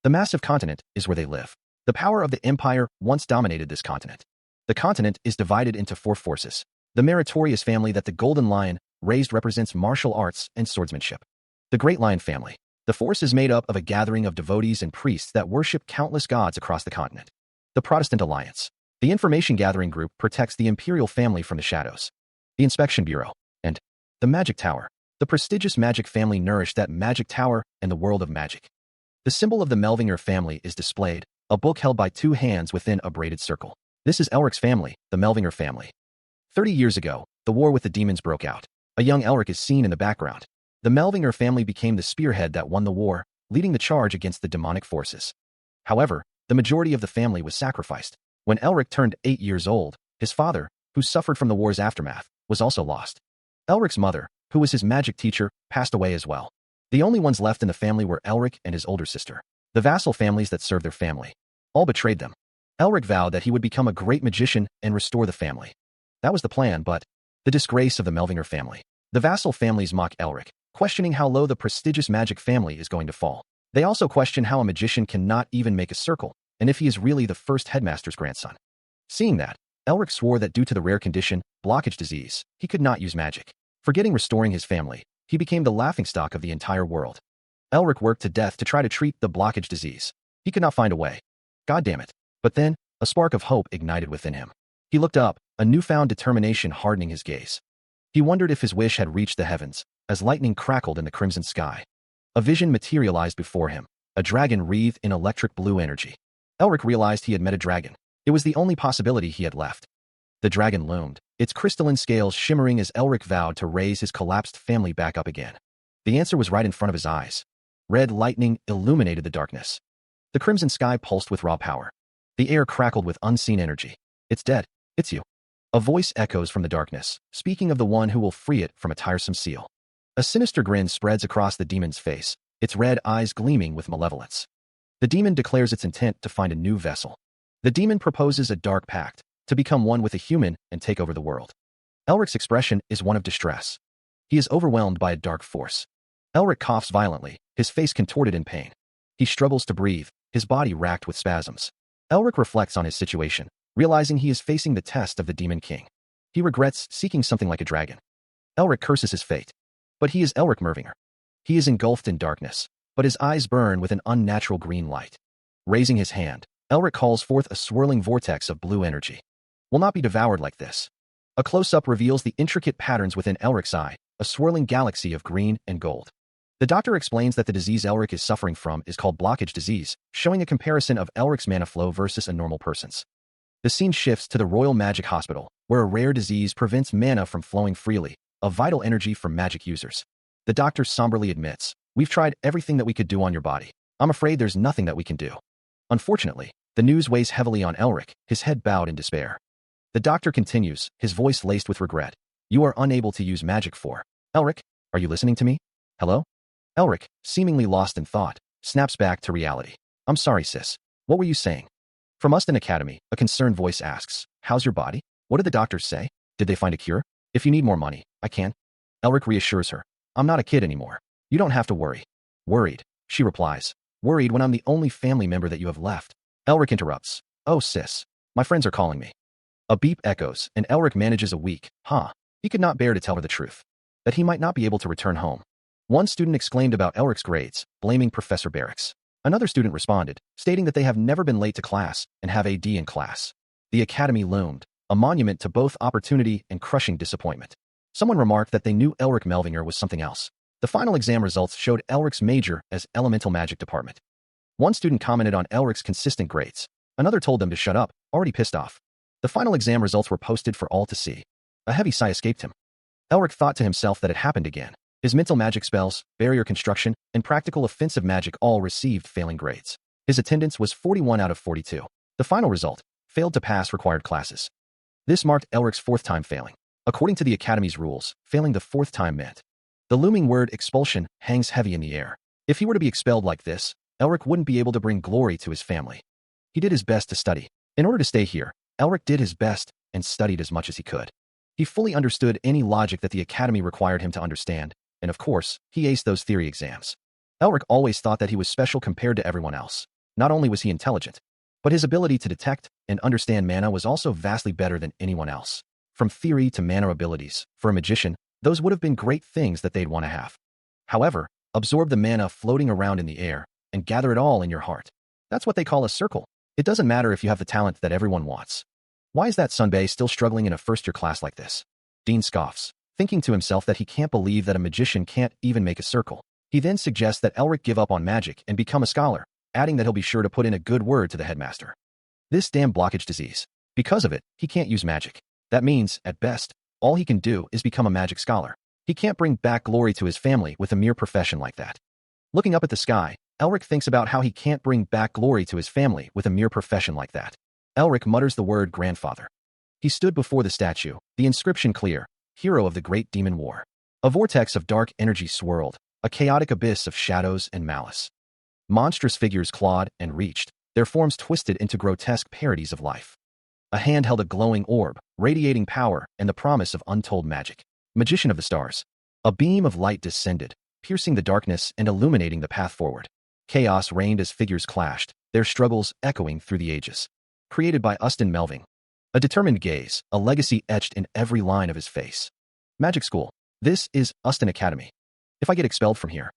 The massive continent is where they live. The power of the empire once dominated this continent. The continent is divided into 4 forces. The meritorious family that the Golden Lion raised represents martial arts and swordsmanship. The Great Lion family. The force is made up of a gathering of devotees and priests that worship countless gods across the continent. The Protestant Alliance. The information gathering group protects the imperial family from the shadows. The Inspection Bureau. And the Magic Tower. The prestigious magic family nourished that magic tower and the world of magic. The symbol of the Melvinger family is displayed, a book held by 2 hands within a braided circle. This is Elric's family, the Melvinger family. 30 years ago, the war with the demons broke out. A young Elric is seen in the background. The Melvinger family became the spearhead that won the war, leading the charge against the demonic forces. However, the majority of the family was sacrificed. When Elric turned 8 years old, his father, who suffered from the war's aftermath, was also lost. Elric's mother, who was his magic teacher, passed away as well. The only ones left in the family were Elric and his older sister. The vassal families that served their family all betrayed them. Elric vowed that he would become a great magician and restore the family. That was the plan, but the disgrace of the Melvinger family. The vassal families mock Elric, questioning how low the prestigious magic family is going to fall. They also question how a magician cannot even make a circle, and if he is really the first headmaster's grandson. Seeing that, Elric swore that due to the rare condition, blockage disease, he could not use magic. Forgetting restoring his family, he became the laughingstock of the entire world. Elric worked to death to try to treat the blockage disease. He could not find a way. God damn it. But then, a spark of hope ignited within him. He looked up, a newfound determination hardening his gaze. He wondered if his wish had reached the heavens, as lightning crackled in the crimson sky. A vision materialized before him, a dragon wreathed in electric blue energy. Elric realized he had met a dragon. It was the only possibility he had left. The dragon loomed, its crystalline scales shimmering as Elric vowed to raise his collapsed family back up again. The answer was right in front of his eyes. Red lightning illuminated the darkness. The crimson sky pulsed with raw power. The air crackled with unseen energy. It's dead. It's you. A voice echoes from the darkness, speaking of the one who will free it from a tiresome seal. A sinister grin spreads across the demon's face, its red eyes gleaming with malevolence. The demon declares its intent to find a new vessel. The demon proposes a dark pact, to become one with a human and take over the world. Elric's expression is one of distress. He is overwhelmed by a dark force. Elric coughs violently, his face contorted in pain. He struggles to breathe, his body racked with spasms. Elric reflects on his situation, realizing he is facing the test of the Demon King. He regrets seeking something like a dragon. Elric curses his fate. But he is Elric Mervinger. He is engulfed in darkness, but his eyes burn with an unnatural green light. Raising his hand, Elric calls forth a swirling vortex of blue energy. Will not be devoured like this. A close-up reveals the intricate patterns within Elric's eye, a swirling galaxy of green and gold. The doctor explains that the disease Elric is suffering from is called blockage disease, showing a comparison of Elric's mana flow versus a normal person's. The scene shifts to the Royal Magic Hospital, where a rare disease prevents mana from flowing freely, a vital energy for magic users. The doctor somberly admits, "We've tried everything that we could do on your body. I'm afraid there's nothing that we can do." Unfortunately, the news weighs heavily on Elric, his head bowed in despair. The doctor continues, his voice laced with regret. "You are unable to use magic for. Elric, are you listening to me? Hello?" Elric, seemingly lost in thought, snaps back to reality. "I'm sorry, sis. What were you saying?" From Uston Academy, a concerned voice asks, "How's your body? What did the doctors say? Did they find a cure? If you need more money, I can." Elric reassures her, "I'm not a kid anymore. You don't have to worry." "Worried," she replies. "Worried when I'm the only family member that you have left." Elric interrupts, "Oh sis, my friends are calling me." A beep echoes, and Elric manages a weak, "Huh." He could not bear to tell her the truth. That he might not be able to return home. One student exclaimed about Elric's grades, blaming Professor Barracks. Another student responded, stating that they have never been late to class and have a D in class. The academy loomed, a monument to both opportunity and crushing disappointment. Someone remarked that they knew Elric Melvinger was something else. The final exam results showed Elric's major as Elemental Magic Department. One student commented on Elric's consistent grades. Another told them to shut up, already pissed off. The final exam results were posted for all to see. A heavy sigh escaped him. Elric thought to himself that it happened again. His mental magic spells, barrier construction, and practical offensive magic all received failing grades. His attendance was 41 out of 42. The final result, failed to pass required classes. This marked Elric's 4th time failing. According to the Academy's rules, failing the 4th time meant the looming word expulsion hangs heavy in the air. If he were to be expelled like this, Elric wouldn't be able to bring glory to his family. He did his best to study. In order to stay here, Elric did his best and studied as much as he could. He fully understood any logic that the Academy required him to understand, and of course, he aced those theory exams. Elric always thought that he was special compared to everyone else. Not only was he intelligent, but his ability to detect and understand mana was also vastly better than anyone else. From theory to mana abilities, for a magician, those would have been great things that they'd want to have. However, absorb the mana floating around in the air and gather it all in your heart. That's what they call a circle. It doesn't matter if you have the talent that everyone wants. Why is that Sunbei still struggling in a first-year class like this? Dean scoffs, thinking to himself that he can't believe that a magician can't even make a circle. He then suggests that Elric give up on magic and become a scholar, adding that he'll be sure to put in a good word to the headmaster. This damn blockage disease. Because of it, he can't use magic. That means, at best, all he can do is become a magic scholar. He can't bring back glory to his family with a mere profession like that. Looking up at the sky, Elric thinks about how he can't bring back glory to his family with a mere profession like that. Elric mutters the word grandfather. He stood before the statue, the inscription clear, hero of the great demon war. A vortex of dark energy swirled, a chaotic abyss of shadows and malice. Monstrous figures clawed and reached, their forms twisted into grotesque parodies of life. A hand held a glowing orb, radiating power and the promise of untold magic. Magician of the stars. A beam of light descended, piercing the darkness and illuminating the path forward. Chaos reigned as figures clashed, their struggles echoing through the ages. Created by Ustin Melving. A determined gaze, a legacy etched in every line of his face. Magic School. This is Ustin Academy. If I get expelled from here,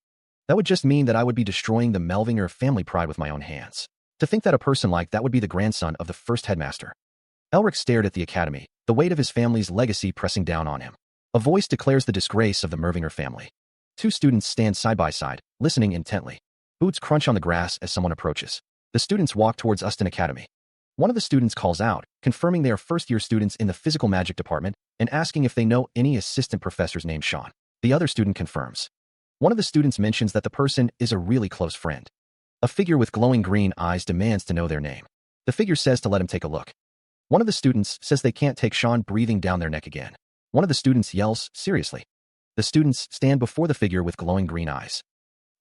that would just mean that I would be destroying the Melvinger family pride with my own hands. To think that a person like that would be the grandson of the first headmaster. Elric stared at the academy, the weight of his family's legacy pressing down on him. A voice declares the disgrace of the Mervinger family. Two students stand side by side, listening intently. Boots crunch on the grass as someone approaches. The students walk towards Ustin Academy. One of the students calls out, confirming they are first-year students in the physical magic department and asking if they know any assistant professors named Sean. The other student confirms. One of the students mentions that the person is a really close friend. A figure with glowing green eyes demands to know their name. The figure says to let him take a look. One of the students says they can't take Sean breathing down their neck again. One of the students yells, seriously. The students stand before the figure with glowing green eyes.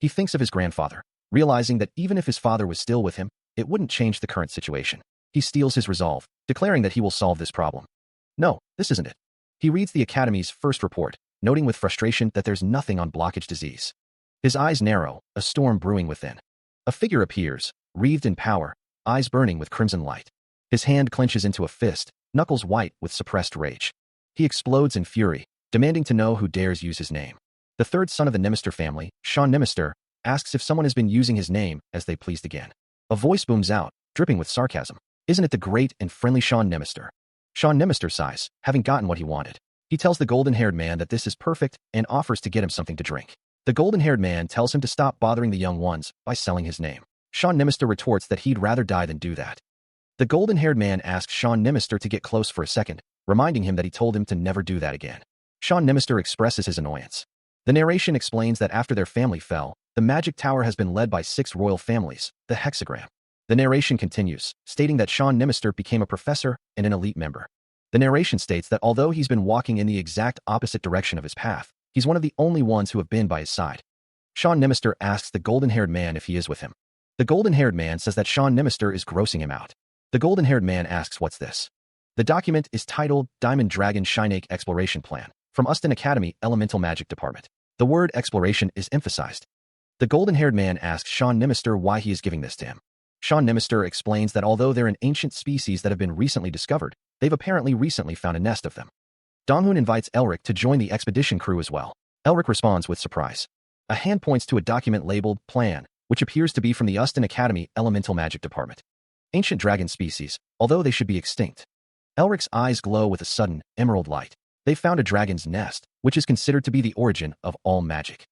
He thinks of his grandfather, realizing that even if his father was still with him, it wouldn't change the current situation. He steels his resolve, declaring that he will solve this problem. No, this isn't it. He reads the Academy's first report, noting with frustration that there's nothing on blockage disease. His eyes narrow, a storm brewing within. A figure appears, wreathed in power, eyes burning with crimson light. His hand clenches into a fist, knuckles white with suppressed rage. He explodes in fury, demanding to know who dares use his name. The third son of the Nemister family, Sean Nemister, asks if someone has been using his name as they pleased again. A voice booms out, dripping with sarcasm. Isn't it the great and friendly Sean Nemister? Sean Nemister sighs, having gotten what he wanted. He tells the golden-haired man that this is perfect and offers to get him something to drink. The golden-haired man tells him to stop bothering the young ones by selling his name. Sean Nemister retorts that he'd rather die than do that. The golden-haired man asks Sean Nemister to get close for a second, reminding him that he told him to never do that again. Sean Nemister expresses his annoyance. The narration explains that after their family fell, the Magic Tower has been led by 6 royal families, the hexagram. The narration continues, stating that Sean Nemister became a professor and an elite member. The narration states that although he's been walking in the exact opposite direction of his path, he's one of the only ones who have been by his side. Sean Nemister asks the golden-haired man if he is with him. The golden-haired man says that Sean Nemister is grossing him out. The golden-haired man asks what's this. The document is titled Diamond Dragon Shineake Exploration Plan, from Ustin Academy Elemental Magic Department. The word exploration is emphasized. The golden-haired man asks Sean Nemister why he is giving this to him. Sean Nemister explains that although they're an ancient species that have been recently discovered, they've apparently recently found a nest of them. Donghoon invites Elric to join the expedition crew as well. Elric responds with surprise. A hand points to a document labeled Plan, which appears to be from the Ustin Academy Elemental Magic Department. Ancient dragon species, although they should be extinct. Elric's eyes glow with a sudden, emerald light. They've found a dragon's nest, which is considered to be the origin of all magic.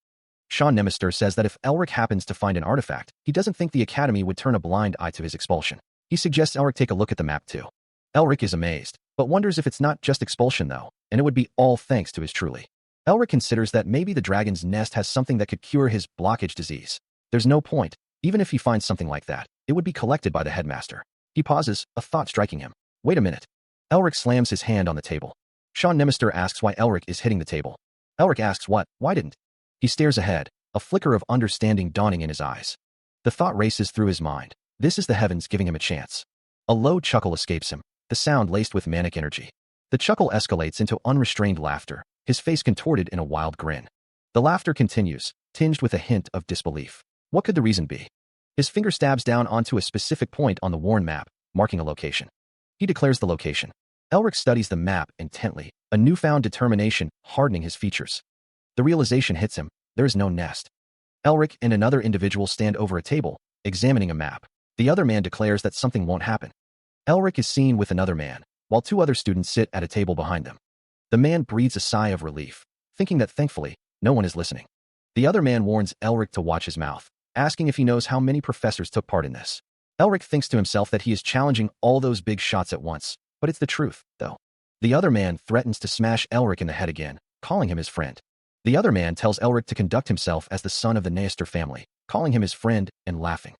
Sean Nemister says that if Elric happens to find an artifact, he doesn't think the Academy would turn a blind eye to his expulsion. He suggests Elric take a look at the map too. Elric is amazed, but wonders if it's not just expulsion though, and it would be all thanks to his truly. Elric considers that maybe the dragon's nest has something that could cure his blockage disease. There's no point, even if he finds something like that, it would be collected by the headmaster. He pauses, a thought striking him. Wait a minute. Elric slams his hand on the table. Sean Nemister asks why Elric is hitting the table. Elric asks what, why didn't? He stares ahead, a flicker of understanding dawning in his eyes. The thought races through his mind. This is the heavens giving him a chance. A low chuckle escapes him, the sound laced with manic energy. The chuckle escalates into unrestrained laughter, his face contorted in a wild grin. The laughter continues, tinged with a hint of disbelief. What could the reason be? His finger stabs down onto a specific point on the worn map, marking a location. He declares the location. Elric studies the map intently, a newfound determination hardening his features. The realization hits him, there is no nest. Elric and another individual stand over a table, examining a map. The other man declares that something won't happen. Elric is seen with another man, while two other students sit at a table behind them. The man breathes a sigh of relief, thinking that thankfully, no one is listening. The other man warns Elric to watch his mouth, asking if he knows how many professors took part in this. Elric thinks to himself that he is challenging all those big shots at once, but it's the truth, though. The other man threatens to smash Elric in the head again, calling him his friend. The other man tells Elric to conduct himself as the son of the Naester family, calling him his friend and laughing.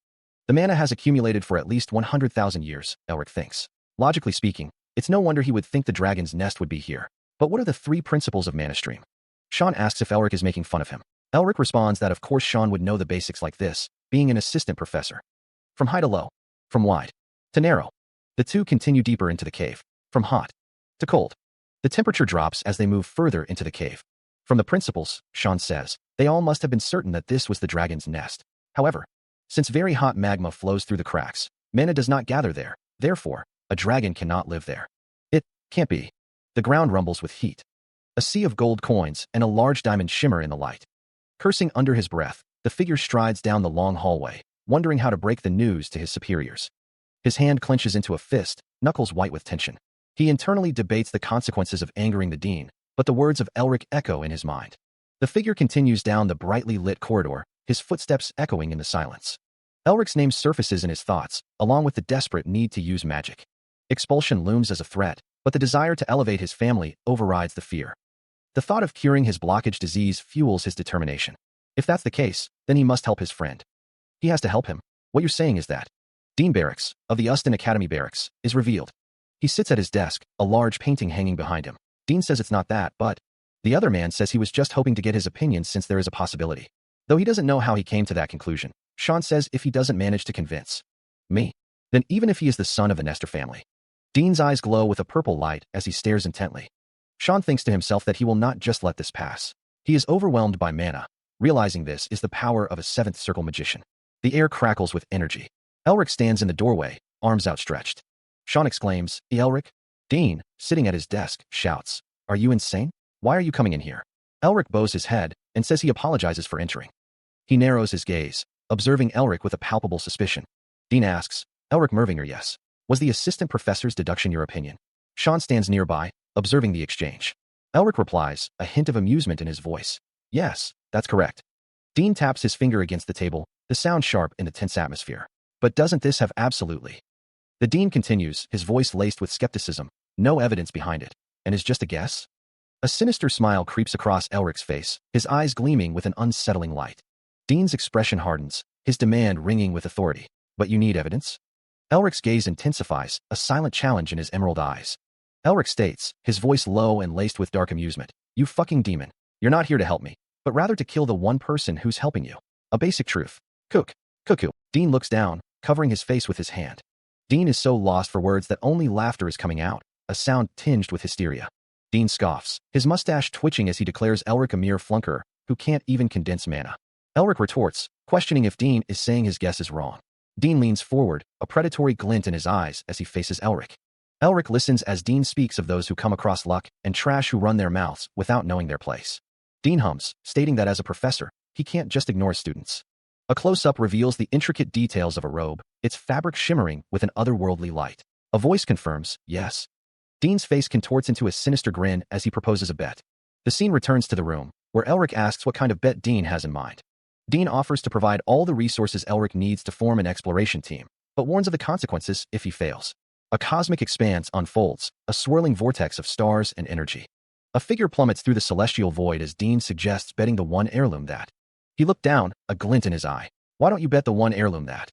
The mana has accumulated for at least 100,000 years, Elric thinks. Logically speaking, it's no wonder he would think the dragon's nest would be here. But what are the 3 principles of mana stream? Sean asks if Elric is making fun of him. Elric responds that of course Sean would know the basics like this, being an assistant professor. From high to low. From wide to narrow. The two continue deeper into the cave. From hot to cold. The temperature drops as they move further into the cave. From the principles, Sean says, they all must have been certain that this was the dragon's nest. However, since very hot magma flows through the cracks, mana does not gather there. Therefore, a dragon cannot live there. It can't be. The ground rumbles with heat. A sea of gold coins and a large diamond shimmer in the light. Cursing under his breath, the figure strides down the long hallway, wondering how to break the news to his superiors. His hand clenches into a fist, knuckles white with tension. He internally debates the consequences of angering the dean, but the words of Elric echo in his mind. The figure continues down the brightly lit corridor, his footsteps echoing in the silence. Elric's name surfaces in his thoughts, along with the desperate need to use magic. Expulsion looms as a threat, but the desire to elevate his family overrides the fear. The thought of curing his blockage disease fuels his determination. If that's the case, then he must help his friend. He has to help him. What you're saying is that Dean Barracks, of the Uston Academy Barracks, is revealed. He sits at his desk, a large painting hanging behind him. Dean says it's not that, but the other man says he was just hoping to get his opinion since there is a possibility. Though he doesn't know how he came to that conclusion, Sean says if he doesn't manage to convince me, then even if he is the son of the Naester family. Dean's eyes glow with a purple light as he stares intently. Sean thinks to himself that he will not just let this pass. He is overwhelmed by mana. Realizing this is the power of a 7th circle magician. The air crackles with energy. Elric stands in the doorway, arms outstretched. Sean exclaims, Elric? Dean, sitting at his desk, shouts, are you insane? Why are you coming in here? Elric bows his head and says he apologizes for entering. He narrows his gaze, observing Elric with a palpable suspicion. Dean asks, Elric Mervinger, yes. Was the assistant professor's deduction your opinion? Sean stands nearby, observing the exchange. Elric replies, a hint of amusement in his voice. Yes, that's correct. Dean taps his finger against the table, the sound sharp in the tense atmosphere. But doesn't this have absolutely? The dean continues, his voice laced with skepticism, no evidence behind it, and is just a guess? A sinister smile creeps across Elric's face, his eyes gleaming with an unsettling light. Dean's expression hardens, his demand ringing with authority. But you need evidence? Elric's gaze intensifies, a silent challenge in his emerald eyes. Elric states, his voice low and laced with dark amusement, you fucking demon. You're not here to help me, but rather to kill the one person who's helping you. A basic truth. Cuckoo. Dean looks down, covering his face with his hand. Dean is so lost for words that only laughter is coming out, a sound tinged with hysteria. Dean scoffs, his mustache twitching as he declares Elric a mere flunker, who can't even condense mana. Elric retorts, questioning if Dean is saying his guess is wrong. Dean leans forward, a predatory glint in his eyes as he faces Elric. Elric listens as Dean speaks of those who come across luck and trash who run their mouths without knowing their place. Dean hums, stating that as a professor, he can't just ignore students. A close-up reveals the intricate details of a robe, its fabric shimmering with an otherworldly light. A voice confirms, yes. Dean's face contorts into a sinister grin as he proposes a bet. The scene returns to the room, where Elric asks what kind of bet Dean has in mind. Dean offers to provide all the resources Elric needs to form an exploration team, but warns of the consequences if he fails. A cosmic expanse unfolds, a swirling vortex of stars and energy. A figure plummets through the celestial void as Dean suggests betting the one heirloom that. He looked down, a glint in his eye. Why don't you bet the one heirloom that?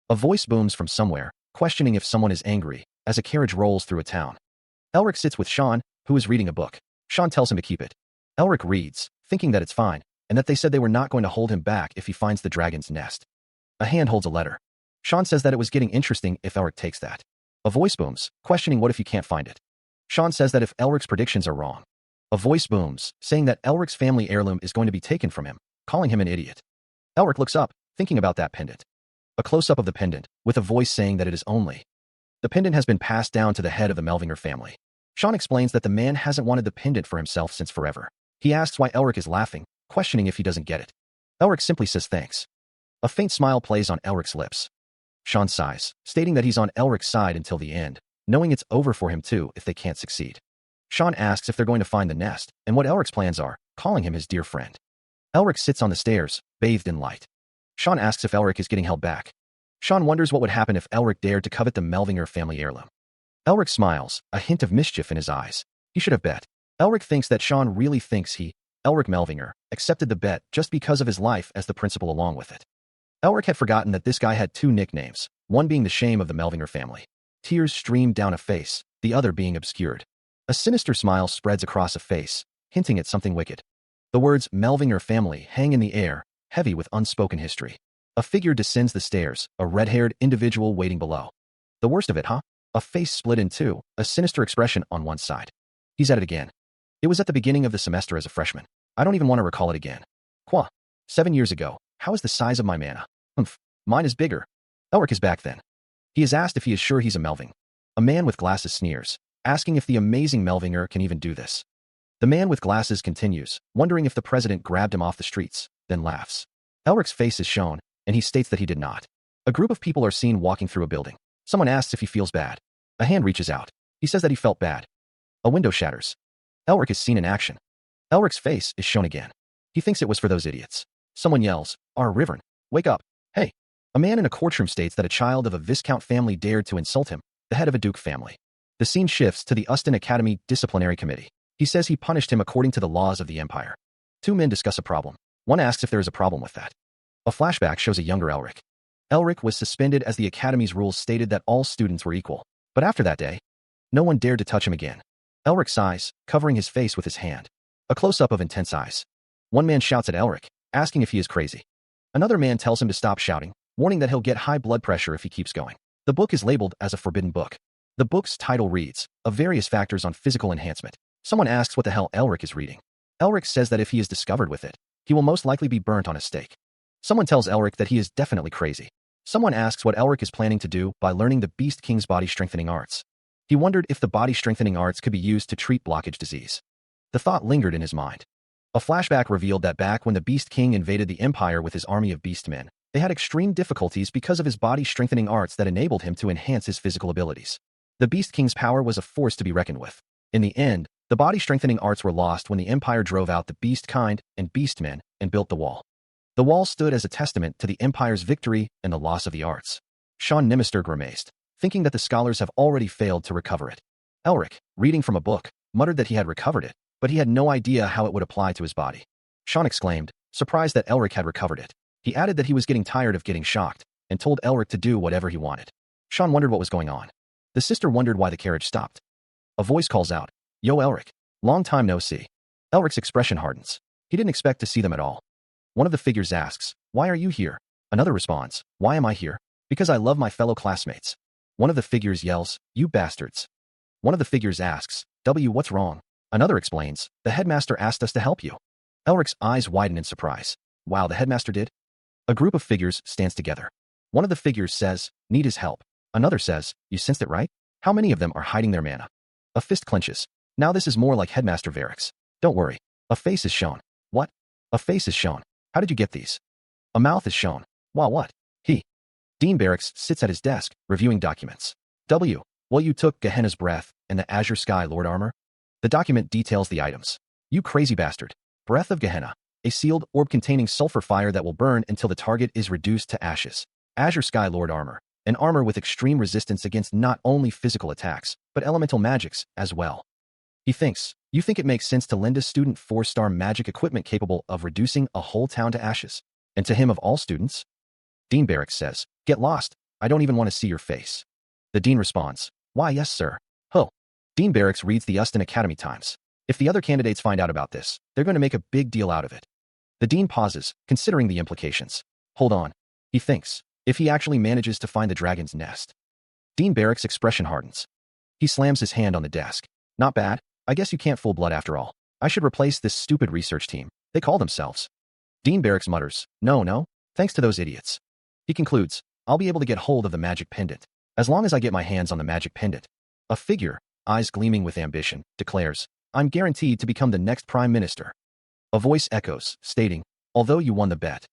A voice booms from somewhere, questioning if someone is angry, as a carriage rolls through a town. Elric sits with Sean, who is reading a book. Sean tells him to keep it. Elric reads, thinking that it's fine, and that they said they were not going to hold him back if he finds the dragon's nest. A hand holds a letter. Sean says that it was getting interesting if Elric takes that. A voice booms, questioning what if you can't find it. Sean says that if Elric's predictions are wrong. A voice booms, saying that Elric's family heirloom is going to be taken from him, calling him an idiot. Elric looks up, thinking about that pendant. A close-up of the pendant, with a voice saying that it is only. The pendant has been passed down to the head of the Melvinger family. Sean explains that the man hasn't wanted the pendant for himself since forever. He asks why Elric is laughing, questioning if he doesn't get it. Elric simply says thanks. A faint smile plays on Elric's lips. Sean sighs, stating that he's on Elric's side until the end, knowing it's over for him too if they can't succeed. Sean asks if they're going to find the nest, and what Elric's plans are, calling him his dear friend. Elric sits on the stairs, bathed in light. Sean asks if Elric is getting held back. Sean wonders what would happen if Elric dared to covet the Melvinger family heirloom. Elric smiles, a hint of mischief in his eyes. He should have bet. Elric thinks that Sean really thinks he, Elric Melvinger, accepted the bet just because of his life as the principal along with it. Elric had forgotten that this guy had two nicknames, one being the shame of the Melvinger family. Tears streamed down a face, the other being obscured. A sinister smile spreads across a face, hinting at something wicked. The words Melvinger family hang in the air, heavy with unspoken history. A figure descends the stairs, a red-haired individual waiting below. The worst of it, huh? A face split in two, a sinister expression on one side. He's at it again. It was at the beginning of the semester as a freshman. I don't even want to recall it again. 7 years ago. How is the size of my mana? Mine is bigger. Elric is back then. He is asked if he is sure he's a Melving. A man with glasses sneers, asking if the amazing Melvinger can even do this. The man with glasses continues, wondering if the president grabbed him off the streets, then laughs. Elric's face is shown, and he states that he did not. A group of people are seen walking through a building. Someone asks if he feels bad. A hand reaches out. He says that he felt bad. A window shatters. Elric is seen in action. Elric's face is shown again. He thinks it was for those idiots. Someone yells, "Our Rivern, wake up. Hey." A man in a courtroom states that a child of a Viscount family dared to insult him, the head of a Duke family. The scene shifts to the Uston Academy Disciplinary Committee. He says he punished him according to the laws of the Empire. Two men discuss a problem. One asks if there is a problem with that. A flashback shows a younger Elric. Elric was suspended as the Academy's rules stated that all students were equal. But after that day, no one dared to touch him again. Elric sighs, covering his face with his hand. A close-up of intense eyes. One man shouts at Elric, asking if he is crazy. Another man tells him to stop shouting, warning that he'll get high blood pressure if he keeps going. The book is labeled as a forbidden book. The book's title reads, "Of Various Factors on Physical Enhancement." Someone asks what the hell Elric is reading. Elric says that if he is discovered with it, he will most likely be burnt on a stake. Someone tells Elric that he is definitely crazy. Someone asks what Elric is planning to do by learning the Beast King's body-strengthening arts. He wondered if the body-strengthening arts could be used to treat blockage disease. The thought lingered in his mind. A flashback revealed that back when the Beast King invaded the Empire with his army of beastmen, they had extreme difficulties because of his body-strengthening arts that enabled him to enhance his physical abilities. The Beast King's power was a force to be reckoned with. In the end, the body-strengthening arts were lost when the Empire drove out the beast kind and beastmen and built the wall. The wall stood as a testament to the Empire's victory and the loss of the arts. Sean Nimister grimaced, thinking that the scholars have already failed to recover it. Elric, reading from a book, muttered that he had recovered it, but he had no idea how it would apply to his body. Sean exclaimed, surprised that Elric had recovered it. He added that he was getting tired of getting shocked, and told Elric to do whatever he wanted. Sean wondered what was going on. The sister wondered why the carriage stopped. A voice calls out, "Yo Elric, long time no see." Elric's expression hardens. He didn't expect to see them at all. One of the figures asks, "Why are you here?" Another responds, "Why am I here? Because I love my fellow classmates." One of the figures yells, "You bastards." One of the figures asks, "What's wrong?" Another explains, "The headmaster asked us to help you." Elric's eyes widen in surprise. Wow, the headmaster did? A group of figures stands together. One of the figures says, "Need his help." Another says, "You sensed it, right?" How many of them are hiding their mana? A fist clenches. Now this is more like Headmaster Varric's. Don't worry. A face is shown. What? A face is shown. How did you get these? A mouth is shown. Wow, what? Dean Barracks sits at his desk, reviewing documents. Well, you took Gehenna's breath and the Azure Sky Lord armor. The document details the items. You crazy bastard. Breath of Gehenna. A sealed orb containing sulfur fire that will burn until the target is reduced to ashes. Azure Sky Lord armor. An armor with extreme resistance against not only physical attacks, but elemental magics as well. He thinks, you think it makes sense to lend a student 4-star magic equipment capable of reducing a whole town to ashes? And to him of all students? Dean Barracks says, "Get lost. I don't even want to see your face." The dean responds, "Why, yes, sir." Dean Barracks reads the Uston Academy Times. If the other candidates find out about this, they're going to make a big deal out of it. The dean pauses, considering the implications. Hold on. He thinks, if he actually manages to find the dragon's nest. Dean Barracks' expression hardens. He slams his hand on the desk. Not bad. I guess you can't fool blood after all. I should replace this stupid research team. They call themselves Dean Barracks mutters, no, thanks to those idiots. He concludes, I'll be able to get hold of the magic pendant, as long as I get my hands on the magic pendant. A figure, eyes gleaming with ambition, declares, I'm guaranteed to become the next prime minister. A voice echoes, stating, although you won the bet.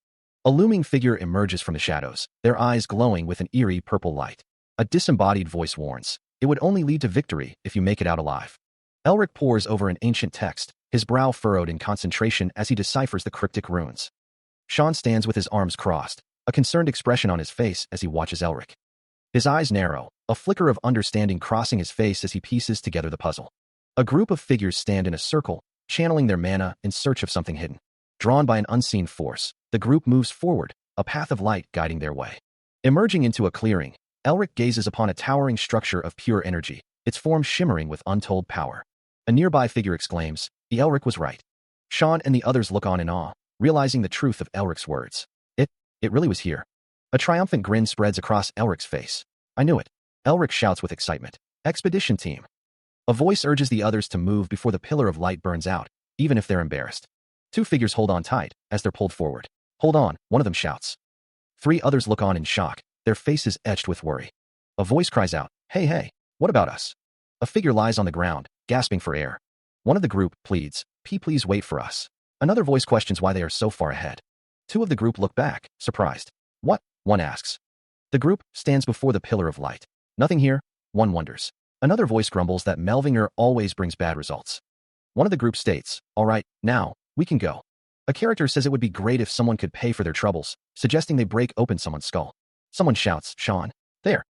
A looming figure emerges from the shadows, their eyes glowing with an eerie purple light. A disembodied voice warns, it would only lead to victory if you make it out alive. Elric pores over an ancient text, his brow furrowed in concentration as he deciphers the cryptic runes. Sean stands with his arms crossed, a concerned expression on his face as he watches Elric. His eyes narrow, a flicker of understanding crossing his face as he pieces together the puzzle. A group of figures stand in a circle, channeling their mana in search of something hidden. Drawn by an unseen force, the group moves forward, a path of light guiding their way. Emerging into a clearing, Elric gazes upon a towering structure of pure energy, its form shimmering with untold power. A nearby figure exclaims, the Elric was right. Sean and the others look on in awe, realizing the truth of Elric's words. It really was here. A triumphant grin spreads across Elric's face. I knew it. Elric shouts with excitement. Expedition team. A voice urges the others to move before the pillar of light burns out, even if they're embarrassed. Two figures hold on tight as they're pulled forward. Hold on, one of them shouts. Three others look on in shock, their faces etched with worry. A voice cries out, hey, what about us? A figure lies on the ground, gasping for air. One of the group pleads, please wait for us. Another voice questions why they are so far ahead. Two of the group look back, surprised. What? One asks. The group stands before the pillar of light. Nothing here, one wonders. Another voice grumbles that Melvinger always brings bad results. One of the group states, all right, now, we can go. A character says it would be great if someone could pay for their troubles, suggesting they break open someone's skull. Someone shouts, Sean, there.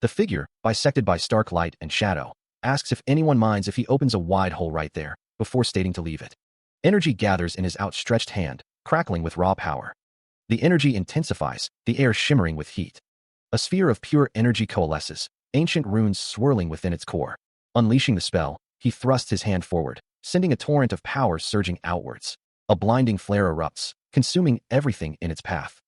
The figure, bisected by stark light and shadow, asks if anyone minds if he opens a wide hole right there, before stating to leave it. Energy gathers in his outstretched hand, crackling with raw power. The energy intensifies, the air shimmering with heat. A sphere of pure energy coalesces, ancient runes swirling within its core. Unleashing the spell, he thrusts his hand forward, sending a torrent of power surging outwards. A blinding flare erupts, consuming everything in its path.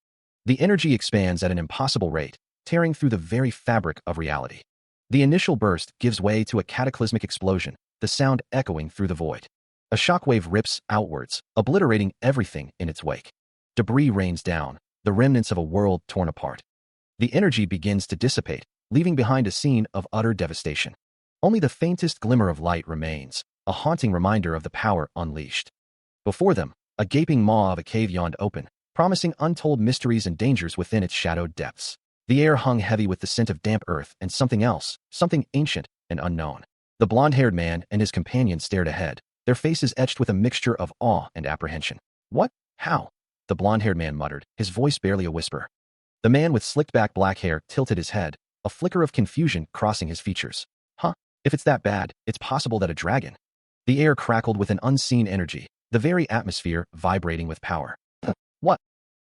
The energy expands at an impossible rate, tearing through the very fabric of reality. The initial burst gives way to a cataclysmic explosion, the sound echoing through the void. A shockwave rips outwards, obliterating everything in its wake. Debris rains down, the remnants of a world torn apart. The energy begins to dissipate, leaving behind a scene of utter devastation. Only the faintest glimmer of light remains, a haunting reminder of the power unleashed. Before them, a gaping maw of a cave yawned open, promising untold mysteries and dangers within its shadowed depths. The air hung heavy with the scent of damp earth and something else, something ancient and unknown. The blonde-haired man and his companion stared ahead, their faces etched with a mixture of awe and apprehension. What? How? The blonde-haired man muttered, his voice barely a whisper. The man with slicked-back black hair tilted his head, a flicker of confusion crossing his features. Huh? If it's that bad, it's possible that a dragon. The air crackled with an unseen energy, the very atmosphere vibrating with power. What?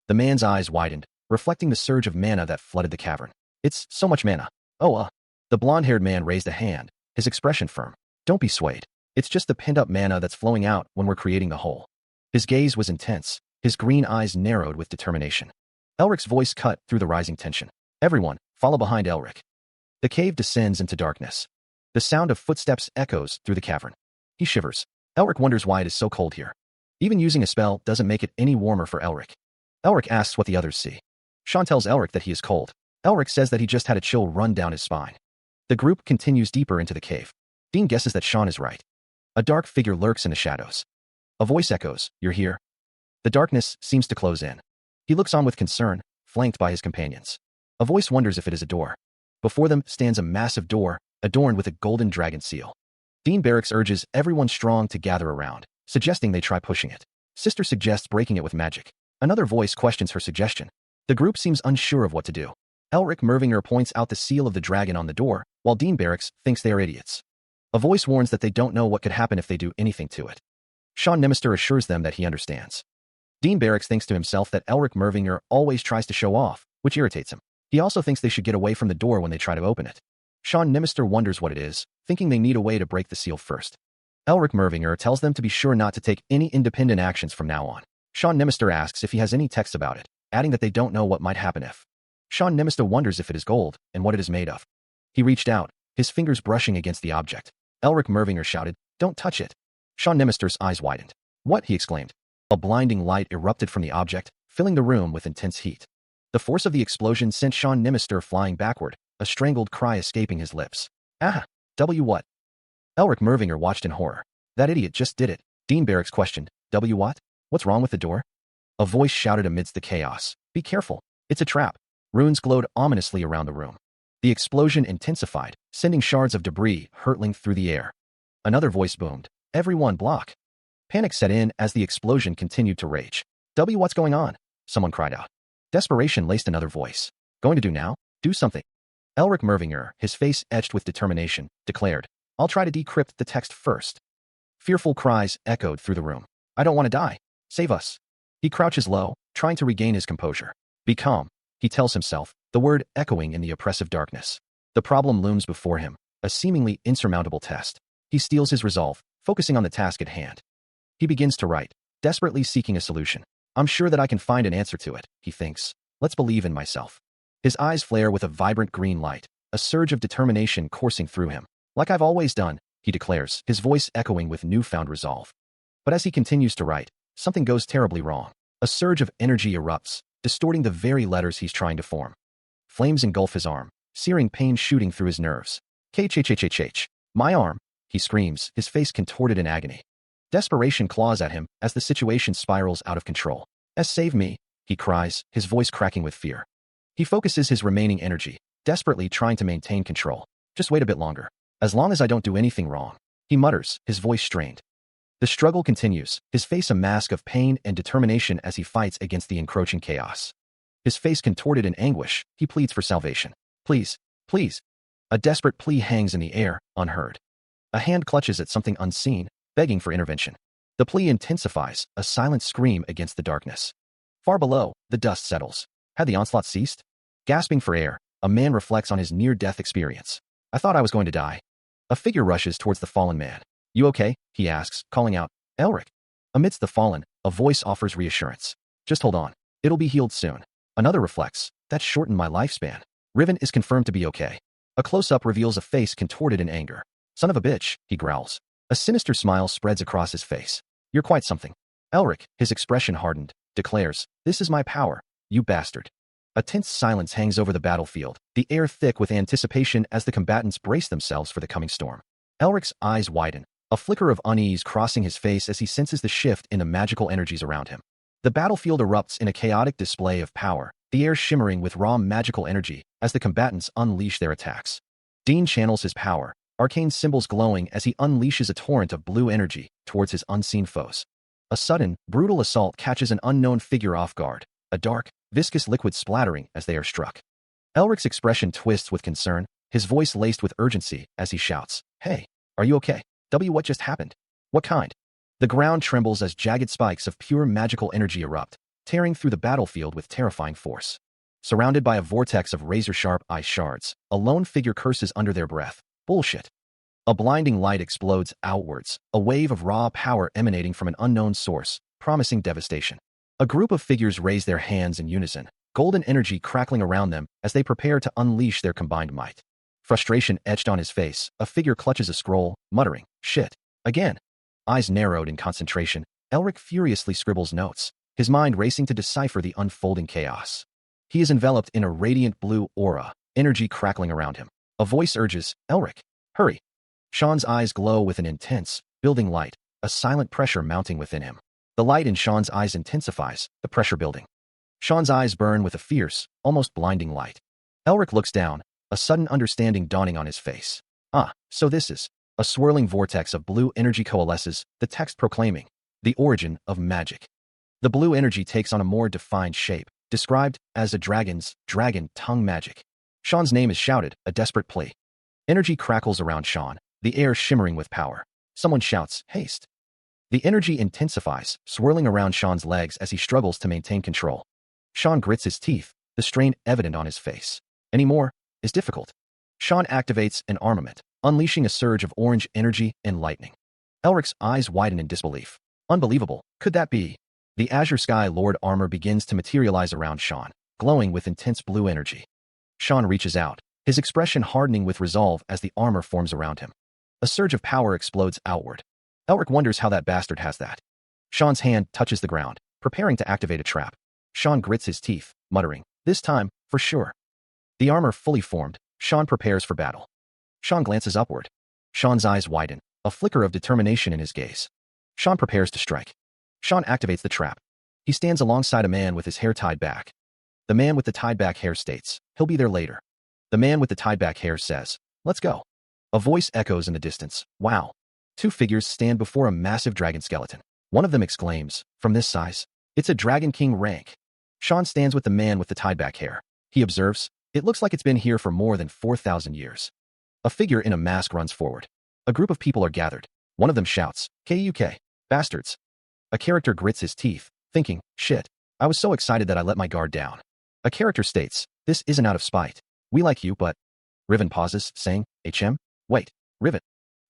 The man's eyes widened, reflecting the surge of mana that flooded the cavern. It's so much mana. The blonde-haired man raised a hand, his expression firm. Don't be swayed. It's just the pent-up mana that's flowing out when we're creating the whole. His gaze was intense, his green eyes narrowed with determination. Elric's voice cut through the rising tension. Everyone, follow behind Elric. The cave descends into darkness. The sound of footsteps echoes through the cavern. He shivers. Elric wonders why it is so cold here. Even using a spell doesn't make it any warmer for Elric. Elric asks what the others see. Sean tells Elric that he is cold. Elric says that he just had a chill run down his spine. The group continues deeper into the cave. Dean guesses that Sean is right. A dark figure lurks in the shadows. A voice echoes, you're here. The darkness seems to close in. He looks on with concern, flanked by his companions. A voice wonders if it is a door. Before them stands a massive door, adorned with a golden dragon seal. Dean Barracks urges everyone strong to gather around, suggesting they try pushing it. Sister suggests breaking it with magic. Another voice questions her suggestion. The group seems unsure of what to do. Elric Mervinger points out the seal of the dragon on the door, while Dean Barracks thinks they are idiots. A voice warns that they don't know what could happen if they do anything to it. Sean Nimister assures them that he understands. Dean Barracks thinks to himself that Elric Mervinger always tries to show off, which irritates him. He also thinks they should get away from the door when they try to open it. Sean Nimister wonders what it is, thinking they need a way to break the seal first. Elric Mervinger tells them to be sure not to take any independent actions from now on. Sean Nimister asks if he has any text about it, adding that they don't know what might happen if. Sean Nimister wonders if it is gold and what it is made of. He reached out, his fingers brushing against the object. Elric Mervinger shouted, "Don't touch it." Sean Nimister's eyes widened. "What?" he exclaimed. A blinding light erupted from the object, filling the room with intense heat. The force of the explosion sent Sean Nimister flying backward, a strangled cry escaping his lips. Ah! What? Elric Mervinger watched in horror. That idiot just did it. Dean Barracks questioned. What? What's wrong with the door? A voice shouted amidst the chaos. Be careful. It's a trap. Runes glowed ominously around the room. The explosion intensified, sending shards of debris hurtling through the air. Another voice boomed. Everyone block. Panic set in as the explosion continued to rage. What's going on? Someone cried out. Desperation laced another voice. Going to do now? Do something. Elric Mervinger, his face etched with determination, declared, I'll try to decrypt the text first. Fearful cries echoed through the room. I don't want to die. Save us. He crouches low, trying to regain his composure. Be calm, he tells himself, the word echoing in the oppressive darkness. The problem looms before him, a seemingly insurmountable test. He steels his resolve, focusing on the task at hand. He begins to write, desperately seeking a solution. I'm sure that I can find an answer to it, he thinks. Let's believe in myself. His eyes flare with a vibrant green light, a surge of determination coursing through him. Like I've always done, he declares, his voice echoing with newfound resolve. But as he continues to write, something goes terribly wrong. A surge of energy erupts, distorting the very letters he's trying to form. Flames engulf his arm, searing pain shooting through his nerves. My arm, he screams, his face contorted in agony. Desperation claws at him as the situation spirals out of control. Save me, he cries, his voice cracking with fear. He focuses his remaining energy, desperately trying to maintain control. Just wait a bit longer. As long as I don't do anything wrong, he mutters, his voice strained. The struggle continues, his face a mask of pain and determination as he fights against the encroaching chaos. His face contorted in anguish, he pleads for salvation. Please, please. A desperate plea hangs in the air, unheard. A hand clutches at something unseen, begging for intervention. The plea intensifies, a silent scream against the darkness. Far below, the dust settles. Had the onslaught ceased? Gasping for air, a man reflects on his near-death experience. I thought I was going to die. A figure rushes towards the fallen man. You okay? He asks, calling out, Elric. Amidst the fallen, a voice offers reassurance. Just hold on. It'll be healed soon. Another reflects, that shortened my lifespan. Riven is confirmed to be okay. A close-up reveals a face contorted in anger. Son of a bitch, he growls. A sinister smile spreads across his face. You're quite something. Elric, his expression hardened, declares, this is my power, you bastard. A tense silence hangs over the battlefield, the air thick with anticipation as the combatants brace themselves for the coming storm. Elric's eyes widen, a flicker of unease crossing his face as he senses the shift in the magical energies around him. The battlefield erupts in a chaotic display of power, the air shimmering with raw magical energy as the combatants unleash their attacks. Dean channels his power, arcane symbols glowing as he unleashes a torrent of blue energy towards his unseen foes. A sudden, brutal assault catches an unknown figure off guard, a dark, viscous liquid splattering as they are struck. Elric's expression twists with concern, his voice laced with urgency as he shouts, Hey, are you okay? What just happened? What kind? The ground trembles as jagged spikes of pure magical energy erupt, tearing through the battlefield with terrifying force. Surrounded by a vortex of razor-sharp ice shards, a lone figure curses under their breath. Bullshit. A blinding light explodes outwards, a wave of raw power emanating from an unknown source, promising devastation. A group of figures raise their hands in unison, golden energy crackling around them as they prepare to unleash their combined might. Frustration etched on his face, a figure clutches a scroll, muttering, Shit. Again. Eyes narrowed in concentration, Elric furiously scribbles notes, his mind racing to decipher the unfolding chaos. He is enveloped in a radiant blue aura, energy crackling around him. A voice urges, Elric, hurry. Sean's eyes glow with an intense, building light, a silent pressure mounting within him. The light in Sean's eyes intensifies, the pressure building. Sean's eyes burn with a fierce, almost blinding light. Elric looks down, a sudden understanding dawning on his face. Ah, so this is. A swirling vortex of blue energy coalesces, the text proclaiming, the origin of magic. The blue energy takes on a more defined shape, described as a dragon's dragon tongue magic. Sean's name is shouted, a desperate plea. Energy crackles around Sean, the air shimmering with power. Someone shouts, Haste. The energy intensifies, swirling around Sean's legs as he struggles to maintain control. Sean grits his teeth, the strain evident on his face. Any more is difficult. Sean activates an armament, unleashing a surge of orange energy and lightning. Elric's eyes widen in disbelief. Unbelievable, could that be? The Azure Sky Lord armor begins to materialize around Sean, glowing with intense blue energy. Sean reaches out, his expression hardening with resolve as the armor forms around him. A surge of power explodes outward. Elric wonders how that bastard has that. Sean's hand touches the ground, preparing to activate a trap. Sean grits his teeth, muttering, "This time, for sure." The armor fully formed, Sean prepares for battle. Sean glances upward. Sean's eyes widen, a flicker of determination in his gaze. Sean prepares to strike. Sean activates the trap. He stands alongside a man with his hair tied back. The man with the tied back hair states, "He'll be there later." The man with the tied back hair says, "Let's go." A voice echoes in the distance, "Wow." Two figures stand before a massive dragon skeleton. One of them exclaims, "From this size, it's a Dragon King rank." Sean stands with the man with the tied back hair. He observes, "It looks like it's been here for more than 4,000 years. A figure in a mask runs forward. A group of people are gathered. One of them shouts, "KUK, bastards." A character grits his teeth, thinking, "Shit, I was so excited that I let my guard down." A character states, "This isn't out of spite. We like you, but..." Riven pauses, saying, "HM? Wait, Riven."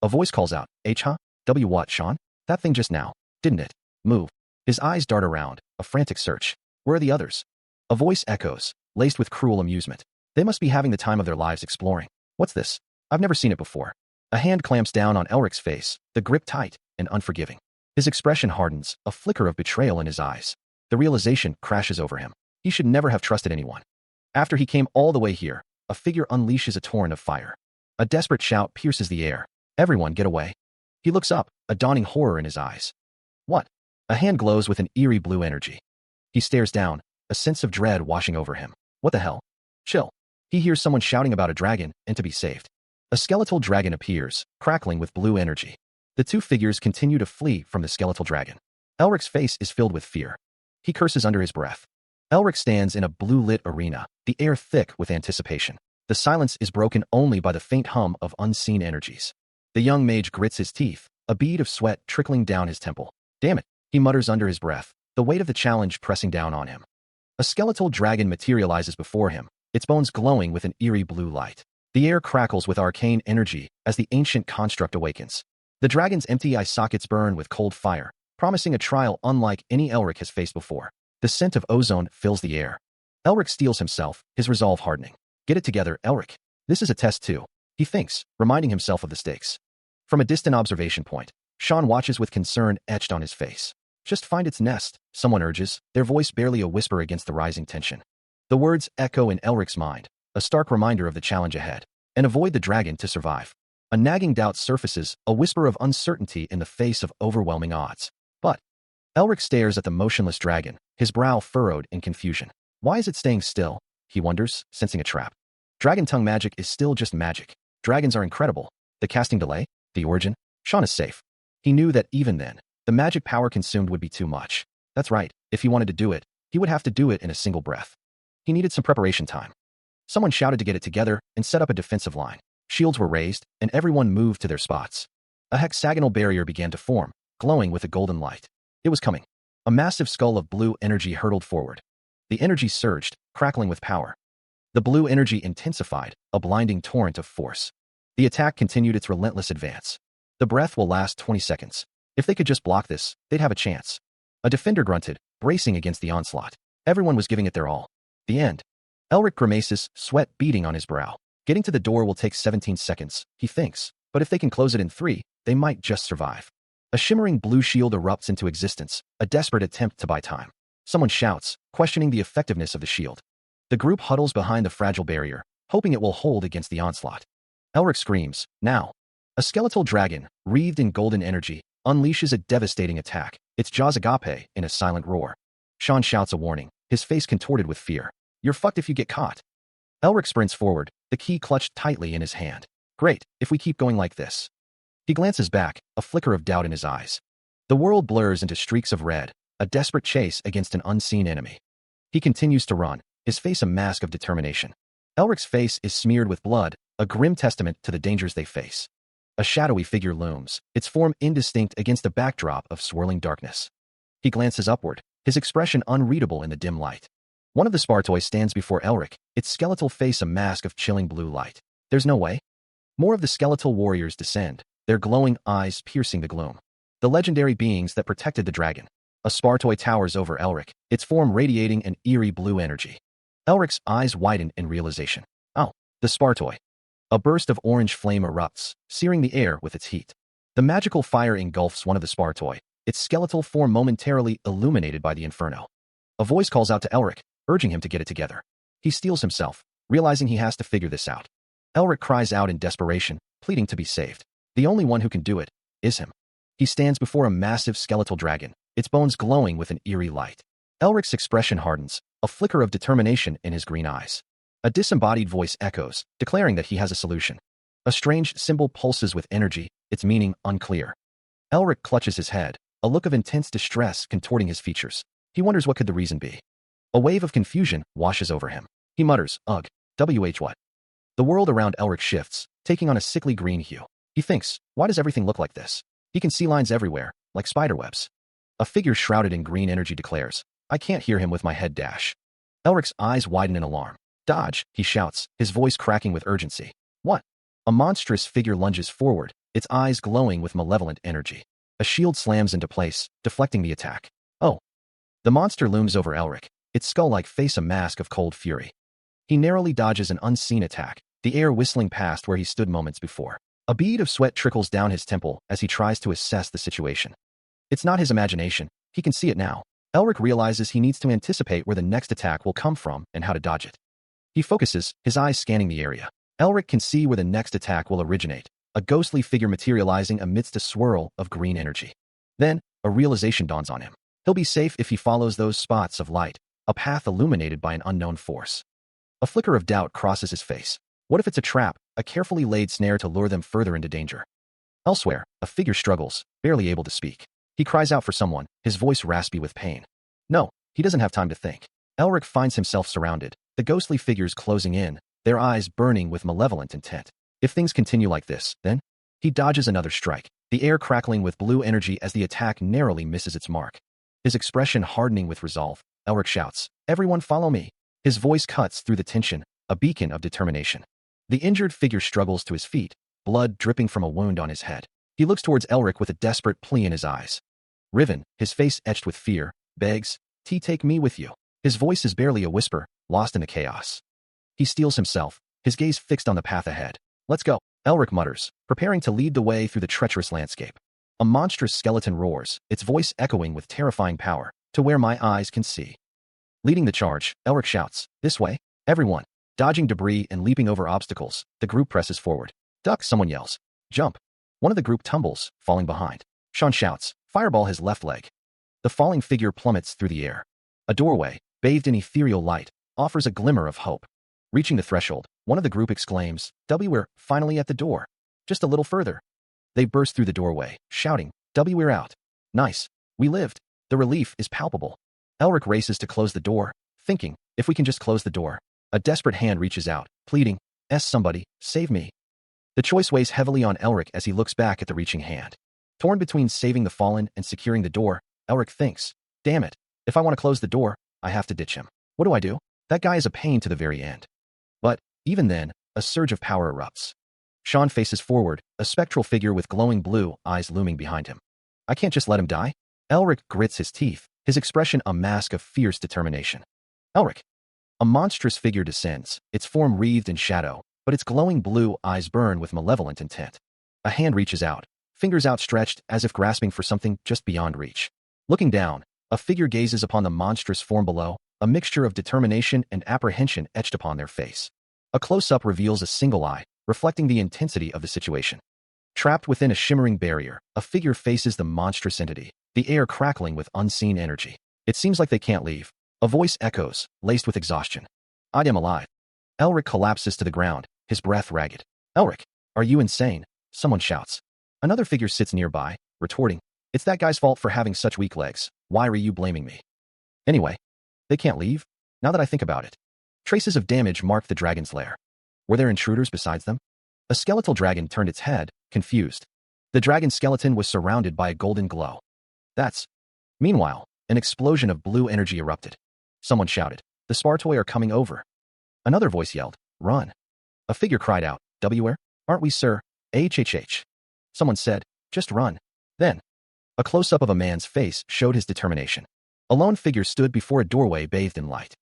A voice calls out, "Huh? W what, Sean? That thing just now, didn't it? Move." His eyes dart around, a frantic search. "Where are the others?" A voice echoes, laced with cruel amusement. "They must be having the time of their lives exploring. What's this? I've never seen it before." A hand clamps down on Elric's face, the grip tight and unforgiving. His expression hardens, a flicker of betrayal in his eyes. The realization crashes over him. He should never have trusted anyone. After he came all the way here, a figure unleashes a torrent of fire. A desperate shout pierces the air. "Everyone get away." He looks up, a dawning horror in his eyes. What? A hand glows with an eerie blue energy. He stares down, a sense of dread washing over him. What the hell? Chill. He hears someone shouting about a dragon and to be saved. A skeletal dragon appears, crackling with blue energy. The two figures continue to flee from the skeletal dragon. Elric's face is filled with fear. He curses under his breath. Elric stands in a blue-lit arena, the air thick with anticipation. The silence is broken only by the faint hum of unseen energies. The young mage grits his teeth, a bead of sweat trickling down his temple. "Damn it," he mutters under his breath, the weight of the challenge pressing down on him. A skeletal dragon materializes before him, its bones glowing with an eerie blue light. The air crackles with arcane energy as the ancient construct awakens. The dragon's empty eye sockets burn with cold fire, promising a trial unlike any Elric has faced before. The scent of ozone fills the air. Elric steels himself, his resolve hardening. "Get it together, Elric. This is a test too," he thinks, reminding himself of the stakes. From a distant observation point, Sean watches with concern etched on his face. "Just find its nest," someone urges, their voice barely a whisper against the rising tension. The words echo in Elric's mind, a stark reminder of the challenge ahead. And avoid the dragon to survive. A nagging doubt surfaces, a whisper of uncertainty in the face of overwhelming odds. But Elric stares at the motionless dragon, his brow furrowed in confusion. Why is it staying still? He wonders, sensing a trap. Dragon tongue magic is still just magic. Dragons are incredible. The casting delay? The origin? Sean is safe. He knew that even then, the magic power consumed would be too much. That's right, if he wanted to do it, he would have to do it in a single breath. He needed some preparation time. Someone shouted to get it together and set up a defensive line. Shields were raised, and everyone moved to their spots. A hexagonal barrier began to form, glowing with a golden light. It was coming. A massive skull of blue energy hurtled forward. The energy surged, crackling with power. The blue energy intensified, a blinding torrent of force. The attack continued its relentless advance. The breath will last 20 seconds. If they could just block this, they'd have a chance. A defender grunted, bracing against the onslaught. Everyone was giving it their all. The end. Elric grimaces, sweat beading on his brow. Getting to the door will take 17 seconds, he thinks, but if they can close it in 3, they might just survive. A shimmering blue shield erupts into existence, a desperate attempt to buy time. Someone shouts, questioning the effectiveness of the shield. The group huddles behind the fragile barrier, hoping it will hold against the onslaught. Elric screams, "Now!" A skeletal dragon, wreathed in golden energy, unleashes a devastating attack, its jaws agape in a silent roar. Sean shouts a warning, his face contorted with fear. "You're fucked if you get caught." Elric sprints forward, the key clutched tightly in his hand. "Great, if we keep going like this." He glances back, a flicker of doubt in his eyes. The world blurs into streaks of red, a desperate chase against an unseen enemy. He continues to run, his face a mask of determination. Elric's face is smeared with blood, a grim testament to the dangers they face. A shadowy figure looms, its form indistinct against a backdrop of swirling darkness. He glances upward, his expression unreadable in the dim light. One of the Spartoi stands before Elric, its skeletal face a mask of chilling blue light. There's no way. More of the skeletal warriors descend, their glowing eyes piercing the gloom. The legendary beings that protected the dragon. A Spartoi towers over Elric, its form radiating an eerie blue energy. Elric's eyes widen in realization. Oh, the Spartoi. A burst of orange flame erupts, searing the air with its heat. The magical fire engulfs one of the Spartoi, its skeletal form momentarily illuminated by the inferno. A voice calls out to Elric, urging him to get it together. He steels himself, realizing he has to figure this out. Elric cries out in desperation, pleading to be saved. The only one who can do it is him. He stands before a massive skeletal dragon, its bones glowing with an eerie light. Elric's expression hardens, a flicker of determination in his green eyes. A disembodied voice echoes, declaring that he has a solution. A strange symbol pulses with energy, its meaning unclear. Elric clutches his head, a look of intense distress contorting his features. He wonders what could the reason be. A wave of confusion washes over him. He mutters, ugh, what? The world around Elric shifts, taking on a sickly green hue. He thinks, why does everything look like this? He can see lines everywhere, like spiderwebs. A figure shrouded in green energy declares, I can't hear him with my head dash. Elric's eyes widen in alarm. Dodge, he shouts, his voice cracking with urgency. What? A monstrous figure lunges forward, its eyes glowing with malevolent energy. A shield slams into place, deflecting the attack. Oh. The monster looms over Elric, its skull-like face a mask of cold fury. He narrowly dodges an unseen attack, the air whistling past where he stood moments before. A bead of sweat trickles down his temple as he tries to assess the situation. It's not his imagination, he can see it now. Elric realizes he needs to anticipate where the next attack will come from and how to dodge it. He focuses, his eyes scanning the area. Elric can see where the next attack will originate, a ghostly figure materializing amidst a swirl of green energy. Then, a realization dawns on him. He'll be safe if he follows those spots of light, a path illuminated by an unknown force. A flicker of doubt crosses his face. What if it's a trap, a carefully laid snare to lure them further into danger? Elsewhere, a figure struggles, barely able to speak. He cries out for someone, his voice raspy with pain. No, he doesn't have time to think. Elric finds himself surrounded, the ghostly figures closing in, their eyes burning with malevolent intent. If things continue like this, then? He dodges another strike, the air crackling with blue energy as the attack narrowly misses its mark. His expression hardening with resolve, Elric shouts, everyone follow me. His voice cuts through the tension, a beacon of determination. The injured figure struggles to his feet, blood dripping from a wound on his head. He looks towards Elric with a desperate plea in his eyes. Riven, his face etched with fear, begs, take me with you. His voice is barely a whisper, lost in the chaos. He steels himself, his gaze fixed on the path ahead. Let's go, Elric mutters, preparing to lead the way through the treacherous landscape. A monstrous skeleton roars, its voice echoing with terrifying power, to where my eyes can see. Leading the charge, Elric shouts, this way, everyone. Dodging debris and leaping over obstacles, the group presses forward. Duck, someone yells. Jump. One of the group tumbles, falling behind. Sean shouts, fireball his left leg. The falling figure plummets through the air. A doorway, bathed in ethereal light, offers a glimmer of hope. Reaching the threshold, one of the group exclaims, we're finally at the door. Just a little further. They burst through the doorway, shouting, we're out. Nice. We lived. The relief is palpable. Elric races to close the door, thinking, if we can just close the door. A desperate hand reaches out, pleading, somebody, save me. The choice weighs heavily on Elric as he looks back at the reaching hand. Torn between saving the fallen and securing the door, Elric thinks, damn it, if I want to close the door, I have to ditch him. What do I do? That guy is a pain to the very end. But, even then, a surge of power erupts. Sean faces forward, a spectral figure with glowing blue eyes looming behind him. I can't just let him die? Elric grits his teeth, his expression a mask of fierce determination. Elric. A monstrous figure descends, its form wreathed in shadow, but its glowing blue eyes burn with malevolent intent. A hand reaches out, fingers outstretched as if grasping for something just beyond reach. Looking down, a figure gazes upon the monstrous form below, a mixture of determination and apprehension etched upon their face. A close-up reveals a single eye, reflecting the intensity of the situation. Trapped within a shimmering barrier, a figure faces the monstrous entity, the air crackling with unseen energy. It seems like they can't leave. A voice echoes, laced with exhaustion. I am alive. Elric collapses to the ground, his breath ragged. Elric, are you insane? Someone shouts. Another figure sits nearby, retorting, it's that guy's fault for having such weak legs. Why are you blaming me? Anyway, they can't leave, now that I think about it. Traces of damage mark the dragon's lair. Were there intruders besides them? A skeletal dragon turned its head, confused. The dragon's skeleton was surrounded by a golden glow. Meanwhile, an explosion of blue energy erupted. Someone shouted, the Spartoi are coming over. Another voice yelled, run. A figure cried out, where? Aren't we, sir? HHH. Someone said, just run. Then, a close-up of a man's face showed his determination. A lone figure stood before a doorway bathed in light.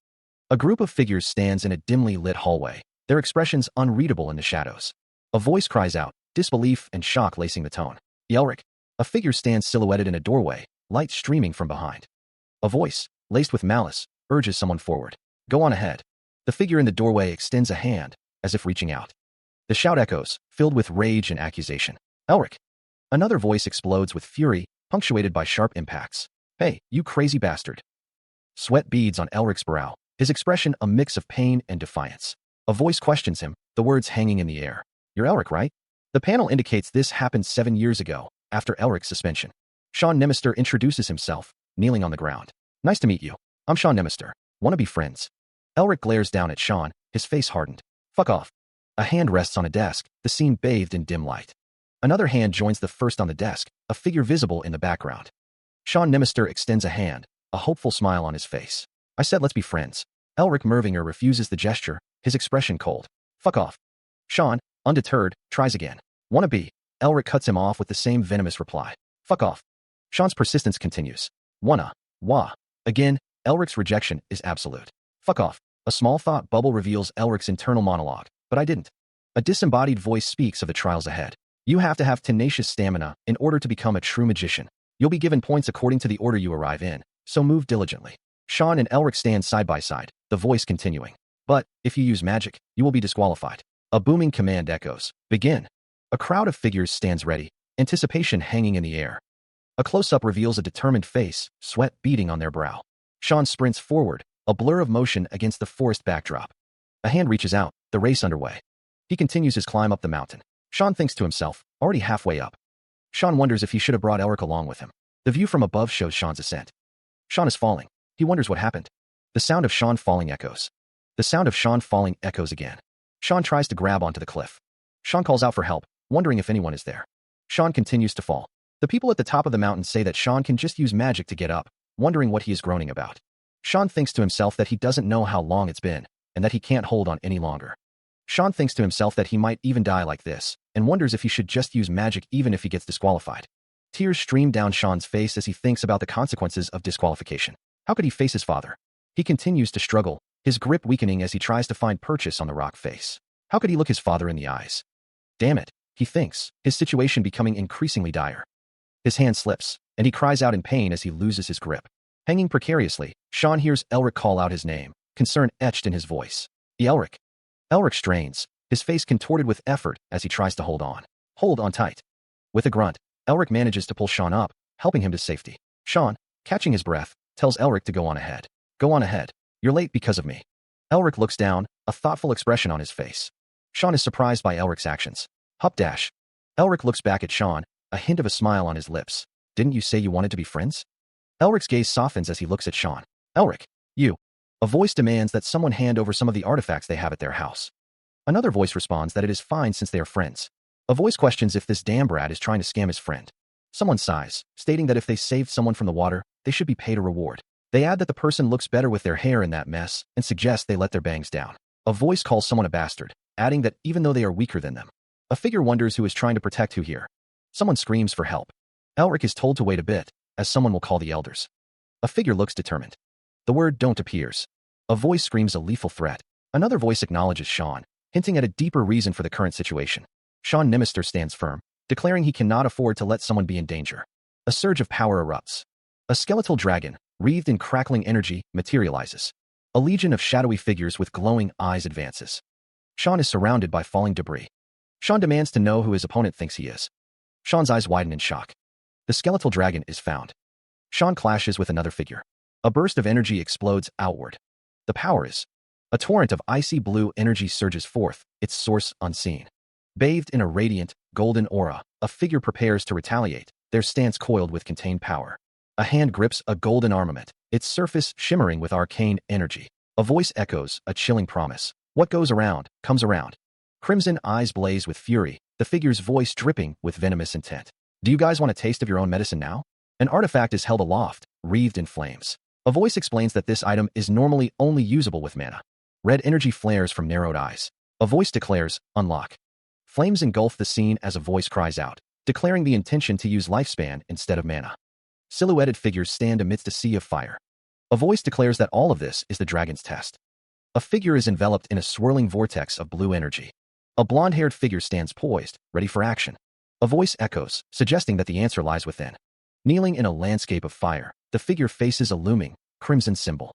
A group of figures stands in a dimly lit hallway, their expressions unreadable in the shadows. A voice cries out, disbelief and shock lacing the tone. Elric, A figure stands silhouetted in a doorway, light streaming from behind. A voice, laced with malice, urges someone forward. Go on ahead. The figure in the doorway extends a hand, as if reaching out. The shout echoes, filled with rage and accusation. Elric. Another voice explodes with fury, punctuated by sharp impacts. Hey, you crazy bastard. Sweat beads on Elric's brow, his expression a mix of pain and defiance. A voice questions him, the words hanging in the air. You're Elric, right? The panel indicates this happened 7 years ago, after Elric's suspension. Sean Nemister introduces himself, kneeling on the ground. Nice to meet you. I'm Sean Nemister. Wanna be friends? Elric glares down at Sean, his face hardened. Fuck off. A hand rests on a desk, the scene bathed in dim light. Another hand joins the first on the desk, a figure visible in the background. Sean Nemister extends a hand, a hopeful smile on his face. I said let's be friends. Elric Mervinger refuses the gesture, his expression cold. Fuck off. Sean, undeterred, tries again. Wanna be? Elric cuts him off with the same venomous reply. Fuck off. Sean's persistence continues. Wanna. Wah. Again, Elric's rejection is absolute. Fuck off. A small thought bubble reveals Elric's internal monologue. But I didn't. A disembodied voice speaks of the trials ahead. You have to have tenacious stamina in order to become a true magician. You'll be given points according to the order you arrive in, so move diligently. Sean and Elric stand side by side, the voice continuing. But, if you use magic, you will be disqualified. A booming command echoes. Begin. A crowd of figures stands ready, anticipation hanging in the air. A close-up reveals a determined face, sweat beading on their brow. Sean sprints forward, a blur of motion against the forest backdrop. A hand reaches out, the race underway. He continues his climb up the mountain. Sean thinks to himself, already halfway up. Sean wonders if he should have brought Elric along with him. The view from above shows Sean's ascent. Sean is falling. He wonders what happened. The sound of Sean falling echoes. The sound of Sean falling echoes again. Sean tries to grab onto the cliff. Sean calls out for help, wondering if anyone is there. Sean continues to fall. The people at the top of the mountain say that Sean can just use magic to get up, wondering what he is groaning about. Sean thinks to himself that he doesn't know how long it's been, and that he can't hold on any longer. Sean thinks to himself that he might even die like this, and wonders if he should just use magic even if he gets disqualified. Tears stream down Sean's face as he thinks about the consequences of disqualification. How could he face his father? He continues to struggle, his grip weakening as he tries to find purchase on the rock face. How could he look his father in the eyes? Damn it, he thinks, his situation becoming increasingly dire. His hand slips, and he cries out in pain as he loses his grip. Hanging precariously, Sean hears Elric call out his name, concern etched in his voice. Elric. Elric strains, his face contorted with effort as he tries to hold on. Hold on tight. With a grunt, Elric manages to pull Sean up, helping him to safety. Sean, catching his breath, tells Elric to go on ahead. Go on ahead. You're late because of me. Elric looks down, a thoughtful expression on his face. Sean is surprised by Elric's actions. Hup dash. Elric looks back at Sean, a hint of a smile on his lips. Didn't you say you wanted to be friends? Elric's gaze softens as he looks at Sean. Elric, you. A voice demands that someone hand over some of the artifacts they have at their house. Another voice responds that it is fine since they are friends. A voice questions if this damn brat is trying to scam his friend. Someone sighs, stating that if they saved someone from the water, they should be paid a reward. They add that the person looks better with their hair in that mess and suggest they let their bangs down. A voice calls someone a bastard, adding that even though they are weaker than them. A figure wonders who is trying to protect who here. Someone screams for help. Elric is told to wait a bit, as someone will call the elders. A figure looks determined. The word don't appears. A voice screams a lethal threat. Another voice acknowledges Sean, hinting at a deeper reason for the current situation. Sean Nemister stands firm, declaring he cannot afford to let someone be in danger. A surge of power erupts. A skeletal dragon, wreathed in crackling energy, materializes. A legion of shadowy figures with glowing eyes advances. Sean is surrounded by falling debris. Sean demands to know who his opponent thinks he is. Sean's eyes widen in shock. The skeletal dragon is found. Sean clashes with another figure. A burst of energy explodes outward. The power is. A torrent of icy blue energy surges forth, its source unseen. Bathed in a radiant, golden aura, a figure prepares to retaliate, their stance coiled with contained power. A hand grips a golden armament, its surface shimmering with arcane energy. A voice echoes, a chilling promise. What goes around, comes around. Crimson eyes blaze with fury, the figure's voice dripping with venomous intent. Do you guys want a taste of your own medicine now? An artifact is held aloft, wreathed in flames. A voice explains that this item is normally only usable with mana. Red energy flares from narrowed eyes. A voice declares, unlock. Flames engulf the scene as a voice cries out, declaring the intention to use lifespan instead of mana. Silhouetted figures stand amidst a sea of fire. A voice declares that all of this is the dragon's test. A figure is enveloped in a swirling vortex of blue energy. A blonde-haired figure stands poised, ready for action. A voice echoes, suggesting that the answer lies within. Kneeling in a landscape of fire, the figure faces a looming, crimson symbol.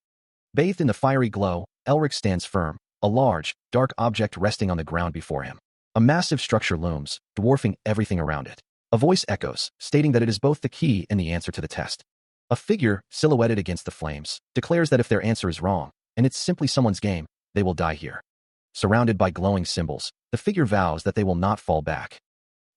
Bathed in the fiery glow, Elric stands firm, a large, dark object resting on the ground before him. A massive structure looms, dwarfing everything around it. A voice echoes, stating that it is both the key and the answer to the test. A figure, silhouetted against the flames, declares that if their answer is wrong, and it's simply someone's game, they will die here. Surrounded by glowing symbols, the figure vows that they will not fall back.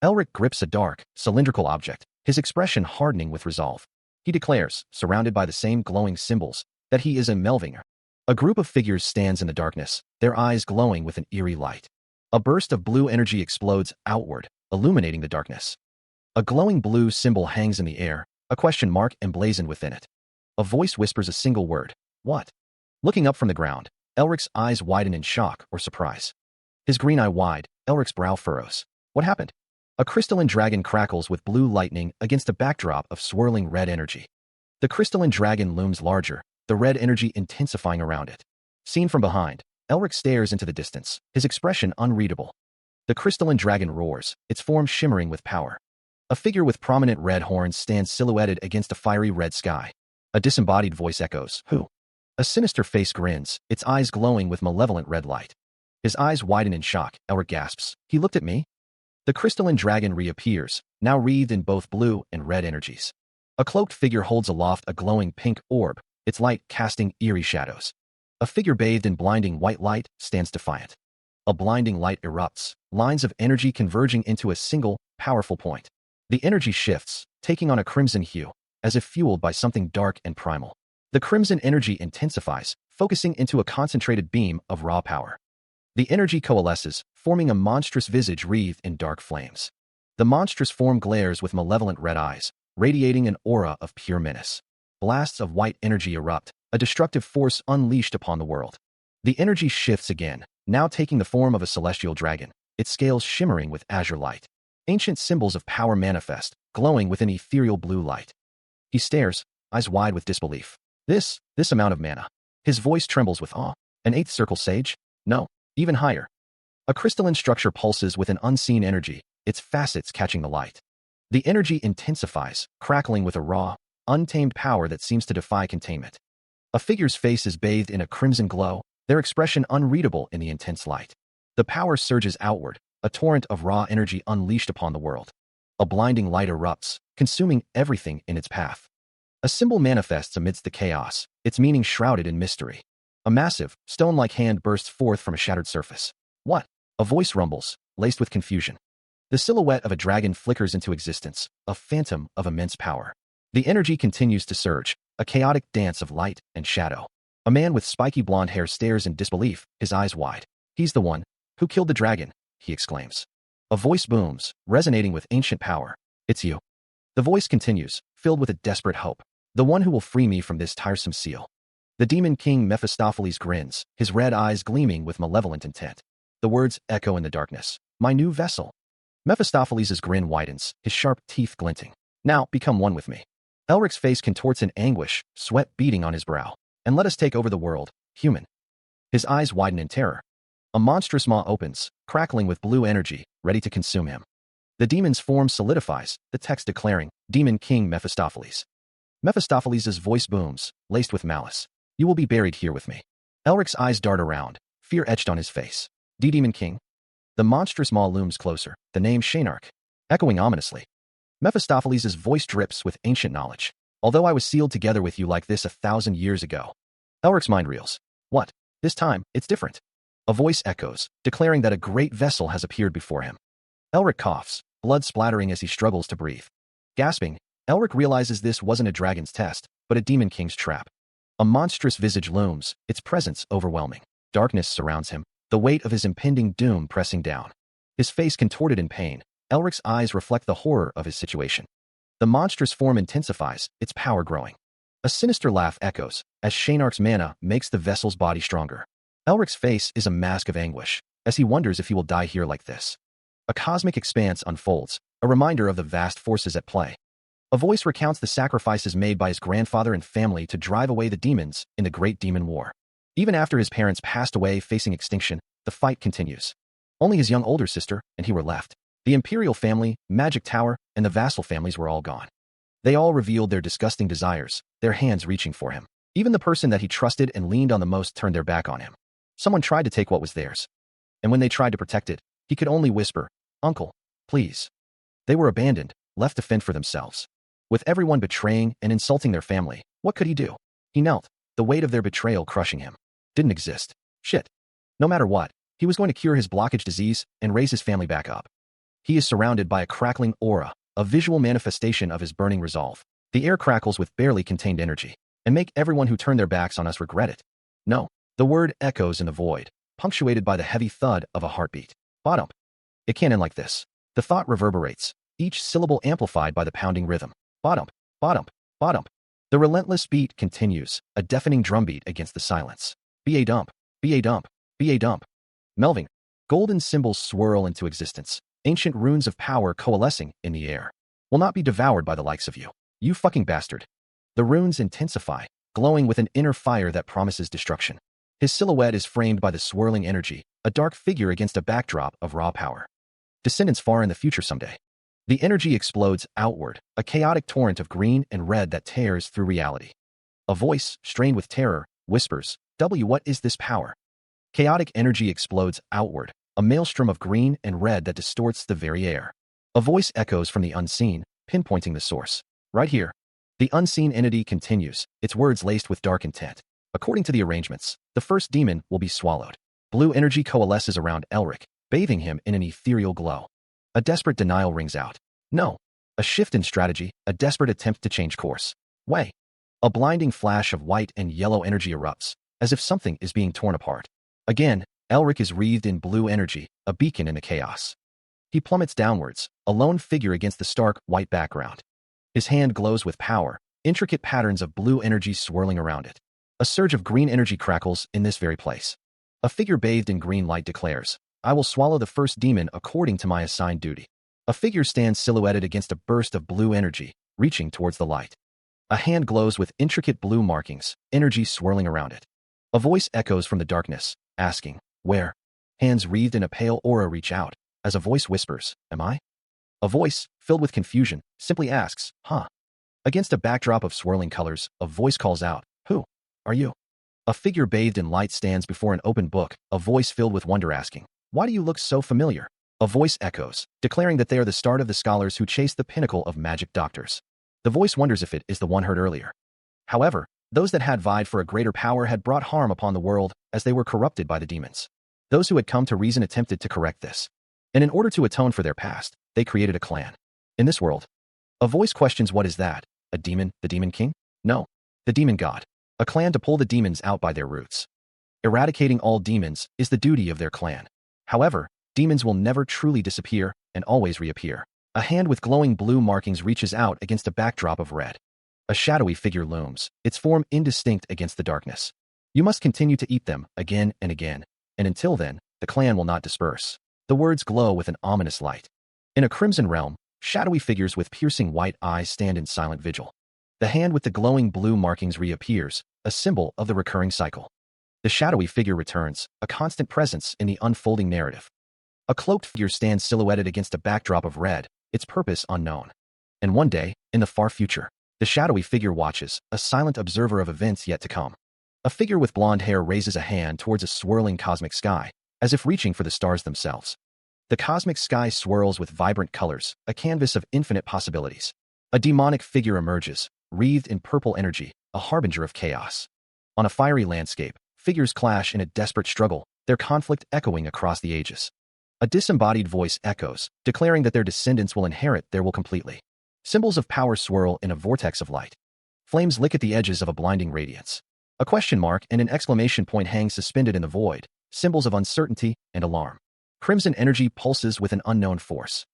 Elric grips a dark, cylindrical object, his expression hardening with resolve. He declares, surrounded by the same glowing symbols, that he is a Melvinger. A group of figures stands in the darkness, their eyes glowing with an eerie light. A burst of blue energy explodes outward, illuminating the darkness. A glowing blue symbol hangs in the air, a question mark emblazoned within it. A voice whispers a single word, "What?" Looking up from the ground, Elric's eyes widen in shock or surprise. His green eye wide, Elric's brow furrows. What happened? A crystalline dragon crackles with blue lightning against a backdrop of swirling red energy. The crystalline dragon looms larger, the red energy intensifying around it. Seen from behind, Elric stares into the distance, his expression unreadable. The crystalline dragon roars, its form shimmering with power. A figure with prominent red horns stands silhouetted against a fiery red sky. A disembodied voice echoes, "Who?" A sinister face grins, its eyes glowing with malevolent red light. His eyes widen in shock, Elric gasps, "He looked at me?" The crystalline dragon reappears, now wreathed in both blue and red energies. A cloaked figure holds aloft a glowing pink orb, its light casting eerie shadows. A figure bathed in blinding white light stands defiant. A blinding light erupts, lines of energy converging into a single, powerful point. The energy shifts, taking on a crimson hue, as if fueled by something dark and primal. The crimson energy intensifies, focusing into a concentrated beam of raw power. The energy coalesces, forming a monstrous visage wreathed in dark flames. The monstrous form glares with malevolent red eyes, radiating an aura of pure menace. Blasts of white energy erupt, a destructive force unleashed upon the world. The energy shifts again, now taking the form of a celestial dragon, its scales shimmering with azure light. Ancient symbols of power manifest, glowing with an ethereal blue light. He stares, eyes wide with disbelief. This amount of mana. His voice trembles with awe. An eighth circle sage? No, even higher. A crystalline structure pulses with an unseen energy, its facets catching the light. The energy intensifies, crackling with a raw, untamed power that seems to defy containment. A figure's face is bathed in a crimson glow, their expression unreadable in the intense light. The power surges outward, a torrent of raw energy unleashed upon the world. A blinding light erupts, consuming everything in its path. A symbol manifests amidst the chaos, its meaning shrouded in mystery. A massive, stone-like hand bursts forth from a shattered surface. What? A voice rumbles, laced with confusion. The silhouette of a dragon flickers into existence, a phantom of immense power. The energy continues to surge, a chaotic dance of light and shadow. A man with spiky blonde hair stares in disbelief, his eyes wide. "He's the one who killed the dragon," he exclaims. A voice booms, resonating with ancient power. "It's you." The voice continues, filled with a desperate hope. "The one who will free me from this tiresome seal." The demon king Mephistopheles grins, his red eyes gleaming with malevolent intent. The words echo in the darkness. "My new vessel." Mephistopheles' grin widens, his sharp teeth glinting. "Now, become one with me." Elric's face contorts in anguish, sweat beading on his brow. "And let us take over the world, human." His eyes widen in terror. A monstrous maw opens, crackling with blue energy, ready to consume him. The demon's form solidifies, the text declaring, "Demon King Mephistopheles." Mephistopheles' voice booms, laced with malice. "You will be buried here with me." Elric's eyes dart around, fear etched on his face. "Demon King?" The monstrous maw looms closer, the name Shaynark, echoing ominously. Mephistopheles' voice drips with ancient knowledge. "Although I was sealed together with you like this 1,000 years ago." Elric's mind reels. What? This time, it's different. A voice echoes, declaring that a great vessel has appeared before him. Elric coughs, blood splattering as he struggles to breathe. Gasping, Elric realizes this wasn't a dragon's test, but a demon king's trap. A monstrous visage looms, its presence overwhelming. Darkness surrounds him, the weight of his impending doom pressing down. His face contorted in pain, Elric's eyes reflect the horror of his situation. The monstrous form intensifies, its power growing. A sinister laugh echoes, as Shaynark's mana makes the vessel's body stronger. Elric's face is a mask of anguish, as he wonders if he will die here like this. A cosmic expanse unfolds, a reminder of the vast forces at play. A voice recounts the sacrifices made by his grandfather and family to drive away the demons in the Great Demon War. Even after his parents passed away facing extinction, the fight continues. Only his young older sister and he were left. The imperial family, magic tower, and the vassal families were all gone. They all revealed their disgusting desires, their hands reaching for him. Even the person that he trusted and leaned on the most turned their back on him. Someone tried to take what was theirs. And when they tried to protect it, he could only whisper, "Uncle, please." They were abandoned, left to fend for themselves. With everyone betraying and insulting their family, what could he do? He knelt, the weight of their betrayal crushing him. Didn't exist. Shit. No matter what, he was going to cure his blockage disease and raise his family back up. He is surrounded by a crackling aura, a visual manifestation of his burning resolve. The air crackles with barely contained energy, and make everyone who turn their backs on us regret it. No, the word echoes in the void, punctuated by the heavy thud of a heartbeat. Bottom. It can't end like this. The thought reverberates, each syllable amplified by the pounding rhythm. Bottom, bottom, bottom. The relentless beat continues, a deafening drumbeat against the silence. Be a dump, be a dump, be a dump. Melving. Golden symbols swirl into existence, ancient runes of power coalescing in the air. Will not be devoured by the likes of you. You fucking bastard. The runes intensify, glowing with an inner fire that promises destruction. His silhouette is framed by the swirling energy, a dark figure against a backdrop of raw power. Descendants far in the future someday. The energy explodes outward, a chaotic torrent of green and red that tears through reality. A voice, strained with terror, whispers, What is this power? Chaotic energy explodes outward, a maelstrom of green and red that distorts the very air. A voice echoes from the unseen, pinpointing the source. Right here. The unseen entity continues, its words laced with dark intent. According to the arrangements, the first demon will be swallowed. Blue energy coalesces around Elric, bathing him in an ethereal glow. A desperate denial rings out. No. A shift in strategy, a desperate attempt to change course. Way. A blinding flash of white and yellow energy erupts, as if something is being torn apart. Again, Elric is wreathed in blue energy, a beacon in the chaos. He plummets downwards, a lone figure against the stark, white background. His hand glows with power, intricate patterns of blue energy swirling around it. A surge of green energy crackles in this very place. A figure bathed in green light declares, I will swallow the first demon according to my assigned duty. A figure stands silhouetted against a burst of blue energy, reaching towards the light. A hand glows with intricate blue markings, energy swirling around it. A voice echoes from the darkness, asking, Where? Hands wreathed in a pale aura reach out, as a voice whispers, Am I? A voice, filled with confusion, simply asks, Huh? Against a backdrop of swirling colors, a voice calls out, Who are you? A figure bathed in light stands before an open book, a voice filled with wonder asking, Why do you look so familiar? A voice echoes, declaring that they are the start of the scholars who chase the pinnacle of magic doctors. The voice wonders if it is the one heard earlier. However, those that had vied for a greater power had brought harm upon the world as they were corrupted by the demons. Those who had come to reason attempted to correct this. And in order to atone for their past, they created a clan. In this world, a voice questions what is that? A demon, the demon king? No, the demon god. A clan to pull the demons out by their roots. Eradicating all demons is the duty of their clan. However, demons will never truly disappear and always reappear. A hand with glowing blue markings reaches out against a backdrop of red. A shadowy figure looms, its form indistinct against the darkness. You must continue to eat them again and again, and until then, the clan will not disperse. The words glow with an ominous light. In a crimson realm, shadowy figures with piercing white eyes stand in silent vigil. The hand with the glowing blue markings reappears, a symbol of the recurring cycle. The shadowy figure returns, a constant presence in the unfolding narrative. A cloaked figure stands silhouetted against a backdrop of red, its purpose unknown. And one day, in the far future, the shadowy figure watches, a silent observer of events yet to come. A figure with blonde hair raises a hand towards a swirling cosmic sky, as if reaching for the stars themselves. The cosmic sky swirls with vibrant colors, a canvas of infinite possibilities. A demonic figure emerges, wreathed in purple energy, a harbinger of chaos. On a fiery landscape, figures clash in a desperate struggle, their conflict echoing across the ages. A disembodied voice echoes, declaring that their descendants will inherit their will completely. Symbols of power swirl in a vortex of light. Flames lick at the edges of a blinding radiance. A question mark and an exclamation point hang suspended in the void, symbols of uncertainty and alarm. Crimson energy pulses with an unknown force.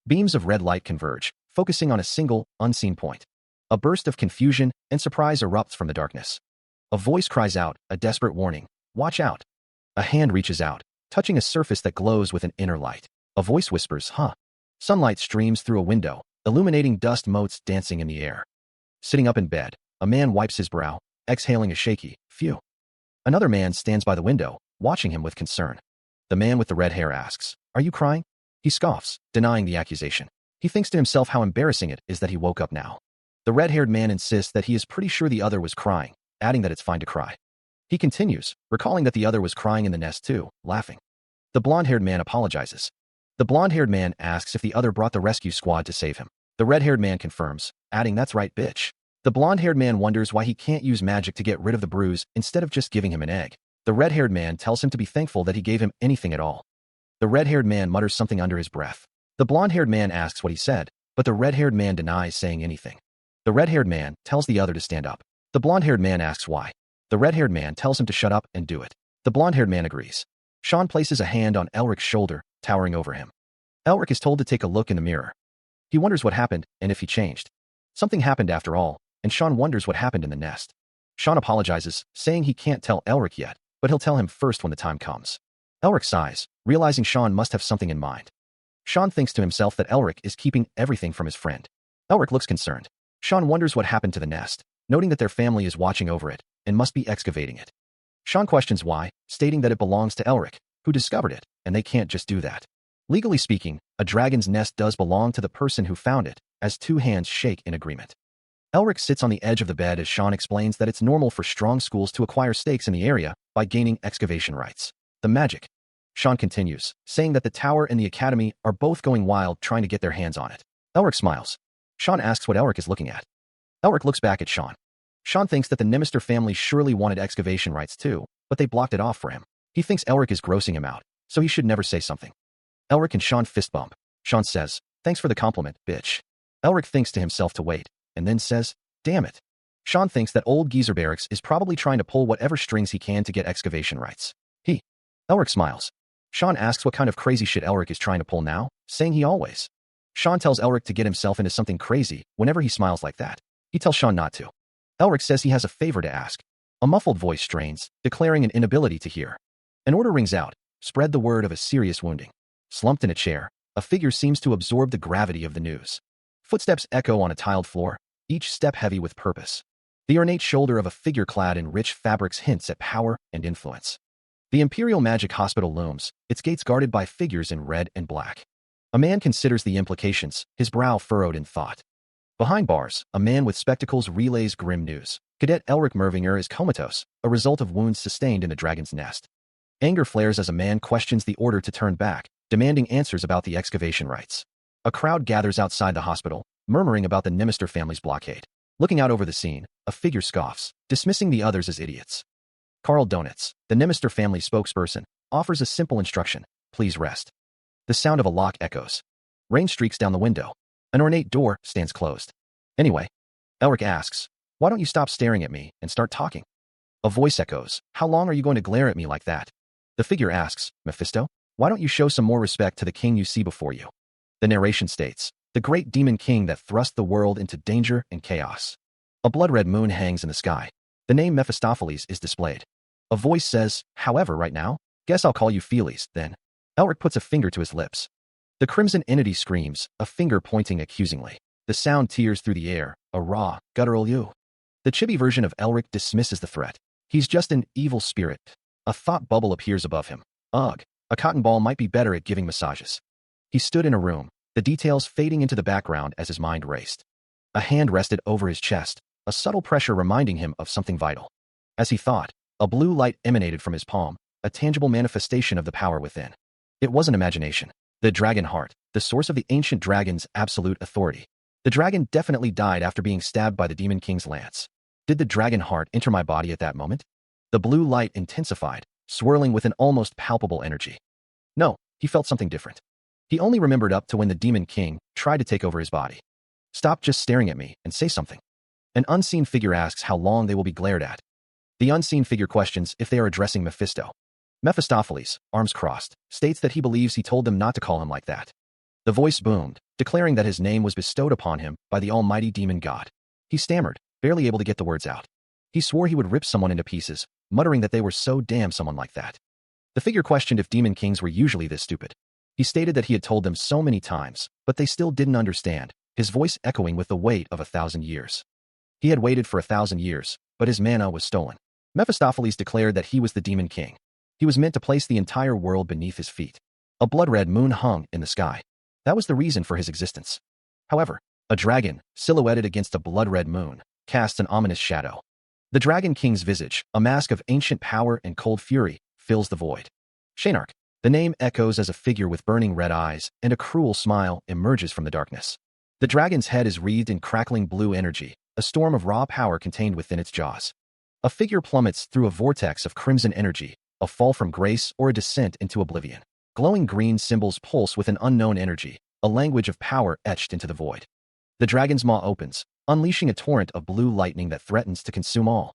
Beams of red light converge, focusing on a single, unseen point. A burst of confusion and surprise erupts from the darkness. A voice cries out, a desperate warning, Watch out. A hand reaches out, touching a surface that glows with an inner light. A voice whispers, Huh? Sunlight streams through a window, illuminating dust motes dancing in the air. Sitting up in bed, a man wipes his brow, exhaling a shaky, phew. Another man stands by the window, watching him with concern. The man with the red hair asks, Are you crying? He scoffs, denying the accusation. He thinks to himself how embarrassing it is that he woke up now. The red-haired man insists that he is pretty sure the other was crying, adding that it's fine to cry. He continues, recalling that the other was crying in the nest too, laughing. The blonde-haired man apologizes. The blonde-haired man asks if the other brought the rescue squad to save him. The red-haired man confirms, adding, "That's right, bitch." The blonde-haired man wonders why he can't use magic to get rid of the bruise instead of just giving him an egg. The red-haired man tells him to be thankful that he gave him anything at all. The red-haired man mutters something under his breath. The blonde-haired man asks what he said, but the red-haired man denies saying anything. The red-haired man tells the other to stand up. The blonde-haired man asks why. The red-haired man tells him to shut up and do it. The blonde-haired man agrees. Sean places a hand on Elric's shoulder, towering over him. Elric is told to take a look in the mirror. He wonders what happened and if he changed. Something happened after all, and Sean wonders what happened in the nest. Sean apologizes, saying he can't tell Elric yet, but he'll tell him first when the time comes. Elric sighs, realizing Sean must have something in mind. Sean thinks to himself that Elric is keeping everything from his friend. Elric looks concerned. Sean wonders what happened to the nest, noting that their family is watching over it and must be excavating it. Sean questions why, stating that it belongs to Elric, who discovered it, and they can't just do that. Legally speaking, a dragon's nest does belong to the person who found it, as two hands shake in agreement. Elric sits on the edge of the bed as Sean explains that it's normal for strong schools to acquire stakes in the area by gaining excavation rights. The magic. Sean continues, saying that the tower and the academy are both going wild trying to get their hands on it. Elric smiles. Sean asks what Elric is looking at. Elric looks back at Sean. Sean thinks that the Nimister family surely wanted excavation rights too, but they blocked it off for him. He thinks Elric is grossing him out, so he should never say something. Elric and Sean fist bump. Sean says, "Thanks for the compliment, bitch." Elric thinks to himself to wait, and then says, "Damn it." Sean thinks that old Geezer Barracks is probably trying to pull whatever strings he can to get excavation rights. Elric smiles. Sean asks what kind of crazy shit Elric is trying to pull now, saying he always. Sean tells Elric to get himself into something crazy whenever he smiles like that. He tells Sean not to. Elric says he has a favor to ask. A muffled voice strains, declaring an inability to hear. An order rings out, spread the word of a serious wounding. Slumped in a chair, a figure seems to absorb the gravity of the news. Footsteps echo on a tiled floor, each step heavy with purpose. The ornate shoulder of a figure clad in rich fabrics hints at power and influence. The Imperial Magic Hospital looms, its gates guarded by figures in red and black. A man considers the implications, his brow furrowed in thought. Behind bars, a man with spectacles relays grim news. Cadet Elric Mervinger is comatose, a result of wounds sustained in the dragon's nest. Anger flares as a man questions the order to turn back, demanding answers about the excavation rights. A crowd gathers outside the hospital, murmuring about the Nimister family's blockade. Looking out over the scene, a figure scoffs, dismissing the others as idiots. Carl Donitz, the Nimister family spokesperson, offers a simple instruction: please rest. The sound of a lock echoes. Rain streaks down the window. An ornate door stands closed. Anyway, Elric asks, "Why don't you stop staring at me and start talking?" A voice echoes, "How long are you going to glare at me like that?" The figure asks, "Mephisto, why don't you show some more respect to the king you see before you?" The narration states, "The great demon king that thrust the world into danger and chaos." A blood-red moon hangs in the sky. The name Mephistopheles is displayed. A voice says, "However, right now, guess I'll call you Feelies, then." Elric puts a finger to his lips. The crimson entity screams, a finger pointing accusingly. The sound tears through the air, a raw, guttural "you." The chibi version of Elric dismisses the threat. He's just an evil spirit. A thought bubble appears above him. Ugh, a cotton ball might be better at giving massages. He stood in a room, the details fading into the background as his mind raced. A hand rested over his chest, a subtle pressure reminding him of something vital. As he thought, a blue light emanated from his palm, a tangible manifestation of the power within. It wasn't imagination. The dragon heart, the source of the ancient dragon's absolute authority. The dragon definitely died after being stabbed by the Demon King's lance. Did the dragon heart enter my body at that moment? The blue light intensified, swirling with an almost palpable energy. No, he felt something different. He only remembered up to when the Demon King tried to take over his body. "Stop just staring at me and say something." An unseen figure asks how long they will be glared at. The unseen figure questions if they are addressing Mephisto. Mephistopheles, arms crossed, states that he believes he told them not to call him like that. The voice boomed, declaring that his name was bestowed upon him by the almighty demon god. He stammered, barely able to get the words out. He swore he would rip someone into pieces, muttering that they were so damn someone like that. The figure questioned if demon kings were usually this stupid. He stated that he had told them so many times, but they still didn't understand, his voice echoing with the weight of 1,000 years. He had waited for 1,000 years, but his mana was stolen. Mephistopheles declared that he was the Demon King. He was meant to place the entire world beneath his feet. A blood-red moon hung in the sky. That was the reason for his existence. However, a dragon, silhouetted against a blood-red moon, casts an ominous shadow. The Dragon King's visage, a mask of ancient power and cold fury, fills the void. Shaynark. The name echoes as a figure with burning red eyes, and a cruel smile emerges from the darkness. The dragon's head is wreathed in crackling blue energy, a storm of raw power contained within its jaws. A figure plummets through a vortex of crimson energy, a fall from grace or a descent into oblivion. Glowing green symbols pulse with an unknown energy, a language of power etched into the void. The dragon's maw opens, unleashing a torrent of blue lightning that threatens to consume all.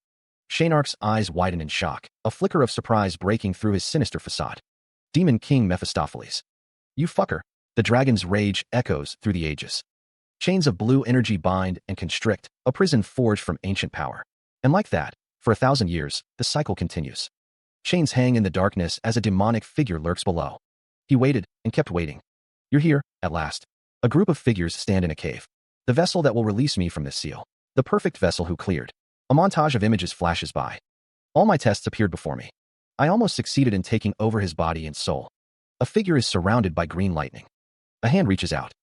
Shaynark's eyes widen in shock, a flicker of surprise breaking through his sinister facade. Demon King Mephistopheles. You fucker. The dragon's rage echoes through the ages. Chains of blue energy bind and constrict, a prison forged from ancient power. And like that, for 1,000 years, the cycle continues. Chains hang in the darkness as a demonic figure lurks below. He waited and kept waiting. You're here, at last. A group of figures stand in a cave. The vessel that will release me from this seal. The perfect vessel who cleared. A montage of images flashes by. All my tests appeared before me. I almost succeeded in taking over his body and soul. A figure is surrounded by green lightning. A hand reaches out.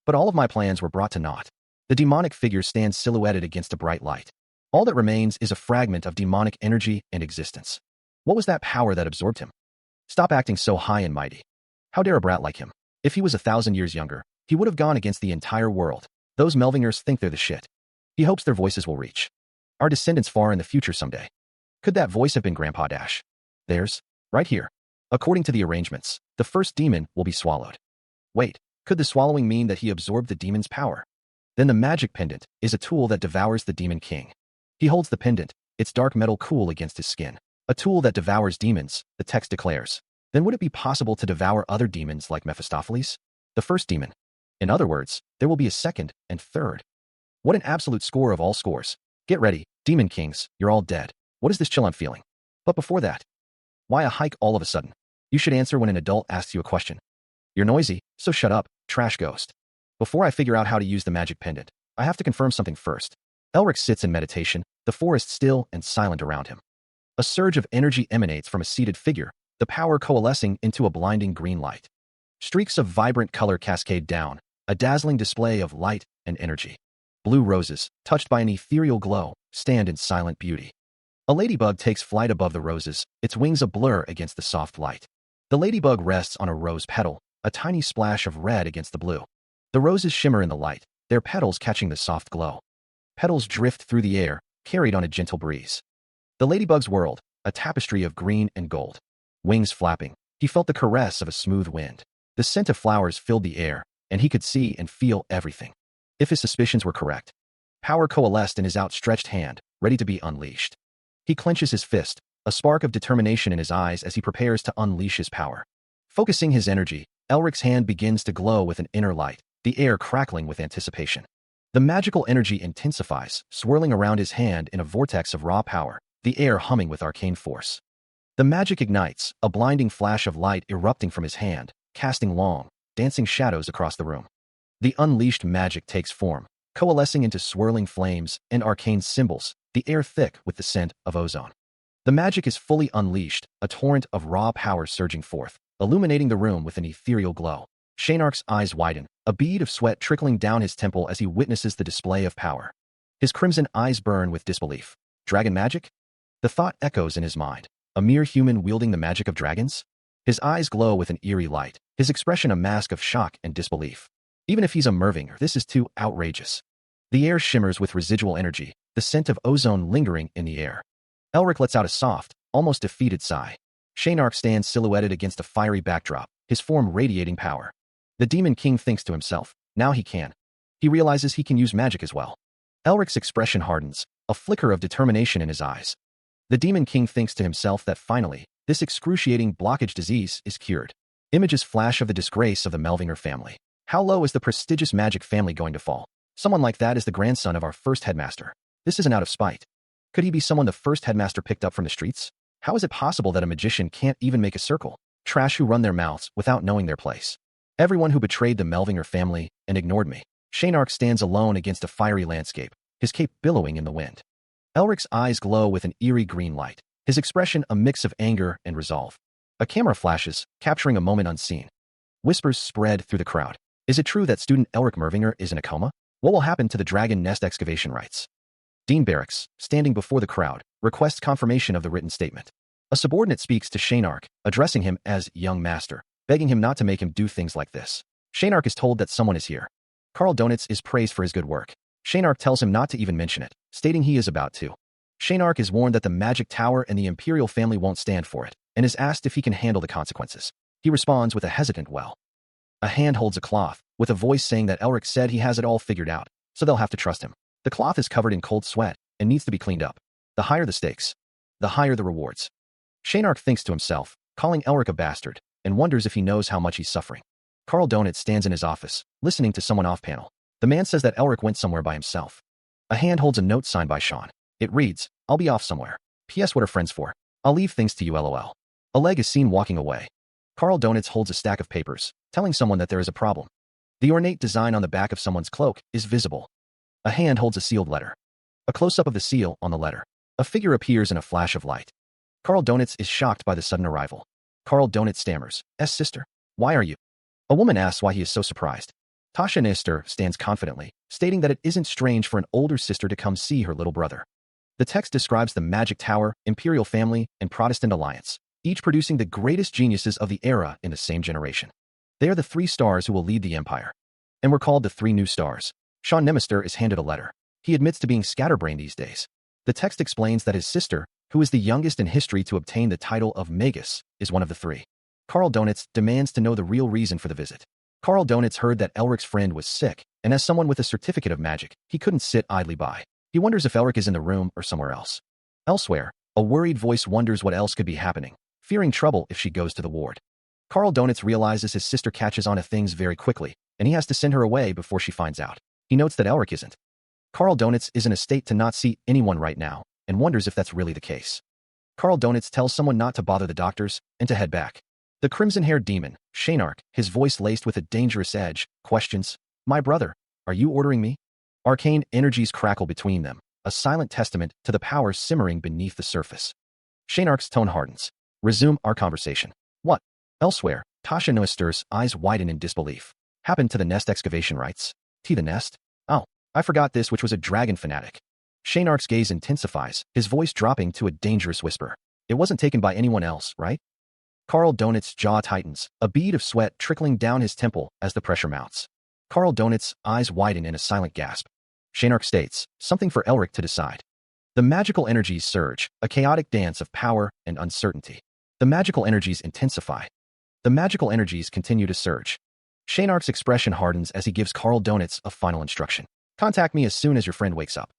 But all of my plans were brought to naught. The demonic figure stands silhouetted against a bright light. All that remains is a fragment of demonic energy and existence. What was that power that absorbed him? Stop acting so high and mighty. How dare a brat like him? If he was 1,000 years younger, he would have gone against the entire world. Those Melvingers think they're the shit. He hopes their voices will reach our descendants far in the future someday. Could that voice have been Grandpa Dash? Theirs? Right here. According to the arrangements, the first demon will be swallowed. Wait, could the swallowing mean that he absorbed the demon's power? Then the magic pendant is a tool that devours the Demon King. He holds the pendant, its dark metal cool against his skin. A tool that devours demons, the text declares. Then would it be possible to devour other demons like Mephistopheles? The first demon. In other words, there will be a second and third. What an absolute score of all scores. Get ready, Demon Kings, you're all dead. What is this chill I'm feeling? But before that, why a hike all of a sudden? You should answer when an adult asks you a question. You're noisy, so shut up, trash ghost. Before I figure out how to use the magic pendant, I have to confirm something first. Elric sits in meditation, the forest still and silent around him. A surge of energy emanates from a seated figure, the power coalescing into a blinding green light. Streaks of vibrant color cascade down, a dazzling display of light and energy. Blue roses, touched by an ethereal glow, stand in silent beauty. A ladybug takes flight above the roses, its wings a blur against the soft light. The ladybug rests on a rose petal, a tiny splash of red against the blue. The roses shimmer in the light, their petals catching the soft glow. Petals drift through the air, carried on a gentle breeze. The ladybug's world, a tapestry of green and gold. Wings flapping, he felt the caress of a smooth wind. The scent of flowers filled the air, and he could see and feel everything. If his suspicions were correct, power coalesced in his outstretched hand, ready to be unleashed. He clenches his fist, a spark of determination in his eyes as he prepares to unleash his power. Focusing his energy, Elric's hand begins to glow with an inner light, the air crackling with anticipation. The magical energy intensifies, swirling around his hand in a vortex of raw power, the air humming with arcane force. The magic ignites, a blinding flash of light erupting from his hand, casting long, dancing shadows across the room. The unleashed magic takes form, coalescing into swirling flames and arcane symbols, the air thick with the scent of ozone. The magic is fully unleashed, a torrent of raw power surging forth, illuminating the room with an ethereal glow. Shaynark's eyes widen, a bead of sweat trickling down his temple as he witnesses the display of power. His crimson eyes burn with disbelief. Dragon magic? The thought echoes in his mind. A mere human wielding the magic of dragons? His eyes glow with an eerie light, his expression a mask of shock and disbelief. Even if he's a Mervinger, this is too outrageous. The air shimmers with residual energy, the scent of ozone lingering in the air. Elric lets out a soft, almost defeated sigh. Shaynark stands silhouetted against a fiery backdrop, his form radiating power. The Demon King thinks to himself, now he can. He realizes he can use magic as well. Elric's expression hardens, a flicker of determination in his eyes. The Demon King thinks to himself that finally, this excruciating blockage disease is cured. Images flash of the disgrace of the Melvinger family. How low is the prestigious magic family going to fall? Someone like that is the grandson of our first headmaster. This isn't out of spite. Could he be someone the first headmaster picked up from the streets? How is it possible that a magician can't even make a circle? Trash who run their mouths without knowing their place. Everyone who betrayed the Melvinger family and ignored me. Shaynark stands alone against a fiery landscape, his cape billowing in the wind. Elric's eyes glow with an eerie green light, his expression a mix of anger and resolve. A camera flashes, capturing a moment unseen. Whispers spread through the crowd. Is it true that student Elric Mervinger is in a coma? What will happen to the dragon nest excavation rites? Dean Barracks, standing before the crowd, requests confirmation of the written statement. A subordinate speaks to Shaynark, addressing him as young master, begging him not to make him do things like this. Shaynark is told that someone is here. Karl Donitz is praised for his good work. Shaynark tells him not to even mention it, stating he is about to. Shaynark is warned that the magic tower and the imperial family won't stand for it, and is asked if he can handle the consequences. He responds with a hesitant well. A hand holds a cloth, with a voice saying that Elric said he has it all figured out, so they'll have to trust him. The cloth is covered in cold sweat, and needs to be cleaned up. The higher the stakes, the higher the rewards. Shaynark thinks to himself, calling Elric a bastard, and wonders if he knows how much he's suffering. Karl Donitz stands in his office, listening to someone off-panel. The man says that Elric went somewhere by himself. A hand holds a note signed by Sean. It reads, "I'll be off somewhere. P.S. What are friends for? I'll leave things to you LOL." A leg is seen walking away. Karl Donitz holds a stack of papers, telling someone that there is a problem. The ornate design on the back of someone's cloak is visible. A hand holds a sealed letter. A close-up of the seal on the letter. A figure appears in a flash of light. Karl Donitz is shocked by the sudden arrival. Karl Donitz stammers, "Sister, why are you?" A woman asks why he is so surprised. Tasha Nestor stands confidently, stating that it isn't strange for an older sister to come see her little brother. The text describes the Magic Tower, Imperial Family, and Protestant Alliance, each producing the greatest geniuses of the era in the same generation. They are the 3 stars who will lead the Empire, and were called the 3 new stars. Sean Nemister is handed a letter. He admits to being scatterbrained these days. The text explains that his sister, who is the youngest in history to obtain the title of Magus, is one of the 3. Karl Donitz demands to know the real reason for the visit. Karl Donitz heard that Elric's friend was sick, and as someone with a certificate of magic, he couldn't sit idly by. He wonders if Elric is in the room or somewhere else. Elsewhere, a worried voice wonders what else could be happening, fearing trouble if she goes to the ward. Karl Donitz realizes his sister catches on to things very quickly, and he has to send her away before she finds out. He notes that Elric isn't. Karl Donitz is in a state to not see anyone right now, and wonders if that's really the case. Karl Donitz tells someone not to bother the doctors, and to head back. The crimson-haired demon, Shaynark, his voice laced with a dangerous edge, questions, "My brother, are you ordering me?" Arcane energies crackle between them, a silent testament to the powers simmering beneath the surface. Shaynark's tone hardens. "Resume our conversation." "What?" Elsewhere, Tasha Noister's eyes widen in disbelief. "Happened to the nest excavation rites?" The nest? "Oh, I forgot this, which was a dragon fanatic." Shaynark's gaze intensifies, his voice dropping to a dangerous whisper. "It wasn't taken by anyone else, right?" Karl Donitz's jaw tightens, a bead of sweat trickling down his temple as the pressure mounts. Karl Donitz's eyes widen in a silent gasp. Shaynark states, "Something for Elric to decide." The magical energies surge, a chaotic dance of power and uncertainty. The magical energies intensify. The magical energies continue to surge. Shaynark's expression hardens as he gives Karl Donitz a final instruction. "Contact me as soon as your friend wakes up."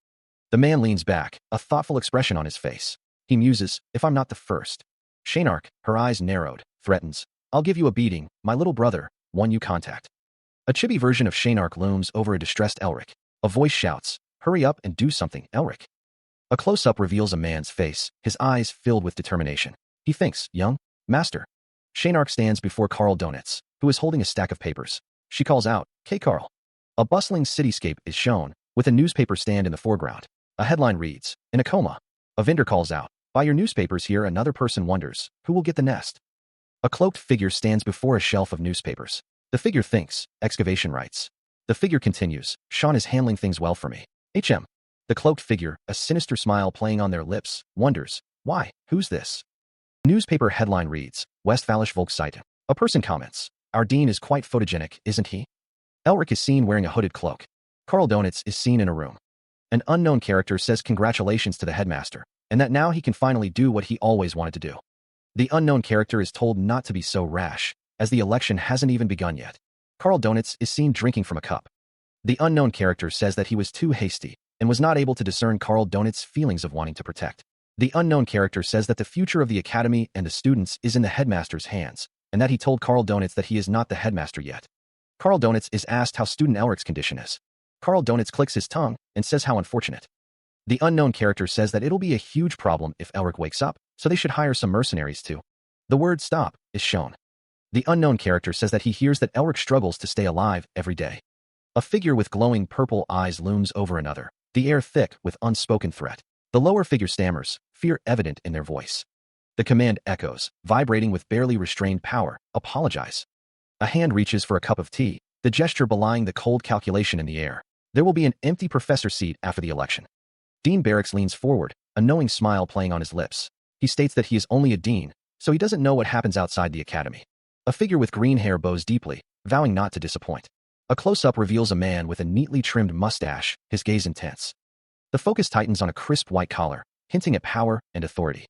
The man leans back, a thoughtful expression on his face. He muses, "If I'm not the first." Shaynark, her eyes narrowed, threatens, "I'll give you a beating, my little brother, one you contact." A chibi version of Shaynark looms over a distressed Elric. A voice shouts, "Hurry up and do something, Elric." A close-up reveals a man's face, his eyes filled with determination. He thinks, "Young master." Shaynark stands before Karl Donitz, who is holding a stack of papers. She calls out, "K. Karl." A bustling cityscape is shown, with a newspaper stand in the foreground. A headline reads, "In a coma." A vendor calls out, "Buy your newspapers here." Another person wonders, who will get the nest? A cloaked figure stands before a shelf of newspapers. The figure thinks, excavation rights. The figure continues, "Sean is handling things well for me. HM. The cloaked figure, a sinister smile playing on their lips, wonders, "Why? Who's this?" Newspaper headline reads, Westfälische Volkszeitung. A person comments, "Our dean is quite photogenic, isn't he?" Elric is seen wearing a hooded cloak. Karl Donitz is seen in a room. An unknown character says congratulations to the headmaster, and that now he can finally do what he always wanted to do. The unknown character is told not to be so rash, as the election hasn't even begun yet. Karl Donitz is seen drinking from a cup. The unknown character says that he was too hasty, and was not able to discern Karl Donitz's feelings of wanting to protect. The unknown character says that the future of the academy and the students is in the headmaster's hands, and that he told Karl Donitz that he is not the headmaster yet. Karl Donitz is asked how student Elric's condition is. Karl Donitz clicks his tongue and says how unfortunate. The unknown character says that it'll be a huge problem if Elric wakes up, so they should hire some mercenaries too. The word "stop" is shown. The unknown character says that he hears that Elric struggles to stay alive every day. A figure with glowing purple eyes looms over another, the air thick with unspoken threat. The lower figure stammers, fear evident in their voice. The command echoes, vibrating with barely restrained power, "Apologize." A hand reaches for a cup of tea, the gesture belying the cold calculation in the air. There will be an empty professor seat after the election. Dean Barracks leans forward, a knowing smile playing on his lips. He states that he is only a dean, so he doesn't know what happens outside the academy. A figure with green hair bows deeply, vowing not to disappoint. A close-up reveals a man with a neatly trimmed mustache, his gaze intense. The focus tightens on a crisp white collar, hinting at power and authority.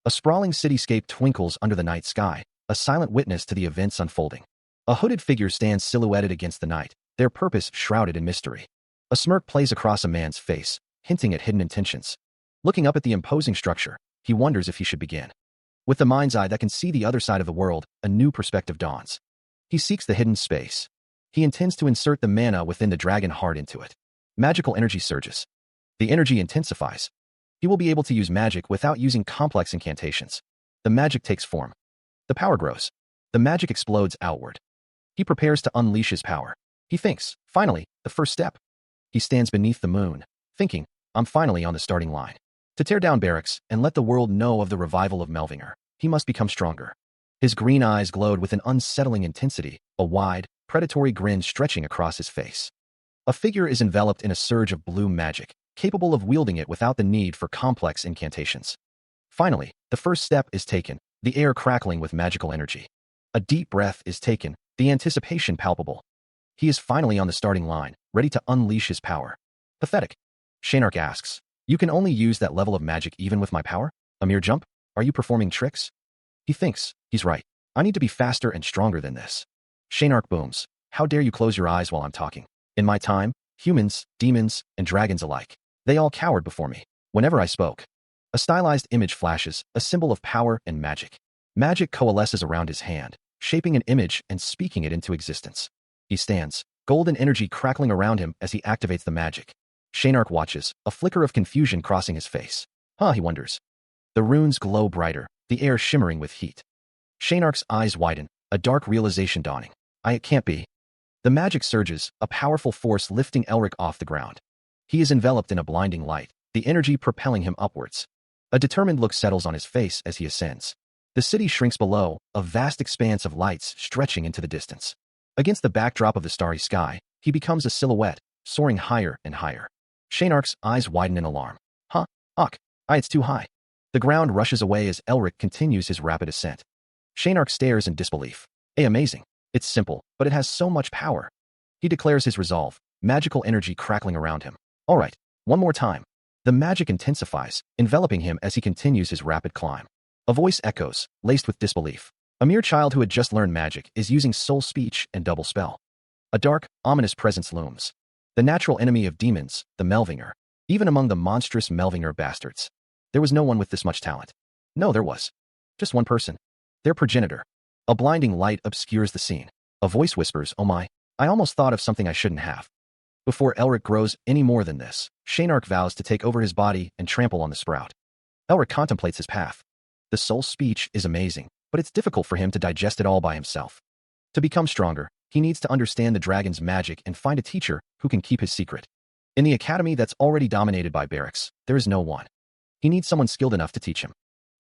A sprawling cityscape twinkles under the night sky, a silent witness to the events unfolding. A hooded figure stands silhouetted against the night, their purpose shrouded in mystery. A smirk plays across a man's face, hinting at hidden intentions. Looking up at the imposing structure, he wonders if he should begin. With the mind's eye that can see the other side of the world, a new perspective dawns. He seeks the hidden space. He intends to insert the mana within the dragon heart into it. Magical energy surges. The energy intensifies. He will be able to use magic without using complex incantations. The magic takes form. The power grows. The magic explodes outward. He prepares to unleash his power. He thinks, finally, the first step. He stands beneath the moon, thinking, I'm finally on the starting line. To tear down Barracks and let the world know of the revival of Melvinger, he must become stronger. His green eyes glowed with an unsettling intensity, a wide, predatory grin stretching across his face. A figure is enveloped in a surge of blue magic, capable of wielding it without the need for complex incantations. Finally, the first step is taken, the air crackling with magical energy. A deep breath is taken, the anticipation palpable. He is finally on the starting line, ready to unleash his power. Pathetic. Shaynark asks, you can only use that level of magic even with my power? A mere jump? Are you performing tricks? He thinks, he's right. I need to be faster and stronger than this. Shaynark booms, how dare you close your eyes while I'm talking? In my time, humans, demons, and dragons alike, they all cowered before me. Whenever I spoke, a stylized image flashes, a symbol of power and magic. Magic coalesces around his hand, shaping an image and speaking it into existence. He stands, golden energy crackling around him as he activates the magic. Shaynark watches, a flicker of confusion crossing his face. He wonders. The runes glow brighter, the air shimmering with heat. Shaynark's eyes widen, a dark realization dawning. It can't be. The magic surges, a powerful force lifting Elric off the ground. He is enveloped in a blinding light, the energy propelling him upwards. A determined look settles on his face as he ascends. The city shrinks below, a vast expanse of lights stretching into the distance. Against the backdrop of the starry sky, he becomes a silhouette, soaring higher and higher. Shaynark's eyes widen in alarm. It's too high. The ground rushes away as Elric continues his rapid ascent. Shaynark stares in disbelief. Amazing. It's simple, but it has so much power. He declares his resolve, magical energy crackling around him. All right, one more time. The magic intensifies, enveloping him as he continues his rapid climb. A voice echoes, laced with disbelief. A mere child who had just learned magic is using soul speech and double spell. A dark, ominous presence looms. The natural enemy of demons, the Melvinger. Even among the monstrous Melvinger bastards, there was no one with this much talent. No, there was. Just one person. Their progenitor. A blinding light obscures the scene. A voice whispers, oh my, I almost thought of something I shouldn't have. Before Elric grows any more than this, Shaynark vows to take over his body and trample on the sprout. Elric contemplates his path. The soul speech is amazing, but it's difficult for him to digest it all by himself. To become stronger, he needs to understand the dragon's magic and find a teacher who can keep his secret. In the academy that's already dominated by Barracks, there is no one. He needs someone skilled enough to teach him.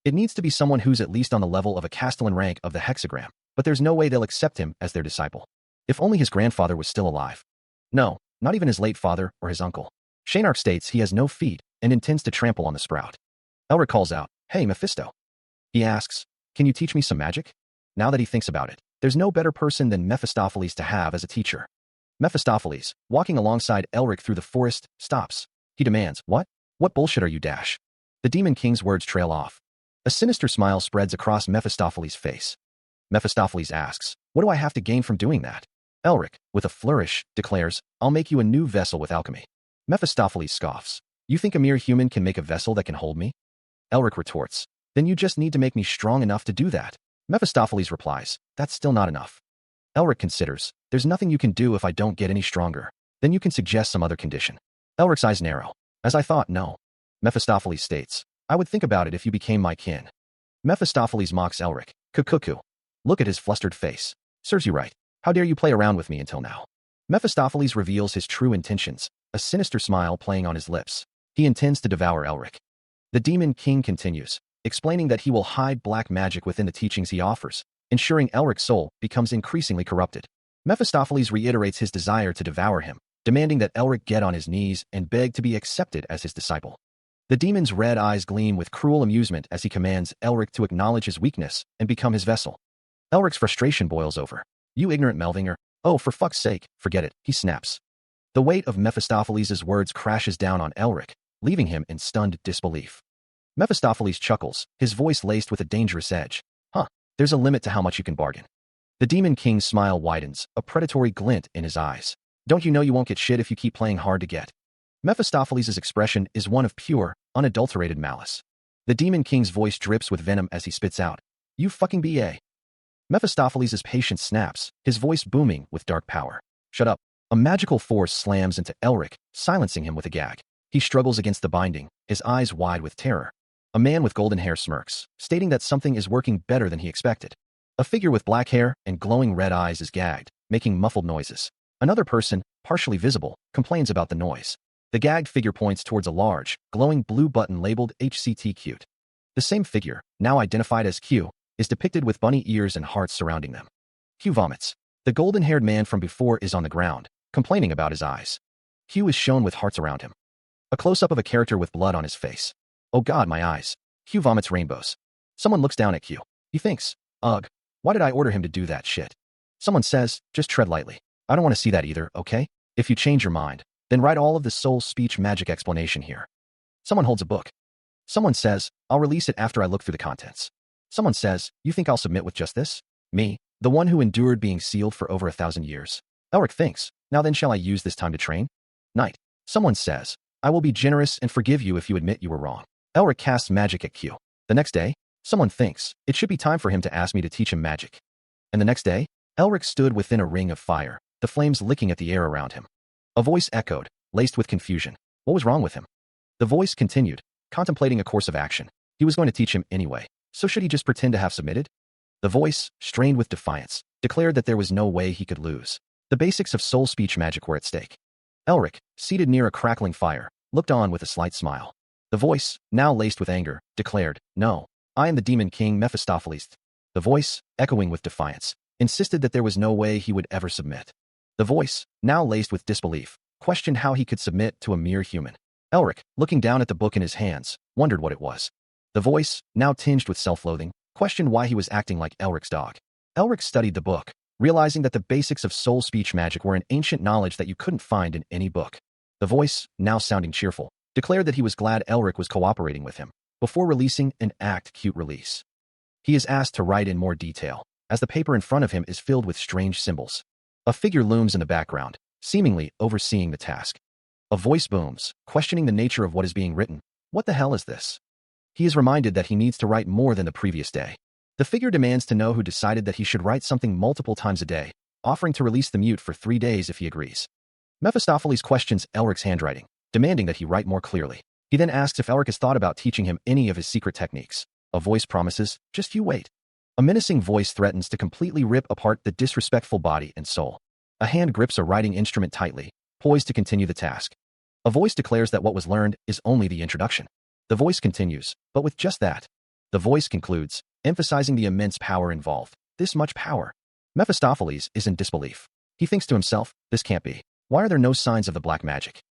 It needs to be someone who's at least on the level of a castellan rank of the hexagram, but there's no way they'll accept him as their disciple. If only his grandfather was still alive. No, not even his late father or his uncle. Shaynark states he has no feet and intends to trample on the sprout. Elric calls out, hey, Mephisto. He asks, can you teach me some magic? Now that he thinks about it, there's no better person than Mephistopheles to have as a teacher. Mephistopheles, walking alongside Elric through the forest, stops. He demands, what? What bullshit are you dash? The Demon King's words trail off. A sinister smile spreads across Mephistopheles' face. Mephistopheles asks, what do I have to gain from doing that? Elric, with a flourish, declares, I'll make you a new vessel with alchemy. Mephistopheles scoffs. You think a mere human can make a vessel that can hold me? Elric retorts, then you just need to make me strong enough to do that. Mephistopheles replies, that's still not enough. Elric considers, there's nothing you can do if I don't get any stronger. Then you can suggest some other condition. Elric's eyes narrow. As I thought, no. Mephistopheles states, I would think about it if you became my kin. Mephistopheles mocks Elric. Cuckoo. Look at his flustered face. Serves you right. How dare you play around with me until now? Mephistopheles reveals his true intentions, a sinister smile playing on his lips. He intends to devour Elric. The Demon King continues, explaining that he will hide black magic within the teachings he offers, ensuring Elric's soul becomes increasingly corrupted. Mephistopheles reiterates his desire to devour him, demanding that Elric get on his knees and beg to be accepted as his disciple. The demon's red eyes gleam with cruel amusement as he commands Elric to acknowledge his weakness and become his vessel. Elric's frustration boils over. "You ignorant Melvinger. Oh, for fuck's sake, forget it," he snaps. The weight of Mephistopheles' words crashes down on Elric, leaving him in stunned disbelief. Mephistopheles chuckles, his voice laced with a dangerous edge. There's a limit to how much you can bargain." The Demon King's smile widens, a predatory glint in his eyes. "Don't you know you won't get shit if you keep playing hard to get?" Mephistopheles' expression is one of pure, unadulterated malice. The Demon King's voice drips with venom as he spits out, "You fucking BA." Mephistopheles' patience snaps, his voice booming with dark power. "Shut up." A magical force slams into Elric, silencing him with a gag. He struggles against the binding, his eyes wide with terror. A man with golden hair smirks, stating that something is working better than he expected. A figure with black hair and glowing red eyes is gagged, making muffled noises. Another person, partially visible, complains about the noise. The gagged figure points towards a large, glowing blue button labeled HCT Cute. The same figure, now identified as Q, is depicted with bunny ears and hearts surrounding them. Q vomits. The golden-haired man from before is on the ground, complaining about his eyes. Q is shown with hearts around him. A close-up of a character with blood on his face. "Oh God, my eyes." Q vomits rainbows. Someone looks down at Q. He thinks, "Ugh, why did I order him to do that shit?" Someone says, "Just tread lightly. I don't want to see that either, okay? If you change your mind, then write all of the soul speech magic explanation here." Someone holds a book. Someone says, "I'll release it after I look through the contents." Someone says, "You think I'll submit with just this? Me, the one who endured being sealed for over 1,000 years. Elric thinks, "Now then shall I use this time to train?" Night. Someone says, "I will be generous and forgive you if you admit you were wrong." Elric casts magic at Q. The next day, someone thinks, "It should be time for him to ask me to teach him magic." And the next day, Elric stood within a ring of fire, the flames licking at the air around him. A voice echoed, laced with confusion. What was wrong with him? The voice continued, contemplating a course of action. He was going to teach him anyway, so should he just pretend to have submitted? The voice, strained with defiance, declared that there was no way he could lose. The basics of soul speech magic were at stake. Elric, seated near a crackling fire, looked on with a slight smile. The voice, now laced with anger, declared, "No, I am the Demon King Mephistopheles." The voice, echoing with defiance, insisted that there was no way he would ever submit. The voice, now laced with disbelief, questioned how he could submit to a mere human. Elric, looking down at the book in his hands, wondered what it was. The voice, now tinged with self-loathing, questioned why he was acting like Elric's dog. Elric studied the book, realizing that the basics of soul speech magic were an ancient knowledge that you couldn't find in any book. The voice, now sounding cheerful, declared that he was glad Elric was cooperating with him, before releasing an Cute release. He is asked to write in more detail, as the paper in front of him is filled with strange symbols. A figure looms in the background, seemingly overseeing the task. A voice booms, questioning the nature of what is being written. What the hell is this? He is reminded that he needs to write more than the previous day. The figure demands to know who decided that he should write something multiple times a day, offering to release the mute for 3 days if he agrees. Mephistopheles questions Elric's handwriting, demanding that he write more clearly. He then asks if Elric has thought about teaching him any of his secret techniques. A voice promises, "Just you wait." A menacing voice threatens to completely rip apart the disrespectful body and soul. A hand grips a writing instrument tightly, poised to continue the task. A voice declares that what was learned is only the introduction. The voice continues, but with just that. The voice concludes, emphasizing the immense power involved. This much power. Mephistopheles is in disbelief. He thinks to himself, "This can't be. Why are there no signs of the black magic?"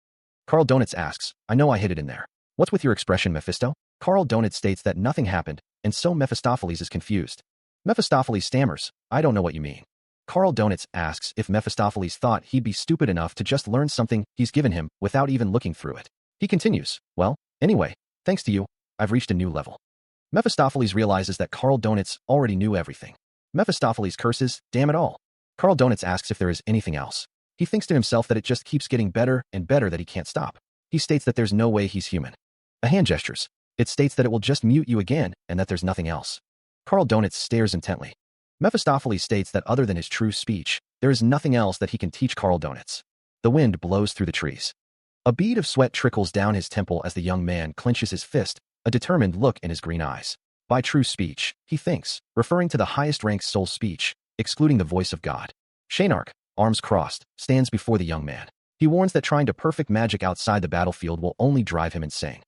Carl Donitz asks, "I know I hid it in there. What's with your expression, Mephisto?" Carl Donitz states that nothing happened, and so Mephistopheles is confused. Mephistopheles stammers, "I don't know what you mean." Carl Donitz asks if Mephistopheles thought he'd be stupid enough to just learn something he's given him without even looking through it. He continues, "Well, anyway, thanks to you, I've reached a new level." Mephistopheles realizes that Carl Donitz already knew everything. Mephistopheles curses, "Damn it all." Carl Donitz asks if there is anything else. He thinks to himself that it just keeps getting better and better, that he can't stop. He states that there's no way he's human. A hand gestures. It states that it will just mute you again and that there's nothing else. Carl Donitz stares intently. Mephistopheles states that other than his true speech, there is nothing else that he can teach Carl Donitz. The wind blows through the trees. A bead of sweat trickles down his temple as the young man clenches his fist, a determined look in his green eyes. By true speech, he thinks, referring to the highest-ranked soul speech, excluding the voice of God. Shaynark, arms crossed, stands before the young man. He warns that trying to perfect magic outside the battlefield will only drive him insane.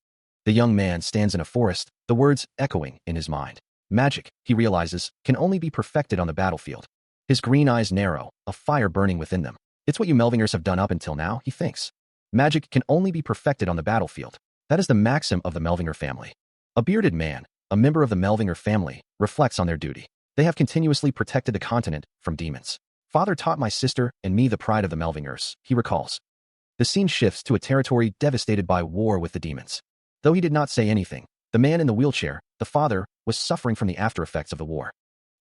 The young man stands in a forest, the words echoing in his mind. Magic, he realizes, can only be perfected on the battlefield. His green eyes narrow, a fire burning within them. It's what you Melvingers have done up until now, he thinks. Magic can only be perfected on the battlefield. That is the maxim of the Melvinger family. A bearded man, a member of the Melvinger family, reflects on their duty. They have continuously protected the continent from demons. Father taught my sister and me the pride of the Melvingers, he recalls. The scene shifts to a territory devastated by war with the demons. Though he did not say anything, the man in the wheelchair, the father, was suffering from the after-effects of the war.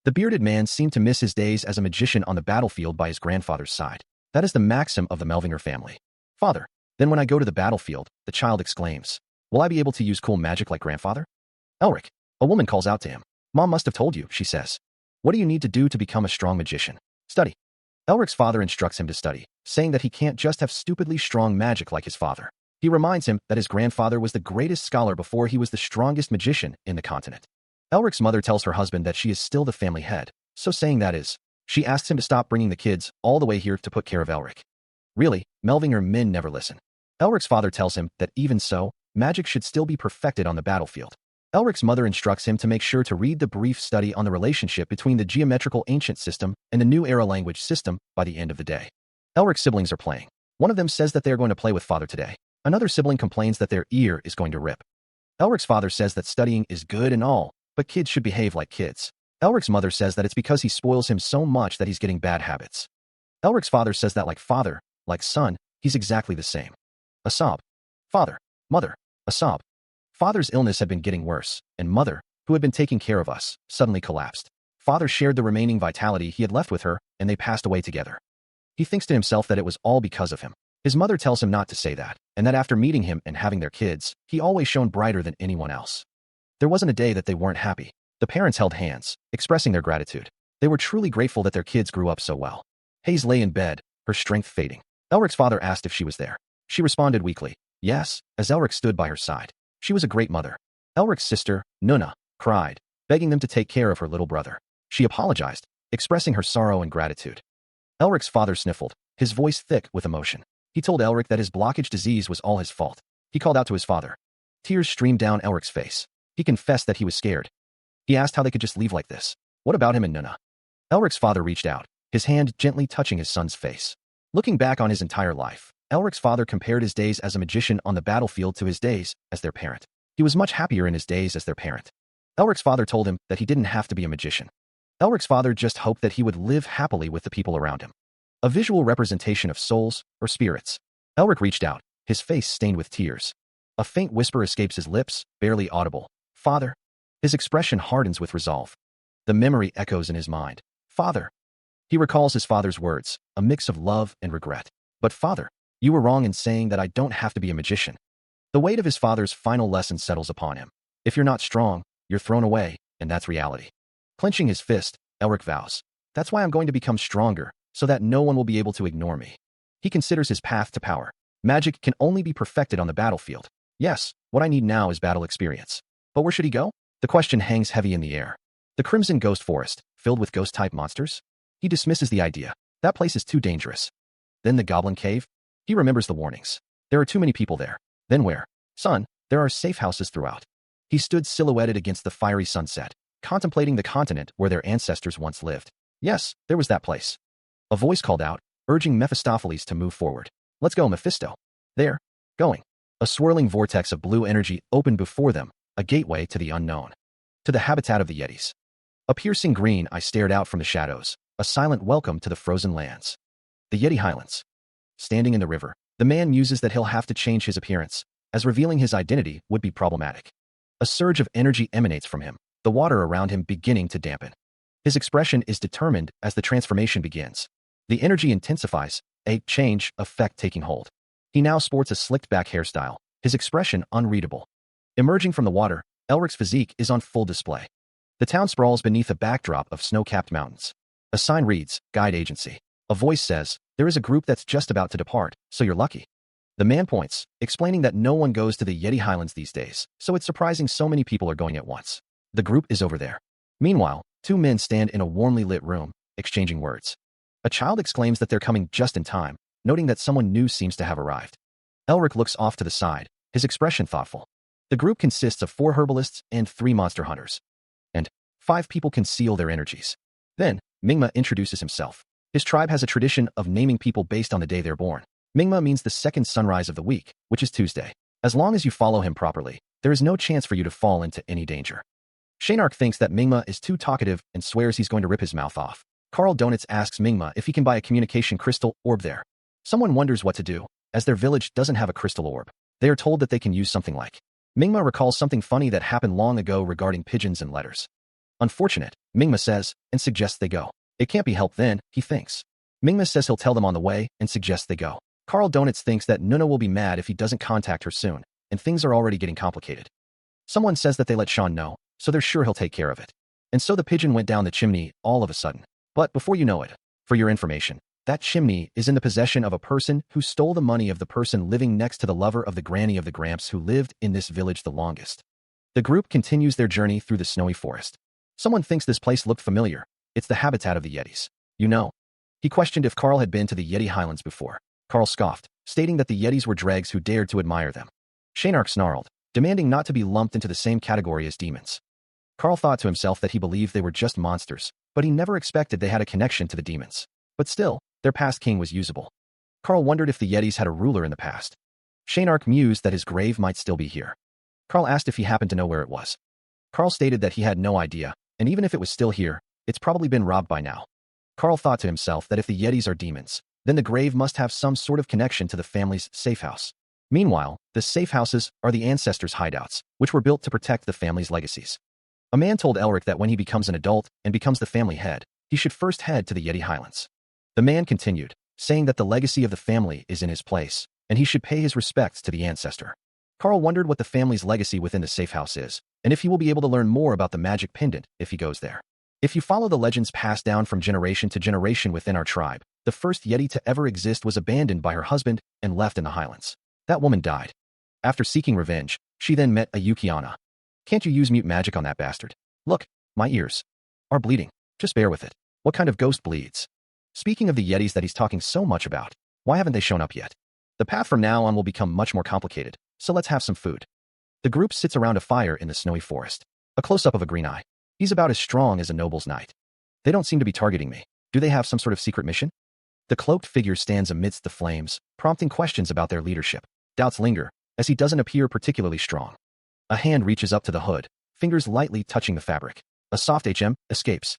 The bearded man seemed to miss his days as a magician on the battlefield by his grandfather's side. That is the maxim of the Melvinger family. Father, then when I go to the battlefield, the child exclaims, will I be able to use cool magic like grandfather? Elric, a woman calls out to him. Mom must have told you, she says. What do you need to do to become a strong magician? Study. Elric's father instructs him to study, saying that he can't just have stupidly strong magic like his father. He reminds him that his grandfather was the greatest scholar before he was the strongest magician in the continent. Elric's mother tells her husband that she is still the family head, so saying that is, she asks him to stop bringing the kids all the way here to put care of Elric. Really, Melvinger men never listen. Elric's father tells him that even so, magic should still be perfected on the battlefield. Elric's mother instructs him to make sure to read the brief study on the relationship between the geometrical ancient system and the new era language system by the end of the day. Elric's siblings are playing. One of them says that they are going to play with father today. Another sibling complains that their ear is going to rip. Elric's father says that studying is good and all, but kids should behave like kids. Elric's mother says that it's because he spoils him so much that he's getting bad habits. Elric's father says that like father, like son, he's exactly the same. A sob. Father. Mother. A sob. Father's illness had been getting worse, and mother, who had been taking care of us, suddenly collapsed. Father shared the remaining vitality he had left with her, and they passed away together. He thinks to himself that it was all because of him. His mother tells him not to say that, and that after meeting him and having their kids, he always shone brighter than anyone else. There wasn't a day that they weren't happy. The parents held hands, expressing their gratitude. They were truly grateful that their kids grew up so well. Hayes lay in bed, her strength fading. Elric's father asked if she was there. She responded weakly, yes, as Elric stood by her side. She was a great mother. Elric's sister, Nuna, cried, begging them to take care of her little brother. She apologized, expressing her sorrow and gratitude. Elric's father sniffled, his voice thick with emotion. He told Elric that his blockage disease was all his fault. He called out to his father. Tears streamed down Elric's face. He confessed that he was scared. He asked how they could just leave like this. What about him and Nuna? Elric's father reached out, his hand gently touching his son's face. Looking back on his entire life, Elric's father compared his days as a magician on the battlefield to his days as their parent. He was much happier in his days as their parent. Elric's father told him that he didn't have to be a magician. Elric's father just hoped that he would live happily with the people around him. A visual representation of souls or spirits. Elric reached out, his face stained with tears. A faint whisper escapes his lips, barely audible. Father. His expression hardens with resolve. The memory echoes in his mind. Father. He recalls his father's words, a mix of love and regret. But father, you were wrong in saying that I don't have to be a magician. The weight of his father's final lesson settles upon him. If you're not strong, you're thrown away, and that's reality. Clenching his fist, Elric vows. That's why I'm going to become stronger, so that no one will be able to ignore me. He considers his path to power. Magic can only be perfected on the battlefield. Yes, what I need now is battle experience. But where should he go? The question hangs heavy in the air. The Crimson Ghost Forest, filled with ghost-type monsters? He dismisses the idea. That place is too dangerous. Then the Goblin Cave? He remembers the warnings. There are too many people there. Then where? Son, there are safe houses throughout. He stood silhouetted against the fiery sunset, contemplating the continent where their ancestors once lived. Yes, there was that place. A voice called out, urging Mephistopheles to move forward. Let's go, Mephisto. There. Going. A swirling vortex of blue energy opened before them, a gateway to the unknown. To the habitat of the Yetis. A piercing green eye stared out from the shadows, a silent welcome to the frozen lands. The Yeti Highlands. Standing in the river, the man muses that he'll have to change his appearance, as revealing his identity would be problematic. A surge of energy emanates from him, the water around him beginning to dampen. His expression is determined as the transformation begins. The energy intensifies, a change effect taking hold. He now sports a slicked-back hairstyle, his expression unreadable. Emerging from the water, Elric's physique is on full display. The town sprawls beneath a backdrop of snow-capped mountains. A sign reads, Guide Agency. A voice says, there is a group that's just about to depart, so you're lucky. The man points, explaining that no one goes to the Yeti Highlands these days, so it's surprising so many people are going at once. The group is over there. Meanwhile, two men stand in a warmly lit room, exchanging words. A child exclaims that they're coming just in time, noting that someone new seems to have arrived. Elric looks off to the side, his expression thoughtful. The group consists of 4 herbalists and 3 monster hunters. And 5 people conceal their energies. Then, Mingma introduces himself. His tribe has a tradition of naming people based on the day they're born. Mingma means the second sunrise of the week, which is Tuesday. As long as you follow him properly, there is no chance for you to fall into any danger. Shaynark thinks that Mingma is too talkative and swears he's going to rip his mouth off. Carl Donuts asks Mingma if he can buy a communication crystal orb there. Someone wonders what to do, as their village doesn't have a crystal orb. They are told that they can use something like. Mingma recalls something funny that happened long ago regarding pigeons and letters. Unfortunate, Mingma says, and suggests they go. It can't be helped then, he thinks. Mingma says he'll tell them on the way, and suggests they go. Carl Donuts thinks that Nuna will be mad if he doesn't contact her soon, and things are already getting complicated. Someone says that they let Sean know, so they're sure he'll take care of it. And so the pigeon went down the chimney all of a sudden. But before you know it, for your information, that chimney is in the possession of a person who stole the money of the person living next to the lover of the granny of the Gramps who lived in this village the longest. The group continues their journey through the snowy forest. Someone thinks this place looked familiar. It's the habitat of the Yetis. You know. He questioned if Carl had been to the Yeti Highlands before. Carl scoffed, stating that the Yetis were dregs who dared to admire them. Shaynark snarled, demanding not to be lumped into the same category as demons. Carl thought to himself that he believed they were just monsters, but he never expected they had a connection to the demons. But still, their past king was usable. Carl wondered if the Yetis had a ruler in the past. Shaynark mused that his grave might still be here. Carl asked if he happened to know where it was. Carl stated that he had no idea, and even if it was still here, it's probably been robbed by now. Carl thought to himself that if the Yetis are demons, then the grave must have some sort of connection to the family's safe house. Meanwhile, the safe houses are the ancestors' hideouts, which were built to protect the family's legacies. A man told Elric that when he becomes an adult and becomes the family head, he should first head to the Yeti Highlands. The man continued, saying that the legacy of the family is in his place, and he should pay his respects to the ancestor. Carl wondered what the family's legacy within the safe house is, and if he will be able to learn more about the magic pendant if he goes there. If you follow the legends passed down from generation to generation within our tribe, the first Yeti to ever exist was abandoned by her husband and left in the highlands. That woman died. After seeking revenge, she then met a Yukiana. Can't you use mute magic on that bastard? Look, my ears are bleeding. Just bear with it. What kind of ghost bleeds? Speaking of the Yetis that he's talking so much about, why haven't they shown up yet? The path from now on will become much more complicated, so let's have some food. The group sits around a fire in the snowy forest. A close-up of a green eye. He's about as strong as a noble's knight. They don't seem to be targeting me. Do they have some sort of secret mission? The cloaked figure stands amidst the flames, prompting questions about their leadership. Doubts linger, as he doesn't appear particularly strong. A hand reaches up to the hood, fingers lightly touching the fabric. A soft HM escapes.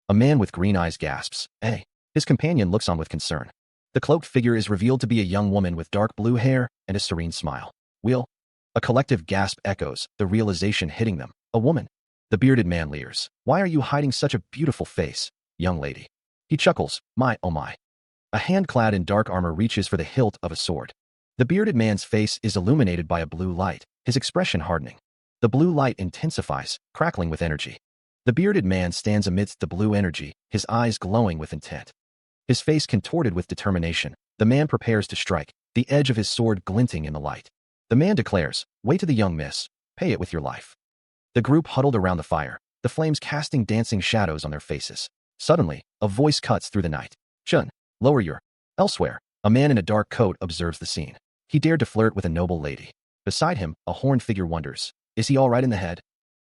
A man with green eyes gasps, "Hey." His companion looks on with concern. The cloaked figure is revealed to be a young woman with dark blue hair and a serene smile. Will? A collective gasp echoes, the realization hitting them. A woman. The bearded man leers. "Why are you hiding such a beautiful face, young lady?" He chuckles, "My, oh my." A hand clad in dark armor reaches for the hilt of a sword. The bearded man's face is illuminated by a blue light, his expression hardening. The blue light intensifies, crackling with energy. The bearded man stands amidst the blue energy, his eyes glowing with intent. His face contorted with determination, the man prepares to strike, the edge of his sword glinting in the light. The man declares, "Wait to the young miss, pay it with your life." The group huddled around the fire, the flames casting dancing shadows on their faces. Suddenly, a voice cuts through the night. "Chun, lower your..." Elsewhere, a man in a dark coat observes the scene. He dared to flirt with a noble lady. Beside him, a horned figure wonders, is he all right in the head?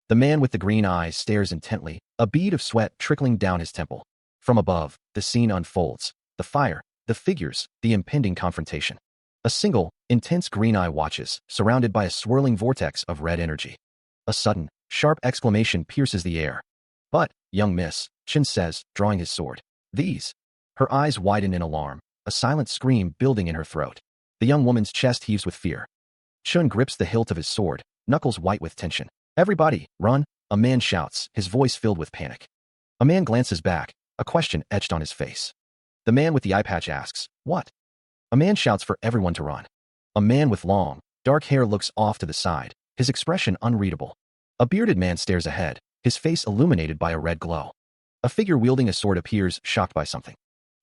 The man with the green eyes stares intently, a bead of sweat trickling down his temple. From above, the scene unfolds. The fire, the figures, the impending confrontation. A single, intense green eye watches, surrounded by a swirling vortex of red energy. A sudden, sharp exclamation pierces the air. "But, young miss," Chin says, drawing his sword. "These." Her eyes widen in alarm, a silent scream building in her throat. The young woman's chest heaves with fear. Chun grips the hilt of his sword, knuckles white with tension. "Everybody, run!" a man shouts, his voice filled with panic. A man glances back, a question etched on his face. The man with the eye patch asks, "What?" A man shouts for everyone to run. A man with long, dark hair looks off to the side, his expression unreadable. A bearded man stares ahead, his face illuminated by a red glow. A figure wielding a sword appears, shocked by something.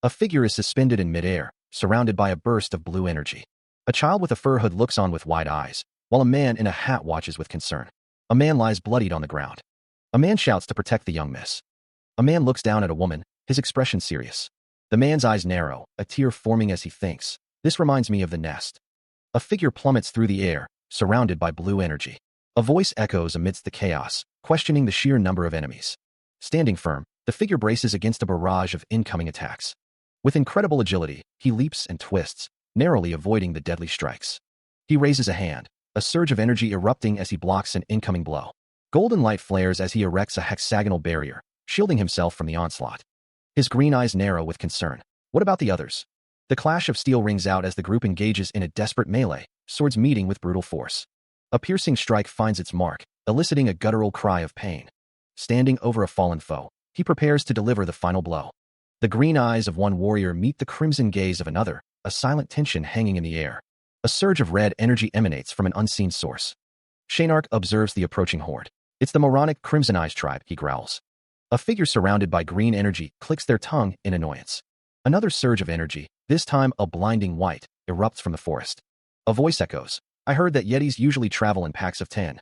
A figure is suspended in midair, surrounded by a burst of blue energy. A child with a fur hood looks on with wide eyes, while a man in a hat watches with concern. A man lies bloodied on the ground. A man shouts to protect the young miss. A man looks down at a woman, his expression serious. The man's eyes narrow, a tear forming as he thinks, "This reminds me of the nest." A figure plummets through the air, surrounded by blue energy. A voice echoes amidst the chaos, questioning the sheer number of enemies. Standing firm, the figure braces against a barrage of incoming attacks. With incredible agility, he leaps and twists, narrowly avoiding the deadly strikes. He raises a hand, a surge of energy erupting as he blocks an incoming blow. Golden light flares as he erects a hexagonal barrier, shielding himself from the onslaught. His green eyes narrow with concern. What about the others? The clash of steel rings out as the group engages in a desperate melee, swords meeting with brutal force. A piercing strike finds its mark, eliciting a guttural cry of pain. Standing over a fallen foe, he prepares to deliver the final blow. The green eyes of one warrior meet the crimson gaze of another, a silent tension hanging in the air. A surge of red energy emanates from an unseen source. Shaynark observes the approaching horde. It's the moronic Crimson Eyes tribe, he growls. A figure surrounded by green energy clicks their tongue in annoyance. Another surge of energy, this time a blinding white, erupts from the forest. A voice echoes. I heard that Yetis usually travel in packs of 10.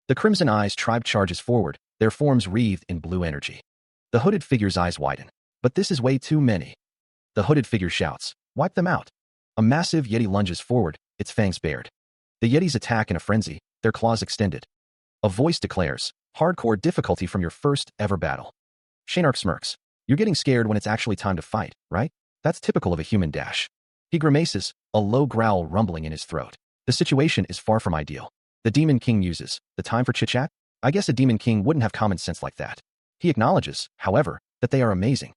The Crimson Eyes tribe charges forward, their forms wreathed in blue energy. The hooded figure's eyes widen. But this is way too many. The hooded figure shouts, wipe them out. A massive Yeti lunges forward, its fangs bared. The Yetis attack in a frenzy, their claws extended. A voice declares, hardcore difficulty from your first ever battle. Shaynark smirks. You're getting scared when it's actually time to fight, right? That's typical of a human dash. He grimaces, a low growl rumbling in his throat. The situation is far from ideal. The Demon King muses, the time for chit-chat? I guess a Demon King wouldn't have common sense like that. He acknowledges, however, that they are amazing.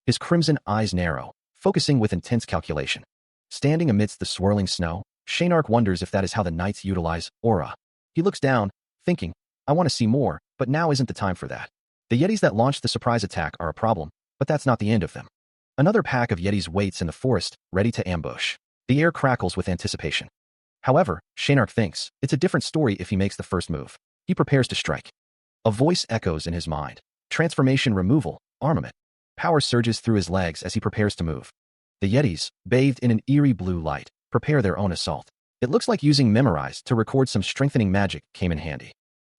His crimson eyes narrow, focusing with intense calculation. Standing amidst the swirling snow, Shaynark wonders if that is how the knights utilize aura. He looks down, thinking, I want to see more, but now isn't the time for that. The Yetis that launched the surprise attack are a problem, but that's not the end of them. Another pack of Yetis waits in the forest, ready to ambush. The air crackles with anticipation. However, Shaynark thinks, it's a different story if he makes the first move. He prepares to strike. A voice echoes in his mind. Transformation removal, armament. Power surges through his legs as he prepares to move. The Yetis, bathed in an eerie blue light, prepare their own assault. It looks like using Memorize to record some strengthening magic came in handy.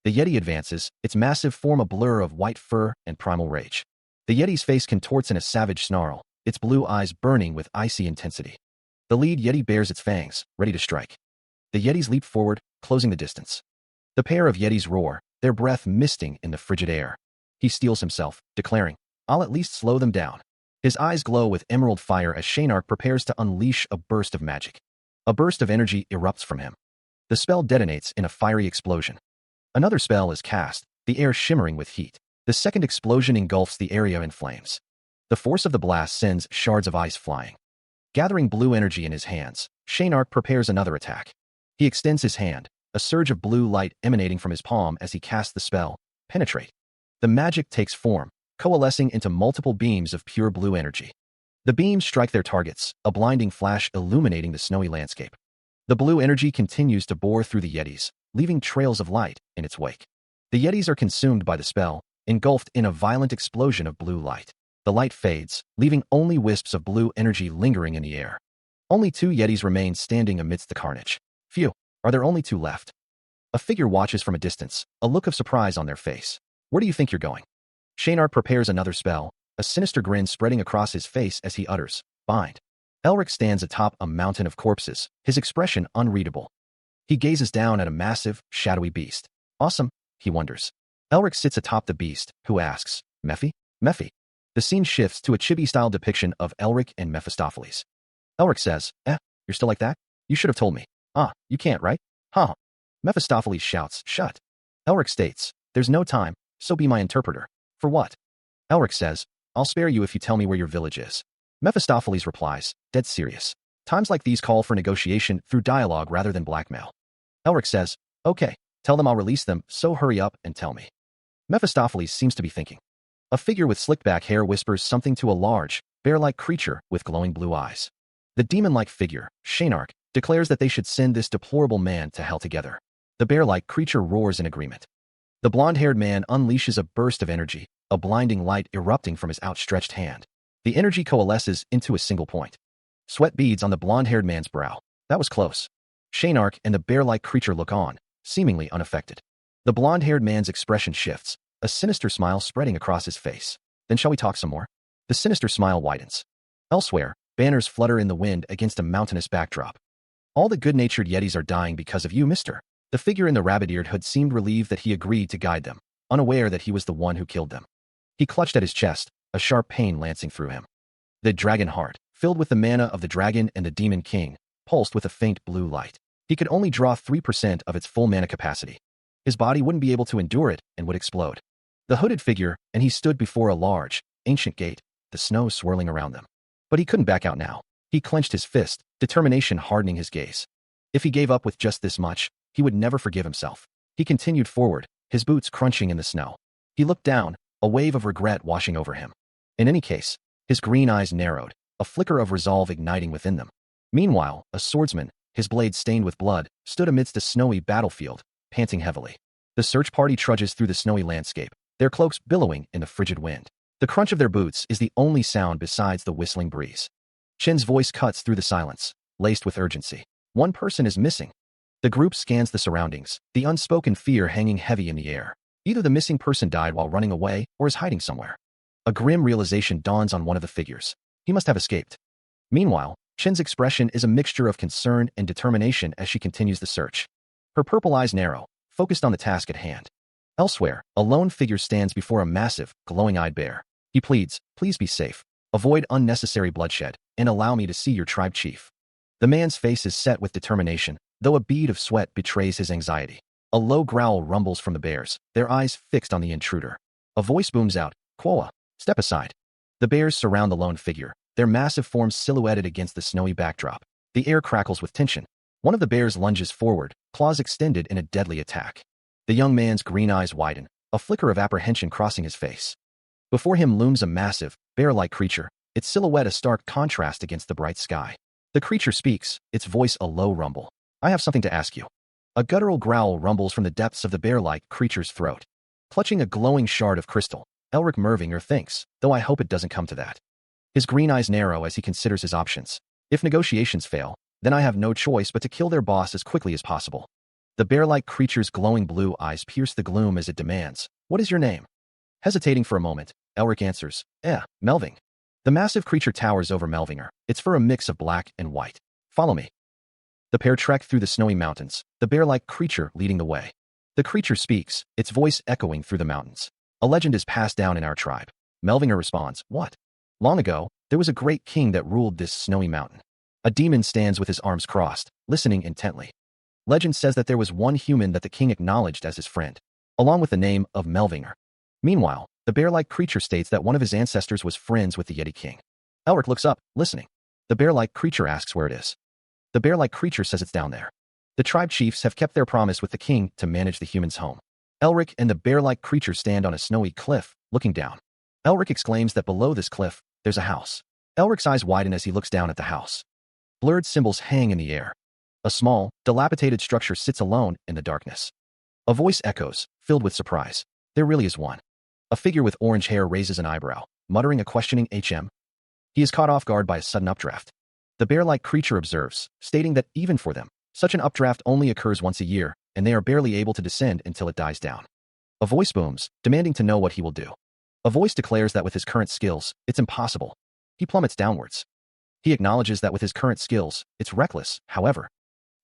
The Yeti advances, its massive form a blur of white fur and primal rage. The Yeti's face contorts in a savage snarl, its blue eyes burning with icy intensity. The lead Yeti bares its fangs, ready to strike. The Yetis leap forward, closing the distance. The pair of Yetis roar, their breath misting in the frigid air. He steels himself, declaring, I'll at least slow them down. His eyes glow with emerald fire as Shaynark prepares to unleash a burst of magic. A burst of energy erupts from him. The spell detonates in a fiery explosion. Another spell is cast, the air shimmering with heat. The second explosion engulfs the area in flames. The force of the blast sends shards of ice flying. Gathering blue energy in his hands, Shaynark prepares another attack. He extends his hand, a surge of blue light emanating from his palm as he casts the spell, Penetrate. The magic takes form, coalescing into multiple beams of pure blue energy. The beams strike their targets, a blinding flash illuminating the snowy landscape. The blue energy continues to bore through the Yetis, leaving trails of light in its wake. The Yetis are consumed by the spell, engulfed in a violent explosion of blue light. The light fades, leaving only wisps of blue energy lingering in the air. Only 2 Yetis remain standing amidst the carnage. Phew, are there only 2 left? A figure watches from a distance, a look of surprise on their face. Where do you think you're going? Shaynark prepares another spell, a sinister grin spreading across his face as he utters, Bind. Elric stands atop a mountain of corpses, his expression unreadable. He gazes down at a massive, shadowy beast. Awesome, he wonders. Elric sits atop the beast, who asks, Mephi? Mephi. The scene shifts to a chibi-style depiction of Elric and Mephistopheles. Elric says, you're still like that? You should have told me. You can't, right? Huh. Mephistopheles shouts, shut. Elric states, there's no time, so be my interpreter. For what? Elric says, I'll spare you if you tell me where your village is. Mephistopheles replies, dead serious. Times like these call for negotiation through dialogue rather than blackmail. Elric says, okay, tell them I'll release them, so hurry up and tell me. Mephistopheles seems to be thinking. A figure with slicked-back hair whispers something to a large, bear-like creature with glowing blue eyes. The demon-like figure, Shaynark, declares that they should send this deplorable man to hell together. The bear-like creature roars in agreement. The blonde-haired man unleashes a burst of energy, a blinding light erupting from his outstretched hand. The energy coalesces into a single point. Sweat beads on the blonde-haired man's brow. That was close. Shaynark and the bear-like creature look on, seemingly unaffected. The blonde-haired man's expression shifts, a sinister smile spreading across his face. Then shall we talk some more? The sinister smile widens. Elsewhere, banners flutter in the wind against a mountainous backdrop. All the good-natured Yetis are dying because of you, mister. The figure in the rabbit-eared hood seemed relieved that he agreed to guide them, unaware that he was the one who killed them. He clutched at his chest, a sharp pain lancing through him. The dragon heart, filled with the mana of the dragon and the demon king, pulsed with a faint blue light. He could only draw 3% of its full mana capacity. His body wouldn't be able to endure it and would explode. The hooded figure, and he stood before a large, ancient gate, the snow swirling around them. But he couldn't back out now. He clenched his fist, determination hardening his gaze. If he gave up with just this much, he would never forgive himself. He continued forward, his boots crunching in the snow. He looked down, a wave of regret washing over him. In any case, his green eyes narrowed, a flicker of resolve igniting within them. Meanwhile, a swordsman, his blade stained with blood, stood amidst a snowy battlefield, panting heavily. The search party trudges through the snowy landscape, their cloaks billowing in the frigid wind. The crunch of their boots is the only sound besides the whistling breeze. Shin's voice cuts through the silence, laced with urgency. One person is missing. The group scans the surroundings, the unspoken fear hanging heavy in the air. Either the missing person died while running away or is hiding somewhere. A grim realization dawns on one of the figures. He must have escaped. Meanwhile, Shin's expression is a mixture of concern and determination as she continues the search. Her purple eyes narrow, focused on the task at hand. Elsewhere, a lone figure stands before a massive, glowing-eyed bear. He pleads, "Please be safe. Avoid unnecessary bloodshed, and allow me to see your tribe chief." The man's face is set with determination, though a bead of sweat betrays his anxiety. A low growl rumbles from the bears, their eyes fixed on the intruder. A voice booms out, "Quoa, step aside." The bears surround the lone figure, their massive forms silhouetted against the snowy backdrop. The air crackles with tension. One of the bears lunges forward, claws extended in a deadly attack. The young man's green eyes widen, a flicker of apprehension crossing his face. Before him looms a massive, bear-like creature, its silhouette a stark contrast against the bright sky. The creature speaks, its voice a low rumble. "I have something to ask you." A guttural growl rumbles from the depths of the bear-like creature's throat. Clutching a glowing shard of crystal, Elric Mervinger thinks, though I hope it doesn't come to that. His green eyes narrow as he considers his options. If negotiations fail, then I have no choice but to kill their boss as quickly as possible. The bear-like creature's glowing blue eyes pierce the gloom as it demands, "What is your name?" Hesitating for a moment, Elric answers, Melving." The massive creature towers over Melvinger, its fur a mix of black and white. "Follow me." The pair trek through the snowy mountains, the bear-like creature leading the way. The creature speaks, its voice echoing through the mountains. "A legend is passed down in our tribe." Melvinger responds, "What?" "Long ago, there was a great king that ruled this snowy mountain. A demon stands with his arms crossed, listening intently. Legend says that there was one human that the king acknowledged as his friend, along with the name of Melvinger. Meanwhile, the bear-like creature states that one of his ancestors was friends with the Yeti King. Elric looks up, listening. The bear-like creature asks where it is. The bear-like creature says it's down there. The tribe chiefs have kept their promise with the king to manage the human's home. Elric and the bear-like creature stand on a snowy cliff, looking down. Elric exclaims that below this cliff, there's a house. Elric's eyes widen as he looks down at the house. Blurred symbols hang in the air. A small, dilapidated structure sits alone in the darkness. A voice echoes, filled with surprise. There really is one. A figure with orange hair raises an eyebrow, muttering a questioning "HM?" He is caught off guard by a sudden updraft. The bear-like creature observes, stating that even for them, such an updraft only occurs once a year, and they are barely able to descend until it dies down. A voice booms, demanding to know what he will do. A voice declares that with his current skills, it's impossible. He plummets downwards. He acknowledges that with his current skills, it's reckless, however.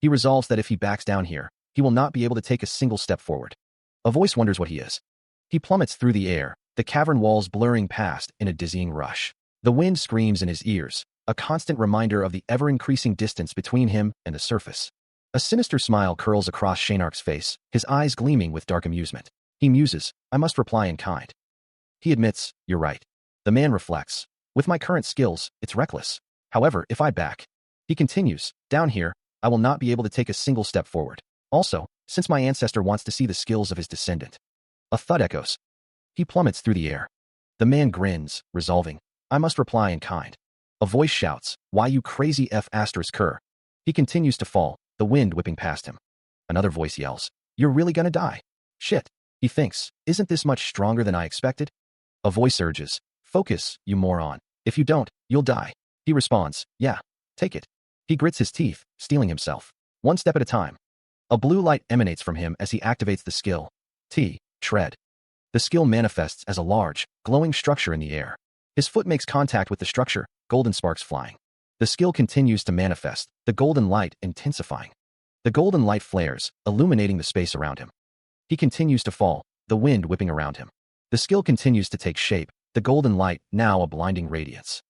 He resolves that if he backs down here, he will not be able to take a single step forward. A voice wonders what he is. He plummets through the air, the cavern walls blurring past in a dizzying rush. The wind screams in his ears, a constant reminder of the ever-increasing distance between him and the surface. A sinister smile curls across Shaynark's face, his eyes gleaming with dark amusement. He muses, "I must reply in kind." He admits, "You're right." The man reflects, "With my current skills, it's reckless. However, if I back..." He continues, "Down here, I will not be able to take a single step forward. Also, since my ancestor wants to see the skills of his descendant." A thud echoes. He plummets through the air. The man grins, resolving, "I must reply in kind." A voice shouts, "Why you crazy F***er." He continues to fall, the wind whipping past him. Another voice yells, "You're really gonna die." "Shit." He thinks, "Isn't this much stronger than I expected?" A voice urges, "Focus, you moron. If you don't, you'll die." He responds, "Yeah, take it." He grits his teeth, steeling himself. One step at a time. A blue light emanates from him as he activates the skill. Tread. The skill manifests as a large, glowing structure in the air. His foot makes contact with the structure, golden sparks flying. The skill continues to manifest, the golden light intensifying. The golden light flares, illuminating the space around him. He continues to fall, the wind whipping around him. The skill continues to take shape, the golden light now a blinding radiance.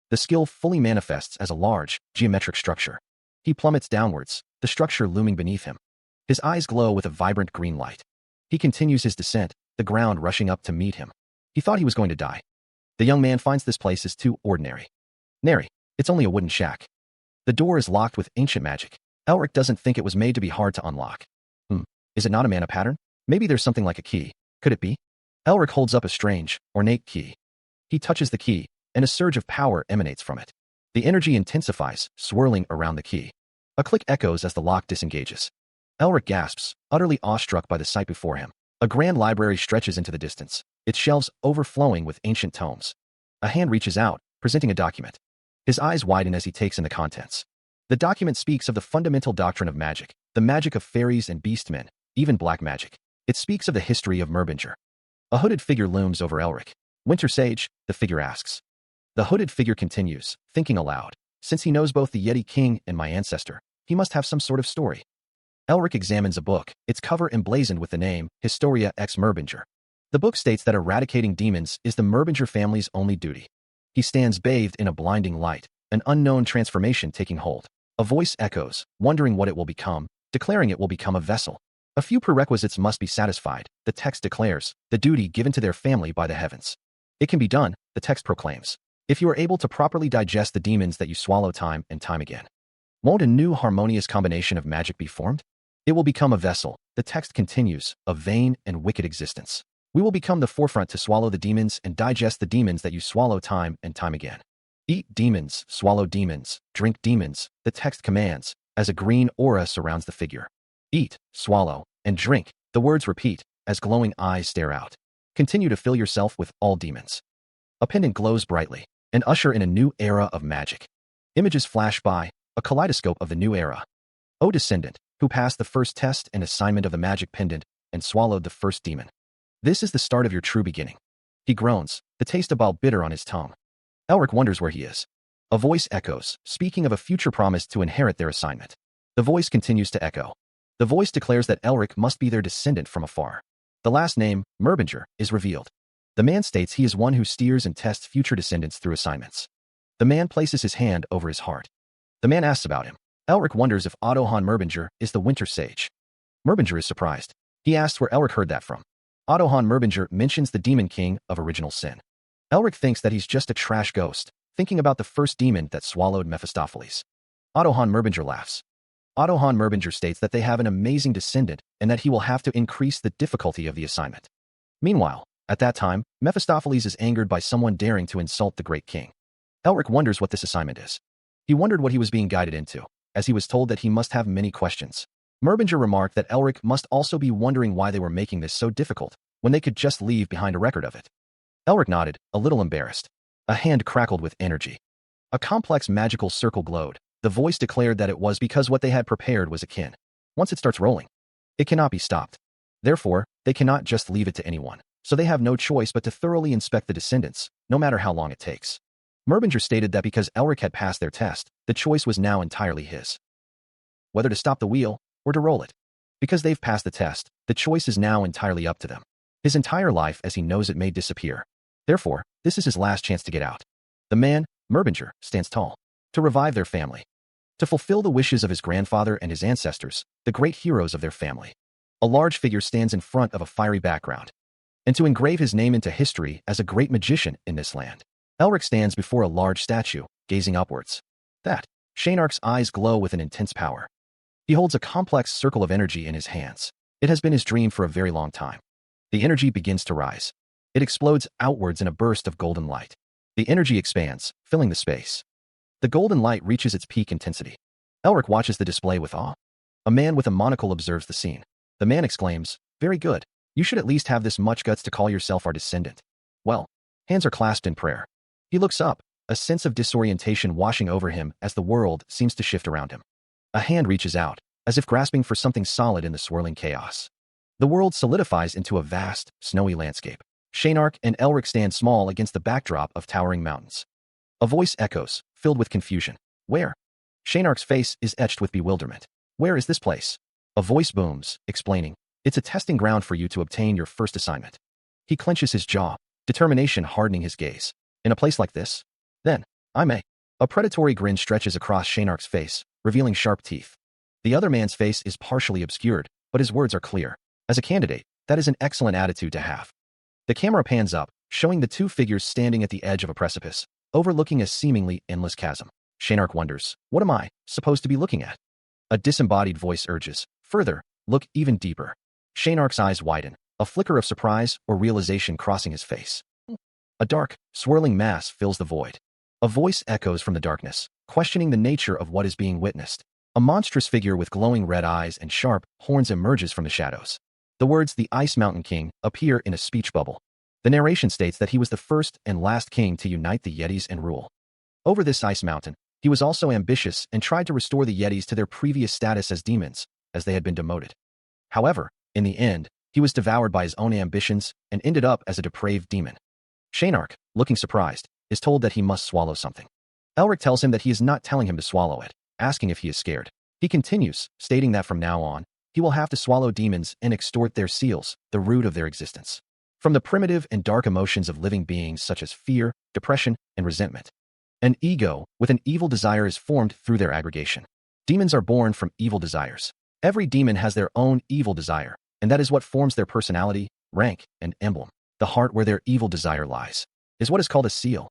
The skill fully manifests as a large, geometric structure. He plummets downwards, the structure looming beneath him. His eyes glow with a vibrant green light. He continues his descent, the ground rushing up to meet him. He thought he was going to die. The young man finds this place is too ordinary. Nary, it's only a wooden shack. The door is locked with ancient magic. Elric doesn't think it was made to be hard to unlock. Is it not a mana pattern? Maybe there's something like a key. Could it be? Elric holds up a strange, ornate key. He touches the key, and a surge of power emanates from it. The energy intensifies, swirling around the key. A click echoes as the lock disengages. Elric gasps, utterly awestruck by the sight before him. A grand library stretches into the distance, its shelves overflowing with ancient tomes. A hand reaches out, presenting a document. His eyes widen as he takes in the contents. The document speaks of the fundamental doctrine of magic, the magic of fairies and beastmen, even black magic. It speaks of the history of Mirbinger. A hooded figure looms over Elric. Winter Sage, the figure asks. The hooded figure continues, thinking aloud. Since he knows both the Yeti King and my ancestor, he must have some sort of story. Elric examines a book, its cover emblazoned with the name, Historia ex Mirbinger. The book states that eradicating demons is the Mirbinger family's only duty. He stands bathed in a blinding light, an unknown transformation taking hold. A voice echoes, wondering what it will become, declaring it will become a vessel. A few prerequisites must be satisfied, the text declares, the duty given to their family by the heavens. It can be done, the text proclaims, if you are able to properly digest the demons that you swallow time and time again. Won't a new harmonious combination of magic be formed? It will become a vessel, the text continues, of vain and wicked existence. We will become the forefront to swallow the demons and digest the demons that you swallow time and time again. Eat demons, swallow demons, drink demons, the text commands, as a green aura surrounds the figure. Eat, swallow, and drink, the words repeat, as glowing eyes stare out. Continue to fill yourself with all demons. A pendant glows brightly, an usher in a new era of magic. Images flash by, a kaleidoscope of the new era. O descendant, who passed the first test and assignment of the magic pendant and swallowed the first demon. This is the start of your true beginning. He groans, the taste about bitter on his tongue. Elric wonders where he is. A voice echoes, speaking of a future promise to inherit their assignment. The voice continues to echo. The voice declares that Elric must be their descendant from afar. The last name, Mirbinger, is revealed. The man states he is one who steers and tests future descendants through assignments. The man places his hand over his heart. The man asks about him. Elric wonders if Ottohan Mirbinger is the Winter Sage. Mirbinger is surprised. He asks where Elric heard that from. Ottohan Mirbinger mentions the Demon King of Original Sin. Elric thinks that he's just a trash ghost, thinking about the first demon that swallowed Mephistopheles. Ottohan Mirbinger laughs. Ottohan Mirbinger states that they have an amazing descendant and that he will have to increase the difficulty of the assignment. Meanwhile, at that time, Mephistopheles is angered by someone daring to insult the great king. Elric wonders what this assignment is. He wondered what he was being guided into, as he was told that he must have many questions. Mirbinger remarked that Elric must also be wondering why they were making this so difficult, when they could just leave behind a record of it. Elric nodded, a little embarrassed. A hand crackled with energy. A complex magical circle glowed. The voice declared that it was because what they had prepared was akin. Once it starts rolling, it cannot be stopped. Therefore, they cannot just leave it to anyone, so they have no choice but to thoroughly inspect the descendants, no matter how long it takes. Mirbinger stated that because Elric had passed their test, the choice was now entirely his. Whether to stop the wheel, or to roll it. Because they've passed the test, the choice is now entirely up to them. His entire life as he knows it may disappear. Therefore, this is his last chance to get out. The man, Mirbinger, stands tall. To revive their family. To fulfill the wishes of his grandfather and his ancestors, the great heroes of their family. A large figure stands in front of a fiery background. And to engrave his name into history as a great magician in this land. Elric stands before a large statue, gazing upwards. Shaynark's eyes glow with an intense power. He holds a complex circle of energy in his hands. It has been his dream for a very long time. The energy begins to rise. It explodes outwards in a burst of golden light. The energy expands, filling the space. The golden light reaches its peak intensity. Elric watches the display with awe. A man with a monocle observes the scene. The man exclaims, "Very good. You should at least have this much guts to call yourself our descendant." Well, hands are clasped in prayer. He looks up, a sense of disorientation washing over him as the world seems to shift around him. A hand reaches out, as if grasping for something solid in the swirling chaos. The world solidifies into a vast, snowy landscape. Shaynark and Elric stand small against the backdrop of towering mountains. A voice echoes, filled with confusion. Where? Shaynark's face is etched with bewilderment. Where is this place? A voice booms, explaining, it's a testing ground for you to obtain your first assignment. He clenches his jaw, determination hardening his gaze. In a place like this? Then, I may. A predatory grin stretches across Shaynark's face, revealing sharp teeth. The other man's face is partially obscured, but his words are clear. As a candidate, that is an excellent attitude to have. The camera pans up, showing the two figures standing at the edge of a precipice, overlooking a seemingly endless chasm. Shaynark wonders, what am I supposed to be looking at? A disembodied voice urges, further, look even deeper. Shaynark's eyes widen, a flicker of surprise or realization crossing his face. A dark, swirling mass fills the void. A voice echoes from the darkness, questioning the nature of what is being witnessed. A monstrous figure with glowing red eyes and sharp horns emerges from the shadows. The words "the Ice Mountain King" appear in a speech bubble. The narration states that he was the first and last king to unite the Yetis and rule. Over this ice mountain, he was also ambitious and tried to restore the Yetis to their previous status as demons, as they had been demoted. However, in the end, he was devoured by his own ambitions and ended up as a depraved demon. Shaynark, looking surprised, is told that he must swallow something. Elric tells him that he is not telling him to swallow it, asking if he is scared. He continues, stating that from now on, he will have to swallow demons and extort their seals, the root of their existence. From the primitive and dark emotions of living beings such as fear, depression, and resentment. An ego with an evil desire is formed through their aggregation. Demons are born from evil desires. Every demon has their own evil desire, and that is what forms their personality, rank, and emblem. The heart where their evil desire lies is what is called a seal.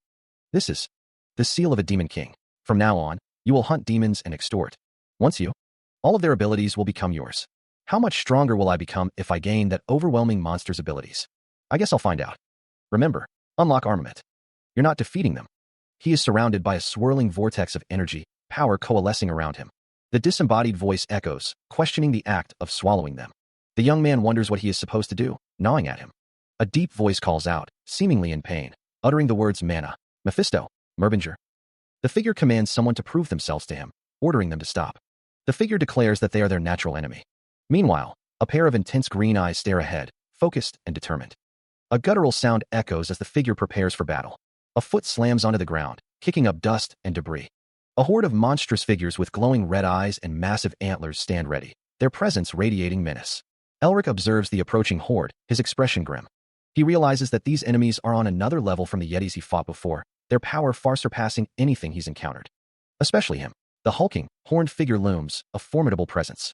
This is the seal of a demon king. From now on, you will hunt demons and extort. Once you, all of their abilities will become yours. How much stronger will I become if I gain that overwhelming monster's abilities? I guess I'll find out. Remember, unlock armament. You're not defeating them. He is surrounded by a swirling vortex of energy, power coalescing around him. The disembodied voice echoes, questioning the act of swallowing them. The young man wonders what he is supposed to do, gnawing at him. A deep voice calls out, seemingly in pain, uttering the words Mana, Mephisto, Merbinger. The figure commands someone to prove themselves to him, ordering them to stop. The figure declares that they are their natural enemy. Meanwhile, a pair of intense green eyes stare ahead, focused and determined. A guttural sound echoes as the figure prepares for battle. A foot slams onto the ground, kicking up dust and debris. A horde of monstrous figures with glowing red eyes and massive antlers stand ready, their presence radiating menace. Elric observes the approaching horde, his expression grim. He realizes that these enemies are on another level from the Yetis he fought before, their power far surpassing anything he's encountered. Especially him. The hulking, horned figure looms, a formidable presence.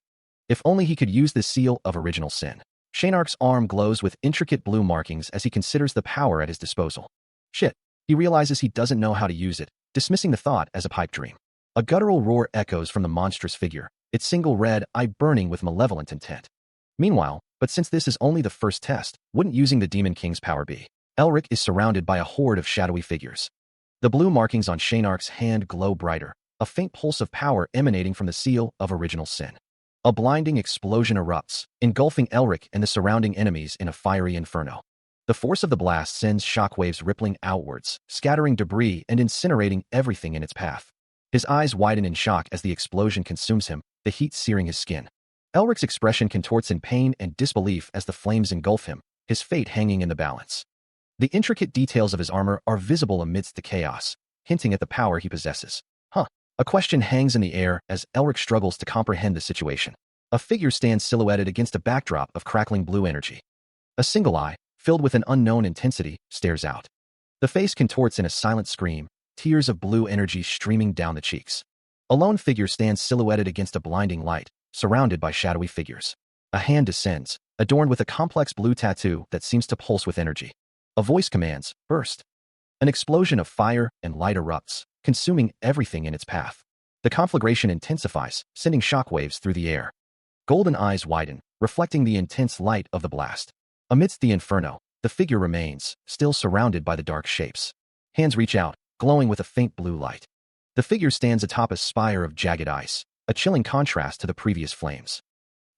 If only he could use this seal of original sin. Shaynark's arm glows with intricate blue markings as he considers the power at his disposal. Shit. He realizes he doesn't know how to use it, dismissing the thought as a pipe dream. A guttural roar echoes from the monstrous figure, its single red eye burning with malevolent intent. Meanwhile, but since this is only the first test, wouldn't using the Demon King's power be? Elric is surrounded by a horde of shadowy figures. The blue markings on Shaynark's hand glow brighter, a faint pulse of power emanating from the seal of original sin. A blinding explosion erupts, engulfing Elric and the surrounding enemies in a fiery inferno. The force of the blast sends shockwaves rippling outwards, scattering debris and incinerating everything in its path. His eyes widen in shock as the explosion consumes him, the heat searing his skin. Elric's expression contorts in pain and disbelief as the flames engulf him, his fate hanging in the balance. The intricate details of his armor are visible amidst the chaos, hinting at the power he possesses. A question hangs in the air as Elric struggles to comprehend the situation. A figure stands silhouetted against a backdrop of crackling blue energy. A single eye, filled with an unknown intensity, stares out. The face contorts in a silent scream, tears of blue energy streaming down the cheeks. A lone figure stands silhouetted against a blinding light, surrounded by shadowy figures. A hand descends, adorned with a complex blue tattoo that seems to pulse with energy. A voice commands, burst. An explosion of fire and light erupts, consuming everything in its path. The conflagration intensifies, sending shockwaves through the air. Golden eyes widen, reflecting the intense light of the blast. Amidst the inferno, the figure remains, still surrounded by the dark shapes. Hands reach out, glowing with a faint blue light. The figure stands atop a spire of jagged ice, a chilling contrast to the previous flames.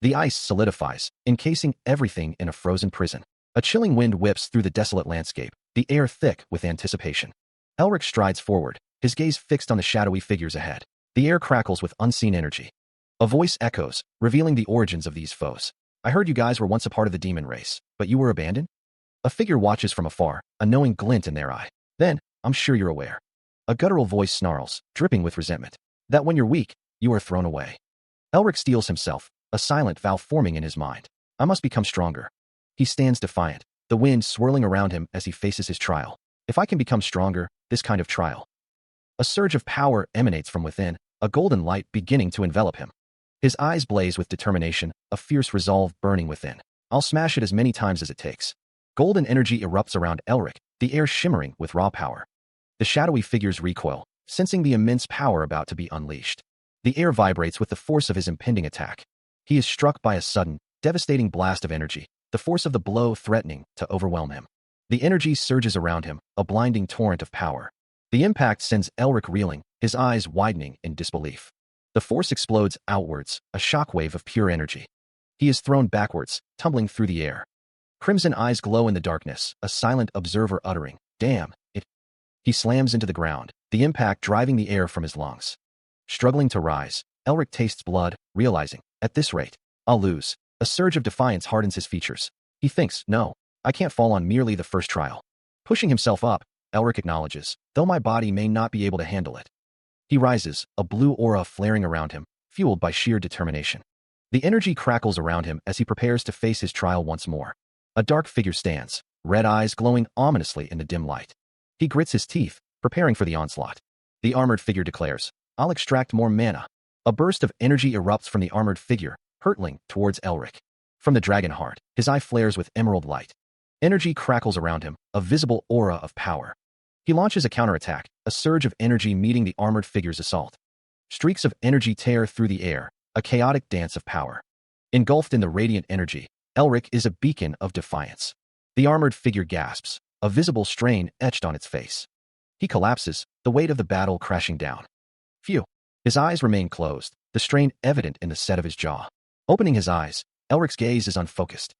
The ice solidifies, encasing everything in a frozen prison. A chilling wind whips through the desolate landscape, the air thick with anticipation. Elric strides forward, his gaze fixed on the shadowy figures ahead. The air crackles with unseen energy. A voice echoes, revealing the origins of these foes. I heard you guys were once a part of the demon race, but you were abandoned? A figure watches from afar, a knowing glint in their eye. Then, I'm sure you're aware. A guttural voice snarls, dripping with resentment. That when you're weak, you are thrown away. Elric steels himself, a silent vow forming in his mind. I must become stronger. He stands defiant, the wind swirling around him as he faces his trial. If I can become stronger, this kind of trial. A surge of power emanates from within, a golden light beginning to envelop him. His eyes blaze with determination, a fierce resolve burning within. I'll smash it as many times as it takes. Golden energy erupts around Elric, the air shimmering with raw power. The shadowy figures recoil, sensing the immense power about to be unleashed. The air vibrates with the force of his impending attack. He is struck by a sudden, devastating blast of energy, the force of the blow threatening to overwhelm him. The energy surges around him, a blinding torrent of power. The impact sends Elric reeling, his eyes widening in disbelief. The force explodes outwards, a shockwave of pure energy. He is thrown backwards, tumbling through the air. Crimson eyes glow in the darkness, a silent observer uttering, "Damn it." He slams into the ground, the impact driving the air from his lungs. Struggling to rise, Elric tastes blood, realizing, at this rate, I'll lose. A surge of defiance hardens his features. He thinks, no, I can't fall on merely the first trial. Pushing himself up, Elric acknowledges, though my body may not be able to handle it. He rises, a blue aura flaring around him, fueled by sheer determination. The energy crackles around him as he prepares to face his trial once more. A dark figure stands, red eyes glowing ominously in the dim light. He grits his teeth, preparing for the onslaught. The armored figure declares, I'll extract more mana. A burst of energy erupts from the armored figure, hurtling towards Elric. From the dragon heart, his eye flares with emerald light. Energy crackles around him, a visible aura of power. He launches a counterattack, a surge of energy meeting the armored figure's assault. Streaks of energy tear through the air, a chaotic dance of power. Engulfed in the radiant energy, Elric is a beacon of defiance. The armored figure gasps, a visible strain etched on its face. He collapses, the weight of the battle crashing down. Phew. His eyes remain closed, the strain evident in the set of his jaw. Opening his eyes, Elric's gaze is unfocused.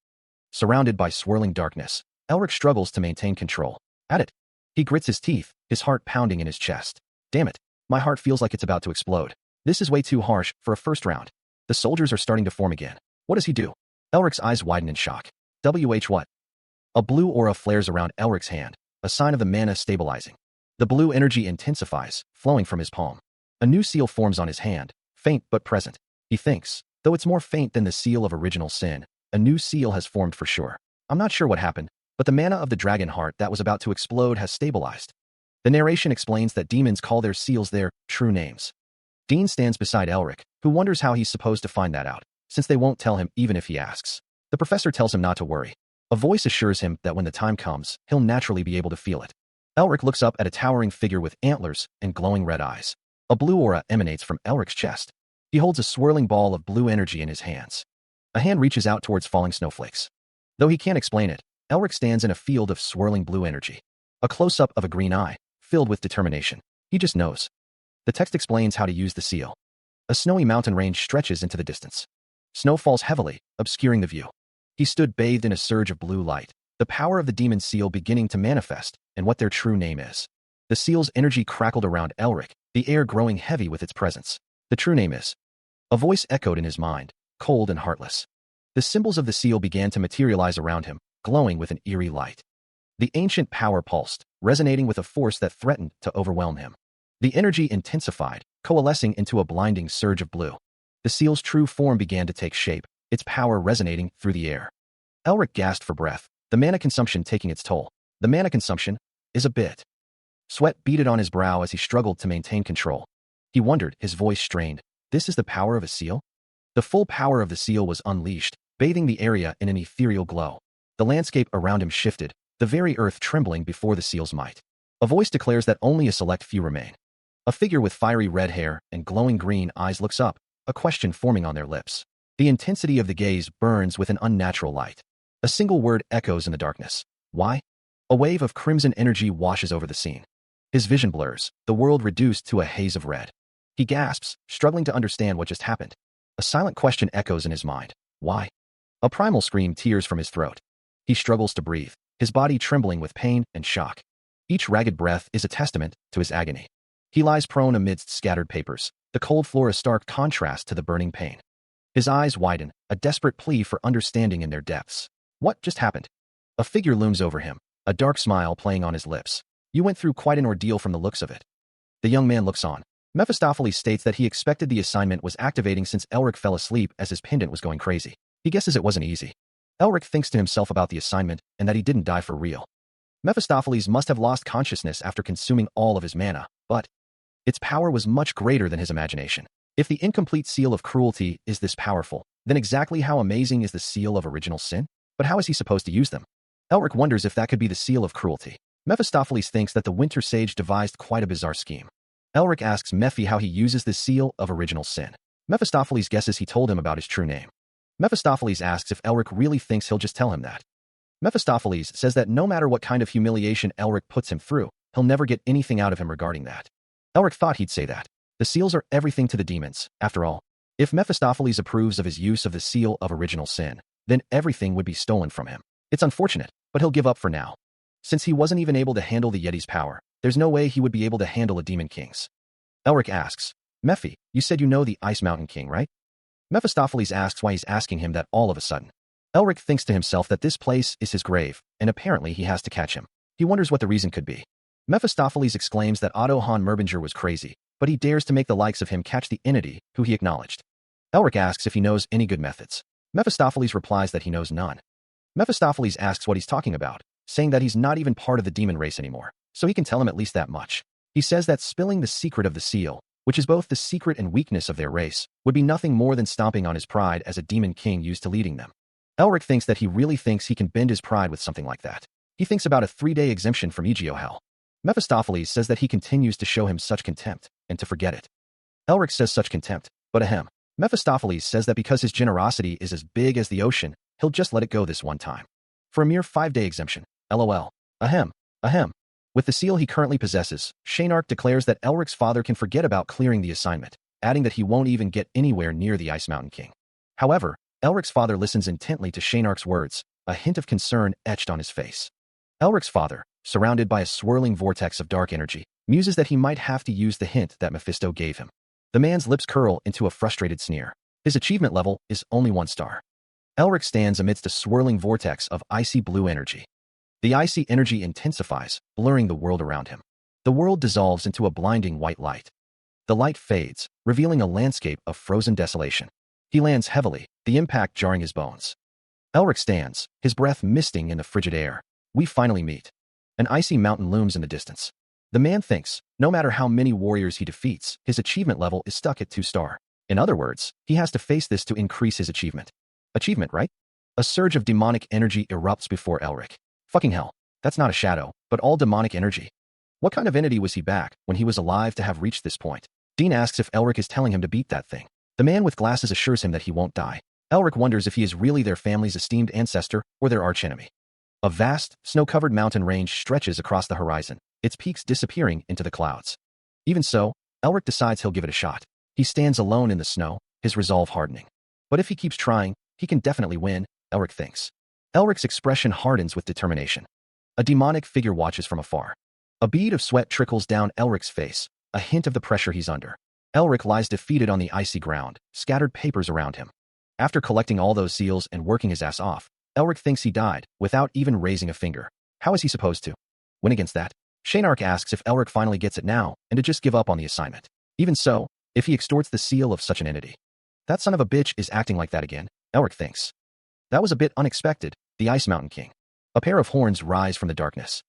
Surrounded by swirling darkness, Elric struggles to maintain control. At it. He grits his teeth, his heart pounding in his chest. Damn it. My heart feels like it's about to explode. This is way too harsh for a first round. The soldiers are starting to form again. What does he do? Elric's eyes widen in shock. What? A blue aura flares around Elric's hand, a sign of the mana stabilizing. The blue energy intensifies, flowing from his palm. A new seal forms on his hand, faint but present. He thinks, though it's more faint than the seal of original sin, a new seal has formed for sure. I'm not sure what happened, but the mana of the dragon heart that was about to explode has stabilized. The narration explains that demons call their seals their true names. Dean stands beside Elric, who wonders how he's supposed to find that out, since they won't tell him even if he asks. The professor tells him not to worry. A voice assures him that when the time comes, he'll naturally be able to feel it. Elric looks up at a towering figure with antlers and glowing red eyes. A blue aura emanates from Elric's chest. He holds a swirling ball of blue energy in his hands. A hand reaches out towards falling snowflakes. Though he can't explain it, Elric stands in a field of swirling blue energy. A close-up of a green eye, filled with determination. He just knows. The text explains how to use the seal. A snowy mountain range stretches into the distance. Snow falls heavily, obscuring the view. He stood bathed in a surge of blue light, the power of the demon seal beginning to manifest, and what their true name is. The seal's energy crackled around Elric, the air growing heavy with its presence. The true name is. A voice echoed in his mind, cold and heartless. The symbols of the seal began to materialize around him, glowing with an eerie light. The ancient power pulsed, resonating with a force that threatened to overwhelm him. The energy intensified, coalescing into a blinding surge of blue. The seal's true form began to take shape, its power resonating through the air. Elric gasped for breath, the mana consumption taking its toll. The mana consumption is a bit. Sweat beaded on his brow as he struggled to maintain control. He wondered, his voice strained. This is the power of a seal? The full power of the seal was unleashed, bathing the area in an ethereal glow. The landscape around him shifted, the very earth trembling before the seal's might. A voice declares that only a select few remain. A figure with fiery red hair and glowing green eyes looks up, a question forming on their lips. The intensity of the gaze burns with an unnatural light. A single word echoes in the darkness. Why? A wave of crimson energy washes over the scene. His vision blurs, the world reduced to a haze of red. He gasps, struggling to understand what just happened. A silent question echoes in his mind. Why? A primal scream tears from his throat. He struggles to breathe, his body trembling with pain and shock. Each ragged breath is a testament to his agony. He lies prone amidst scattered papers, the cold floor a stark contrast to the burning pain. His eyes widen, a desperate plea for understanding in their depths. What just happened? A figure looms over him, a dark smile playing on his lips. You went through quite an ordeal from the looks of it. The young man looks on. Mephistopheles states that he expected the assignment was activating since Elric fell asleep as his pendant was going crazy. He guesses it wasn't easy. Elric thinks to himself about the assignment and that he didn't die for real. Mephistopheles must have lost consciousness after consuming all of his mana, but its power was much greater than his imagination. If the incomplete seal of cruelty is this powerful, then exactly how amazing is the seal of original sin? But how is he supposed to use them? Elric wonders if that could be the seal of cruelty. Mephistopheles thinks that the Winter Sage devised quite a bizarre scheme. Elric asks Mephi how he uses the seal of original sin. Mephistopheles guesses he told him about his true name. Mephistopheles asks if Elric really thinks he'll just tell him that. Mephistopheles says that no matter what kind of humiliation Elric puts him through, he'll never get anything out of him regarding that. Elric thought he'd say that. The seals are everything to the demons, after all. If Mephistopheles approves of his use of the seal of original sin, then everything would be stolen from him. It's unfortunate, but he'll give up for now. Since he wasn't even able to handle the Yeti's power, there's no way he would be able to handle a Demon King's. Elric asks, Mephi, you said you know the Ice Mountain King, right? Mephistopheles asks why he's asking him that all of a sudden. Elric thinks to himself that this place is his grave, and apparently he has to catch him. He wonders what the reason could be. Mephistopheles exclaims that Otto von Merbinger was crazy, but he dares to make the likes of him catch the entity who he acknowledged. Elric asks if he knows any good methods. Mephistopheles replies that he knows none. Mephistopheles asks what he's talking about, saying that he's not even part of the demon race anymore, so he can tell him at least that much. He says that spilling the secret of the seal, which is both the secret and weakness of their race, would be nothing more than stomping on his pride as a demon king used to leading them. Elric thinks that he really thinks he can bend his pride with something like that. He thinks about a 3-day exemption from Egeo Hell. Mephistopheles says that he continues to show him such contempt, and to forget it. Elric says such contempt, but ahem. Mephistopheles says that because his generosity is as big as the ocean, he'll just let it go this one time. For a mere 5-day exemption. LOL. Ahem. Ahem. With the seal he currently possesses, Shaynark declares that Elric's father can forget about clearing the assignment, adding that he won't even get anywhere near the Ice Mountain King. However, Elric's father listens intently to Shaynark's words, a hint of concern etched on his face. Elric's father, surrounded by a swirling vortex of dark energy, muses that he might have to use the hint that Mephisto gave him. The man's lips curl into a frustrated sneer. His achievement level is only 1 star. Elric stands amidst a swirling vortex of icy blue energy. The icy energy intensifies, blurring the world around him. The world dissolves into a blinding white light. The light fades, revealing a landscape of frozen desolation. He lands heavily, the impact jarring his bones. Elric stands, his breath misting in the frigid air. We finally meet. An icy mountain looms in the distance. The man thinks, no matter how many warriors he defeats, his achievement level is stuck at 2 star. In other words, he has to face this to increase his achievement. Achievement, right? A surge of demonic energy erupts before Elric. Fucking hell, that's not a shadow, but all demonic energy. What kind of entity was he back when he was alive to have reached this point? Dean asks if Elric is telling him to beat that thing. The man with glasses assures him that he won't die. Elric wonders if he is really their family's esteemed ancestor or their archenemy. A vast, snow-covered mountain range stretches across the horizon, its peaks disappearing into the clouds. Even so, Elric decides he'll give it a shot. He stands alone in the snow, his resolve hardening. But if he keeps trying, he can definitely win, Elric thinks. Elric's expression hardens with determination. A demonic figure watches from afar. A bead of sweat trickles down Elric's face, a hint of the pressure he's under. Elric lies defeated on the icy ground, scattered papers around him. After collecting all those seals and working his ass off, Elric thinks he died, without even raising a finger. How is he supposed to win against that? Shaynark asks if Elric finally gets it now, and to just give up on the assignment. Even so, if he extorts the seal of such an entity. That son of a bitch is acting like that again, Elric thinks. That was a bit unexpected, the Ice Mountain King. A pair of horns rise from the darkness.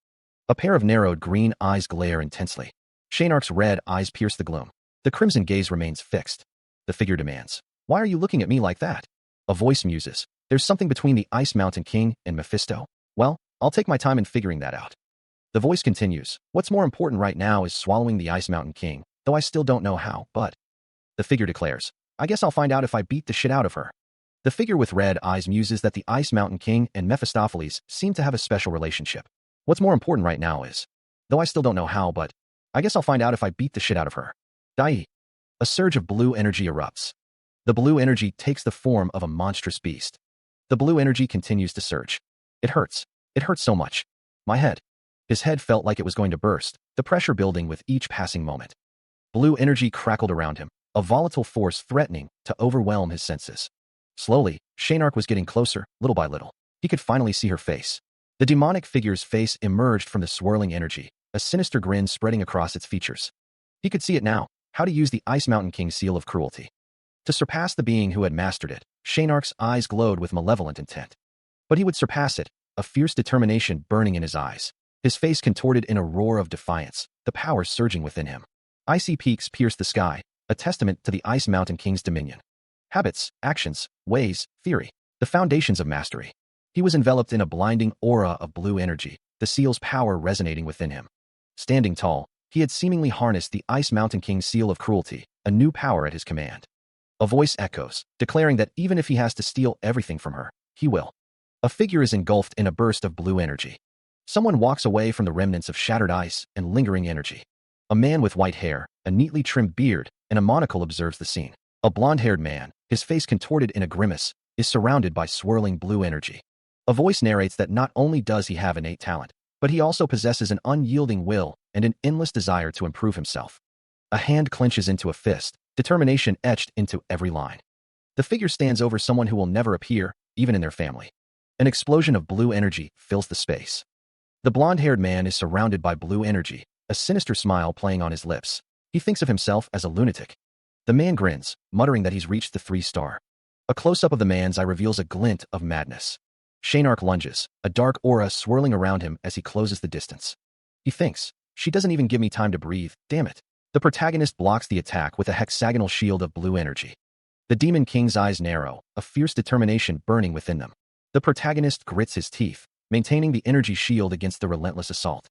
A pair of narrowed green eyes glare intensely. Shaynark's red eyes pierce the gloom. The crimson gaze remains fixed. The figure demands, "Why are you looking at me like that?" A voice muses, "There's something between the Ice Mountain King and Mephisto. Well, I'll take my time in figuring that out." The voice continues, "What's more important right now is swallowing the Ice Mountain King, though I still don't know how, but..." The figure declares, "I guess I'll find out if I beat the shit out of her." The figure with red eyes muses that the Ice Mountain King and Mephistopheles seem to have a special relationship. What's more important right now is, though I still don't know how, but I guess I'll find out if I beat the shit out of her. Dai. A surge of blue energy erupts. The blue energy takes the form of a monstrous beast. The blue energy continues to surge. It hurts. It hurts so much. My head. His head felt like it was going to burst, the pressure building with each passing moment. Blue energy crackled around him, a volatile force threatening to overwhelm his senses. Slowly, Shaynark was getting closer, little by little. He could finally see her face. The demonic figure's face emerged from the swirling energy, a sinister grin spreading across its features. He could see it now, how to use the Ice Mountain King's seal of cruelty. To surpass the being who had mastered it, Shaynark's eyes glowed with malevolent intent. But he would surpass it, a fierce determination burning in his eyes. His face contorted in a roar of defiance, the power surging within him. Icy peaks pierced the sky, a testament to the Ice Mountain King's dominion. Habits, actions, ways, theory, the foundations of mastery. He was enveloped in a blinding aura of blue energy, the seal's power resonating within him. Standing tall, he had seemingly harnessed the Ice Mountain King's seal of cruelty, a new power at his command. A voice echoes, declaring that even if he has to steal everything from her, he will. A figure is engulfed in a burst of blue energy. Someone walks away from the remnants of shattered ice and lingering energy. A man with white hair, a neatly trimmed beard, and a monocle observes the scene. A blonde-haired man, his face contorted in a grimace, is surrounded by swirling blue energy. A voice narrates that not only does he have innate talent, but he also possesses an unyielding will and an endless desire to improve himself. A hand clenches into a fist, determination etched into every line. The figure stands over someone who will never appear, even in their family. An explosion of blue energy fills the space. The blonde-haired man is surrounded by blue energy, a sinister smile playing on his lips. He thinks of himself as a lunatic. The man grins, muttering that he's reached the 3-star. A close-up of the man's eye reveals a glint of madness. Shaynark lunges, a dark aura swirling around him as he closes the distance. He thinks, she doesn't even give me time to breathe, damn it. The protagonist blocks the attack with a hexagonal shield of blue energy. The Demon King's eyes narrow, a fierce determination burning within them. The protagonist grits his teeth, maintaining the energy shield against the relentless assault.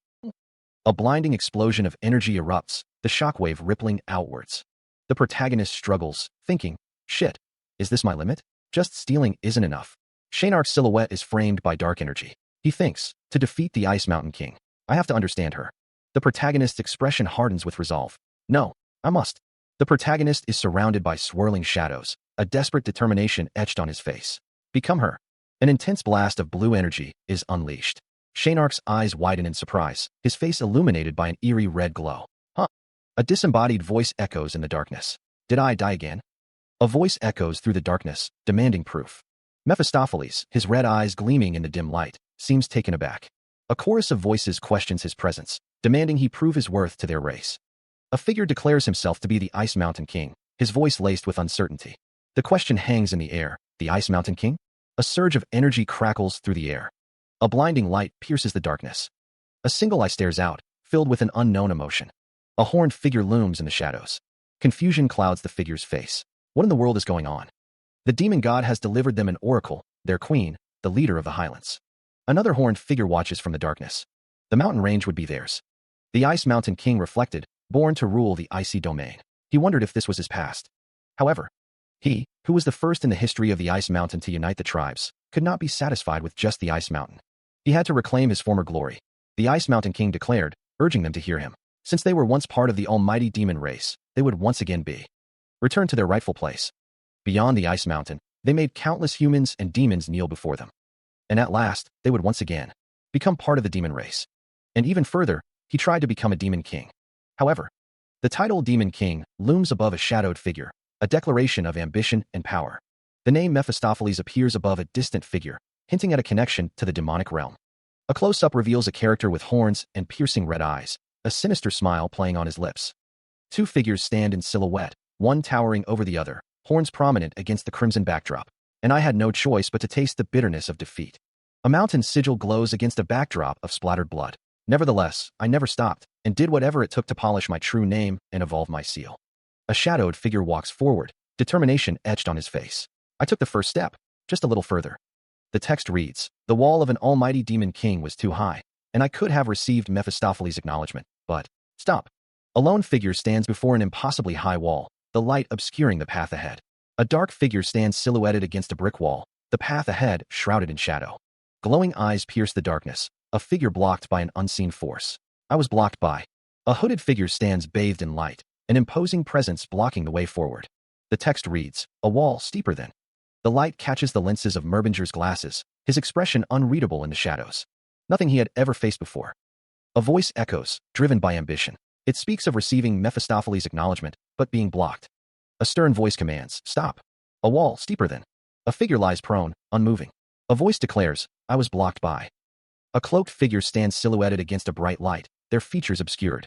A blinding explosion of energy erupts, the shockwave rippling outwards. The protagonist struggles, thinking, shit, is this my limit? Just stealing isn't enough. Shaynark's silhouette is framed by dark energy. He thinks, to defeat the Ice Mountain King, I have to understand her. The protagonist's expression hardens with resolve. No, I must. The protagonist is surrounded by swirling shadows, a desperate determination etched on his face. Become her. An intense blast of blue energy is unleashed. Shaynark's eyes widen in surprise, his face illuminated by an eerie red glow. Huh? A disembodied voice echoes in the darkness. Did I die again? A voice echoes through the darkness, demanding proof. Mephistopheles, his red eyes gleaming in the dim light, seems taken aback. A chorus of voices questions his presence, demanding he prove his worth to their race. A figure declares himself to be the Ice Mountain King, his voice laced with uncertainty. The question hangs in the air, the Ice Mountain King? A surge of energy crackles through the air. A blinding light pierces the darkness. A single eye stares out, filled with an unknown emotion. A horned figure looms in the shadows. Confusion clouds the figure's face. What in the world is going on? The demon god has delivered them an oracle, their queen, the leader of the Highlands. Another horned figure watches from the darkness. The mountain range would be theirs. The Ice Mountain King reflected, born to rule the icy domain. He wondered if this was his past. However, he, who was the first in the history of the Ice Mountain to unite the tribes, could not be satisfied with just the Ice Mountain. He had to reclaim his former glory. The Ice Mountain King declared, urging them to hear him. Since they were once part of the almighty demon race, they would once again be returned to their rightful place. Beyond the Ice Mountain, they made countless humans and demons kneel before them. And at last, they would once again become part of the demon race. And even further, he tried to become a demon king. However, the title Demon King looms above a shadowed figure, a declaration of ambition and power. The name Mephistopheles appears above a distant figure, hinting at a connection to the demonic realm. A close-up reveals a character with horns and piercing red eyes, a sinister smile playing on his lips. Two figures stand in silhouette, one towering over the other, horns prominent against the crimson backdrop, and I had no choice but to taste the bitterness of defeat. A mountain sigil glows against a backdrop of splattered blood. Nevertheless, I never stopped, and did whatever it took to polish my true name and evolve my seal. A shadowed figure walks forward, determination etched on his face. I took the first step, just a little further. The text reads, the wall of an almighty demon king was too high, and I could have received Mephistopheles' acknowledgement, but, stop. A lone figure stands before an impossibly high wall, the light obscuring the path ahead. A dark figure stands silhouetted against a brick wall, the path ahead shrouded in shadow. Glowing eyes pierce the darkness, a figure blocked by an unseen force. I was blocked by. A hooded figure stands bathed in light, an imposing presence blocking the way forward. The text reads, a wall steeper than. The light catches the lenses of Merbinger's glasses, his expression unreadable in the shadows. Nothing he had ever faced before. A voice echoes, driven by ambition. It speaks of receiving Mephistopheles' acknowledgement, but being blocked. A stern voice commands, stop. A wall steeper than. A figure lies prone, unmoving. A voice declares, I was blocked by. A cloaked figure stands silhouetted against a bright light, their features obscured.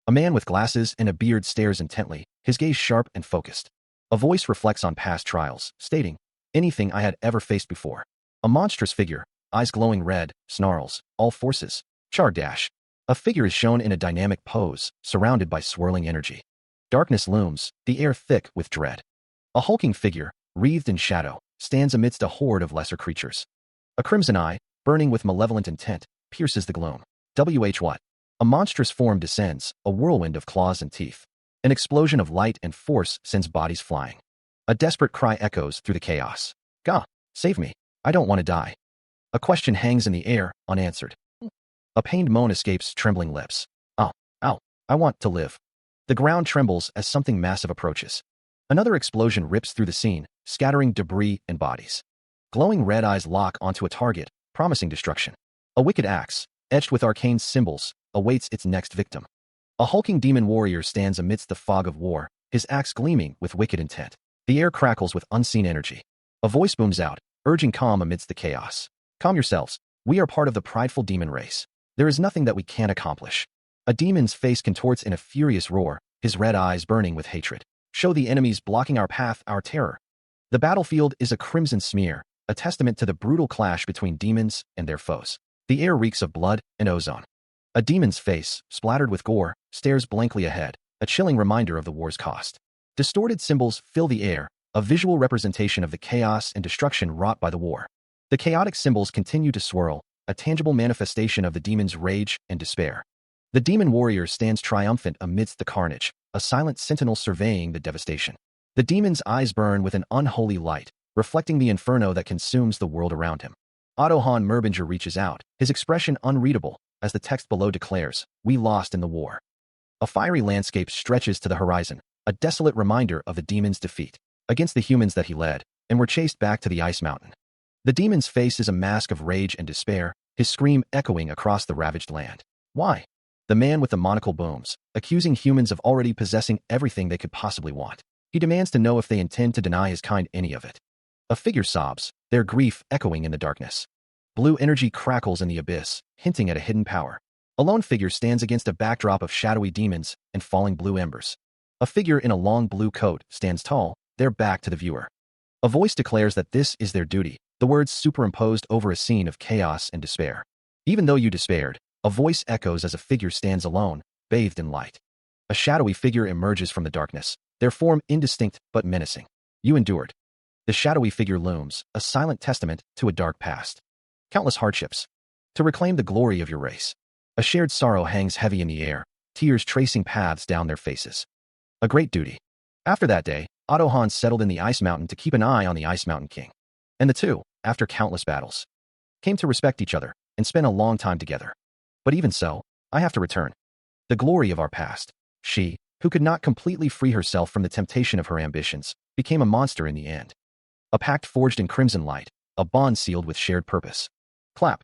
A man with glasses and a beard stares intently, his gaze sharp and focused. A voice reflects on past trials, stating, anything I had ever faced before. A monstrous figure, eyes glowing red, snarls, all forces. Char dash. A figure is shown in a dynamic pose, surrounded by swirling energy. Darkness looms, the air thick with dread. A hulking figure, wreathed in shadow, stands amidst a horde of lesser creatures. A crimson eye, burning with malevolent intent, pierces the gloom. What? A monstrous form descends, a whirlwind of claws and teeth. An explosion of light and force sends bodies flying. A desperate cry echoes through the chaos. Gah! Save me. I don't want to die. A question hangs in the air, unanswered. A pained moan escapes trembling lips. Ow! Ow! I want to live. The ground trembles as something massive approaches. Another explosion rips through the scene, scattering debris and bodies. Glowing red eyes lock onto a target, promising destruction. A wicked axe, etched with arcane symbols, awaits its next victim. A hulking demon warrior stands amidst the fog of war, his axe gleaming with wicked intent. The air crackles with unseen energy. A voice booms out, urging calm amidst the chaos. Calm yourselves. We are part of the prideful demon race. There is nothing that we can't accomplish. A demon's face contorts in a furious roar, his red eyes burning with hatred. Show the enemies blocking our path our terror. The battlefield is a crimson smear, a testament to the brutal clash between demons and their foes. The air reeks of blood and ozone. A demon's face, splattered with gore, stares blankly ahead, a chilling reminder of the war's cost. Distorted symbols fill the air, a visual representation of the chaos and destruction wrought by the war. The chaotic symbols continue to swirl, a tangible manifestation of the demon's rage and despair. The demon warrior stands triumphant amidst the carnage, a silent sentinel surveying the devastation. The demon's eyes burn with an unholy light, reflecting the inferno that consumes the world around him. Ottohan Merbinger reaches out, his expression unreadable, as the text below declares, "We lost in the war." A fiery landscape stretches to the horizon, a desolate reminder of the demon's defeat against the humans that he led, and were chased back to the ice mountain. The demon's face is a mask of rage and despair, his scream echoing across the ravaged land. Why? The man with the monocle booms, accusing humans of already possessing everything they could possibly want. He demands to know if they intend to deny his kind any of it. A figure sobs, their grief echoing in the darkness. Blue energy crackles in the abyss, hinting at a hidden power. A lone figure stands against a backdrop of shadowy demons and falling blue embers. A figure in a long blue coat stands tall, their back to the viewer. A voice declares that this is their duty, the words superimposed over a scene of chaos and despair. Even though you despaired, a voice echoes as a figure stands alone, bathed in light. A shadowy figure emerges from the darkness, their form indistinct but menacing. You endured. The shadowy figure looms, a silent testament to a dark past. Countless hardships. To reclaim the glory of your race. A shared sorrow hangs heavy in the air, tears tracing paths down their faces. A great duty. After that day, Ottohan settled in the Ice Mountain to keep an eye on the Ice Mountain King. And the two, after countless battles, came to respect each other and spent a long time together. But even so, I have to return. The glory of our past. She, who could not completely free herself from the temptation of her ambitions, became a monster in the end. A pact forged in crimson light, a bond sealed with shared purpose. Clap.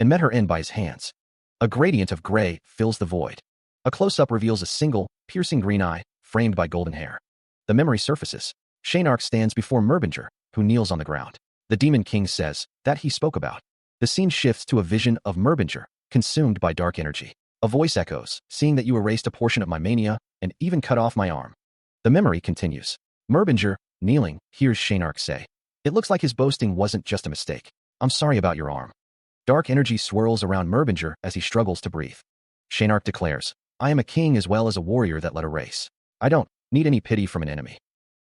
And met her end by his hands. A gradient of gray fills the void. A close-up reveals a single, piercing green eye, framed by golden hair. The memory surfaces. Shaynark stands before Merbinger, who kneels on the ground. The Demon King says, that he spoke about. The scene shifts to a vision of Merbinger, consumed by dark energy. A voice echoes, seeing that you erased a portion of my mania, and even cut off my arm. The memory continues. Merbinger, kneeling, hears Shaynark say, it looks like his boasting wasn't just a mistake. I'm sorry about your arm. Dark energy swirls around Merbinger as he struggles to breathe. Shaynark declares, I am a king as well as a warrior that led a race. I don't need any pity from an enemy.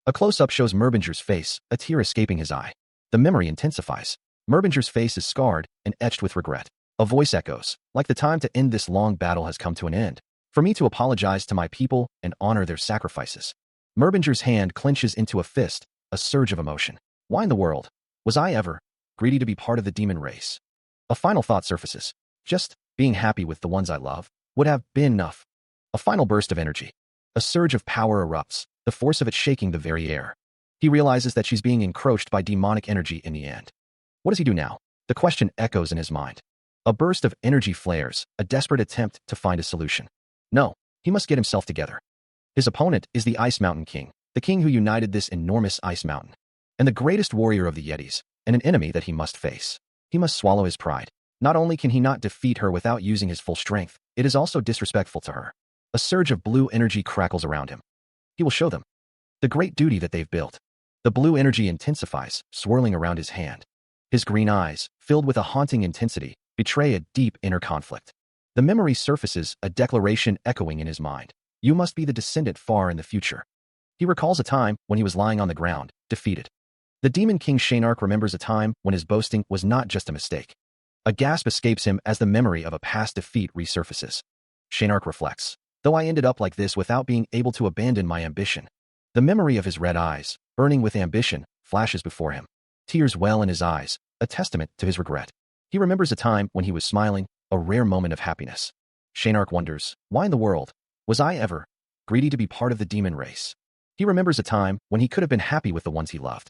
A close-up shows Merbinger's face, a tear escaping his eye. The memory intensifies. Merbinger's face is scarred and etched with regret. A voice echoes, like the time to end this long battle has come to an end. For me to apologize to my people and honor their sacrifices. Merbinger's hand clenches into a fist, a surge of emotion. Why in the world was I ever greedy to be part of the demon race? A final thought surfaces. Just being happy with the ones I love would have been enough. A final burst of energy. A surge of power erupts, the force of it shaking the very air. He realizes that she's being encroached by demonic energy in the end. What does he do now? The question echoes in his mind. A burst of energy flares, a desperate attempt to find a solution. No, he must get himself together. His opponent is the Ice Mountain King, the king who united this enormous ice mountain, and the greatest warrior of the Yetis, and an enemy that he must face. He must swallow his pride. Not only can he not defeat her without using his full strength, it is also disrespectful to her. A surge of blue energy crackles around him. He will show them the great duty that they've built. The blue energy intensifies, swirling around his hand. His green eyes, filled with a haunting intensity, betray a deep inner conflict. The memory surfaces, a declaration echoing in his mind. You must be the descendant far in the future. He recalls a time when he was lying on the ground, defeated. The Demon King Shaynark remembers a time when his boasting was not just a mistake. A gasp escapes him as the memory of a past defeat resurfaces. Shaynark reflects, though I ended up like this without being able to abandon my ambition. The memory of his red eyes, burning with ambition, flashes before him. Tears well in his eyes, a testament to his regret. He remembers a time when he was smiling, a rare moment of happiness. Shaynark wonders, why in the world was I ever greedy to be part of the demon race? He remembers a time when he could have been happy with the ones he loved.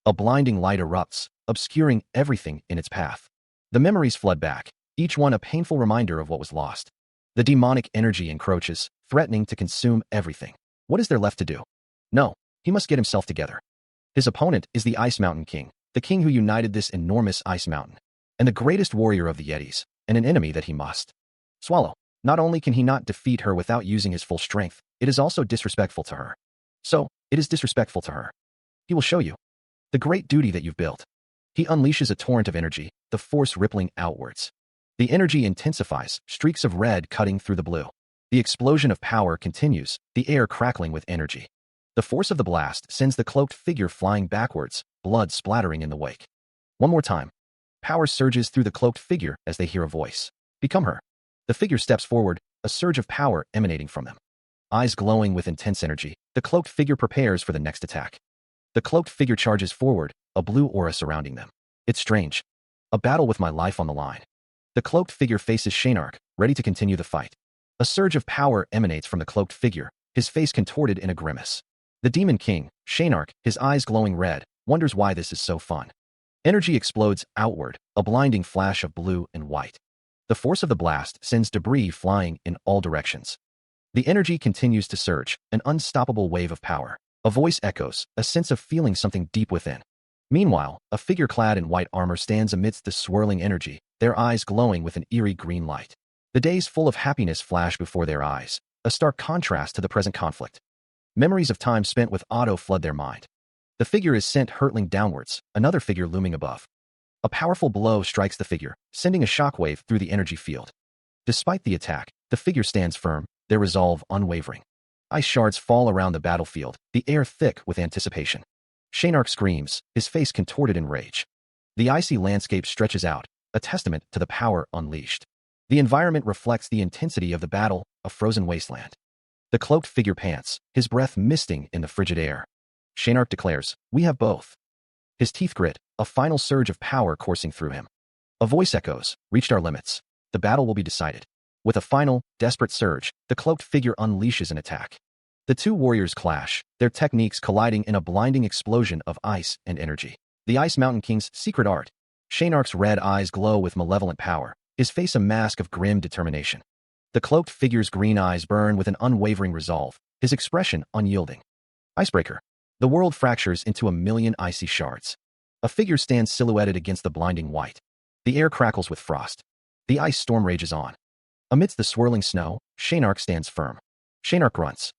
A blinding light erupts, obscuring everything in its path. The memories flood back, each one a painful reminder of what was lost. The demonic energy encroaches, threatening to consume everything. What is there left to do? No, he must get himself together. His opponent is the Ice Mountain King, the king who united this enormous ice mountain, and the greatest warrior of the Yetis, and an enemy that he must swallow. Not only can he not defeat her without using his full strength, it is also disrespectful to her. So, it is disrespectful to her. He will show you the great duty that you've built. He unleashes a torrent of energy, the force rippling outwards. The energy intensifies, streaks of red cutting through the blue. The explosion of power continues, the air crackling with energy. The force of the blast sends the cloaked figure flying backwards, blood splattering in the wake. One more time. Power surges through the cloaked figure as they hear a voice. Become her. The figure steps forward, a surge of power emanating from them. Eyes glowing with intense energy, the cloaked figure prepares for the next attack. The cloaked figure charges forward, a blue aura surrounding them. It's strange. A battle with my life on the line. The cloaked figure faces Shaynark, ready to continue the fight. A surge of power emanates from the cloaked figure, his face contorted in a grimace. The Demon King, Shaynark, his eyes glowing red, wonders why this is so fun. Energy explodes outward, a blinding flash of blue and white. The force of the blast sends debris flying in all directions. The energy continues to surge, an unstoppable wave of power. A voice echoes, a sense of feeling something deep within. Meanwhile, a figure clad in white armor stands amidst the swirling energy, their eyes glowing with an eerie green light. The days full of happiness flash before their eyes, a stark contrast to the present conflict. Memories of time spent with Otto flood their mind. The figure is sent hurtling downwards, another figure looming above. A powerful blow strikes the figure, sending a shockwave through the energy field. Despite the attack, the figure stands firm, their resolve unwavering. Ice shards fall around the battlefield, the air thick with anticipation. Shaynark screams, his face contorted in rage. The icy landscape stretches out, a testament to the power unleashed. The environment reflects the intensity of the battle, a frozen wasteland. The cloaked figure pants, his breath misting in the frigid air. Shaynark declares, we have both. His teeth grit, a final surge of power coursing through him. A voice echoes, reached our limits. The battle will be decided. With a final, desperate surge, the cloaked figure unleashes an attack. The two warriors clash, their techniques colliding in a blinding explosion of ice and energy. The Ice Mountain King's secret art. Shaynark's red eyes glow with malevolent power, his face a mask of grim determination. The cloaked figure's green eyes burn with an unwavering resolve, his expression unyielding. Icebreaker. The world fractures into a million icy shards. A figure stands silhouetted against the blinding white. The air crackles with frost. The ice storm rages on. Amidst the swirling snow, Shaynark stands firm. Shaynark grunts.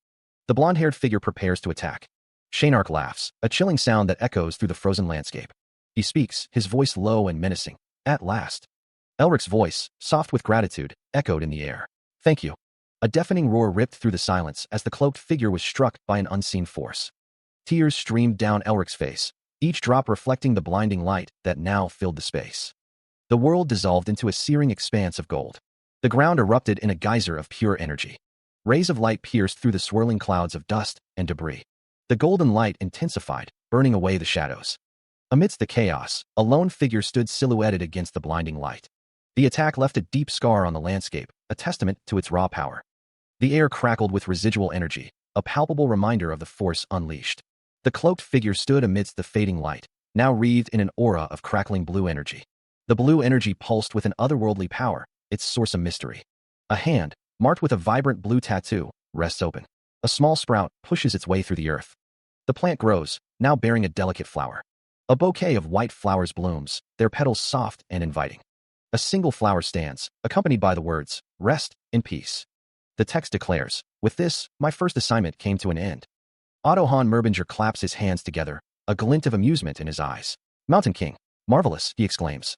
The blonde-haired figure prepares to attack. Shaynark laughs, a chilling sound that echoes through the frozen landscape. He speaks, his voice low and menacing. At last. Elric's voice, soft with gratitude, echoed in the air. Thank you. A deafening roar ripped through the silence as the cloaked figure was struck by an unseen force. Tears streamed down Elric's face, each drop reflecting the blinding light that now filled the space. The world dissolved into a searing expanse of gold. The ground erupted in a geyser of pure energy. Rays of light pierced through the swirling clouds of dust and debris. The golden light intensified, burning away the shadows. Amidst the chaos, a lone figure stood silhouetted against the blinding light. The attack left a deep scar on the landscape, a testament to its raw power. The air crackled with residual energy, a palpable reminder of the force unleashed. The cloaked figure stood amidst the fading light, now wreathed in an aura of crackling blue energy. The blue energy pulsed with an otherworldly power, its source a mystery. A hand, marked with a vibrant blue tattoo, rests open. A small sprout pushes its way through the earth. The plant grows, now bearing a delicate flower. A bouquet of white flowers blooms, their petals soft and inviting. A single flower stands, accompanied by the words, "Rest in peace." The text declares, "With this, my first assignment came to an end." Otto von Merbinger claps his hands together, a glint of amusement in his eyes. Mountain King, Marvelous, he exclaims.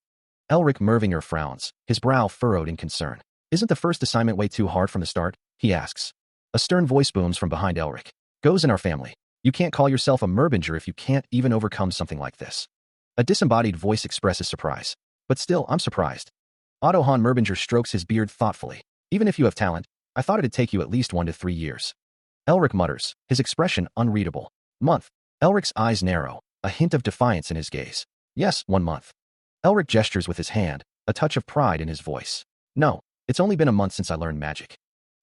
Elric Mervinger frowns, his brow furrowed in concern. Isn't the first assignment way too hard from the start? He asks. A stern voice booms from behind Elric. Goes in our family. You can't call yourself a Merbinger if you can't even overcome something like this. A disembodied voice expresses surprise. But still, I'm surprised. Otto Hahn Merbinger strokes his beard thoughtfully. Even if you have talent, I thought it'd take you at least 1 to 3 years. Elric mutters, his expression unreadable. Month. Elric's eyes narrow, a hint of defiance in his gaze. Yes, 1 month. Elric gestures with his hand, a touch of pride in his voice. No, it's only been a month since I learned magic.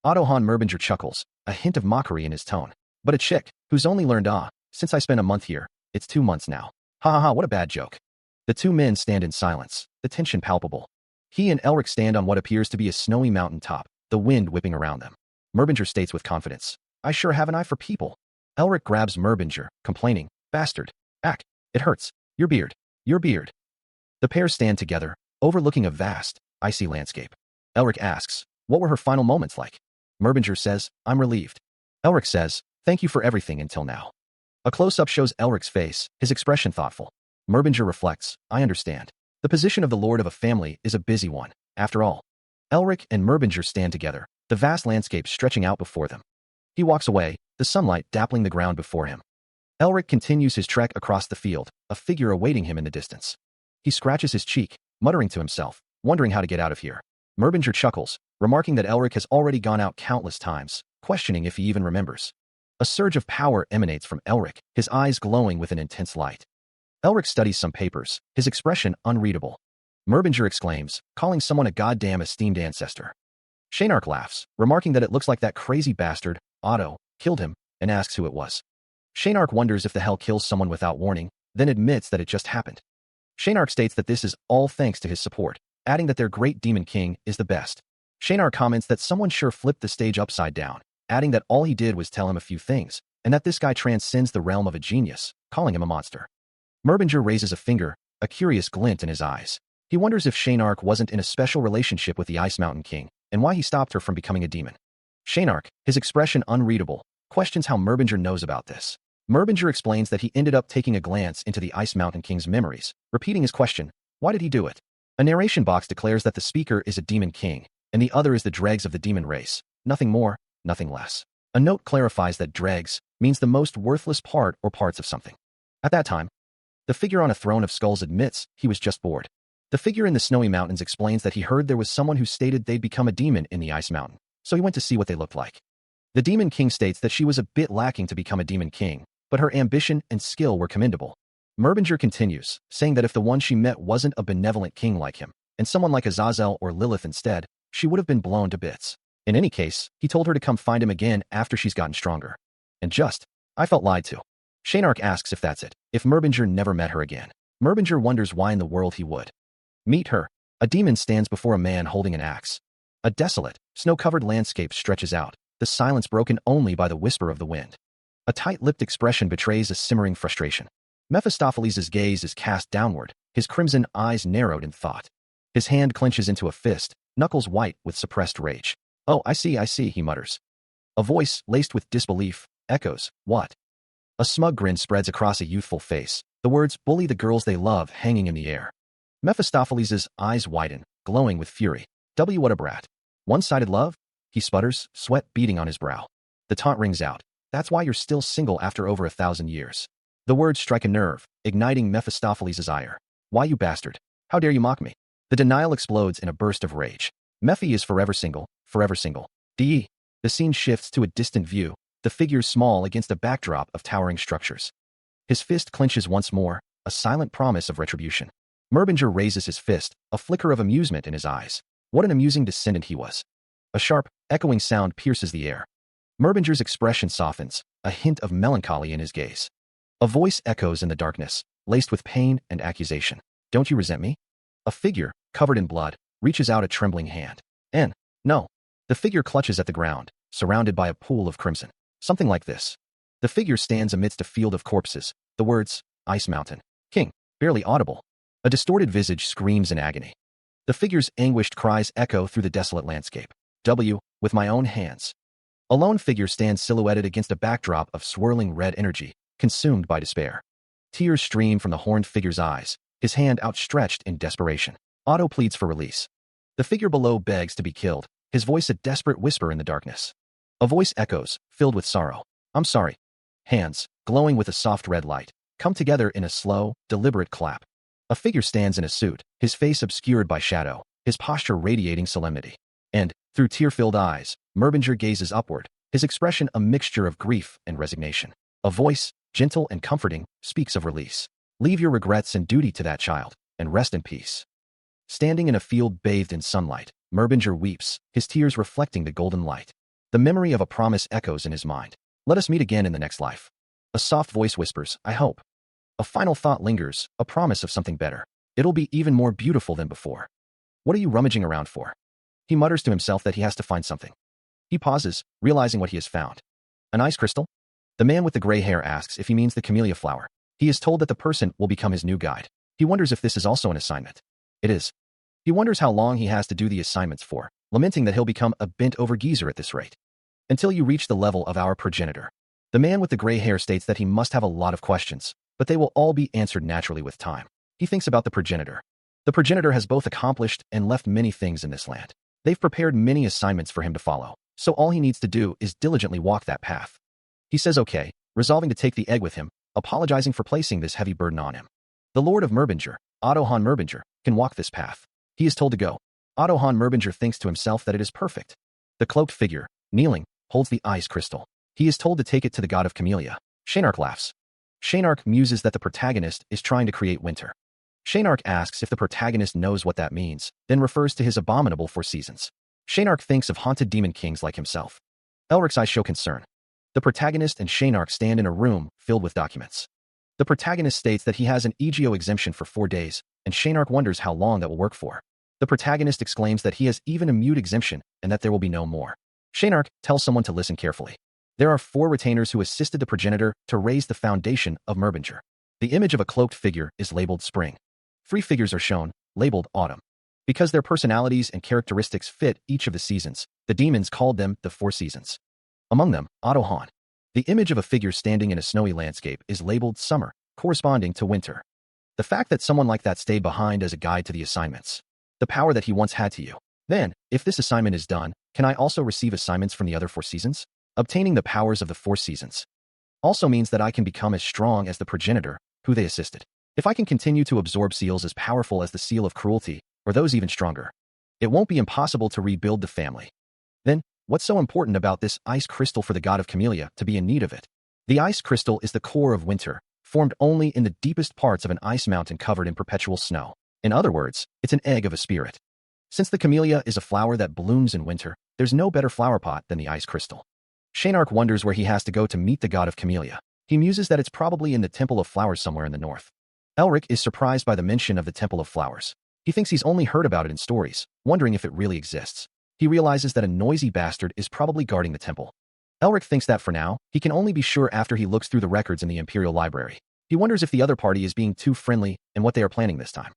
Otto Hahn Merbinger chuckles, a hint of mockery in his tone. But a chick, who's only learned since I spent a month here, it's 2 months now. Ha ha ha, what a bad joke. The two men stand in silence, the tension palpable. He and Elric stand on what appears to be a snowy mountain top, the wind whipping around them. Merbinger states with confidence, I sure have an eye for people. Elric grabs Merbinger, complaining, bastard. Ack, it hurts. Your beard. Your beard. The pair stand together, overlooking a vast, icy landscape. Elric asks, what were her final moments like? Merbinger says, I'm relieved. Elric says, thank you for everything until now. A close-up shows Elric's face, his expression thoughtful. Merbinger reflects, I understand. The position of the lord of a family is a busy one, after all. Elric and Merbinger stand together, the vast landscape stretching out before them. He walks away, the sunlight dappling the ground before him. Elric continues his trek across the field, a figure awaiting him in the distance. He scratches his cheek, muttering to himself, wondering how to get out of here. Merbinger chuckles, remarking that Elric has already gone out countless times, questioning if he even remembers. A surge of power emanates from Elric, his eyes glowing with an intense light. Elric studies some papers, his expression unreadable. Merbinger exclaims, calling someone a goddamn esteemed ancestor. Shaynark laughs, remarking that it looks like that crazy bastard, Otto, killed him, and asks who it was. Shaynark wonders if the hell kills someone without warning, then admits that it just happened. Shaynark states that this is all thanks to his support, adding that their great demon king is the best. Shaynark comments that someone sure flipped the stage upside down, adding that all he did was tell him a few things, and that this guy transcends the realm of a genius, calling him a monster. Merbinger raises a finger, a curious glint in his eyes. He wonders if Shaynark wasn't in a special relationship with the Ice Mountain King, and why he stopped her from becoming a demon. Shaynark, his expression unreadable, questions how Merbinger knows about this. Merbinger explains that he ended up taking a glance into the Ice Mountain King's memories, repeating his question, why did he do it? A narration box declares that the speaker is a demon king, and the other is the dregs of the demon race, nothing more, nothing less. A note clarifies that dregs means the most worthless part or parts of something. At that time, the figure on a throne of skulls admits he was just bored. The figure in the snowy mountains explains that he heard there was someone who stated they'd become a demon in the Ice Mountain, so he went to see what they looked like. The demon king states that she was a bit lacking to become a demon king, but her ambition and skill were commendable. Merbinger continues, saying that if the one she met wasn't a benevolent king like him, and someone like Azazel or Lilith instead, she would have been blown to bits. In any case, he told her to come find him again after she's gotten stronger. And I felt lied to. Shaynark asks if that's it, if Merbinger never met her again. Merbinger wonders why in the world he would. Meet her. A demon stands before a man holding an axe. A desolate, snow-covered landscape stretches out, the silence broken only by the whisper of the wind. A tight-lipped expression betrays a simmering frustration. Mephistopheles' gaze is cast downward, his crimson eyes narrowed in thought. His hand clenches into a fist, knuckles white with suppressed rage. Oh, I see, he mutters. A voice, laced with disbelief, echoes, what? A smug grin spreads across a youthful face, the words bully the girls they love hanging in the air. Mephistopheles' eyes widen, glowing with fury. What a brat. One-sided love? He sputters, sweat beading on his brow. The taunt rings out. That's why you're still single after over 1,000 years. The words strike a nerve, igniting Mephistopheles' ire. Why, you bastard? How dare you mock me? The denial explodes in a burst of rage. Mephi is forever single, forever single. The scene shifts to a distant view, the figures small against a backdrop of towering structures. His fist clenches once more, a silent promise of retribution. Merbinger raises his fist, a flicker of amusement in his eyes. What an amusing descendant he was. A sharp, echoing sound pierces the air. Merbinger's expression softens, a hint of melancholy in his gaze. A voice echoes in the darkness, laced with pain and accusation. Don't you resent me? A figure, covered in blood, reaches out a trembling hand. No. The figure clutches at the ground, surrounded by a pool of crimson. Something like this. The figure stands amidst a field of corpses, the words, Ice Mountain King, barely audible. A distorted visage screams in agony. The figure's anguished cries echo through the desolate landscape. With my own hands. A lone figure stands silhouetted against a backdrop of swirling red energy, consumed by despair. Tears stream from the horned figure's eyes, his hand outstretched in desperation. Otto pleads for release. The figure below begs to be killed, his voice a desperate whisper in the darkness. A voice echoes, filled with sorrow. I'm sorry. Hands, glowing with a soft red light, come together in a slow, deliberate clap. A figure stands in a suit, his face obscured by shadow, his posture radiating solemnity. And, through tear-filled eyes, Merbinger gazes upward, his expression a mixture of grief and resignation. A voice, gentle and comforting, speaks of release. Leave your regrets and duty to that child, and rest in peace. Standing in a field bathed in sunlight, Merbinger weeps, his tears reflecting the golden light. The memory of a promise echoes in his mind. Let us meet again in the next life. A soft voice whispers, I hope. A final thought lingers, a promise of something better. It'll be even more beautiful than before. What are you rummaging around for? He mutters to himself that he has to find something. He pauses, realizing what he has found. An ice crystal? The man with the gray hair asks if he means the camellia flower. He is told that the person will become his new guide. He wonders if this is also an assignment. It is. He wonders how long he has to do the assignments for, lamenting that he'll become a bent-over geezer at this rate. Until you reach the level of our progenitor. The man with the gray hair states that he must have a lot of questions, but they will all be answered naturally with time. He thinks about the progenitor. The progenitor has both accomplished and left many things in this land. They've prepared many assignments for him to follow, so all he needs to do is diligently walk that path. He says okay, resolving to take the egg with him, apologizing for placing this heavy burden on him. The Lord of Merbinger, Otto von Merbinger, can walk this path. He is told to go. Otto von Merbinger thinks to himself that it is perfect. The cloaked figure, kneeling, holds the ice crystal. He is told to take it to the god of camellia. Shaynark laughs. Shaynark muses that the protagonist is trying to create winter. Shaynark asks if the protagonist knows what that means, then refers to his abominable 4 seasons. Shaynark thinks of haunted demon kings like himself. Elric's eyes show concern. The protagonist and Shaynark stand in a room filled with documents. The protagonist states that he has an EGO exemption for 4 days, and Shaynark wonders how long that will work for. The protagonist exclaims that he has even a mute exemption and that there will be no more. Shaynark tells someone to listen carefully. There are 4 retainers who assisted the progenitor to raise the foundation of Merbinger. The image of a cloaked figure is labeled spring. 3 figures are shown, labeled autumn. Because their personalities and characteristics fit each of the seasons, the demons called them the 4 seasons. Among them, Otto Hahn. The image of a figure standing in a snowy landscape is labeled summer, corresponding to winter. The fact that someone like that stayed behind as a guide to the assignments. The power that he once had to you. Then, if this assignment is done, can I also receive assignments from the other 4 seasons? Obtaining the powers of the 4 seasons also means that I can become as strong as the progenitor, who they assisted. If I can continue to absorb seals as powerful as the seal of cruelty, or those even stronger, it won't be impossible to rebuild the family. Then, what's so important about this ice crystal for the god of camellia to be in need of it? The ice crystal is the core of winter, formed only in the deepest parts of an ice mountain covered in perpetual snow. In other words, it's an egg of a spirit. Since the camellia is a flower that blooms in winter, there's no better flower pot than the ice crystal. Shaynark wonders where he has to go to meet the god of camellia. He muses that it's probably in the Temple of Flowers somewhere in the north. Elric is surprised by the mention of the Temple of Flowers. He thinks he's only heard about it in stories, wondering if it really exists. He realizes that a noisy bastard is probably guarding the temple. Elric thinks that for now, he can only be sure after he looks through the records in the Imperial Library. He wonders if the other party is being too friendly and what they are planning this time.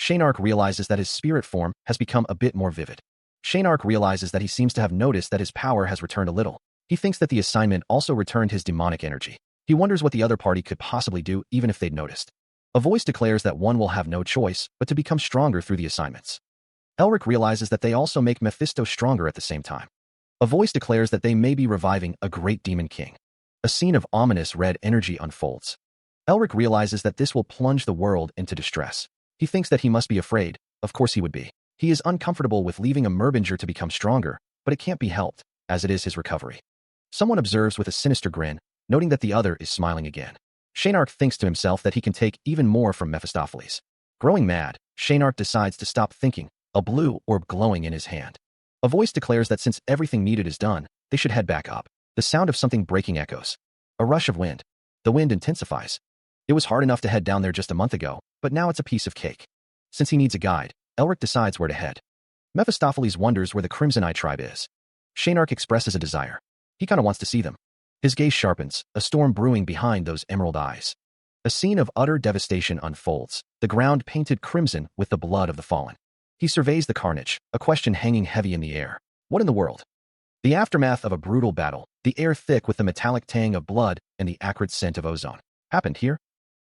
Shaynark realizes that his spirit form has become a bit more vivid. Shaynark realizes that he seems to have noticed that his power has returned a little. He thinks that the assignment also returned his demonic energy. He wonders what the other party could possibly do even if they'd noticed. A voice declares that one will have no choice but to become stronger through the assignments. Elric realizes that they also make Mephisto stronger at the same time. A voice declares that they may be reviving a great demon king. A scene of ominous red energy unfolds. Elric realizes that this will plunge the world into distress. He thinks that he must be afraid. Of course he would be. He is uncomfortable with leaving a Merbinger to become stronger, but it can't be helped, as it is his recovery. Someone observes with a sinister grin, noting that the other is smiling again. Shaynark thinks to himself that he can take even more from Mephistopheles. Growing mad, Shaynark decides to stop thinking, a blue orb glowing in his hand. A voice declares that since everything needed is done, they should head back up. The sound of something breaking echoes. A rush of wind. The wind intensifies. It was hard enough to head down there just a month ago, but now it's a piece of cake. Since he needs a guide, Elric decides where to head. Mephistopheles wonders where the Crimson Eye tribe is. Shaynark expresses a desire. He kinda wants to see them. His gaze sharpens, a storm brewing behind those emerald eyes. A scene of utter devastation unfolds, the ground painted crimson with the blood of the fallen. He surveys the carnage, a question hanging heavy in the air. What in the world? The aftermath of a brutal battle, the air thick with the metallic tang of blood and the acrid scent of ozone. Happened here?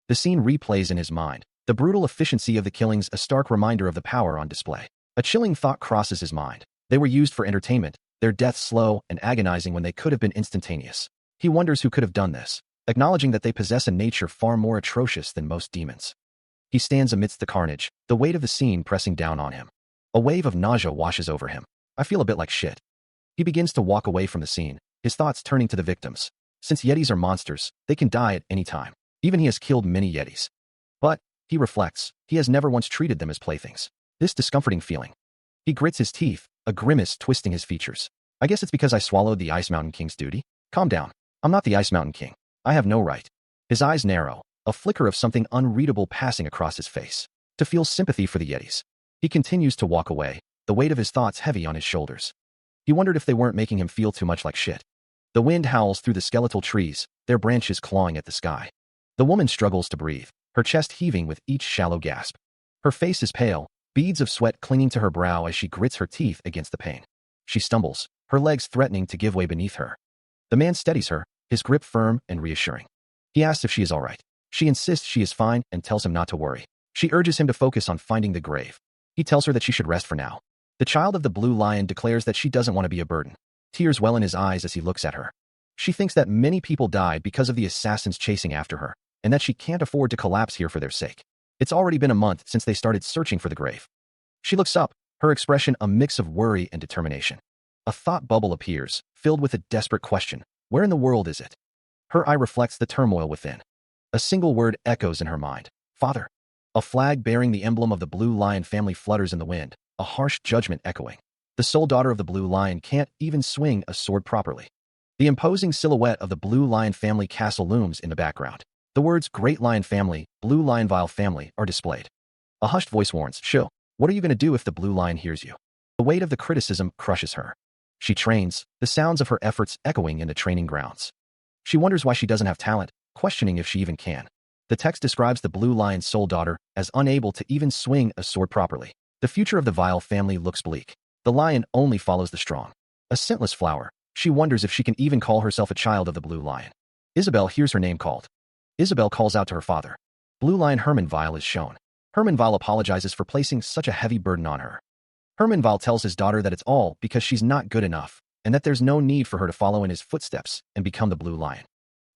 The scene replays in his mind, The brutal efficiency of the killings a stark reminder of the power on display. A chilling thought crosses his mind. They were used for entertainment, their deaths slow and agonizing when they could have been instantaneous. He wonders who could have done this, acknowledging that they possess a nature far more atrocious than most demons. He stands amidst the carnage, the weight of the scene pressing down on him. A wave of nausea washes over him. I feel a bit like shit. He begins to walk away from the scene, his thoughts turning to the victims. Since Yetis are monsters, they can die at any time. Even he has killed many Yetis. But, he reflects, he has never once treated them as playthings. This discomforting feeling. He grits his teeth, a grimace twisting his features. I guess it's because I swallowed the Ice Mountain King's duty. Calm down. I'm not the Ice Mountain King. I have no right. His eyes narrow, a flicker of something unreadable passing across his face. To feel sympathy for the Yetis. He continues to walk away, the weight of his thoughts heavy on his shoulders. He wondered if they weren't making him feel too much like shit. The wind howls through the skeletal trees, their branches clawing at the sky. The woman struggles to breathe, her chest heaving with each shallow gasp. Her face is pale, beads of sweat clinging to her brow as she grits her teeth against the pain. She stumbles, her legs threatening to give way beneath her. The man steadies her, his grip firm and reassuring. He asks if she is all right. She insists she is fine and tells him not to worry. She urges him to focus on finding the grave. He tells her that she should rest for now. The child of the Blue Lion declares that she doesn't want to be a burden. Tears well in his eyes as he looks at her. She thinks that many people died because of the assassins chasing after her, and that she can't afford to collapse here for their sake. It's already been a month since they started searching for the grave. She looks up, her expression a mix of worry and determination. A thought bubble appears, filled with a desperate question. Where in the world is it? Her eye reflects the turmoil within. A single word echoes in her mind. Father. A flag bearing the emblem of the Blue Lion family flutters in the wind, a harsh judgment echoing. The sole daughter of the Blue Lion can't even swing a sword properly. The imposing silhouette of the Blue Lion family castle looms in the background. The words Great Lion Family, Blue Lionville Family are displayed. A hushed voice warns, Shoo, what are you going to do if the Blue Lion hears you? The weight of the criticism crushes her. She trains, the sounds of her efforts echoing in the training grounds. She wonders why she doesn't have talent, questioning if she even can. The text describes the Blue Lion's sole daughter as unable to even swing a sword properly. The future of the Vile family looks bleak. The lion only follows the strong. A scentless flower, she wonders if she can even call herself a child of the Blue Lion. Isabel hears her name called. Isabel calls out to her father. Blue Lion Hermanville is shown. Hermanville apologizes for placing such a heavy burden on her. Hermanville tells his daughter that it's all because she's not good enough, and that there's no need for her to follow in his footsteps and become the Blue Lion.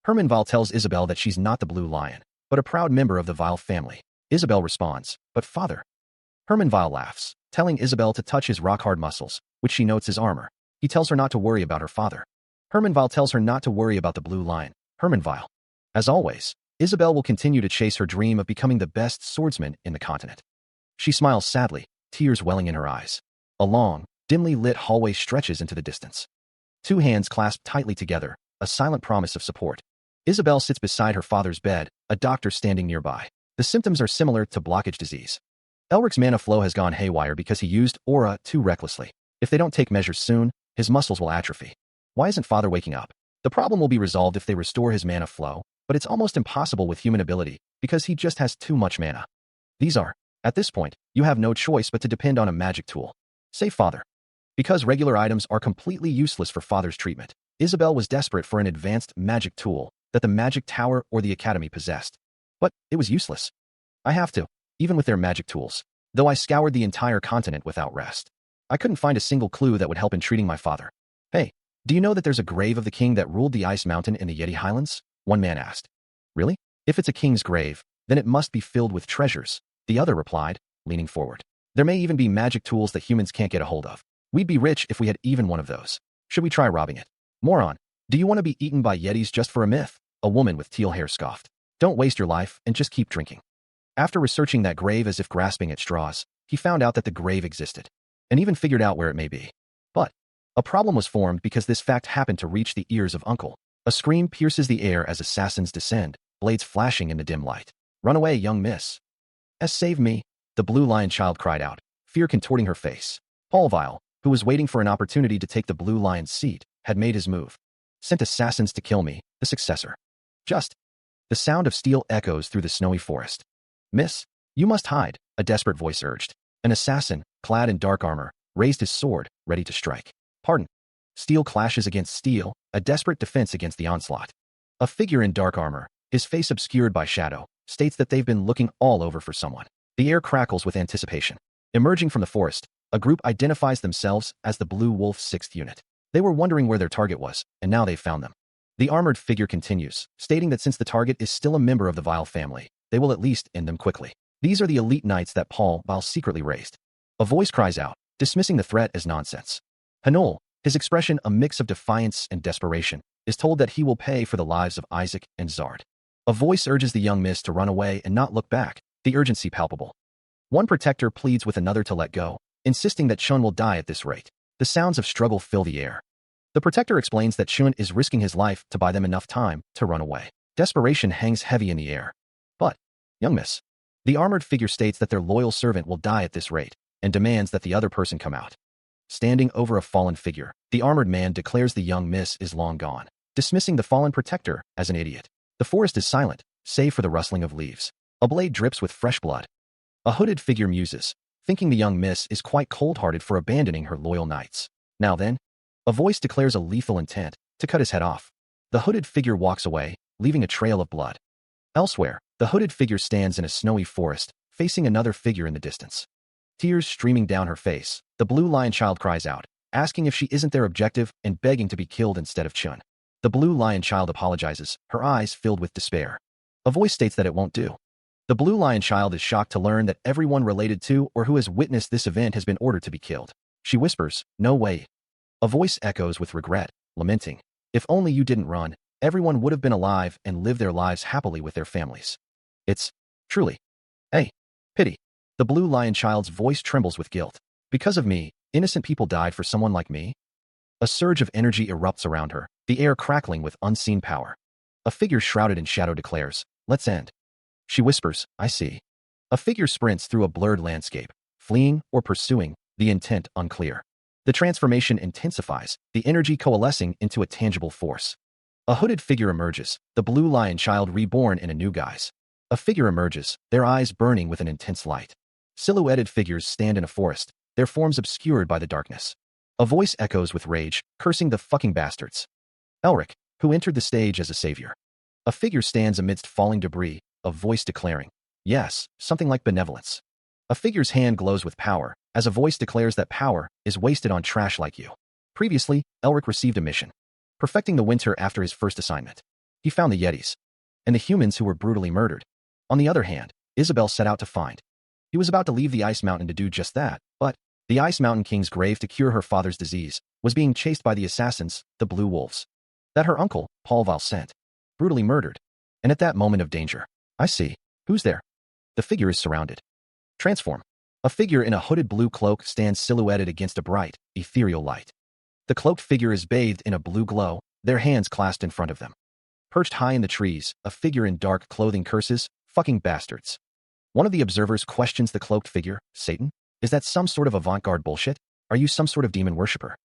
Hermanville tells Isabel that she's not the Blue Lion, but a proud member of the Vile family. Isabel responds, but father. Hermanville laughs, telling Isabel to touch his rock-hard muscles, which she notes as armor. He tells her not to worry about her father. Hermanville tells her not to worry about the Blue Lion, Hermanville. As always, Isabel will continue to chase her dream of becoming the best swordsman in the continent. She smiles sadly, tears welling in her eyes. A long, dimly lit hallway stretches into the distance. Two hands clasped tightly together, a silent promise of support. Isabel sits beside her father's bed, a doctor standing nearby. The symptoms are similar to blockage disease. Elric's mana flow has gone haywire because he used aura too recklessly. If they don't take measures soon, his muscles will atrophy. Why isn't father waking up? The problem will be resolved if they restore his mana flow, but it's almost impossible with human ability because he just has too much mana. At this point, you have no choice but to depend on a magic tool. Save father. Because regular items are completely useless for father's treatment, Isabel was desperate for an advanced magic tool that the magic tower or the academy possessed. But it was useless. I have to, even with their magic tools. Though I scoured the entire continent without rest. I couldn't find a single clue that would help in treating my father. Hey, do you know that there's a grave of the king that ruled the Ice Mountain in the Yeti Highlands? One man asked. Really? If it's a king's grave, then it must be filled with treasures, the other replied, leaning forward. There may even be magic tools that humans can't get a hold of. We'd be rich if we had even one of those. Should we try robbing it? Moron, do you want to be eaten by Yetis just for a myth? A woman with teal hair scoffed. Don't waste your life and just keep drinking. After researching that grave as if grasping at straws, he found out that the grave existed, and even figured out where it may be. But a problem was formed because this fact happened to reach the ears of Uncle. A scream pierces the air as assassins descend, blades flashing in the dim light. Run away, young miss. Save me, the Blue Lion child cried out, fear contorting her face. Paulville, who was waiting for an opportunity to take the Blue Lion's seat, had made his move. Sent assassins to kill me, the successor. Just. The sound of steel echoes through the snowy forest. Miss, you must hide, a desperate voice urged. An assassin, clad in dark armor, raised his sword, ready to strike. Pardon. Steel clashes against steel, a desperate defense against the onslaught. A figure in dark armor, his face obscured by shadow, states that they've been looking all over for someone. The air crackles with anticipation. Emerging from the forest, a group identifies themselves as the Blue Wolf 6th Unit. They were wondering where their target was, and now they've found them. The armored figure continues, stating that since the target is still a member of the Vile family, they will at least end them quickly. These are the elite knights that Paul Vile secretly raised. A voice cries out, dismissing the threat as nonsense. Hanol, his expression a mix of defiance and desperation, is told that he will pay for the lives of Isaac and Zard. A voice urges the young miss to run away and not look back, the urgency palpable. One protector pleads with another to let go, insisting that Chun will die at this rate. The sounds of struggle fill the air. The protector explains that Chun is risking his life to buy them enough time to run away. Desperation hangs heavy in the air. But, young miss, the armored figure states that their loyal servant will die at this rate, and demands that the other person come out. Standing over a fallen figure, the armored man declares the young miss is long gone, dismissing the fallen protector as an idiot. The forest is silent, save for the rustling of leaves. A blade drips with fresh blood. A hooded figure muses, thinking the young miss is quite cold-hearted for abandoning her loyal knights. Now then, a voice declares a lethal intent to cut his head off. The hooded figure walks away, leaving a trail of blood. Elsewhere, the hooded figure stands in a snowy forest, facing another figure in the distance. Tears streaming down her face, the blue lion child cries out, asking if she isn't their objective and begging to be killed instead of Chun. The blue lion child apologizes, her eyes filled with despair. A voice states that it won't do. The blue lion child is shocked to learn that everyone related to or who has witnessed this event has been ordered to be killed. She whispers, "No way." A voice echoes with regret, lamenting, "If only you didn't run, everyone would have been alive and lived their lives happily with their families." It's truly a pity. The blue lion child's voice trembles with guilt. Because of me, innocent people died for someone like me? A surge of energy erupts around her, the air crackling with unseen power. A figure shrouded in shadow declares, "Let's end." She whispers, "I see." A figure sprints through a blurred landscape, fleeing or pursuing, the intent unclear. The transformation intensifies, the energy coalescing into a tangible force. A hooded figure emerges, the blue lion child reborn in a new guise. A figure emerges, their eyes burning with an intense light. Silhouetted figures stand in a forest, their forms obscured by the darkness. A voice echoes with rage, cursing the fucking bastards. Elric, who entered the stage as a savior. A figure stands amidst falling debris, a voice declaring, "Yes, something like benevolence." A figure's hand glows with power, as a voice declares that power is wasted on trash like you. Previously, Elric received a mission, perfecting the winter after his first assignment. He found the Yetis, and the humans who were brutally murdered. On the other hand, Isabel set out to find. He was about to leave the Ice Mountain to do just that, but the Ice Mountain King's grave to cure her father's disease was being chased by the assassins, the Blue Wolves, that her uncle, Paul Vile sent, brutally murdered. And at that moment of danger, "I see. Who's there?" The figure is surrounded. Transform. A figure in a hooded blue cloak stands silhouetted against a bright, ethereal light. The cloaked figure is bathed in a blue glow, their hands clasped in front of them. Perched high in the trees, a figure in dark clothing curses, "Fucking bastards." One of the observers questions the cloaked figure, "Satan? Is that some sort of avant-garde bullshit? Are you some sort of demon worshipper?"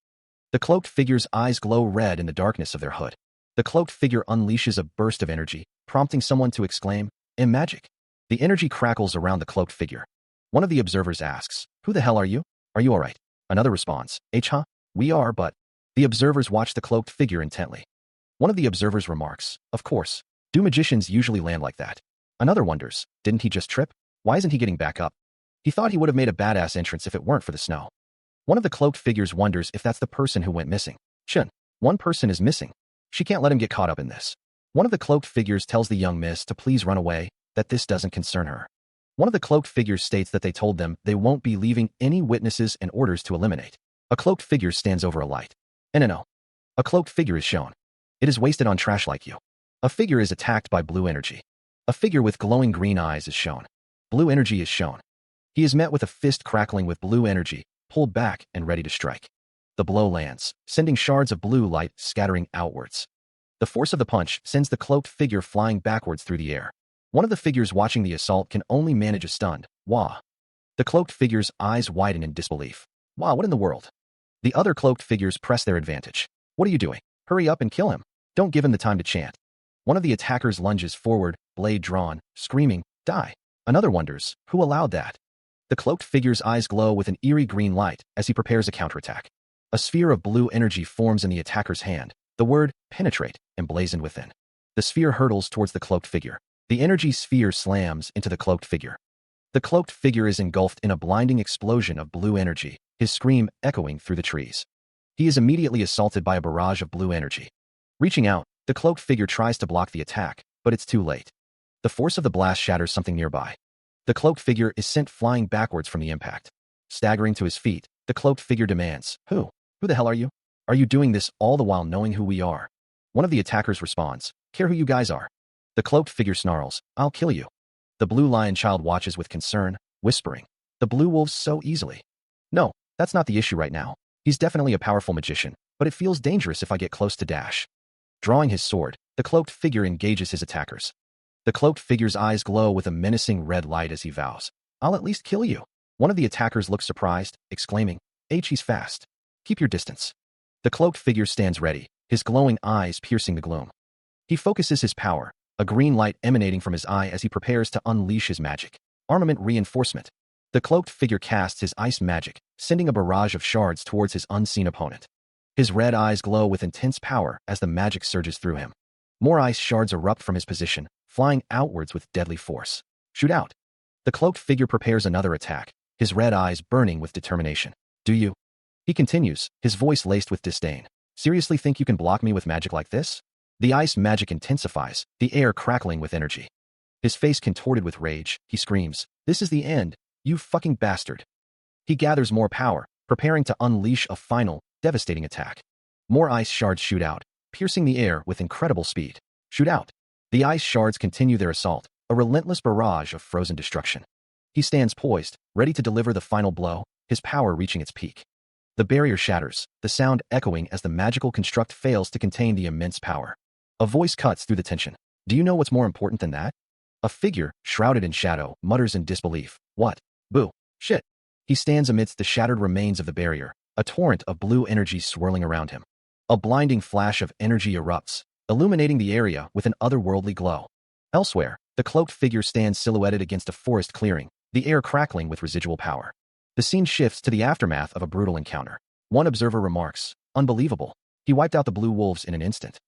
The cloaked figure's eyes glow red in the darkness of their hood. The cloaked figure unleashes a burst of energy, prompting someone to exclaim, "Magic." The energy crackles around the cloaked figure. One of the observers asks, "Who the hell are you? Are you alright?" Another responds, "Huh? We are, but..." The observers watch the cloaked figure intently. One of the observers remarks, "Of course. Do magicians usually land like that?" Another wonders, "Didn't he just trip? Why isn't he getting back up? He thought he would have made a badass entrance if it weren't for the snow." One of the cloaked figures wonders if that's the person who went missing. Chun. One person is missing. She can't let him get caught up in this. One of the cloaked figures tells the young miss to please run away, that this doesn't concern her. One of the cloaked figures states that they told them they won't be leaving any witnesses and orders to eliminate. A cloaked figure stands over a light. No. A cloaked figure is shown. It is wasted on trash like you. A figure is attacked by blue energy. A figure with glowing green eyes is shown. Blue energy is shown. He is met with a fist crackling with blue energy, pulled back and ready to strike. The blow lands, sending shards of blue light scattering outwards. The force of the punch sends the cloaked figure flying backwards through the air. One of the figures watching the assault can only manage a stunned, "Wah." The cloaked figure's eyes widen in disbelief. "Wow, what in the world?" The other cloaked figures press their advantage. "What are you doing? Hurry up and kill him. Don't give him the time to chant." One of the attackers lunges forward, blade drawn, screaming, "Die." Another wonders, who allowed that? The cloaked figure's eyes glow with an eerie green light as he prepares a counterattack. A sphere of blue energy forms in the attacker's hand, the word "penetrate" emblazoned within. The sphere hurtles towards the cloaked figure. The energy sphere slams into the cloaked figure. The cloaked figure is engulfed in a blinding explosion of blue energy, his scream echoing through the trees. He is immediately assaulted by a barrage of blue energy. Reaching out, the cloaked figure tries to block the attack, but it's too late. The force of the blast shatters something nearby. The cloaked figure is sent flying backwards from the impact. Staggering to his feet, the cloaked figure demands, Who the hell are you? Are you doing this all the while knowing who we are? One of the attackers responds, Care who you guys are. The cloaked figure snarls, I'll kill you. The blue lion child watches with concern, whispering, The blue wolves so easily. No, that's not the issue right now. He's definitely a powerful magician, but it feels dangerous if I get close to Dash. Drawing his sword, the cloaked figure engages his attackers. The cloaked figure's eyes glow with a menacing red light as he vows, I'll at least kill you. One of the attackers looks surprised, exclaiming, He's fast. Keep your distance. The cloaked figure stands ready, his glowing eyes piercing the gloom. He focuses his power, a green light emanating from his eye as he prepares to unleash his magic. Armament reinforcement. The cloaked figure casts his ice magic, sending a barrage of shards towards his unseen opponent. His red eyes glow with intense power as the magic surges through him. More ice shards erupt from his position, flying outwards with deadly force. Shoot out. The cloaked figure prepares another attack, his red eyes burning with determination. Do you? He continues, his voice laced with disdain. Seriously think you can block me with magic like this? The ice magic intensifies, the air crackling with energy. His face contorted with rage, he screams, This is the end, you fucking bastard. He gathers more power, preparing to unleash a final, devastating attack. More ice shards shoot out, piercing the air with incredible speed. Shoot out. The ice shards continue their assault, a relentless barrage of frozen destruction. He stands poised, ready to deliver the final blow, his power reaching its peak. The barrier shatters, the sound echoing as the magical construct fails to contain the immense power. A voice cuts through the tension. Do you know what's more important than that? A figure, shrouded in shadow, mutters in disbelief. What? Boo. Shit. He stands amidst the shattered remains of the barrier, a torrent of blue energy swirling around him. A blinding flash of energy erupts, illuminating the area with an otherworldly glow. Elsewhere, the cloaked figure stands silhouetted against a forest clearing, the air crackling with residual power. The scene shifts to the aftermath of a brutal encounter. One observer remarks, Unbelievable. He wiped out the blue wolves in an instant.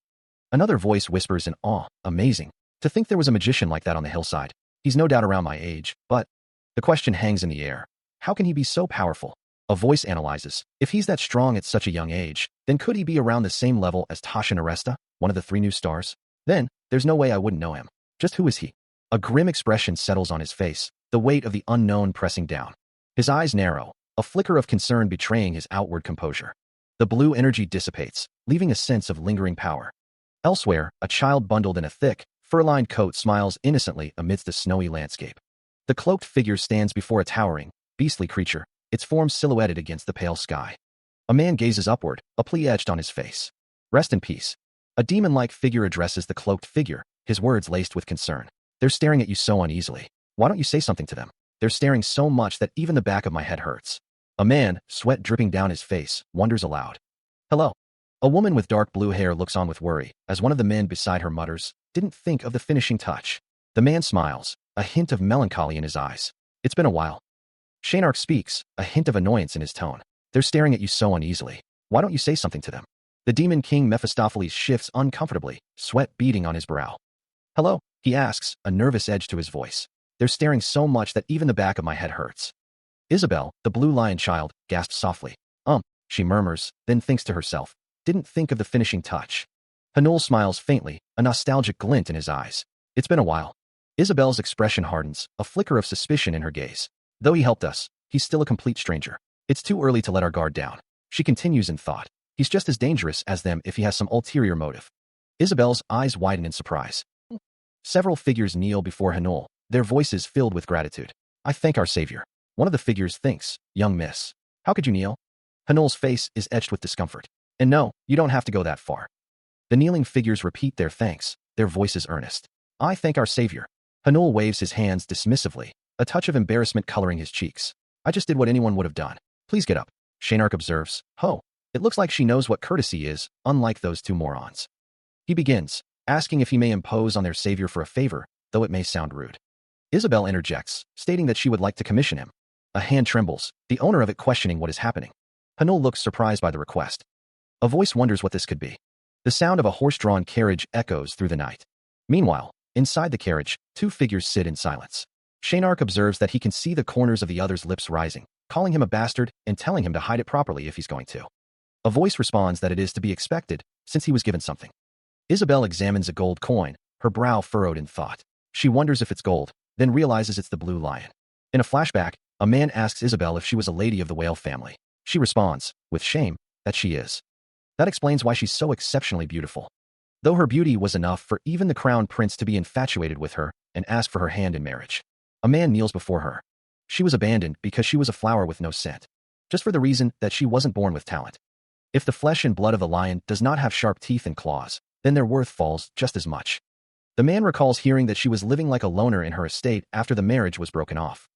Another voice whispers in awe, Amazing. To think there was a magician like that on the hillside. He's no doubt around my age, but... The question hangs in the air. How can he be so powerful? A voice analyzes, If he's that strong at such a young age, then could he be around the same level as Tasha Naresta, one of the 3 new stars? Then, there's no way I wouldn't know him. Just who is he? A grim expression settles on his face, the weight of the unknown pressing down. His eyes narrow, a flicker of concern betraying his outward composure. The blue energy dissipates, leaving a sense of lingering power. Elsewhere, a child bundled in a thick, fur-lined coat smiles innocently amidst the snowy landscape. The cloaked figure stands before a towering, beastly creature, its form silhouetted against the pale sky. A man gazes upward, a plea etched on his face. Rest in peace. A demon-like figure addresses the cloaked figure, his words laced with concern. They're staring at you so uneasily. Why don't you say something to them? They're staring so much that even the back of my head hurts. A man, sweat dripping down his face, wonders aloud. Hello. A woman with dark blue hair looks on with worry, as one of the men beside her mutters, Didn't think of the finishing touch. The man smiles, a hint of melancholy in his eyes. It's been a while. Shaynark speaks, a hint of annoyance in his tone. They're staring at you so uneasily. Why don't you say something to them? The demon king Mephistopheles shifts uncomfortably, sweat beading on his brow. Hello, he asks, a nervous edge to his voice. They're staring so much that even the back of my head hurts. Isabel, the blue lion child, gasps softly. She murmurs, then thinks to herself. Didn't think of the finishing touch. Hanul smiles faintly, a nostalgic glint in his eyes. It's been a while. Isabel's expression hardens, a flicker of suspicion in her gaze. Though he helped us, he's still a complete stranger. It's too early to let our guard down. She continues in thought. He's just as dangerous as them if he has some ulterior motive. Isabel's eyes widen in surprise. Several figures kneel before Hanul, their voices filled with gratitude. I thank our savior. One of the figures thinks, Young miss. How could you kneel? Hanul's face is etched with discomfort. And no, you don't have to go that far. The kneeling figures repeat their thanks, their voices earnest. I thank our savior. Hanul waves his hands dismissively, a touch of embarrassment coloring his cheeks. I just did what anyone would have done. Please get up. Shaynark observes. Ho. It looks like she knows what courtesy is, unlike those 2 morons. He begins, asking if he may impose on their savior for a favor, though it may sound rude. Isabel interjects, stating that she would like to commission him. A hand trembles, the owner of it questioning what is happening. Hanul looks surprised by the request. A voice wonders what this could be. The sound of a horse-drawn carriage echoes through the night. Meanwhile, Inside the carriage, two figures sit in silence. Shaynark observes that he can see the corners of the other's lips rising, calling him a bastard and telling him to hide it properly if he's going to. A voice responds that it is to be expected, since he was given something. Isabel examines a gold coin, her brow furrowed in thought. She wonders if it's gold, then realizes it's the blue lion. In a flashback, a man asks Isabel if she was a lady of the whale family. She responds, with shame, that she is. That explains why she's so exceptionally beautiful. Though her beauty was enough for even the crown prince to be infatuated with her and ask for her hand in marriage. A man kneels before her. She was abandoned because she was a flower with no scent, just for the reason that she wasn't born with talent. If the flesh and blood of a lion does not have sharp teeth and claws, then their worth falls just as much. The man recalls hearing that she was living like a loner in her estate after the marriage was broken off.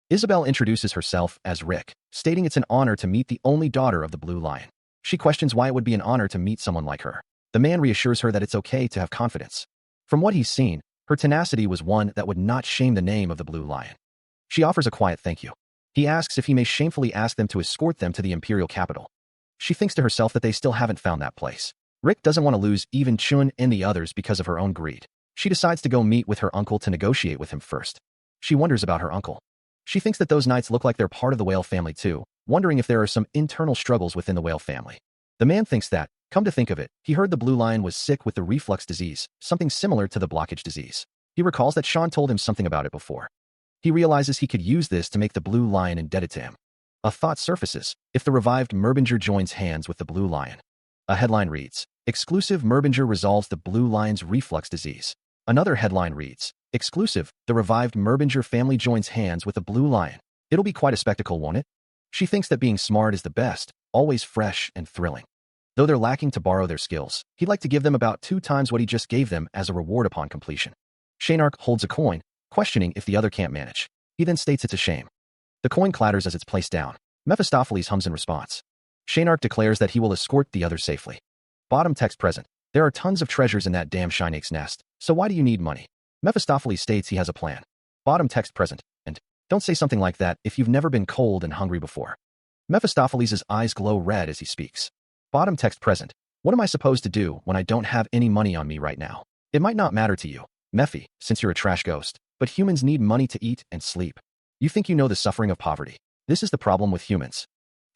Isabel introduces herself as Rick, stating it's an honor to meet the only daughter of the Blue Lion. She questions why it would be an honor to meet someone like her. The man reassures her that it's okay to have confidence. From what he's seen, her tenacity was one that would not shame the name of the Blue Lion. She offers a quiet thank you. He asks if he may shamefully ask them to escort them to the imperial capital. She thinks to herself that they still haven't found that place. Rick doesn't want to lose even Chun and the others because of her own greed. She decides to go meet with her uncle to negotiate with him first. She wonders about her uncle. She thinks that those knights look like they're part of the whale family too, wondering if there are some internal struggles within the whale family. The man thinks that, come to think of it, he heard the Blue Lion was sick with the reflux disease, something similar to the blockage disease. He recalls that Sean told him something about it before. He realizes he could use this to make the Blue Lion indebted to him. A thought surfaces, if the revived Merbinger joins hands with the Blue Lion. A headline reads, exclusive Merbinger resolves the Blue Lion's reflux disease. Another headline reads, exclusive, the revived Merbinger family joins hands with the Blue Lion. It'll be quite a spectacle, won't it? She thinks that being smart is the best, always fresh and thrilling. Though they're lacking to borrow their skills, he'd like to give them about 2 times what he just gave them as a reward upon completion. Shaynark holds a coin, questioning if the other can't manage. He then states it's a shame. The coin clatters as it's placed down. Mephistopheles hums in response. Shaynark declares that he will escort the other safely. Bottom text present. There are tons of treasures in that damn Shinake's nest, so why do you need money? Mephistopheles states he has a plan. Bottom text present. And don't say something like that if you've never been cold and hungry before. Mephistopheles' eyes glow red as he speaks. Bottom text present. What am I supposed to do when I don't have any money on me right now? It might not matter to you, Mephi, since you're a trash ghost, but humans need money to eat and sleep. You think you know the suffering of poverty. This is the problem with humans.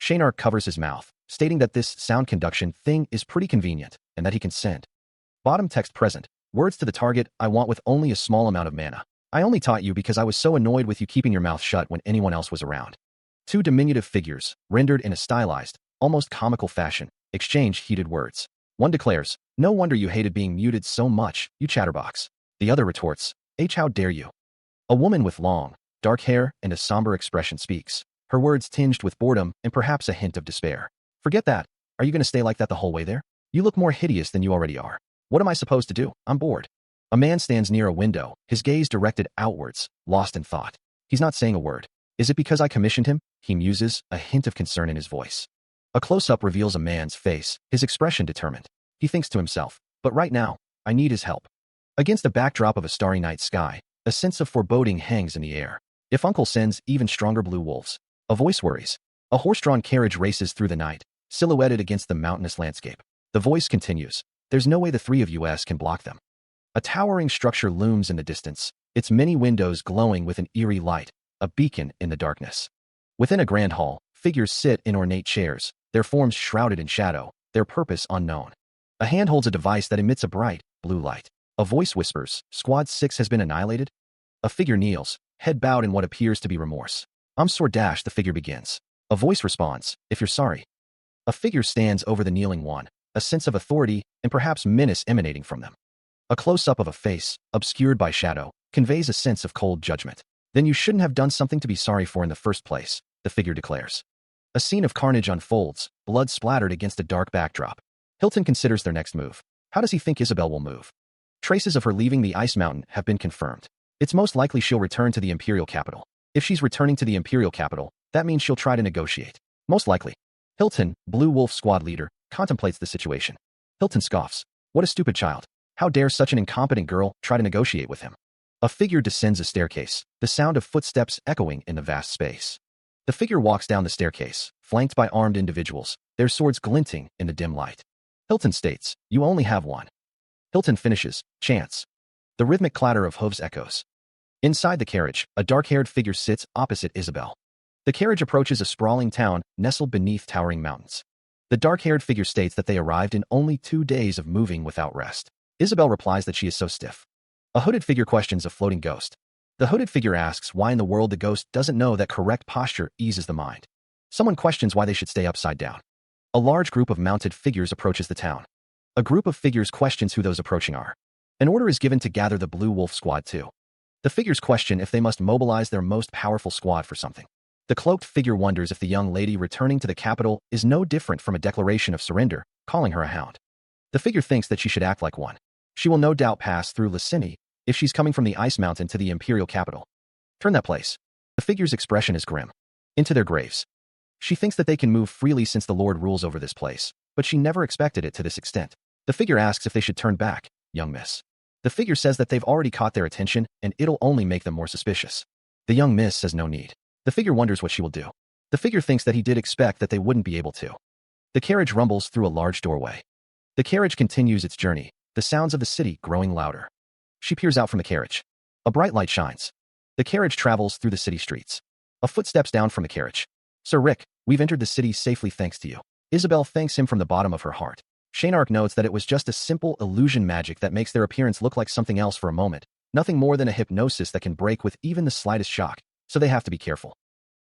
Shaynark covers his mouth, stating that this sound conduction thing is pretty convenient, and that he can send. Bottom text present. Words to the target, I want with only a small amount of mana. I only taught you because I was so annoyed with you keeping your mouth shut when anyone else was around. 2 diminutive figures, rendered in a stylized, almost comical fashion, exchange heated words. One declares, no wonder you hated being muted so much, you chatterbox. The other retorts, H, how dare you? A woman with long, dark hair and a somber expression speaks, her words tinged with boredom and perhaps a hint of despair. Forget that. Are you going to stay like that the whole way there? You look more hideous than you already are. What am I supposed to do? I'm bored. A man stands near a window, his gaze directed outwards, lost in thought. He's not saying a word. Is it because I commissioned him? He muses, a hint of concern in his voice. A close-up reveals a man's face, his expression determined. He thinks to himself, but right now, I need his help. Against the backdrop of a starry night sky, a sense of foreboding hangs in the air. If Uncle sends even stronger blue wolves, a voice worries. A horse-drawn carriage races through the night, silhouetted against the mountainous landscape. The voice continues, there's no way the 3 of us can block them. A towering structure looms in the distance, its many windows glowing with an eerie light, a beacon in the darkness. Within a grand hall, figures sit in ornate chairs, their forms shrouded in shadow, their purpose unknown. A hand holds a device that emits a bright, blue light. A voice whispers, Squad 6 has been annihilated? A figure kneels, head bowed in what appears to be remorse. I'm sore dash, the figure begins. A voice responds, if you're sorry. A figure stands over the kneeling one, a sense of authority and perhaps menace emanating from them. A close-up of a face, obscured by shadow, conveys a sense of cold judgment. Then you shouldn't have done something to be sorry for in the first place, the figure declares. A scene of carnage unfolds, blood splattered against a dark backdrop. Hilton considers their next move. How does he think Isabel will move? Traces of her leaving the ice mountain have been confirmed. It's most likely she'll return to the imperial capital. If she's returning to the imperial capital, that means she'll try to negotiate. Most likely. Hilton, Blue Wolf squad leader, contemplates the situation. Hilton scoffs. What a stupid child. How dare such an incompetent girl try to negotiate with him? A figure descends a staircase, the sound of footsteps echoing in the vast space. The figure walks down the staircase, flanked by armed individuals, their swords glinting in the dim light. Hilton states, you only have one. Hilton finishes, chance. The rhythmic clatter of hooves echoes. Inside the carriage, a dark-haired figure sits opposite Isabel. The carriage approaches a sprawling town nestled beneath towering mountains. The dark-haired figure states that they arrived in only 2 days of moving without rest. Isabel replies that she is so stiff. A hooded figure questions a floating ghost. The hooded figure asks why in the world the ghost doesn't know that correct posture eases the mind. Someone questions why they should stay upside down. A large group of mounted figures approaches the town. A group of figures questions who those approaching are. An order is given to gather the Blue Wolf Squad too. The figures question if they must mobilize their most powerful squad for something. The cloaked figure wonders if the young lady returning to the capital is no different from a declaration of surrender, calling her a hound. The figure thinks that she should act like one. She will no doubt pass through Lysini if she's coming from the ice mountain to the imperial capital. Turn that place. The figure's expression is grim. Into their graves. She thinks that they can move freely since the Lord rules over this place, but she never expected it to this extent. The figure asks if they should turn back, young miss. The figure says that they've already caught their attention and it'll only make them more suspicious. The young miss says no need. The figure wonders what she will do. The figure thinks that he did expect that they wouldn't be able to. The carriage rumbles through a large doorway. The carriage continues its journey, the sounds of the city growing louder. She peers out from the carriage. A bright light shines. The carriage travels through the city streets. A foot steps down from the carriage. Sir Rick, we've entered the city safely thanks to you. Isabel thanks him from the bottom of her heart. Shaynark notes that it was just a simple illusion magic that makes their appearance look like something else for a moment, nothing more than a hypnosis that can break with even the slightest shock, so they have to be careful.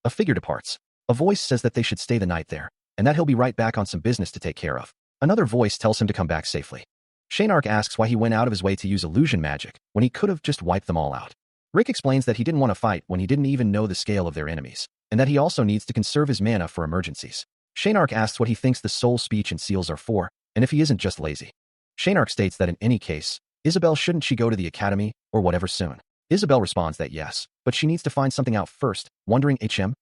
A figure departs. A voice says that they should stay the night there, and that he'll be right back on some business to take care of. Another voice tells him to come back safely. Shaynark asks why he went out of his way to use illusion magic when he could have just wiped them all out. Rick explains that he didn't want to fight when he didn't even know the scale of their enemies, and that he also needs to conserve his mana for emergencies. Shaynark asks what he thinks the soul speech and seals are for, and if he isn't just lazy. Shaynark states that in any case, Isabel shouldn't she go to the academy, or whatever soon. Isabel responds that yes, but she needs to find something out first, wondering HM?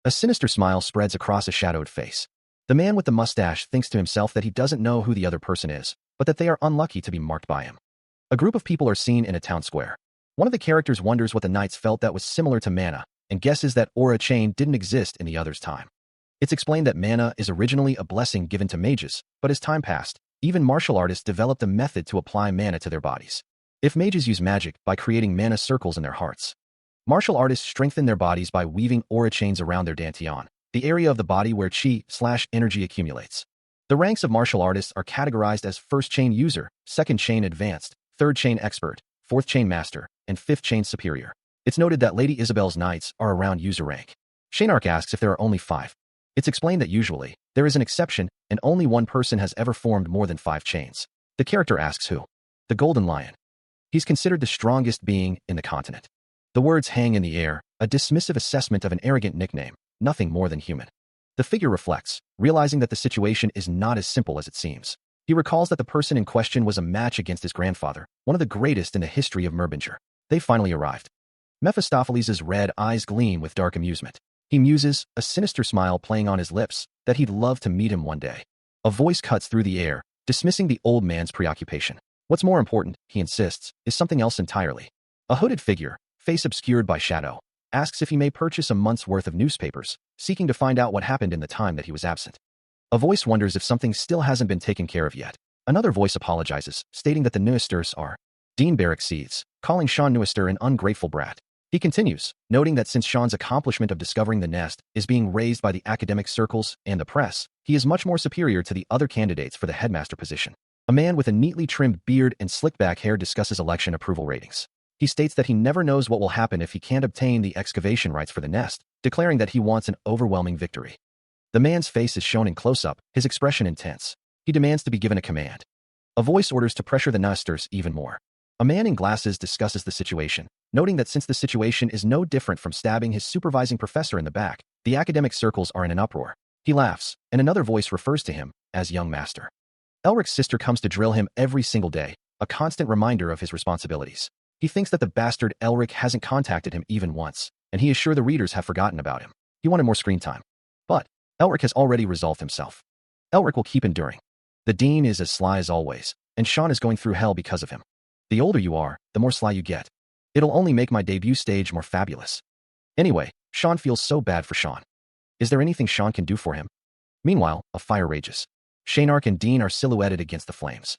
A sinister smile spreads across a shadowed face. The man with the mustache thinks to himself that he doesn't know who the other person is, but that they are unlucky to be marked by him. A group of people are seen in a town square. One of the characters wonders what the knights felt that was similar to mana, and guesses that aura chain didn't exist in the other's time. It's explained that mana is originally a blessing given to mages, but as time passed, even martial artists developed a method to apply mana to their bodies. If mages use magic by creating mana circles in their hearts, martial artists strengthen their bodies by weaving aura chains around their dantian, the area of the body where chi/energy accumulates. The ranks of martial artists are categorized as first chain user, second chain advanced, third chain expert, fourth chain master, and fifth chain superior. It's noted that Lady Isabel's knights are around user rank. Shaynark asks if there are only 5. It's explained that usually, there is an exception, and only one person has ever formed more than 5 chains. The character asks who? The Golden Lion. He's considered the strongest being in the continent. The words hang in the air, a dismissive assessment of an arrogant nickname, nothing more than human. The figure reflects, realizing that the situation is not as simple as it seems. He recalls that the person in question was a match against his grandfather, one of the greatest in the history of Merbinger. They finally arrived. Mephistopheles' red eyes gleam with dark amusement. He muses, a sinister smile playing on his lips, that he'd love to meet him one day. A voice cuts through the air, dismissing the old man's preoccupation. What's more important, he insists, is something else entirely. A hooded figure, face obscured by shadow, asks if he may purchase a month's worth of newspapers, seeking to find out what happened in the time that he was absent. A voice wonders if something still hasn't been taken care of yet. Another voice apologizes, stating that the Nuisters are. Dean Barrack seethes, calling Sean Nuister an ungrateful brat. He continues, noting that since Sean's accomplishment of discovering the nest is being raised by the academic circles and the press, he is much more superior to the other candidates for the headmaster position. A man with a neatly trimmed beard and slicked back hair discusses election approval ratings. He states that he never knows what will happen if he can't obtain the excavation rights for the nest, declaring that he wants an overwhelming victory. The man's face is shown in close-up, his expression intense. He demands to be given a command. A voice orders to pressure the Nuisters even more. A man in glasses discusses the situation, noting that since the situation is no different from stabbing his supervising professor in the back, the academic circles are in an uproar. He laughs, and another voice refers to him as young master. Elric's sister comes to drill him every single day, a constant reminder of his responsibilities. He thinks that the bastard Elric hasn't contacted him even once, and he is sure the readers have forgotten about him. He wanted more screen time. But Elric has already resolved himself. Elric will keep enduring. The dean is as sly as always, and Sean is going through hell because of him. The older you are, the more sly you get. It'll only make my debut stage more fabulous. Anyway, Sean feels so bad for Sean. Is there anything Sean can do for him? Meanwhile, a fire rages. Shaynark and Dean are silhouetted against the flames.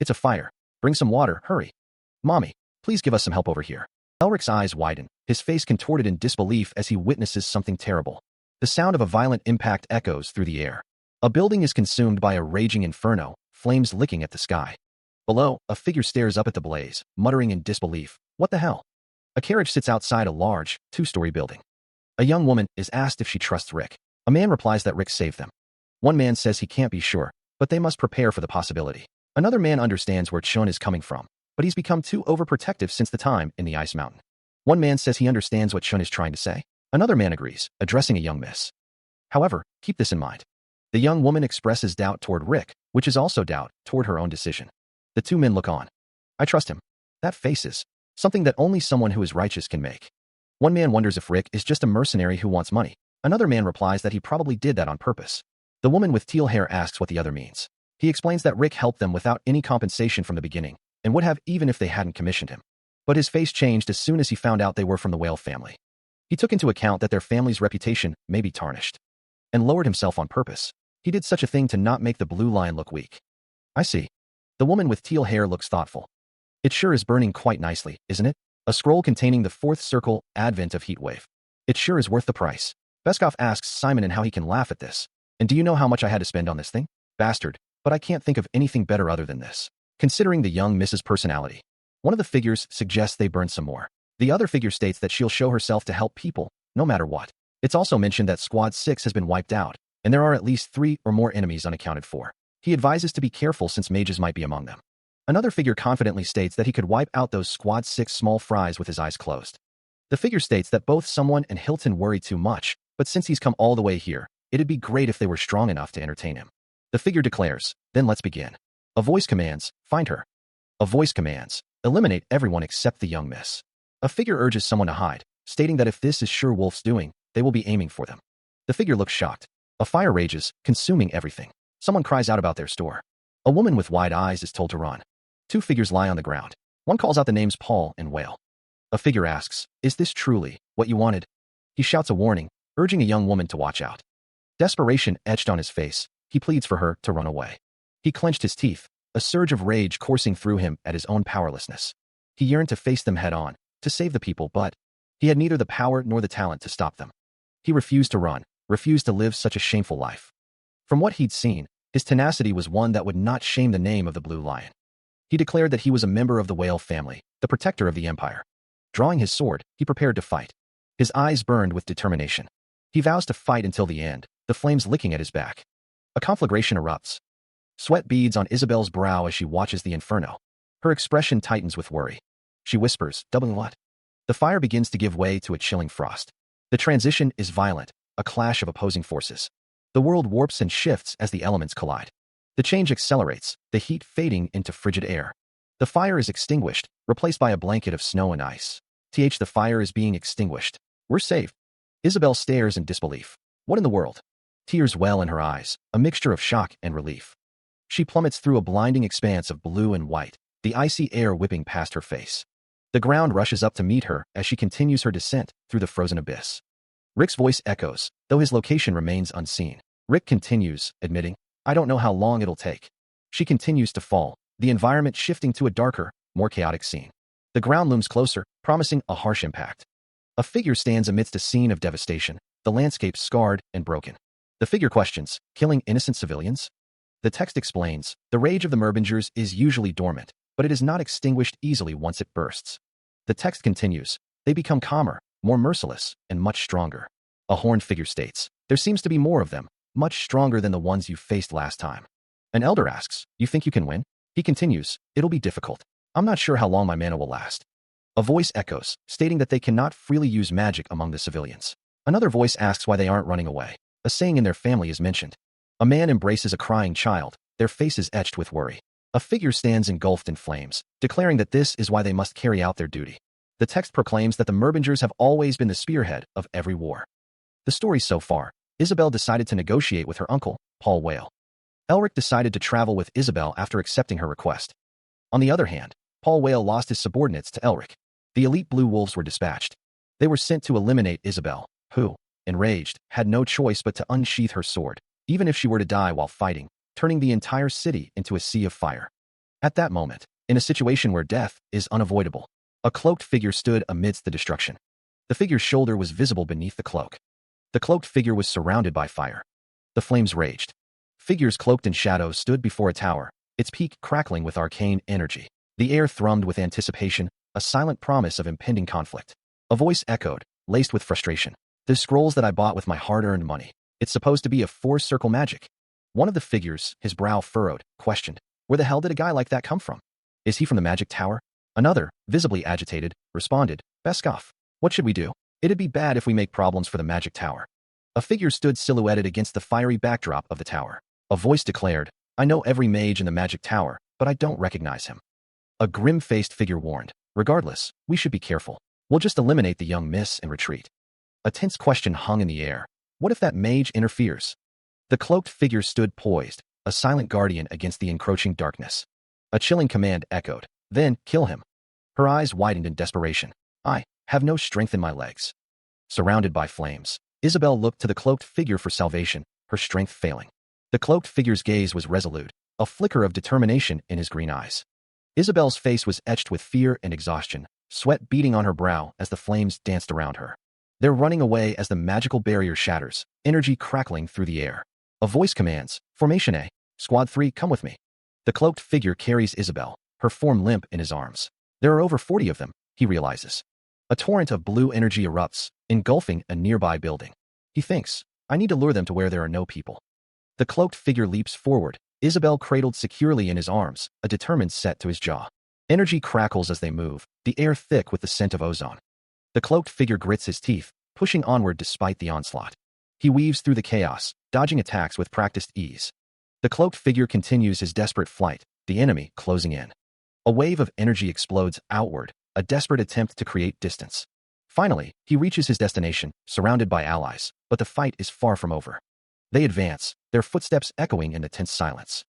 It's a fire. Bring some water, hurry. Mommy, Please give us some help over here. Elric's eyes widen, his face contorted in disbelief as he witnesses something terrible. The sound of a violent impact echoes through the air. A building is consumed by a raging inferno, flames licking at the sky. Below, a figure stares up at the blaze, muttering in disbelief, "What the hell?" A carriage sits outside a large, two-story building. A young woman is asked if she trusts Rick. A man replies that Rick saved them. One man says he can't be sure, but they must prepare for the possibility. Another man understands where Chun is coming from, but he's become too overprotective since the time in the Ice Mountain. One man says he understands what Chun is trying to say. Another man agrees, addressing a young miss. However, keep this in mind. The young woman expresses doubt toward Rick, which is also doubt toward her own decision. The two men look on. "I trust him." That face is something that only someone who is righteous can make. One man wonders if Rick is just a mercenary who wants money. Another man replies that he probably did that on purpose. The woman with teal hair asks what the other means. He explains that Rick helped them without any compensation from the beginning, and would have even if they hadn't commissioned him. But his face changed as soon as he found out they were from the Whale family. He took into account that their family's reputation may be tarnished, and lowered himself on purpose. He did such a thing to not make the Blue Lion look weak. "I see." The woman with teal hair looks thoughtful. "It sure is burning quite nicely, isn't it? A scroll containing the fourth circle, Advent of Heatwave. It sure is worth the price." Beskov asks Simon and how he can laugh at this. "And do you know how much I had to spend on this thing? Bastard, but I can't think of anything better other than this." Considering the young Mrs. personality, one of the figures suggests they burn some more. The other figure states that she'll show herself to help people, no matter what. It's also mentioned that Squad 6 has been wiped out, and there are at least 3 or more enemies unaccounted for. He advises to be careful since mages might be among them. Another figure confidently states that he could wipe out those Squad 6 small fries with his eyes closed. The figure states that both someone and Hilton worry too much, but since he's come all the way here, it'd be great if they were strong enough to entertain him. The figure declares, "Then let's begin." A voice commands, "Find her." A voice commands, "Eliminate everyone except the young miss." A figure urges someone to hide, stating that if this is sure Wolf's doing, they will be aiming for them. The figure looks shocked. A fire rages, consuming everything. Someone cries out about their store. A woman with wide eyes is told to run. 2 figures lie on the ground. One calls out the names Paul and Whale. A figure asks, "Is this truly what you wanted?" He shouts a warning, urging a young woman to watch out. Desperation etched on his face, he pleads for her to run away. He clenched his teeth, a surge of rage coursing through him at his own powerlessness. He yearned to face them head-on, to save the people, but he had neither the power nor the talent to stop them. He refused to run, refused to live such a shameful life. From what he'd seen, his tenacity was one that would not shame the name of the Blue Lion. He declared that he was a member of the Whale family, the protector of the Empire. Drawing his sword, he prepared to fight. His eyes burned with determination. He vows to fight until the end, the flames licking at his back. A conflagration erupts. Sweat beads on Isabel's brow as she watches the inferno. Her expression tightens with worry. She whispers, "Doubling what?" The fire begins to give way to a chilling frost. The transition is violent, a clash of opposing forces. The world warps and shifts as the elements collide. The change accelerates, the heat fading into frigid air. The fire is extinguished, replaced by a blanket of snow and ice. The fire is being extinguished. We're saved. Isabel stares in disbelief. What in the world? Tears well in her eyes, a mixture of shock and relief. She plummets through a blinding expanse of blue and white, the icy air whipping past her face. The ground rushes up to meet her as she continues her descent through the frozen abyss. Rick's voice echoes, though his location remains unseen. Rick continues, admitting, "I don't know how long it'll take." She continues to fall, the environment shifting to a darker, more chaotic scene. The ground looms closer, promising a harsh impact. A figure stands amidst a scene of devastation, the landscape scarred and broken. The figure questions, "Killing innocent civilians?" The text explains, "The rage of the Merbingers is usually dormant, but it is not extinguished easily once it bursts." The text continues, "They become calmer, more merciless, and much stronger." A horned figure states, "There seems to be more of them, much stronger than the ones you faced last time." An elder asks, "You think you can win?" He continues, "It'll be difficult. I'm not sure how long my mana will last." A voice echoes, stating that they cannot freely use magic among the civilians. Another voice asks why they aren't running away. A saying in their family is mentioned. A man embraces a crying child, their faces etched with worry. A figure stands engulfed in flames, declaring that this is why they must carry out their duty. The text proclaims that the Merbingers have always been the spearhead of every war. The story so far, Isabel decided to negotiate with her uncle, Paul Whale. Elric decided to travel with Isabel after accepting her request. On the other hand, Paul Whale lost his subordinates to Elric. The elite Blue Wolves were dispatched. They were sent to eliminate Isabel, who, enraged, had no choice but to unsheath her sword, even if she were to die while fighting, turning the entire city into a sea of fire. At that moment, in a situation where death is unavoidable, A cloaked figure stood amidst the destruction. The figure's shoulder was visible beneath the cloak. The cloaked figure was surrounded by fire. The flames raged. Figures cloaked in shadow stood before a tower, its peak crackling with arcane energy. The air thrummed with anticipation, a silent promise of impending conflict. A voice echoed, laced with frustration. "The scrolls that I bought with my hard-earned money. It's supposed to be a four-circle magic." One of the figures, his brow furrowed, questioned, "Where the hell did a guy like that come from? Is he from the magic tower?" Another, visibly agitated, responded, "Beskov. What should we do? It'd be bad if we make problems for the magic tower." A figure stood silhouetted against the fiery backdrop of the tower. A voice declared, "I know every mage in the magic tower, but I don't recognize him." A grim-faced figure warned, "Regardless, we should be careful. We'll just eliminate the young miss and retreat." A tense question hung in the air. What if that mage interferes? The cloaked figure stood poised, a silent guardian against the encroaching darkness. A chilling command echoed, "Then, kill him." Her eyes widened in desperation. "I have no strength in my legs." Surrounded by flames, Isabel looked to the cloaked figure for salvation, her strength failing. The cloaked figure's gaze was resolute, a flicker of determination in his green eyes. Isabel's face was etched with fear and exhaustion, sweat beading on her brow as the flames danced around her. They're running away as the magical barrier shatters, energy crackling through the air. A voice commands, "Formation A. Squad 3, come with me." The cloaked figure carries Isabel, her form limp in his arms. There are over 40 of them, he realizes. A torrent of blue energy erupts, engulfing a nearby building. He thinks, "I need to lure them to where there are no people." The cloaked figure leaps forward, Isabel cradled securely in his arms, a determined set to his jaw. Energy crackles as they move, the air thick with the scent of ozone. The cloaked figure grits his teeth, pushing onward despite the onslaught. He weaves through the chaos, dodging attacks with practiced ease. The cloaked figure continues his desperate flight, the enemy closing in. A wave of energy explodes outward, a desperate attempt to create distance. Finally, he reaches his destination, surrounded by allies, but the fight is far from over. They advance, their footsteps echoing in the tense silence.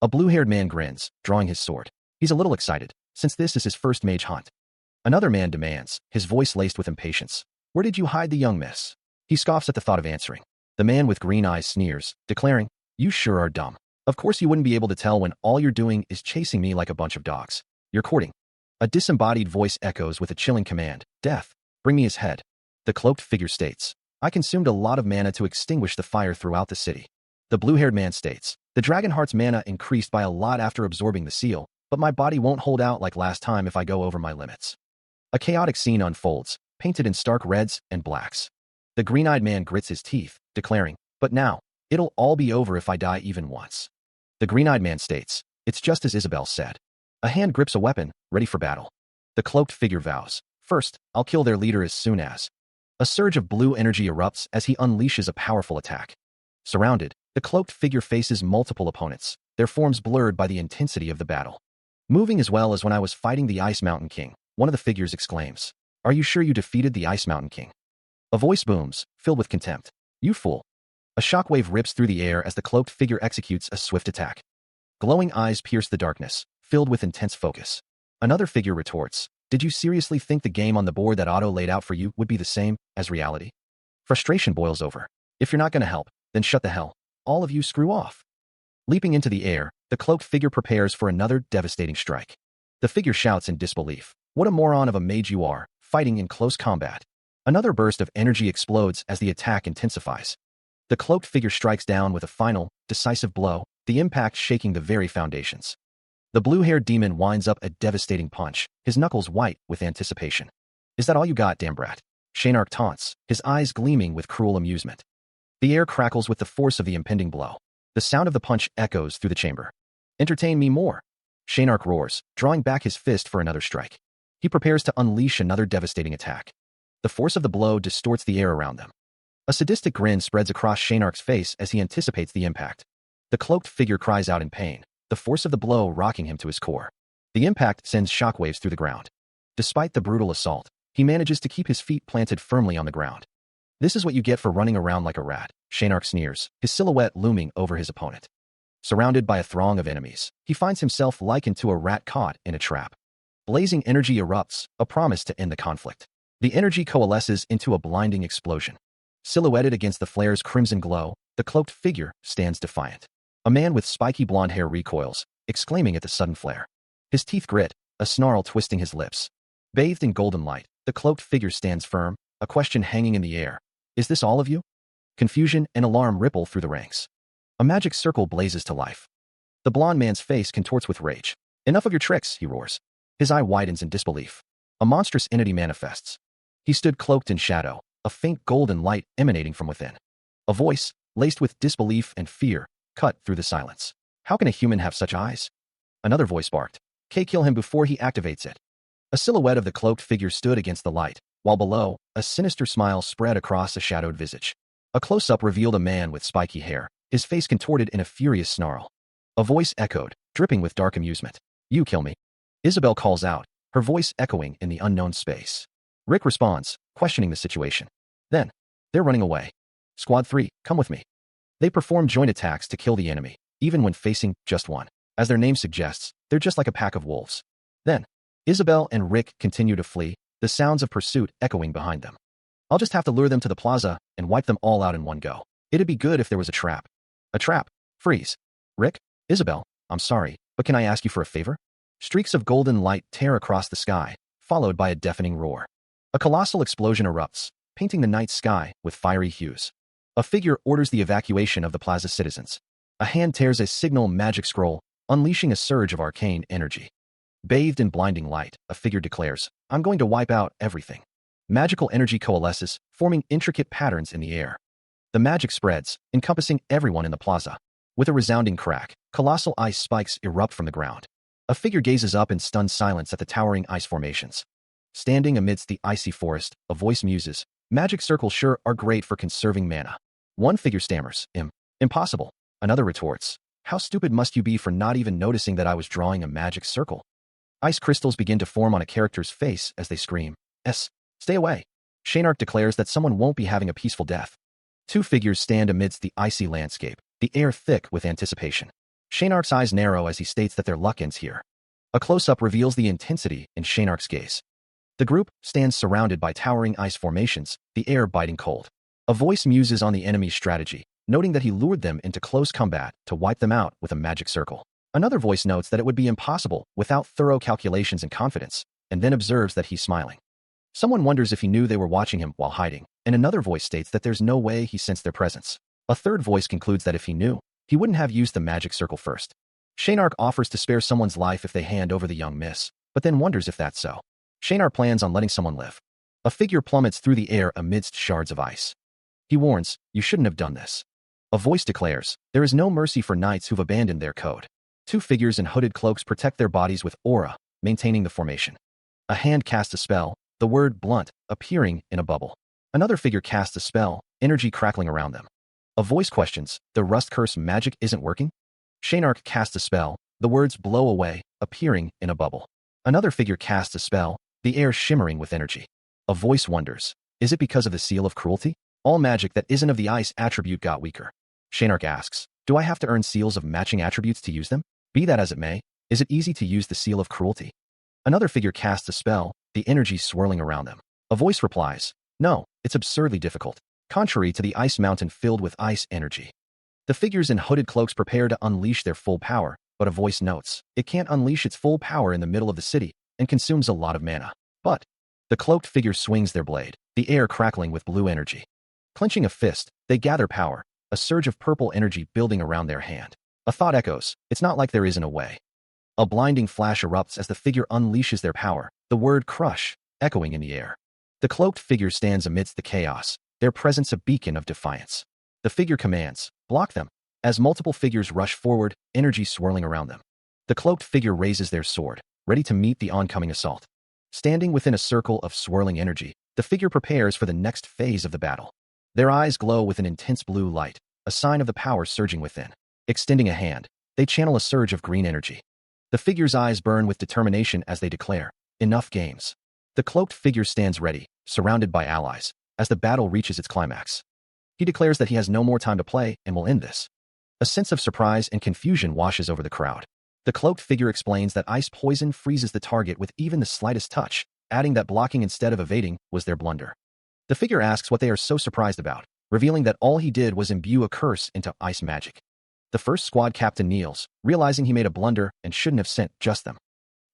A blue-haired man grins, drawing his sword. He's a little excited, since this is his first mage hunt. Another man demands, his voice laced with impatience, "Where did you hide the young miss?" He scoffs at the thought of answering. The man with green eyes sneers, declaring, "You sure are dumb. Of course you wouldn't be able to tell when all you're doing is chasing me like a bunch of dogs. You're courting." A disembodied voice echoes with a chilling command, "Death, bring me his head." The cloaked figure states, "I consumed a lot of mana to extinguish the fire throughout the city." The blue-haired man states, "The Dragonheart's mana increased by a lot after absorbing the seal, but my body won't hold out like last time if I go over my limits." A chaotic scene unfolds, painted in stark reds and blacks. The green-eyed man grits his teeth, declaring, "But now, it'll all be over if I die even once." The green-eyed man states, "It's just as Isabel said." A hand grips a weapon, ready for battle. The cloaked figure vows, "First, I'll kill their leader as soon as." A surge of blue energy erupts as he unleashes a powerful attack. Surrounded, the cloaked figure faces multiple opponents, their forms blurred by the intensity of the battle. "Moving as well as when I was fighting the Ice Mountain King," one of the figures exclaims. "Are you sure you defeated the Ice Mountain King?" A voice booms, filled with contempt. "You fool." A shockwave rips through the air as the cloaked figure executes a swift attack. Glowing eyes pierce the darkness, filled with intense focus. Another figure retorts, "Did you seriously think the game on the board that Otto laid out for you would be the same as reality?" Frustration boils over. "If you're not going to help, then shut the hell. All of you screw off." Leaping into the air, the cloaked figure prepares for another devastating strike. The figure shouts in disbelief, "What a moron of a mage you are, fighting in close combat." Another burst of energy explodes as the attack intensifies. The cloaked figure strikes down with a final, decisive blow, the impact shaking the very foundations. The blue-haired demon winds up a devastating punch, his knuckles white with anticipation. "Is that all you got, damn brat?" Shaynark taunts, his eyes gleaming with cruel amusement. The air crackles with the force of the impending blow. The sound of the punch echoes through the chamber. "Entertain me more." Shaynark roars, drawing back his fist for another strike. He prepares to unleash another devastating attack. The force of the blow distorts the air around them. A sadistic grin spreads across Shaynark's face as he anticipates the impact. The cloaked figure cries out in pain, the force of the blow rocking him to his core. The impact sends shockwaves through the ground. Despite the brutal assault, he manages to keep his feet planted firmly on the ground. "This is what you get for running around like a rat," Shaynark sneers, his silhouette looming over his opponent. Surrounded by a throng of enemies, he finds himself likened to a rat caught in a trap. Blazing energy erupts, a promise to end the conflict. The energy coalesces into a blinding explosion. Silhouetted against the flare's crimson glow, the cloaked figure stands defiant. A man with spiky blonde hair recoils, exclaiming at the sudden flare. His teeth grit, a snarl twisting his lips. Bathed in golden light, the cloaked figure stands firm, a question hanging in the air. Is this all of you? Confusion and alarm ripple through the ranks. A magic circle blazes to life. The blond man's face contorts with rage. Enough of your tricks, he roars. His eye widens in disbelief. A monstrous entity manifests. He stood cloaked in shadow, a faint golden light emanating from within. A voice, laced with disbelief and fear, cut through the silence. How can a human have such eyes? Another voice barked. Kill him before he activates it. A silhouette of the cloaked figure stood against the light, while below, a sinister smile spread across a shadowed visage. A close-up revealed a man with spiky hair, his face contorted in a furious snarl. A voice echoed, dripping with dark amusement. You kill me. Isabel calls out, her voice echoing in the unknown space. Rick responds, questioning the situation. Then, they're running away. Squad 3, come with me. They perform joint attacks to kill the enemy, even when facing just one. As their name suggests, they're just like a pack of wolves. Then, Isabel and Rick continue to flee, the sounds of pursuit echoing behind them. I'll just have to lure them to the plaza and wipe them all out in one go. It'd be good if there was a trap. A trap? Freeze. Rick? Isabel, I'm sorry, but can I ask you for a favor? Streaks of golden light tear across the sky, followed by a deafening roar. A colossal explosion erupts, painting the night sky with fiery hues. A figure orders the evacuation of the plaza citizens. A hand tears a signal magic scroll, unleashing a surge of arcane energy. Bathed in blinding light, a figure declares, I'm going to wipe out everything. Magical energy coalesces, forming intricate patterns in the air. The magic spreads, encompassing everyone in the plaza. With a resounding crack, colossal ice spikes erupt from the ground. A figure gazes up in stunned silence at the towering ice formations. Standing amidst the icy forest, a voice muses, magic circles sure are great for conserving mana. One figure stammers, impossible. Another retorts, how stupid must you be for not even noticing that I was drawing a magic circle? Ice crystals begin to form on a character's face as they scream, stay away. Shaynark declares that someone won't be having a peaceful death. Two figures stand amidst the icy landscape, the air thick with anticipation. Shaynark's eyes narrow as he states that their luck ends here. A close-up reveals the intensity in Shaynark's gaze. The group stands surrounded by towering ice formations, the air biting cold. A voice muses on the enemy's strategy, noting that he lured them into close combat to wipe them out with a magic circle. Another voice notes that it would be impossible without thorough calculations and confidence, and then observes that he's smiling. Someone wonders if he knew they were watching him while hiding, and another voice states that there's no way he sensed their presence. A third voice concludes that if he knew, he wouldn't have used the magic circle first. Shaynark offers to spare someone's life if they hand over the young miss, but then wonders if that's so. Shaynark plans on letting someone live. A figure plummets through the air amidst shards of ice. He warns, you shouldn't have done this. A voice declares, there is no mercy for knights who've abandoned their code. Two figures in hooded cloaks protect their bodies with aura, maintaining the formation. A hand casts a spell, the word blunt appearing in a bubble. Another figure casts a spell, energy crackling around them. A voice questions, the rust curse magic isn't working? Shaynark casts a spell, the words blow away, appearing in a bubble. Another figure casts a spell, the air shimmering with energy. A voice wonders, is it because of the seal of cruelty? All magic that isn't of the ice attribute got weaker. Shaynark asks, do I have to earn seals of matching attributes to use them? Be that as it may, is it easy to use the seal of cruelty? Another figure casts a spell, the energy swirling around them. A voice replies, no, it's absurdly difficult, contrary to the ice mountain filled with ice energy. The figures in hooded cloaks prepare to unleash their full power, but a voice notes, it can't unleash its full power in the middle of the city, and consumes a lot of mana. But the cloaked figure swings their blade, the air crackling with blue energy. Clenching a fist, they gather power, a surge of purple energy building around their hand. A thought echoes, it's not like there isn't a way. A blinding flash erupts as the figure unleashes their power, the word crush, echoing in the air. The cloaked figure stands amidst the chaos, their presence a beacon of defiance. The figure commands, block them. As multiple figures rush forward, energy swirling around them. The cloaked figure raises their sword, ready to meet the oncoming assault. Standing within a circle of swirling energy, the figure prepares for the next phase of the battle. Their eyes glow with an intense blue light, a sign of the power surging within. Extending a hand, they channel a surge of green energy. The figure's eyes burn with determination as they declare, enough games. The cloaked figure stands ready, surrounded by allies, as the battle reaches its climax. He declares that he has no more time to play and will end this. A sense of surprise and confusion washes over the crowd. The cloaked figure explains that ice poison freezes the target with even the slightest touch, adding that blocking instead of evading was their blunder. The figure asks what they are so surprised about, revealing that all he did was imbue a curse into ice magic. The first squad captain kneels, realizing he made a blunder and shouldn't have sent just them.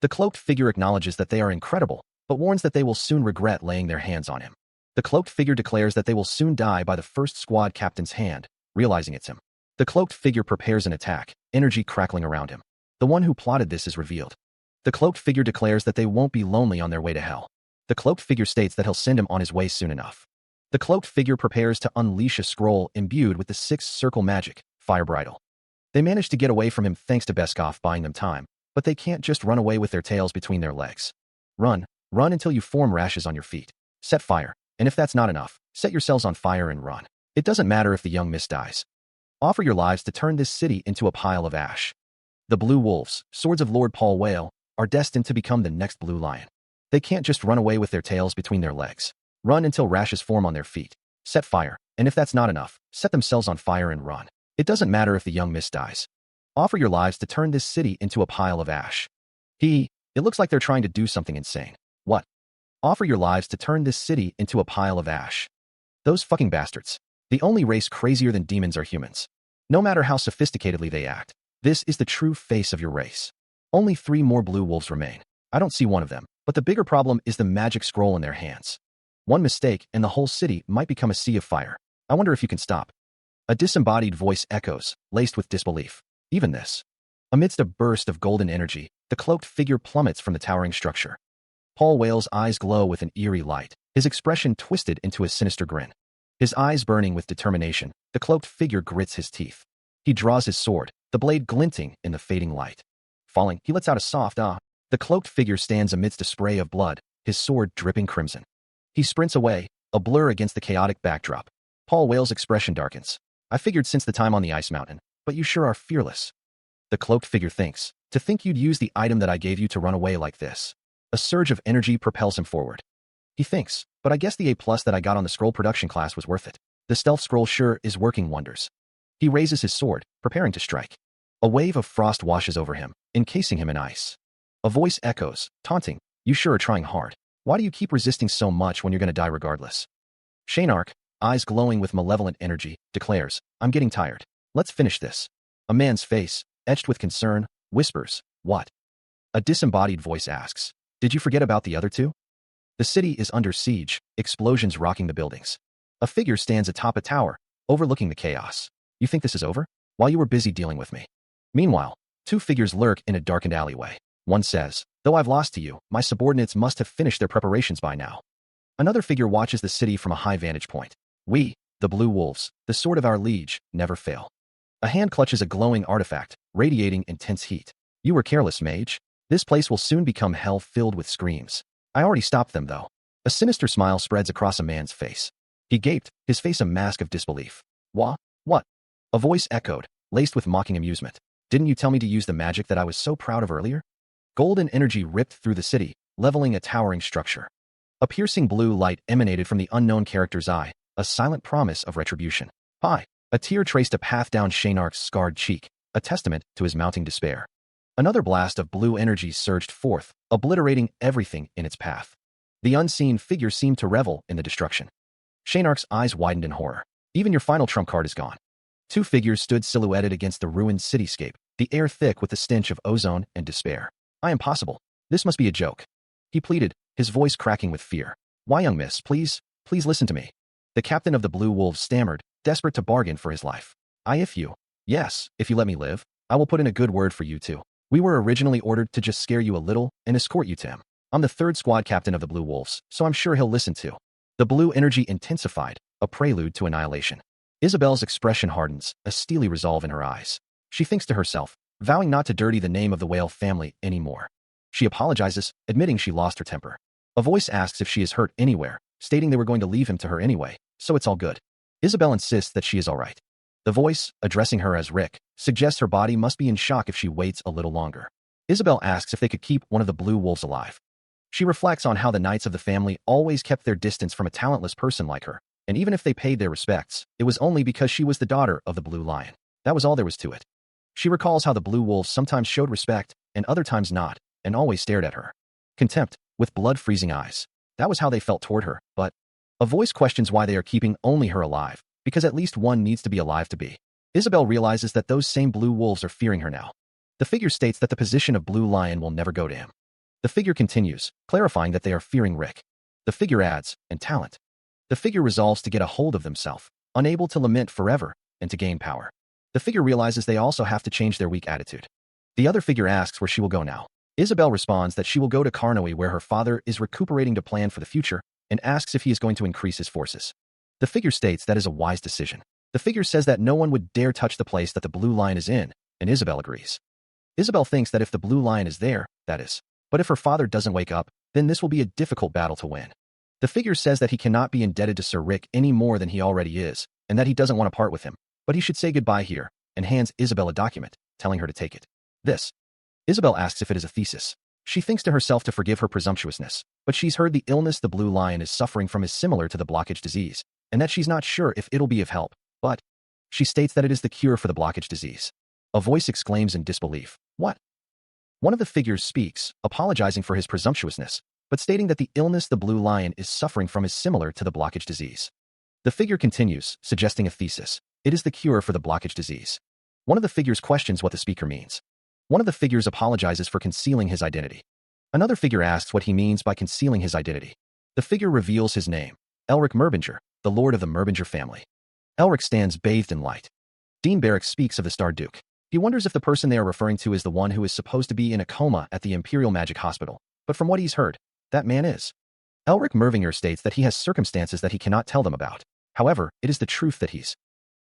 The cloaked figure acknowledges that they are incredible, but warns that they will soon regret laying their hands on him. The cloaked figure declares that they will soon die by the first squad captain's hand, realizing it's him. The cloaked figure prepares an attack, energy crackling around him. The one who plotted this is revealed. The cloaked figure declares that they won't be lonely on their way to hell. The cloaked figure states that he'll send him on his way soon enough. The cloaked figure prepares to unleash a scroll imbued with the sixth circle magic, Fire Bridle. They manage to get away from him thanks to Beskov buying them time, but they can't just run away with their tails between their legs. Run until you form rashes on your feet. Set fire, and if that's not enough, set yourselves on fire and run. It doesn't matter if the young miss dies. Offer your lives to turn this city into a pile of ash. The Blue Wolves, swords of Lord Paul Whale, are destined to become the next Blue Lion. They can't just run away with their tails between their legs. Run until rashes form on their feet. Set fire, and if that's not enough, set themselves on fire and run. It doesn't matter if the young miss dies. Offer your lives to turn this city into a pile of ash. It looks like they're trying to do something insane. What? Offer your lives to turn this city into a pile of ash. Those fucking bastards. The only race crazier than demons are humans. No matter how sophisticatedly they act, this is the true face of your race. Only 3 more blue wolves remain. I don't see one of them, but the bigger problem is the magic scroll in their hands. One mistake and the whole city might become a sea of fire. I wonder if you can stop. A disembodied voice echoes, laced with disbelief. Even this. Amidst a burst of golden energy, the cloaked figure plummets from the towering structure. Paul Whale's eyes glow with an eerie light, his expression twisted into a sinister grin. His eyes burning with determination, the cloaked figure grits his teeth. He draws his sword, the blade glinting in the fading light. Falling, he lets out a soft ah. The cloaked figure stands amidst a spray of blood, his sword dripping crimson. He sprints away, a blur against the chaotic backdrop. Paul Whale's expression darkens. I figured since the time on the ice mountain, but you sure are fearless. The cloaked figure thinks. To think you'd use the item that I gave you to run away like this. A surge of energy propels him forward. He thinks, but I guess the A+ that I got on the scroll production class was worth it. The stealth scroll sure is working wonders. He raises his sword, preparing to strike. A wave of frost washes over him, encasing him in ice. A voice echoes, taunting, you sure are trying hard. Why do you keep resisting so much when you're gonna die regardless? Shaynark, eyes glowing with malevolent energy, declares, I'm getting tired. Let's finish this. A man's face, etched with concern, whispers, what? A disembodied voice asks, did you forget about the other 2? The city is under siege, explosions rocking the buildings. A figure stands atop a tower, overlooking the chaos. You think this is over? While you were busy dealing with me. Meanwhile, 2 figures lurk in a darkened alleyway. One says, though I've lost to you, my subordinates must have finished their preparations by now. Another figure watches the city from a high vantage point. We, the Blue Wolves, the sword of our liege, never fail. A hand clutches a glowing artifact, radiating intense heat. You were careless, Mage. This place will soon become hell filled with screams. I already stopped them, though. A sinister smile spreads across a man's face. He gaped, his face a mask of disbelief. What? A voice echoed, laced with mocking amusement. Didn't you tell me to use the magic that I was so proud of earlier? Golden energy ripped through the city, leveling a towering structure. A piercing blue light emanated from the unknown character's eye, a silent promise of retribution. Hi! A tear traced a path down Shaynark's scarred cheek, a testament to his mounting despair. Another blast of blue energy surged forth, obliterating everything in its path. The unseen figure seemed to revel in the destruction. Shaynark's eyes widened in horror. Even your final trump card is gone. 2 figures stood silhouetted against the ruined cityscape, the air thick with the stench of ozone and despair. I am possible. This must be a joke. He pleaded, his voice cracking with fear. Why, young miss, please listen to me. The captain of the Blue Wolves stammered, desperate to bargain for his life. If you let me live, I will put in a good word for you too. We were originally ordered to just scare you a little and escort you to him. I'm the 3rd squad captain of the Blue Wolves, so I'm sure he'll listen too. The blue energy intensified, a prelude to annihilation. Isabel's expression hardens, a steely resolve in her eyes. She thinks to herself, vowing not to dirty the name of the Whale family anymore. She apologizes, admitting she lost her temper. A voice asks if she is hurt anywhere, stating they were going to leave him to her anyway, so it's all good. Isabel insists that she is all right. The voice, addressing her as Rick, suggests her body must be in shock if she waits a little longer. Isabel asks if they could keep one of the Blue Wolves alive. She reflects on how the knights of the family always kept their distance from a talentless person like her, and even if they paid their respects, it was only because she was the daughter of the Blue Lion. That was all there was to it. She recalls how the Blue Wolves sometimes showed respect, and other times not, and always stared at her. Contempt, with blood-freezing eyes. That was how they felt toward her, but a voice questions why they are keeping only her alive, because at least one needs to be alive to be. Isabel realizes that those same Blue Wolves are fearing her now. The figure states that the position of Blue Lion will never go to him. The figure continues, clarifying that they are fearing Rick. The figure adds, and talent. The figure resolves to get a hold of themselves, unable to lament forever, and to gain power. The figure realizes they also have to change their weak attitude. The other figure asks where she will go now. Isabel responds that she will go to Karnoe where her father is recuperating to plan for the future, and asks if he is going to increase his forces. The figure states that is a wise decision. The figure says that no one would dare touch the place that the blue lion is in, and Isabel agrees. Isabel thinks that if the blue lion is there, that is. But if her father doesn't wake up, then this will be a difficult battle to win. The figure says that he cannot be indebted to Sir Rick any more than he already is, and that he doesn't want to part with him, but he should say goodbye here, and hands Isabel a document, telling her to take it. This. Isabel asks if it is a thesis. She thinks to herself to forgive her presumptuousness, but she's heard the illness the blue lion is suffering from is similar to the blockage disease, and that she's not sure if it'll be of help, but she states that it is the cure for the blockage disease. A voice exclaims in disbelief, "What?" One of the figures speaks, apologizing for his presumptuousness, but stating that the illness the blue lion is suffering from is similar to the blockage disease. The figure continues, suggesting a thesis. It is the cure for the blockage disease. One of the figures questions what the speaker means. One of the figures apologizes for concealing his identity. Another figure asks what he means by concealing his identity. The figure reveals his name, Elric Merbinger, the lord of the Merbinger family. Elric stands bathed in light. Dean Barrack speaks of the Star Duke. He wonders if the person they are referring to is the one who is supposed to be in a coma at the Imperial Magic Hospital, but from what he's heard, that man is. Elric Merbinger states that he has circumstances that he cannot tell them about. However, it is the truth that he's.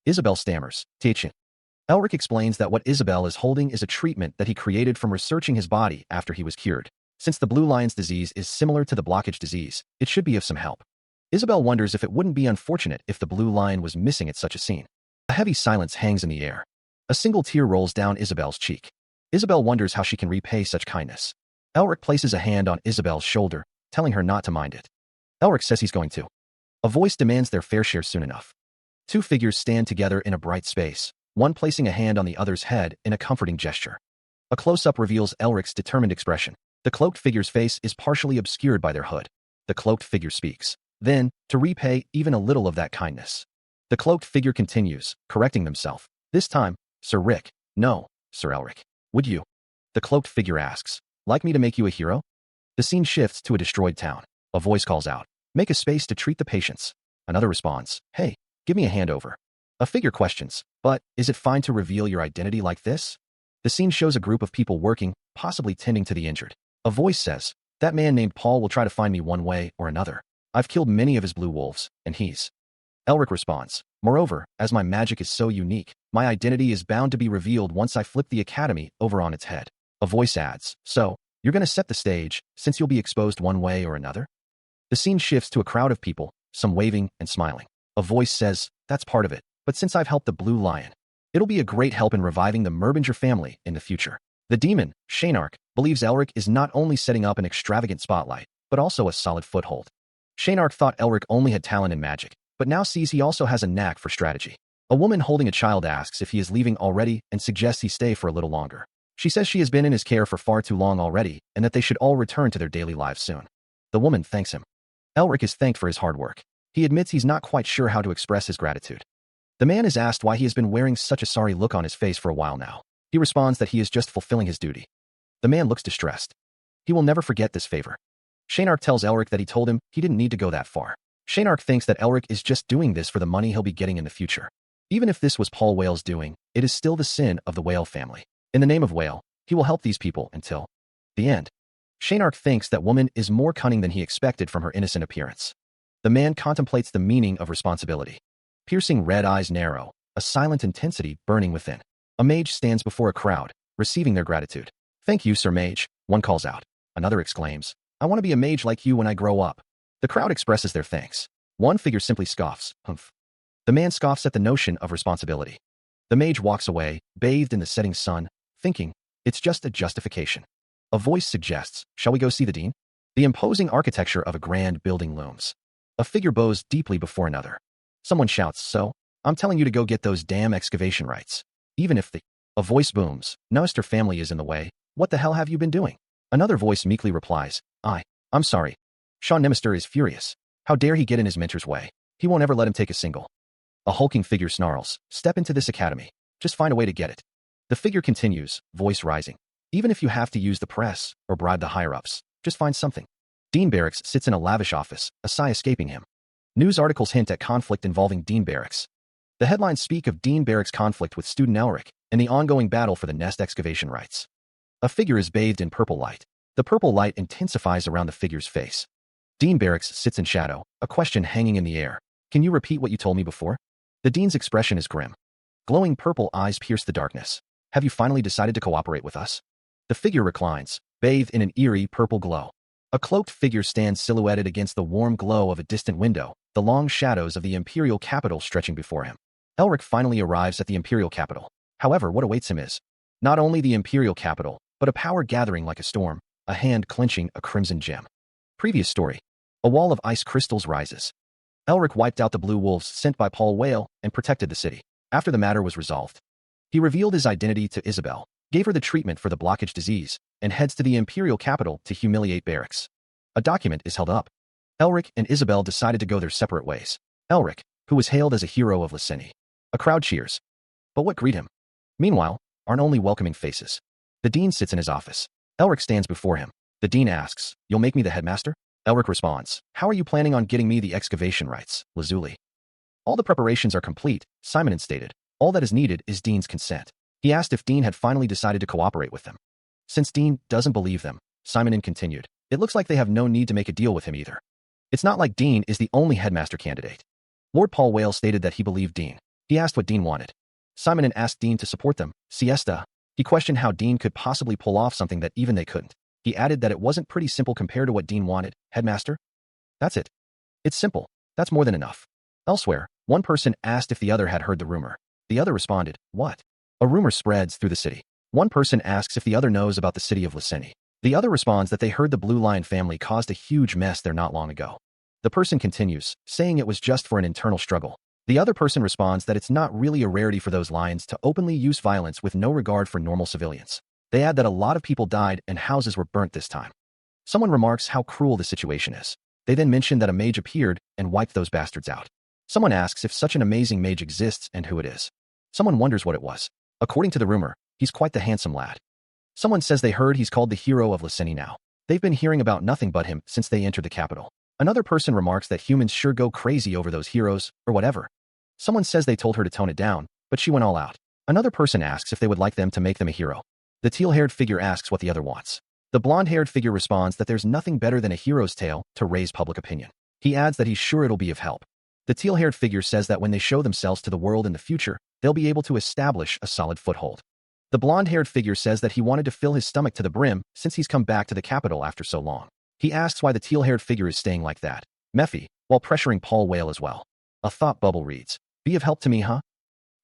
Isabel stammers, "Teaching." Elric explains that what Isabel is holding is a treatment that he created from researching his body after he was cured. Since the blue lion's disease is similar to the blockage disease, it should be of some help. Isabel wonders if it wouldn't be unfortunate if the blue lion was missing at such a scene. A heavy silence hangs in the air. A single tear rolls down Isabel's cheek. Isabel wonders how she can repay such kindness. Elric places a hand on Isabel's shoulder, telling her not to mind it. Elric says he's going to. A voice demands their fair share soon enough. Two figures stand together in a bright space, one placing a hand on the other's head in a comforting gesture. A close-up reveals Elric's determined expression. The cloaked figure's face is partially obscured by their hood. The cloaked figure speaks. Then, to repay even a little of that kindness. The cloaked figure continues, correcting themselves. This time, Sir Rick. No, Sir Elric. Would you? The cloaked figure asks. Like me to make you a hero? The scene shifts to a destroyed town. A voice calls out. Make a space to treat the patients. Another responds. Hey, give me a hand over. A figure questions. But, is it fine to reveal your identity like this? The scene shows a group of people working, possibly tending to the injured. A voice says. That man named Paul will try to find me one way or another. I've killed many of his blue wolves, and he's. Elric responds. Moreover, as my magic is so unique, my identity is bound to be revealed once I flip the academy over on its head. A voice adds. So, you're going to set the stage, since you'll be exposed one way or another? The scene shifts to a crowd of people, some waving and smiling. A voice says, that's part of it, but since I've helped the blue lion, it'll be a great help in reviving the Merbinger family in the future. The demon, Shaynark, believes Elric is not only setting up an extravagant spotlight, but also a solid foothold. Shaynark thought Elric only had talent in magic, but now sees he also has a knack for strategy. A woman holding a child asks if he is leaving already and suggests he stay for a little longer. She says she has been in his care for far too long already and that they should all return to their daily lives soon. The woman thanks him. Elric is thanked for his hard work. He admits he's not quite sure how to express his gratitude. The man is asked why he has been wearing such a sorry look on his face for a while now. He responds that he is just fulfilling his duty. The man looks distressed. He will never forget this favor. Shaynark tells Elric that he told him he didn't need to go that far. Shaynark thinks that Elric is just doing this for the money he'll be getting in the future. Even if this was Paul Whale's doing, it is still the sin of the Whale family. In the name of Whale, he will help these people until the end. Shaynark thinks that woman is more cunning than he expected from her innocent appearance. The man contemplates the meaning of responsibility. Piercing red eyes narrow, a silent intensity burning within. A mage stands before a crowd, receiving their gratitude. Thank you, Sir Mage, one calls out. Another exclaims, I want to be a mage like you when I grow up. The crowd expresses their thanks. One figure simply scoffs, humph. The man scoffs at the notion of responsibility. The mage walks away, bathed in the setting sun, thinking, it's just a justification. A voice suggests, shall we go see the dean? The imposing architecture of a grand building looms. A figure bows deeply before another. Someone shouts, so, I'm telling you to go get those damn excavation rights. Even if a voice booms, Noster family is in the way, what the hell have you been doing? Another voice meekly replies, I'm sorry. Sean Nemister is furious. How dare he get in his mentor's way? He won't ever let him take a single. A hulking figure snarls, step into this academy. Just find a way to get it. The figure continues, voice rising. Even if you have to use the press or bribe the higher-ups, Just find something. Dean Barracks sits in a lavish office, a sigh escaping him. News articles hint at conflict involving Dean Barracks. The headlines speak of Dean Barracks' conflict with student Elric and the ongoing battle for the nest excavation rights. A figure is bathed in purple light. The purple light intensifies around the figure's face. Dean Barracks sits in shadow, a question hanging in the air. Can you repeat what you told me before? The dean's expression is grim. Glowing purple eyes pierce the darkness. Have you finally decided to cooperate with us? The figure reclines, bathed in an eerie purple glow. A cloaked figure stands silhouetted against the warm glow of a distant window, the long shadows of the imperial capital stretching before him. Elric finally arrives at the imperial capital. However, what awaits him is not only the imperial capital, but a power gathering like a storm, a hand clenching a crimson gem. Previous story. A wall of ice crystals rises. Elric wiped out the blue wolves sent by Paul Whale and protected the city. After the matter was resolved, he revealed his identity to Isabel, gave her the treatment for the blockage disease, and heads to the imperial capital to humiliate Barracks. A document is held up. Elric and Isabel decided to go their separate ways. Elric, who was hailed as a hero of Lyseni. A crowd cheers. But what greet him? Meanwhile, aren't only welcoming faces. The dean sits in his office. Elric stands before him. The dean asks, "You'll make me the headmaster?" Elric responds, "How are you planning on getting me the excavation rights, Lazuli?" All the preparations are complete, Simon stated. All that is needed is Dean's consent. He asked if Dean had finally decided to cooperate with them. Since Dean doesn't believe them, Simon continued, it looks like they have no need to make a deal with him either. It's not like Dean is the only headmaster candidate. Lord Paul Whale stated that he believed Dean. He asked what Dean wanted. Simon asked Dean to support them. Siesta. He questioned how Dean could possibly pull off something that even they couldn't. He added that it wasn't pretty simple compared to what Dean wanted. Headmaster? That's it. It's simple. That's more than enough. Elsewhere, one person asked if the other had heard the rumor. The other responded, what? A rumor spreads through the city. One person asks if the other knows about the city of Lyseni. The other responds that they heard the Blue Lion family caused a huge mess there not long ago. The person continues, saying it was just for an internal struggle. The other person responds that it's not really a rarity for those lions to openly use violence with no regard for normal civilians. They add that a lot of people died and houses were burnt this time. Someone remarks how cruel the situation is. They then mention that a mage appeared and wiped those bastards out. Someone asks if such an amazing mage exists and who it is. Someone wonders what it was. According to the rumor, he's quite the handsome lad. Someone says they heard he's called the hero of Lyseni now. They've been hearing about nothing but him since they entered the capital. Another person remarks that humans sure go crazy over those heroes, or whatever. Someone says they told her to tone it down, but she went all out. Another person asks if they would like them to make them a hero. The teal-haired figure asks what the other wants. The blonde-haired figure responds that there's nothing better than a hero's tale to raise public opinion. He adds that he's sure it'll be of help. The teal-haired figure says that when they show themselves to the world in the future, they'll be able to establish a solid foothold. The blonde-haired figure says that he wanted to fill his stomach to the brim since he's come back to the capital after so long. He asks why the teal-haired figure is staying like that. Mephi, while pressuring Paul Whale as well. A thought bubble reads, "Be of help to me, huh?"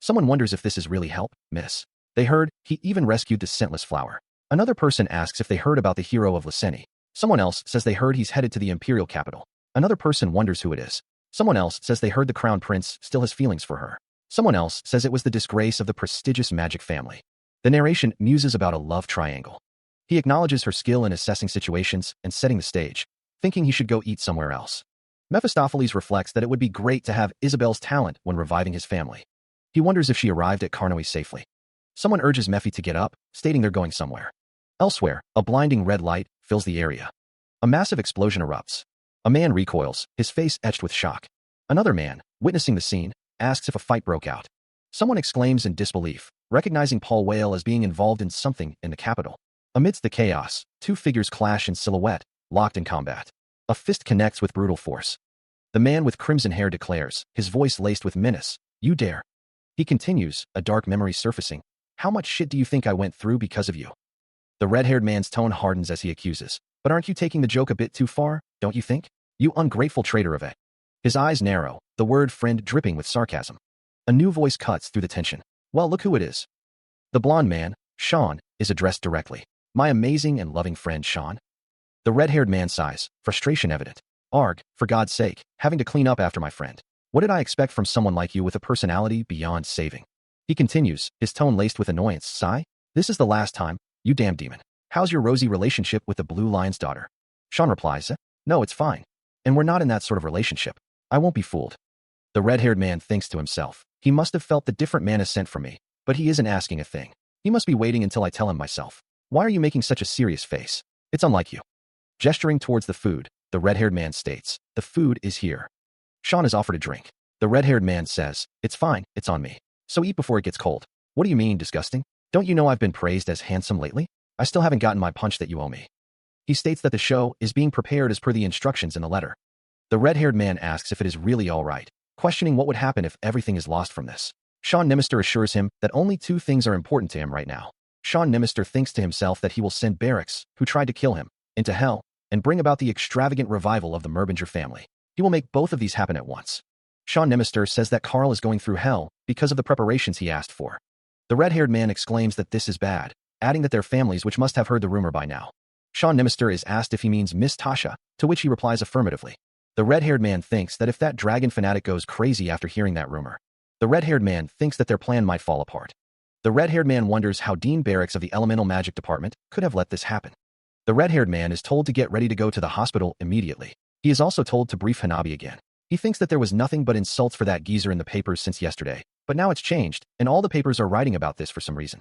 Someone wonders if this is really help, miss. They heard he even rescued the scentless flower. Another person asks if they heard about the hero of Lyseni. Someone else says they heard he's headed to the imperial capital. Another person wonders who it is. Someone else says they heard the crown prince still has feelings for her. Someone else says it was the disgrace of the prestigious magic family. The narration muses about a love triangle. He acknowledges her skill in assessing situations and setting the stage, thinking he should go eat somewhere else. Mephistopheles reflects that it would be great to have Isabel's talent when reviving his family. He wonders if she arrived at Carnoy safely. Someone urges Mephi to get up, stating they're going somewhere. Elsewhere, a blinding red light fills the area. A massive explosion erupts. A man recoils, his face etched with shock. Another man, witnessing the scene, asks if a fight broke out. Someone exclaims in disbelief, recognizing Paul Whale as being involved in something in the capital. Amidst the chaos, two figures clash in silhouette, locked in combat. A fist connects with brutal force. The man with crimson hair declares, his voice laced with menace, "You dare." He continues, a dark memory surfacing. "How much shit do you think I went through because of you?" The red-haired man's tone hardens as he accuses, "But aren't you taking the joke a bit too far, don't you think? You ungrateful traitor of it." His eyes narrow, the word friend dripping with sarcasm. A new voice cuts through the tension. "Well, look who it is." The blonde man, Sean, is addressed directly. "My amazing and loving friend, Sean." The red-haired man sighs, frustration evident. "Arg, for God's sake, having to clean up after my friend. What did I expect from someone like you with a personality beyond saving?" He continues, his tone laced with annoyance. "Sigh? This is the last time, you damn demon. How's your rosy relationship with the Blue Lion's daughter?" Sean replies, "No, it's fine. And we're not in that sort of relationship. I won't be fooled." The red-haired man thinks to himself, he must have felt the different man is sent from me, but he isn't asking a thing. He must be waiting until I tell him myself. "Why are you making such a serious face? It's unlike you." Gesturing towards the food, the red-haired man states, "The food is here." Sean is offered a drink. The red-haired man says, "It's fine, it's on me. So eat before it gets cold." "What do you mean, disgusting? Don't you know I've been praised as handsome lately? I still haven't gotten my punch that you owe me." He states that the show is being prepared as per the instructions in the letter. The red-haired man asks if it is really all right, questioning what would happen if everything is lost from this. Sean Nimister assures him that only two things are important to him right now. Sean Nimister thinks to himself that he will send Barracks, who tried to kill him, into hell, and bring about the extravagant revival of the Merbinger family. He will make both of these happen at once. Sean Nimister says that Carl is going through hell because of the preparations he asked for. The red-haired man exclaims that this is bad, adding that their families which must have heard the rumor by now. Sean Nimister is asked if he means Miss Tasha, to which he replies affirmatively. The red-haired man thinks that if that dragon fanatic goes crazy after hearing that rumor, the red-haired man thinks that their plan might fall apart. The red-haired man wonders how Dean Barracks of the Elemental Magic Department could have let this happen. The red-haired man is told to get ready to go to the hospital immediately. He is also told to brief Hanabi again. He thinks that there was nothing but insults for that geezer in the papers since yesterday, but now it's changed, and all the papers are writing about this for some reason.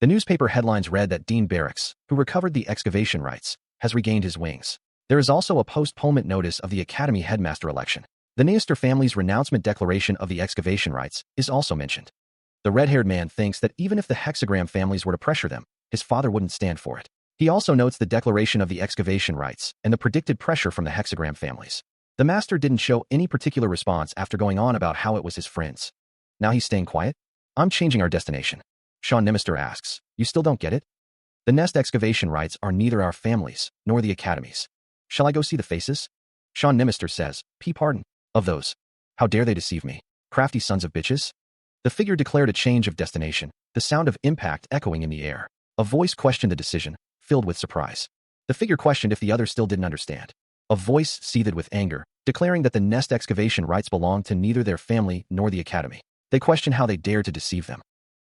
The newspaper headlines read that Dean Barracks, who recovered the excavation rights, has regained his wings. There is also a postponement notice of the Academy headmaster election. The Neister family's renouncement declaration of the excavation rights is also mentioned. The red-haired man thinks that even if the hexagram families were to pressure them, his father wouldn't stand for it. He also notes the declaration of the excavation rights and the predicted pressure from the hexagram families. The master didn't show any particular response after going on about how it was his friends. Now he's staying quiet? "I'm changing our destination." Sean Nimister asks, "You still don't get it? The nest excavation rights are neither our families nor the Academy's. Shall I go see the faces?" Sean Nimister says, "Pardon. Of those. How dare they deceive me? Crafty sons of bitches." The figure declared a change of destination, the sound of impact echoing in the air. A voice questioned the decision, filled with surprise. The figure questioned if the others still didn't understand. A voice seethed with anger, declaring that the nest excavation rights belonged to neither their family nor the Academy. They questioned how they dared to deceive them.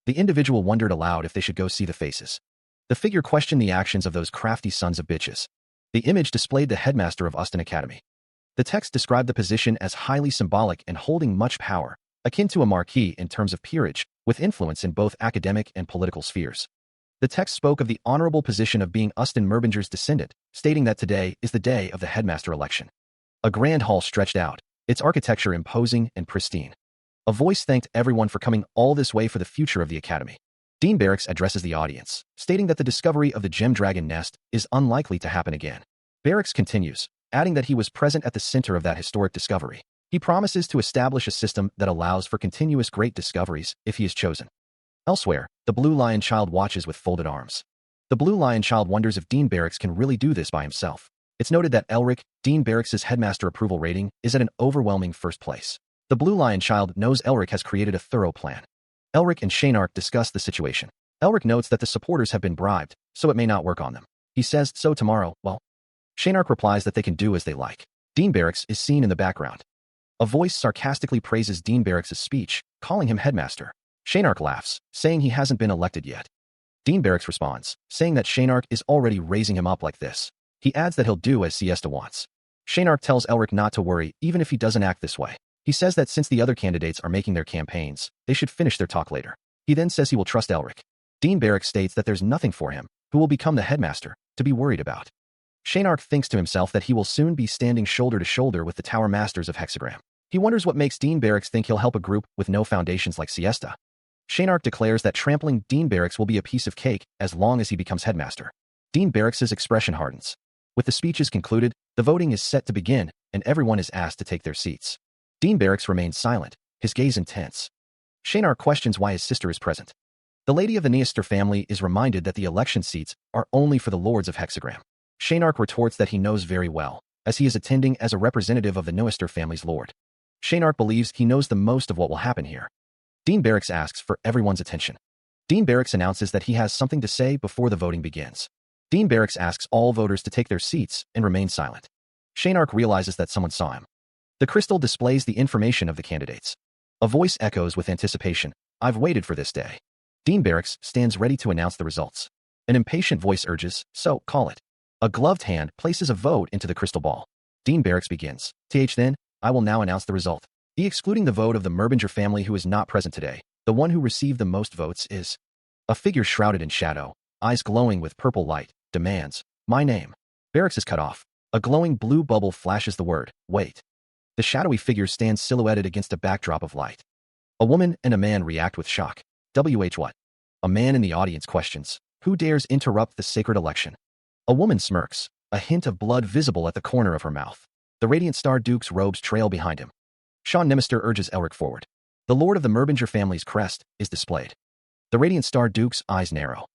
The individual wondered aloud if they should go see the faces. The figure questioned the actions of those crafty sons of bitches. The image displayed the headmaster of Uston Academy. The text described the position as highly symbolic and holding much power, akin to a marquis in terms of peerage, with influence in both academic and political spheres. The text spoke of the honorable position of being Uston Merbinger's descendant, stating that today is the day of the headmaster election. A grand hall stretched out, its architecture imposing and pristine. A voice thanked everyone for coming all this way for the future of the Academy. Dean Barracks addresses the audience, stating that the discovery of the gem dragon nest is unlikely to happen again. Barracks continues, adding that he was present at the center of that historic discovery. He promises to establish a system that allows for continuous great discoveries if he is chosen. Elsewhere, the Blue Lion Child watches with folded arms. The Blue Lion Child wonders if Dean Barracks can really do this by himself. It's noted that Elric, Dean Barracks' headmaster approval rating, is at an overwhelming first place. The Blue Lion Child knows Elric has created a thorough plan. Elric and Shaynark discuss the situation. Elric notes that the supporters have been bribed, so it may not work on them. He says, "So tomorrow, well." Shaynark replies that they can do as they like. Dean Barracks is seen in the background. A voice sarcastically praises Dean Barracks' speech, calling him headmaster. Shaynark laughs, saying he hasn't been elected yet. Dean Barracks responds, saying that Shaynark is already raising him up like this. He adds that he'll do as Siesta wants. Shaynark tells Elric not to worry even if he doesn't act this way. He says that since the other candidates are making their campaigns, they should finish their talk later. He then says he will trust Elric. Dean Barracks states that there's nothing for him, who will become the headmaster, to be worried about. Shaynark thinks to himself that he will soon be standing shoulder to shoulder with the Tower Masters of Hexagram. He wonders what makes Dean Barracks think he'll help a group with no foundations like Siesta. Shaynark declares that trampling Dean Barracks will be a piece of cake as long as he becomes headmaster. Dean Barracks' expression hardens. With the speeches concluded, the voting is set to begin, and everyone is asked to take their seats. Dean Barracks remains silent, his gaze intense. Shaynark questions why his sister is present. The lady of the Neister family is reminded that the election seats are only for the lords of Hexagram. Shaynark retorts that he knows very well, as he is attending as a representative of the Neister family's lord. Shaynark believes he knows the most of what will happen here. Dean Barracks asks for everyone's attention. Dean Barracks announces that he has something to say before the voting begins. Dean Barracks asks all voters to take their seats and remain silent. Shaynark realizes that someone saw him. The crystal displays the information of the candidates. A voice echoes with anticipation, "I've waited for this day." Dean Barracks stands ready to announce the results. An impatient voice urges, "So, call it." A gloved hand places a vote into the crystal ball. Dean Barracks begins, Then, I will now announce the result. Excluding the vote of the Merbinger family who is not present today, the one who received the most votes is..." A figure shrouded in shadow, eyes glowing with purple light, demands, "My name." Barracks is cut off. A glowing blue bubble flashes the word, wait. The shadowy figure stands silhouetted against a backdrop of light. A woman and a man react with shock. What? A man in the audience questions, who dares interrupt the sacred election? A woman smirks, a hint of blood visible at the corner of her mouth. The Radiant Star Duke's robes trail behind him. Sean Nimister urges Elric forward. The Lord of the Merbinger family's crest is displayed. The Radiant Star Duke's eyes narrow.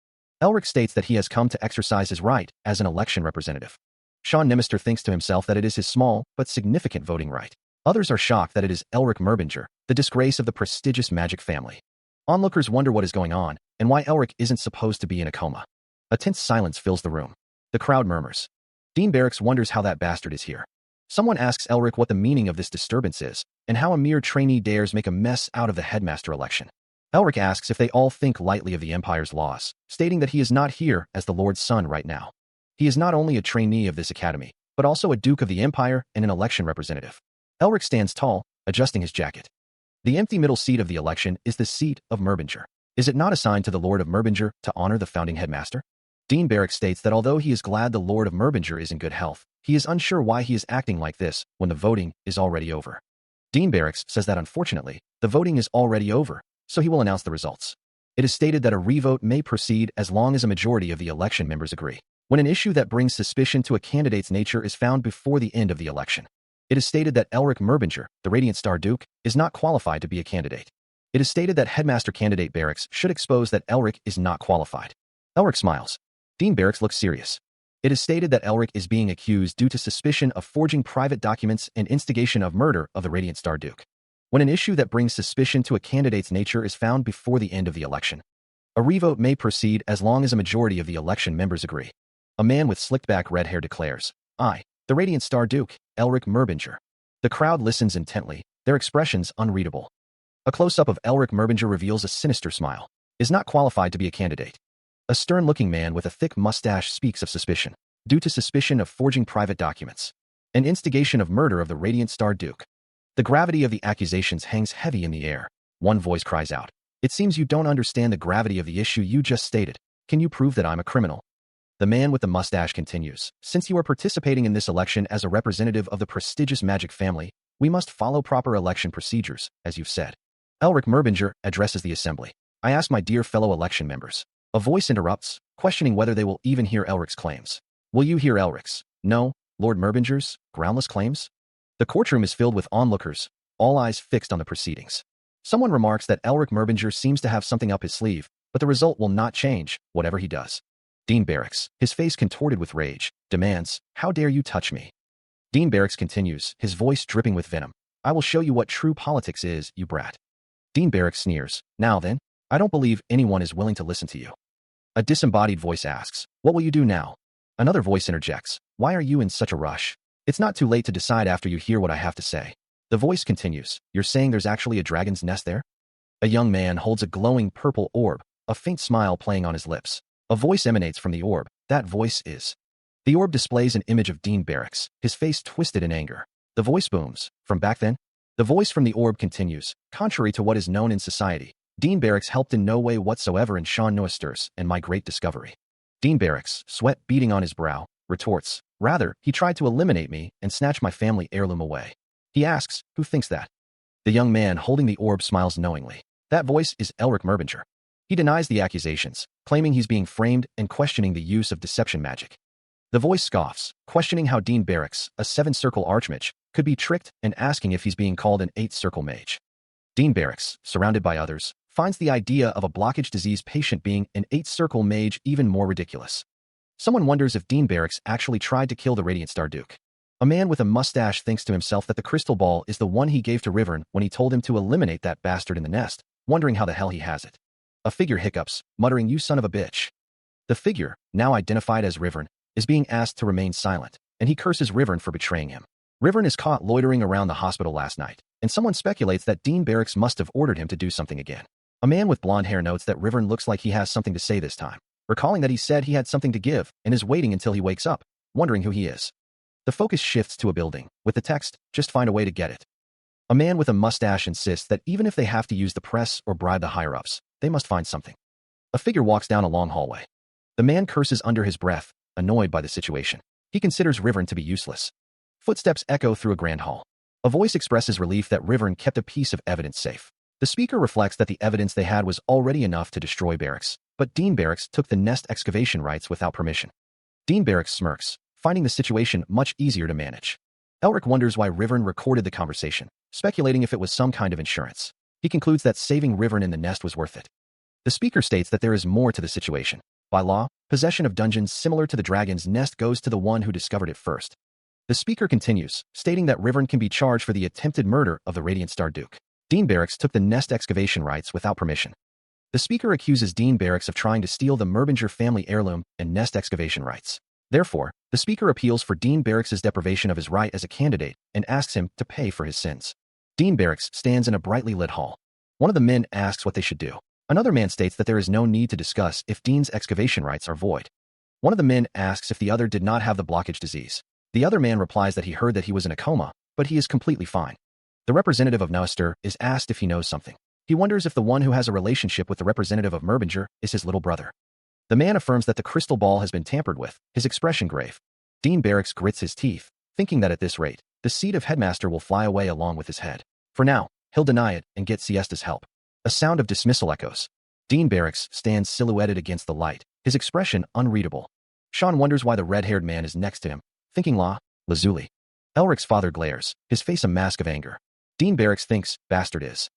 Elric states that he has come to exercise his right as an election representative. Sean Nimister thinks to himself that it is his small but significant voting right. Others are shocked that it is Elric Merbinger, the disgrace of the prestigious magic family. Onlookers wonder what is going on and why Elric isn't supposed to be in a coma. A tense silence fills the room. The crowd murmurs. Dean Barracks wonders how that bastard is here. Someone asks Elric what the meaning of this disturbance is and how a mere trainee dares make a mess out of the headmaster election. Elric asks if they all think lightly of the Empire's laws, stating that he is not here as the Lord's son right now. He is not only a trainee of this academy, but also a Duke of the Empire and an election representative. Elric stands tall, adjusting his jacket. The empty middle seat of the election is the seat of Merbinger. Is it not assigned to the Lord of Merbinger to honor the founding headmaster? Dean Barracks states that although he is glad the Lord of Merbinger is in good health, he is unsure why he is acting like this when the voting is already over. Dean Barracks says that unfortunately, the voting is already over, so he will announce the results. It is stated that a revote may proceed as long as a majority of the election members agree. When an issue that brings suspicion to a candidate's nature is found before the end of the election, it is stated that Elric Merbinger, the Radiant Star Duke, is not qualified to be a candidate. It is stated that Headmaster candidate Barracks should expose that Elric is not qualified. Elric smiles. Dean Barracks looks serious. It is stated that Elric is being accused due to suspicion of forging private documents and instigation of murder of the Radiant Star Duke. When an issue that brings suspicion to a candidate's nature is found before the end of the election, a revote may proceed as long as a majority of the election members agree. A man with slicked-back red hair declares, I, the Radiant Star Duke, Elric Merbinger. The crowd listens intently, their expressions unreadable. A close-up of Elric Merbinger reveals a sinister smile. Is not qualified to be a candidate. A stern-looking man with a thick mustache speaks of suspicion, due to suspicion of forging private documents, and instigation of murder of the Radiant Star Duke. The gravity of the accusations hangs heavy in the air. One voice cries out, it seems you don't understand the gravity of the issue you just stated. Can you prove that I'm a criminal? The man with the mustache continues, since you are participating in this election as a representative of the prestigious magic family, we must follow proper election procedures, as you've said. Elric Merbinger addresses the assembly. I ask my dear fellow election members. A voice interrupts, questioning whether they will even hear Elric's claims. Will you hear Elric's, no, Lord Merbinger's, groundless claims? The courtroom is filled with onlookers, all eyes fixed on the proceedings. Someone remarks that Elric Merbinger seems to have something up his sleeve, but the result will not change, whatever he does. Dean Barracks, his face contorted with rage, demands, how dare you touch me? Dean Barracks continues, his voice dripping with venom. I will show you what true politics is, you brat. Dean Barracks sneers, now then, I don't believe anyone is willing to listen to you. A disembodied voice asks, what will you do now? Another voice interjects, why are you in such a rush? It's not too late to decide after you hear what I have to say. The voice continues, you're saying there's actually a dragon's nest there? A young man holds a glowing purple orb, a faint smile playing on his lips. A voice emanates from the orb, that voice is. The orb displays an image of Dean Barracks, his face twisted in anger. The voice booms, from back then? The voice from the orb continues, contrary to what is known in society, Dean Barracks helped in no way whatsoever in Sean Noester's and my great discovery. Dean Barracks, sweat beading on his brow, retorts, rather, he tried to eliminate me and snatch my family heirloom away. He asks, who thinks that? The young man holding the orb smiles knowingly. That voice is Elric Merbinger. He denies the accusations, claiming he's being framed and questioning the use of deception magic. The voice scoffs, questioning how Dean Barracks, a 7-circle archmage, could be tricked and asking if he's being called an 8-circle mage. Dean Barracks, surrounded by others, finds the idea of a blockage disease patient being an 8-circle mage even more ridiculous. Someone wonders if Dean Barracks actually tried to kill the Radiant Star Duke. A man with a mustache thinks to himself that the crystal ball is the one he gave to Rivern when he told him to eliminate that bastard in the nest, wondering how the hell he has it. A figure hiccups, muttering, you son of a bitch. The figure, now identified as Rivern, is being asked to remain silent, and he curses Rivern for betraying him. Rivern is caught loitering around the hospital last night, and someone speculates that Dean Barracks must have ordered him to do something again. A man with blonde hair notes that Rivern looks like he has something to say this time, recalling that he said he had something to give and is waiting until he wakes up, wondering who he is. The focus shifts to a building, with the text, just find a way to get it. A man with a mustache insists that even if they have to use the press or bribe the higher-ups, they must find something. A figure walks down a long hallway. The man curses under his breath, annoyed by the situation. He considers Rivern to be useless. Footsteps echo through a grand hall. A voice expresses relief that Rivern kept a piece of evidence safe. The speaker reflects that the evidence they had was already enough to destroy Barracks, but Dean Barracks took the nest excavation rights without permission. Dean Barracks smirks, finding the situation much easier to manage. Elric wonders why Rivern recorded the conversation, speculating if it was some kind of insurance. He concludes that saving Rivern in the nest was worth it. The speaker states that there is more to the situation. By law, possession of dungeons similar to the dragon's nest goes to the one who discovered it first. The speaker continues, stating that Rivern can be charged for the attempted murder of the Radiant Star Duke. Dean Barracks took the nest excavation rights without permission. The speaker accuses Dean Barracks of trying to steal the Merbinger family heirloom and nest excavation rights. Therefore, the speaker appeals for Dean Barracks' deprivation of his right as a candidate and asks him to pay for his sins. Dean Barracks stands in a brightly lit hall. One of the men asks what they should do. Another man states that there is no need to discuss if Dean's excavation rights are void. One of the men asks if the other did not have the blockage disease. The other man replies that he heard that he was in a coma, but he is completely fine. The representative of Nuster is asked if he knows something. He wonders if the one who has a relationship with the representative of Merbinger is his little brother. The man affirms that the crystal ball has been tampered with, his expression grave. Dean Barracks grits his teeth, thinking that at this rate, the seat of headmaster will fly away along with his head. For now, he'll deny it and get Siesta's help. A sound of dismissal echoes. Dean Barracks stands silhouetted against the light, his expression unreadable. Sean wonders why the red-haired man is next to him, thinking Lazuli. Elric's father glares, his face a mask of anger. Dean Barracks thinks bastard is.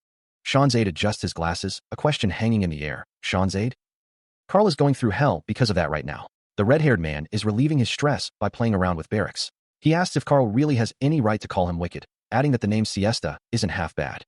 Sean's aide adjusts his glasses, a question hanging in the air. Sean's aide? Carl is going through hell because of that right now. The red-haired man is relieving his stress by playing around with Barracks. He asks if Carl really has any right to call him wicked, adding that the name Siesta isn't half bad.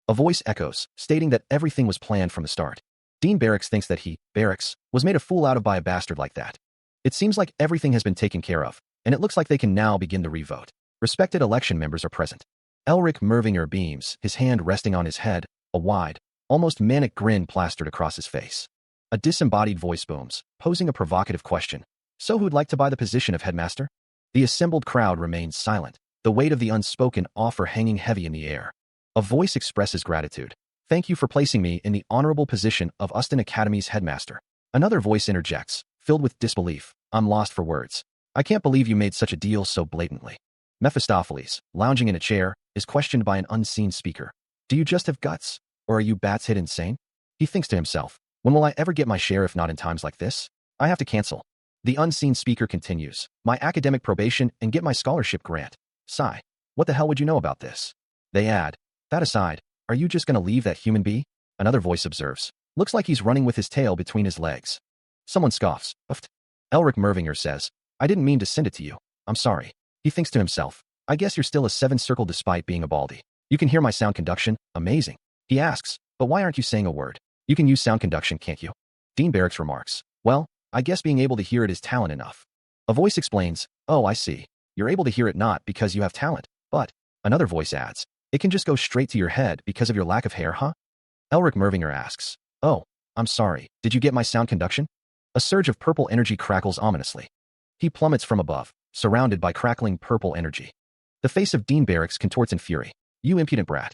A voice echoes, stating that everything was planned from the start. Dean Barracks thinks that he, Barracks, was made a fool out of by a bastard like that. It seems like everything has been taken care of, and it looks like they can now begin the revote. Respected election members are present. Elric Mervinger beams, his hand resting on his head, a wide, almost manic grin plastered across his face. A disembodied voice booms, posing a provocative question. So who'd like to buy the position of headmaster? The assembled crowd remains silent, the weight of the unspoken offer hanging heavy in the air. A voice expresses gratitude. Thank you for placing me in the honorable position of Uston Academy's headmaster. Another voice interjects, filled with disbelief. I'm lost for words. I can't believe you made such a deal so blatantly. Mephistopheles, lounging in a chair, is questioned by an unseen speaker. Do you just have guts? Or are you bat's head insane? He thinks to himself, when will I ever get my share if not in times like this? I have to cancel. The unseen speaker continues, my academic probation and get my scholarship grant. Sigh. What the hell would you know about this? They add, that aside, are you just gonna leave that human be? Another voice observes, looks like he's running with his tail between his legs. Someone scoffs, uffed. Elric Mervinger says, I didn't mean to send it to you. I'm sorry. He thinks to himself, I guess you're still a 7-circle despite being a baldy. You can hear my sound conduction, amazing. He asks, but why aren't you saying a word? You can use sound conduction, can't you? Dean Barracks remarks, well, I guess being able to hear it is talent enough. A voice explains, oh, I see. You're able to hear it not because you have talent, but, another voice adds, it can just go straight to your head because of your lack of hair, huh? Elric Mervinger asks, oh, I'm sorry, did you get my sound conduction? A surge of purple energy crackles ominously. He plummets from above, surrounded by crackling purple energy. The face of Dean Barracks contorts in fury. You impudent brat.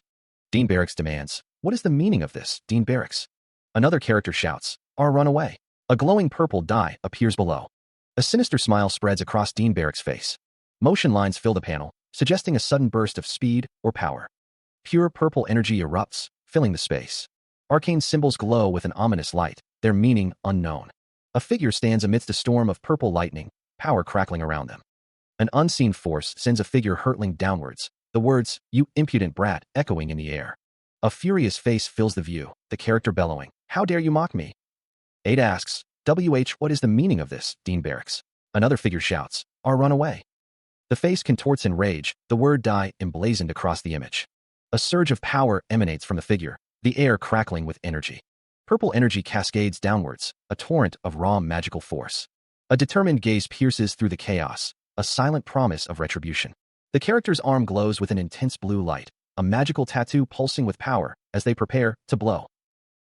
Dean Barracks demands, what is the meaning of this, Dean Barracks? Another character shouts, run away. A glowing purple dye appears below. A sinister smile spreads across Dean Barracks' face. Motion lines fill the panel, suggesting a sudden burst of speed or power. Pure purple energy erupts, filling the space. Arcane symbols glow with an ominous light, their meaning unknown. A figure stands amidst a storm of purple lightning, power crackling around them. An unseen force sends a figure hurtling downwards, the words, you impudent brat, echoing in the air. A furious face fills the view, the character bellowing, how dare you mock me? Aide asks, what is the meaning of this, Dean Barracks? Another figure shouts, run away. The face contorts in rage, the word die emblazoned across the image. A surge of power emanates from the figure, the air crackling with energy. Purple energy cascades downwards, a torrent of raw magical force. A determined gaze pierces through the chaos, a silent promise of retribution. The character's arm glows with an intense blue light, a magical tattoo pulsing with power as they prepare to blow.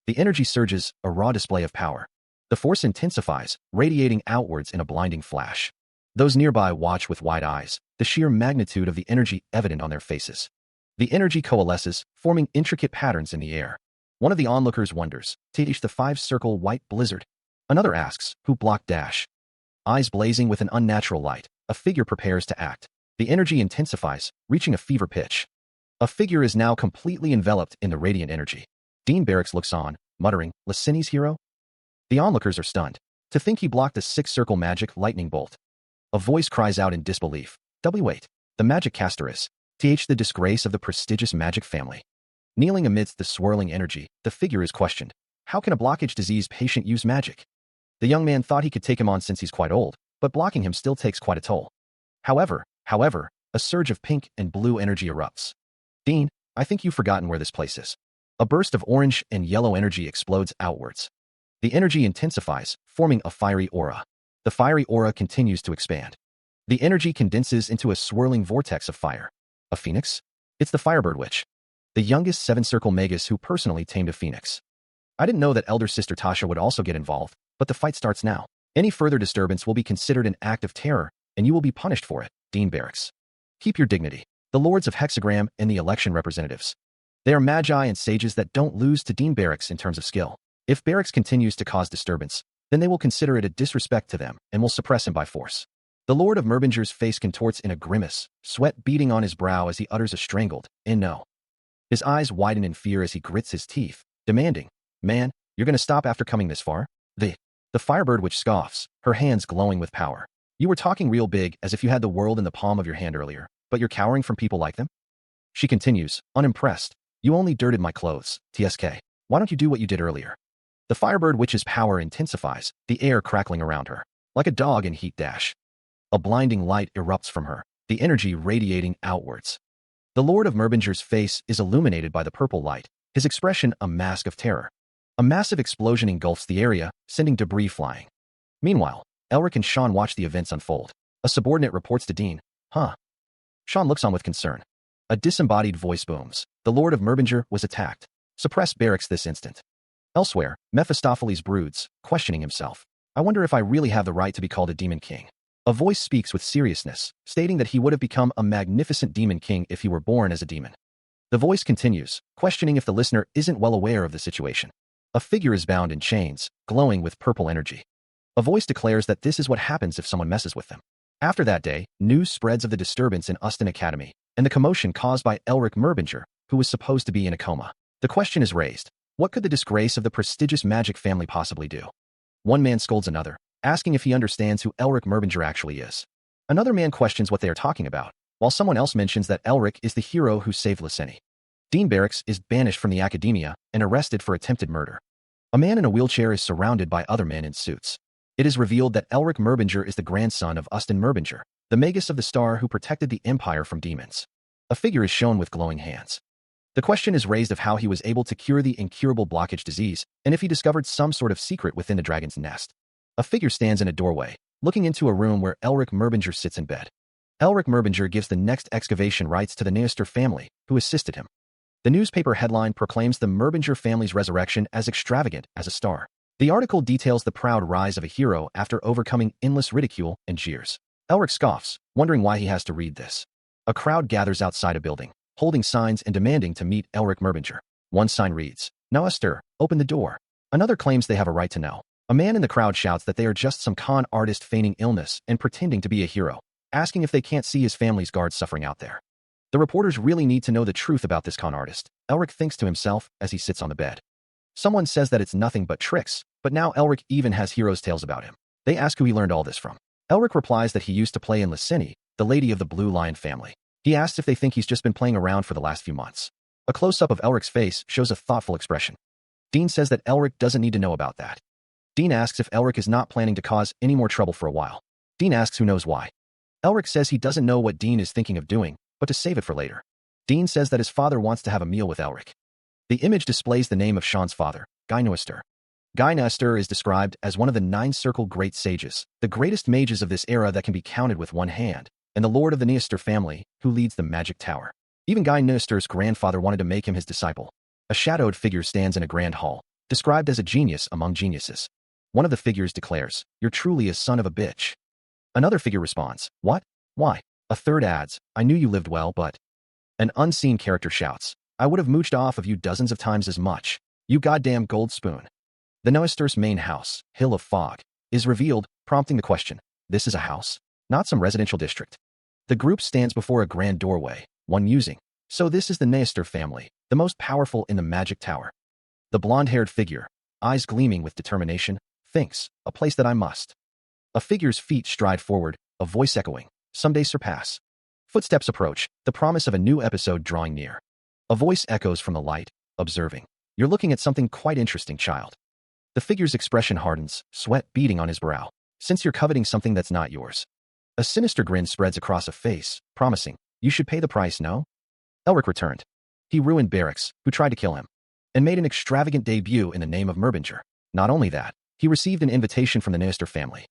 The energy surges, a raw display of power. The force intensifies, radiating outwards in a blinding flash. Those nearby watch with wide eyes, the sheer magnitude of the energy evident on their faces. The energy coalesces, forming intricate patterns in the air. One of the onlookers wonders, "Teach the 5-circle white blizzard?" Another asks, "Who blocked Dash?" Eyes blazing with an unnatural light, A figure prepares to act. The energy intensifies, reaching a fever pitch. A figure is now completely enveloped in the radiant energy. Dean Barracks looks on, muttering, Lysini's hero? The onlookers are stunned. To think he blocked a six-circle magic lightning bolt. A voice cries out in disbelief. Wait. The magic caster is the disgrace of the prestigious magic family. Kneeling amidst the swirling energy, the figure is questioned. How can a blockage disease patient use magic? The young man thought he could take him on since he's quite old, but blocking him still takes quite a toll. However, a surge of pink and blue energy erupts. Dean, I think you've forgotten where this place is. A burst of orange and yellow energy explodes outwards. The energy intensifies, forming a fiery aura. The fiery aura continues to expand. The energy condenses into a swirling vortex of fire. A phoenix? It's the Firebird Witch. The youngest seven-circle magus who personally tamed a phoenix. I didn't know that elder sister Tasha would also get involved, but the fight starts now. Any further disturbance will be considered an act of terror, and you will be punished for it, Dean Barracks. Keep your dignity. The Lords of Hexagram and the election representatives. They are magi and sages that don't lose to Dean Barracks in terms of skill. If Barracks continues to cause disturbance, then they will consider it a disrespect to them and will suppress him by force. The Lord of Merbinger's face contorts in a grimace, sweat beading on his brow as he utters a strangled, no. His eyes widen in fear as he grits his teeth, demanding, Man, you're going to stop after coming this far? The Firebird Witch scoffs, her hands glowing with power. You were talking real big as if you had the world in the palm of your hand earlier, but you're cowering from people like them? She continues, unimpressed. You only dirted my clothes, TSK. Why don't you do what you did earlier? The Firebird Witch's power intensifies, the air crackling around her, like a dog in heat dash. A blinding light erupts from her, the energy radiating outwards. The Lord of Merbinger's face is illuminated by the purple light, his expression a mask of terror. A massive explosion engulfs the area, sending debris flying. Meanwhile, Elric and Sean watch the events unfold. A subordinate reports to Dean, Sean looks on with concern. A disembodied voice booms. The Lord of Merbinger was attacked. Suppress Barracks this instant. Elsewhere, Mephistopheles broods, questioning himself. I wonder if I really have the right to be called a demon king. A voice speaks with seriousness, stating that he would have become a magnificent demon king if he were born as a demon. The voice continues, questioning if the listener isn't well aware of the situation. A figure is bound in chains, glowing with purple energy. A voice declares that this is what happens if someone messes with them. After that day, news spreads of the disturbance in Uston Academy, and the commotion caused by Elric Merbinger, who was supposed to be in a coma. The question is raised, what could the disgrace of the prestigious magic family possibly do? One man scolds another, asking if he understands who Elric Merbinger actually is. Another man questions what they are talking about, while someone else mentions that Elric is the hero who saved Lysini. Dean Barracks is banished from the academia and arrested for attempted murder. A man in a wheelchair is surrounded by other men in suits. It is revealed that Elric Merbinger is the grandson of Uston Merbinger, the magus of the star who protected the Empire from demons. A figure is shown with glowing hands. The question is raised of how he was able to cure the incurable blockage disease, and if he discovered some sort of secret within the dragon's nest. A figure stands in a doorway, looking into a room where Elric Merbinger sits in bed. Elric Merbinger gives the next excavation rights to the Neoster family, who assisted him. The newspaper headline proclaims the Merbinger family's resurrection as extravagant as a star. The article details the proud rise of a hero after overcoming endless ridicule and jeers. Elric scoffs, wondering why he has to read this. A crowd gathers outside a building, holding signs and demanding to meet Elric Merbinger. One sign reads, Noester, open the door. Another claims they have a right to know. A man in the crowd shouts that they are just some con artist feigning illness and pretending to be a hero, asking if they can't see his family's guards suffering out there. The reporters really need to know the truth about this con artist, Elric thinks to himself as he sits on the bed. Someone says that it's nothing but tricks, but now Elric even has hero's tales about him. They ask who he learned all this from. Elric replies that he used to play in Lysini, the lady of the Blue Lion family. He asks if they think he's just been playing around for the last few months. A close-up of Elric's face shows a thoughtful expression. Dean says that Elric doesn't need to know about that. Dean asks if Elric is not planning to cause any more trouble for a while. Dean asks who knows why. Elric says he doesn't know what Dean is thinking of doing, but to save it for later. Dean says that his father wants to have a meal with Elric. The image displays the name of Sean's father, Guy Noester. Guy Noester is described as one of the 9-circle great sages, the greatest mages of this era that can be counted with one hand, and the lord of the Noester family, who leads the magic tower. Even Guy Noester's grandfather wanted to make him his disciple. A shadowed figure stands in a grand hall, described as a genius among geniuses. One of the figures declares, You're truly a son of a bitch. Another figure responds, What? Why? A third adds, I knew you lived well, but... An unseen character shouts, I would have mooched off of you dozens of times as much. You goddamn gold spoon. The Noester's main house, Hill of Fog, is revealed, prompting the question, This is a house? not some residential district. The group stands before a grand doorway, one musing. So this is the Neister family, the most powerful in the magic tower. The blonde-haired figure, eyes gleaming with determination, thinks, a place that I must. A figure's feet stride forward, a voice echoing, someday surpass. Footsteps approach, the promise of a new episode drawing near. A voice echoes from the light, observing. You're looking at something quite interesting, child. The figure's expression hardens, sweat beading on his brow. Since you're coveting something that's not yours. A sinister grin spreads across a face, promising, you should pay the price, no? Elric returned. He ruined Barracks, who tried to kill him, and made an extravagant debut in the name of Merbinger. Not only that, he received an invitation from the Neister family,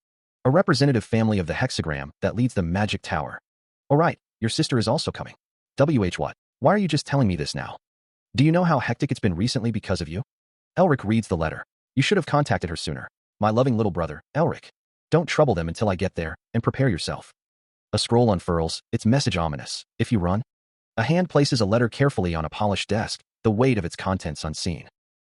a representative family of the hexagram that leads the magic tower. All right, your sister is also coming. What? Why are you just telling me this now? Do you know how hectic it's been recently because of you? Elric reads the letter. You should have contacted her sooner. My loving little brother, Elric. Don't trouble them until I get there, and prepare yourself. A scroll unfurls, its message ominous. If you run. A hand places a letter carefully on a polished desk, the weight of its contents unseen.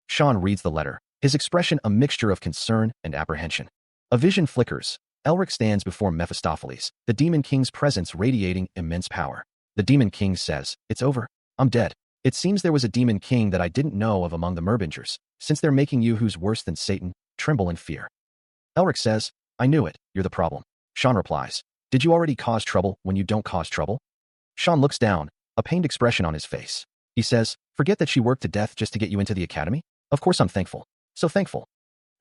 Sean reads the letter, his expression a mixture of concern and apprehension. A vision flickers. Elric stands before Mephistopheles, the Demon King's presence radiating immense power. The Demon King says, it's over. I'm dead. It seems there was a Demon King that I didn't know of among the Merbingers. Since they're making you who's worse than Satan, tremble in fear. Elric says, I knew it, you're the problem. Sean replies, did you already cause trouble when you don't cause trouble? Sean looks down, a pained expression on his face. He says, forget that she worked to death just to get you into the academy? Of course I'm thankful. So thankful.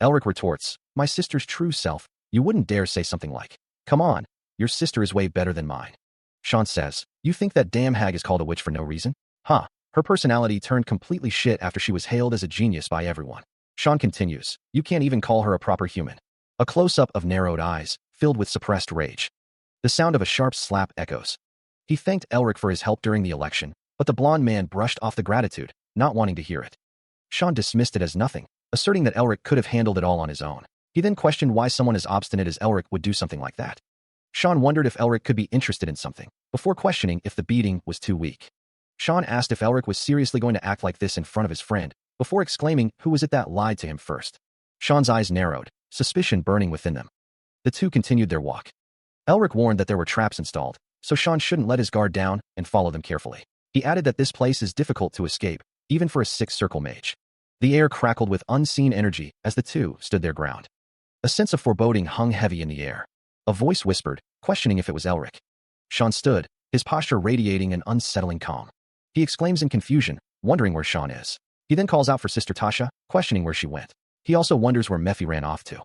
Elric retorts, my sister's true self, you wouldn't dare say something like, come on, your sister is way better than mine. Sean says, you think that damn hag is called a witch for no reason? Huh, her personality turned completely shit after she was hailed as a genius by everyone. Sean continues, you can't even call her a proper human. A close-up of narrowed eyes, filled with suppressed rage. The sound of a sharp slap echoes. He thanked Elric for his help during the election, but the blond man brushed off the gratitude, not wanting to hear it. Sean dismissed it as nothing, asserting that Elric could have handled it all on his own. He then questioned why someone as obstinate as Elric would do something like that. Sean wondered if Elric could be interested in something, before questioning if the beating was too weak. Sean asked if Elric was seriously going to act like this in front of his friend, before exclaiming who was it that lied to him first. Sean's eyes narrowed, suspicion burning within them. The two continued their walk. Elric warned that there were traps installed, so Sean shouldn't let his guard down and follow them carefully. He added that this place is difficult to escape, even for a six-circle mage. The air crackled with unseen energy as the two stood their ground. A sense of foreboding hung heavy in the air. A voice whispered, questioning if it was Elric. Sean stood, his posture radiating an unsettling calm. He exclaims in confusion, wondering where Sean is. He then calls out for Sister Tasha, questioning where she went. He also wonders where Mephi ran off to.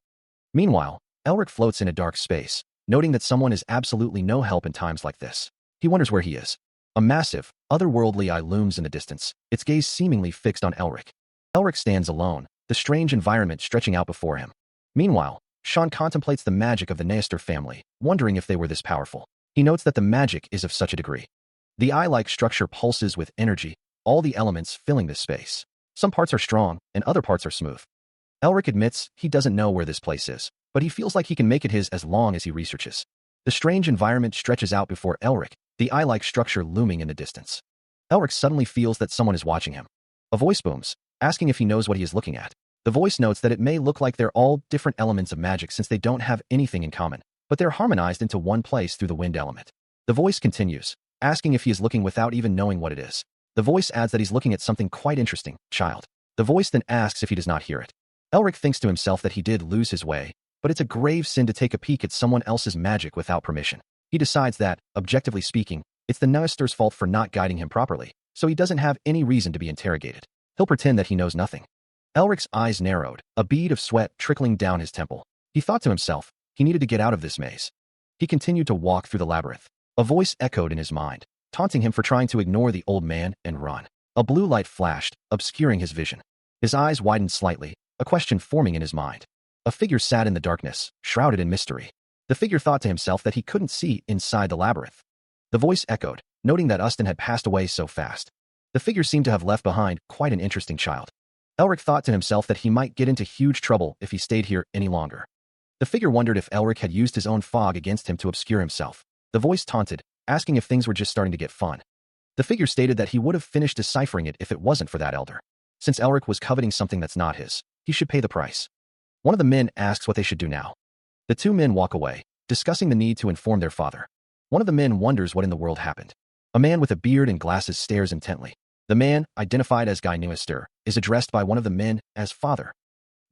Meanwhile, Elric floats in a dark space, noting that someone is absolutely no help in times like this. He wonders where he is. A massive, otherworldly eye looms in the distance, its gaze seemingly fixed on Elric. Elric stands alone, the strange environment stretching out before him. Meanwhile, Sean contemplates the magic of the Neister family, wondering if they were this powerful. He notes that the magic is of such a degree. The eye-like structure pulses with energy, all the elements filling this space. Some parts are strong, and other parts are smooth. Elric admits he doesn't know where this place is, but he feels like he can make it his as long as he researches. The strange environment stretches out before Elric, the eye-like structure looming in the distance. Elric suddenly feels that someone is watching him. A voice booms, asking if he knows what he is looking at. The voice notes that it may look like they're all different elements of magic since they don't have anything in common, but they're harmonized into one place through the wind element. The voice continues, asking if he is looking without even knowing what it is. The voice adds that he's looking at something quite interesting, child. The voice then asks if he does not hear it. Elric thinks to himself that he did lose his way, but it's a grave sin to take a peek at someone else's magic without permission. He decides that, objectively speaking, it's the Neister's fault for not guiding him properly, so he doesn't have any reason to be interrogated. He'll pretend that he knows nothing. Elric's eyes narrowed, a bead of sweat trickling down his temple. He thought to himself, he needed to get out of this maze. He continued to walk through the labyrinth. A voice echoed in his mind, taunting him for trying to ignore the old man and run. A blue light flashed, obscuring his vision. His eyes widened slightly, a question forming in his mind. A figure sat in the darkness, shrouded in mystery. The figure thought to himself that he couldn't see inside the labyrinth. The voice echoed, noting that Ustin had passed away so fast. The figure seemed to have left behind quite an interesting child. Elric thought to himself that he might get into huge trouble if he stayed here any longer. The figure wondered if Elric had used his own fog against him to obscure himself. The voice taunted, asking if things were just starting to get fun. The figure stated that he would have finished deciphering it if it wasn't for that elder. Since Elric was coveting something that's not his, he should pay the price. One of the men asks what they should do now. The two men walk away, discussing the need to inform their father. One of the men wonders what in the world happened. A man with a beard and glasses stares intently. The man, identified as Guy Neuster, is addressed by one of the men as father.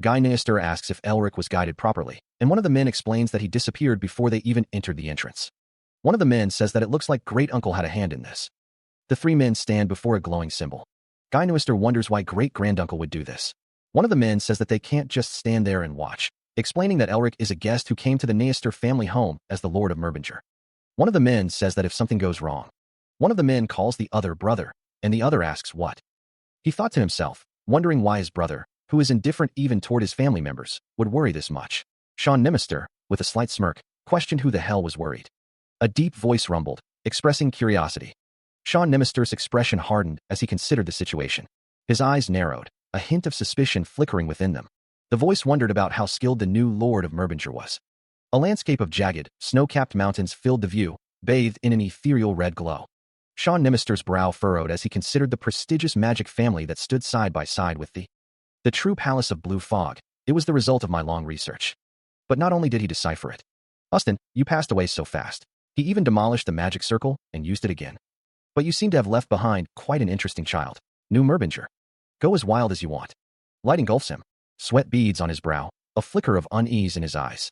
Guy Neuster asks if Elric was guided properly, and one of the men explains that he disappeared before they even entered the entrance. One of the men says that it looks like great-uncle had a hand in this. The three men stand before a glowing symbol. Guy Neuster wonders why great-granduncle would do this. One of the men says that they can't just stand there and watch, explaining that Elric is a guest who came to the Neuster family home as the Lord of Merbinger. One of the men says that if something goes wrong, one of the men calls the other brother, and the other asks what. He thought to himself, wondering why his brother, who is indifferent even toward his family members, would worry this much. Sean Nimister, with a slight smirk, questioned who the hell was worried. A deep voice rumbled, expressing curiosity. Sean Nimister's expression hardened as he considered the situation. His eyes narrowed, a hint of suspicion flickering within them. The voice wondered about how skilled the new Lord of Merbinger was. A landscape of jagged, snow-capped mountains filled the view, bathed in an ethereal red glow. Sean Nimister's brow furrowed as he considered the prestigious magic family that stood side by side with the true palace of blue fog. It was the result of my long research. But not only did he decipher it. Austin, you passed away so fast. He even demolished the magic circle and used it again. But you seem to have left behind quite an interesting child. New Merbinger. Go as wild as you want. Light engulfs him. Sweat beads on his brow, a flicker of unease in his eyes.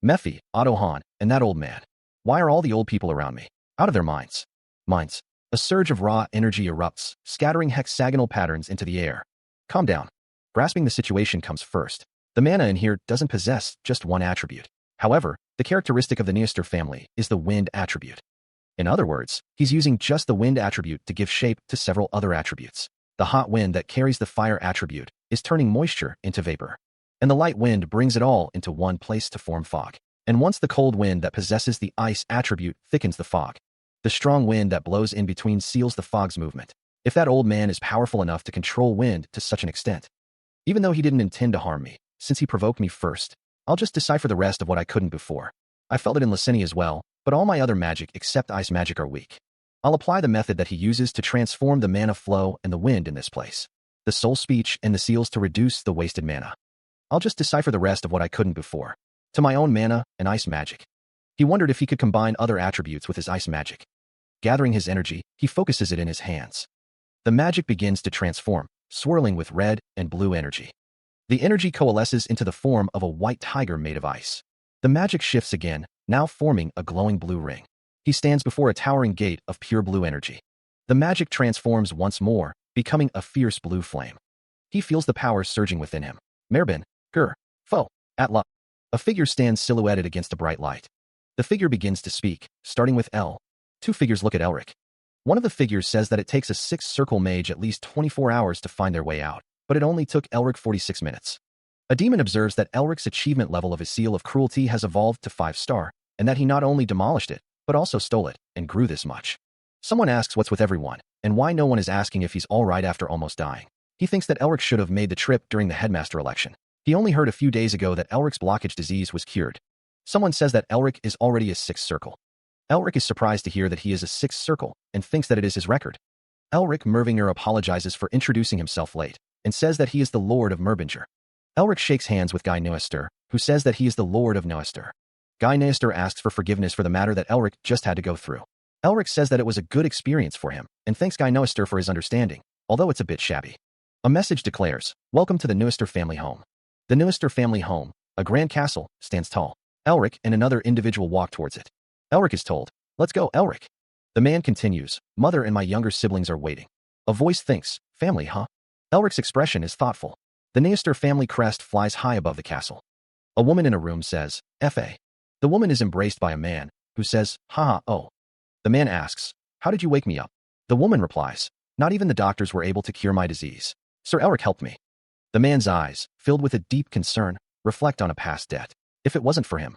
Mephi, Otto Hahn, and that old man. Why are all the old people around me out of their minds? Minds. A surge of raw energy erupts, scattering hexagonal patterns into the air. Calm down. Grasping the situation comes first. The mana in here doesn't possess just one attribute. However, the characteristic of the Neuster family is the wind attribute. In other words, he's using just the wind attribute to give shape to several other attributes. The hot wind that carries the fire attribute is turning moisture into vapor. And the light wind brings it all into one place to form fog. And once the cold wind that possesses the ice attribute thickens the fog, the strong wind that blows in between seals the fog's movement. If that old man is powerful enough to control wind to such an extent, even though he didn't intend to harm me, since he provoked me first, I'll just decipher the rest of what I couldn't before. I felt it in Lysini as well, but all my other magic except ice magic are weak. I'll apply the method that he uses to transform the mana flow and the wind in this place. The soul speech and the seals to reduce the wasted mana. I'll just decipher the rest of what I couldn't before. To my own mana and ice magic. He wondered if he could combine other attributes with his ice magic. Gathering his energy, he focuses it in his hands. The magic begins to transform, swirling with red and blue energy. The energy coalesces into the form of a white tiger made of ice. The magic shifts again, now forming a glowing blue ring. He stands before a towering gate of pure blue energy. The magic transforms once more, becoming a fierce blue flame. He feels the power surging within him. Merbin, Gur, Fo, Atla. A figure stands silhouetted against a bright light. The figure begins to speak, starting with L. Two figures look at Elric. One of the figures says that it takes a six-circle mage at least 24 hours to find their way out, but it only took Elric 46 minutes. A demon observes that Elric's achievement level of his seal of cruelty has evolved to 5-star, and that he not only demolished it, but also stole it, and grew this much. Someone asks what's with everyone, and why no one is asking if he's alright after almost dying. He thinks that Elric should have made the trip during the headmaster election. He only heard a few days ago that Elric's blockage disease was cured. Someone says that Elric is already a 6th circle. Elric is surprised to hear that he is a 6th circle, and thinks that it is his record. Elric Mervinger apologizes for introducing himself late, and says that he is the Lord of Merbinger. Elric shakes hands with Guy Neuster, who says that he is the Lord of Neuster. Guy Neuster asks for forgiveness for the matter that Elric just had to go through. Elric says that it was a good experience for him, and thanks Guy Neuster for his understanding, although it's a bit shabby. A message declares, "Welcome to the Neuster family home." The Neuster family home, a grand castle, stands tall. Elric and another individual walk towards it. Elric is told, "Let's go, Elric." The man continues, "Mother and my younger siblings are waiting." A voice thinks, "Family, huh?" Elric's expression is thoughtful. The Neuster family crest flies high above the castle. A woman in a room says, "F.A." The woman is embraced by a man, who says, "Haha, oh." The man asks, "How did you wake me up?" The woman replies, "Not even the doctors were able to cure my disease. Sir Elric helped me." The man's eyes, filled with a deep concern, reflect on a past debt. If it wasn't for him.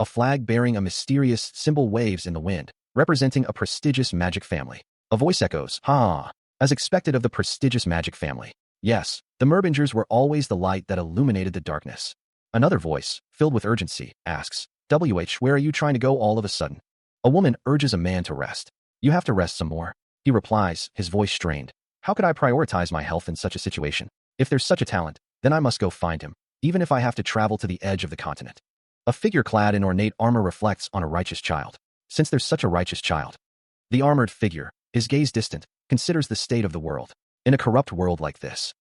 A flag bearing a mysterious symbol waves in the wind, representing a prestigious magic family. A voice echoes, "Ha!" As expected of the prestigious magic family. Yes, the Merbingers were always the light that illuminated the darkness. Another voice, filled with urgency, asks, "WH, where are you trying to go all of a sudden?" A woman urges a man to rest. "You have to rest some more." He replies, his voice strained, "How could I prioritize my health in such a situation? If there's such a talent, then I must go find him, even if I have to travel to the edge of the continent." A figure clad in ornate armor reflects on a righteous child. Since there's such a righteous child, the armored figure, his gaze distant, considers the state of the world. In a corrupt world like this,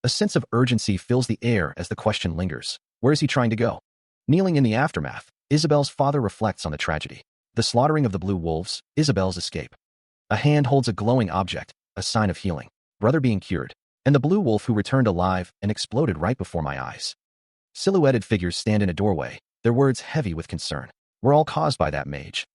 a sense of urgency fills the air as the question lingers. Where is he trying to go? Kneeling in the aftermath, Isabel's father reflects on the tragedy. The slaughtering of the blue wolves, Isabel's escape. A hand holds a glowing object, a sign of healing. Brother being cured, and the blue wolf who returned alive and exploded right before my eyes. Silhouetted figures stand in a doorway, their words heavy with concern. We're all caused by that mage.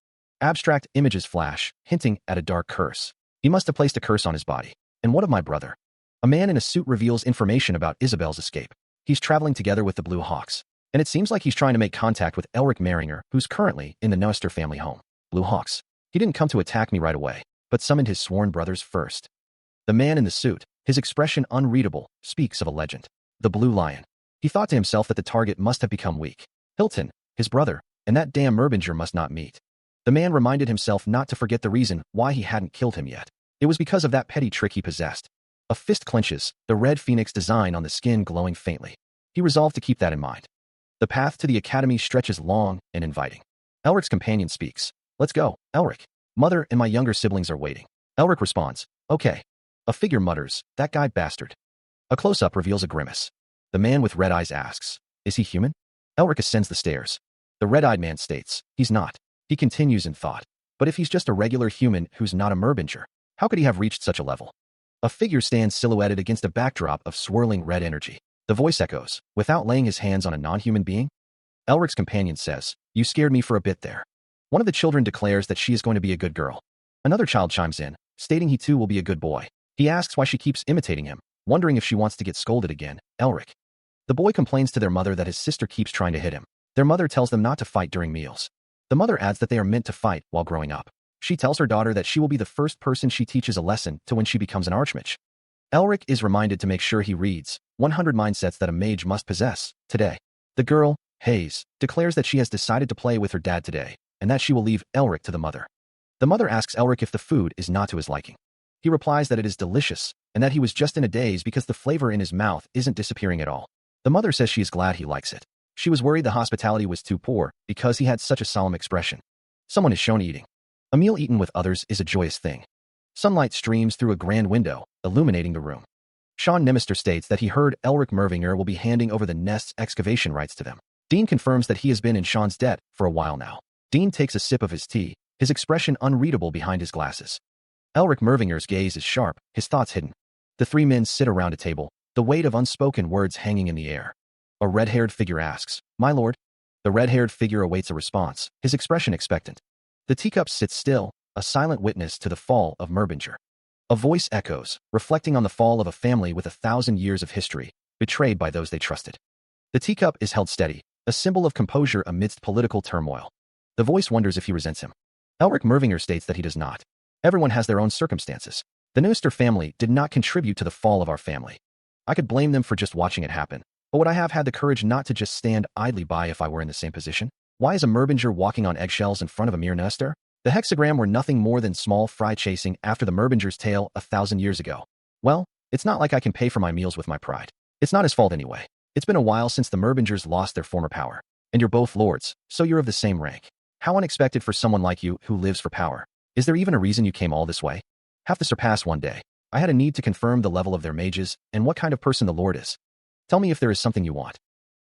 Abstract images flash, hinting at a dark curse. He must have placed a curse on his body. And what of my brother? A man in a suit reveals information about Isabel's escape. He's traveling together with the Blue Hawks, and it seems like he's trying to make contact with Elric Maringer, who's currently in the Noester family home. Blue Hawks. He didn't come to attack me right away, but summoned his sworn brothers first. The man in the suit, his expression unreadable, speaks of a legend. The Blue Lion. He thought to himself that the target must have become weak. Hilton, his brother, and that damn Merbinger must not meet. The man reminded himself not to forget the reason why he hadn't killed him yet. It was because of that petty trick he possessed. A fist clenches, the red phoenix design on the skin glowing faintly. He resolved to keep that in mind. The path to the academy stretches long and inviting. Elric's companion speaks. Let's go, Elric. Mother and my younger siblings are waiting. Elric responds, okay. A figure mutters, that guy bastard. A close-up reveals a grimace. The man with red eyes asks, is he human? Elric ascends the stairs. The red-eyed man states, he's not. He continues in thought. But if he's just a regular human who's not a Merbinger, how could he have reached such a level? A figure stands silhouetted against a backdrop of swirling red energy. The voice echoes, without laying his hands on a non-human being? Elric's companion says, you scared me for a bit there. One of the children declares that she is going to be a good girl. Another child chimes in, stating he too will be a good boy. He asks why she keeps imitating him, wondering if she wants to get scolded again. Elric. The boy complains to their mother that his sister keeps trying to hit him. Their mother tells them not to fight during meals. The mother adds that they are meant to fight while growing up. She tells her daughter that she will be the first person she teaches a lesson to when she becomes an archmage. Elric is reminded to make sure he reads 100 mindsets that a mage must possess today. The girl, Hayes, declares that she has decided to play with her dad today, and that she will leave Elric to the mother. The mother asks Elric if the food is not to his liking. He replies that it is delicious, and that he was just in a daze because the flavor in his mouth isn't disappearing at all. The mother says she is glad he likes it. She was worried the hospitality was too poor because he had such a solemn expression. Someone is shown eating. A meal eaten with others is a joyous thing. Sunlight streams through a grand window, illuminating the room. Sean Nimister states that he heard Elric Mervinger will be handing over the nest's excavation rights to them. Dean confirms that he has been in Sean's debt for a while now. Dean takes a sip of his tea, his expression unreadable behind his glasses. Elric Mervinger's gaze is sharp, his thoughts hidden. The three men sit around a table, the weight of unspoken words hanging in the air. A red-haired figure asks, my lord? The red-haired figure awaits a response, his expression expectant. The teacup sits still, a silent witness to the fall of Merbinger. A voice echoes, reflecting on the fall of a family with 1,000 years of history, betrayed by those they trusted. The teacup is held steady, a symbol of composure amidst political turmoil. The voice wonders if he resents him. Elric Mervinger states that he does not. Everyone has their own circumstances. The Noester family did not contribute to the fall of our family. I could blame them for just watching it happen, but would I have had the courage not to just stand idly by if I were in the same position? Why is a Merbinger walking on eggshells in front of a mere Noester? The hexagram were nothing more than small fry chasing after the Merbinger's tail 1,000 years ago. Well, it's not like I can pay for my meals with my pride. It's not his fault anyway. It's been a while since the Merbingers lost their former power. And you're both lords, so you're of the same rank. How unexpected for someone like you who lives for power. Is there even a reason you came all this way? Have to surpass one day. I had a need to confirm the level of their mages and what kind of person the lord is. Tell me if there is something you want.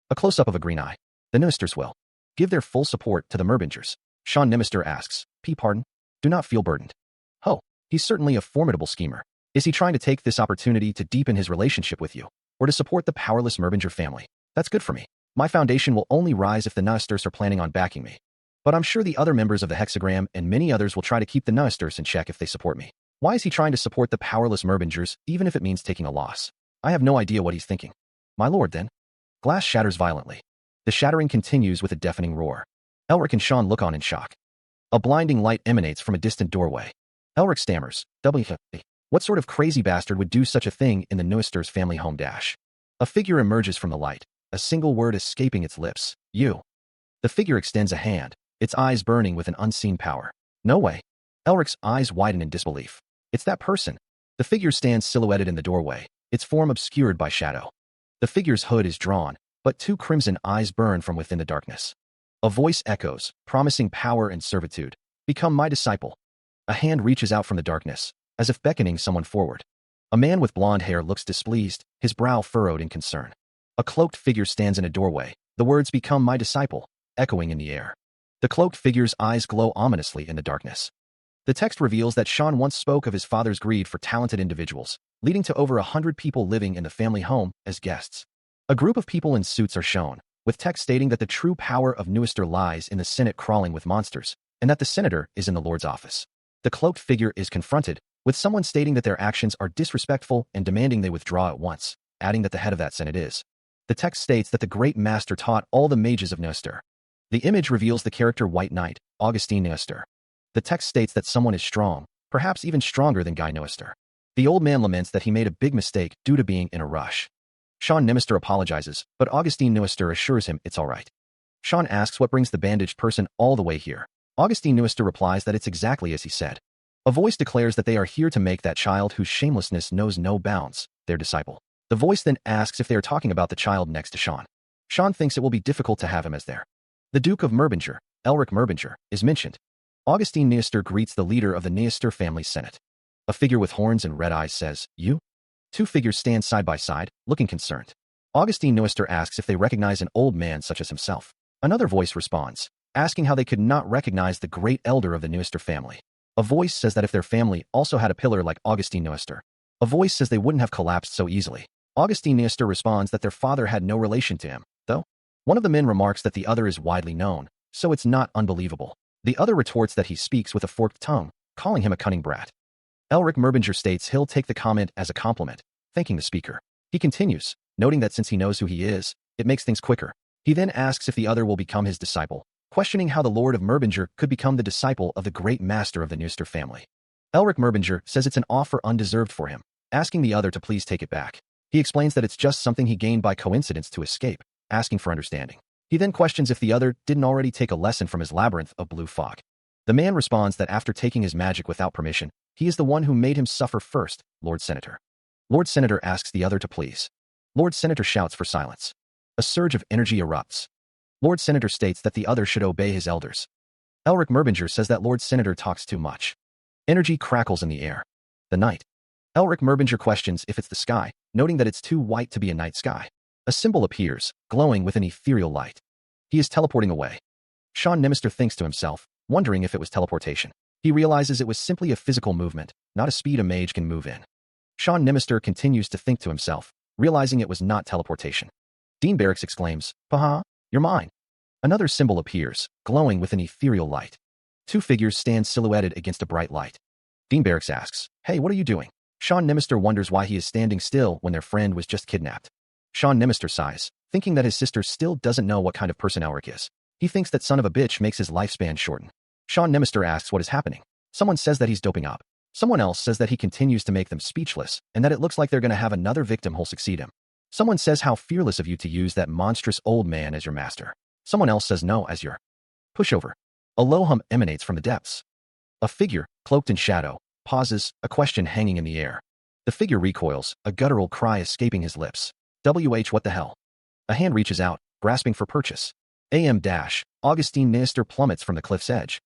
A close-up of a green eye. The Noesters will give their full support to the Merbingers. Sean Nimister asks, pardon? Do not feel burdened. Oh, he's certainly a formidable schemer. Is he trying to take this opportunity to deepen his relationship with you, or to support the powerless Merbinger family? That's good for me. My foundation will only rise if the Noesters are planning on backing me. But I'm sure the other members of the hexagram and many others will try to keep the Noesters in check if they support me. Why is he trying to support the powerless Merbingers, even if it means taking a loss? I have no idea what he's thinking. My lord, then. Glass shatters violently. The shattering continues with a deafening roar. Elric and Sean look on in shock. A blinding light emanates from a distant doorway. Elric stammers, what sort of crazy bastard would do such a thing in the Noester's family home dash? A figure emerges from the light, a single word escaping its lips, you. The figure extends a hand, its eyes burning with an unseen power. No way. Elric's eyes widen in disbelief. It's that person. The figure stands silhouetted in the doorway, its form obscured by shadow. The figure's hood is drawn, but two crimson eyes burn from within the darkness. A voice echoes, promising power and servitude. Become my disciple. A hand reaches out from the darkness, as if beckoning someone forward. A man with blonde hair looks displeased, his brow furrowed in concern. A cloaked figure stands in a doorway, the words "Become my disciple," echoing in the air. The cloaked figure's eyes glow ominously in the darkness. The text reveals that Sean once spoke of his father's greed for talented individuals, leading to over 100 people living in the family home as guests. A group of people in suits are shown, with text stating that the true power of Neuster lies in the Senate crawling with monsters, and that the senator is in the Lord's office. The cloaked figure is confronted, with someone stating that their actions are disrespectful and demanding they withdraw at once, adding that the head of that Senate is. The text states that the great master taught all the mages of Neuster. The image reveals the character White Knight, Augustine Neuster. The text states that someone is strong, perhaps even stronger than Guy Neuster. The old man laments that he made a big mistake due to being in a rush. Sean Neuster apologizes, but Augustine Neuster assures him it's all right. Sean asks what brings the bandaged person all the way here. Augustine Neuster replies that it's exactly as he said. A voice declares that they are here to make that child whose shamelessness knows no bounds their disciple. The voice then asks if they are talking about the child next to Sean. Sean thinks it will be difficult to have him as there. The Duke of Merbinger, Elric Merbinger, is mentioned. Augustine Neuster greets the leader of the Neuster family senate. A figure with horns and red eyes says, "You?" Two figures stand side by side, looking concerned. Augustine Neuster asks if they recognize an old man such as himself. Another voice responds, asking how they could not recognize the great elder of the Neuster family. A voice says that if their family also had a pillar like Augustine Neuster, a voice says they wouldn't have collapsed so easily. Augustine Neuster responds that their father had no relation to him, though. One of the men remarks that the other is widely known, so it's not unbelievable. The other retorts that he speaks with a forked tongue, calling him a cunning brat. Elric Merbinger states he'll take the comment as a compliment, thanking the speaker. He continues, noting that since he knows who he is, it makes things quicker. He then asks if the other will become his disciple, questioning how the Lord of Merbinger could become the disciple of the great master of the Neuster family. Elric Merbinger says it's an offer undeserved for him, asking the other to please take it back. He explains that it's just something he gained by coincidence to escape, asking for understanding. He then questions if the other didn't already take a lesson from his labyrinth of blue fog. The man responds that after taking his magic without permission, he is the one who made him suffer first, Lord Senator. Lord Senator asks the other to please. Lord Senator shouts for silence. A surge of energy erupts. Lord Senator states that the other should obey his elders. Elric Merbinger says that Lord Senator talks too much. Energy crackles in the air. The night. Elric Merbinger questions if it's the sky, noting that it's too white to be a night sky. A symbol appears, glowing with an ethereal light. He is teleporting away. Sean Neuster thinks to himself, wondering if it was teleportation. He realizes it was simply a physical movement, not a speed a mage can move in. Sean Neuster continues to think to himself, realizing it was not teleportation. Dean Barracks exclaims, "Paha, you're mine." Another symbol appears, glowing with an ethereal light. Two figures stand silhouetted against a bright light. Dean Barracks asks, "Hey, what are you doing?" Sean Neuster wonders why he is standing still when their friend was just kidnapped. Sean Neuster sighs, thinking that his sister still doesn't know what kind of person Elric is. He thinks that son of a bitch makes his lifespan shorten. Sean Neuster asks what is happening. Someone says that he's doping up. Someone else says that he continues to make them speechless, and that it looks like they're going to have another victim who'll succeed him. Someone says how fearless of you to use that monstrous old man as your master. Someone else says no as your pushover. A low hum emanates from the depths. A figure, cloaked in shadow, pauses, a question hanging in the air. The figure recoils, a guttural cry escaping his lips. What the hell? A hand reaches out, grasping for purchase. Augustine Neuster plummets from the cliff's edge.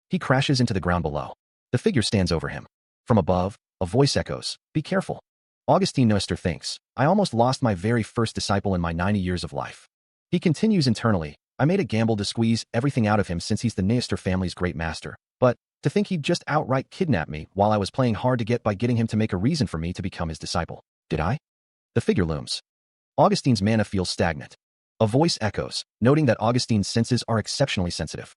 He crashes into the ground below. The figure stands over him. From above, a voice echoes, "Be careful." Augustine Neuster thinks, "I almost lost my very first disciple in my 90 years of life." He continues internally, "I made a gamble to squeeze everything out of him since he's the Neuster family's great master, but to think he'd just outright kidnap me while I was playing hard to get by getting him to make a reason for me to become his disciple. Did I?" The figure looms. Augustine's mana feels stagnant. A voice echoes, noting that Augustine's senses are exceptionally sensitive.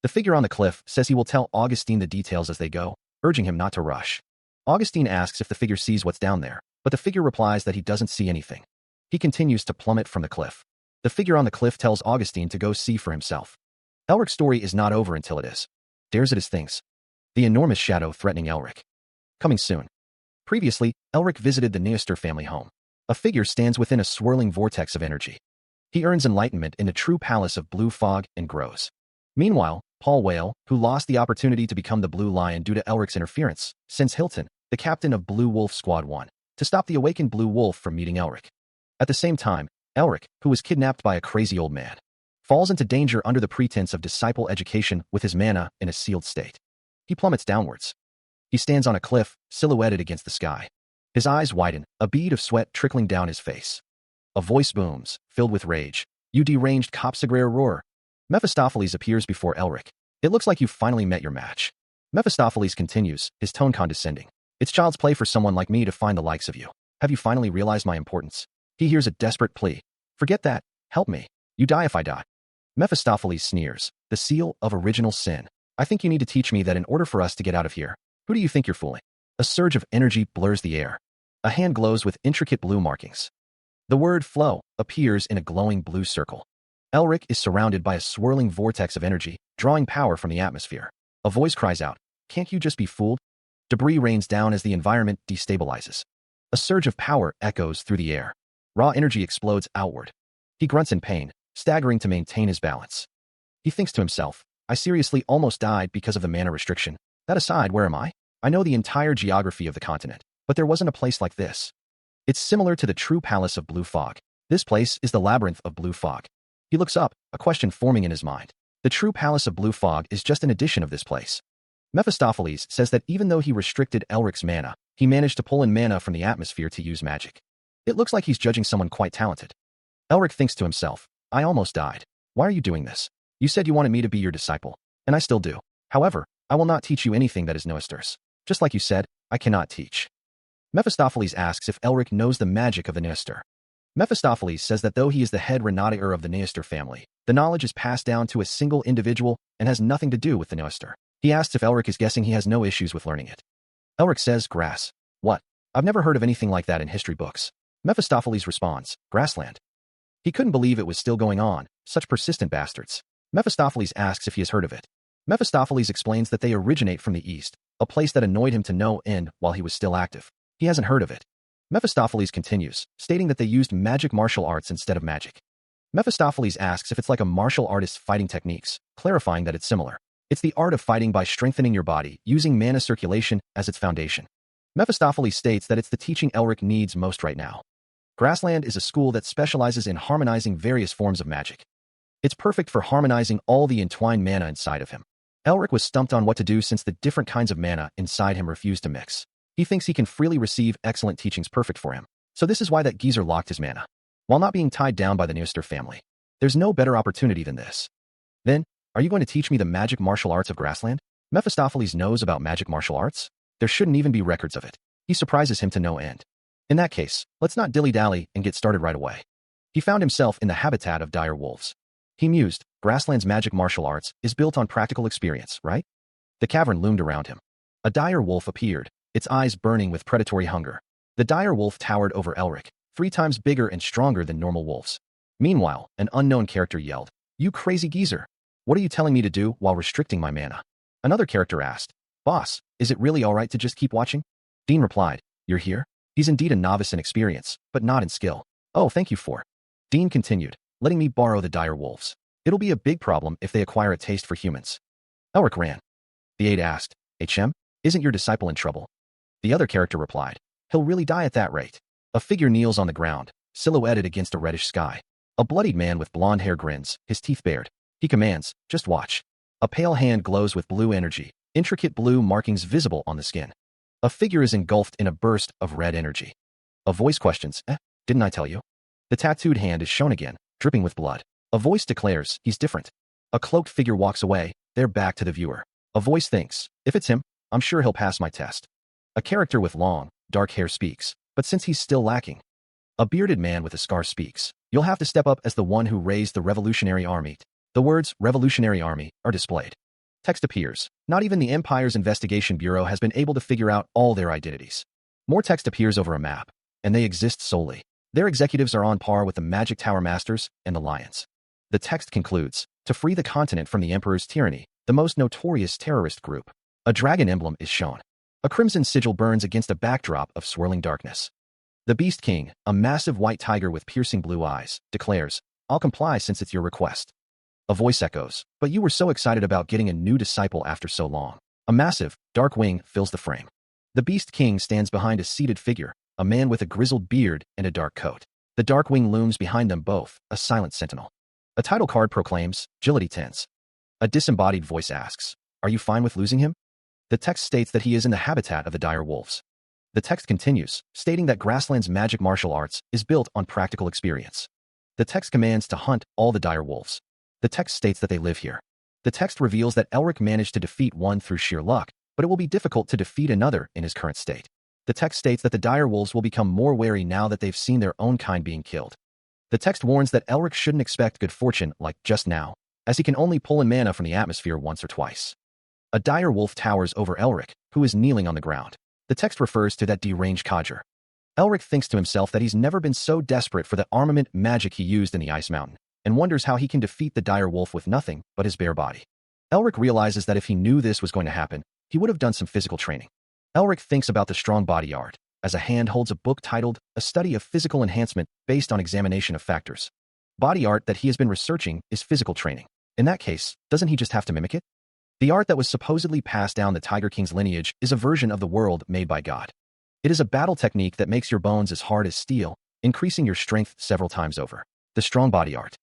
The figure on the cliff says he will tell Augustine the details as they go, urging him not to rush. Augustine asks if the figure sees what's down there, but the figure replies that he doesn't see anything. He continues to plummet from the cliff. The figure on the cliff tells Augustine to go see for himself. Elric's story is not over until it is. Dares it as things. The enormous shadow threatening Elric. Coming soon. Previously, Elric visited the Neuster family home. A figure stands within a swirling vortex of energy. He earns enlightenment in the true palace of blue fog and grows. Meanwhile, Paul Whale, who lost the opportunity to become the Blue Lion due to Elric's interference, sends Hilton, the captain of Blue Wolf Squad 1, to stop the awakened Blue Wolf from meeting Elric. At the same time, Elric, who was kidnapped by a crazy old man, falls into danger under the pretense of disciple education with his mana in a sealed state. He plummets downwards. He stands on a cliff, silhouetted against the sky. His eyes widen, a bead of sweat trickling down his face. A voice booms, filled with rage. "You deranged Copsigrare roar." Mephistopheles appears before Elric. "It looks like you've finally met your match." Mephistopheles continues, his tone condescending. "It's child's play for someone like me to find the likes of you. Have you finally realized my importance?" He hears a desperate plea. "Forget that. Help me. You die if I die." Mephistopheles sneers. "The seal of original sin. I think you need to teach me that in order for us to get out of here. Who do you think you're fooling?" A surge of energy blurs the air. A hand glows with intricate blue markings. The word flow appears in a glowing blue circle. Elric is surrounded by a swirling vortex of energy, drawing power from the atmosphere. A voice cries out, "Can't you just be fooled?" Debris rains down as the environment destabilizes. A surge of power echoes through the air. Raw energy explodes outward. He grunts in pain, staggering to maintain his balance. He thinks to himself, "I seriously almost died because of the mana restriction. That aside, where am I? I know the entire geography of the continent, but there wasn't a place like this." It's similar to the true palace of blue fog. This place is the labyrinth of blue fog. He looks up, a question forming in his mind. The true palace of blue fog is just an addition of this place. Mephistopheles says that even though he restricted Elric's mana, he managed to pull in mana from the atmosphere to use magic. It looks like he's judging someone quite talented. Elric thinks to himself, "I almost died. Why are you doing this? You said you wanted me to be your disciple, and I still do. However, I will not teach you anything that is Noesters. Just like you said, I cannot teach." Mephistopheles asks if Elric knows the magic of the Noester. Mephistopheles says that though he is the head Renatier of the Noester family, the knowledge is passed down to a single individual and has nothing to do with the Noester. He asks if Elric is guessing he has no issues with learning it. Elric says, "Grass." "What? I've never heard of anything like that in history books." Mephistopheles responds, "Grassland." He couldn't believe it was still going on, such persistent bastards. Mephistopheles asks if he has heard of it. Mephistopheles explains that they originate from the east, a place that annoyed him to no end while he was still active. He hasn't heard of it. Mephistopheles continues, stating that they used magic martial arts instead of magic. Mephistopheles asks if it's like a martial artist's fighting techniques, clarifying that it's similar. It's the art of fighting by strengthening your body, using mana circulation as its foundation. Mephistopheles states that it's the teaching Elric needs most right now. Grassland is a school that specializes in harmonizing various forms of magic. It's perfect for harmonizing all the entwined mana inside of him. Elric was stumped on what to do since the different kinds of mana inside him refused to mix. He thinks he can freely receive excellent teachings perfect for him. So this is why that geezer locked his mana. While not being tied down by the Noester family. There's no better opportunity than this. "Then, are you going to teach me the magic martial arts of Grassland?" Mephistopheles knows about magic martial arts. There shouldn't even be records of it. He surprises him to no end. In that case, let's not dilly-dally and get started right away. He found himself in the habitat of dire wolves. He mused, Grassland's magic martial arts is built on practical experience, right? The cavern loomed around him. A dire wolf appeared, its eyes burning with predatory hunger. The dire wolf towered over Elric, 3 times bigger and stronger than normal wolves. Meanwhile, an unknown character yelled, "You crazy geezer! What are you telling me to do while restricting my mana?" Another character asked, "Boss, is it really alright to just keep watching?" Dean replied, "You're here?" He's indeed a novice in experience, but not in skill. "Oh, thank you for." Dean continued, letting me borrow the dire wolves. It'll be a big problem if they acquire a taste for humans. Elric ran. The aide asked, "HM, isn't your disciple in trouble?" The other character replied, "He'll really die at that rate." A figure kneels on the ground, silhouetted against a reddish sky. A bloodied man with blonde hair grins, his teeth bared. He commands, "Just watch." A pale hand glows with blue energy, intricate blue markings visible on the skin. A figure is engulfed in a burst of red energy. A voice questions, didn't I tell you?" The tattooed hand is shown again, dripping with blood. A voice declares, "He's different." A cloaked figure walks away, their back to the viewer. A voice thinks, "If it's him, I'm sure he'll pass my test." A character with long, dark hair speaks, but since he's still lacking. A bearded man with a scar speaks, "You'll have to step up as the one who raised the Revolutionary Army." The words, "Revolutionary Army," are displayed. Text appears. Not even the Empire's Investigation Bureau has been able to figure out all their identities. More text appears over a map, and they exist solely. Their executives are on par with the Magic Tower Masters and the Lions. The text concludes, "To free the continent from the Emperor's tyranny, the most notorious terrorist group." A dragon emblem is shown. A crimson sigil burns against a backdrop of swirling darkness. The Beast King, a massive white tiger with piercing blue eyes, declares, "I'll comply since it's your request." A voice echoes, "But you were so excited about getting a new disciple after so long." A massive, dark wing fills the frame. The Beast King stands behind a seated figure, a man with a grizzled beard and a dark coat. The dark wing looms behind them both, a silent sentinel. A title card proclaims, Agility 10s. A disembodied voice asks, are you fine with losing him? The text states that he is in the habitat of the dire wolves. The text continues, stating that Grassland's magic martial arts is built on practical experience. The text commands to hunt all the dire wolves. The text states that they live here. The text reveals that Elric managed to defeat one through sheer luck, but it will be difficult to defeat another in his current state. The text states that the dire wolves will become more wary now that they've seen their own kind being killed. The text warns that Elric shouldn't expect good fortune like just now, as he can only pull in mana from the atmosphere once or twice. A dire wolf towers over Elric, who is kneeling on the ground. The text refers to that deranged codger. Elric thinks to himself that he's never been so desperate for the armament magic he used in the Ice Mountain, and wonders how he can defeat the dire wolf with nothing but his bare body. Elric realizes that if he knew this was going to happen, he would have done some physical training. Elric thinks about the strong body art, as a hand holds a book titled, A Study of Physical Enhancement based on examination of factors. Body art that he has been researching is physical training. In that case, doesn't he just have to mimic it? The art that was supposedly passed down the Tiger King's lineage is a version of the world made by God. It is a battle technique that makes your bones as hard as steel, increasing your strength several times over. The strong body art.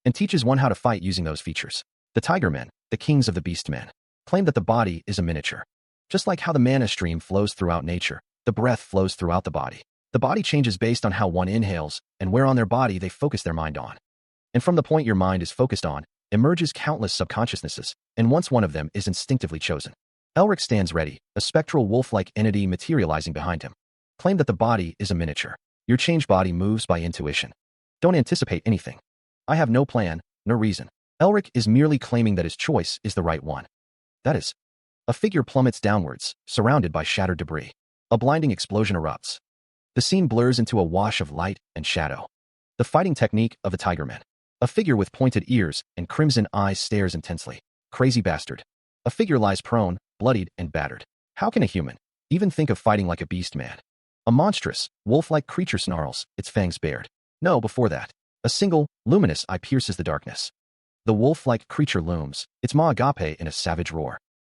And teaches one how to fight using those features. The Tiger Men, the kings of the beast men, claim that the body is a miniature. Just like how the mana stream flows throughout nature, the breath flows throughout the body. The body changes based on how one inhales and where on their body they focus their mind on. And from the point your mind is focused on, emerges countless subconsciousnesses, and once one of them is instinctively chosen. Elric stands ready, a spectral wolf-like entity materializing behind him. Claim that the body is a miniature. Your changed body moves by intuition. Don't anticipate anything. I have no plan, no reason. Elric is merely claiming that his choice is the right one. That is. A figure plummets downwards, surrounded by shattered debris. A blinding explosion erupts. The scene blurs into a wash of light and shadow. The fighting technique of the Tigermen. A figure with pointed ears and crimson eyes stares intensely. Crazy bastard. A figure lies prone, bloodied and battered. How can a human even think of fighting like a beast man? A monstrous, wolf-like creature snarls, its fangs bared. No, before that. A single, luminous eye pierces the darkness. The wolf-like creature looms, its maw agape in a savage roar.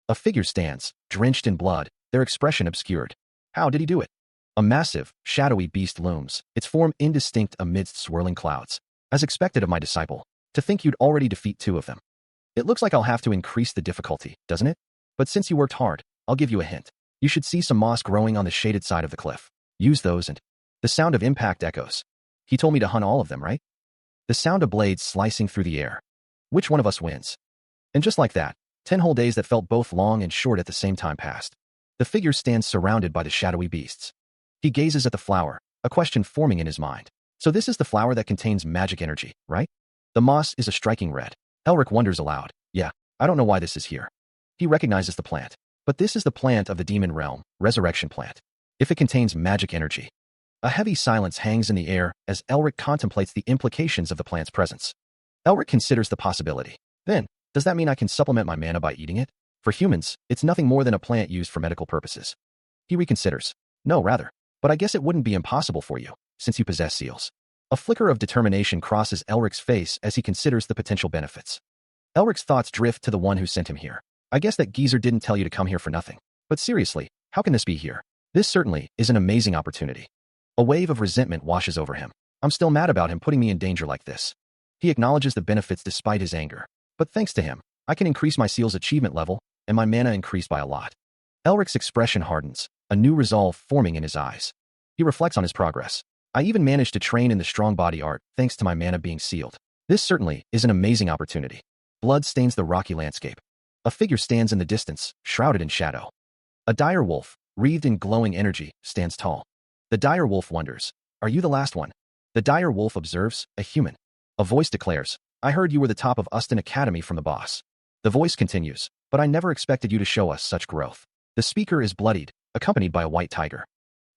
A figure stands, drenched in blood, their expression obscured. How did he do it? A massive, shadowy beast looms, its form indistinct amidst swirling clouds. As expected of my disciple, to think you'd already defeat two of them. It looks like I'll have to increase the difficulty, doesn't it? But since you worked hard, I'll give you a hint. You should see some moss growing on the shaded side of the cliff. Use those and... The sound of impact echoes. He told me to hunt all of them, right? The sound of blades slicing through the air. Which one of us wins? And just like that, 10 whole days that felt both long and short at the same time passed. The figure stands surrounded by the shadowy beasts. He gazes at the flower, a question forming in his mind. So this is the flower that contains magic energy, right? The moss is a striking red. Elric wonders aloud. Yeah, I don't know why this is here. He recognizes the plant. But this is the plant of the demon realm, resurrection plant. If it contains magic energy. A heavy silence hangs in the air as Elric contemplates the implications of the plant's presence. Elric considers the possibility. Then, does that mean I can supplement my mana by eating it? For humans, it's nothing more than a plant used for medical purposes. He reconsiders. No, rather. But I guess it wouldn't be impossible for you, since you possess seals. A flicker of determination crosses Elric's face as he considers the potential benefits. Elric's thoughts drift to the one who sent him here. I guess that geezer didn't tell you to come here for nothing. But seriously, how can this be here? This certainly is an amazing opportunity. A wave of resentment washes over him. I'm still mad about him putting me in danger like this. He acknowledges the benefits despite his anger. But thanks to him, I can increase my seal's achievement level, and my mana increased by a lot. Elric's expression hardens, a new resolve forming in his eyes. He reflects on his progress. I even managed to train in the strong body art thanks to my mana being sealed. This certainly is an amazing opportunity. Blood stains the rocky landscape. A figure stands in the distance, shrouded in shadow. A dire wolf, wreathed in glowing energy, stands tall. The dire wolf wonders, are you the last one? The dire wolf observes, a human. A voice declares, I heard you were the top of Uston Academy from the boss. The voice continues, but I never expected you to show us such growth. The speaker is bloodied, accompanied by a white tiger.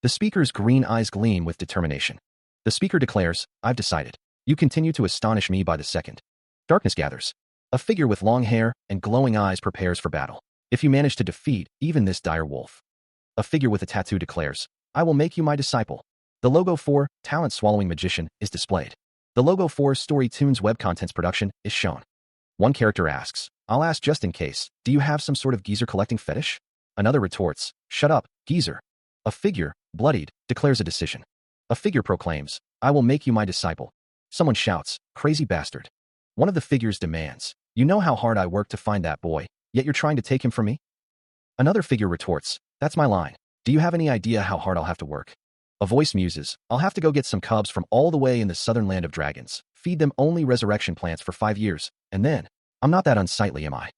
The speaker's green eyes gleam with determination. The speaker declares, I've decided. You continue to astonish me by the second. Darkness gathers. A figure with long hair and glowing eyes prepares for battle. If you manage to defeat even this dire wolf. A figure with a tattoo declares, I will make you my disciple. The logo for Talent Swallowing Magician is displayed. The logo for Story Tunes web contents production is shown. One character asks, I'll ask just in case, do you have some sort of geezer collecting fetish? Another retorts, shut up, geezer. A figure, bloodied, declares a decision. A figure proclaims, I will make you my disciple. Someone shouts, crazy bastard. One of the figures demands, "You know how hard I worked to find that boy, yet you're trying to take him from me?" Another figure retorts, "That's my line. Do you have any idea how hard I'll have to work?" A voice muses, "I'll have to go get some cubs from all the way in the southern land of dragons, feed them only resurrection plants for 5 years, and then, I'm not that unsightly, am I?"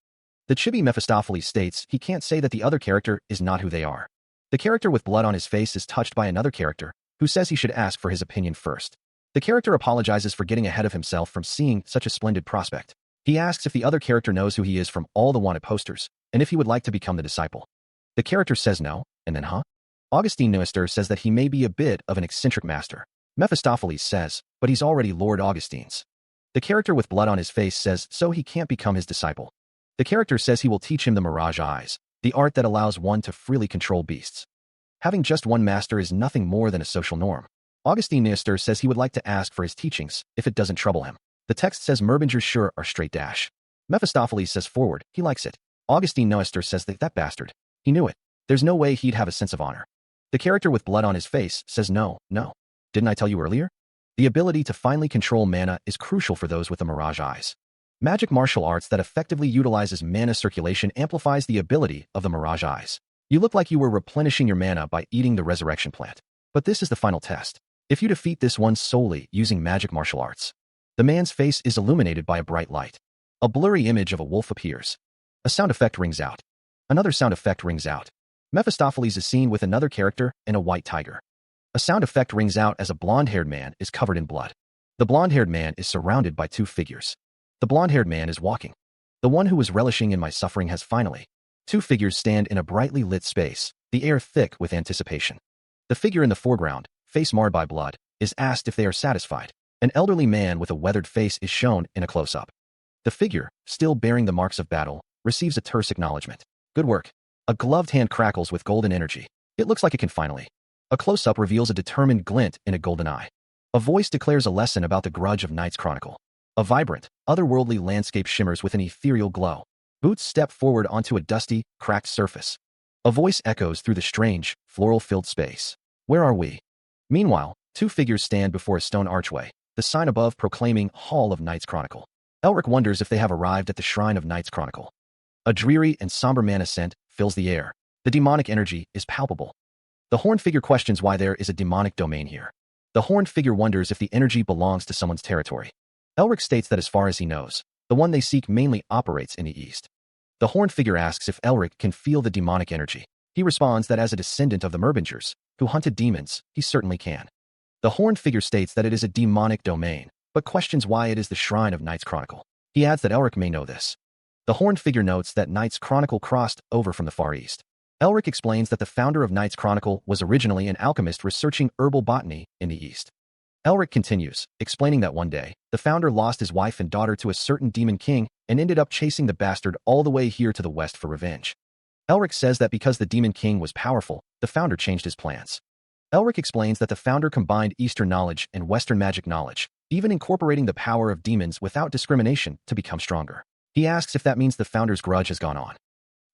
The chibi Mephistopheles states he can't say that the other character is not who they are. The character with blood on his face is touched by another character, who says he should ask for his opinion first. The character apologizes for getting ahead of himself from seeing such a splendid prospect. He asks if the other character knows who he is from all the wanted posters, and if he would like to become the disciple. The character says no, and then Augustine Neuster says that he may be a bit of an eccentric master. Mephistopheles says, but he's already Lord Augustine's. The character with blood on his face says so he can't become his disciple. The character says he will teach him the mirage eyes, the art that allows one to freely control beasts. Having just one master is nothing more than a social norm. Augustine Neuster says he would like to ask for his teachings, if it doesn't trouble him. The text says Merbingers sure are straight dash. Mephistopheles says forward, he likes it. Augustine Neuster says that bastard. He knew it. There's no way he'd have a sense of honor. The character with blood on his face says no. Didn't I tell you earlier? The ability to finally control mana is crucial for those with the mirage eyes. Magic martial arts that effectively utilizes mana circulation amplifies the ability of the mirage eyes. You look like you were replenishing your mana by eating the resurrection plant. But this is the final test. If you defeat this one solely using magic martial arts, the man's face is illuminated by a bright light. A blurry image of a wolf appears. A sound effect rings out. Another sound effect rings out. Mephistopheles is seen with another character and a white tiger. A sound effect rings out as a blonde-haired man is covered in blood. The blonde-haired man is surrounded by 2 figures. The blonde-haired man is walking. The one who was relishing in my suffering has finally. 2 figures stand in a brightly lit space, the air thick with anticipation. The figure in the foreground, face marred by blood, is asked if they are satisfied. An elderly man with a weathered face is shown in a close-up. The figure, still bearing the marks of battle, receives a terse acknowledgement. Good work. A gloved hand crackles with golden energy. It looks like it can finally. A close-up reveals a determined glint in a golden eye. A voice declares a lesson about the grudge of Knight's Chronicle. A vibrant, otherworldly landscape shimmers with an ethereal glow. Boots step forward onto a dusty, cracked surface. A voice echoes through the strange, floral-filled space. Where are we? Meanwhile, 2 figures stand before a stone archway, the sign above proclaiming Hall of Knight's Chronicle. Elric wonders if they have arrived at the Shrine of Knight's Chronicle. A dreary and somber mana scent fills the air. The demonic energy is palpable. The horned figure questions why there is a demonic domain here. The horned figure wonders if the energy belongs to someone's territory. Elric states that as far as he knows, the one they seek mainly operates in the east. The horned figure asks if Elric can feel the demonic energy. He responds that as a descendant of the Merbingers, who hunted demons, he certainly can. The horned figure states that it is a demonic domain, but questions why it is the Shrine of Knight's Chronicle. He adds that Elric may know this. The horned figure notes that Knight's Chronicle crossed over from the Far East. Elric explains that the founder of Knight's Chronicle was originally an alchemist researching herbal botany in the East. Elric continues, explaining that one day, the founder lost his wife and daughter to a certain demon king and ended up chasing the bastard all the way here to the west for revenge. Elric says that because the demon king was powerful, the founder changed his plans. Elric explains that the founder combined Eastern knowledge and Western magic knowledge, even incorporating the power of demons without discrimination to become stronger. He asks if that means the founder's grudge has gone on.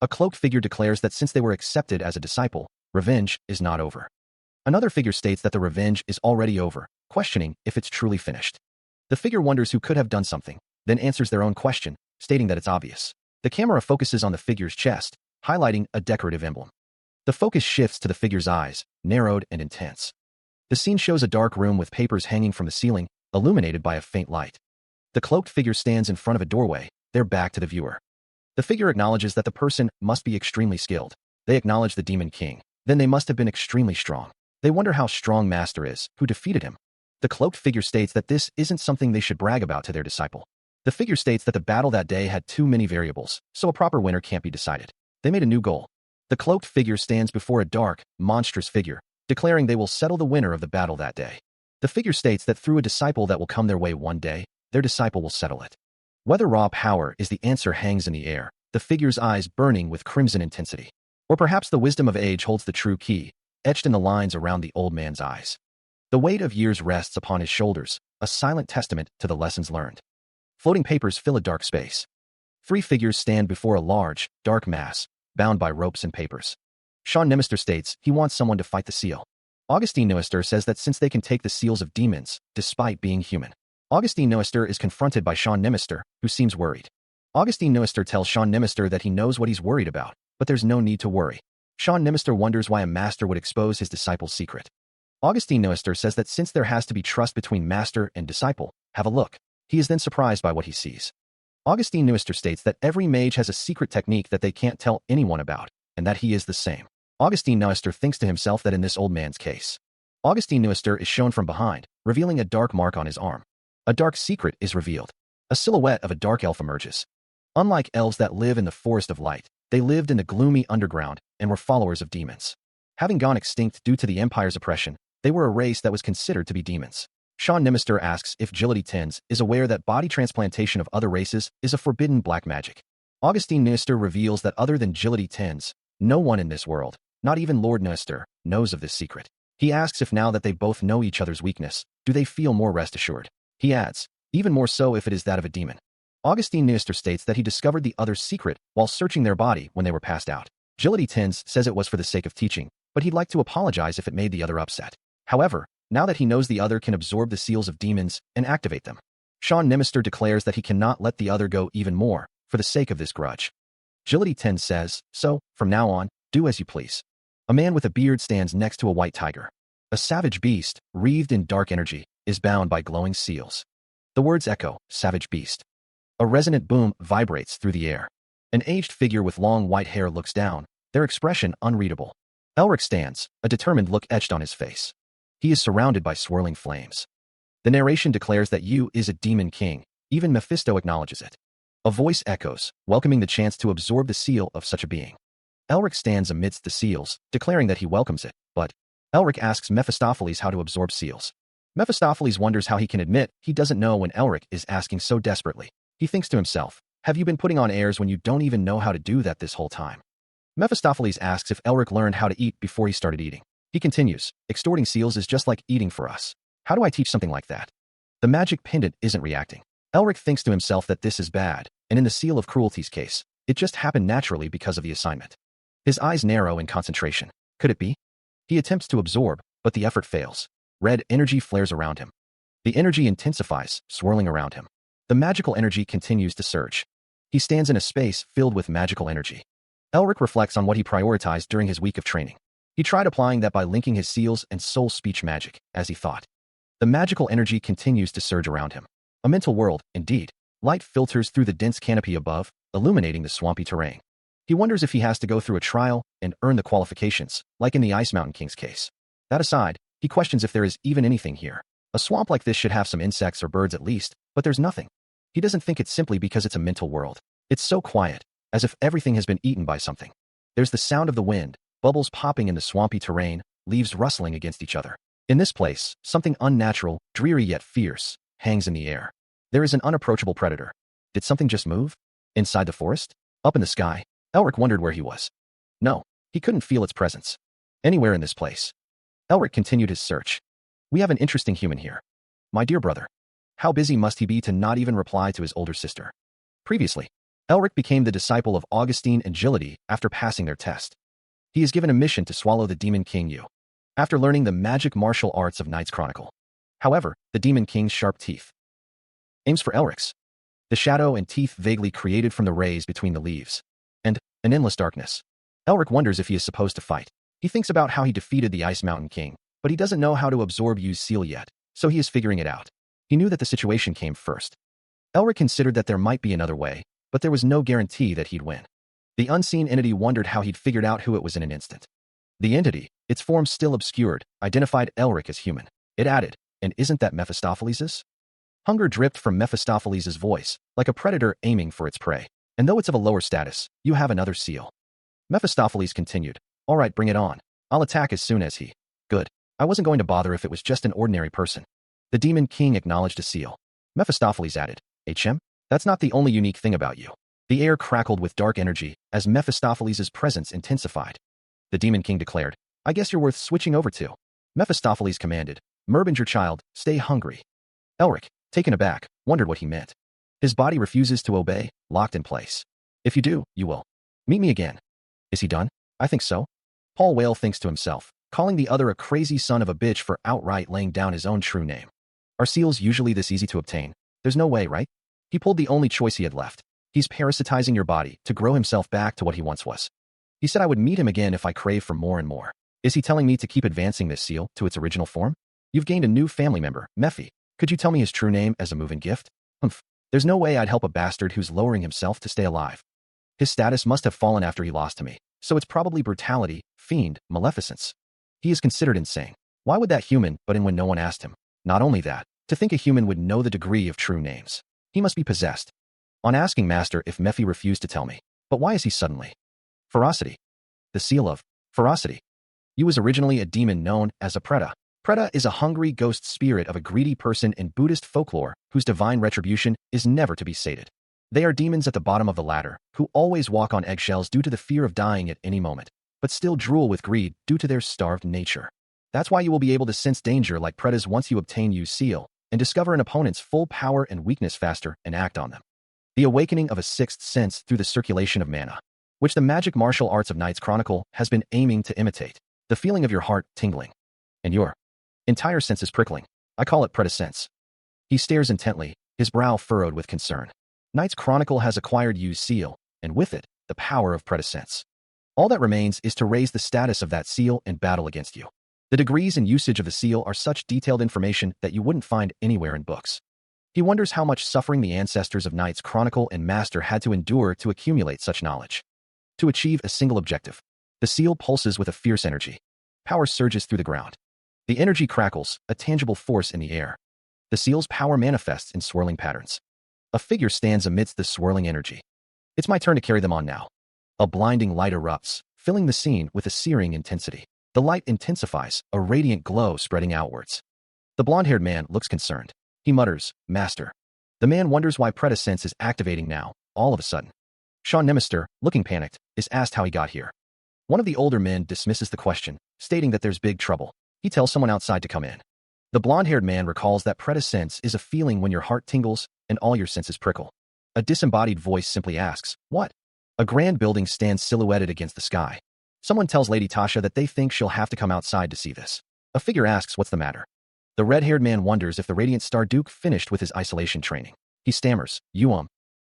A cloaked figure declares that since they were accepted as a disciple, revenge is not over. Another figure states that the revenge is already over, questioning if it's truly finished. The figure wonders who could have done something, then answers their own question, stating that it's obvious. The camera focuses on the figure's chest, highlighting a decorative emblem. The focus shifts to the figure's eyes, narrowed and intense. The scene shows a dark room with papers hanging from the ceiling, illuminated by a faint light. The cloaked figure stands in front of a doorway, their back to the viewer. The figure acknowledges that the person must be extremely skilled. They acknowledge the demon king. Then they must have been extremely strong. They wonder how strong Master is, who defeated him. The cloaked figure states that this isn't something they should brag about to their disciple. The figure states that the battle that day had too many variables, so a proper winner can't be decided. They made a new goal. The cloaked figure stands before a dark, monstrous figure, declaring they will settle the winner of the battle that day. The figure states that through a disciple that will come their way one day, their disciple will settle it. Whether raw power is the answer hangs in the air, the figure's eyes burning with crimson intensity. Or perhaps the wisdom of age holds the true key, etched in the lines around the old man's eyes. The weight of years rests upon his shoulders, a silent testament to the lessons learned. Floating papers fill a dark space. 3 figures stand before a large, dark mass, bound by ropes and papers. Sean Nemister states he wants someone to fight the seal. Augustine Neuster says that since they can take the seals of demons, despite being human, Augustine Noister is confronted by Sean Nimister, who seems worried. Augustine Noister tells Sean Nimister that he knows what he's worried about, but there's no need to worry. Sean Nimister wonders why a master would expose his disciple's secret. Augustine Noister says that since there has to be trust between master and disciple, have a look. He is then surprised by what he sees. Augustine Noister states that every mage has a secret technique that they can't tell anyone about, and that he is the same. Augustine Noister thinks to himself that in this old man's case, Augustine Noister is shown from behind, revealing a dark mark on his arm. A dark secret is revealed. A silhouette of a dark elf emerges. Unlike elves that live in the forest of light, they lived in the gloomy underground and were followers of demons. Having gone extinct due to the Empire's oppression, they were a race that was considered to be demons. Sean Nimister asks if Agility Tins is aware that body transplantation of other races is a forbidden black magic. Augustine Noister reveals that other than Agility Tins, no one in this world, not even Lord Noister, knows of this secret. He asks if now that they both know each other's weakness, do they feel more rest assured. He adds, even more so if it is that of a demon. Augustine Noister states that he discovered the other's secret while searching their body when they were passed out. Agility Tins says it was for the sake of teaching, but he'd like to apologize if it made the other upset. However, now that he knows the other can absorb the seals of demons and activate them, Sean Nimister declares that he cannot let the other go even more for the sake of this grudge. Agility Tins says, so, from now on, do as you please. A man with a beard stands next to a white tiger. A savage beast, wreathed in dark energy, is bound by glowing seals. The words echo, savage beast. A resonant boom vibrates through the air. An aged figure with long white hair looks down, their expression unreadable. Elric stands, a determined look etched on his face. He is surrounded by swirling flames. The narration declares that Yu is a demon king, even Mephisto acknowledges it. A voice echoes, welcoming the chance to absorb the seal of such a being. Elric stands amidst the seals, declaring that he welcomes it, but Elric asks Mephistopheles how to absorb seals. Mephistopheles wonders how he can admit he doesn't know when Elric is asking so desperately. He thinks to himself, have you been putting on airs when you don't even know how to do that this whole time? Mephistopheles asks if Elric learned how to eat before he started eating. He continues, extorting seals is just like eating for us. How do I teach something like that? The magic pendant isn't reacting. Elric thinks to himself that this is bad, and in the Seal of Cruelty's case, it just happened naturally because of the assignment. His eyes narrow in concentration. Could it be? He attempts to absorb, but the effort fails. Red energy flares around him. The energy intensifies, swirling around him. The magical energy continues to surge. He stands in a space filled with magical energy. Elric reflects on what he prioritized during his week of training. He tried applying that by linking his seals and soul speech magic, as he thought. The magical energy continues to surge around him. A mental world, indeed. Light filters through the dense canopy above, illuminating the swampy terrain. He wonders if he has to go through a trial and earn the qualifications, like in the Ice Mountain King's case. That aside, he questions if there is even anything here. A swamp like this should have some insects or birds at least, but there's nothing. He doesn't think it's simply because it's a mental world. It's so quiet, as if everything has been eaten by something. There's the sound of the wind, bubbles popping in the swampy terrain, leaves rustling against each other. In this place, something unnatural, dreary yet fierce, hangs in the air. There is an unapproachable predator. Did something just move? Inside the forest? Up in the sky? Elric wondered where he was. No, he couldn't feel its presence. Anywhere in this place. Elric continued his search. We have an interesting human here. My dear brother. How busy must he be to not even reply to his older sister? Previously, Elric became the disciple of Augustine and Agility after passing their test. He is given a mission to swallow the Demon King Yu, after learning the magic martial arts of Knight's Chronicle. However, the Demon King's sharp teeth aims for Elric's. The shadow and teeth vaguely created from the rays between the leaves. And an endless darkness. Elric wonders if he is supposed to fight. He thinks about how he defeated the Ice Mountain King, but he doesn't know how to absorb Yu's seal yet, so he is figuring it out. He knew that the situation came first. Elric considered that there might be another way, but there was no guarantee that he'd win. The unseen entity wondered how he'd figured out who it was in an instant. The entity, its form still obscured, identified Elric as human. It added, and isn't that Mephistopheles'? Hunger dripped from Mephistopheles' voice, like a predator aiming for its prey. And though it's of a lower status, you have another seal. Mephistopheles continued, all right, bring it on. I'll attack as soon as he. Good. I wasn't going to bother if it was just an ordinary person. The Demon King acknowledged a seal. Mephistopheles added, HM? That's not the only unique thing about you. The air crackled with dark energy as Mephistopheles' presence intensified. The Demon King declared, I guess you're worth switching over to. Mephistopheles commanded, Merbinger child, stay hungry. Elric, taken aback, wondered what he meant. His body refuses to obey, locked in place. If you do, you will. Meet me again. Is he done? I think so. Paul Whale thinks to himself, calling the other a crazy son of a bitch for outright laying down his own true name. Are seals usually this easy to obtain? There's no way, right? He pulled the only choice he had left. He's parasitizing your body to grow himself back to what he once was. He said I would meet him again if I crave for more and more. Is he telling me to keep advancing this seal to its original form? You've gained a new family member, Mephi. Could you tell me his true name as a move-in gift? Humph. There's no way I'd help a bastard who's lowering himself to stay alive. His status must have fallen after he lost to me, so it's probably brutality, fiend, maleficence. He is considered insane. Why would that human butt in when no one asked him? Not only that, to think a human would know the degree of true names. He must be possessed. On asking Master if Mephi refused to tell me. But why is he suddenly? Ferocity. The seal of ferocity. You was originally a demon known as a preta. Preta is a hungry ghost spirit of a greedy person in Buddhist folklore whose divine retribution is never to be sated. They are demons at the bottom of the ladder, who always walk on eggshells due to the fear of dying at any moment, but still drool with greed due to their starved nature. That's why you will be able to sense danger like pretas once you obtain U's seal, and discover an opponent's full power and weakness faster and act on them. The awakening of a sixth sense through the circulation of mana, which the magic martial arts of Knight's Chronicle has been aiming to imitate. The feeling of your heart tingling, and your entire senses prickling. I call it preta sense. He stares intently, his brow furrowed with concern. Knight's Chronicle has acquired U's seal, and with it, the power of preta sense. All that remains is to raise the status of that seal and battle against you. The degrees and usage of the seal are such detailed information that you wouldn't find anywhere in books. He wonders how much suffering the ancestors of Knight's Chronicle and Master had to endure to accumulate such knowledge. To achieve a single objective, the seal pulses with a fierce energy. Power surges through the ground. The energy crackles, a tangible force in the air. The seal's power manifests in swirling patterns. A figure stands amidst the swirling energy. It's my turn to carry them on now. A blinding light erupts, filling the scene with a searing intensity. The light intensifies, a radiant glow spreading outwards. The blonde-haired man looks concerned. He mutters, Master. The man wonders why preta sense is activating now, all of a sudden. Sean Nemister, looking panicked, is asked how he got here. One of the older men dismisses the question, stating that there's big trouble. He tells someone outside to come in. The blonde-haired man recalls that preta sense is a feeling when your heart tingles and all your senses prickle. A disembodied voice simply asks, what? A grand building stands silhouetted against the sky. Someone tells Lady Tasha that they think she'll have to come outside to see this. A figure asks what's the matter. The red-haired man wonders if the Radiant Star Duke finished with his isolation training. He stammers,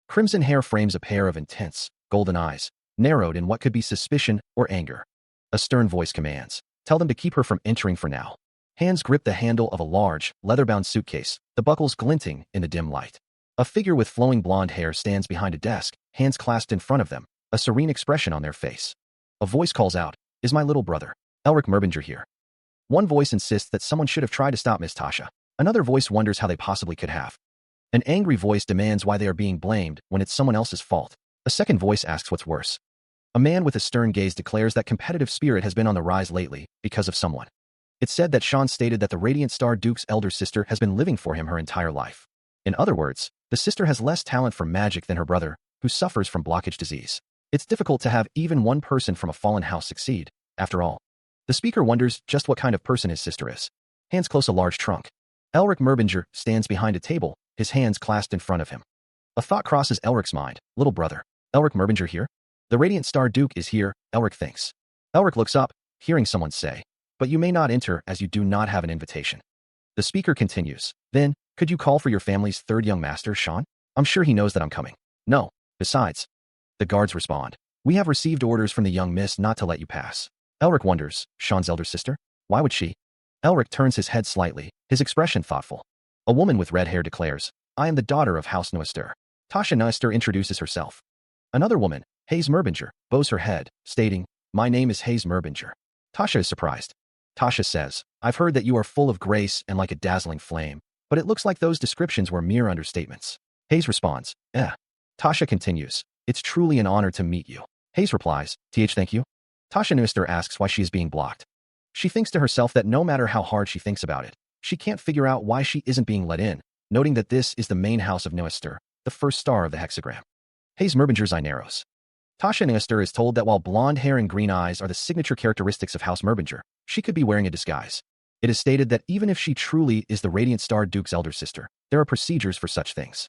Crimson hair frames a pair of intense, golden eyes, narrowed in what could be suspicion or anger. A stern voice commands, tell them to keep her from entering for now. Hands grip the handle of a large, leather-bound suitcase, the buckles glinting in the dim light. A figure with flowing blonde hair stands behind a desk, hands clasped in front of them, a serene expression on their face. A voice calls out, is my little brother, Elric Merbinger here? One voice insists that someone should have tried to stop Miss Tasha. Another voice wonders how they possibly could have. An angry voice demands why they are being blamed when it's someone else's fault. A second voice asks what's worse. A man with a stern gaze declares that competitive spirit has been on the rise lately because of someone. It's said that Sean stated that the Radiant Star Duke's elder sister has been living for him her entire life. In other words, the sister has less talent for magic than her brother, who suffers from blockage disease. It's difficult to have even one person from a fallen house succeed, after all. The speaker wonders just what kind of person his sister is. Hands close a large trunk. Elric Merbinger stands behind a table, his hands clasped in front of him. A thought crosses Elric's mind, little brother. Elric Merbinger here? The Radiant Star Duke is here, Elric thinks. Elric looks up, hearing someone say, but you may not enter as you do not have an invitation. The speaker continues, then, could you call for your family's third young master, Sean? I'm sure he knows that I'm coming. No, besides. The guards respond, we have received orders from the young miss not to let you pass. Elric wonders, Sean's elder sister? Why would she? Elric turns his head slightly, his expression thoughtful. A woman with red hair declares, I am the daughter of House Noester. Tasha Noester introduces herself. Another woman, Hayes Merbinger, bows her head, stating, my name is Hayes Merbinger. Tasha is surprised. Tasha says, I've heard that you are full of grace and like a dazzling flame, but it looks like those descriptions were mere understatements. Hayes responds, Tasha continues, it's truly an honor to meet you. Hayes replies, thank you. Tasha Noester asks why she is being blocked. She thinks to herself that no matter how hard she thinks about it, she can't figure out why she isn't being let in, noting that this is the main house of Noester, the first star of the hexagram. Hayes Merbinger's eye narrows. Tasha Noester is told that while blonde hair and green eyes are the signature characteristics of House Merbinger, she could be wearing a disguise. It is stated that even if she truly is the Radiant Star Duke's elder sister, there are procedures for such things.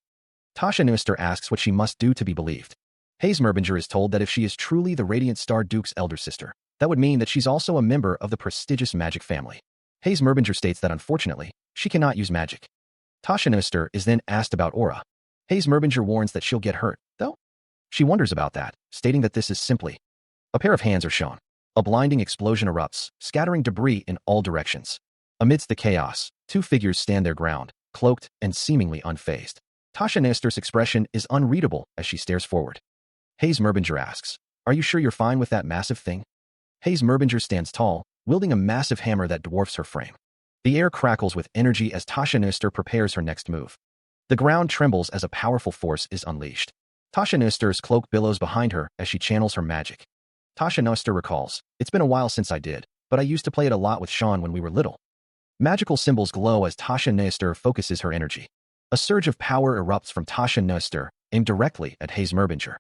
Tasha Noester asks what she must do to be believed. Hayes Merbinger is told that if she is truly the Radiant Star Duke's elder sister, that would mean that she's also a member of the prestigious magic family. Hayes Merbinger states that unfortunately, she cannot use magic. Tasha Noester is then asked about Aura. Hayes Merbinger warns that she'll get hurt, though. She wonders about that, stating that this is simply. A pair of hands are shown. A blinding explosion erupts, scattering debris in all directions. Amidst the chaos, two figures stand their ground, cloaked and seemingly unfazed. Tasha Noester's expression is unreadable as she stares forward. Hayes Merbinger asks, "Are you sure you're fine with that massive thing?" Hayes Merbinger stands tall, wielding a massive hammer that dwarfs her frame. The air crackles with energy as Tasha Noester prepares her next move. The ground trembles as a powerful force is unleashed. Tasha Noester's cloak billows behind her as she channels her magic. Tasha Noester recalls, "It's been a while since I did, but I used to play it a lot with Sean when we were little." Magical symbols glow as Tasha Noester focuses her energy. A surge of power erupts from Tasha Noester, aimed directly at Hayes Merbinger.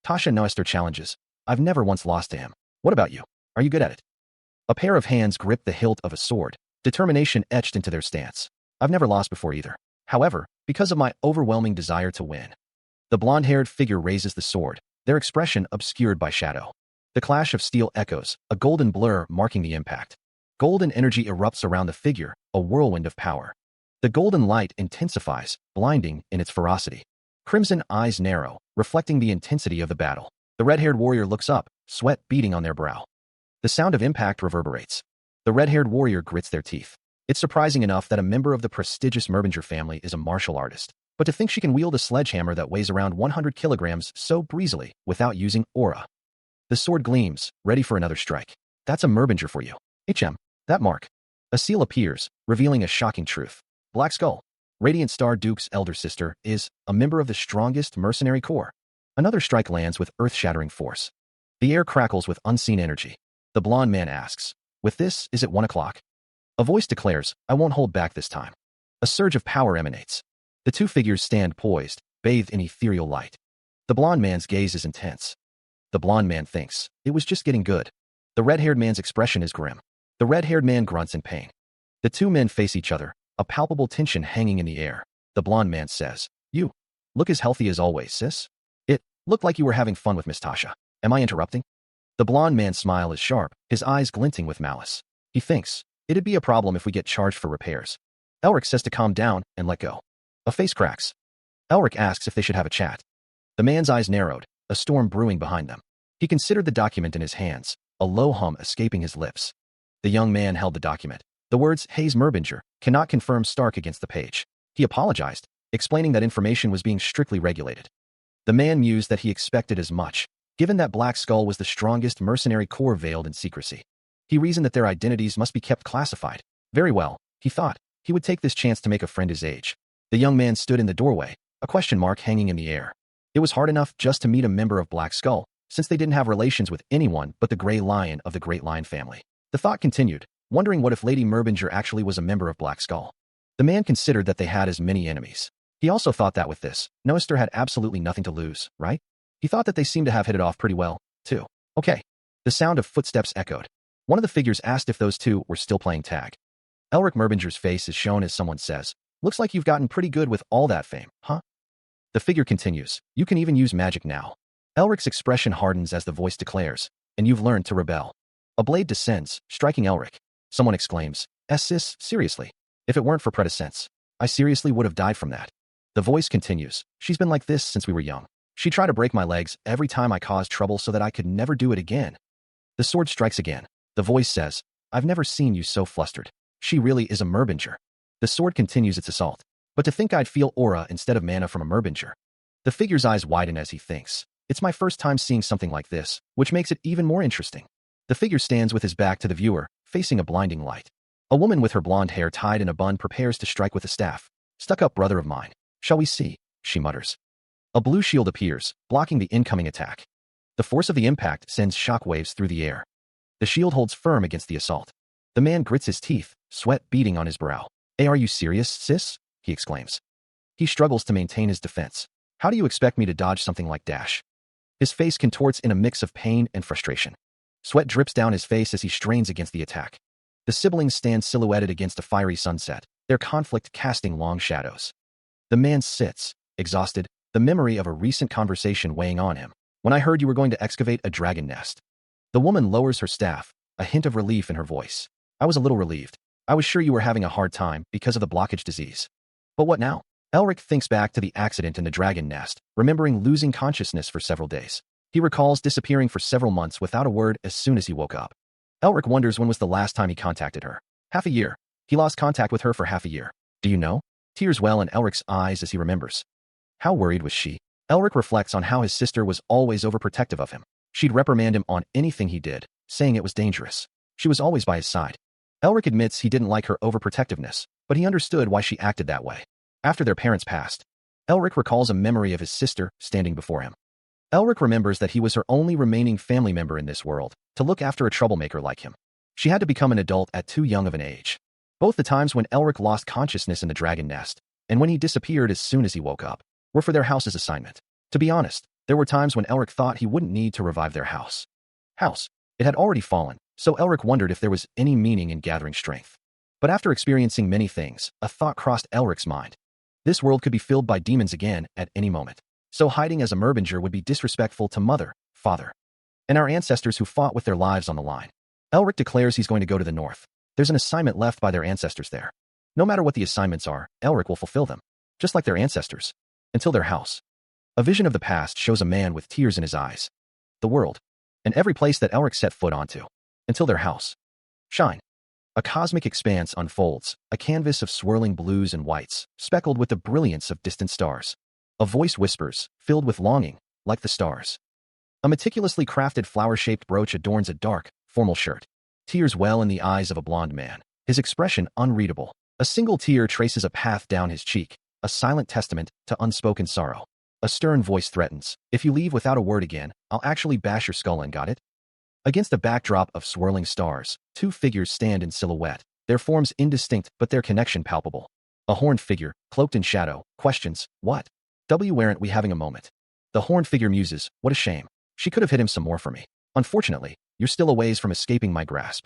Tasha Noester challenges, "I've never once lost to him. What about you? Are you good at it?" A pair of hands grip the hilt of a sword, determination etched into their stance. "I've never lost before either. However, because of my overwhelming desire to win." The blonde-haired figure raises the sword, their expression obscured by shadow. The clash of steel echoes, a golden blur marking the impact. Golden energy erupts around the figure, a whirlwind of power. The golden light intensifies, blinding in its ferocity. Crimson eyes narrow, reflecting the intensity of the battle. The red-haired warrior looks up, sweat beading on their brow. The sound of impact reverberates. The red-haired warrior grits their teeth. It's surprising enough that a member of the prestigious Merbinger family is a martial artist, but to think she can wield a sledgehammer that weighs around 100 kilograms so breezily without using aura. The sword gleams, ready for another strike. That's a Merbinger for you. That mark. A seal appears, revealing a shocking truth. Black Skull, Radiant Star Duke's elder sister, is a member of the strongest mercenary corps. Another strike lands with earth-shattering force. The air crackles with unseen energy. The blonde man asks, "With this, is it 1 o'clock?" A voice declares, "I won't hold back this time." A surge of power emanates. The two figures stand poised, bathed in ethereal light. The blonde man's gaze is intense. The blonde man thinks, "It was just getting good." The red-haired man's expression is grim. The red-haired man grunts in pain. The two men face each other, a palpable tension hanging in the air. The blonde man says, "You look as healthy as always, sis. It looked like you were having fun with Miss Tasha. Am I interrupting?" The blonde man's smile is sharp, his eyes glinting with malice. He thinks, "It'd be a problem if we get charged for repairs." Elric says to calm down and let go. A face cracks. Elric asks if they should have a chat. The man's eyes narrowed, a storm brewing behind them. He considered the document in his hands, a low hum escaping his lips. The young man held the document. The words Hayes Merbinger cannot confirm Stark against the page. He apologized, explaining that information was being strictly regulated. The man mused that he expected as much, given that Black Skull was the strongest mercenary corps veiled in secrecy. He reasoned that their identities must be kept classified. Very well, he thought. He would take this chance to make a friend his age. The young man stood in the doorway, a question mark hanging in the air. It was hard enough just to meet a member of Black Skull, since they didn't have relations with anyone but the Grey Lion of the Great Lion family. The thought continued, wondering what if Lady Merbinger actually was a member of Black Skull. The man considered that they had as many enemies. He also thought that with this, Noester had absolutely nothing to lose, right? He thought that they seemed to have hit it off pretty well, too. Okay. The sound of footsteps echoed. One of the figures asked if those two were still playing tag. Elric Merbinger's face is shown as someone says, "Looks like you've gotten pretty good with all that fame, huh?" The figure continues, "You can even use magic now." Elric's expression hardens as the voice declares, "And you've learned to rebel." A blade descends, striking Elric. Someone exclaims, "Sis, seriously? If it weren't for Predescence, I seriously would have died from that." The voice continues, "She's been like this since we were young. She tried to break my legs every time I caused trouble so that I could never do it again." The sword strikes again. The voice says, "I've never seen you so flustered. She really is a Merbinger." The sword continues its assault. "But to think I'd feel aura instead of mana from a Merbinger." The figure's eyes widen as he thinks, "It's my first time seeing something like this, which makes it even more interesting." The figure stands with his back to the viewer, facing a blinding light. A woman with her blonde hair tied in a bun prepares to strike with a staff. "Stuck up brother of mine. Shall we see?" she mutters. A blue shield appears, blocking the incoming attack. The force of the impact sends shockwaves through the air. The shield holds firm against the assault. The man grits his teeth, sweat beading on his brow. "Hey, are you serious, sis?" he exclaims. He struggles to maintain his defense. "How do you expect me to dodge something like dash?" His face contorts in a mix of pain and frustration. Sweat drips down his face as he strains against the attack. The siblings stand silhouetted against a fiery sunset, their conflict casting long shadows. The man sits, exhausted, the memory of a recent conversation weighing on him. "When I heard you were going to excavate a dragon nest." The woman lowers her staff, a hint of relief in her voice. "I was a little relieved. I was sure you were having a hard time because of the blockage disease." But what now? Elric thinks back to the accident in the dragon nest, remembering losing consciousness for several days. He recalls disappearing for several months without a word as soon as he woke up. Elric wonders when was the last time he contacted her. Half a year. He lost contact with her for half a year. Do you know? Tears well in Elric's eyes as he remembers. How worried was she? Elric reflects on how his sister was always overprotective of him. She'd reprimand him on anything he did, saying it was dangerous. She was always by his side. Elric admits he didn't like her overprotectiveness, but he understood why she acted that way. After their parents passed, Elric recalls a memory of his sister standing before him. Elric remembers that he was her only remaining family member in this world, to look after a troublemaker like him. She had to become an adult at too young of an age. Both the times when Elric lost consciousness in the dragon nest, and when he disappeared as soon as he woke up, were for their house's assignment. To be honest, there were times when Elric thought he wouldn't need to revive their house. It had already fallen, so Elric wondered if there was any meaning in gathering strength. But after experiencing many things, a thought crossed Elric's mind. This world could be filled by demons again at any moment. So hiding as a Merbinger would be disrespectful to mother, father, and our ancestors who fought with their lives on the line. Elric declares he's going to go to the north. There's an assignment left by their ancestors there. No matter what the assignments are, Elric will fulfill them, just like their ancestors, until their house. A vision of the past shows a man with tears in his eyes. The world, and every place that Elric set foot onto, until their house. Shine. A cosmic expanse unfolds, a canvas of swirling blues and whites, speckled with the brilliance of distant stars. A voice whispers, filled with longing, like the stars. A meticulously crafted flower-shaped brooch adorns a dark, formal shirt. Tears well in the eyes of a blond man, his expression unreadable. A single tear traces a path down his cheek, a silent testament to unspoken sorrow. A stern voice threatens, if you leave without a word again, I'll actually bash your skull in, got it? Against a backdrop of swirling stars, two figures stand in silhouette, their forms indistinct but their connection palpable. A horned figure, cloaked in shadow, questions, what? Aren't we having a moment? The horned figure muses, what a shame. She could have hit him some more for me. Unfortunately, you're still a ways from escaping my grasp.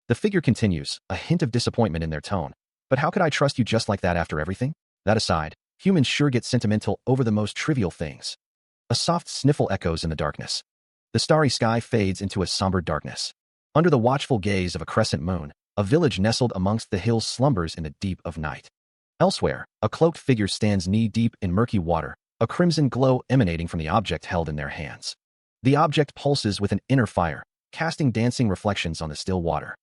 The figure continues, a hint of disappointment in their tone. But how could I trust you just like that after everything? That aside, humans sure get sentimental over the most trivial things. A soft sniffle echoes in the darkness. The starry sky fades into a somber darkness. Under the watchful gaze of a crescent moon, a village nestled amongst the hills slumbers in the deep of night. Elsewhere, a cloaked figure stands knee-deep in murky water, a crimson glow emanating from the object held in their hands. The object pulses with an inner fire, casting dancing reflections on the still water.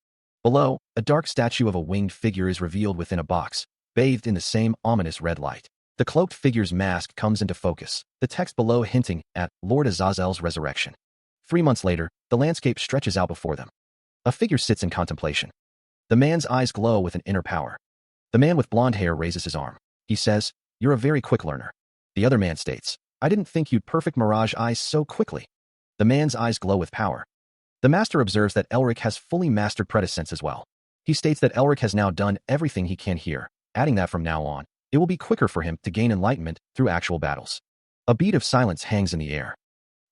Below, a dark statue of a winged figure is revealed within a box, bathed in the same ominous red light. The cloaked figure's mask comes into focus, the text below hinting at Lord Azazel's resurrection. 3 months later, the landscape stretches out before them. A figure sits in contemplation. The man's eyes glow with an inner power. The man with blonde hair raises his arm. He says, "You're a very quick learner." The other man states, "I didn't think you'd perfect mirage eyes so quickly." The man's eyes glow with power. The master observes that Elric has fully mastered Predasense as well. He states that Elric has now done everything he can here, adding that from now on, it will be quicker for him to gain enlightenment through actual battles. A beat of silence hangs in the air.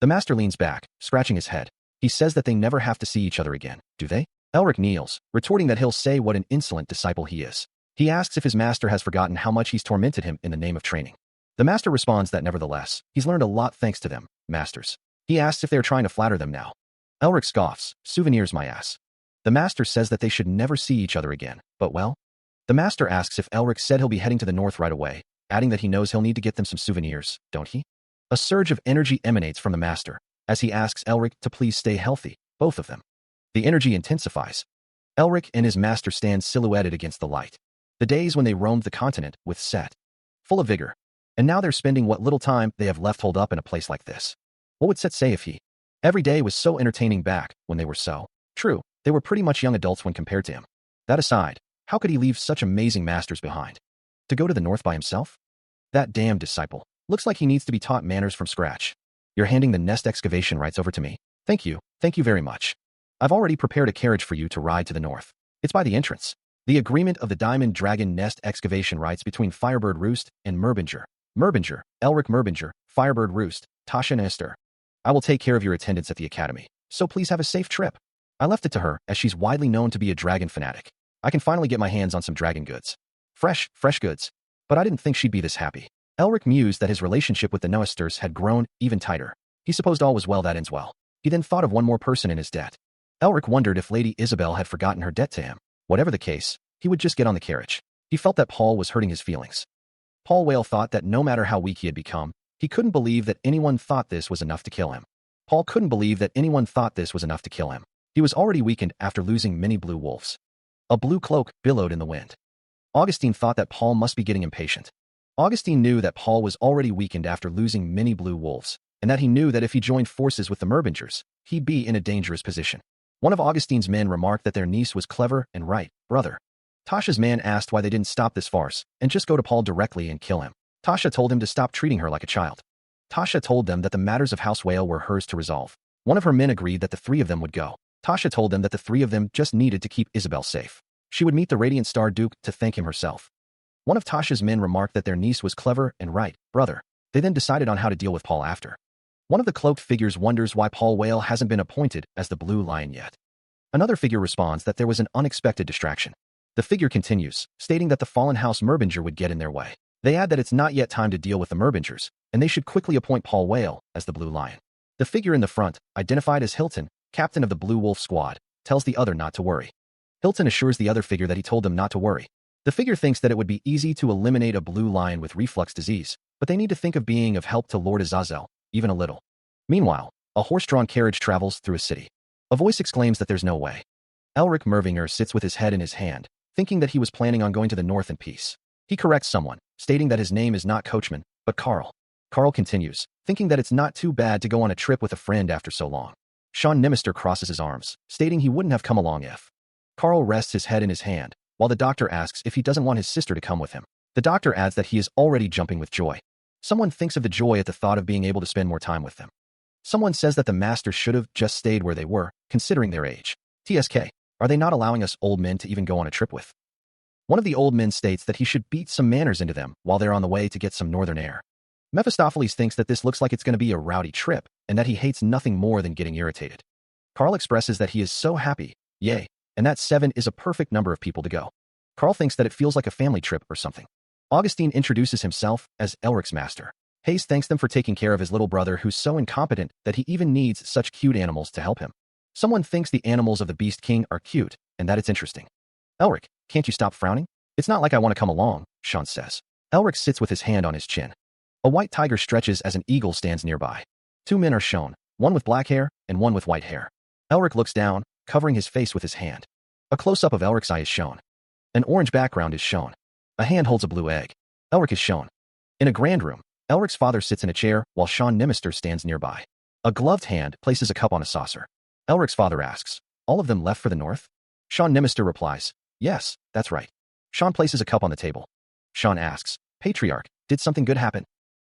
The master leans back, scratching his head. He says that they never have to see each other again, do they? Elric kneels, retorting that he'll say what an insolent disciple he is. He asks if his master has forgotten how much he's tormented him in the name of training. The master responds that nevertheless, he's learned a lot thanks to them, masters. He asks if they're trying to flatter them now. Elric scoffs, "Souvenirs, my ass." The master says that they should never see each other again, but well? The master asks if Elric said he'll be heading to the north right away, adding that he knows he'll need to get them some souvenirs, don't he? A surge of energy emanates from the master, as he asks Elric to please stay healthy, both of them. The energy intensifies. Elric and his master stand silhouetted against the light. The days when they roamed the continent with Set, full of vigor. And now they're spending what little time they have left holed up in a place like this. What would Set say if he? Every day was so entertaining back when they were so. True, they were pretty much young adults when compared to him. That aside, how could he leave such amazing masters behind? To go to the north by himself? That damn disciple. Looks like he needs to be taught manners from scratch. You're handing the nest excavation rights over to me? Thank you very much. I've already prepared a carriage for you to ride to the north. It's by the entrance. The agreement of the Diamond Dragon Nest excavation rights between Firebird Roost and Merbinger. Merbinger, Elric Merbinger, Firebird Roost, Tasha Nestor. I will take care of your attendance at the academy, so please have a safe trip. I left it to her, as she's widely known to be a dragon fanatic. I can finally get my hands on some dragon goods. Fresh goods. But I didn't think she'd be this happy. Elric mused that his relationship with the Noesters had grown even tighter. He supposed all was well that ends well. He then thought of one more person in his debt. Elric wondered if Lady Isabel had forgotten her debt to him. Whatever the case, he would just get on the carriage. He felt that Paul was hurting his feelings. Paul Whale thought that no matter how weak he had become, he couldn't believe that anyone thought this was enough to kill him. Paul couldn't believe that anyone thought this was enough to kill him. He was already weakened after losing many blue wolves. A blue cloak billowed in the wind. Augustine thought that Paul must be getting impatient. Augustine knew that Paul was already weakened after losing many blue wolves, and that he knew that if he joined forces with the Merbingers, he'd be in a dangerous position. One of Augustine's men remarked that their niece was clever and right, brother. Tasha's man asked why they didn't stop this farce and just go to Paul directly and kill him. Tasha told him to stop treating her like a child. Tasha told them that the matters of House Whale were hers to resolve. One of her men agreed that the three of them would go. Tasha told them that the three of them just needed to keep Isabel safe. She would meet the Radiant Star Duke to thank him herself. One of Tasha's men remarked that their niece was clever and right, brother. They then decided on how to deal with Paul after. One of the cloaked figures wonders why Paul Whale hasn't been appointed as the Blue Lion yet. Another figure responds that there was an unexpected distraction. The figure continues, stating that the fallen House Merbinger would get in their way. They add that it's not yet time to deal with the Merbingers, and they should quickly appoint Paul Whale as the Blue Lion. The figure in the front, identified as Hilton, captain of the Blue Wolf Squad, tells the other not to worry. Hilton assures the other figure that he told them not to worry. The figure thinks that it would be easy to eliminate a blue lion with reflux disease, but they need to think of being of help to Lord Azazel, even a little. Meanwhile, a horse-drawn carriage travels through a city. A voice exclaims that there's no way. Elric Mervinger sits with his head in his hand, thinking that he was planning on going to the north in peace. He corrects someone, stating that his name is not Coachman, but Carl. Carl continues, thinking that it's not too bad to go on a trip with a friend after so long. Sean Nimister crosses his arms, stating he wouldn't have come along if. Carl rests his head in his hand, while the doctor asks if he doesn't want his sister to come with him. The doctor adds that he is already jumping with joy. Someone thinks of the joy at the thought of being able to spend more time with them. Someone says that the masters should have just stayed where they were, considering their age. TSK, are they not allowing us old men to even go on a trip with? One of the old men states that he should beat some manners into them while they're on the way to get some northern air. Mephistopheles thinks that this looks like it's going to be a rowdy trip, and that he hates nothing more than getting irritated. Carl expresses that he is so happy, yay, and that 7 is a perfect number of people to go. Carl thinks that it feels like a family trip or something. Augustine introduces himself as Elric's master. Hayes thanks them for taking care of his little brother who's so incompetent that he even needs such cute animals to help him. Someone thinks the animals of the Beast King are cute, and that it's interesting. Elric, can't you stop frowning? It's not like I want to come along, Sean says. Elric sits with his hand on his chin. A white tiger stretches as an eagle stands nearby. 2 men are shown, one with black hair and one with white hair. Elric looks down, covering his face with his hand. A close-up of Elric's eye is shown. An orange background is shown. A hand holds a blue egg. Elric is shown. In a grand room, Elric's father sits in a chair while Sean Nimister stands nearby. A gloved hand places a cup on a saucer. Elric's father asks, all of them left for the north? Sean Nimister replies, yes, that's right. Sean places a cup on the table. Sean asks, Patriarch, did something good happen?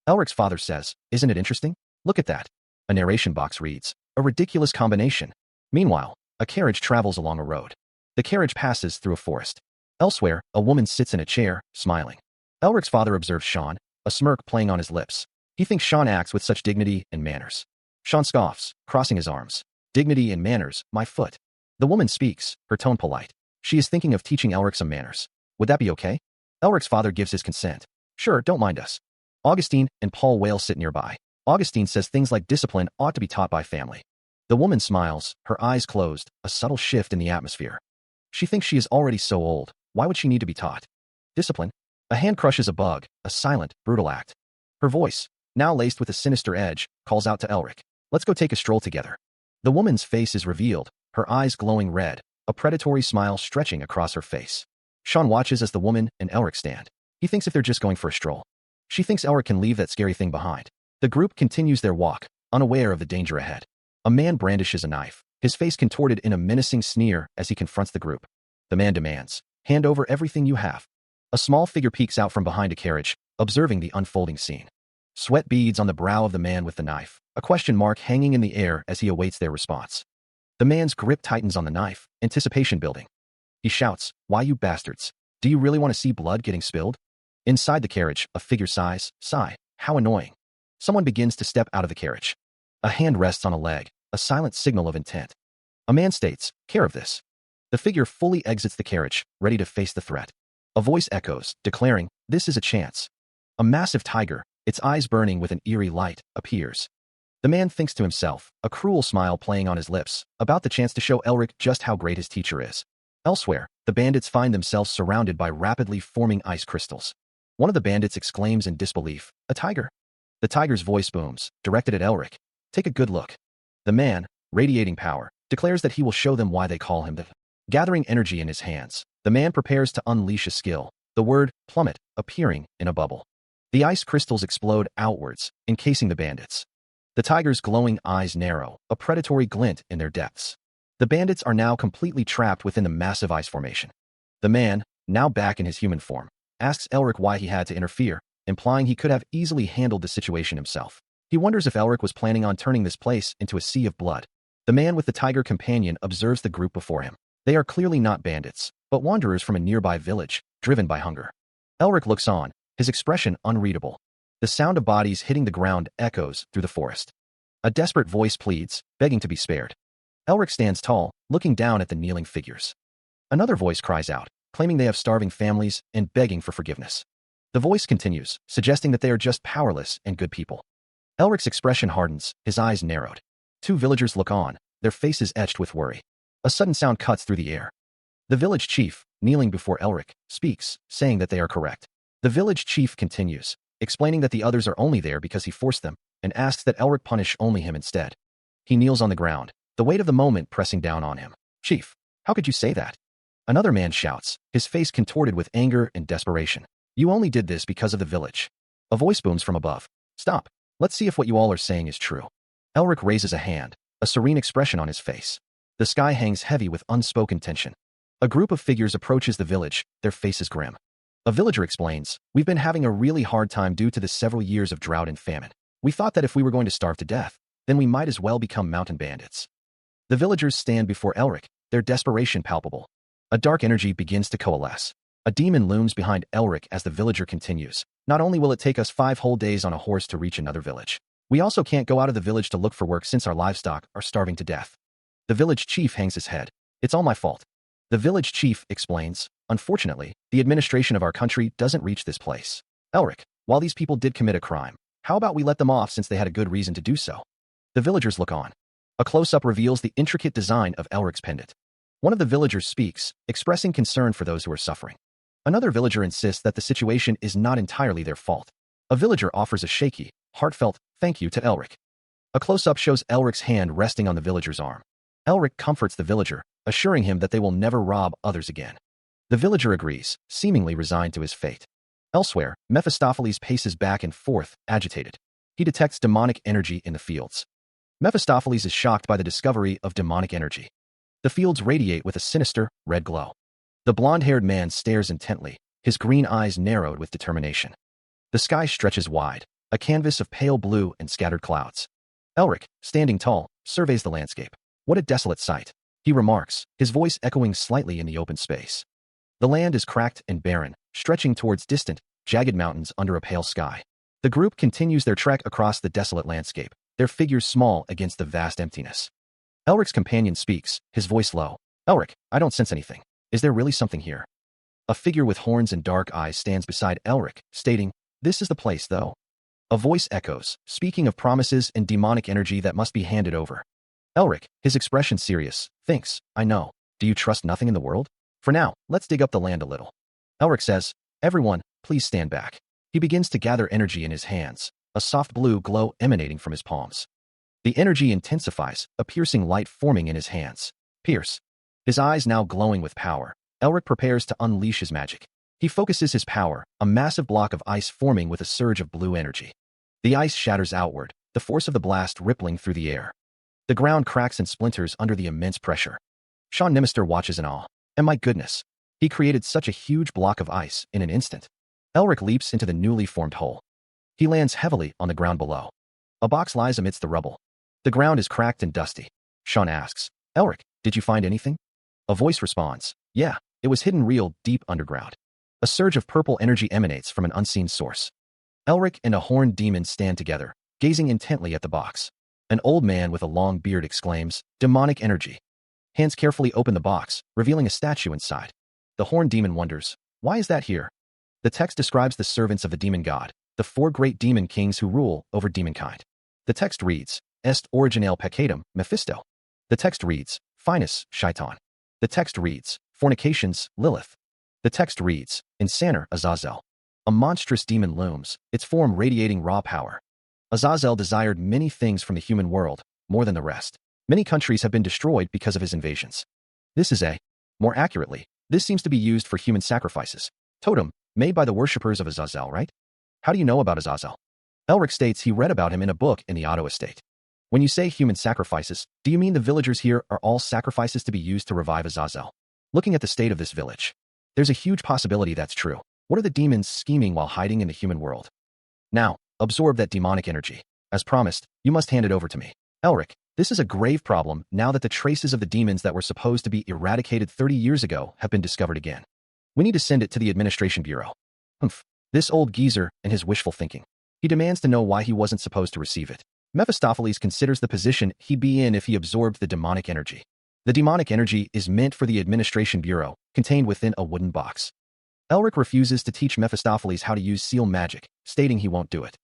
Elric's father says, isn't it interesting? Look at that. A narration box reads, a ridiculous combination. Meanwhile, a carriage travels along a road. The carriage passes through a forest. Elsewhere, a woman sits in a chair, smiling. Elric's father observes Sean, a smirk playing on his lips. He thinks Sean acts with such dignity and manners. Sean scoffs, crossing his arms. Dignity and manners, my foot. The woman speaks, her tone polite. She is thinking of teaching Elric some manners. Would that be okay? Elric's father gives his consent. Sure, don't mind us. Augustine and Paul Whale sit nearby. Augustine says things like discipline ought to be taught by family. The woman smiles, her eyes closed, a subtle shift in the atmosphere. She thinks she is already so old. Why would she need to be taught? Discipline? A hand crushes a bug, a silent, brutal act. Her voice, now laced with a sinister edge, calls out to Elric. Let's go take a stroll together. The woman's face is revealed, her eyes glowing red, a predatory smile stretching across her face. Sean watches as the woman and Elric stand. He thinks if they're just going for a stroll. She thinks Elric can leave that scary thing behind. The group continues their walk, unaware of the danger ahead. A man brandishes a knife, his face contorted in a menacing sneer as he confronts the group. The man demands, hand over everything you have. A small figure peeks out from behind a carriage, observing the unfolding scene. Sweat beads on the brow of the man with the knife, a question mark hanging in the air as he awaits their response. The man's grip tightens on the knife, anticipation building. He shouts, why you bastards? Do you really want to see blood getting spilled? Inside the carriage, a figure sighs, sigh, how annoying. Someone begins to step out of the carriage. A hand rests on a leg, a silent signal of intent. A man states, care of this. The figure fully exits the carriage, ready to face the threat. A voice echoes, declaring, this is a chance. A massive tiger, its eyes burning with an eerie light, appears. The man thinks to himself, a cruel smile playing on his lips, about the chance to show Elric just how great his teacher is. Elsewhere, the bandits find themselves surrounded by rapidly forming ice crystals. One of the bandits exclaims in disbelief, "A tiger?" The tiger's voice booms, directed at Elric. "Take a good look." The man, radiating power, declares that he will show them why they call him the. Gathering energy in his hands, the man prepares to unleash a skill, the word plummet appearing in a bubble. The ice crystals explode outwards, encasing the bandits. The tiger's glowing eyes narrow, a predatory glint in their depths. The bandits are now completely trapped within the massive ice formation. The man, now back in his human form, asks Elric why he had to interfere, implying he could have easily handled the situation himself. He wonders if Elric was planning on turning this place into a sea of blood. The man with the tiger companion observes the group before him. They are clearly not bandits, but wanderers from a nearby village, driven by hunger. Elric looks on, his expression unreadable. The sound of bodies hitting the ground echoes through the forest. A desperate voice pleads, begging to be spared. Elric stands tall, looking down at the kneeling figures. Another voice cries out, claiming they have starving families and begging for forgiveness. The voice continues, suggesting that they are just powerless and good people. Elric's expression hardens, his eyes narrowed. Two villagers look on, their faces etched with worry. A sudden sound cuts through the air. The village chief, kneeling before Elric, speaks, saying that they are correct. The village chief continues, explaining that the others are only there because he forced them, and asks that Elric punish only him instead. He kneels on the ground, the weight of the moment pressing down on him. "Chief, how could you say that?" Another man shouts, his face contorted with anger and desperation. "You only did this because of the village." A voice booms from above. "Stop. Let's see if what you all are saying is true." Elric raises a hand, a serene expression on his face. The sky hangs heavy with unspoken tension. A group of figures approaches the village, their faces grim. A villager explains, "We've been having a really hard time due to the several years of drought and famine. We thought that if we were going to starve to death, then we might as well become mountain bandits." The villagers stand before Elric, their desperation palpable. A dark energy begins to coalesce. A demon looms behind Elric as the villager continues. "Not only will it take us 5 whole days on a horse to reach another village, we also can't go out of the village to look for work since our livestock are starving to death." The village chief hangs his head. "It's all my fault." The village chief explains, "Unfortunately, the administration of our country doesn't reach this place. Elric, while these people did commit a crime, how about we let them off since they had a good reason to do so?" The villagers look on. A close-up reveals the intricate design of Elric's pendant. One of the villagers speaks, expressing concern for those who are suffering. Another villager insists that the situation is not entirely their fault. A villager offers a shaky, heartfelt thank you to Elric. A close-up shows Elric's hand resting on the villager's arm. Elric comforts the villager, assuring him that they will never rob others again. The villager agrees, seemingly resigned to his fate. Elsewhere, Mephistopheles paces back and forth, agitated. He detects demonic energy in the fields. Mephistopheles is shocked by the discovery of demonic energy. The fields radiate with a sinister, red glow. The blonde-haired man stares intently, his green eyes narrowed with determination. The sky stretches wide, a canvas of pale blue and scattered clouds. Elric, standing tall, surveys the landscape. "What a desolate sight," he remarks, his voice echoing slightly in the open space. The land is cracked and barren, stretching towards distant, jagged mountains under a pale sky. The group continues their trek across the desolate landscape, their figures small against the vast emptiness. Elric's companion speaks, his voice low. "Elric, I don't sense anything. Is there really something here?" A figure with horns and dark eyes stands beside Elric, stating, "This is the place, though." A voice echoes, speaking of promises and demonic energy that must be handed over. Elric, his expression serious, thinks, "I know. Do you trust nothing in the world? For now, let's dig up the land a little." Elric says, "Everyone, please stand back." He begins to gather energy in his hands, a soft blue glow emanating from his palms. The energy intensifies, a piercing light forming in his hands. Pierce. His eyes now glowing with power, Elric prepares to unleash his magic. He focuses his power, a massive block of ice forming with a surge of blue energy. The ice shatters outward, the force of the blast rippling through the air. The ground cracks and splinters under the immense pressure. Sean Nimister watches in awe. And my goodness, he created such a huge block of ice in an instant. Elric leaps into the newly formed hole. He lands heavily on the ground below. A box lies amidst the rubble. The ground is cracked and dusty. Sean asks, "Elric, did you find anything?" A voice responds, "Yeah, it was hidden real deep underground." A surge of purple energy emanates from an unseen source. Elric and a horned demon stand together, gazing intently at the box. An old man with a long beard exclaims, "Demonic energy." Hands carefully open the box, revealing a statue inside. The horned demon wonders, "Why is that here?" The text describes the servants of the demon god, the 4 great demon kings who rule over demonkind. The text reads, Est originale peccatum, Mephisto. The text reads, Finus, Shaitan. The text reads, Fornications, Lilith. The text reads, Insaner, Azazel. A monstrous demon looms, its form radiating raw power. Azazel desired many things from the human world, more than the rest. Many countries have been destroyed because of his invasions. More accurately, this seems to be used for human sacrifices. Totem, made by the worshippers of Azazel, right? How do you know about Azazel? Elric states he read about him in a book in the Otto estate. When you say human sacrifices, do you mean the villagers here are all sacrifices to be used to revive Azazel? Looking at the state of this village, there's a huge possibility that's true. What are the demons scheming while hiding in the human world? Now, absorb that demonic energy. As promised, you must hand it over to me. Elric, this is a grave problem now that the traces of the demons that were supposed to be eradicated 30 years ago have been discovered again. We need to send it to the Administration Bureau. This old geezer and his wishful thinking. He demands to know why he wasn't supposed to receive it. Mephistopheles considers the position he'd be in if he absorbed the demonic energy. The demonic energy is meant for the Administration Bureau, contained within a wooden box. Elric refuses to teach Mephistopheles how to use seal magic, stating he won't do it.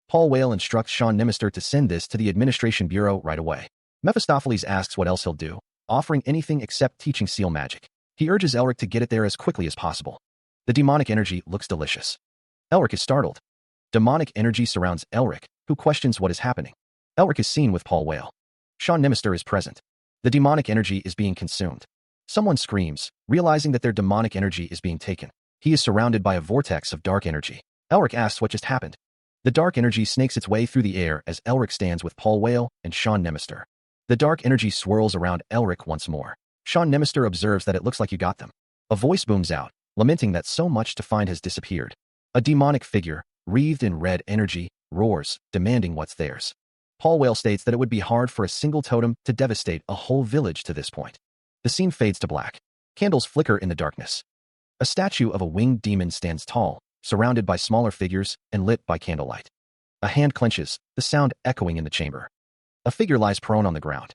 Paul Whale instructs Sean Nimister to send this to the Administration Bureau right away. Mephistopheles asks what else he'll do, offering anything except teaching seal magic. He urges Elric to get it there as quickly as possible. The demonic energy looks delicious. Elric is startled. Demonic energy surrounds Elric, who questions what is happening. Elric is seen with Paul Whale. Sean Nimister is present. The demonic energy is being consumed. Someone screams, realizing that their demonic energy is being taken. He is surrounded by a vortex of dark energy. Elric asks what just happened. The dark energy snakes its way through the air as Elric stands with Paul Whale and Sean Nimister. The dark energy swirls around Elric once more. Sean Nimister observes that it looks like you got them. A voice booms out, lamenting that so much to find has disappeared. A demonic figure, wreathed in red energy, roars, demanding what's theirs. Paul Whale states that it would be hard for a single totem to devastate a whole village to this point. The scene fades to black. Candles flicker in the darkness. A statue of a winged demon stands tall, surrounded by smaller figures and lit by candlelight. A hand clenches, the sound echoing in the chamber. A figure lies prone on the ground.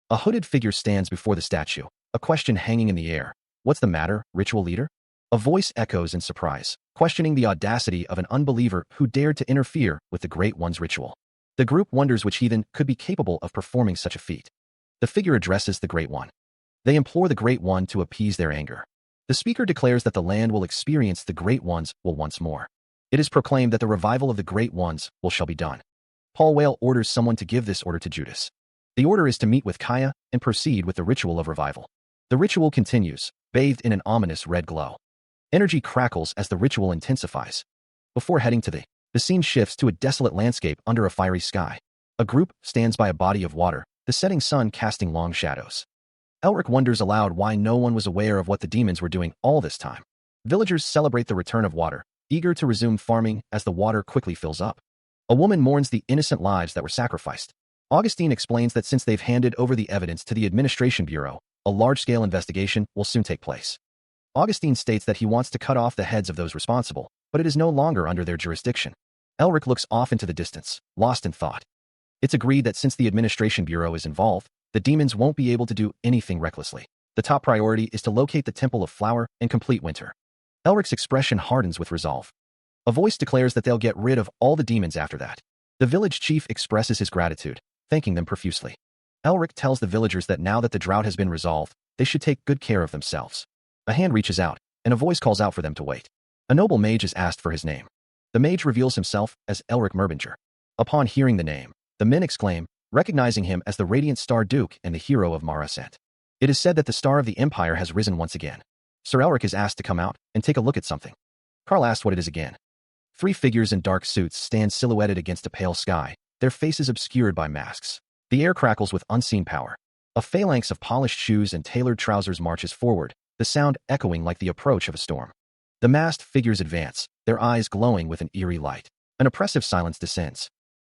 A hooded figure stands before the statue, a question hanging in the air. What's the matter, ritual leader? A voice echoes in surprise, questioning the audacity of an unbeliever who dared to interfere with the Great One's ritual. The group wonders which heathen could be capable of performing such a feat. The figure addresses the Great One. They implore the Great One to appease their anger. The speaker declares that the land will experience the Great Ones will once more. It is proclaimed that the revival of the Great Ones shall be done. Paul Whale orders someone to give this order to Judas. The order is to meet with Kaya and proceed with the ritual of revival. The ritual continues, bathed in an ominous red glow. Energy crackles as the ritual intensifies. Before heading to the scene shifts to a desolate landscape under a fiery sky. A group stands by a body of water, the setting sun casting long shadows. Elric wonders aloud why no one was aware of what the demons were doing all this time. Villagers celebrate the return of water, eager to resume farming as the water quickly fills up. A woman mourns the innocent lives that were sacrificed. Augustine explains that since they've handed over the evidence to the Administration Bureau, a large-scale investigation will soon take place. Augustine states that he wants to cut off the heads of those responsible, but it is no longer under their jurisdiction. Elric looks off into the distance, lost in thought. It's agreed that since the Administration Bureau is involved, the demons won't be able to do anything recklessly. The top priority is to locate the Temple of Flower and complete Winter. Elric's expression hardens with resolve. A voice declares that they'll get rid of all the demons after that. The village chief expresses his gratitude, thanking them profusely. Elric tells the villagers that now that the drought has been resolved, they should take good care of themselves. A hand reaches out, and a voice calls out for them to wait. A noble mage is asked for his name. The mage reveals himself as Elric Merbinger. Upon hearing the name, the men exclaim, recognizing him as the Radiant Star Duke and the hero of Marasent. It is said that the star of the Empire has risen once again. Sir Elric is asked to come out and take a look at something. Carl asks what it is again. 3 figures in dark suits stand silhouetted against a pale sky, their faces obscured by masks. The air crackles with unseen power. A phalanx of polished shoes and tailored trousers marches forward, the sound echoing like the approach of a storm. The masked figures advance, their eyes glowing with an eerie light. An oppressive silence descends.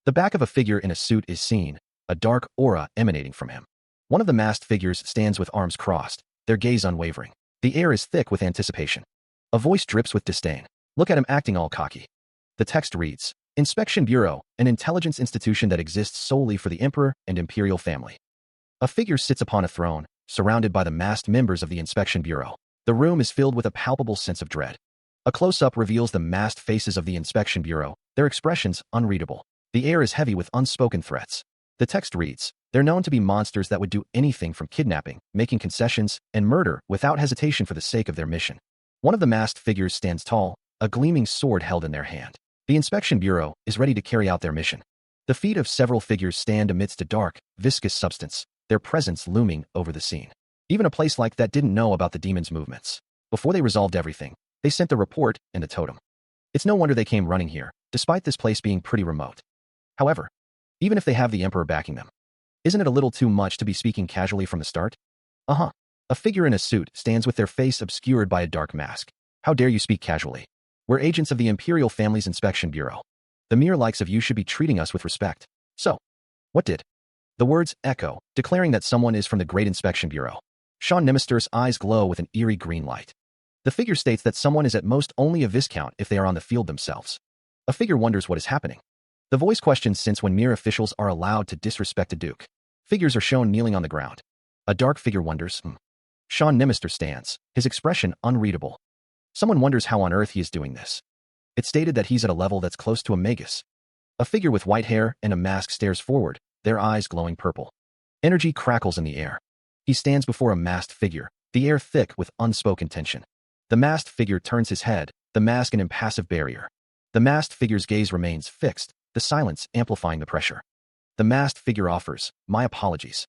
The back of a figure in a suit is seen, a dark aura emanating from him. One of the masked figures stands with arms crossed, their gaze unwavering. The air is thick with anticipation. A voice drips with disdain. Look at him acting all cocky. The text reads, Inspection Bureau, an intelligence institution that exists solely for the Emperor and Imperial family. A figure sits upon a throne, surrounded by the masked members of the Inspection Bureau. The room is filled with a palpable sense of dread. A close-up reveals the masked faces of the Inspection Bureau, their expressions unreadable. The air is heavy with unspoken threats. The text reads, they're known to be monsters that would do anything from kidnapping, making concessions, and murder without hesitation for the sake of their mission. One of the masked figures stands tall, a gleaming sword held in their hand. The Inspection Bureau is ready to carry out their mission. The feet of several figures stand amidst a dark, viscous substance, their presence looming over the scene. Even a place like that didn't know about the demon's movements. Before they resolved everything, they sent the report and the totem. It's no wonder they came running here, despite this place being pretty remote. However, even if they have the Emperor backing them, isn't it a little too much to be speaking casually from the start? A figure in a suit stands with their face obscured by a dark mask. How dare you speak casually? We're agents of the Imperial Family's Inspection Bureau. The mere likes of you should be treating us with respect. So, what did? The words echo, declaring that someone is from the Great Inspection Bureau. Sean Nimister's eyes glow with an eerie green light. The figure states that someone is at most only a viscount if they are on the field themselves. A figure wonders what is happening. The voice questions since when mere officials are allowed to disrespect a duke. Figures are shown kneeling on the ground. A dark figure wonders, Sean Nimister stands, his expression unreadable. Someone wonders how on earth he is doing this. It's stated that he's at a level that's close to a magus. A figure with white hair and a mask stares forward, their eyes glowing purple. Energy crackles in the air. He stands before a masked figure, the air thick with unspoken tension. The masked figure turns his head, the mask an impassive barrier. The masked figure's gaze remains fixed, the silence amplifying the pressure. The masked figure offers, "My apologies."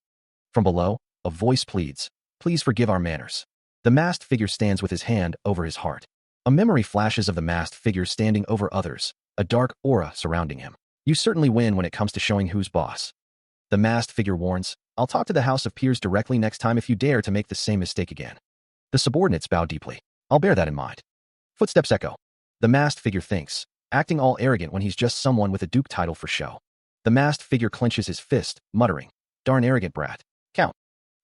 From below, a voice pleads, "Please forgive our manners." The masked figure stands with his hand over his heart. A memory flashes of the masked figure standing over others, a dark aura surrounding him. You certainly win when it comes to showing who's boss. The masked figure warns, "I'll talk to the House of Peers directly next time if you dare to make the same mistake again." The subordinates bow deeply. "I'll bear that in mind." Footsteps echo. The masked figure thinks, acting all arrogant when he's just someone with a duke title for show. The masked figure clenches his fist, muttering, "Darn arrogant brat. Count."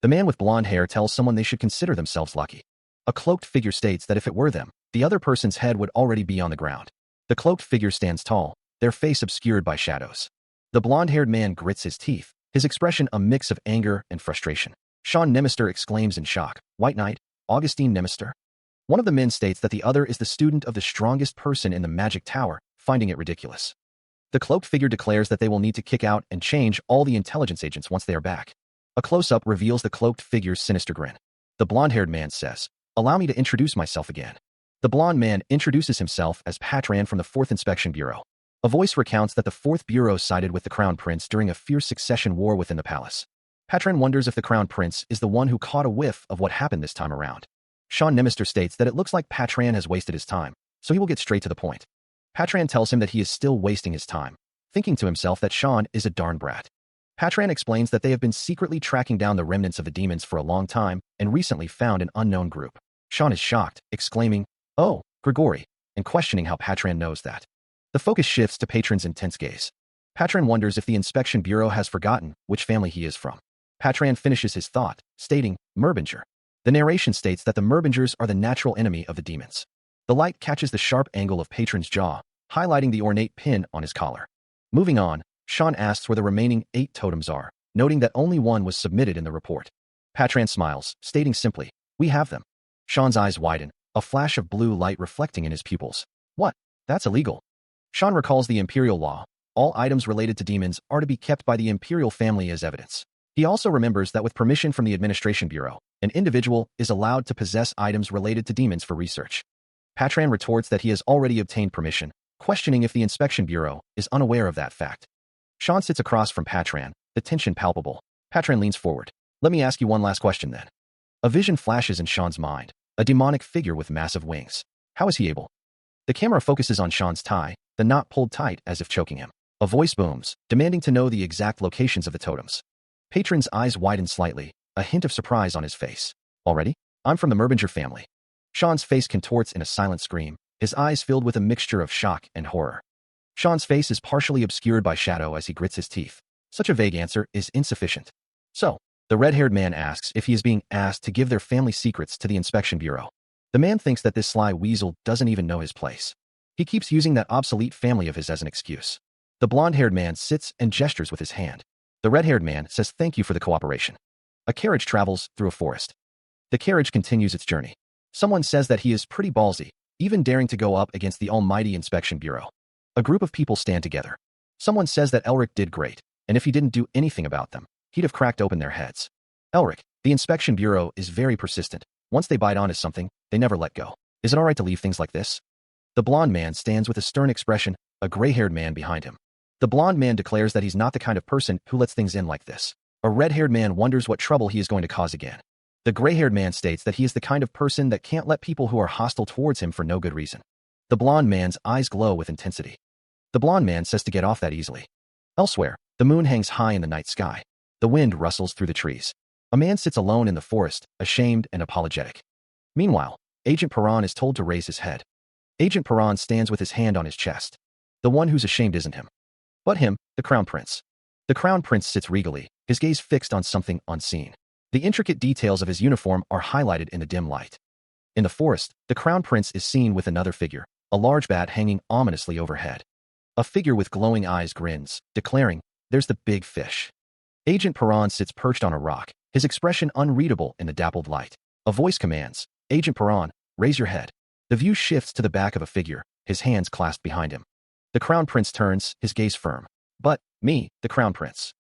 The man with blonde hair tells someone they should consider themselves lucky. A cloaked figure states that if it were them, the other person's head would already be on the ground. The cloaked figure stands tall, their face obscured by shadows. The blonde-haired man grits his teeth, his expression a mix of anger and frustration. Sean Nimister exclaims in shock, "White Knight? Augustine Nimister?" One of the men states that the other is the student of the strongest person in the Magic Tower, finding it ridiculous. The cloaked figure declares that they will need to kick out and change all the intelligence agents once they are back. A close-up reveals the cloaked figure's sinister grin. The blonde-haired man says, "Allow me to introduce myself again." The blonde man introduces himself as Patran from the 4th Inspection Bureau. A voice recounts that the 4th Bureau sided with the Crown Prince during a fierce succession war within the palace. Patran wonders if the Crown Prince is the one who caught a whiff of what happened this time around. Sean Nimister states that it looks like Patran has wasted his time, so he will get straight to the point. Patran tells him that he is still wasting his time, thinking to himself that Sean is a darn brat. Patran explains that they have been secretly tracking down the remnants of the demons for a long time and recently found an unknown group. Sean is shocked, exclaiming, "Oh, Grigori," and questioning how Patran knows that. The focus shifts to Patran's intense gaze. Patran wonders if the Inspection Bureau has forgotten which family he is from. Patran finishes his thought, stating, "Merbinger." The narration states that the Merbingers are the natural enemy of the demons. The light catches the sharp angle of Patran's jaw, highlighting the ornate pin on his collar. Moving on, Sean asks where the remaining 8 totems are, noting that only one was submitted in the report. Patran smiles, stating simply, "We have them." Sean's eyes widen, a flash of blue light reflecting in his pupils. "What? That's illegal." Sean recalls the Imperial law. All items related to demons are to be kept by the Imperial family as evidence. He also remembers that with permission from the Administration Bureau, an individual is allowed to possess items related to demons for research. Patran retorts that he has already obtained permission, questioning if the Inspection Bureau is unaware of that fact. Sean sits across from Patran, the tension palpable. Patran leans forward. "Let me ask you one last question then." A vision flashes in Sean's mind, a demonic figure with massive wings. How is he able? The camera focuses on Sean's tie, the knot pulled tight as if choking him. A voice booms, demanding to know the exact locations of the totems. Patran's eyes widen slightly, a hint of surprise on his face. "Already? I'm from the Merbinger family." Sean's face contorts in a silent scream, his eyes filled with a mixture of shock and horror. Sean's face is partially obscured by shadow as he grits his teeth. Such a vague answer is insufficient. So, the red-haired man asks if he is being asked to give their family secrets to the Inspection Bureau. The man thinks that this sly weasel doesn't even know his place. He keeps using that obsolete family of his as an excuse. The blonde-haired man sits and gestures with his hand. The red-haired man says thank you for the cooperation. A carriage travels through a forest. The carriage continues its journey. Someone says that he is pretty ballsy, even daring to go up against the almighty Inspection Bureau. A group of people stand together. Someone says that Elric did great, and if he didn't do anything about them, he'd have cracked open their heads. Elric, the Inspection Bureau is very persistent. Once they bite onto something, they never let go. Is it alright to leave things like this? The blonde man stands with a stern expression, a gray-haired man behind him. The blonde man declares that he's not the kind of person who lets things in like this. A red-haired man wonders what trouble he is going to cause again. The gray-haired man states that he is the kind of person that can't let people who are hostile towards him for no good reason. The blonde man's eyes glow with intensity. The blonde man says to get off that easily. Elsewhere, the moon hangs high in the night sky. The wind rustles through the trees. A man sits alone in the forest, ashamed and apologetic. Meanwhile, Agent Perron is told to raise his head. Agent Perron stands with his hand on his chest. The one who's ashamed isn't him, but him, the Crown Prince. The Crown Prince sits regally, his gaze fixed on something unseen. The intricate details of his uniform are highlighted in the dim light. In the forest, the Crown Prince is seen with another figure, a large bat hanging ominously overhead. A figure with glowing eyes grins, declaring, "There's the big fish." Agent Perron sits perched on a rock, his expression unreadable in the dappled light. A voice commands, "Agent Perron, raise your head." The view shifts to the back of a figure, his hands clasped behind him. The Crown Prince turns, his gaze firm. "But, me, the Crown Prince."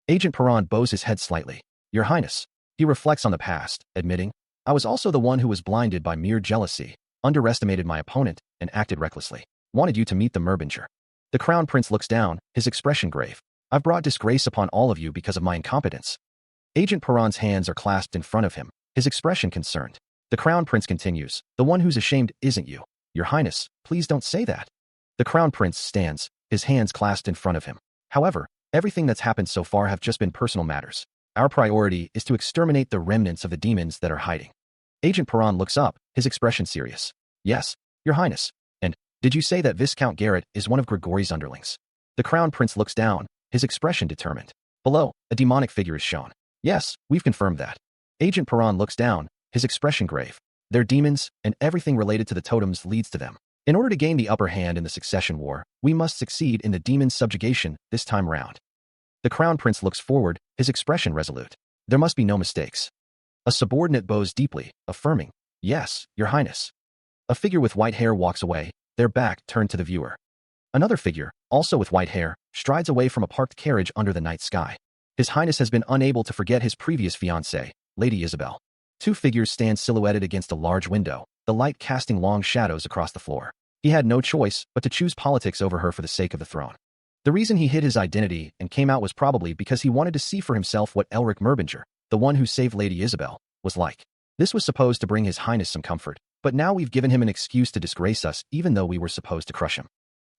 Agent Perron bows his head slightly. "Your Highness." He reflects on the past, admitting, "I was also the one who was blinded by mere jealousy, underestimated my opponent, and acted recklessly. Wanted you to meet the Merbinger." The Crown Prince looks down, his expression grave. "I've brought disgrace upon all of you because of my incompetence." Agent Perron's hands are clasped in front of him, his expression concerned. The Crown Prince continues, "The one who's ashamed isn't you. Your Highness, please don't say that." The Crown Prince stands, his hands clasped in front of him. "However, everything that's happened so far have just been personal matters. Our priority is to exterminate the remnants of the demons that are hiding." Agent Perron looks up, his expression serious. "Yes, Your Highness. And, did you say that Viscount Garrett is one of Grigori's underlings?" The Crown Prince looks down, his expression determined. Below, a demonic figure is shown. "Yes, we've confirmed that." Agent Perron looks down, his expression grave. "They're demons, and everything related to the totems leads to them. In order to gain the upper hand in the succession war, we must succeed in the demon subjugation this time round." The Crown Prince looks forward, his expression resolute. "There must be no mistakes." A subordinate bows deeply, affirming, "Yes, Your Highness." A figure with white hair walks away, their back turned to the viewer. Another figure, also with white hair, strides away from a parked carriage under the night sky. His Highness has been unable to forget his previous fiancée, Lady Isabel. Two figures stand silhouetted against a large window, the light casting long shadows across the floor. He had no choice but to choose politics over her for the sake of the throne. The reason he hid his identity and came out was probably because he wanted to see for himself what Elric Merbinger, the one who saved Lady Isabel, was like. This was supposed to bring his Highness some comfort, but now we've given him an excuse to disgrace us even though we were supposed to crush him.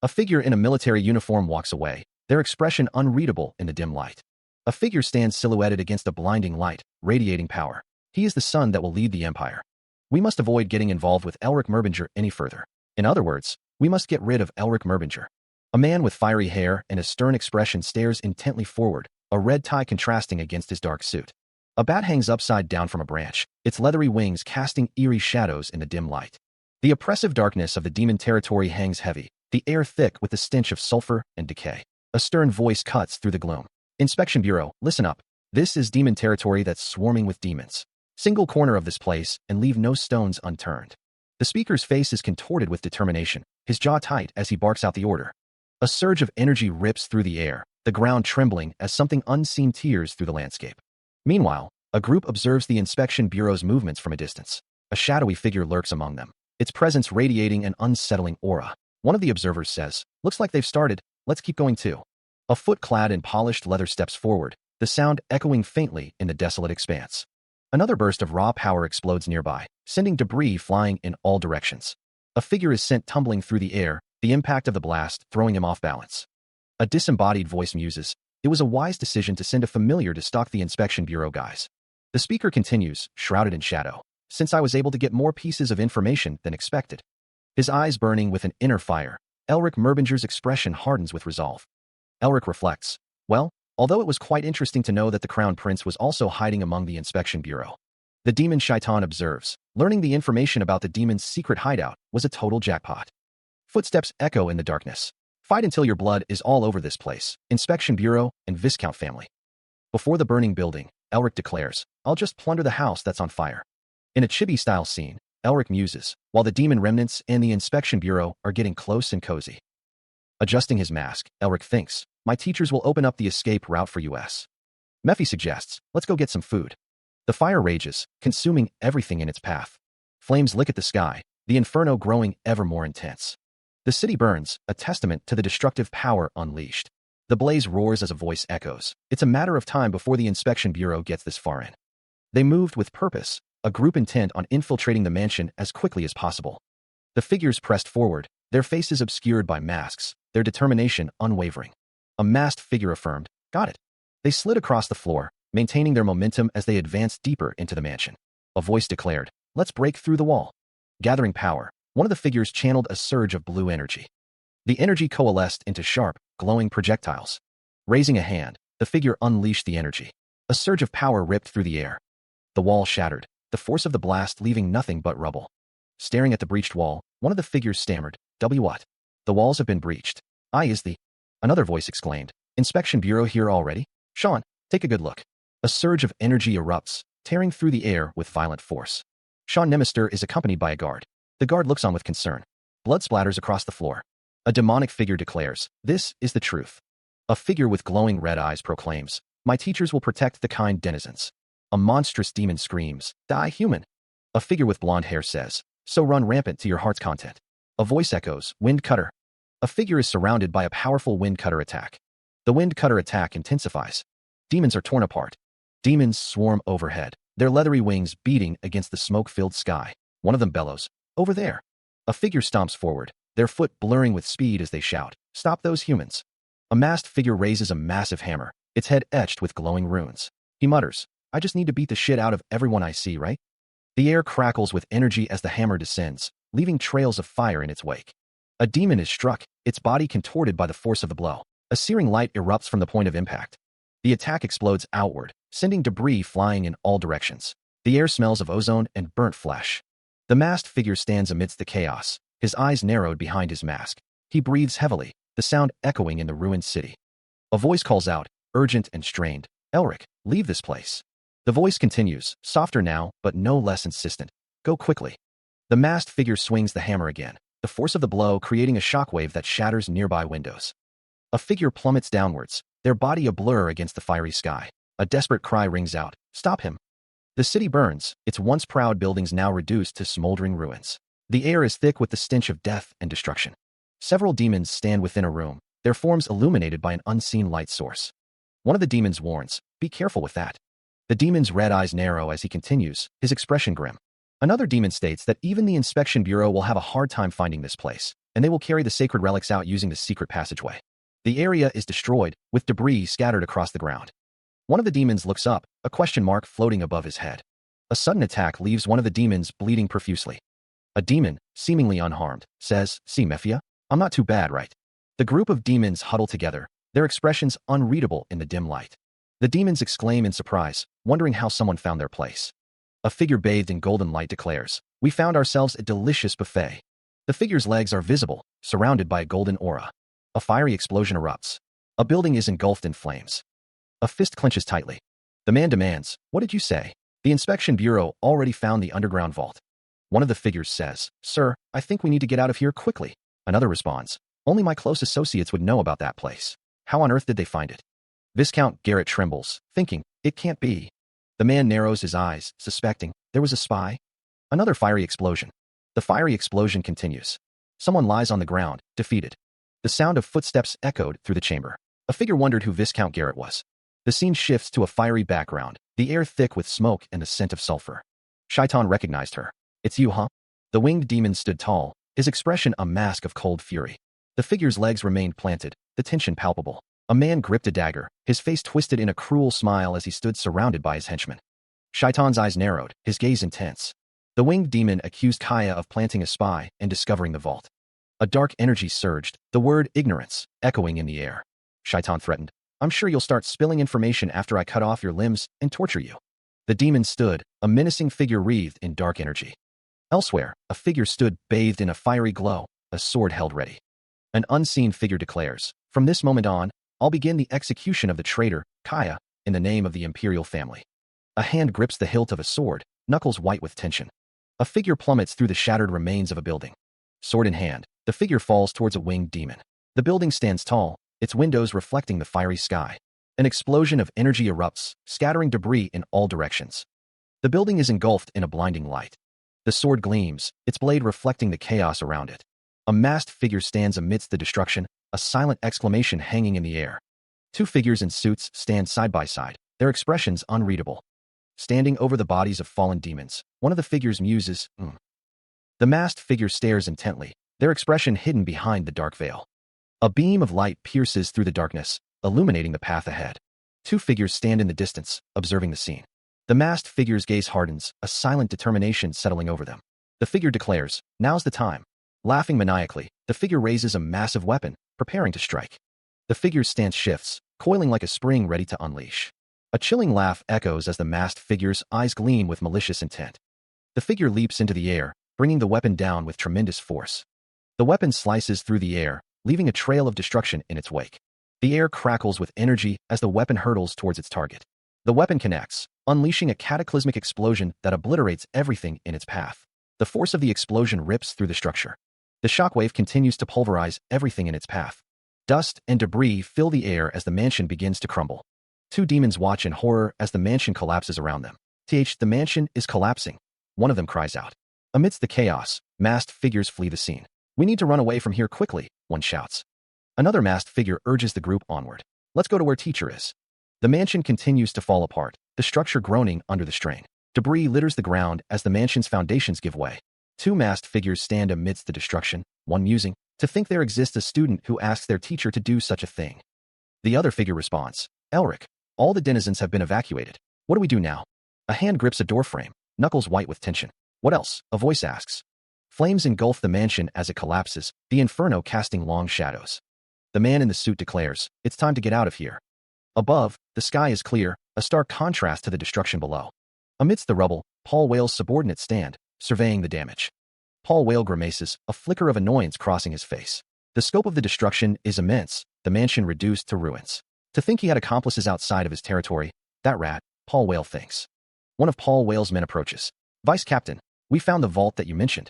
A figure in a military uniform walks away, their expression unreadable in the dim light. A figure stands silhouetted against a blinding light, radiating power. He is the sun that will lead the Empire. We must avoid getting involved with Elric Merbinger any further. In other words, we must get rid of Elric Merbinger. A man with fiery hair and a stern expression stares intently forward, a red tie contrasting against his dark suit. A bat hangs upside down from a branch, its leathery wings casting eerie shadows in the dim light. The oppressive darkness of the demon territory hangs heavy, the air thick with the stench of sulfur and decay. A stern voice cuts through the gloom. "Inspection Bureau, listen up. This is demon territory that's swarming with demons. Single corner of this place and leave no stones unturned." The speaker's face is contorted with determination, his jaw tight as he barks out the order. A surge of energy rips through the air, the ground trembling as something unseen tears through the landscape. Meanwhile, a group observes the Inspection Bureau's movements from a distance. A shadowy figure lurks among them, its presence radiating an unsettling aura. One of the observers says, "Looks like they've started, let's keep going too." A foot clad in polished leather steps forward, the sound echoing faintly in the desolate expanse. Another burst of raw power explodes nearby, sending debris flying in all directions. A figure is sent tumbling through the air, the impact of the blast throwing him off balance. A disembodied voice muses, "It was a wise decision to send a familiar to stalk the Inspection Bureau guys." The speaker continues, shrouded in shadow, "Since I was able to get more pieces of information than expected." His eyes burning with an inner fire, Elric Merbinger's expression hardens with resolve. Elric reflects, "Well, although it was quite interesting to know that the Crown Prince was also hiding among the Inspection Bureau." The demon Shaitan observes, learning the information about the demon's secret hideout was a total jackpot. Footsteps echo in the darkness. "Fight until your blood is all over this place, Inspection Bureau and Viscount family." Before the burning building, Elric declares, "I'll just plunder the house that's on fire." In a chibi-style scene, Elric muses, while the demon remnants and the Inspection Bureau are getting close and cozy. Adjusting his mask, Elric thinks, "My teachers will open up the escape route for us." Mephi suggests, "Let's go get some food." The fire rages, consuming everything in its path. Flames lick at the sky, the inferno growing ever more intense. The city burns, a testament to the destructive power unleashed. The blaze roars as a voice echoes. It's a matter of time before the inspection bureau gets this far in. They moved with purpose, a group intent on infiltrating the mansion as quickly as possible. The figures pressed forward, their faces obscured by masks, their determination unwavering. A masked figure affirmed, "Got it." They slid across the floor, maintaining their momentum as they advanced deeper into the mansion. A voice declared, "Let's break through the wall." Gathering power, one of the figures channeled a surge of blue energy. The energy coalesced into sharp, glowing projectiles. Raising a hand, the figure unleashed the energy. A surge of power ripped through the air. The wall shattered, the force of the blast leaving nothing but rubble. Staring at the breached wall, one of the figures stammered, "What? The walls have been breached. Is the..." Another voice exclaimed, "Inspection Bureau here already? Sean, take a good look." A surge of energy erupts, tearing through the air with violent force. Sean Nemister is accompanied by a guard. The guard looks on with concern. Blood splatters across the floor. A demonic figure declares, "This is the truth." A figure with glowing red eyes proclaims, "My teachers will protect the kind denizens." A monstrous demon screams, "Die, human." A figure with blonde hair says, "So run rampant to your heart's content." A voice echoes, "Wind cutter." A figure is surrounded by a powerful wind cutter attack. The wind cutter attack intensifies. Demons are torn apart. Demons swarm overhead, their leathery wings beating against the smoke-filled sky. One of them bellows, "Over there." A figure stomps forward, their foot blurring with speed as they shout, "Stop those humans." A masked figure raises a massive hammer, its head etched with glowing runes. He mutters, "I just need to beat the shit out of everyone I see, right?" The air crackles with energy as the hammer descends, leaving trails of fire in its wake. A demon is struck, its body contorted by the force of the blow. A searing light erupts from the point of impact. The attack explodes outward, sending debris flying in all directions. The air smells of ozone and burnt flesh. The masked figure stands amidst the chaos, his eyes narrowed behind his mask. He breathes heavily, the sound echoing in the ruined city. A voice calls out, urgent and strained, "Elric, leave this place." The voice continues, softer now, but no less insistent, "Go quickly." The masked figure swings the hammer again, the force of the blow creating a shockwave that shatters nearby windows. A figure plummets downwards, their body a blur against the fiery sky. A desperate cry rings out, "Stop him." The city burns, its once proud buildings now reduced to smoldering ruins. The air is thick with the stench of death and destruction. Several demons stand within a room, their forms illuminated by an unseen light source. One of the demons warns, "Be careful with that." The demon's red eyes narrow as he continues, his expression grim. Another demon states that even the inspection bureau will have a hard time finding this place, and they will carry the sacred relics out using the secret passageway. The area is destroyed, with debris scattered across the ground. One of the demons looks up, a question mark floating above his head. A sudden attack leaves one of the demons bleeding profusely. A demon, seemingly unharmed, says, "See, Mephia? I'm not too bad, right?" The group of demons huddle together, their expressions unreadable in the dim light. The demons exclaim in surprise, wondering how someone found their place. A figure bathed in golden light declares, "We found ourselves a delicious buffet." The figure's legs are visible, surrounded by a golden aura. A fiery explosion erupts. A building is engulfed in flames. A fist clenches tightly. The man demands, "What did you say?" The inspection bureau already found the underground vault. One of the figures says, "Sir, I think we need to get out of here quickly." Another responds, "Only my close associates would know about that place. How on earth did they find it?" Viscount Garrett trembles, thinking, "It can't be." The man narrows his eyes, suspecting, there was a spy. Another fiery explosion. The fiery explosion continues. Someone lies on the ground, defeated. The sound of footsteps echoed through the chamber. A figure wondered who Viscount Garrett was. The scene shifts to a fiery background, the air thick with smoke and the scent of sulfur. Shaitan recognized her. "It's you, huh?" The winged demon stood tall, his expression a mask of cold fury. The figure's legs remained planted, the tension palpable. A man gripped a dagger, his face twisted in a cruel smile as he stood surrounded by his henchmen. Shaitan's eyes narrowed, his gaze intense. The winged demon accused Kaya of planting a spy and discovering the vault. A dark energy surged, the word ignorance echoing in the air. Shaitan threatened, "I'm sure you'll start spilling information after I cut off your limbs and torture you." The demon stood, a menacing figure wreathed in dark energy. Elsewhere, a figure stood bathed in a fiery glow, a sword held ready. An unseen figure declares, "From this moment on, I'll begin the execution of the traitor, Kaya, in the name of the imperial family." A hand grips the hilt of a sword, knuckles white with tension. A figure plummets through the shattered remains of a building. Sword in hand, the figure falls towards a winged demon. The building stands tall, its windows reflecting the fiery sky. An explosion of energy erupts, scattering debris in all directions. The building is engulfed in a blinding light. The sword gleams, its blade reflecting the chaos around it. A masked figure stands amidst the destruction, a silent exclamation hanging in the air. Two figures in suits stand side by side, their expressions unreadable. Standing over the bodies of fallen demons, one of the figures muses, The masked figure stares intently, their expression hidden behind the dark veil. A beam of light pierces through the darkness, illuminating the path ahead. Two figures stand in the distance, observing the scene. The masked figure's gaze hardens, a silent determination settling over them. The figure declares, "Now's the time." Laughing maniacally, the figure raises a massive weapon, preparing to strike. The figure's stance shifts, coiling like a spring ready to unleash. A chilling laugh echoes as the masked figure's eyes gleam with malicious intent. The figure leaps into the air, bringing the weapon down with tremendous force. The weapon slices through the air, leaving a trail of destruction in its wake. The air crackles with energy as the weapon hurtles towards its target. The weapon connects, unleashing a cataclysmic explosion that obliterates everything in its path. The force of the explosion rips through the structure. The shockwave continues to pulverize everything in its path. Dust and debris fill the air as the mansion begins to crumble. Two demons watch in horror as the mansion collapses around them. The mansion is collapsing. One of them cries out. Amidst the chaos, masked figures flee the scene. "We need to run away from here quickly," one shouts. Another masked figure urges the group onward. "Let's go to where teacher is." The mansion continues to fall apart, the structure groaning under the strain. Debris litters the ground as the mansion's foundations give way. Two masked figures stand amidst the destruction, one musing, "To think there exists a student who asks their teacher to do such a thing." The other figure responds, "Elric, all the denizens have been evacuated. What do we do now?" A hand grips a doorframe, knuckles white with tension. "What else?" a voice asks. Flames engulf the mansion as it collapses, the inferno casting long shadows. The man in the suit declares, "It's time to get out of here." Above, the sky is clear, a stark contrast to the destruction below. Amidst the rubble, Paul Whale's subordinates stand, surveying the damage. Paul Whale grimaces, a flicker of annoyance crossing his face. The scope of the destruction is immense, the mansion reduced to ruins. To think he had accomplices outside of his territory, that rat, Paul Whale thinks. One of Paul Whale's men approaches. "Vice Captain, we found the vault that you mentioned."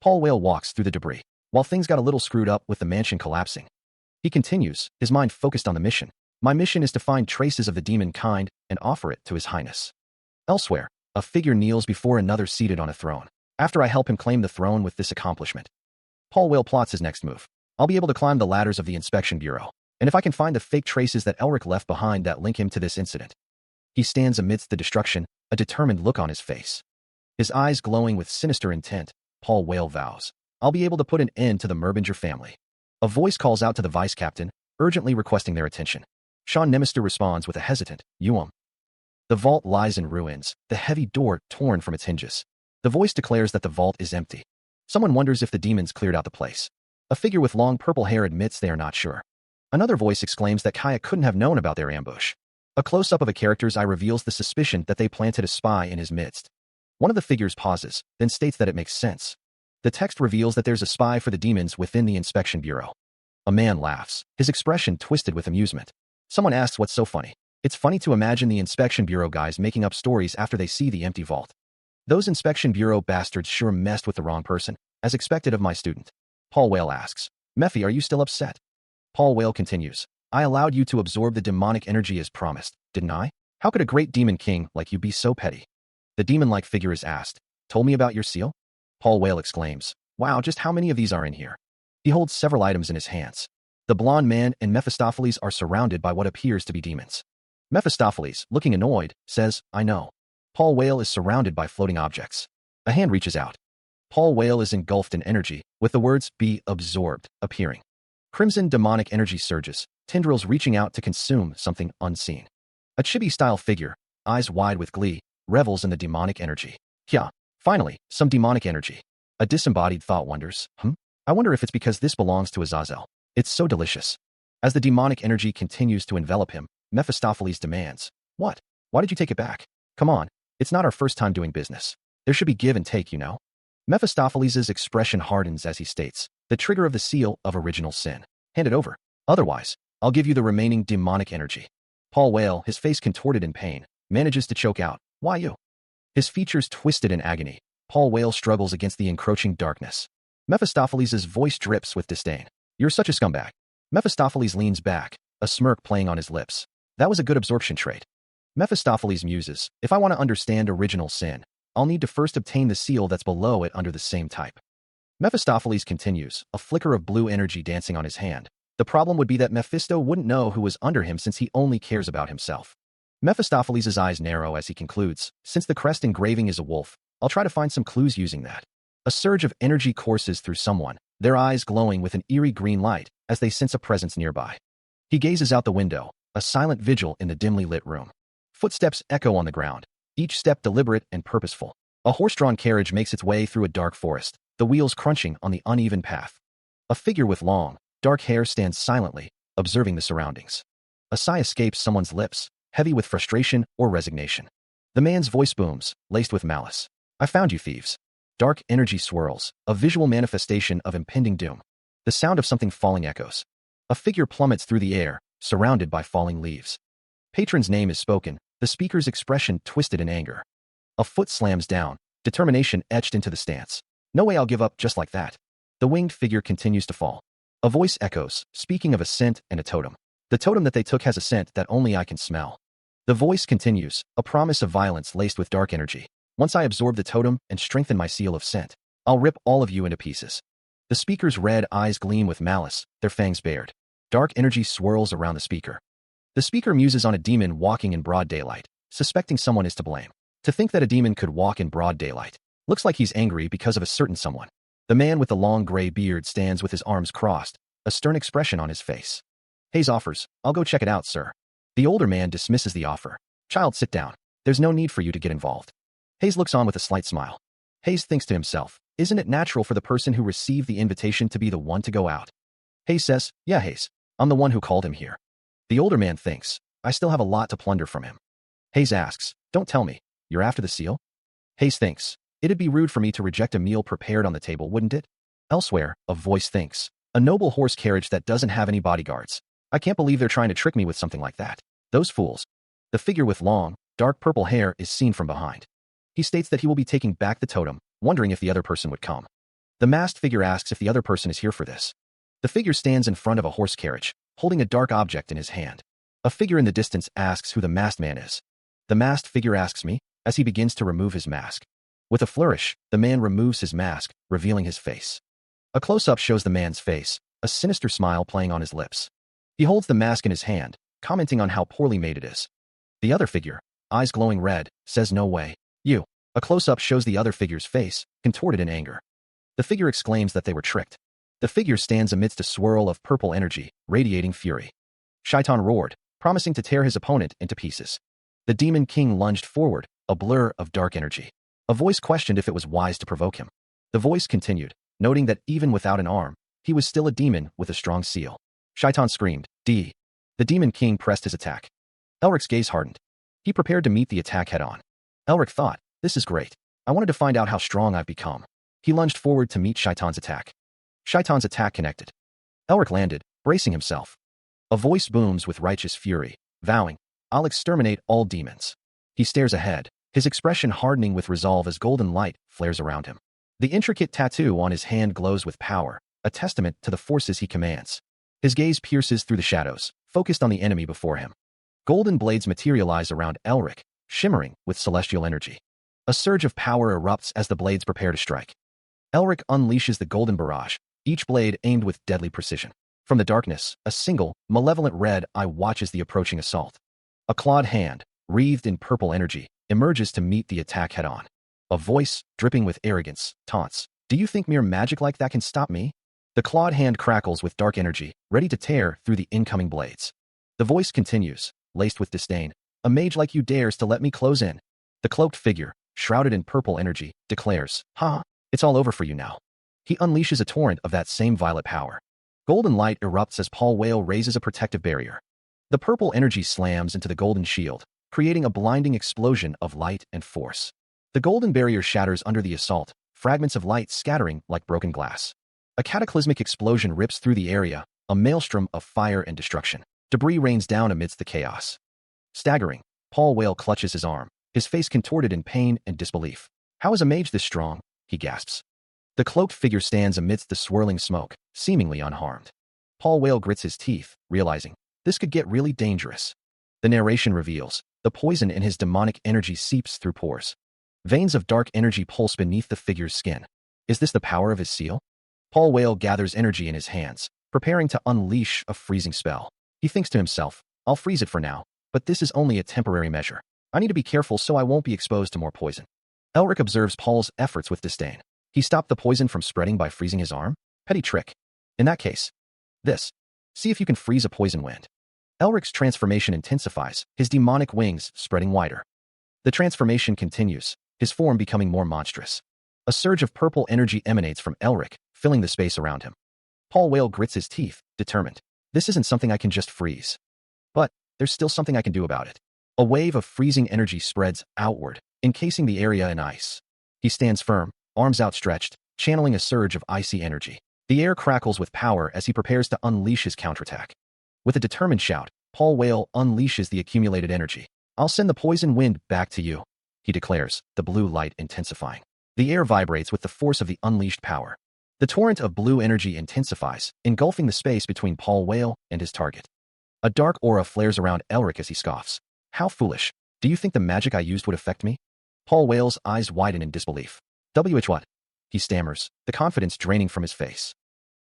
Paul Whale walks through the debris, while things got a little screwed up with the mansion collapsing. He continues, his mind focused on the mission. "My mission is to find traces of the demon kind and offer it to His Highness." Elsewhere, a figure kneels before another seated on a throne. "After I help him claim the throne with this accomplishment." Paul Whale plots his next move. "I'll be able to climb the ladders of the Inspection Bureau, and if I can find the fake traces that Elric left behind that link him to this incident." He stands amidst the destruction, a determined look on his face. His eyes glowing with sinister intent, Paul Whale vows, "I'll be able to put an end to the Merbinger family." A voice calls out to the vice captain, urgently requesting their attention. Sean Nemister responds with a hesitant, The vault lies in ruins, the heavy door torn from its hinges. The voice declares that the vault is empty. Someone wonders if the demons cleared out the place. A figure with long purple hair admits they are not sure. Another voice exclaims that Kaya couldn't have known about their ambush. A close-up of a character's eye reveals the suspicion that they planted a spy in his midst. One of the figures pauses, then states that it makes sense. The text reveals that there's a spy for the demons within the Inspection Bureau. A man laughs, his expression twisted with amusement. Someone asks what's so funny. "It's funny to imagine the Inspection Bureau guys making up stories after they see the empty vault. Those Inspection Bureau bastards sure messed with the wrong person, as expected of my student." Paul Whale asks, "Mephi, are you still upset?" Paul Whale continues, "I allowed you to absorb the demonic energy as promised, didn't I? How could a great demon king like you be so petty?" The demon-like figure is asked, "Told me about your seal?" Paul Whale exclaims, "Wow, just how many of these are in here?" He holds several items in his hands. The blonde man and Mephistopheles are surrounded by what appears to be demons. Mephistopheles, looking annoyed, says, "I know." Paul Whale is surrounded by floating objects. A hand reaches out. Paul Whale is engulfed in energy, with the words "be absorbed" appearing. Crimson demonic energy surges, tendrils reaching out to consume something unseen. A chibi-style figure, eyes wide with glee, revels in the demonic energy. Yeah, finally, some demonic energy. A disembodied thought wonders, I wonder if it's because this belongs to Azazel. It's so delicious. As the demonic energy continues to envelop him, Mephistopheles demands, "What? Why did you take it back? Come on, it's not our first time doing business. There should be give and take, you know." Mephistopheles' expression hardens as he states, "The trigger of the seal of original sin. Hand it over. Otherwise, I'll give you the remaining demonic energy." Paul Whale, his face contorted in pain, manages to choke out, "Why you?" His features twisted in agony, Paul Whale struggles against the encroaching darkness. Mephistopheles' voice drips with disdain. "You're such a scumbag." Mephistopheles leans back, a smirk playing on his lips. "That was a good absorption trait." Mephistopheles muses, "If I want to understand original sin, I'll need to first obtain the seal that's below it under the same type." Mephistopheles continues, a flicker of blue energy dancing on his hand. The problem would be that Mephisto wouldn't know who was under him since he only cares about himself. Mephistopheles' eyes narrow as he concludes, since the crest engraving is a wolf, I'll try to find some clues using that. A surge of energy courses through someone, their eyes glowing with an eerie green light as they sense a presence nearby. He gazes out the window, a silent vigil in the dimly lit room. Footsteps echo on the ground, each step deliberate and purposeful. A horse-drawn carriage makes its way through a dark forest, the wheels crunching on the uneven path. A figure with long, dark hair stands silently, observing the surroundings. A sigh escapes someone's lips, heavy with frustration or resignation. The man's voice booms, laced with malice. I found you, thieves. Dark energy swirls, a visual manifestation of impending doom. The sound of something falling echoes. A figure plummets through the air, surrounded by falling leaves. Patron's name is spoken, the speaker's expression twisted in anger. A foot slams down, determination etched into the stance. No way I'll give up just like that. The winged figure continues to fall. A voice echoes, speaking of a scent and a totem. The totem that they took has a scent that only I can smell. The voice continues, a promise of violence laced with dark energy. Once I absorb the totem and strengthen my seal of scent, I'll rip all of you into pieces. The speaker's red eyes gleam with malice, their fangs bared. Dark energy swirls around the speaker. The speaker muses on a demon walking in broad daylight, suspecting someone is to blame. To think that a demon could walk in broad daylight. Looks like he's angry because of a certain someone. The man with the long gray beard stands with his arms crossed, a stern expression on his face. Hayes offers, I'll go check it out, sir. The older man dismisses the offer. Child, sit down. There's no need for you to get involved. Hayes looks on with a slight smile. Hayes thinks to himself, isn't it natural for the person who received the invitation to be the one to go out? Hayes says, yeah, Hayes. I'm the one who called him here. The older man thinks, I still have a lot to plunder from him. Hayes asks, don't tell me, you're after the seal? Hayes thinks, it'd be rude for me to reject a meal prepared on the table, wouldn't it? Elsewhere, a voice thinks, a noble horse carriage that doesn't have any bodyguards. I can't believe they're trying to trick me with something like that. Those fools. The figure with long, dark purple hair is seen from behind. He states that he will be taking back the totem, wondering if the other person would come. The masked figure asks if the other person is here for this. The figure stands in front of a horse carriage, holding a dark object in his hand. A figure in the distance asks who the masked man is. The masked figure asks me, as he begins to remove his mask. With a flourish, the man removes his mask, revealing his face. A close-up shows the man's face, a sinister smile playing on his lips. He holds the mask in his hand, commenting on how poorly made it is. The other figure, eyes glowing red, says no way. You. A close-up shows the other figure's face, contorted in anger. The figure exclaims that they were tricked. The figure stands amidst a swirl of purple energy, radiating fury. Shaitan roared, promising to tear his opponent into pieces. The demon king lunged forward, a blur of dark energy. A voice questioned if it was wise to provoke him. The voice continued, noting that even without an arm, he was still a demon with a strong seal. Shaitan screamed, D. The demon king pressed his attack. Elric's gaze hardened. He prepared to meet the attack head-on. Elric thought, this is great. I wanted to find out how strong I've become. He lunged forward to meet Shaitan's attack. Shaitan's attack connected. Elric landed, bracing himself. A voice booms with righteous fury, vowing, I'll exterminate all demons. He stares ahead, his expression hardening with resolve as golden light flares around him. The intricate tattoo on his hand glows with power, a testament to the forces he commands. His gaze pierces through the shadows, focused on the enemy before him. Golden blades materialize around Elric, shimmering with celestial energy. A surge of power erupts as the blades prepare to strike. Elric unleashes the golden barrage, each blade aimed with deadly precision. From the darkness, a single, malevolent red eye watches the approaching assault. A clawed hand, wreathed in purple energy, emerges to meet the attack head-on. A voice, dripping with arrogance, taunts, do you think mere magic like that can stop me? The clawed hand crackles with dark energy, ready to tear through the incoming blades. The voice continues, laced with disdain, a mage like you dares to let me close in. The cloaked figure, shrouded in purple energy, declares, it's all over for you now. He unleashes a torrent of that same violet power. Golden light erupts as Paul Whale raises a protective barrier. The purple energy slams into the golden shield, creating a blinding explosion of light and force. The golden barrier shatters under the assault, fragments of light scattering like broken glass. A cataclysmic explosion rips through the area, a maelstrom of fire and destruction. Debris rains down amidst the chaos. Staggering, Paul Whale clutches his arm, his face contorted in pain and disbelief. How is a mage this strong? He gasps. The cloaked figure stands amidst the swirling smoke, seemingly unharmed. Paul Whale grits his teeth, realizing, this could get really dangerous. The narration reveals, the poison in his demonic energy seeps through pores. Veins of dark energy pulse beneath the figure's skin. Is this the power of his seal? Paul Whale gathers energy in his hands, preparing to unleash a freezing spell. He thinks to himself, I'll freeze it for now, but this is only a temporary measure. I need to be careful so I won't be exposed to more poison. Elric observes Paul's efforts with disdain. He stopped the poison from spreading by freezing his arm? Petty trick. In that case, this. See if you can freeze a poison wind. Elric's transformation intensifies, his demonic wings spreading wider. The transformation continues, his form becoming more monstrous. A surge of purple energy emanates from Elric, filling the space around him. Paul Whale grits his teeth, determined. This isn't something I can just freeze. But there's still something I can do about it. A wave of freezing energy spreads outward, encasing the area in ice. He stands firm, arms outstretched, channeling a surge of icy energy. The air crackles with power as he prepares to unleash his counterattack. With a determined shout, Paul Whale unleashes the accumulated energy. I'll send the poison wind back to you, he declares, the blue light intensifying. The air vibrates with the force of the unleashed power. The torrent of blue energy intensifies, engulfing the space between Paul Whale and his target. A dark aura flares around Elric as he scoffs. How foolish. Do you think the magic I used would affect me? Paul Whale's eyes widen in disbelief. What? He stammers, the confidence draining from his face.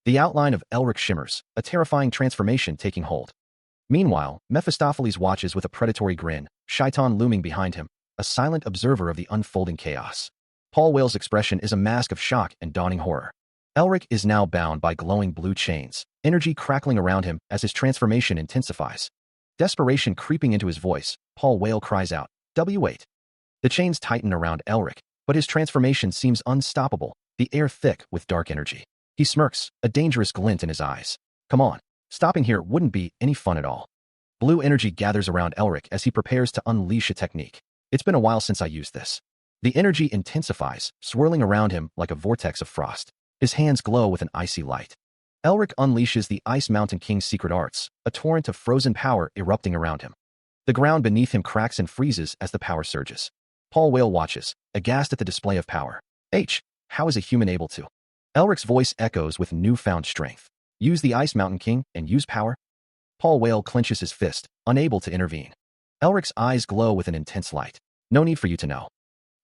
The outline of Elric shimmers, a terrifying transformation taking hold. Meanwhile, Mephistopheles watches with a predatory grin, Shaitan looming behind him, a silent observer of the unfolding chaos. Paul Whale's expression is a mask of shock and dawning horror. Elric is now bound by glowing blue chains, energy crackling around him as his transformation intensifies. Desperation creeping into his voice, Paul Whale cries out, wait. The chains tighten around Elric, but his transformation seems unstoppable, the air thick with dark energy. He smirks, a dangerous glint in his eyes. Come on, stopping here wouldn't be any fun at all. Blue energy gathers around Elric as he prepares to unleash a technique. It's been a while since I used this. The energy intensifies, swirling around him like a vortex of frost. His hands glow with an icy light. Elric unleashes the Ice Mountain King's secret arts, a torrent of frozen power erupting around him. The ground beneath him cracks and freezes as the power surges. Paul Whale watches, aghast at the display of power. How is a human able to? Elric's voice echoes with newfound strength. Use the Ice Mountain King and use power? Paul Whale clenches his fist, unable to intervene. Elric's eyes glow with an intense light. No need for you to know.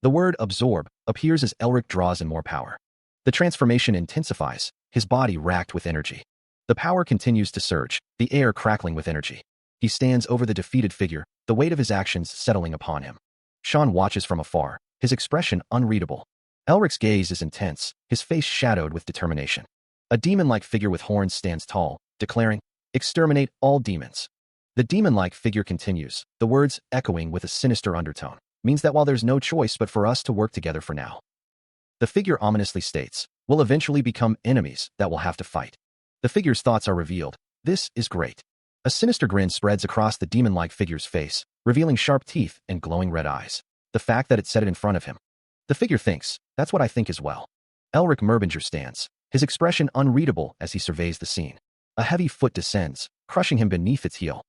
The word absorb appears as Elric draws in more power. The transformation intensifies, his body racked with energy. The power continues to surge, the air crackling with energy. He stands over the defeated figure, the weight of his actions settling upon him. Sean watches from afar, his expression unreadable. Elric's gaze is intense, his face shadowed with determination. A demon-like figure with horns stands tall, declaring, "Exterminate all demons." The demon-like figure continues, the words echoing with a sinister undertone. Means that while there's no choice but for us to work together for now. The figure ominously states, we'll eventually become enemies that we'll have to fight. The figure's thoughts are revealed. This is great. A sinister grin spreads across the demon-like figure's face, revealing sharp teeth and glowing red eyes. The fact that it said it in front of him. The figure thinks, that's what I think as well. Elric Merbinger stands, his expression unreadable as he surveys the scene. A heavy foot descends, crushing him beneath its heel.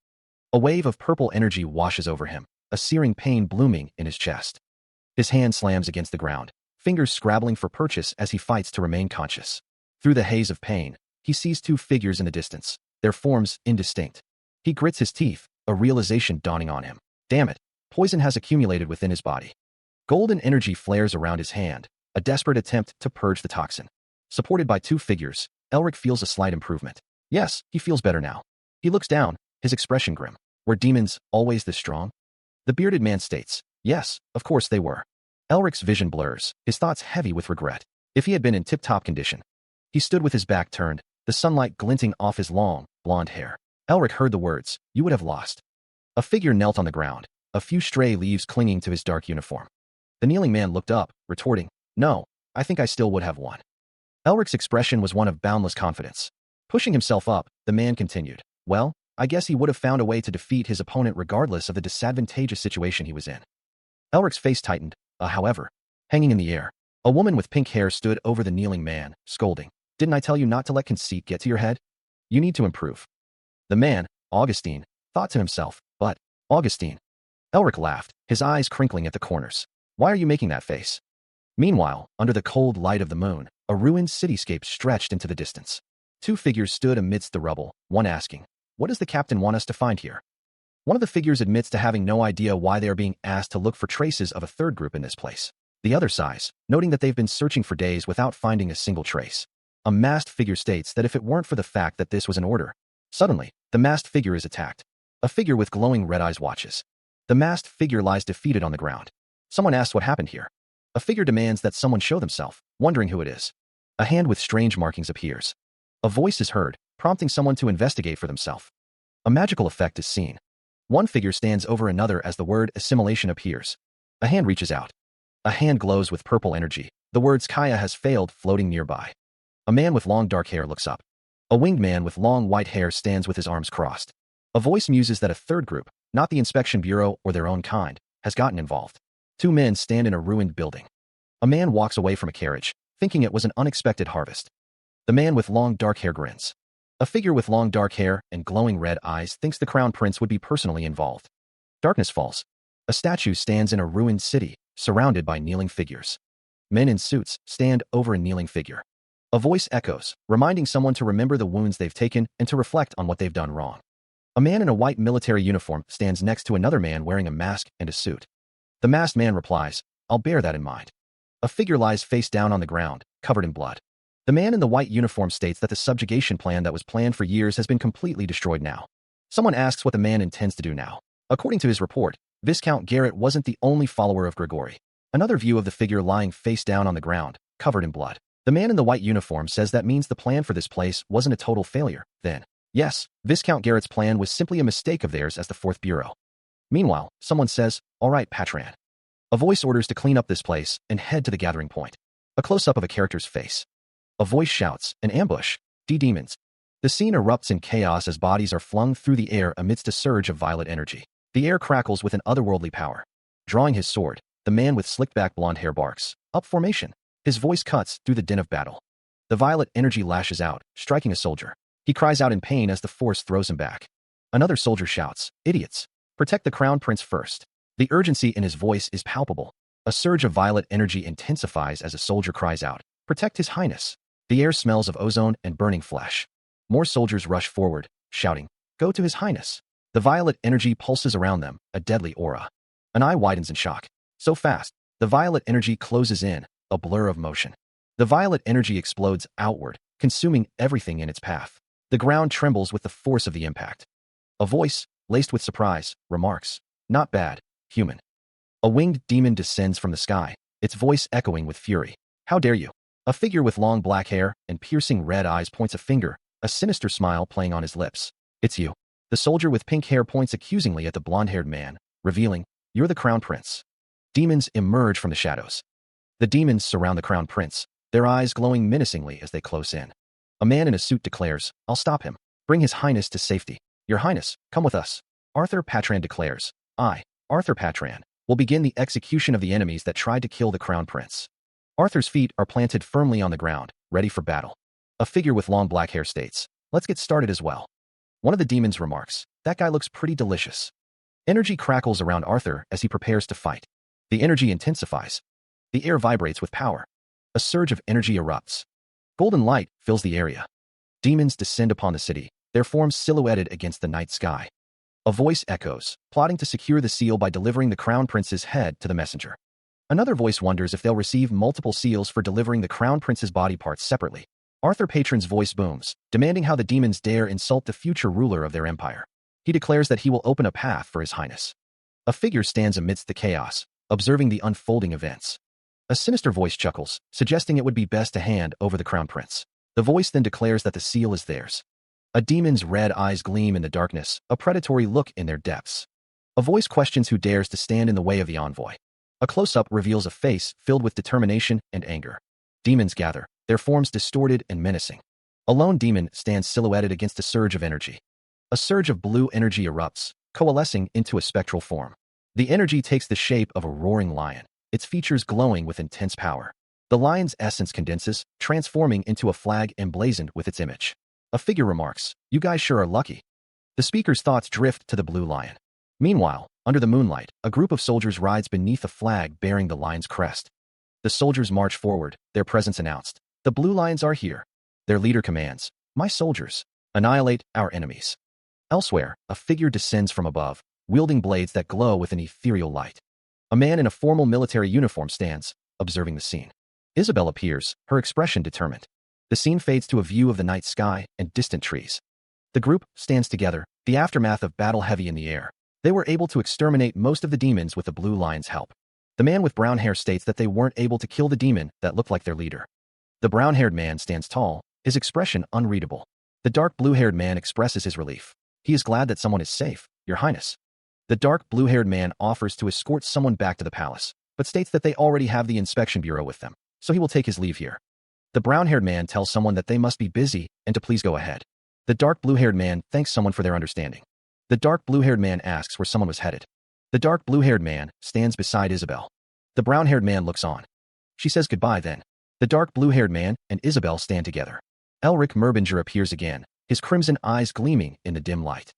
A wave of purple energy washes over him, a searing pain blooming in his chest. His hand slams against the ground, fingers scrabbling for purchase as he fights to remain conscious. Through the haze of pain, he sees two figures in the distance, their forms indistinct. He grits his teeth, a realization dawning on him. Damn it, poison has accumulated within his body. Golden energy flares around his hand, a desperate attempt to purge the toxin. Supported by two figures, Elric feels a slight improvement. Yes, he feels better now. He looks down, his expression grim. Were demons always this strong? The bearded man states, yes, of course they were. Elric's vision blurs, his thoughts heavy with regret. If he had been in tip-top condition. He stood with his back turned, the sunlight glinting off his long, blonde hair. Elric heard the words, you would have lost. A figure knelt on the ground, a few stray leaves clinging to his dark uniform. The kneeling man looked up, retorting, no, I think I still would have won. Elric's expression was one of boundless confidence. Pushing himself up, the man continued, well, I guess he would have found a way to defeat his opponent regardless of the disadvantageous situation he was in. Elric's face tightened, however, hanging in the air. A woman with pink hair stood over the kneeling man, scolding. Didn't I tell you not to let conceit get to your head? You need to improve. The man, Augustine, thought to himself, but, Augustine. Elric laughed, his eyes crinkling at the corners. Why are you making that face? Meanwhile, under the cold light of the moon, a ruined cityscape stretched into the distance. Two figures stood amidst the rubble, one asking, what does the captain want us to find here? One of the figures admits to having no idea why they are being asked to look for traces of a third group in this place. The other sighs, noting that they've been searching for days without finding a single trace. A masked figure states that if it weren't for the fact that this was an order. Suddenly, the masked figure is attacked. A figure with glowing red eyes watches. The masked figure lies defeated on the ground. Someone asks what happened here. A figure demands that someone show themselves, wondering who it is. A hand with strange markings appears. A voice is heard, prompting someone to investigate for themselves. A magical effect is seen. One figure stands over another as the word assimilation appears. A hand reaches out. A hand glows with purple energy. The words Kaya has failed floating nearby. A man with long dark hair looks up. A winged man with long white hair stands with his arms crossed. A voice muses that a third group, not the inspection bureau or their own kind, has gotten involved. Two men stand in a ruined building. A man walks away from a carriage, thinking it was an unexpected harvest. The man with long dark hair grins. A figure with long dark hair and glowing red eyes thinks the crown prince would be personally involved. Darkness falls. A statue stands in a ruined city, surrounded by kneeling figures. Men in suits stand over a kneeling figure. A voice echoes, reminding someone to remember the wounds they've taken and to reflect on what they've done wrong. A man in a white military uniform stands next to another man wearing a mask and a suit. The masked man replies, "I'll bear that in mind." A figure lies face down on the ground, covered in blood. The man in the white uniform states that the subjugation plan that was planned for years has been completely destroyed now. Someone asks what the man intends to do now. According to his report, Viscount Garrett wasn't the only follower of Grigori. Another view of the figure lying face down on the ground, covered in blood. The man in the white uniform says that means the plan for this place wasn't a total failure, then. Yes, Viscount Garrett's plan was simply a mistake of theirs as the Fourth Bureau. Meanwhile, someone says, "All right, Patran." A voice orders to clean up this place and head to the gathering point. A close-up of a character's face. A voice shouts, "An ambush! Demons!" The scene erupts in chaos as bodies are flung through the air amidst a surge of violet energy. The air crackles with an otherworldly power. Drawing his sword, the man with slicked-back blonde hair barks, "Up formation!" His voice cuts through the din of battle. The violet energy lashes out, striking a soldier. He cries out in pain as the force throws him back. Another soldier shouts, "Idiots! Protect the crown prince first." The urgency in his voice is palpable. A surge of violet energy intensifies as a soldier cries out, "Protect his highness." The air smells of ozone and burning flesh. More soldiers rush forward, shouting, "Go to his highness." The violet energy pulses around them, a deadly aura. An eye widens in shock. So fast, the violet energy closes in, a blur of motion. The violet energy explodes outward, consuming everything in its path. The ground trembles with the force of the impact. A voice, laced with surprise, remarks, "Not bad, human." A winged demon descends from the sky, its voice echoing with fury. "How dare you?" A figure with long black hair and piercing red eyes points a finger, a sinister smile playing on his lips. "It's you." The soldier with pink hair points accusingly at the blonde-haired man, revealing, "You're the crown prince." Demons emerge from the shadows. The demons surround the crown prince, their eyes glowing menacingly as they close in. A man in a suit declares, "I'll stop him. Bring his highness to safety." "Your highness, come with us." Arthur Patran declares, "I, Arthur Patran, will begin the execution of the enemies that tried to kill the crown prince." Arthur's feet are planted firmly on the ground, ready for battle. A figure with long black hair states, "Let's get started as well." One of the demons remarks, "That guy looks pretty delicious." Energy crackles around Arthur as he prepares to fight. The energy intensifies. The air vibrates with power. A surge of energy erupts. Golden light fills the area. Demons descend upon the city, their forms silhouetted against the night sky. A voice echoes, plotting to secure the seal by delivering the crown prince's head to the messenger. Another voice wonders if they'll receive multiple seals for delivering the crown prince's body parts separately. Arthur Patron's voice booms, demanding how the demons dare insult the future ruler of their empire. He declares that he will open a path for his highness. A figure stands amidst the chaos, observing the unfolding events. A sinister voice chuckles, suggesting it would be best to hand over the crown prince. The voice then declares that the seal is theirs. A demon's red eyes gleam in the darkness, a predatory look in their depths. A voice questions who dares to stand in the way of the envoy. A close-up reveals a face filled with determination and anger. Demons gather, their forms distorted and menacing. A lone demon stands silhouetted against a surge of energy. A surge of blue energy erupts, coalescing into a spectral form. The energy takes the shape of a roaring lion, its features glowing with intense power. The lion's essence condenses, transforming into a flag emblazoned with its image. A figure remarks, "You guys sure are lucky." The speaker's thoughts drift to the blue lion. Meanwhile, under the moonlight, a group of soldiers rides beneath a flag bearing the lion's crest. The soldiers march forward, their presence announced. "The blue lions are here." Their leader commands, "My soldiers, annihilate our enemies." Elsewhere, a figure descends from above, wielding blades that glow with an ethereal light. A man in a formal military uniform stands, observing the scene. Isabel appears, her expression determined. The scene fades to a view of the night sky and distant trees. The group stands together, the aftermath of battle heavy in the air. They were able to exterminate most of the demons with the Blue Lion's help. The man with brown hair states that they weren't able to kill the demon that looked like their leader. The brown-haired man stands tall, his expression unreadable. The dark blue-haired man expresses his relief. He is glad that someone is safe, Your Highness. The dark blue-haired man offers to escort someone back to the palace, but states that they already have the inspection bureau with them, so he will take his leave here. The brown-haired man tells someone that they must be busy and to please go ahead. The dark blue-haired man thanks someone for their understanding. The dark blue-haired man asks where someone was headed. The dark blue-haired man stands beside Isabel. The brown-haired man looks on. She says goodbye then. The dark blue-haired man and Isabel stand together. Elric Merbinger appears again, his crimson eyes gleaming in the dim light.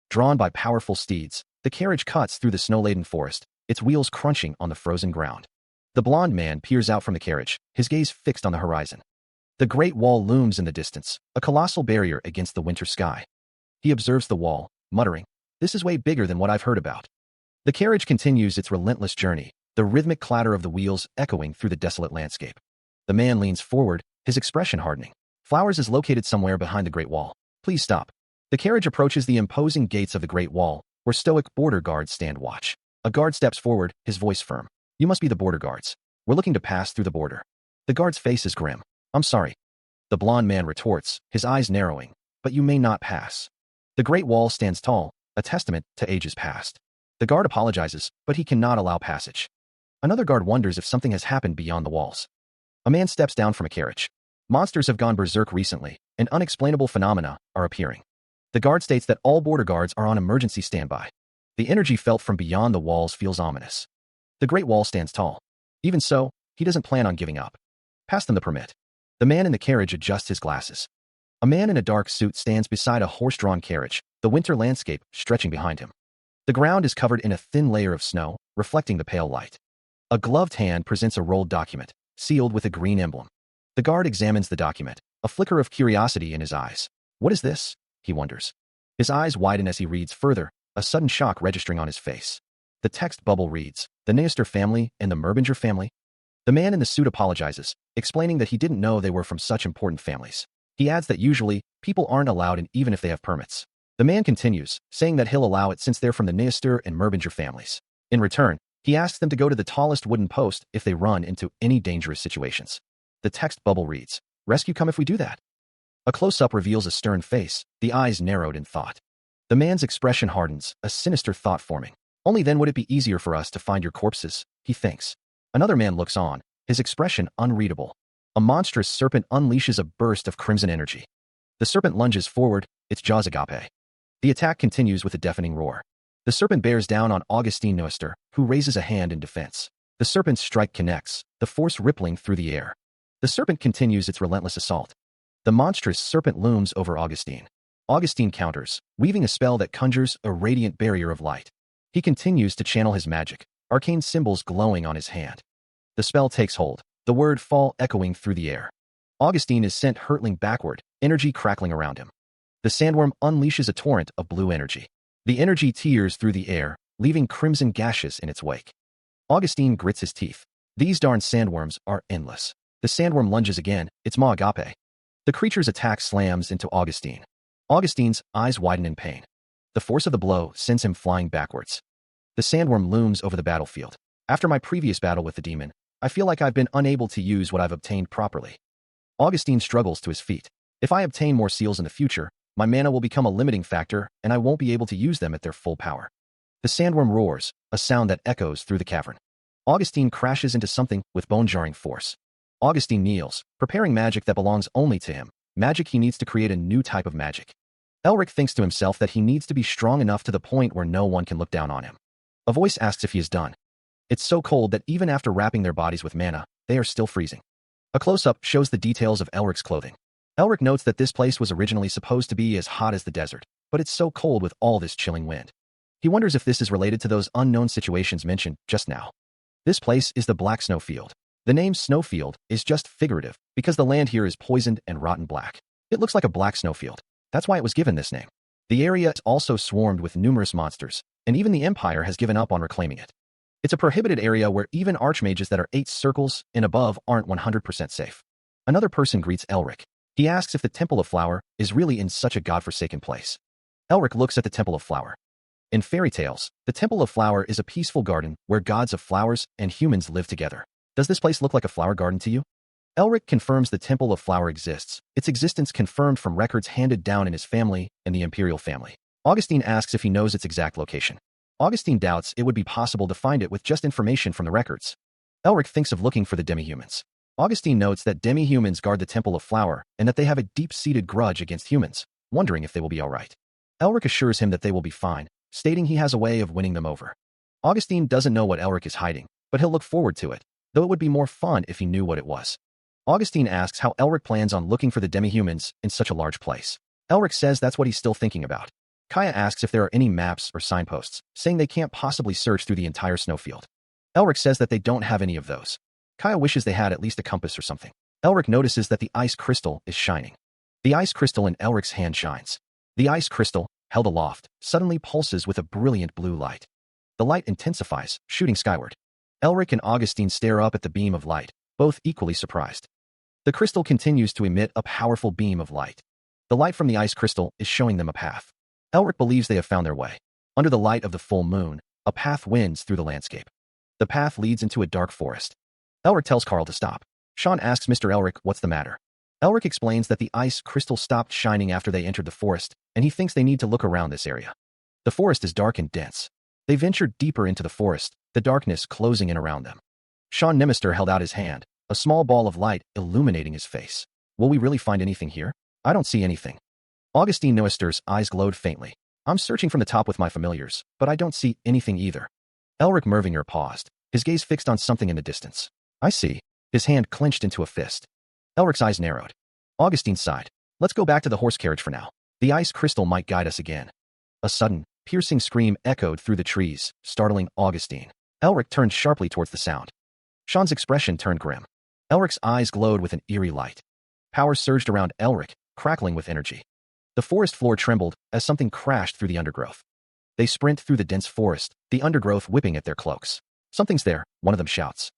Drawn by powerful steeds, the carriage cuts through the snow-laden forest, its wheels crunching on the frozen ground. The blond man peers out from the carriage, his gaze fixed on the horizon. The Great Wall looms in the distance, a colossal barrier against the winter sky. He observes the wall, muttering, "This is way bigger than what I've heard about." The carriage continues its relentless journey, the rhythmic clatter of the wheels echoing through the desolate landscape. The man leans forward, his expression hardening. Flowers is located somewhere behind the Great Wall. Please stop. The carriage approaches the imposing gates of the Great Wall, where stoic border guards stand watch. A guard steps forward, his voice firm. "You must be the border guards. We're looking to pass through the border." The guard's face is grim. "I'm sorry." The blond man retorts, his eyes narrowing, "But you may not pass." The Great Wall stands tall, a testament to ages past. The guard apologizes, but he cannot allow passage. Another guard wonders if something has happened beyond the walls. A man steps down from a carriage. Monsters have gone berserk recently, and unexplainable phenomena are appearing. The guard states that all border guards are on emergency standby. The energy felt from beyond the walls feels ominous. The Great Wall stands tall. Even so, he doesn't plan on giving up. Pass them the permit. The man in the carriage adjusts his glasses. A man in a dark suit stands beside a horse-drawn carriage, the winter landscape stretching behind him. The ground is covered in a thin layer of snow, reflecting the pale light. A gloved hand presents a rolled document, sealed with a green emblem. The guard examines the document, a flicker of curiosity in his eyes. "What is this?" he wonders. His eyes widen as he reads further, a sudden shock registering on his face. The text bubble reads, "The Neister family and the Merbinger family?" The man in the suit apologizes, explaining that he didn't know they were from such important families. He adds that usually, people aren't allowed in even if they have permits. The man continues, saying that he'll allow it since they're from the Neister and Merbinger families. In return, he asks them to go to the tallest wooden post if they run into any dangerous situations. The text bubble reads, "Rescue come if we do that." A close-up reveals a stern face, the eyes narrowed in thought. The man's expression hardens, a sinister thought forming. "Only then would it be easier for us to find your corpses," he thinks. Another man looks on, his expression unreadable. A monstrous serpent unleashes a burst of crimson energy. The serpent lunges forward, its jaws agape. The attack continues with a deafening roar. The serpent bears down on Augustine Neuster, who raises a hand in defense. The serpent's strike connects, the force rippling through the air. The serpent continues its relentless assault. The monstrous serpent looms over Augustine. Augustine counters, weaving a spell that conjures a radiant barrier of light. He continues to channel his magic, arcane symbols glowing on his hand. The spell takes hold, the word fall echoing through the air. Augustine is sent hurtling backward, energy crackling around him. The sandworm unleashes a torrent of blue energy. The energy tears through the air, leaving crimson gashes in its wake. Augustine grits his teeth. These darn sandworms are endless. The sandworm lunges again, its maw agape. The creature's attack slams into Augustine. Augustine's eyes widen in pain. The force of the blow sends him flying backwards. The sandworm looms over the battlefield. "After my previous battle with the demon, I feel like I've been unable to use what I've obtained properly." Augustine struggles to his feet. "If I obtain more seals in the future, my mana will become a limiting factor and I won't be able to use them at their full power." The sandworm roars, a sound that echoes through the cavern. Augustine crashes into something with bone-jarring force. Augustine kneels, preparing magic that belongs only to him, magic he needs to create a new type of magic. Elric thinks to himself that he needs to be strong enough to the point where no one can look down on him. A voice asks if he is done. It's so cold that even after wrapping their bodies with mana, they are still freezing. A close-up shows the details of Elric's clothing. Elric notes that this place was originally supposed to be as hot as the desert, but it's so cold with all this chilling wind. He wonders if this is related to those unknown situations mentioned just now. This place is the Black Snowfield. The name Snowfield is just figurative, because the land here is poisoned and rotten black. It looks like a black snowfield. That's why it was given this name. The area is also swarmed with numerous monsters, and even the Empire has given up on reclaiming it. It's a prohibited area where even archmages that are 8 circles and above aren't 100% safe. Another person greets Elric. He asks if the Temple of Flower is really in such a godforsaken place. Elric looks at the Temple of Flower. In fairy tales, the Temple of Flower is a peaceful garden where gods of flowers and humans live together. Does this place look like a flower garden to you? Elric confirms the Temple of Flower exists, its existence confirmed from records handed down in his family and the imperial family. Augustine asks if he knows its exact location. Augustine doubts it would be possible to find it with just information from the records. Elric thinks of looking for the demi-humans. Augustine notes that demi-humans guard the Temple of Flower and that they have a deep-seated grudge against humans, wondering if they will be all right. Elric assures him that they will be fine, stating he has a way of winning them over. Augustine doesn't know what Elric is hiding, but he'll look forward to it, though it would be more fun if he knew what it was. Augustine asks how Elric plans on looking for the demi-humans in such a large place. Elric says that's what he's still thinking about. Kaya asks if there are any maps or signposts, saying they can't possibly search through the entire snowfield. Elric says that they don't have any of those. Kaya wishes they had at least a compass or something. Elric notices that the ice crystal is shining. The ice crystal in Elric's hand shines. The ice crystal, held aloft, suddenly pulses with a brilliant blue light. The light intensifies, shooting skyward. Elric and Augustine stare up at the beam of light, both equally surprised. The crystal continues to emit a powerful beam of light. The light from the ice crystal is showing them a path. Elric believes they have found their way. Under the light of the full moon, a path winds through the landscape. The path leads into a dark forest. Elric tells Carl to stop. Sean asks Mr. Elric what's the matter. Elric explains that the ice crystal stopped shining after they entered the forest, and he thinks they need to look around this area. The forest is dark and dense. They ventured deeper into the forest, the darkness closing in around them. Sean Nemister held out his hand, a small ball of light illuminating his face. Will we really find anything here? I don't see anything. Augustine Nemister's eyes glowed faintly. I'm searching from the top with my familiars, but I don't see anything either. Elric Mervinger paused, his gaze fixed on something in the distance. I see. His hand clenched into a fist. Elric's eyes narrowed. Augustine sighed. Let's go back to the horse carriage for now. The ice crystal might guide us again. A sudden, piercing scream echoed through the trees, startling Augustine. Elric turned sharply towards the sound. Sean's expression turned grim. Elric's eyes glowed with an eerie light. Power surged around Elric, crackling with energy. The forest floor trembled as something crashed through the undergrowth. They sprint through the dense forest, the undergrowth whipping at their cloaks. Something's there, one of them shouts.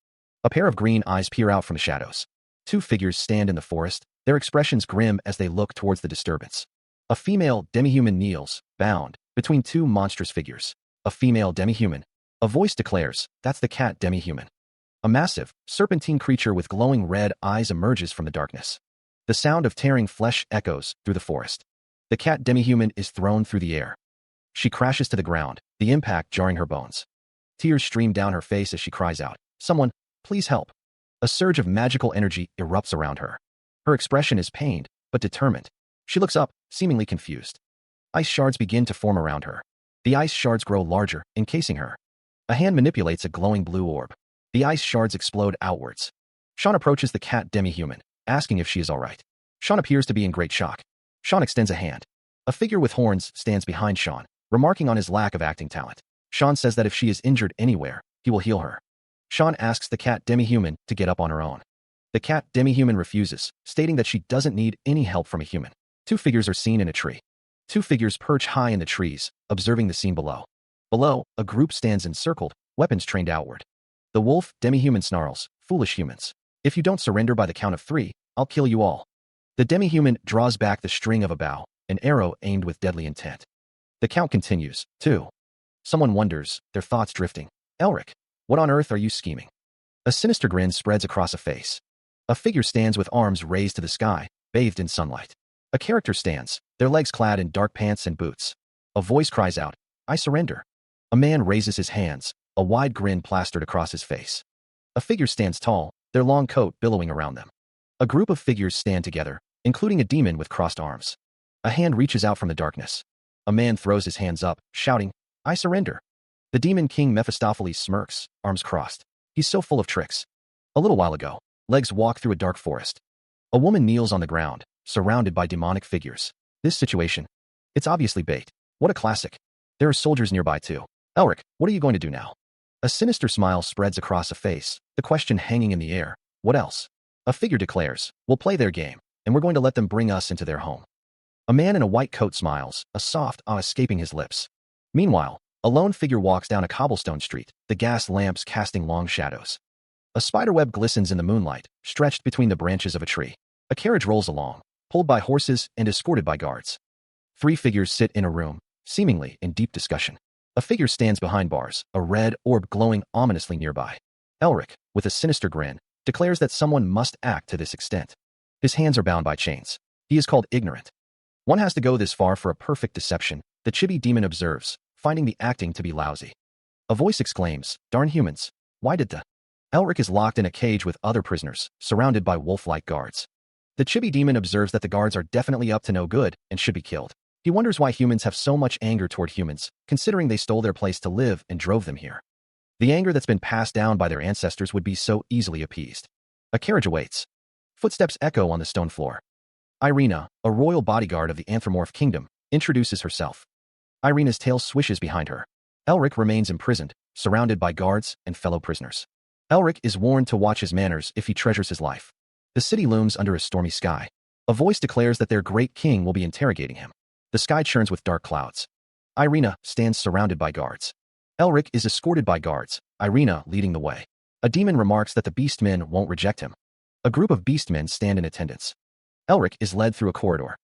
A pair of green eyes peer out from the shadows. Two figures stand in the forest, their expressions grim as they look towards the disturbance. A female demi-human kneels, bound, between two monstrous figures. A female demi-human. A voice declares, that's the cat demi-human. A massive, serpentine creature with glowing red eyes emerges from the darkness. The sound of tearing flesh echoes through the forest. The cat demi-human is thrown through the air. She crashes to the ground, the impact jarring her bones. Tears stream down her face as she cries out, someone, please help. A surge of magical energy erupts around her. Her expression is pained, but determined. She looks up, seemingly confused. Ice shards begin to form around her. The ice shards grow larger, encasing her. A hand manipulates a glowing blue orb. The ice shards explode outwards. Sean approaches the cat demi-human, asking if she is all right. Sean appears to be in great shock. Sean extends a hand. A figure with horns stands behind Sean, remarking on his lack of acting talent. Sean says that if she is injured anywhere, he will heal her. Sean asks the cat demi-human to get up on her own. The cat demi-human refuses, stating that she doesn't need any help from a human. Two figures are seen in a tree. Two figures perch high in the trees, observing the scene below. Below, a group stands encircled, weapons trained outward. The wolf demi-human snarls, foolish humans. If you don't surrender by the count of 3, I'll kill you all. The demi-human draws back the string of a bow, an arrow aimed with deadly intent. The count continues, 2. Someone wonders, their thoughts drifting. Elric, what on earth are you scheming? A sinister grin spreads across a face. A figure stands with arms raised to the sky, bathed in sunlight. A character stands, their legs clad in dark pants and boots. A voice cries out, I surrender. A man raises his hands, a wide grin plastered across his face. A figure stands tall, their long coat billowing around them. A group of figures stand together, including a demon with crossed arms. A hand reaches out from the darkness. A man throws his hands up, shouting, I surrender. The demon king Mephistopheles smirks, arms crossed. He's so full of tricks. A little while ago, legs walk through a dark forest. A woman kneels on the ground, surrounded by demonic figures. This situation, it's obviously bait. What a classic. There are soldiers nearby too. Elric, what are you going to do now? A sinister smile spreads across a face, the question hanging in the air. What else? A figure declares, we'll play their game, and we're going to let them bring us into their home. A man in a white coat smiles, a soft ah escaping his lips. Meanwhile, a lone figure walks down a cobblestone street, the gas lamps casting long shadows. A spiderweb glistens in the moonlight, stretched between the branches of a tree. A carriage rolls along. pulled by horses and escorted by guards. Three figures sit in a room, seemingly in deep discussion. A figure stands behind bars, a red orb glowing ominously nearby. Elric, with a sinister grin, declares that someone must act to this extent. His hands are bound by chains. He is called ignorant. One has to go this far for a perfect deception, the chibi demon observes, finding the acting to be lousy. A voice exclaims, "Darn humans, why did the—" Elric is locked in a cage with other prisoners, surrounded by wolf-like guards. The chibi demon observes that the guards are definitely up to no good and should be killed. He wonders why humans have so much anger toward humans, considering they stole their place to live and drove them here. The anger that's been passed down by their ancestors would be so easily appeased. A carriage awaits. Footsteps echo on the stone floor. Irina, a royal bodyguard of the Anthropomorph Kingdom, introduces herself. Irina's tail swishes behind her. Elric remains imprisoned, surrounded by guards and fellow prisoners. Elric is warned to watch his manners if he treasures his life. The city looms under a stormy sky. A voice declares that their great king will be interrogating him. The sky churns with dark clouds. Irina stands surrounded by guards. Elric is escorted by guards, Irina leading the way. A demon remarks that the beastmen won't reject him. A group of beastmen stand in attendance. Elric is led through a corridor.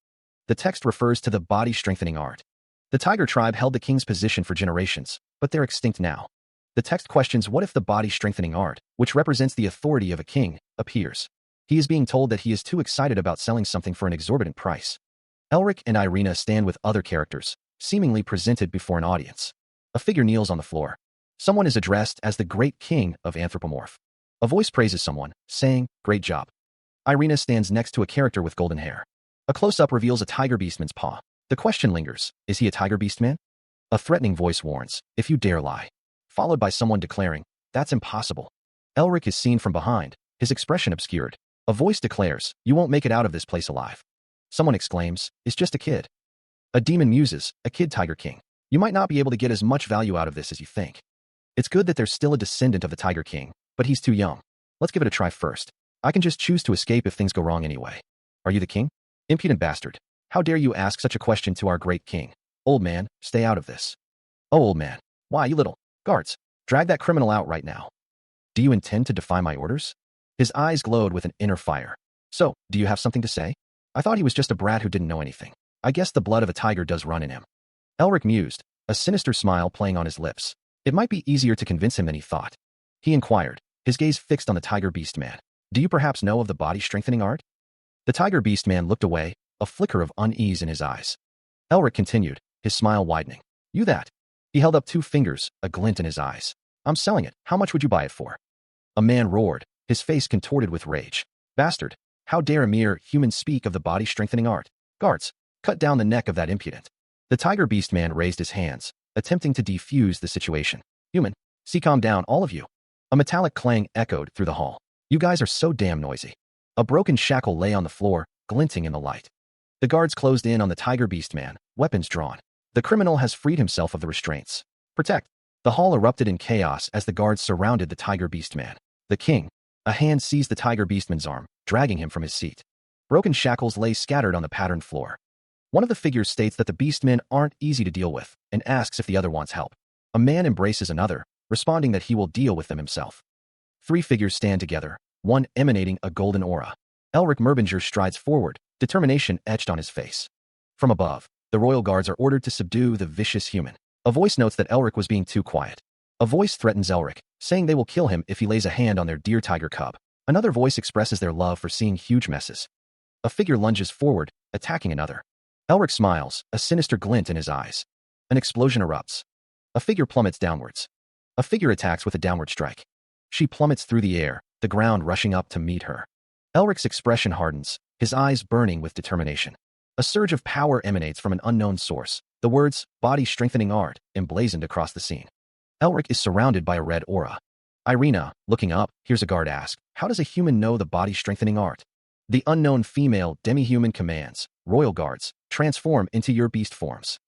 The text refers to the body-strengthening art. The tiger tribe held the king's position for generations, but they're extinct now. The text questions what if the body-strengthening art, which represents the authority of a king, appears. He is being told that he is too excited about selling something for an exorbitant price. Elric and Irina stand with other characters, seemingly presented before an audience. A figure kneels on the floor. Someone is addressed as the great king of Anthropomorph. A voice praises someone, saying, "Great job." Irina stands next to a character with golden hair. A close-up reveals a tiger beastman's paw. The question lingers, is he a tiger beastman? A threatening voice warns, "If you dare lie," followed by someone declaring, "That's impossible." Elric is seen from behind, his expression obscured. A voice declares, "You won't make it out of this place alive." Someone exclaims, "It's just a kid." A demon muses, "A kid Tiger King. You might not be able to get as much value out of this as you think. It's good that there's still a descendant of the Tiger King, but he's too young. Let's give it a try first. I can just choose to escape if things go wrong anyway. Are you the king? Impudent bastard. How dare you ask such a question to our great king? Old man, stay out of this." "Oh, old man. Why, you little—" "Guards, drag that criminal out right now." "Do you intend to defy my orders?" His eyes glowed with an inner fire. "So, do you have something to say? I thought he was just a brat who didn't know anything. I guess the blood of a tiger does run in him." Elric mused, a sinister smile playing on his lips. It might be easier to convince him than he thought. He inquired, his gaze fixed on the tiger beastman. "Do you perhaps know of the body-strengthening art?" The tiger beastman looked away, a flicker of unease in his eyes. Elric continued, his smile widening. "You that?" He held up two fingers, a glint in his eyes. "I'm selling it. How much would you buy it for?" A man roared, his face contorted with rage. "Bastard! How dare a mere human speak of the body-strengthening art? Guards, cut down the neck of that impudent." The tiger beastman raised his hands, attempting to defuse the situation. "Human, see, calm down, all of you." A metallic clang echoed through the hall. "You guys are so damn noisy." A broken shackle lay on the floor, glinting in the light. The guards closed in on the tiger beastman, weapons drawn. The criminal has freed himself of the restraints. "Protect." The hall erupted in chaos as the guards surrounded the tiger beastman. The king. A hand seized the tiger beastman's arm, dragging him from his seat. Broken shackles lay scattered on the patterned floor. One of the figures states that the beastmen aren't easy to deal with, and asks if the other wants help. A man embraces another, responding that he will deal with them himself. Three figures stand together, one emanating a golden aura. Elric Merbinger strides forward, determination etched on his face. From above, the royal guards are ordered to subdue the vicious human. A voice notes that Elric was being too quiet. A voice threatens Elric, saying they will kill him if he lays a hand on their dear tiger cub. Another voice expresses their love for seeing huge messes. A figure lunges forward, attacking another. Elric smiles, a sinister glint in his eyes. An explosion erupts. A figure plummets downwards. A figure attacks with a downward strike. She plummets through the air, the ground rushing up to meet her. Elric's expression hardens, his eyes burning with determination. A surge of power emanates from an unknown source, the words, "body-strengthening art," emblazoned across the scene. Elric is surrounded by a red aura. Irina, looking up, hears a guard ask, "How does a human know the body-strengthening art?" The unknown female demi-human commands, "Royal guards, transform into your beast forms."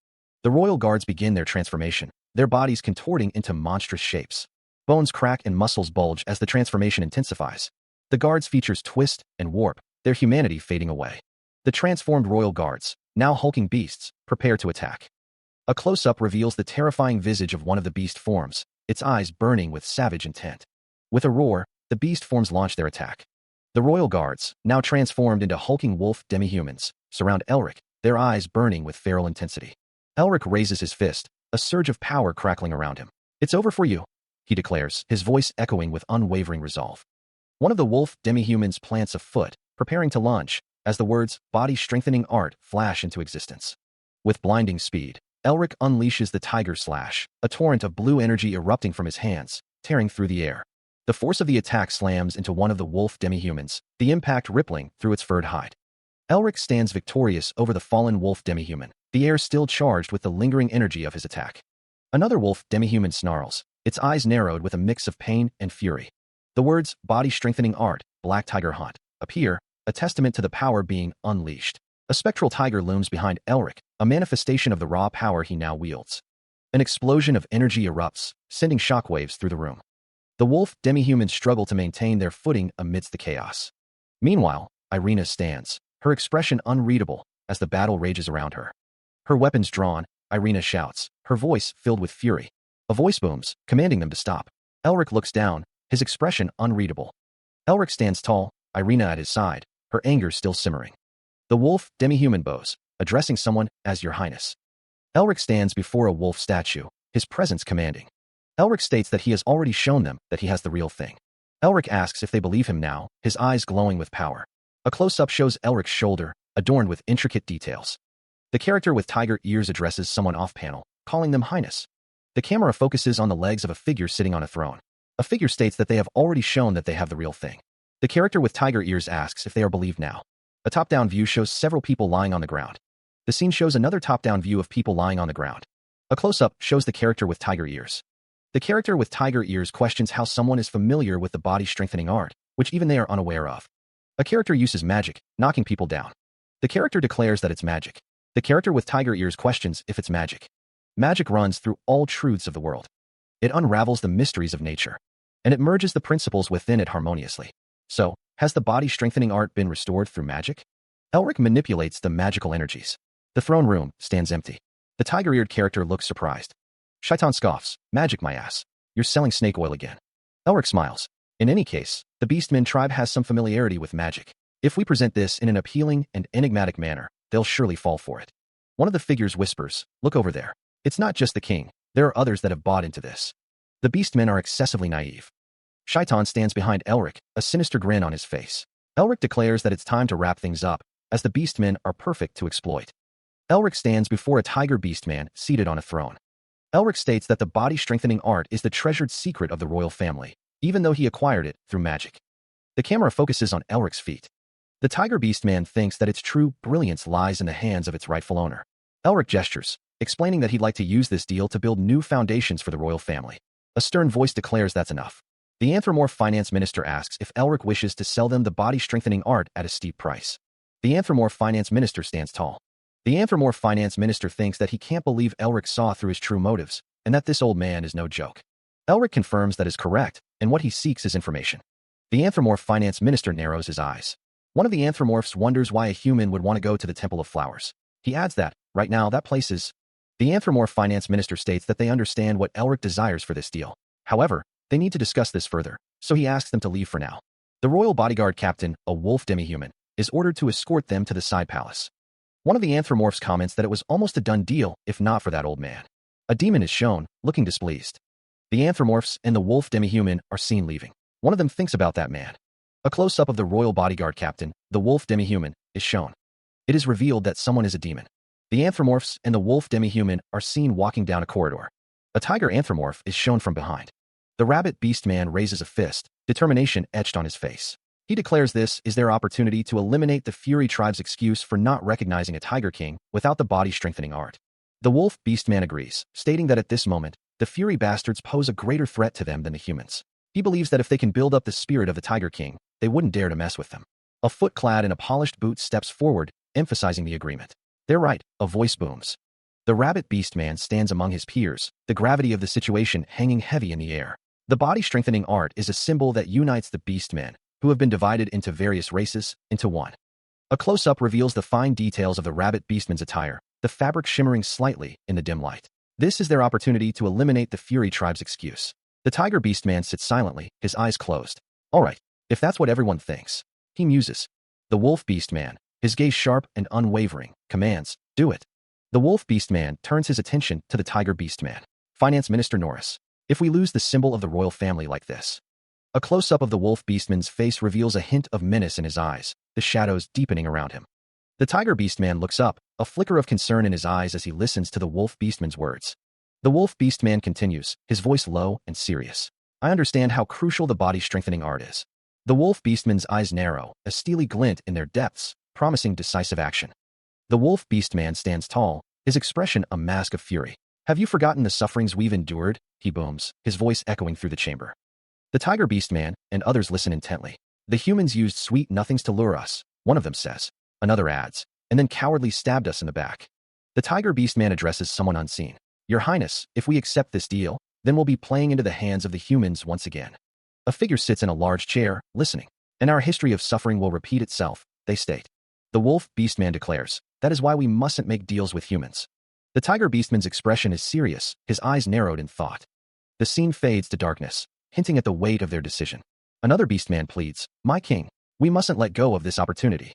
The royal guards begin their transformation, their bodies contorting into monstrous shapes. Bones crack and muscles bulge as the transformation intensifies. The guards' features twist and warp, their humanity fading away. The transformed royal guards, now hulking beasts, prepare to attack. A close-up reveals the terrifying visage of one of the beast forms, its eyes burning with savage intent. With a roar, the beast forms launch their attack. The royal guards, now transformed into hulking wolf demi-humans, surround Elric, their eyes burning with feral intensity. Elric raises his fist, a surge of power crackling around him. "It's over for you," he declares, his voice echoing with unwavering resolve. One of the wolf demi-humans plants a foot, preparing to lunge, as the words, "body-strengthening art," flash into existence. With blinding speed, Elric unleashes the Tiger Slash, a torrent of blue energy erupting from his hands, tearing through the air. The force of the attack slams into one of the wolf demi-humans, the impact rippling through its furred hide. Elric stands victorious over the fallen wolf demi-human, the air still charged with the lingering energy of his attack. Another wolf demi-human snarls, its eyes narrowed with a mix of pain and fury. The words, "body-strengthening art, Black Tiger Hunt," appear, a testament to the power being unleashed. A spectral tiger looms behind Elric, a manifestation of the raw power he now wields. An explosion of energy erupts, sending shockwaves through the room. The wolf demi-humans struggle to maintain their footing amidst the chaos. Meanwhile, Irina stands, her expression unreadable, as the battle rages around her. Her weapons drawn, Irina shouts, her voice filled with fury. A voice booms, commanding them to stop. Elric looks down, his expression unreadable. Elric stands tall, Irina at his side, her anger still simmering. The wolf demi-human bows, addressing someone as "Your Highness." Elric stands before a wolf statue, his presence commanding. Elric states that he has already shown them that he has the real thing. Elric asks if they believe him now, his eyes glowing with power. A close-up shows Elric's shoulder, adorned with intricate details. The character with tiger ears addresses someone off-panel, calling them Highness. The camera focuses on the legs of a figure sitting on a throne. A figure states that they have already shown that they have the real thing. The character with tiger ears asks if they are believed now. A top-down view shows several people lying on the ground. The scene shows another top-down view of people lying on the ground. A close-up shows the character with tiger ears. The character with tiger ears questions how someone is familiar with the body-strengthening art, which even they are unaware of. A character uses magic, knocking people down. The character declares that it's magic. The character with tiger ears questions if it's magic. Magic runs through all truths of the world. It unravels the mysteries of nature, and it merges the principles within it harmoniously. So, has the body-strengthening art been restored through magic? Elric manipulates the magical energies. The throne room stands empty. The tiger-eared character looks surprised. Shaitan scoffs, "Magic, my ass. You're selling snake oil again." Elric smiles. In any case, the Beastmen tribe has some familiarity with magic. If we present this in an appealing and enigmatic manner, they'll surely fall for it. One of the figures whispers, "Look over there. It's not just the king. There are others that have bought into this." The Beastmen are excessively naive. Shaitan stands behind Elric, a sinister grin on his face. Elric declares that it's time to wrap things up, as the Beastmen are perfect to exploit. Elric stands before a tiger Beastman seated on a throne. Elric states that the body-strengthening art is the treasured secret of the royal family, even though he acquired it through magic. The camera focuses on Elric's feet. The tiger Beastman thinks that its true brilliance lies in the hands of its rightful owner. Elric gestures, explaining that he'd like to use this deal to build new foundations for the royal family. A stern voice declares that's enough. The anthropomorph finance minister asks if Elric wishes to sell them the body-strengthening art at a steep price. The anthropomorph finance minister stands tall. The anthropomorph finance minister thinks that he can't believe Elric saw through his true motives, and that this old man is no joke. Elric confirms that is correct, and what he seeks is information. The anthropomorph finance minister narrows his eyes. One of the anthropomorphs wonders why a human would want to go to the Temple of Flowers. He adds that, right now, that place is... The anthropomorph finance minister states that they understand what Elric desires for this deal. However, they need to discuss this further, so he asks them to leave for now. The royal bodyguard captain, a wolf demi-human, is ordered to escort them to the side palace. One of the anthropomorphs comments that it was almost a done deal if not for that old man. A demon is shown, looking displeased. The anthropomorphs and the wolf demi-human are seen leaving. One of them thinks about that man. A close-up of the royal bodyguard captain, the wolf demi-human, is shown. It is revealed that someone is a demon. The anthropomorphs and the wolf demi-human are seen walking down a corridor. A tiger anthropomorph is shown from behind. The rabbit beast man raises a fist, determination etched on his face. He declares this is their opportunity to eliminate the Fury tribe's excuse for not recognizing a tiger king without the body-strengthening art. The wolf beast man agrees, stating that at this moment, the Fury bastards pose a greater threat to them than the humans. He believes that if they can build up the spirit of the tiger king, they wouldn't dare to mess with them. A foot clad in a polished boot steps forward, emphasizing the agreement. "They're right," a voice booms. The rabbit beast man stands among his peers, the gravity of the situation hanging heavy in the air. The body-strengthening art is a symbol that unites the beastmen, who have been divided into various races, into one. A close-up reveals the fine details of the rabbit beastman's attire, the fabric shimmering slightly in the dim light. This is their opportunity to eliminate the Fury tribe's excuse. The tiger beastman sits silently, his eyes closed. "All right, if that's what everyone thinks, He muses. The wolf beast man, his gaze sharp and unwavering, commands, "Do it." The wolf beast man turns his attention to the tiger beast man. Finance Minister Norris. If we lose the symbol of the royal family like this. A close-up of the wolf beastman's face reveals a hint of menace in his eyes, the shadows deepening around him. The tiger beastman looks up, a flicker of concern in his eyes as he listens to the wolf beastman's words. The wolf beastman continues, his voice low and serious. I understand how crucial the body-strengthening art is. The wolf beastman's eyes narrow, a steely glint in their depths, promising decisive action. The wolf beastman stands tall, his expression a mask of fury. Have you forgotten the sufferings we've endured? He booms, his voice echoing through the chamber. The tiger beastman and others listen intently. The humans used sweet nothings to lure us, one of them says. Another adds, and then cowardly stabbed us in the back. The tiger beastman addresses someone unseen. Your Highness, if we accept this deal, then we'll be playing into the hands of the humans once again. A figure sits in a large chair, listening. And our history of suffering will repeat itself, they state. The wolf beastman declares, that is why we mustn't make deals with humans. The tiger beastman's expression is serious, his eyes narrowed in thought. The scene fades to darkness, hinting at the weight of their decision. Another beastman pleads, my king, we mustn't let go of this opportunity.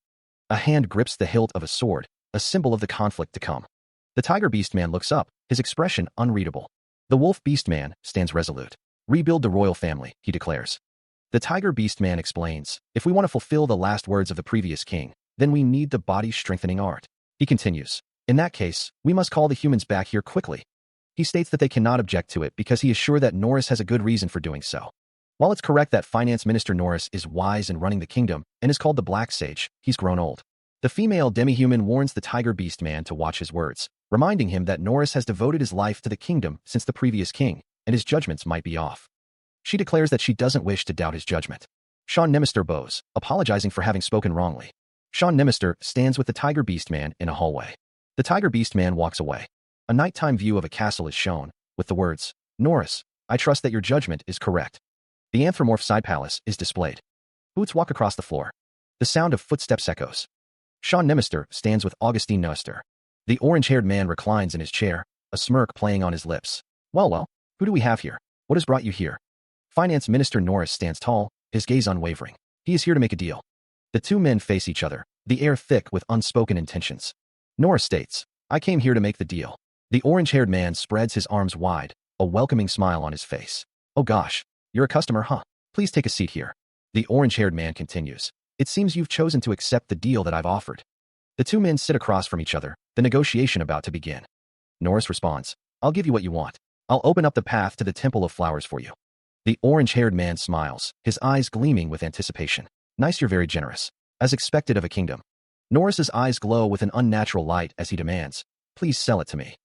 A hand grips the hilt of a sword, a symbol of the conflict to come. The tiger beastman looks up, his expression unreadable. The wolf beastman stands resolute. Rebuild the royal family, he declares. The tiger beastman explains, if we want to fulfill the last words of the previous king, then we need the body-strengthening art. He continues, in that case, we must call the humans back here quickly. He states that they cannot object to it because he is sure that Norris has a good reason for doing so. While it's correct that Finance Minister Norris is wise in running the kingdom and is called the Black Sage, he's grown old. The female demi-human warns the tiger beastman to watch his words, reminding him that Norris has devoted his life to the kingdom since the previous king, and his judgments might be off. She declares that she doesn't wish to doubt his judgment. Sean Nemister bows, apologizing for having spoken wrongly. Sean Nemister stands with the tiger beastman in a hallway. The tiger beastman walks away. A nighttime view of a castle is shown, with the words, Norris, I trust that your judgment is correct. The anthropomorph side palace is displayed. Boots walk across the floor. The sound of footsteps echoes. Sean Nemister stands with Augustine Nemister. The orange-haired man reclines in his chair, a smirk playing on his lips. Well, who do we have here? What has brought you here? Finance Minister Norris stands tall, his gaze unwavering. He is here to make a deal. The two men face each other, the air thick with unspoken intentions. Norris states, I came here to make the deal. The orange-haired man spreads his arms wide, a welcoming smile on his face. Oh gosh, you're a customer, huh? Please take a seat here. The orange-haired man continues. It seems you've chosen to accept the deal that I've offered. The two men sit across from each other, the negotiation about to begin. Norris responds, I'll give you what you want. I'll open up the path to the Temple of Flowers for you. The orange-haired man smiles, his eyes gleaming with anticipation. Nice, you're very generous. As expected of a kingdom. Norris's eyes glow with an unnatural light as he demands, please sell it to me.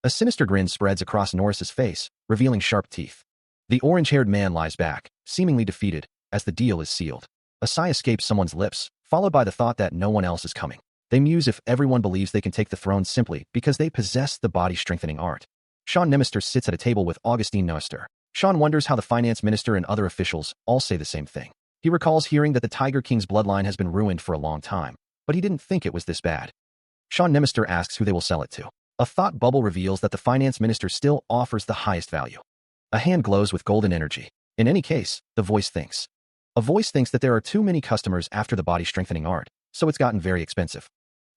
A sinister grin spreads across Norris's face, revealing sharp teeth. The orange-haired man lies back, seemingly defeated, as the deal is sealed. A sigh escapes someone's lips, followed by the thought that no one else is coming. They muse if everyone believes they can take the throne simply because they possess the body-strengthening art. Sean Nemister sits at a table with Augustine Nemister. Sean wonders how the finance minister and other officials all say the same thing. He recalls hearing that the Tiger King's bloodline has been ruined for a long time, but he didn't think it was this bad. Sean Nemister asks who they will sell it to. A thought bubble reveals that the finance minister still offers the highest value. A hand glows with golden energy. In any case, the voice thinks. A voice thinks that there are too many customers after the body-strengthening art, so it's gotten very expensive.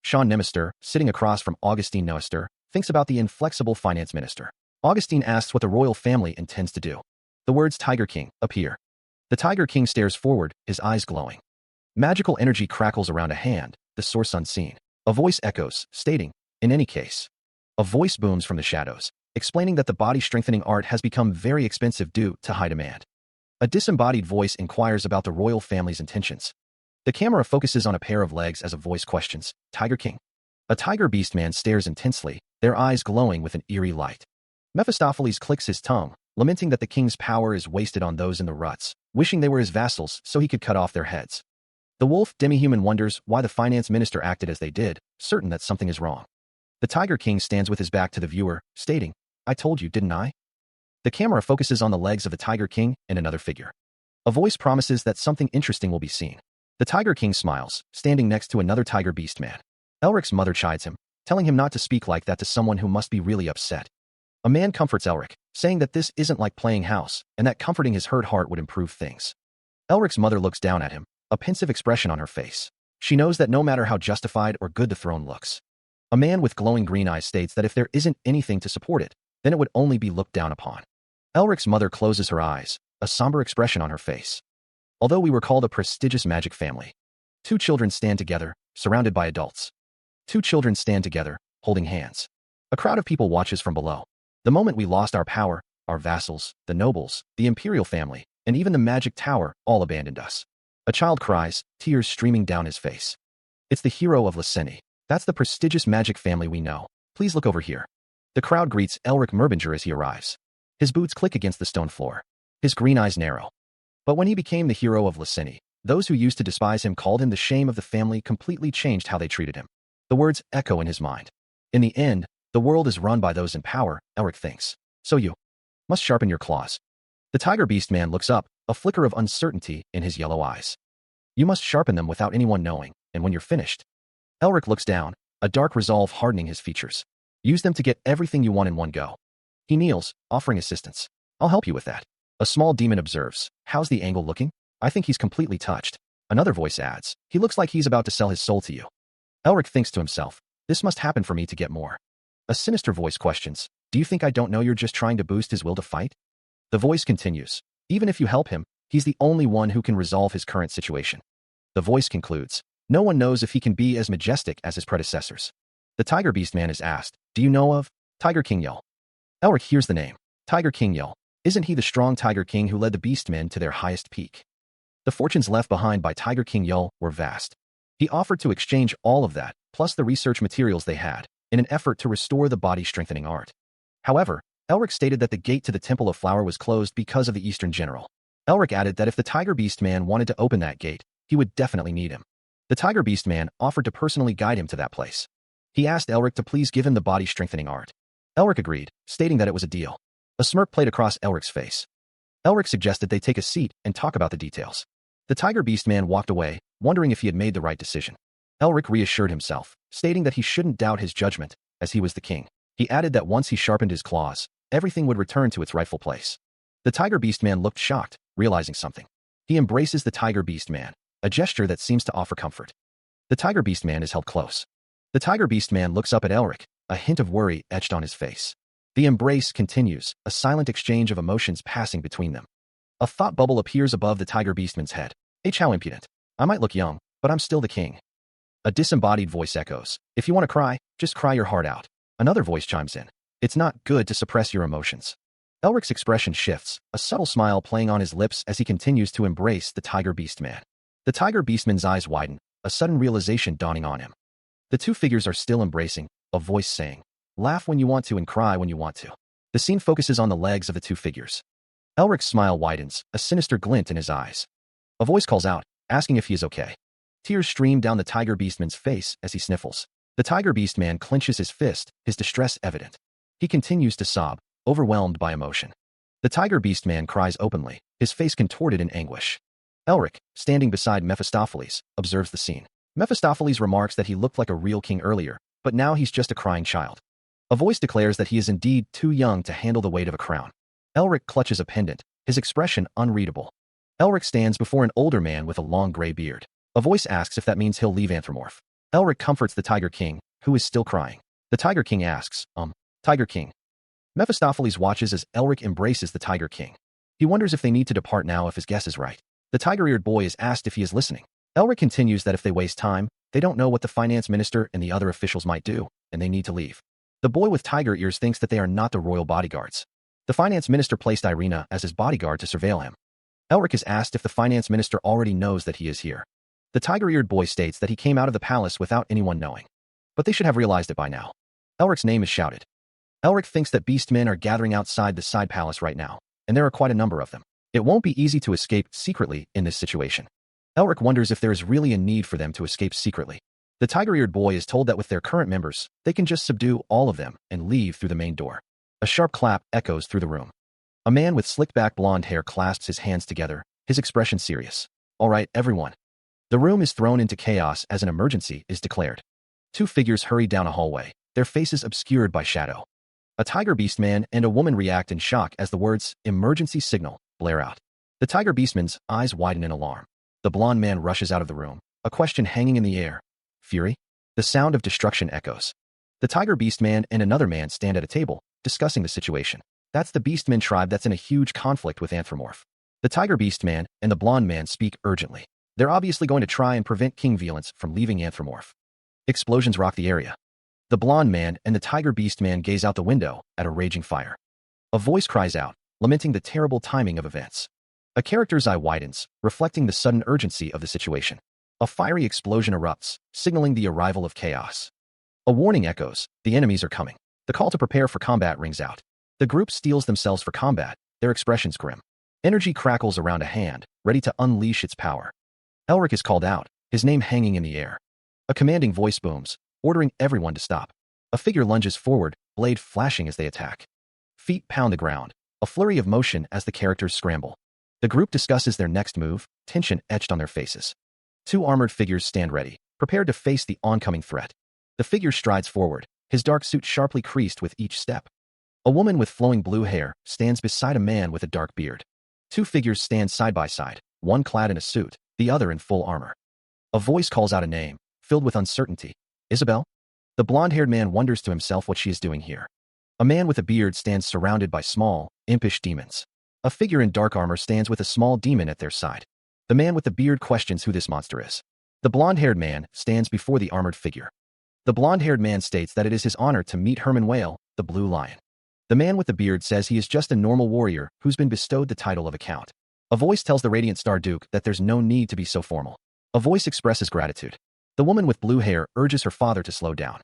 Sean Nemister, sitting across from Augustine Nemister, thinks about the inflexible finance minister. Augustine asks what the royal family intends to do. The words Tiger King appear. The Tiger King stares forward, his eyes glowing. Magical energy crackles around a hand, the source unseen. A voice echoes, stating, in any case. A voice booms from the shadows, explaining that the body-strengthening art has become very expensive due to high demand. A disembodied voice inquires about the royal family's intentions. The camera focuses on a pair of legs as a voice questions, Tiger King. A tiger beast man stares intensely, their eyes glowing with an eerie light. Mephistopheles clicks his tongue, lamenting that the king's power is wasted on those in the ruts, wishing they were his vassals so he could cut off their heads. The wolf demi-human wonders why the finance minister acted as they did, certain that something is wrong. The Tiger King stands with his back to the viewer, stating, I told you, didn't I? The camera focuses on the legs of the Tiger King and another figure. A voice promises that something interesting will be seen. The Tiger King smiles, standing next to another tiger beast man. Elric's mother chides him, telling him not to speak like that to someone who must be really upset. A man comforts Elric, saying that this isn't like playing house, and that comforting his hurt heart would improve things. Elric's mother looks down at him, a pensive expression on her face. She knows that no matter how justified or good the throne looks, a man with glowing green eyes states that if there isn't anything to support it, then it would only be looked down upon. Elric's mother closes her eyes, a somber expression on her face. Although we were called a prestigious magic family, two children stand together, surrounded by adults. Two children stand together, holding hands. A crowd of people watches from below. The moment we lost our power, our vassals, the nobles, the imperial family, and even the magic tower all abandoned us. A child cries, tears streaming down his face. It's the hero of Lyseni. That's the prestigious magic family we know. Please look over here. The crowd greets Elric Merbinger as he arrives. His boots click against the stone floor. His green eyes narrow. But when he became the hero of Lyseni, those who used to despise him called him the shame of the family completely changed how they treated him. The words echo in his mind. In the end, the world is run by those in power, Elric thinks. So you must sharpen your claws. The tiger beast man looks up, a flicker of uncertainty in his yellow eyes. You must sharpen them without anyone knowing, and when you're finished. Elric looks down, a dark resolve hardening his features. Use them to get everything you want in one go. He kneels, offering assistance. I'll help you with that. A small demon observes. How's the angle looking? I think he's completely touched. Another voice adds. He looks like he's about to sell his soul to you. Elric thinks to himself. This must happen for me to get more. A sinister voice questions. Do you think I don't know you're just trying to boost his will to fight? The voice continues. Even if you help him, he's the only one who can resolve his current situation. The voice concludes. No one knows if he can be as majestic as his predecessors. The Tiger Beast Man is asked, do you know of Tiger King Yell? Elric hears the name. Tiger King Yell. Isn't he the strong Tiger King who led the Beastmen to their highest peak? The fortunes left behind by Tiger King Yell were vast. He offered to exchange all of that, plus the research materials they had, in an effort to restore the body-strengthening art. However, Elric stated that the gate to the Temple of Flower was closed because of the Eastern General. Elric added that if the Tiger Beast Man wanted to open that gate, he would definitely need him. The Tiger Beast Man offered to personally guide him to that place. He asked Elric to please give him the body-strengthening art. Elric agreed, stating that it was a deal. A smirk played across Elric's face. Elric suggested they take a seat and talk about the details. The Tiger Beast Man walked away, wondering if he had made the right decision. Elric reassured himself, stating that he shouldn't doubt his judgment, as he was the king. He added that once he sharpened his claws, everything would return to its rightful place. The Tiger Beast Man looked shocked, realizing something. He embraces the Tiger Beast Man, a gesture that seems to offer comfort. The Tiger Beast Man is held close. The Tiger Beast Man looks up at Elric, a hint of worry etched on his face. The embrace continues, a silent exchange of emotions passing between them. A thought bubble appears above the Tiger Beastman's head. How impudent. I might look young, but I'm still the king. A disembodied voice echoes. If you want to cry, just cry your heart out. Another voice chimes in. It's not good to suppress your emotions. Elric's expression shifts, a subtle smile playing on his lips as he continues to embrace the Tiger Beast Man. The Tiger Beastman's eyes widen, a sudden realization dawning on him. The two figures are still embracing, a voice saying, laugh when you want to and cry when you want to. The scene focuses on the legs of the two figures. Elric's smile widens, a sinister glint in his eyes. A voice calls out, asking if he is okay. Tears stream down the Tiger Beastman's face as he sniffles. The Tiger Beastman clenches his fist, his distress evident. He continues to sob, overwhelmed by emotion. The Tiger Beastman cries openly, his face contorted in anguish. Elric, standing beside Mephistopheles, observes the scene. Mephistopheles remarks that he looked like a real king earlier, but now he's just a crying child. A voice declares that he is indeed too young to handle the weight of a crown. Elric clutches a pendant, his expression unreadable. Elric stands before an older man with a long gray beard. A voice asks if that means he'll leave Anthropomorph. Elric comforts the Tiger King, who is still crying. The Tiger King asks, Tiger King. Mephistopheles watches as Elric embraces the Tiger King. He wonders if they need to depart now if his guess is right. The tiger-eared boy is asked if he is listening. Elric continues that if they waste time, they don't know what the finance minister and the other officials might do, and they need to leave. The boy with tiger ears thinks that they are not the royal bodyguards. The finance minister placed Irina as his bodyguard to surveil him. Elric is asked if the finance minister already knows that he is here. The tiger-eared boy states that he came out of the palace without anyone knowing. But they should have realized it by now. Elric's name is shouted. Elric thinks that beastmen are gathering outside the side palace right now, and there are quite a number of them. It won't be easy to escape secretly in this situation. Elric wonders if there is really a need for them to escape secretly. The tiger-eared boy is told that with their current members, they can just subdue all of them and leave through the main door. A sharp clap echoes through the room. A man with slicked-back blonde hair clasps his hands together, his expression serious. All right, everyone. The room is thrown into chaos as an emergency is declared. Two figures hurry down a hallway, their faces obscured by shadow. A tiger beast man and a woman react in shock as the words, emergency signal, blare out. The tiger beastman's eyes widen in alarm. The blonde man rushes out of the room, a question hanging in the air. Fury? The sound of destruction echoes. The Tiger Beast Man and another man stand at a table, discussing the situation. That's the Beastmen tribe that's in a huge conflict with Anthropomorph. The Tiger Beast Man and the blonde man speak urgently. They're obviously going to try and prevent King Violence from leaving Anthropomorph. Explosions rock the area. The blonde man and the Tiger Beast Man gaze out the window at a raging fire. A voice cries out, lamenting the terrible timing of events. A character's eye widens, reflecting the sudden urgency of the situation. A fiery explosion erupts, signaling the arrival of chaos. A warning echoes, the enemies are coming. The call to prepare for combat rings out. The group steels themselves for combat, their expressions grim. Energy crackles around a hand, ready to unleash its power. Elric is called out, his name hanging in the air. A commanding voice booms, ordering everyone to stop. A figure lunges forward, blade flashing as they attack. Feet pound the ground, a flurry of motion as the characters scramble. The group discusses their next move, tension etched on their faces. Two armored figures stand ready, prepared to face the oncoming threat. The figure strides forward, his dark suit sharply creased with each step. A woman with flowing blue hair stands beside a man with a dark beard. Two figures stand side by side, one clad in a suit, the other in full armor. A voice calls out a name, filled with uncertainty. Isabel? The blonde-haired man wonders to himself what she is doing here. A man with a beard stands surrounded by small, impish demons. A figure in dark armor stands with a small demon at their side. The man with the beard questions who this monster is. The blonde-haired man stands before the armored figure. The blonde-haired man states that it is his honor to meet Herman Whale, the Blue Lion. The man with the beard says he is just a normal warrior who's been bestowed the title of a count. A voice tells the Radiant Star Duke that there's no need to be so formal. A voice expresses gratitude. The woman with blue hair urges her father to slow down.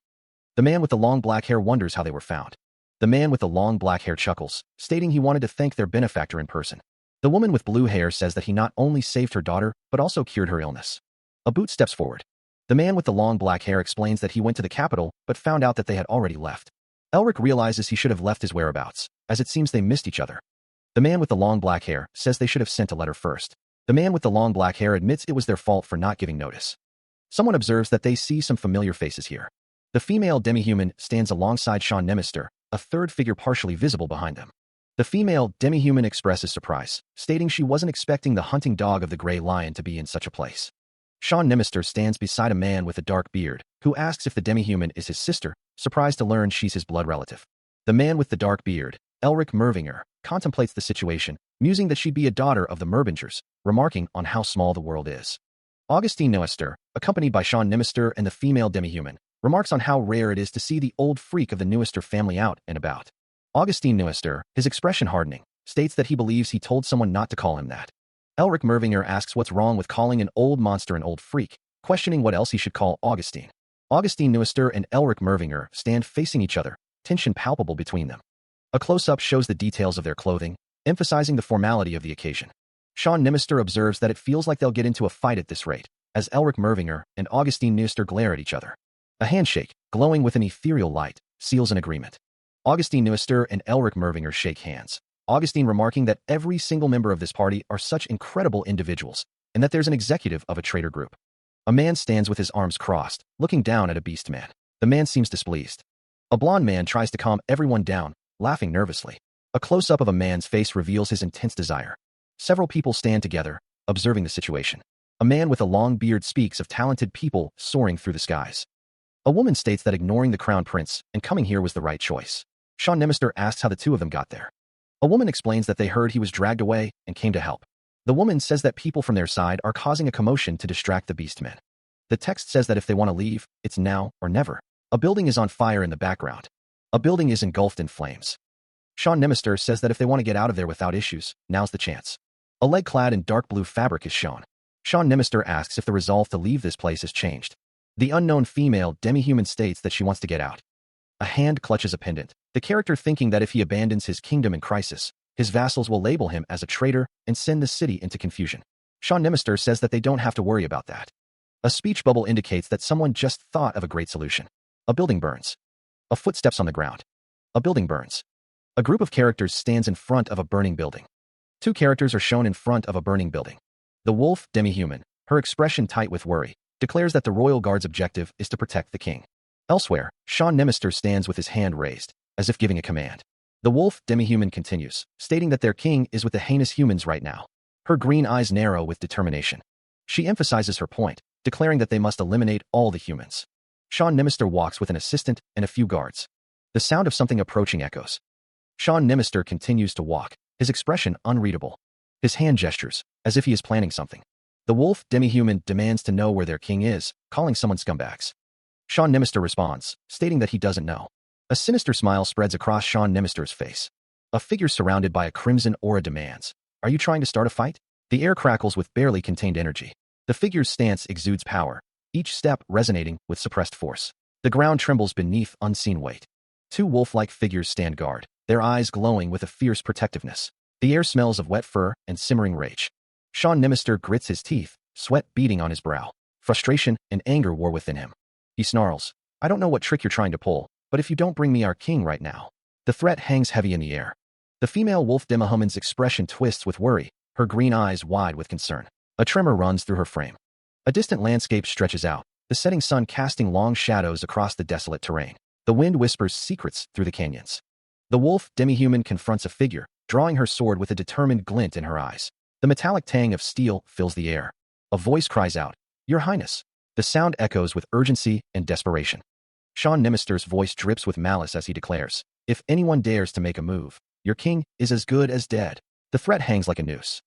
The man with the long black hair wonders how they were found. The man with the long black hair chuckles, stating he wanted to thank their benefactor in person. The woman with blue hair says that he not only saved her daughter, but also cured her illness. A boot steps forward. The man with the long black hair explains that he went to the capital, but found out that they had already left. Elric realizes he should have left his whereabouts, as it seems they missed each other. The man with the long black hair says they should have sent a letter first. The man with the long black hair admits it was their fault for not giving notice. Someone observes that they see some familiar faces here. The female demi-human stands alongside Sean Nemister, a third figure partially visible behind them. The female demi-human expresses surprise, stating she wasn't expecting the hunting dog of the Grey Lion to be in such a place. Sean Nemister stands beside a man with a dark beard, who asks if the demi-human is his sister, surprised to learn she's his blood relative. The man with the dark beard, Elric Mervinger, contemplates the situation, musing that she'd be a daughter of the Merbingers, remarking on how small the world is. Augustine Noester, accompanied by Sean Nemister and the female demi-human, remarks on how rare it is to see the old freak of the Newester family out and about. Augustine Newester, his expression hardening, states that he believes he told someone not to call him that. Elric Mervinger asks what's wrong with calling an old monster an old freak, questioning what else he should call Augustine. Augustine Newester and Elric Mervinger stand facing each other, tension palpable between them. A close-up shows the details of their clothing, emphasizing the formality of the occasion. Sean Nemister observes that it feels like they'll get into a fight at this rate, as Elric Mervinger and Augustine Newester glare at each other. A handshake, glowing with an ethereal light, seals an agreement. Augustine Newester and Elric Mervinger shake hands, Augustine remarking that every single member of this party are such incredible individuals, and that there's an executive of a traitor group. A man stands with his arms crossed, looking down at a beast man. The man seems displeased. A blonde man tries to calm everyone down, laughing nervously. A close-up of a man's face reveals his intense desire. Several people stand together, observing the situation. A man with a long beard speaks of talented people soaring through the skies. A woman states that ignoring the crown prince and coming here was the right choice. Sean Nemister asks how the two of them got there. A woman explains that they heard he was dragged away and came to help. The woman says that people from their side are causing a commotion to distract the beastmen. The text says that if they want to leave, it's now or never. A building is on fire in the background. A building is engulfed in flames. Sean Nemister says that if they want to get out of there without issues, now's the chance. A leg clad in dark blue fabric is shown. Sean Nemister asks if the resolve to leave this place has changed. The unknown female demi-human states that she wants to get out. A hand clutches a pendant, the character thinking that if he abandons his kingdom in crisis, his vassals will label him as a traitor and send the city into confusion. Sean Nemister says that they don't have to worry about that. A speech bubble indicates that someone just thought of a great solution. A building burns. A foot steps on the ground. A building burns. A group of characters stands in front of a burning building. Two characters are shown in front of a burning building. The wolf demi-human, her expression tight with worry, declares that the royal guard's objective is to protect the king. Elsewhere, Sean Nemister stands with his hand raised, as if giving a command. The wolf demi-human continues, stating that their king is with the heinous humans right now. Her green eyes narrow with determination. She emphasizes her point, declaring that they must eliminate all the humans. Sean Nimister walks with an assistant and a few guards. The sound of something approaching echoes. Sean Nimister continues to walk, his expression unreadable. His hand gestures, as if he is planning something. The wolf demi-human demands to know where their king is, calling someone scumbags. Sean Nimister responds, stating that he doesn't know. A sinister smile spreads across Sean Nimister's face. A figure surrounded by a crimson aura demands, "Are you trying to start a fight?" The air crackles with barely contained energy. The figure's stance exudes power, each step resonating with suppressed force. The ground trembles beneath unseen weight. Two wolf-like figures stand guard, their eyes glowing with a fierce protectiveness. The air smells of wet fur and simmering rage. Sean Nimister grits his teeth, sweat beading on his brow. Frustration and anger war within him. He snarls, "I don't know what trick you're trying to pull, but if you don't bring me our king right now." The threat hangs heavy in the air. The female wolf demi-human's expression twists with worry, her green eyes wide with concern. A tremor runs through her frame. A distant landscape stretches out, the setting sun casting long shadows across the desolate terrain. The wind whispers secrets through the canyons. The wolf demi-human confronts a figure, drawing her sword with a determined glint in her eyes. The metallic tang of steel fills the air. A voice cries out, "Your Highness." The sound echoes with urgency and desperation. Sean Nimister's voice drips with malice as he declares, "If anyone dares to make a move, your king is as good as dead." The threat hangs like a noose.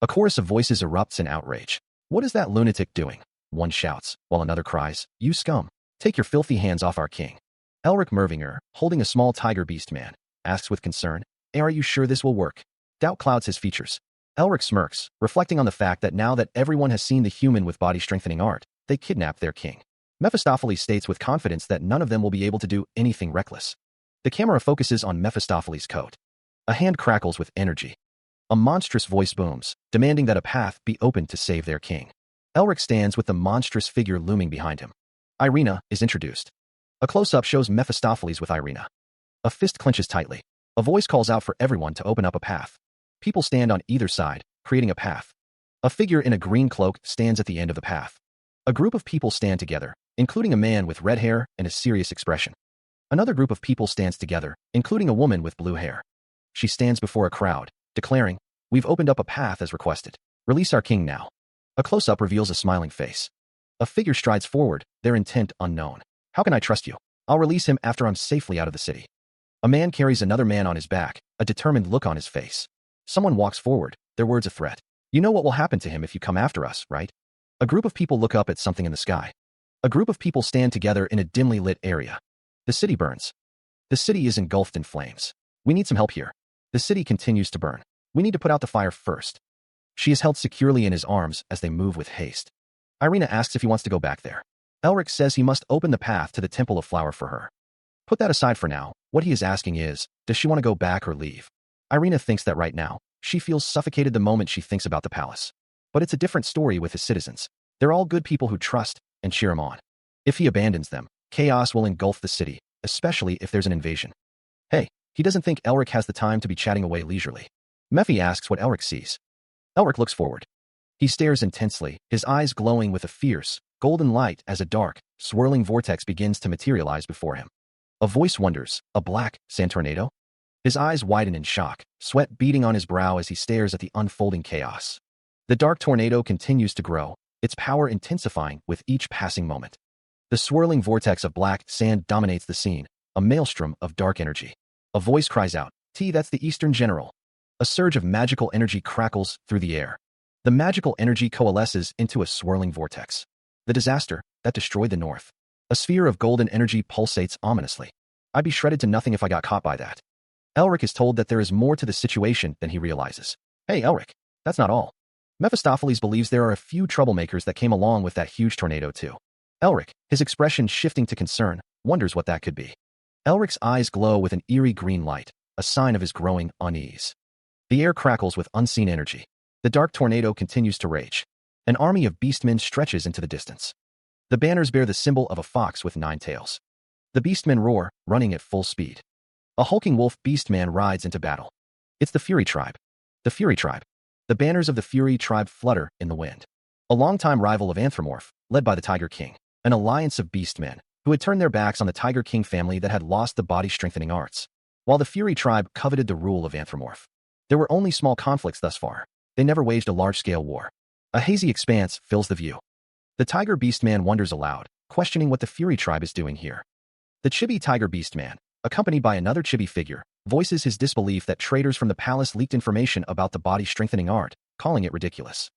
A chorus of voices erupts in outrage. "What is that lunatic doing?" One shouts, while another cries, "You scum! Take your filthy hands off our king." Elric Mervinger, holding a small tiger beast man, asks with concern, "Are you sure this will work?" Doubt clouds his features. Elric smirks, reflecting on the fact that now that everyone has seen the human with body-strengthening art, they kidnapped their king. Mephistopheles states with confidence that none of them will be able to do anything reckless. The camera focuses on Mephistopheles' coat. A hand crackles with energy. A monstrous voice booms, demanding that a path be opened to save their king. Elric stands with the monstrous figure looming behind him. Irina is introduced. A close-up shows Mephistopheles with Irina. A fist clenches tightly. A voice calls out for everyone to open up a path. People stand on either side, creating a path. A figure in a green cloak stands at the end of the path. A group of people stand together, including a man with red hair and a serious expression. Another group of people stands together, including a woman with blue hair. She stands before a crowd, declaring, "We've opened up a path as requested. Release our king now." A close-up reveals a smiling face. A figure strides forward, their intent unknown. "How can I trust you? I'll release him after I'm safely out of the city." A man carries another man on his back, a determined look on his face. Someone walks forward, their words a threat. "You know what will happen to him if you come after us, right?" A group of people look up at something in the sky. A group of people stand together in a dimly lit area. The city burns. The city is engulfed in flames. "We need some help here." The city continues to burn. "We need to put out the fire first." She is held securely in his arms as they move with haste. Irina asks if he wants to go back there. Elric says he must open the path to the Temple of Flower for her. Put that aside for now. What he is asking is, does she want to go back or leave? Irina thinks that right now, she feels suffocated the moment she thinks about the palace. But it's a different story with his citizens. They're all good people who trust and cheer him on. If he abandons them, chaos will engulf the city, especially if there's an invasion. Hey, he doesn't think Elric has the time to be chatting away leisurely. Mephi asks what Elric sees. Elric looks forward. He stares intensely, his eyes glowing with a fierce, golden light as a dark, swirling vortex begins to materialize before him. A voice wonders, a black sand tornado? His eyes widen in shock, sweat beading on his brow as he stares at the unfolding chaos. The dark tornado continues to grow, its power intensifying with each passing moment. The swirling vortex of black sand dominates the scene, a maelstrom of dark energy. A voice cries out, That's the Eastern General." A surge of magical energy crackles through the air. The magical energy coalesces into a swirling vortex. The disaster that destroyed the North. A sphere of golden energy pulsates ominously. "I'd be shredded to nothing if I got caught by that." Elric is told that there is more to the situation than he realizes. "Hey, Elric, that's not all." Mephistopheles believes there are a few troublemakers that came along with that huge tornado too. Elric, his expression shifting to concern, wonders what that could be. Elric's eyes glow with an eerie green light, a sign of his growing unease. The air crackles with unseen energy. The dark tornado continues to rage. An army of beastmen stretches into the distance. The banners bear the symbol of a fox with 9 tails. The beastmen roar, running at full speed. A hulking wolf beastman rides into battle. It's the Fury Tribe. The Fury Tribe. The banners of the Fury Tribe flutter in the wind. A longtime rival of Anthropomorph, led by the Tiger King, an alliance of beastmen who had turned their backs on the Tiger King family that had lost the body-strengthening arts. While the Fury Tribe coveted the rule of Anthropomorph, there were only small conflicts thus far. They never waged a large-scale war. A hazy expanse fills the view. The Tiger Beastman wonders aloud, questioning what the Fury tribe is doing here. The Chibi Tiger Beastman, accompanied by another chibi figure, voices his disbelief that traders from the palace leaked information about the body-strengthening art, calling it ridiculous.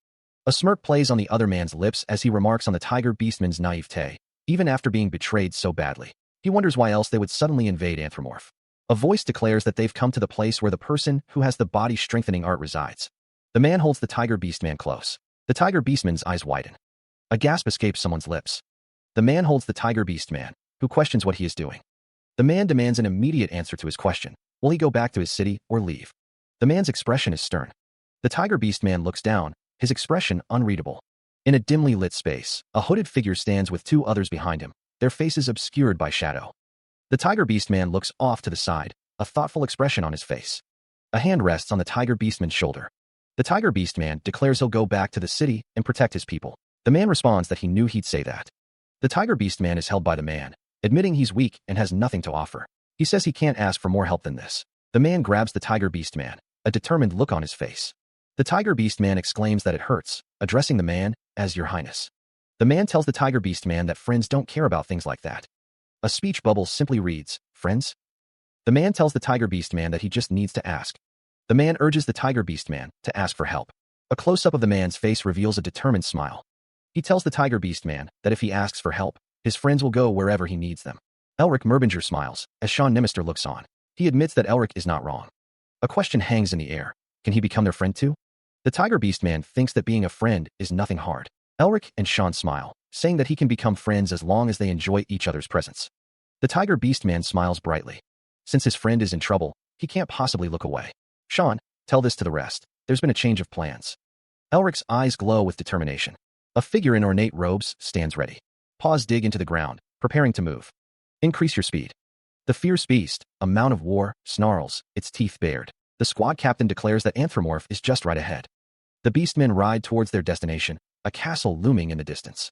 A smirk plays on the other man's lips as he remarks on the Tiger Beastman's naivete, even after being betrayed so badly. He wonders why else they would suddenly invade Anthropomorph. A voice declares that they've come to the place where the person who has the body-strengthening art resides. The man holds the Tiger Beastman close. The Tiger Beastman's eyes widen. A gasp escapes someone's lips. The man holds the Tiger Beastman, who questions what he is doing. The man demands an immediate answer to his question. Will he go back to his city or leave? The man's expression is stern. The Tiger Beastman looks down, his expression unreadable. In a dimly lit space, a hooded figure stands with two others behind him, their faces obscured by shadow. The Tiger Beastman looks off to the side, a thoughtful expression on his face. A hand rests on the Tiger Beastman's shoulder. The Tiger Beastman declares he'll go back to the city and protect his people. The man responds that he knew he'd say that. The Tiger Beastman is held by the man, admitting he's weak and has nothing to offer. He says he can't ask for more help than this. The man grabs the Tiger Beastman, a determined look on his face. The Tiger Beastman exclaims that it hurts, addressing the man as Your Highness. The man tells the Tiger Beastman that friends don't care about things like that. A speech bubble simply reads, friends? The man tells the Tiger Beastman that he just needs to ask. The man urges the Tiger Beastman to ask for help. A close-up of the man's face reveals a determined smile. He tells the Tiger Beastman that if he asks for help, his friends will go wherever he needs them. Elric Merbinger smiles, as Sean Nimister looks on. He admits that Elric is not wrong. A question hangs in the air. Can he become their friend too? The Tiger Beastman thinks that being a friend is nothing hard. Elric and Sean smile, saying that he can become friends as long as they enjoy each other's presence. The Tiger Beastman smiles brightly. Since his friend is in trouble, he can't possibly look away. Sean, tell this to the rest. There's been a change of plans. Elric's eyes glow with determination. A figure in ornate robes stands ready. Paws dig into the ground, preparing to move. Increase your speed. The fierce beast, a mount of war, snarls, its teeth bared. The squad captain declares that Anthropomorph is just right ahead. The beastmen ride towards their destination, a castle looming in the distance.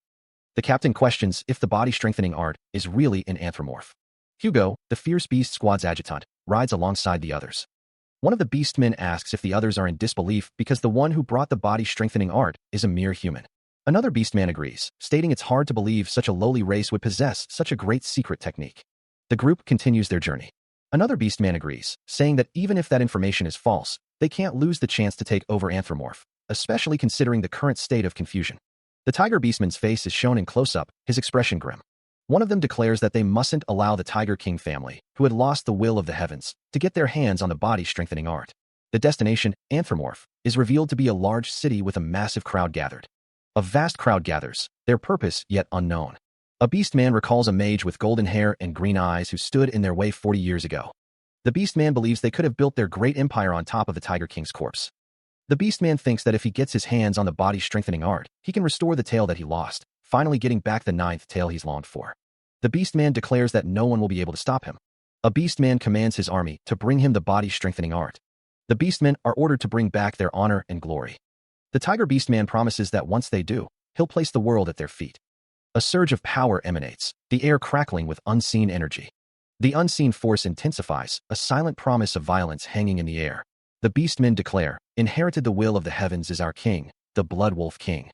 The captain questions if the body-strengthening art is really in Anthropomorph. Hugo, the fierce beast squad's adjutant, rides alongside the others. One of the beastmen asks if the others are in disbelief because the one who brought the body-strengthening art is a mere human. Another beastman agrees, stating it's hard to believe such a lowly race would possess such a great secret technique. The group continues their journey. Another beastman agrees, saying that even if that information is false, they can't lose the chance to take over Anthropomorph, especially considering the current state of confusion. The Tiger Beastman's face is shown in close-up, his expression grim. One of them declares that they mustn't allow the Tiger King family, who had lost the will of the heavens, to get their hands on the body-strengthening art. The destination, Anthropomorph, is revealed to be a large city with a massive crowd gathered. A vast crowd gathers, their purpose yet unknown. A beastman recalls a mage with golden hair and green eyes who stood in their way 40 years ago. The beastman believes they could have built their great empire on top of the Tiger King's corpse. The beastman thinks that if he gets his hands on the body-strengthening art, he can restore the tail that he lost, finally getting back the 9th tail he's longed for. The beastman declares that no one will be able to stop him. A beastman commands his army to bring him the body-strengthening art. The beastmen are ordered to bring back their honor and glory. The Tiger Beastman promises that once they do, he'll place the world at their feet. A surge of power emanates, the air crackling with unseen energy. The unseen force intensifies, a silent promise of violence hanging in the air. The beastmen declare, inherited the will of the heavens is our king, the Blood Wolf King.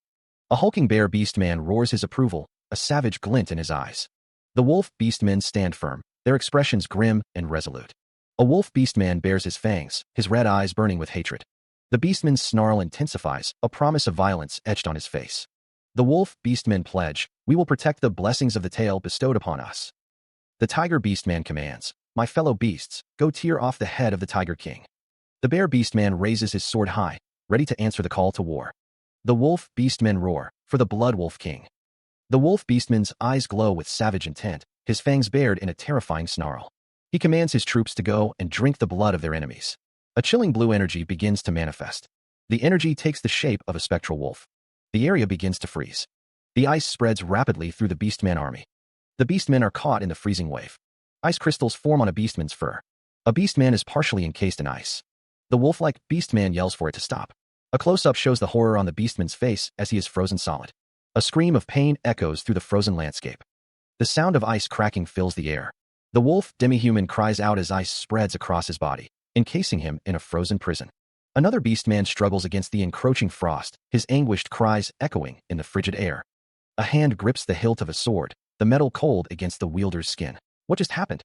A hulking bear beastman roars his approval, a savage glint in his eyes. The wolf beastmen stand firm, their expressions grim and resolute. A wolf beastman bares his fangs, his red eyes burning with hatred. The beastman's snarl intensifies, a promise of violence etched on his face. The wolf beastmen pledge, we will protect the blessings of the tail bestowed upon us. The Tiger Beastman commands, my fellow beasts, go tear off the head of the Tiger King. The bear beastman raises his sword high, ready to answer the call to war. The wolf beastmen roar, for the Blood Wolf King. The wolf beastman's eyes glow with savage intent, his fangs bared in a terrifying snarl. He commands his troops to go and drink the blood of their enemies. A chilling blue energy begins to manifest. The energy takes the shape of a spectral wolf. The area begins to freeze. The ice spreads rapidly through the beastman army. The beastmen are caught in the freezing wave. Ice crystals form on a beastman's fur. A beastman is partially encased in ice. The wolf-like beastman yells for it to stop. A close-up shows the horror on the beastman's face as he is frozen solid. A scream of pain echoes through the frozen landscape. The sound of ice cracking fills the air. The wolf demi-human cries out as ice spreads across his body, encasing him in a frozen prison. Another beastman struggles against the encroaching frost, his anguished cries echoing in the frigid air. A hand grips the hilt of a sword, the metal cold against the wielder's skin. What just happened?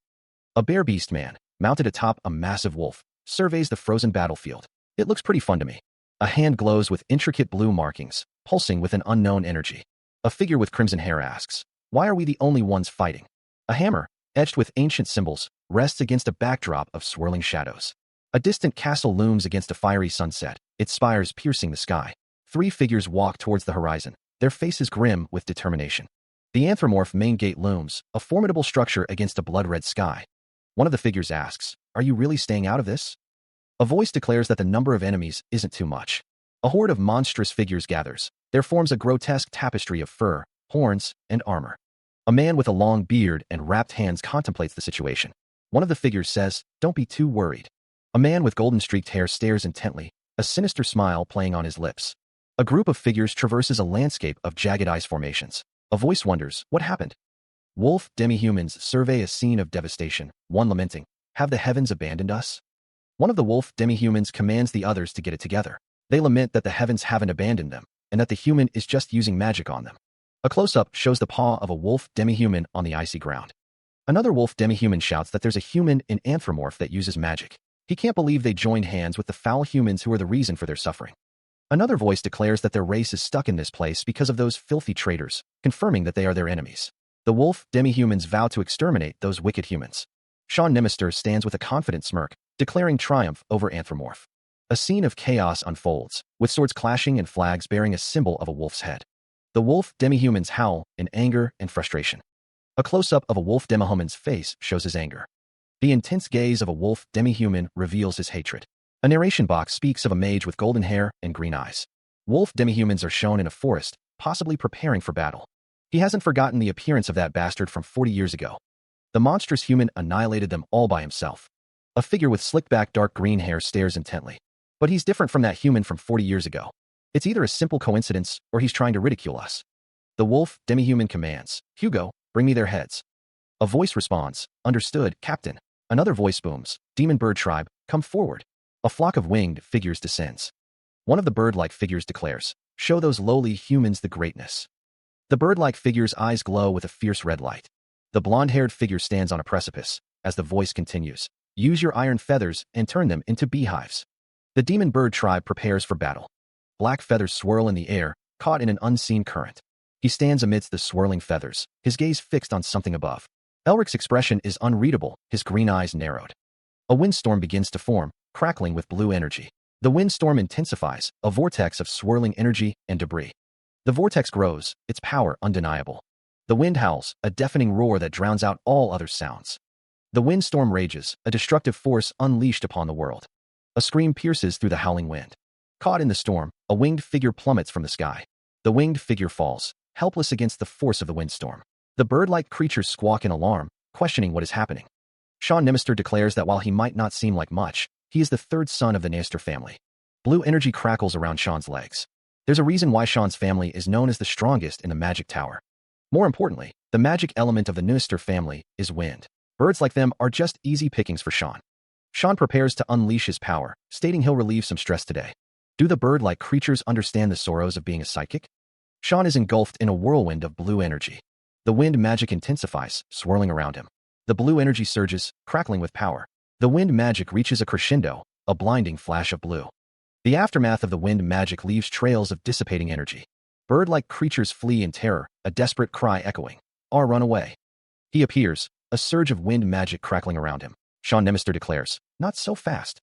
A bear beastman, mounted atop a massive wolf, surveys the frozen battlefield. It looks pretty fun to me. A hand glows with intricate blue markings, pulsing with an unknown energy. A figure with crimson hair asks, "Why are we the only ones fighting?" A hammer, etched with ancient symbols, rests against a backdrop of swirling shadows. A distant castle looms against a fiery sunset, its spires piercing the sky. Three figures walk towards the horizon, their faces grim with determination. The anthropomorph main gate looms, a formidable structure against a blood-red sky. One of the figures asks, "Are you really staying out of this?" A voice declares that the number of enemies isn't too much. A horde of monstrous figures gathers. There forms a grotesque tapestry of fur, horns, and armor. A man with a long beard and wrapped hands contemplates the situation. One of the figures says, "Don't be too worried." A man with golden-streaked hair stares intently, a sinister smile playing on his lips. A group of figures traverses a landscape of jagged ice formations. A voice wonders, "What happened?" Wolf demi-humans survey a scene of devastation, one lamenting, "Have the heavens abandoned us?" One of the wolf demi-humans commands the others to get it together. They lament that the heavens haven't abandoned them, and that the human is just using magic on them. A close-up shows the paw of a wolf demi-human on the icy ground. Another wolf demi-human shouts that there's a human in anthropomorph that uses magic. He can't believe they joined hands with the foul humans who are the reason for their suffering. Another voice declares that their race is stuck in this place because of those filthy traitors, confirming that they are their enemies. The wolf demi-humans vow to exterminate those wicked humans. Sean Nemister stands with a confident smirk, declaring triumph over anthropomorph. A scene of chaos unfolds, with swords clashing and flags bearing a symbol of a wolf's head. The wolf demi-humans howl in anger and frustration. A close-up of a wolf demi-human's face shows his anger. The intense gaze of a wolf demi-human reveals his hatred. A narration box speaks of a mage with golden hair and green eyes. Wolf demi-humans are shown in a forest, possibly preparing for battle. He hasn't forgotten the appearance of that bastard from 40 years ago. The monstrous human annihilated them all by himself. A figure with slicked-back dark green hair stares intently. But he's different from that human from 40 years ago. It's either a simple coincidence or he's trying to ridicule us. The wolf demi-human commands, "Hugo, bring me their heads." A voice responds, "Understood, Captain." Another voice booms, "Demon bird tribe, come forward." A flock of winged figures descends. One of the bird-like figures declares, "Show those lowly humans the greatness." The bird-like figure's eyes glow with a fierce red light. The blonde-haired figure stands on a precipice. As the voice continues, "Use your iron feathers and turn them into beehives." The demon bird tribe prepares for battle. Black feathers swirl in the air, caught in an unseen current. He stands amidst the swirling feathers, his gaze fixed on something above. Elric's expression is unreadable, his green eyes narrowed. A windstorm begins to form, crackling with blue energy. The windstorm intensifies, a vortex of swirling energy and debris. The vortex grows, its power undeniable. The wind howls, a deafening roar that drowns out all other sounds. The windstorm rages, a destructive force unleashed upon the world. A scream pierces through the howling wind. Caught in the storm, a winged figure plummets from the sky. The winged figure falls, helpless against the force of the windstorm. The bird-like creatures squawk in alarm, questioning what is happening. Sean Nemister declares that while he might not seem like much, he is the third son of the Nestor family. Blue energy crackles around Sean's legs. There's a reason why Sean's family is known as the strongest in the magic tower. More importantly, the magic element of the Nestor family is wind. Birds like them are just easy pickings for Sean. Sean prepares to unleash his power, stating he'll relieve some stress today. Do the bird-like creatures understand the sorrows of being a psychic? Sean is engulfed in a whirlwind of blue energy. The wind magic intensifies, swirling around him. The blue energy surges, crackling with power. The wind magic reaches a crescendo, a blinding flash of blue. The aftermath of the wind magic leaves trails of dissipating energy. Bird-like creatures flee in terror, a desperate cry echoing. "Or run away." He appears, a surge of wind magic crackling around him. Sean Nemister declares, "Not so fast."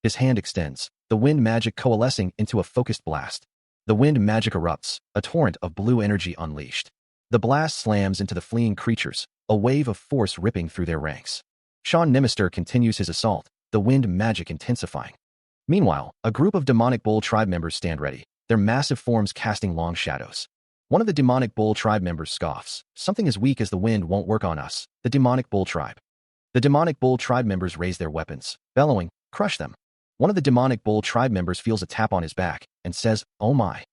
His hand extends, the wind magic coalescing into a focused blast. The wind magic erupts, a torrent of blue energy unleashed. The blast slams into the fleeing creatures, a wave of force ripping through their ranks. Sean Nemister continues his assault, the wind magic intensifying. Meanwhile, a group of demonic bull tribe members stand ready, their massive forms casting long shadows. One of the demonic bull tribe members scoffs, "Something as weak as the wind won't work on us, the demonic bull tribe." The demonic bull tribe members raise their weapons, bellowing, "Crush them." One of the demonic bull tribe members feels a tap on his back and says, "Oh my."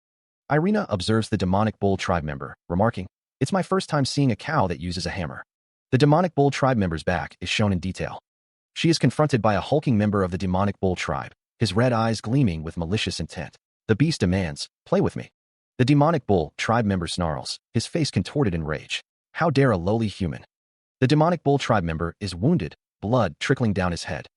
Irina observes the demonic bull tribe member, remarking, "It's my first time seeing a cow that uses a hammer." The demonic bull tribe member's back is shown in detail. She is confronted by a hulking member of the demonic bull tribe, his red eyes gleaming with malicious intent. The beast demands, "Play with me." The demonic bull tribe member snarls, his face contorted in rage. How dare a lowly human? The demonic bull tribe member is wounded, blood trickling down his head.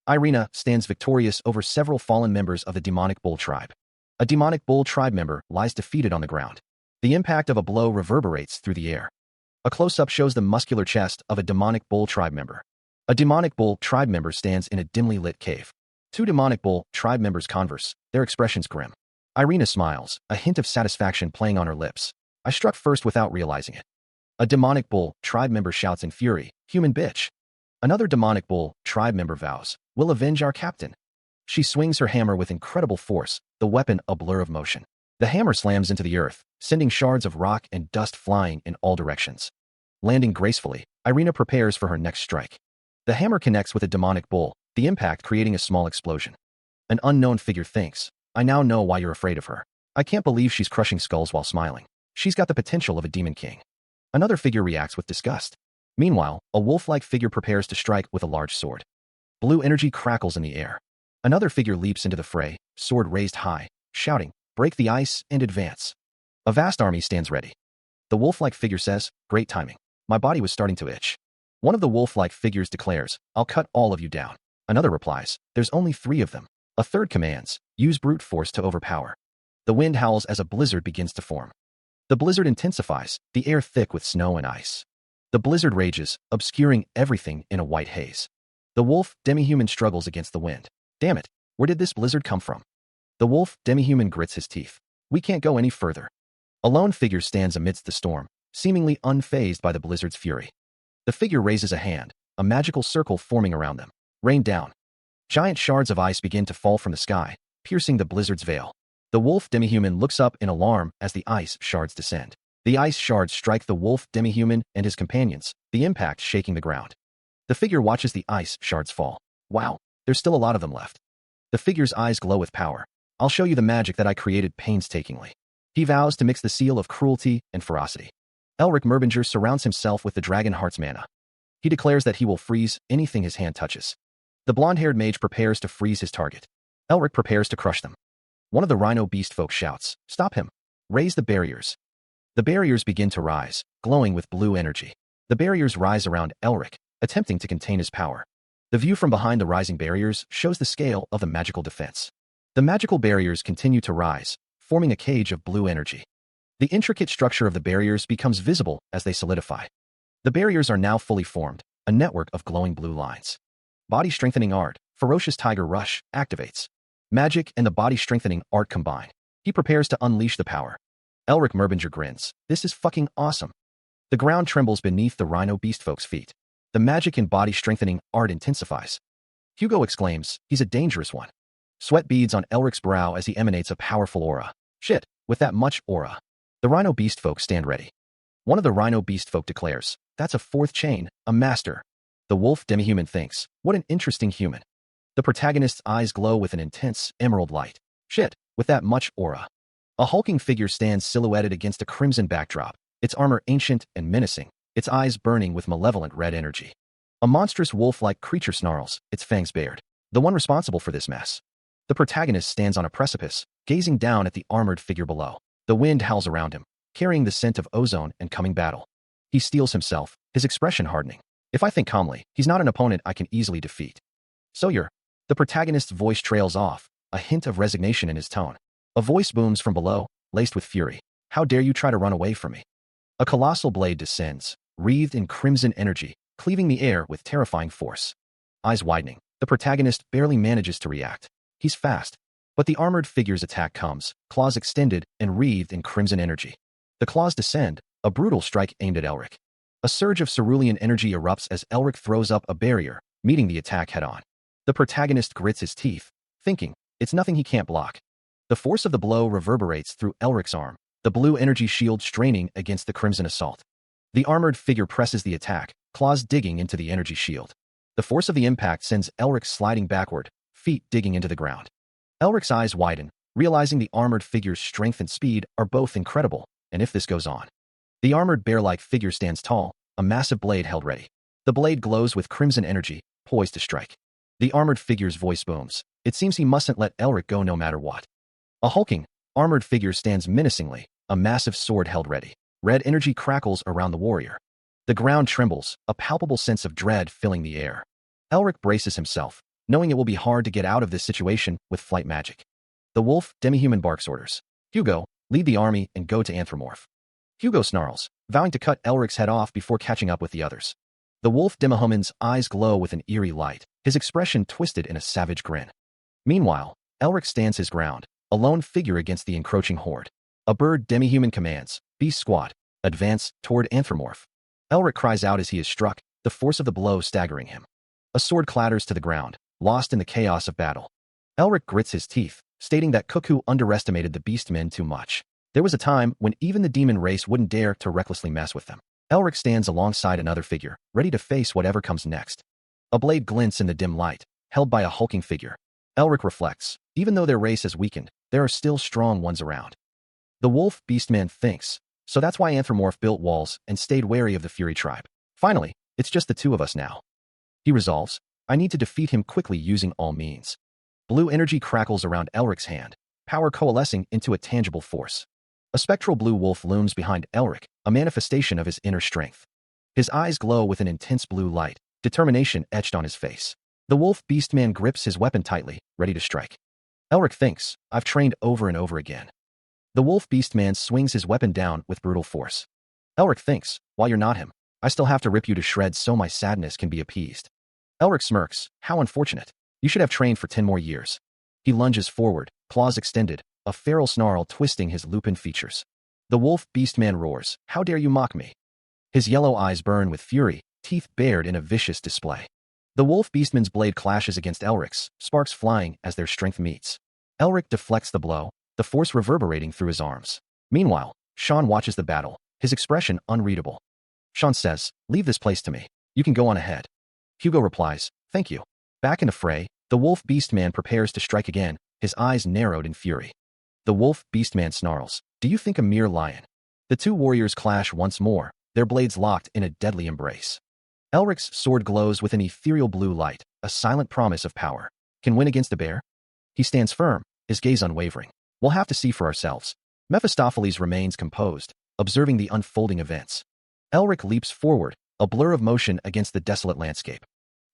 Irina stands victorious over several fallen members of the demonic bull tribe. A demonic bull tribe member lies defeated on the ground. The impact of a blow reverberates through the air. A close-up shows the muscular chest of a demonic bull tribe member. A demonic bull tribe member stands in a dimly lit cave. Two demonic bull tribe members converse, their expressions grim. Irina smiles, a hint of satisfaction playing on her lips. I struck first without realizing it. A demonic bull tribe member shouts in fury, "Human bitch." Another demonic bull tribe member vows, "We'll avenge our captain." She swings her hammer with incredible force, the weapon a blur of motion. The hammer slams into the earth, sending shards of rock and dust flying in all directions. Landing gracefully, Irina prepares for her next strike. The hammer connects with a demonic bull, the impact creating a small explosion. An unknown figure thinks, "I now know why you're afraid of her. I can't believe she's crushing skulls while smiling. She's got the potential of a demon king." Another figure reacts with disgust. Meanwhile, a wolf-like figure prepares to strike with a large sword. Blue energy crackles in the air. Another figure leaps into the fray, sword raised high, shouting, "Break the ice and advance." A vast army stands ready. The wolf-like figure says, "Great timing. My body was starting to itch." One of the wolf-like figures declares, "I'll cut all of you down." Another replies, "There's only 3 of them." A third commands, "Use brute force to overpower." The wind howls as a blizzard begins to form. The blizzard intensifies, the air thick with snow and ice. The blizzard rages, obscuring everything in a white haze. The wolf demi-human struggles against the wind. Damn it, where did this blizzard come from? The wolf demi-human grits his teeth. We can't go any further. A lone figure stands amidst the storm, seemingly unfazed by the blizzard's fury. The figure raises a hand, a magical circle forming around them. Rain down. Giant shards of ice begin to fall from the sky, piercing the blizzard's veil. The wolf demi-human looks up in alarm as the ice shards descend. The ice shards strike the wolf demi-human and his companions, the impact shaking the ground. The figure watches the ice shards fall. Wow, there's still a lot of them left. The figure's eyes glow with power. "I'll show you the magic that I created painstakingly." He vows to mix the seal of cruelty and ferocity. Elric Merbinger surrounds himself with the dragon heart's mana. He declares that he will freeze anything his hand touches. The blonde-haired mage prepares to freeze his target. Elric prepares to crush them. One of the rhino beast folk shouts, "Stop him. Raise the barriers." The barriers begin to rise, glowing with blue energy. The barriers rise around Elric, attempting to contain his power. The view from behind the rising barriers shows the scale of the magical defense. The magical barriers continue to rise, forming a cage of blue energy. The intricate structure of the barriers becomes visible as they solidify. The barriers are now fully formed, a network of glowing blue lines. Body strengthening art, ferocious tiger rush, activates. Magic and the body strengthening art combine. He prepares to unleash the power. Elric Merbinger grins. "This is fucking awesome." The ground trembles beneath the rhino beast folk's feet. The magic and body strengthening art intensifies. Hugo exclaims, "He's a dangerous one." Sweat beads on Elric's brow as he emanates a powerful aura. "Shit, with that much aura." The rhino beast folk stand ready. One of the rhino beast folk declares, "That's a 4th chain, a master." The wolf demi-human thinks, "What an interesting human." The protagonist's eyes glow with an intense, emerald light. "Shit, with that much aura." A hulking figure stands silhouetted against a crimson backdrop, its armor ancient and menacing, its eyes burning with malevolent red energy. A monstrous wolf-like creature snarls, its fangs bared. The one responsible for this mess. The protagonist stands on a precipice, gazing down at the armored figure below. The wind howls around him, carrying the scent of ozone and coming battle. He steels himself, his expression hardening. "If I think calmly, he's not an opponent I can easily defeat." "So you're..." The protagonist's voice trails off, a hint of resignation in his tone. A voice booms from below, laced with fury. "How dare you try to run away from me?" A colossal blade descends, wreathed in crimson energy, cleaving the air with terrifying force. Eyes widening, the protagonist barely manages to react. He's fast. But the armored figure's attack comes, claws extended and wreathed in crimson energy. The claws descend, a brutal strike aimed at Elric. A surge of cerulean energy erupts as Elric throws up a barrier, meeting the attack head-on. The protagonist grits his teeth, thinking, it's nothing he can't block. The force of the blow reverberates through Elric's arm, the blue energy shield straining against the crimson assault. The armored figure presses the attack, claws digging into the energy shield. The force of the impact sends Elric sliding backward, feet digging into the ground. Elric's eyes widen, realizing the armored figure's strength and speed are both incredible, and if this goes on. The armored bear-like figure stands tall, a massive blade held ready. The blade glows with crimson energy, poised to strike. The armored figure's voice booms. It seems he mustn't let Elric go no matter what. A hulking, armored figure stands menacingly, a massive sword held ready. Red energy crackles around the warrior. The ground trembles, a palpable sense of dread filling the air. Elric braces himself, knowing it will be hard to get out of this situation with flight magic. The wolf demi-human barks orders. Hugo, lead the army and go to Anthropomorph. Hugo snarls, vowing to cut Elric's head off before catching up with the others. The wolf demi-human's eyes glow with an eerie light, his expression twisted in a savage grin. Meanwhile, Elric stands his ground, a lone figure against the encroaching horde. A bird demi-human commands, be squat, advance toward Anthropomorph. Elric cries out as he is struck, the force of the blow staggering him. A sword clatters to the ground, lost in the chaos of battle. Elric grits his teeth, stating that Cuckoo underestimated the beastmen too much. There was a time when even the demon race wouldn't dare to recklessly mess with them. Elric stands alongside another figure, ready to face whatever comes next. A blade glints in the dim light, held by a hulking figure. Elric reflects, even though their race has weakened, there are still strong ones around. The wolf beastman thinks, so that's why Anthropomorph built walls and stayed wary of the Fury tribe. Finally, it's just the two of us now. He resolves, I need to defeat him quickly using all means. Blue energy crackles around Elric's hand, power coalescing into a tangible force. A spectral blue wolf looms behind Elric, a manifestation of his inner strength. His eyes glow with an intense blue light, determination etched on his face. The wolf beastman grips his weapon tightly, ready to strike. Elric thinks, I've trained over and over again. The wolf beastman swings his weapon down with brutal force. Elric thinks, while you're not him, I still have to rip you to shreds so my sadness can be appeased. Elric smirks, how unfortunate. You should have trained for 10 more years. He lunges forward, claws extended, a feral snarl twisting his lupin features. The wolf beastman roars, how dare you mock me? His yellow eyes burn with fury, teeth bared in a vicious display. The wolf beastman's blade clashes against Elric's, sparks flying as their strength meets. Elric deflects the blow, the force reverberating through his arms. Meanwhile, Sean watches the battle, his expression unreadable. Sean says, leave this place to me. You can go on ahead. Hugo replies, thank you. Back in the fray, the wolf beastman prepares to strike again, his eyes narrowed in fury. The wolf beastman snarls, do you think a mere lion? The two warriors clash once more, their blades locked in a deadly embrace. Elric's sword glows with an ethereal blue light, a silent promise of power. Can win against a bear? He stands firm, his gaze unwavering. We'll have to see for ourselves. Mephistopheles remains composed, observing the unfolding events. Elric leaps forward, a blur of motion against the desolate landscape.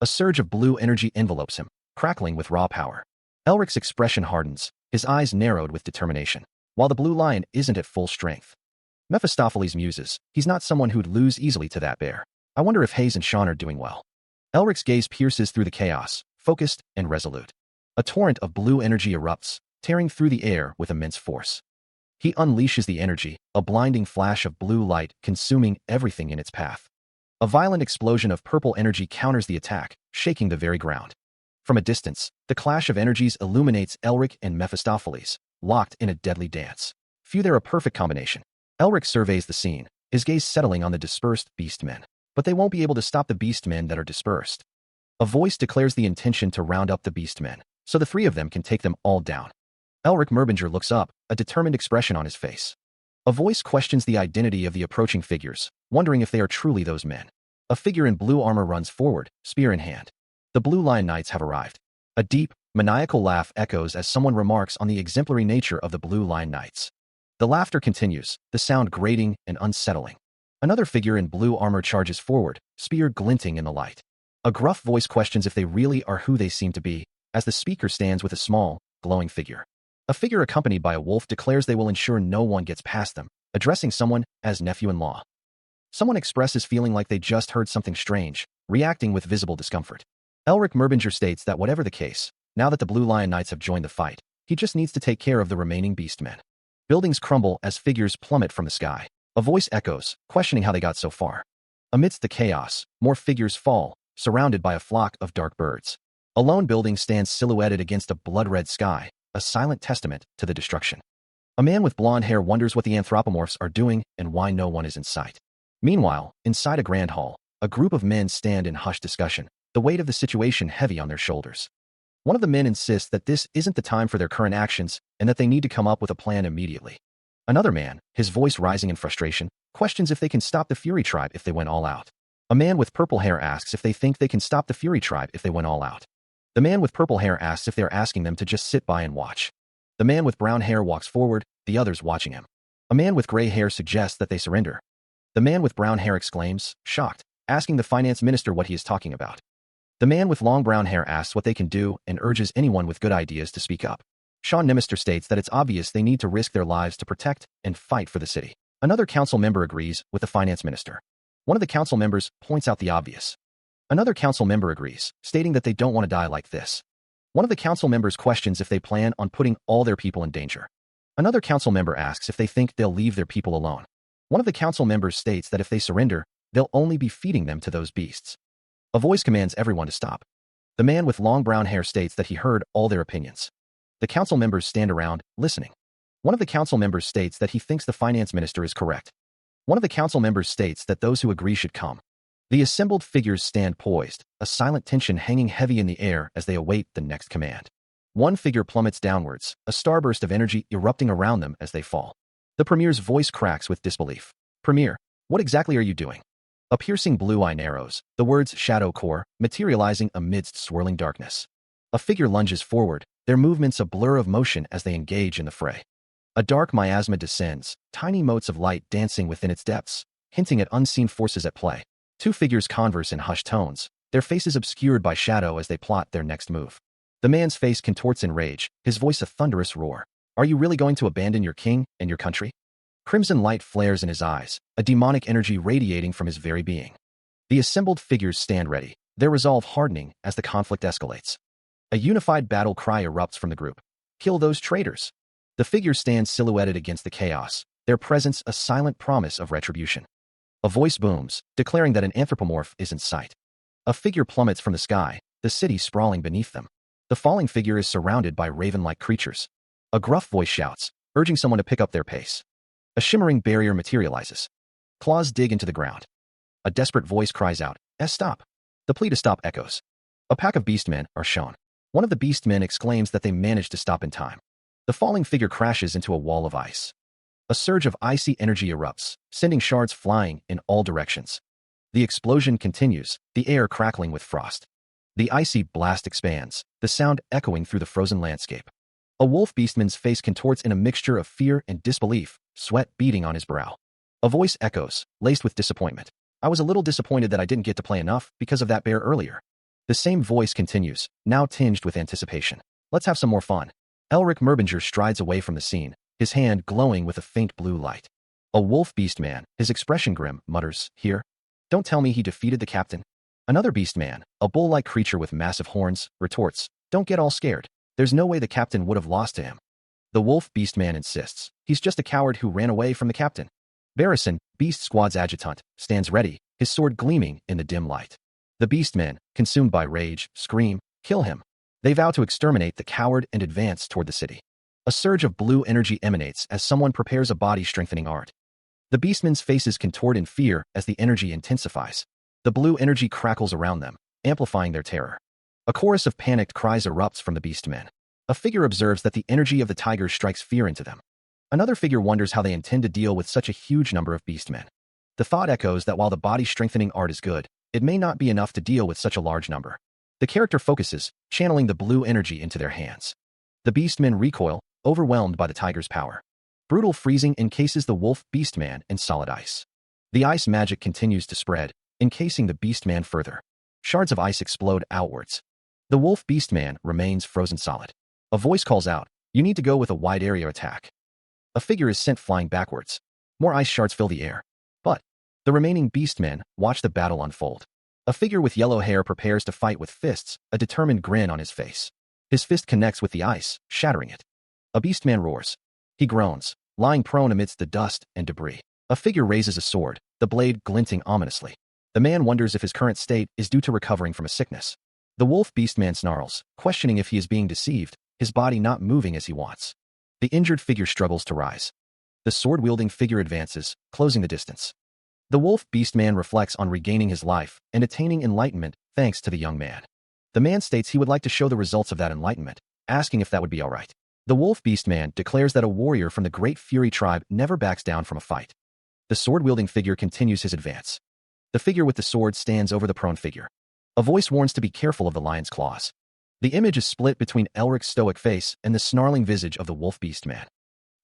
A surge of blue energy envelopes him, crackling with raw power. Elric's expression hardens, his eyes narrowed with determination, while the blue lion isn't at full strength. Mephistopheles muses, he's not someone who'd lose easily to that bear. I wonder if Hayes and Sean are doing well. Elric's gaze pierces through the chaos, focused and resolute. A torrent of blue energy erupts, tearing through the air with immense force. He unleashes the energy, a blinding flash of blue light consuming everything in its path. A violent explosion of purple energy counters the attack, shaking the very ground. From a distance, the clash of energies illuminates Elric and Mephistopheles, locked in a deadly dance. Phew, they're a perfect combination. Elric surveys the scene, his gaze settling on the dispersed beastmen. But they won't be able to stop the beastmen that are dispersed. A voice declares the intention to round up the beastmen, so the three of them can take them all down. Elric Merbinger looks up, a determined expression on his face. A voice questions the identity of the approaching figures, wondering if they are truly those men. A figure in blue armor runs forward, spear in hand. The Blue Lion Knights have arrived. A deep, maniacal laugh echoes as someone remarks on the exemplary nature of the Blue Lion Knights. The laughter continues, the sound grating and unsettling. Another figure in blue armor charges forward, spear glinting in the light. A gruff voice questions if they really are who they seem to be, as the speaker stands with a small, glowing figure. A figure accompanied by a wolf declares they will ensure no one gets past them, addressing someone as nephew-in-law. Someone expresses feeling like they just heard something strange, reacting with visible discomfort. Elric Merbinger states that whatever the case, now that the Blue Lion Knights have joined the fight, he just needs to take care of the remaining beastmen. Buildings crumble as figures plummet from the sky. A voice echoes, questioning how they got so far. Amidst the chaos, more figures fall, surrounded by a flock of dark birds. A lone building stands silhouetted against a blood-red sky, a silent testament to the destruction. A man with blonde hair wonders what the anthropomorphs are doing and why no one is in sight. Meanwhile, inside a grand hall, a group of men stand in hushed discussion, the weight of the situation heavy on their shoulders. One of the men insists that this isn't the time for their current actions and that they need to come up with a plan immediately. Another man, his voice rising in frustration, questions if they can stop the Fury tribe if they went all out. A man with purple hair asks if they think they can stop the Fury tribe if they went all out. The man with purple hair asks if they are asking them to just sit by and watch. The man with brown hair walks forward, the others watching him. A man with gray hair suggests that they surrender. The man with brown hair exclaims, shocked, asking the finance minister what he is talking about. The man with long brown hair asks what they can do and urges anyone with good ideas to speak up. Sean Nimister states that it's obvious they need to risk their lives to protect and fight for the city. Another council member agrees with the finance minister. One of the council members points out the obvious. Another council member agrees, stating that they don't want to die like this. One of the council members questions if they plan on putting all their people in danger. Another council member asks if they think they'll leave their people alone. One of the council members states that if they surrender, they'll only be feeding them to those beasts. A voice commands everyone to stop. The man with long brown hair states that he heard all their opinions. The council members stand around, listening. One of the council members states that he thinks the finance minister is correct. One of the council members states that those who agree should come. The assembled figures stand poised, a silent tension hanging heavy in the air as they await the next command. One figure plummets downwards, a starburst of energy erupting around them as they fall. The premier's voice cracks with disbelief. Premier, what exactly are you doing? A piercing blue eye narrows, the words Shadow Core materializing amidst swirling darkness. A figure lunges forward, their movements a blur of motion as they engage in the fray. A dark miasma descends, tiny motes of light dancing within its depths, hinting at unseen forces at play. Two figures converse in hushed tones, their faces obscured by shadow as they plot their next move. The man's face contorts in rage, his voice a thunderous roar. Are you really going to abandon your king and your country? Crimson light flares in his eyes, a demonic energy radiating from his very being. The assembled figures stand ready, their resolve hardening as the conflict escalates. A unified battle cry erupts from the group. Kill those traitors. The figures stand silhouetted against the chaos, their presence a silent promise of retribution. A voice booms, declaring that an anthropomorph is in sight. A figure plummets from the sky, the city sprawling beneath them. The falling figure is surrounded by raven-like creatures. A gruff voice shouts, urging someone to pick up their pace. A shimmering barrier materializes. Claws dig into the ground. A desperate voice cries out, stop. The plea to stop echoes. A pack of beastmen are shown. One of the beastmen exclaims that they managed to stop in time. The falling figure crashes into a wall of ice. A surge of icy energy erupts, sending shards flying in all directions. The explosion continues, the air crackling with frost. The icy blast expands, the sound echoing through the frozen landscape. A wolf beastman's face contorts in a mixture of fear and disbelief, sweat beading on his brow. A voice echoes, laced with disappointment. I was a little disappointed that I didn't get to play enough because of that bear earlier. The same voice continues, now tinged with anticipation. Let's have some more fun. Elric Merbinger strides away from the scene, his hand glowing with a faint blue light. A wolf beastman, his expression grim, mutters, here? Don't tell me he defeated the captain. Another beastman, a bull-like creature with massive horns, retorts, don't get all scared. There's no way the captain would have lost to him. The wolf beastman insists, he's just a coward who ran away from the captain. Barrison, Beast Squad's adjutant, stands ready, his sword gleaming in the dim light. The beastmen, consumed by rage, scream, kill him. They vow to exterminate the coward and advance toward the city. A surge of blue energy emanates as someone prepares a body-strengthening art. The beastmen's faces contort in fear as the energy intensifies. The blue energy crackles around them, amplifying their terror. A chorus of panicked cries erupts from the beastmen. A figure observes that the energy of the tiger strikes fear into them. Another figure wonders how they intend to deal with such a huge number of beastmen. The thought echoes that while the body-strengthening art is good, it may not be enough to deal with such a large number. The character focuses, channeling the blue energy into their hands. The beastmen recoil, overwhelmed by the tiger's power. Brutal freezing encases the wolf beastman in solid ice. The ice magic continues to spread, encasing the beastman further. Shards of ice explode outwards. The wolf beastman remains frozen solid. A voice calls out, you need to go with a wide area attack. A figure is sent flying backwards. More ice shards fill the air. But the remaining beastmen watch the battle unfold. A figure with yellow hair prepares to fight with fists, a determined grin on his face. His fist connects with the ice, shattering it. A beastman roars. He groans, lying prone amidst the dust and debris. A figure raises a sword, the blade glinting ominously. The man wonders if his current state is due to recovering from a sickness. The wolf beastman snarls, questioning if he is being deceived, his body not moving as he wants. The injured figure struggles to rise. The sword-wielding figure advances, closing the distance. The wolf beastman reflects on regaining his life and attaining enlightenment thanks to the young man. The man states he would like to show the results of that enlightenment, asking if that would be all right. The wolf beastman declares that a warrior from the Great Fury tribe never backs down from a fight. The sword-wielding figure continues his advance. The figure with the sword stands over the prone figure. A voice warns to be careful of the lion's claws. The image is split between Elric's stoic face and the snarling visage of the wolf beast man.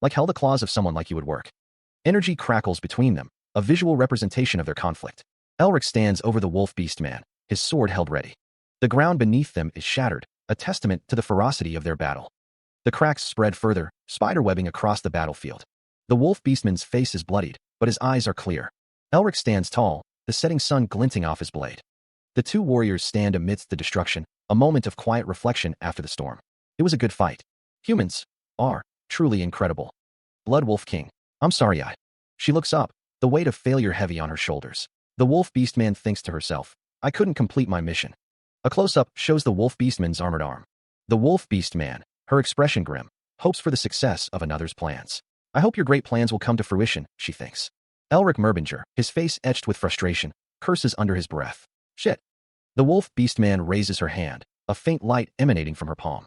Like hell the claws of someone like you would work. Energy crackles between them, a visual representation of their conflict. Elric stands over the wolf beast man, his sword held ready. The ground beneath them is shattered, a testament to the ferocity of their battle. The cracks spread further, spiderwebbing across the battlefield. The wolf beastman's face is bloodied, but his eyes are clear. Elric stands tall, the setting sun glinting off his blade. The two warriors stand amidst the destruction, a moment of quiet reflection after the storm. It was a good fight. Humans are truly incredible. Blood Wolf King. I'm sorry She looks up, the weight of failure heavy on her shoulders. The wolf beastman thinks to herself, I couldn't complete my mission. A close-up shows the wolf beastman's armored arm. The wolf beastman, her expression grim, hopes for the success of another's plans. I hope your great plans will come to fruition, she thinks. Elric Merbinger, his face etched with frustration, curses under his breath. Shit. The wolf beastman raises her hand, a faint light emanating from her palm.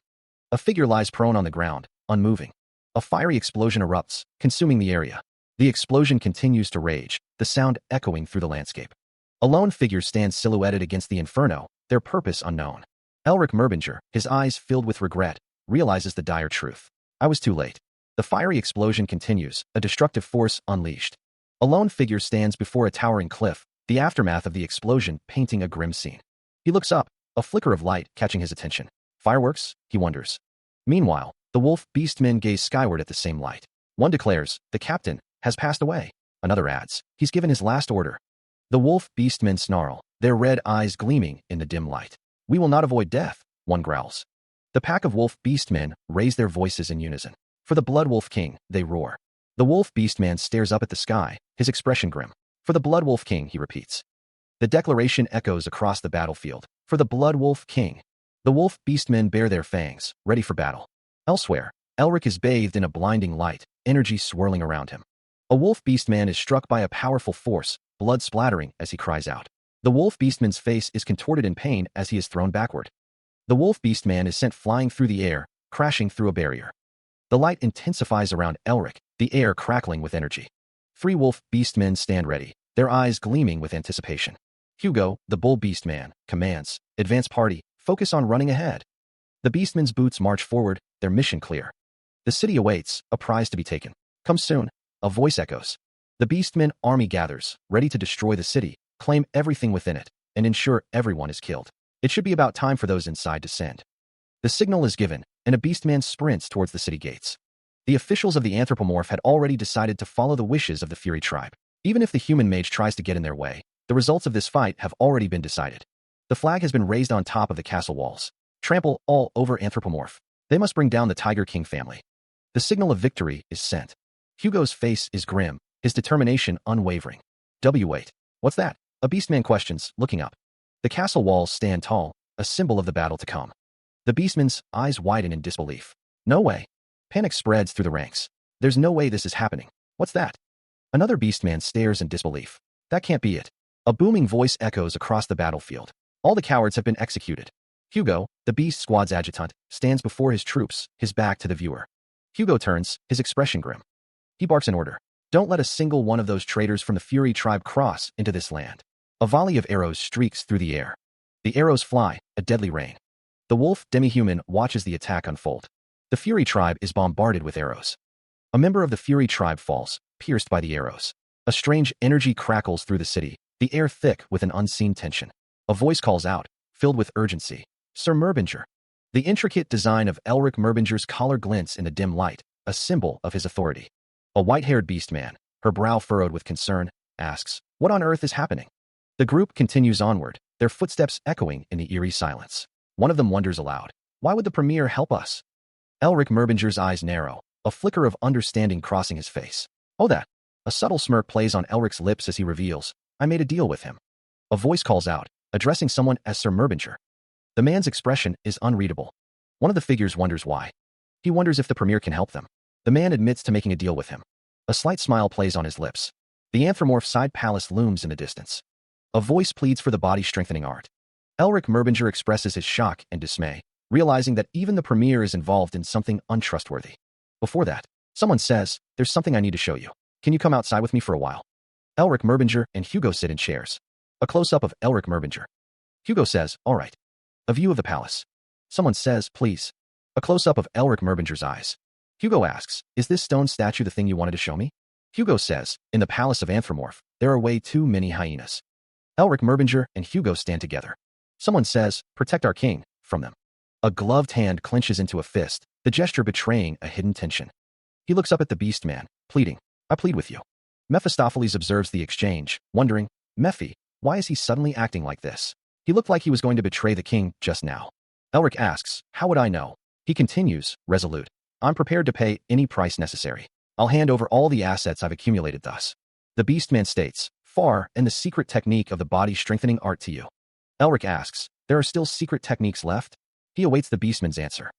A figure lies prone on the ground, unmoving. A fiery explosion erupts, consuming the area. The explosion continues to rage, the sound echoing through the landscape. A lone figure stands silhouetted against the inferno, their purpose unknown. Elric Merbinger, his eyes filled with regret, realizes the dire truth. I was too late. The fiery explosion continues, a destructive force unleashed. A lone figure stands before a towering cliff, the aftermath of the explosion painting a grim scene. He looks up, a flicker of light catching his attention. Fireworks? He wonders. Meanwhile, the wolf beastmen gaze skyward at the same light. One declares, the captain has passed away. Another adds, he's given his last order. The wolf beastmen snarl, their red eyes gleaming in the dim light. We will not avoid death, one growls. The pack of wolf beastmen raise their voices in unison. For the Blood Wolf King, they roar. The wolf beastman stares up at the sky, his expression grim. For the Blood Wolf King, he repeats. The declaration echoes across the battlefield. For the Blood Wolf King. The wolf beastmen bare their fangs, ready for battle. Elsewhere, Elric is bathed in a blinding light, energy swirling around him. A wolf beastman is struck by a powerful force, blood splattering as he cries out. The wolf beastman's face is contorted in pain as he is thrown backward. The wolf beastman is sent flying through the air, crashing through a barrier. The light intensifies around Elric, the air crackling with energy. Three wolf beastmen stand ready, their eyes gleaming with anticipation. Hugo, the bull beastman, commands, advance party, focus on running ahead. The beastmen's boots march forward, their mission clear. The city awaits, a prize to be taken. Come soon, a voice echoes. The beastmen army gathers, ready to destroy the city, claim everything within it, and ensure everyone is killed. It should be about time for those inside to send. The signal is given, and a beastman sprints towards the city gates. The officials of the anthropomorph had already decided to follow the wishes of the Fury tribe. Even if the human mage tries to get in their way, the results of this fight have already been decided. The flag has been raised on top of the castle walls. Trample all over anthropomorph. They must bring down the Tiger King family. The signal of victory is sent. Hugo's face is grim, his determination unwavering. Wait. What's that? A beastman questions, looking up. The castle walls stand tall, a symbol of the battle to come. The beastman's eyes widen in disbelief. No way. Panic spreads through the ranks. There's no way this is happening. What's that? Another beastman stares in disbelief. That can't be it. A booming voice echoes across the battlefield. All the cowards have been executed. Hugo, the beast squad's adjutant, stands before his troops, his back to the viewer. Hugo turns, his expression grim. He barks an order. Don't let a single one of those traitors from the Fury tribe cross into this land. A volley of arrows streaks through the air. The arrows fly, a deadly rain. The wolf demi-human watches the attack unfold. The Fury tribe is bombarded with arrows. A member of the Fury tribe falls, pierced by the arrows. A strange energy crackles through the city, the air thick with an unseen tension. A voice calls out, filled with urgency. Sir Merbinger. The intricate design of Elric Merbinger's collar glints in the dim light, a symbol of his authority. A white-haired beastman, her brow furrowed with concern, asks, what on earth is happening? The group continues onward, their footsteps echoing in the eerie silence. One of them wonders aloud, why would the Premier help us? Elric Merbinger's eyes narrow, a flicker of understanding crossing his face. Oh that. A subtle smirk plays on Elric's lips as he reveals, I made a deal with him. A voice calls out, addressing someone as Sir Merbinger. The man's expression is unreadable. One of the figures wonders why. He wonders if the Premier can help them. The man admits to making a deal with him. A slight smile plays on his lips. The anthropomorph side palace looms in the distance. A voice pleads for the body-strengthening art. Elric Merbinger expresses his shock and dismay, realizing that even the Premier is involved in something untrustworthy. Before that, someone says, there's something I need to show you. Can you come outside with me for a while? Elric Merbinger and Hugo sit in chairs. A close-up of Elric Merbinger. Hugo says, all right. A view of the palace. Someone says, please. A close-up of Elric Merbinger's eyes. Hugo asks, is this stone statue the thing you wanted to show me? Hugo says, in the palace of Anthropomorph, there are way too many hyenas. Elric Merbinger and Hugo stand together. Someone says, protect our king, from them. A gloved hand clenches into a fist, the gesture betraying a hidden tension. He looks up at the beast man, pleading, I plead with you. Mephistopheles observes the exchange, wondering, Mephi, why is he suddenly acting like this? He looked like he was going to betray the king just now. Elric asks, how would I know? He continues, resolute. I'm prepared to pay any price necessary. I'll hand over all the assets I've accumulated thus. The beastman states, far, and the secret technique of the body-strengthening art to you. Elric asks, there are still secret techniques left? He awaits the beastman's answer.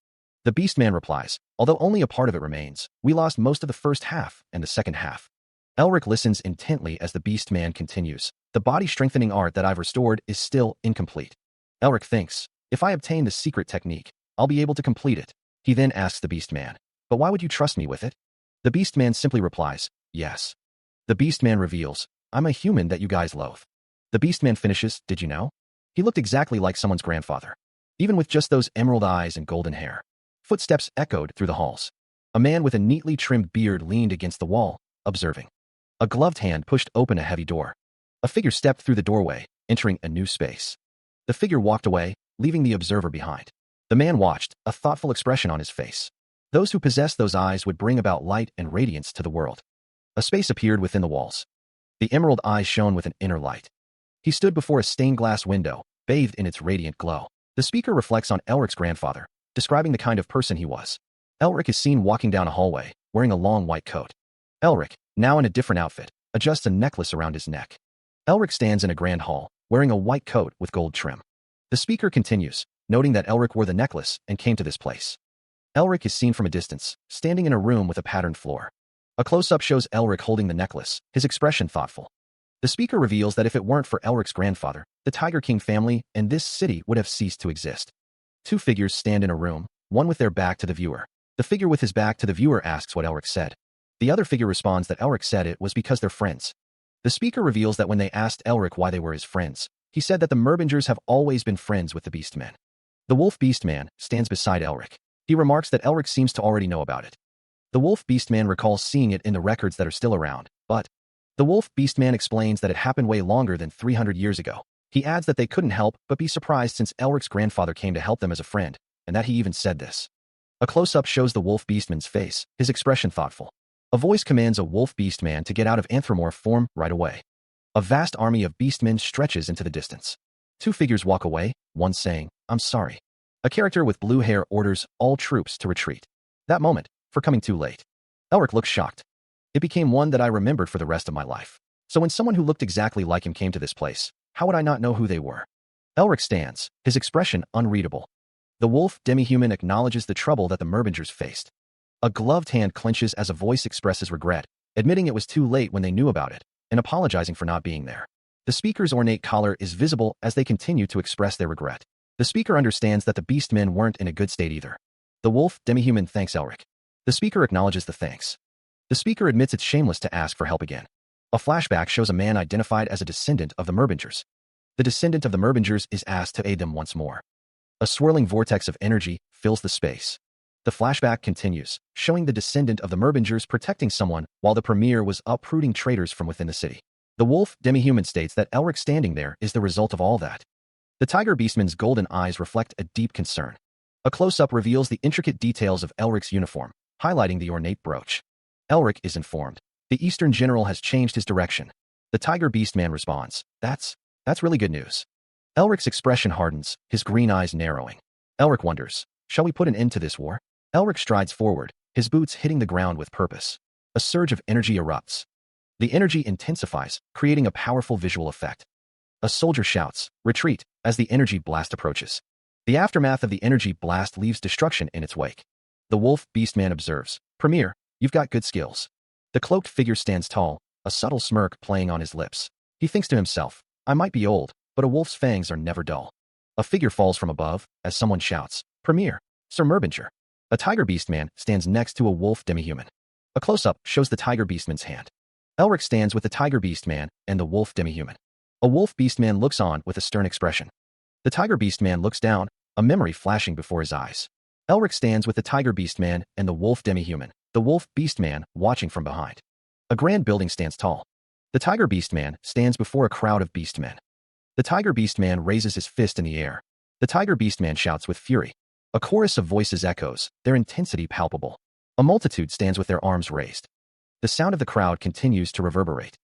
The beastman replies, although only a part of it remains, we lost most of the first half and the second half. Elric listens intently as the beastman continues, the body-strengthening art that I've restored is still incomplete. Elric thinks, if I obtain the secret technique, I'll be able to complete it. He then asks the beastman, but why would you trust me with it? The beastman simply replies, yes. The beastman reveals, I'm a human that you guys loathe. The beastman finishes, did you know? He looked exactly like someone's grandfather, even with just those emerald eyes and golden hair. Footsteps echoed through the halls. A man with a neatly trimmed beard leaned against the wall, observing. A gloved hand pushed open a heavy door. A figure stepped through the doorway, entering a new space. The figure walked away, leaving the observer behind. The man watched, a thoughtful expression on his face. Those who possessed those eyes would bring about light and radiance to the world. A space appeared within the walls. The emerald eyes shone with an inner light. He stood before a stained glass window, bathed in its radiant glow. The speaker reflects on Elric's grandfather, describing the kind of person he was. Elric is seen walking down a hallway, wearing a long white coat. Elric, now in a different outfit, adjusts a necklace around his neck. Elric stands in a grand hall, wearing a white coat with gold trim. The speaker continues, noting that Elric wore the necklace and came to this place. Elric is seen from a distance, standing in a room with a patterned floor. A close-up shows Elric holding the necklace, his expression thoughtful. The speaker reveals that if it weren't for Elric's grandfather, the Tiger King family and this city would have ceased to exist. Two figures stand in a room, one with their back to the viewer. The figure with his back to the viewer asks what Elric said. The other figure responds that Elric said it was because they're friends. The speaker reveals that when they asked Elric why they were his friends, he said that the Merbingers have always been friends with the Beastmen. The Wolf Beastman stands beside Elric. He remarks that Elric seems to already know about it. The Wolf Beastman recalls seeing it in the records that are still around, but the Wolf Beastman explains that it happened way longer than 300 years ago. He adds that they couldn't help but be surprised since Elric's grandfather came to help them as a friend, and that he even said this. A close-up shows the Wolf Beastman's face, his expression thoughtful. A voice commands a Wolf Beastman to get out of anthropomorph form right away. A vast army of beastmen stretches into the distance. Two figures walk away, one saying, I'm sorry. A character with blue hair orders all troops to retreat. That moment, for coming too late. Elric looks shocked. It became one that I remembered for the rest of my life. So when someone who looked exactly like him came to this place, how would I not know who they were? Elric stands, his expression unreadable. The wolf demi-human acknowledges the trouble that the Merbingers faced. A gloved hand clenches as a voice expresses regret, admitting it was too late when they knew about it, and apologizing for not being there. The speaker's ornate collar is visible as they continue to express their regret. The speaker understands that the beastmen weren't in a good state either. The wolf demi-human thanks Elric. The speaker acknowledges the thanks. The speaker admits it's shameless to ask for help again. A flashback shows a man identified as a descendant of the Merbingers. The descendant of the Merbingers is asked to aid them once more. A swirling vortex of energy fills the space. The flashback continues, showing the descendant of the Merbingers protecting someone while the premier was uprooting traitors from within the city. The wolf demi-human states that Elric standing there is the result of all that. The tiger beastman's golden eyes reflect a deep concern. A close-up reveals the intricate details of Elric's uniform, highlighting the ornate brooch. Elric is informed. The Eastern General has changed his direction. The Tiger Beastman responds, That's really good news. Elric's expression hardens, his green eyes narrowing. Elric wonders, shall we put an end to this war? Elric strides forward, his boots hitting the ground with purpose. A surge of energy erupts. The energy intensifies, creating a powerful visual effect. A soldier shouts, retreat, as the energy blast approaches. The aftermath of the energy blast leaves destruction in its wake. The Wolf Beastman observes, Premier, you've got good skills. The cloaked figure stands tall, a subtle smirk playing on his lips. He thinks to himself, I might be old, but a wolf's fangs are never dull. A figure falls from above, as someone shouts, Premier, Sir Merbinger. A tiger beastman stands next to a wolf demi-human. A close-up shows the tiger beastman's hand. Elric stands with the tiger beastman and the wolf demi-human. A wolf beastman looks on with a stern expression. The tiger beastman looks down, a memory flashing before his eyes. Elric stands with the tiger beast man and the wolf demi-human, the wolf beast man watching from behind. A grand building stands tall. The tiger beast man stands before a crowd of beast men. The tiger beast man raises his fist in the air. The tiger beast man shouts with fury. A chorus of voices echoes, their intensity palpable. A multitude stands with their arms raised. The sound of the crowd continues to reverberate.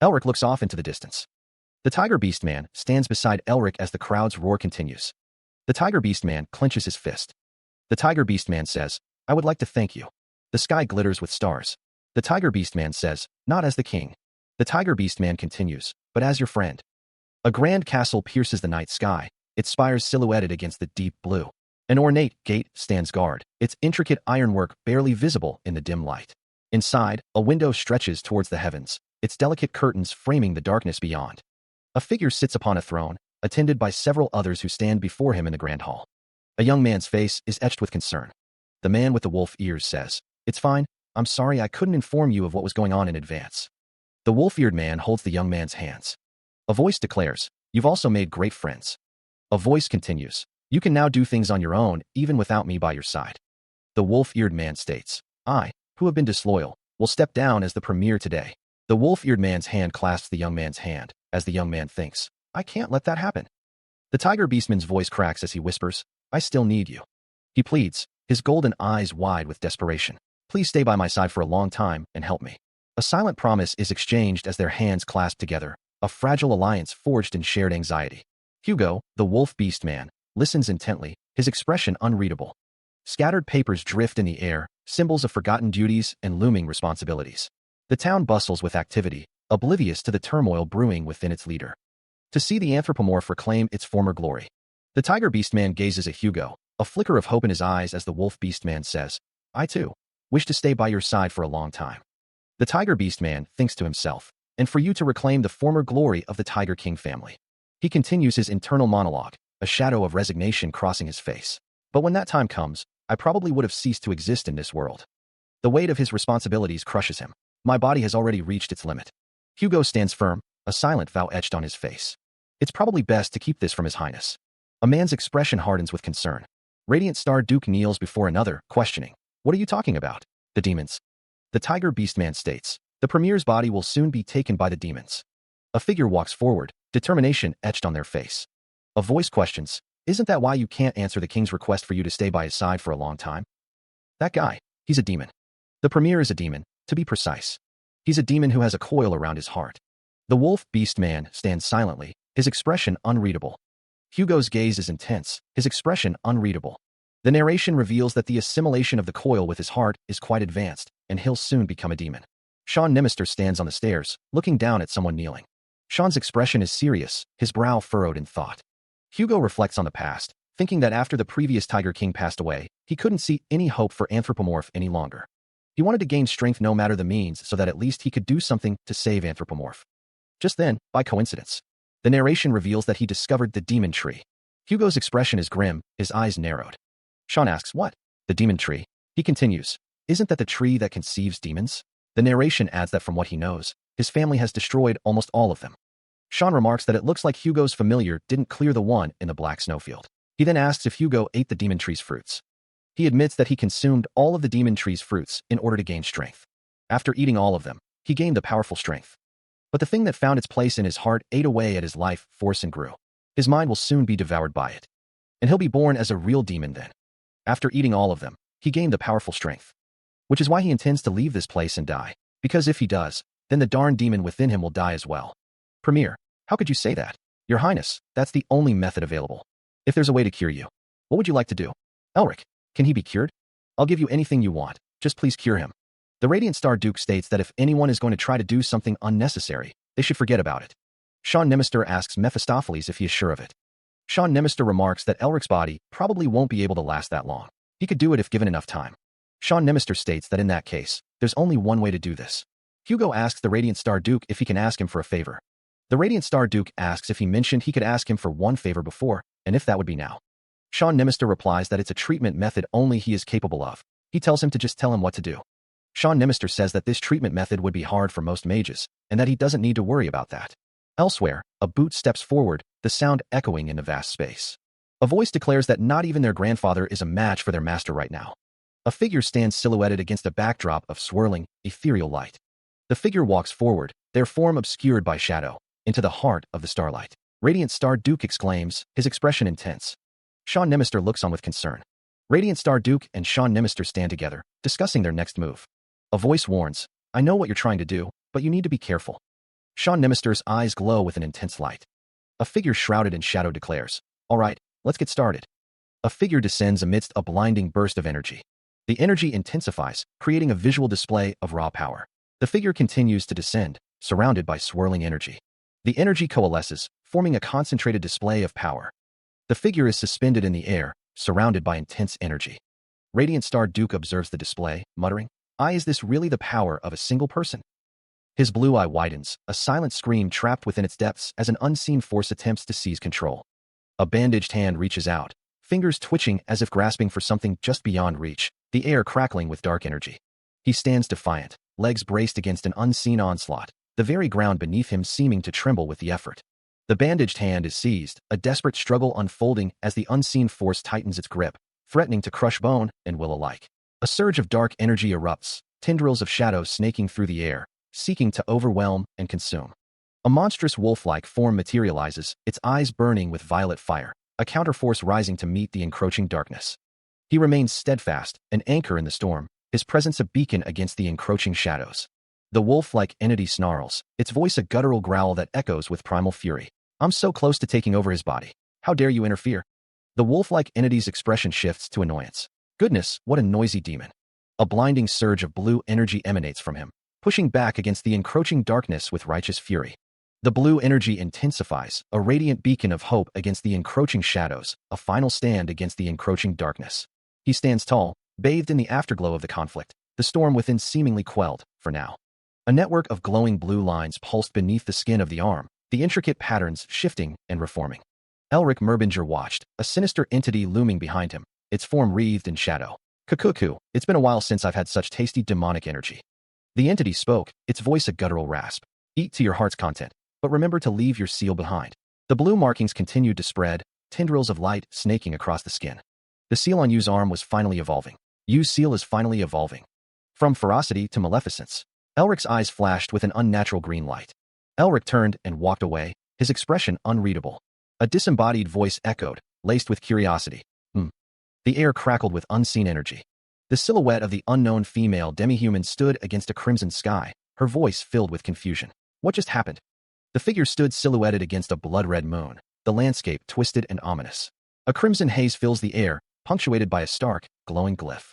Elric looks off into the distance. The tiger beast man stands beside Elric as the crowd's roar continues. The tiger beast man clenches his fist. The tiger beast man says, "I would like to thank you." The sky glitters with stars. The tiger beast man says, "Not as the king." The tiger beast man continues, "But as your friend." A grand castle pierces the night sky, its spires silhouetted against the deep blue. An ornate gate stands guard, its intricate ironwork barely visible in the dim light. Inside, a window stretches towards the heavens, its delicate curtains framing the darkness beyond. A figure sits upon a throne, attended by several others who stand before him in the grand hall. A young man's face is etched with concern. The man with the wolf ears says, "It's fine. I'm sorry I couldn't inform you of what was going on in advance." The wolf-eared man holds the young man's hands. A voice declares, "You've also made great friends." A voice continues, "You can now do things on your own, even without me by your side." The wolf-eared man states, "I, who have been disloyal, will step down as the premier today." The wolf-eared man's hand clasps the young man's hand, as the young man thinks, "I can't let that happen." The tiger beastman's voice cracks as he whispers, "I still need you." He pleads, his golden eyes wide with desperation. "Please stay by my side for a long time and help me." A silent promise is exchanged as their hands clasp together, a fragile alliance forged in shared anxiety. Hugo, the wolf beast man, listens intently, his expression unreadable. Scattered papers drift in the air, symbols of forgotten duties and looming responsibilities. The town bustles with activity, oblivious to the turmoil brewing within its leader. To see the anthropomorph reclaim its former glory. The tiger beast man gazes at Hugo, a flicker of hope in his eyes as the wolf beast man says, "I too wish to stay by your side for a long time." The tiger beast man thinks to himself, "And for you to reclaim the former glory of the Tiger King family." He continues his internal monologue, a shadow of resignation crossing his face. "But when that time comes, I probably would have ceased to exist in this world." The weight of his responsibilities crushes him. "My body has already reached its limit." Hugo stands firm, a silent vow etched on his face. "It's probably best to keep this from His Highness." A man's expression hardens with concern. Radiant Star Duke kneels before another, questioning, "What are you talking about?" "The demons." The tiger beast man states, "The premier's body will soon be taken by the demons." A figure walks forward, determination etched on their face. A voice questions, "Isn't that why you can't answer the king's request for you to stay by his side for a long time?" "That guy, he's a demon." "The premier is a demon, to be precise. He's a demon who has a coil around his heart." The wolf beast man stands silently, his expression unreadable. Hugo's gaze is intense, his expression unreadable. The narration reveals that the assimilation of the coil with his heart is quite advanced, and he'll soon become a demon. Sean Nimister stands on the stairs, looking down at someone kneeling. Sean's expression is serious, his brow furrowed in thought. Hugo reflects on the past, thinking that after the previous Tiger King passed away, he couldn't see any hope for Anthropomorph any longer. He wanted to gain strength no matter the means so that at least he could do something to save Anthropomorph. Just then, by coincidence, the narration reveals that he discovered the demon tree. Hugo's expression is grim, his eyes narrowed. Sean asks, "What? The demon tree?" He continues, "Isn't that the tree that conceives demons?" The narration adds that from what he knows, his family has destroyed almost all of them. Sean remarks that it looks like Hugo's familiar didn't clear the one in the black snowfield. He then asks if Hugo ate the demon tree's fruits. He admits that he consumed all of the demon tree's fruits in order to gain strength. After eating all of them, he gained a powerful strength. But the thing that found its place in his heart ate away at his life force and grew. His mind will soon be devoured by it. And he'll be born as a real demon then. After eating all of them, he gained a powerful strength. Which is why he intends to leave this place and die. Because if he does, then the darn demon within him will die as well. Premier, how could you say that? Your Highness, that's the only method available. If there's a way to cure you, what would you like to do? Elric, can he be cured? I'll give you anything you want, just please cure him. The Radiant Star Duke states that if anyone is going to try to do something unnecessary, they should forget about it. Sean Nimister asks Mephistopheles if he is sure of it. Sean Nimister remarks that Elric's body probably won't be able to last that long. He could do it if given enough time. Sean Nimister states that in that case, there's only one way to do this. Hugo asks the Radiant Star Duke if he can ask him for a favor. The Radiant Star Duke asks if he mentioned he could ask him for one favor before, and if that would be now. Sean Nimister replies that it's a treatment method only he is capable of. He tells him to just tell him what to do. Sean Nimister says that this treatment method would be hard for most mages, and that he doesn't need to worry about that. Elsewhere, a boot steps forward, the sound echoing in the vast space. A voice declares that not even their grandfather is a match for their master right now. A figure stands silhouetted against a backdrop of swirling, ethereal light. The figure walks forward, their form obscured by shadow, into the heart of the starlight. Radiant Star Duke exclaims, his expression intense. Sean Nimister looks on with concern. Radiant Star Duke and Sean Nimister stand together, discussing their next move. A voice warns, I know what you're trying to do, but you need to be careful. Sean Nimister's eyes glow with an intense light. A figure shrouded in shadow declares, all right, let's get started. A figure descends amidst a blinding burst of energy. The energy intensifies, creating a visual display of raw power. The figure continues to descend, surrounded by swirling energy. The energy coalesces, forming a concentrated display of power. The figure is suspended in the air, surrounded by intense energy. Radiant Star Duke observes the display, muttering, is this really the power of a single person? His blue eye widens, a silent scream trapped within its depths as an unseen force attempts to seize control. A bandaged hand reaches out, fingers twitching as if grasping for something just beyond reach, the air crackling with dark energy. He stands defiant, legs braced against an unseen onslaught, the very ground beneath him seeming to tremble with the effort. The bandaged hand is seized, a desperate struggle unfolding as the unseen force tightens its grip, threatening to crush bone and will alike. A surge of dark energy erupts, tendrils of shadow snaking through the air, seeking to overwhelm and consume. A monstrous wolf-like form materializes, its eyes burning with violet fire, a counterforce rising to meet the encroaching darkness. He remains steadfast, an anchor in the storm, his presence a beacon against the encroaching shadows. The wolf-like entity snarls, its voice a guttural growl that echoes with primal fury. I'm so close to taking over his body. How dare you interfere? The wolf-like entity's expression shifts to annoyance. Goodness, what a noisy demon. A blinding surge of blue energy emanates from him, pushing back against the encroaching darkness with righteous fury. The blue energy intensifies, a radiant beacon of hope against the encroaching shadows, a final stand against the encroaching darkness. He stands tall, bathed in the afterglow of the conflict, the storm within seemingly quelled, for now. A network of glowing blue lines pulsed beneath the skin of the arm, the intricate patterns shifting and reforming. Elric Merbinger watched, a sinister entity looming behind him, its form wreathed in shadow. Kukuku, it's been a while since I've had such tasty demonic energy. The entity spoke, its voice a guttural rasp. Eat to your heart's content, but remember to leave your seal behind. The blue markings continued to spread, tendrils of light snaking across the skin. The seal on Yu's arm was finally evolving. Yu's seal is finally evolving. From ferocity to maleficence. Elric's eyes flashed with an unnatural green light. Elric turned and walked away, his expression unreadable. A disembodied voice echoed, laced with curiosity. The air crackled with unseen energy. The silhouette of the unknown female demi-human stood against a crimson sky, her voice filled with confusion. What just happened? The figure stood silhouetted against a blood-red moon, the landscape twisted and ominous. A crimson haze fills the air, punctuated by a stark, glowing glyph.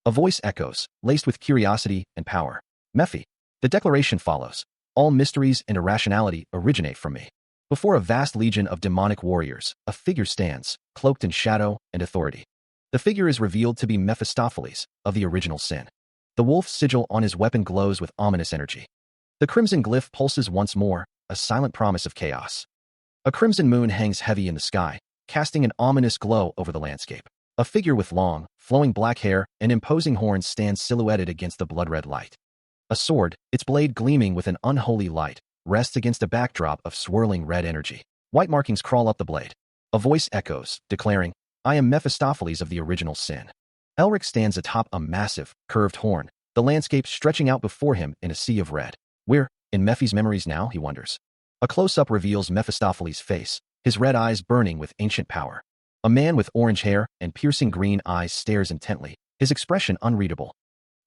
A voice echoes, laced with curiosity and power. Mephi. The declaration follows. All mysteries and irrationality originate from me. Before a vast legion of demonic warriors, a figure stands, cloaked in shadow and authority. The figure is revealed to be Mephistopheles, of the original sin. The wolf's sigil on his weapon glows with ominous energy. The crimson glyph pulses once more, a silent promise of chaos. A crimson moon hangs heavy in the sky, casting an ominous glow over the landscape. A figure with long, flowing black hair and imposing horns stands silhouetted against the blood-red light. A sword, its blade gleaming with an unholy light, rests against a backdrop of swirling red energy. White markings crawl up the blade. A voice echoes, declaring, I am Mephistopheles of the original sin. Elric stands atop a massive, curved horn, the landscape stretching out before him in a sea of red. Where, in Mephi's memories now, he wonders. A close-up reveals Mephistopheles' face, his red eyes burning with ancient power. A man with orange hair and piercing green eyes stares intently, his expression unreadable.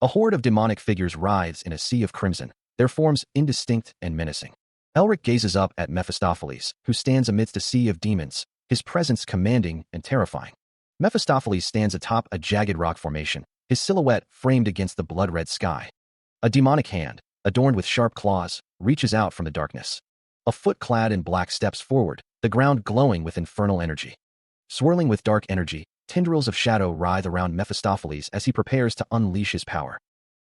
A horde of demonic figures writhes in a sea of crimson, their forms indistinct and menacing. Elric gazes up at Mephistopheles, who stands amidst a sea of demons, his presence commanding and terrifying. Mephistopheles stands atop a jagged rock formation, his silhouette framed against the blood-red sky. A demonic hand, adorned with sharp claws, reaches out from the darkness. A foot clad in black steps forward, the ground glowing with infernal energy. Swirling with dark energy, tendrils of shadow writhe around Mephistopheles as he prepares to unleash his power.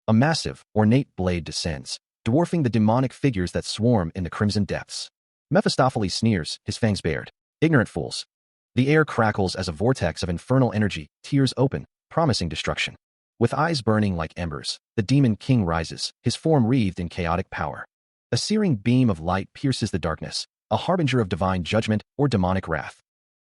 A massive, ornate blade descends, dwarfing the demonic figures that swarm in the crimson depths. Mephistopheles sneers, his fangs bared. Ignorant fools. The air crackles as a vortex of infernal energy tears open, promising destruction. With eyes burning like embers, the demon king rises, his form wreathed in chaotic power. A searing beam of light pierces the darkness, a harbinger of divine judgment or demonic wrath.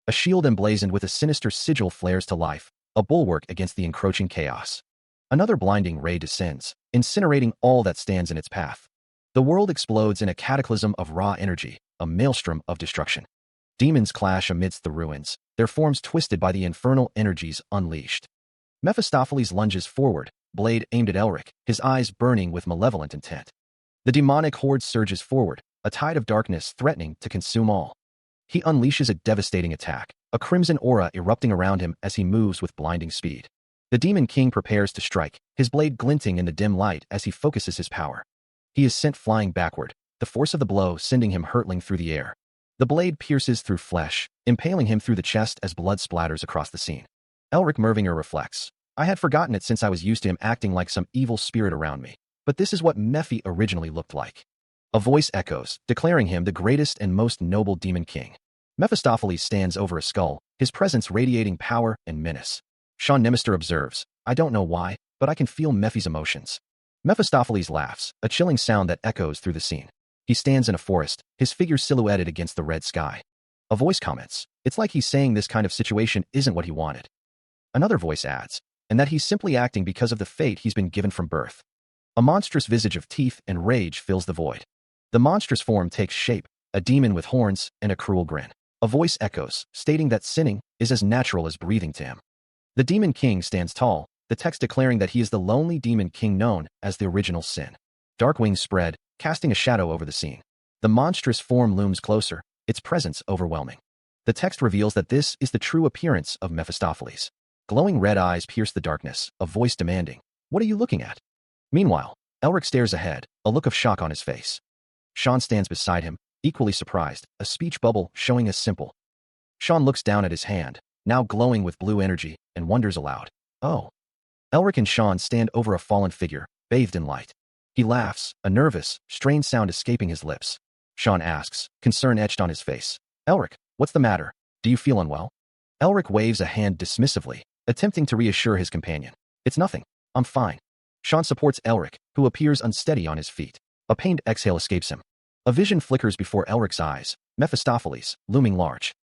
A shield emblazoned with a sinister sigil flares to life, a bulwark against the encroaching chaos. Another blinding ray descends, incinerating all that stands in its path. The world explodes in a cataclysm of raw energy, a maelstrom of destruction. Demons clash amidst the ruins, their forms twisted by the infernal energies unleashed. Mephistopheles lunges forward, blade aimed at Elric, his eyes burning with malevolent intent. The demonic horde surges forward, a tide of darkness threatening to consume all. He unleashes a devastating attack, a crimson aura erupting around him as he moves with blinding speed. The Demon King prepares to strike, his blade glinting in the dim light as he focuses his power. He is sent flying backward, the force of the blow sending him hurtling through the air. The blade pierces through flesh, impaling him through the chest as blood splatters across the scene. Elric Mervinger reflects. I had forgotten it since I was used to him acting like some evil spirit around me. But this is what Mephi originally looked like. A voice echoes, declaring him the greatest and most noble Demon King. Mephistopheles stands over a skull, his presence radiating power and menace. Sean Nemister observes, I don't know why, but I can feel Mephi's emotions. Mephistopheles laughs, a chilling sound that echoes through the scene. He stands in a forest, his figure silhouetted against the red sky. A voice comments, it's like he's saying this kind of situation isn't what he wanted. Another voice adds, and that he's simply acting because of the fate he's been given from birth. A monstrous visage of teeth and rage fills the void. The monstrous form takes shape, a demon with horns and a cruel grin. A voice echoes, stating that sinning is as natural as breathing to him. The Demon King stands tall, the text declaring that he is the lonely Demon King known as the original sin. Dark wings spread, casting a shadow over the scene. The monstrous form looms closer, its presence overwhelming. The text reveals that this is the true appearance of Mephistopheles. Glowing red eyes pierce the darkness, a voice demanding, what are you looking at? Meanwhile, Elric stares ahead, a look of shock on his face. Sean stands beside him, equally surprised, a speech bubble showing a simple. Sean looks down at his hand, now glowing with blue energy, and wonders aloud, oh. Elric and Sean stand over a fallen figure, bathed in light. He laughs, a nervous, strained sound escaping his lips. Sean asks, concern etched on his face. Elric, what's the matter? Do you feel unwell? Elric waves a hand dismissively, attempting to reassure his companion. It's nothing. I'm fine. Sean supports Elric, who appears unsteady on his feet. A pained exhale escapes him. A vision flickers before Elric's eyes, Mephistopheles, looming large.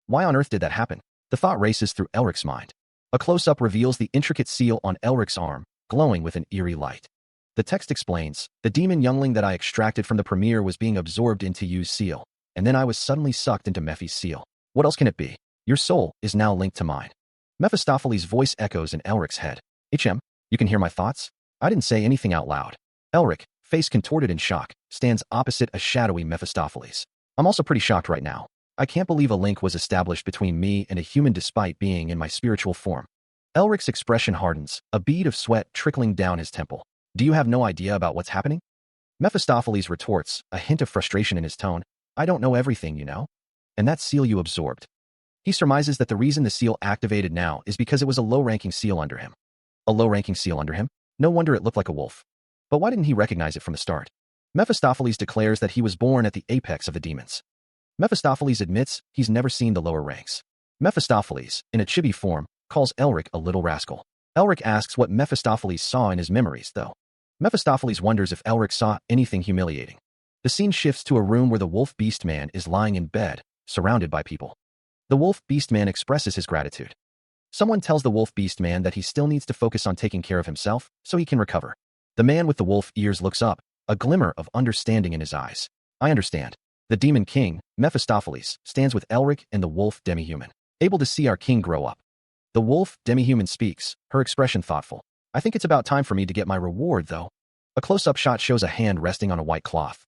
Why on earth did that happen? The thought races through Elric's mind. A close-up reveals the intricate seal on Elric's arm, glowing with an eerie light. The text explains, the demon youngling that I extracted from the premiere was being absorbed into Yu's seal, and then I was suddenly sucked into Mephi's seal. What else can it be? Your soul is now linked to mine. Mephistopheles' voice echoes in Elric's head. You can hear my thoughts? I didn't say anything out loud. Elric, face contorted in shock, stands opposite a shadowy Mephistopheles. I'm also pretty shocked right now. I can't believe a link was established between me and a human despite being in my spiritual form. Elric's expression hardens, a bead of sweat trickling down his temple. Do you have no idea about what's happening? Mephistopheles retorts, a hint of frustration in his tone. I don't know everything, you know? And that seal you absorbed. He surmises that the reason the seal activated now is because it was a low-ranking seal under him. A low-ranking seal under him? No wonder it looked like a wolf. But why didn't he recognize it from the start? Mephistopheles declares that he was born at the apex of the demons. Mephistopheles admits he's never seen the lower ranks. Mephistopheles, in a chibi form, calls Elric a little rascal. Elric asks what Mephistopheles saw in his memories, though. Mephistopheles wonders if Elric saw anything humiliating. The scene shifts to a room where the wolf beast man is lying in bed, surrounded by people. The wolf beast man expresses his gratitude. Someone tells the wolf beast man that he still needs to focus on taking care of himself so he can recover. The man with the wolf ears looks up, a glimmer of understanding in his eyes. I understand. The Demon King, Mephistopheles, stands with Elric and the wolf demihuman, able to see our king grow up. The wolf demihuman speaks, her expression thoughtful. I think it's about time for me to get my reward, though. A close-up shot shows a hand resting on a white cloth.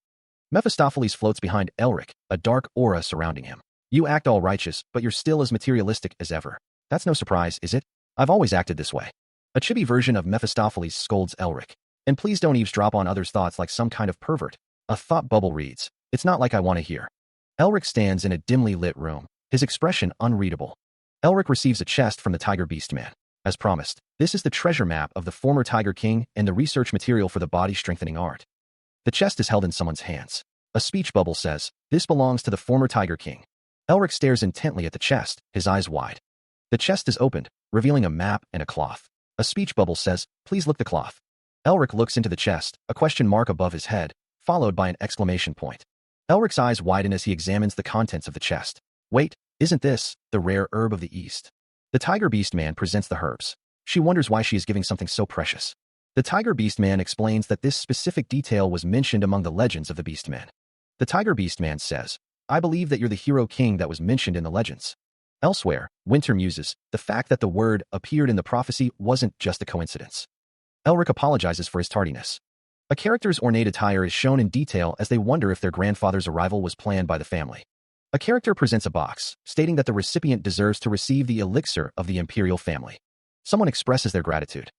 Mephistopheles floats behind Elric, a dark aura surrounding him. You act all righteous, but you're still as materialistic as ever. That's no surprise, is it? I've always acted this way. A chibi version of Mephistopheles scolds Elric. And please don't eavesdrop on others' thoughts like some kind of pervert. A thought bubble reads, it's not like I want to hear. Elric stands in a dimly lit room, his expression unreadable. Elric receives a chest from the Tiger Beast Man. As promised, this is the treasure map of the former Tiger King and the research material for the body-strengthening art. The chest is held in someone's hands. A speech bubble says, this belongs to the former Tiger King. Elric stares intently at the chest, his eyes wide. The chest is opened, revealing a map and a cloth. A speech bubble says, please look the cloth. Elric looks into the chest, a question mark above his head, followed by an exclamation point. Elric's eyes widen as he examines the contents of the chest. Wait, Isn't this the rare herb of the East? The Tiger Beast Man presents the herbs. She wonders why she is giving something so precious. The Tiger Beast Man explains that this specific detail was mentioned among the legends of the Beast Men. The Tiger Beast Man says, I believe that you're the hero king that was mentioned in the legends. Elsewhere, Winter muses, the fact that the word appeared in the prophecy wasn't just a coincidence. Elric apologizes for his tardiness. A character's ornate attire is shown in detail as they wonder if their grandfather's arrival was planned by the family. A character presents a box, stating that the recipient deserves to receive the elixir of the imperial family. Someone expresses their gratitude.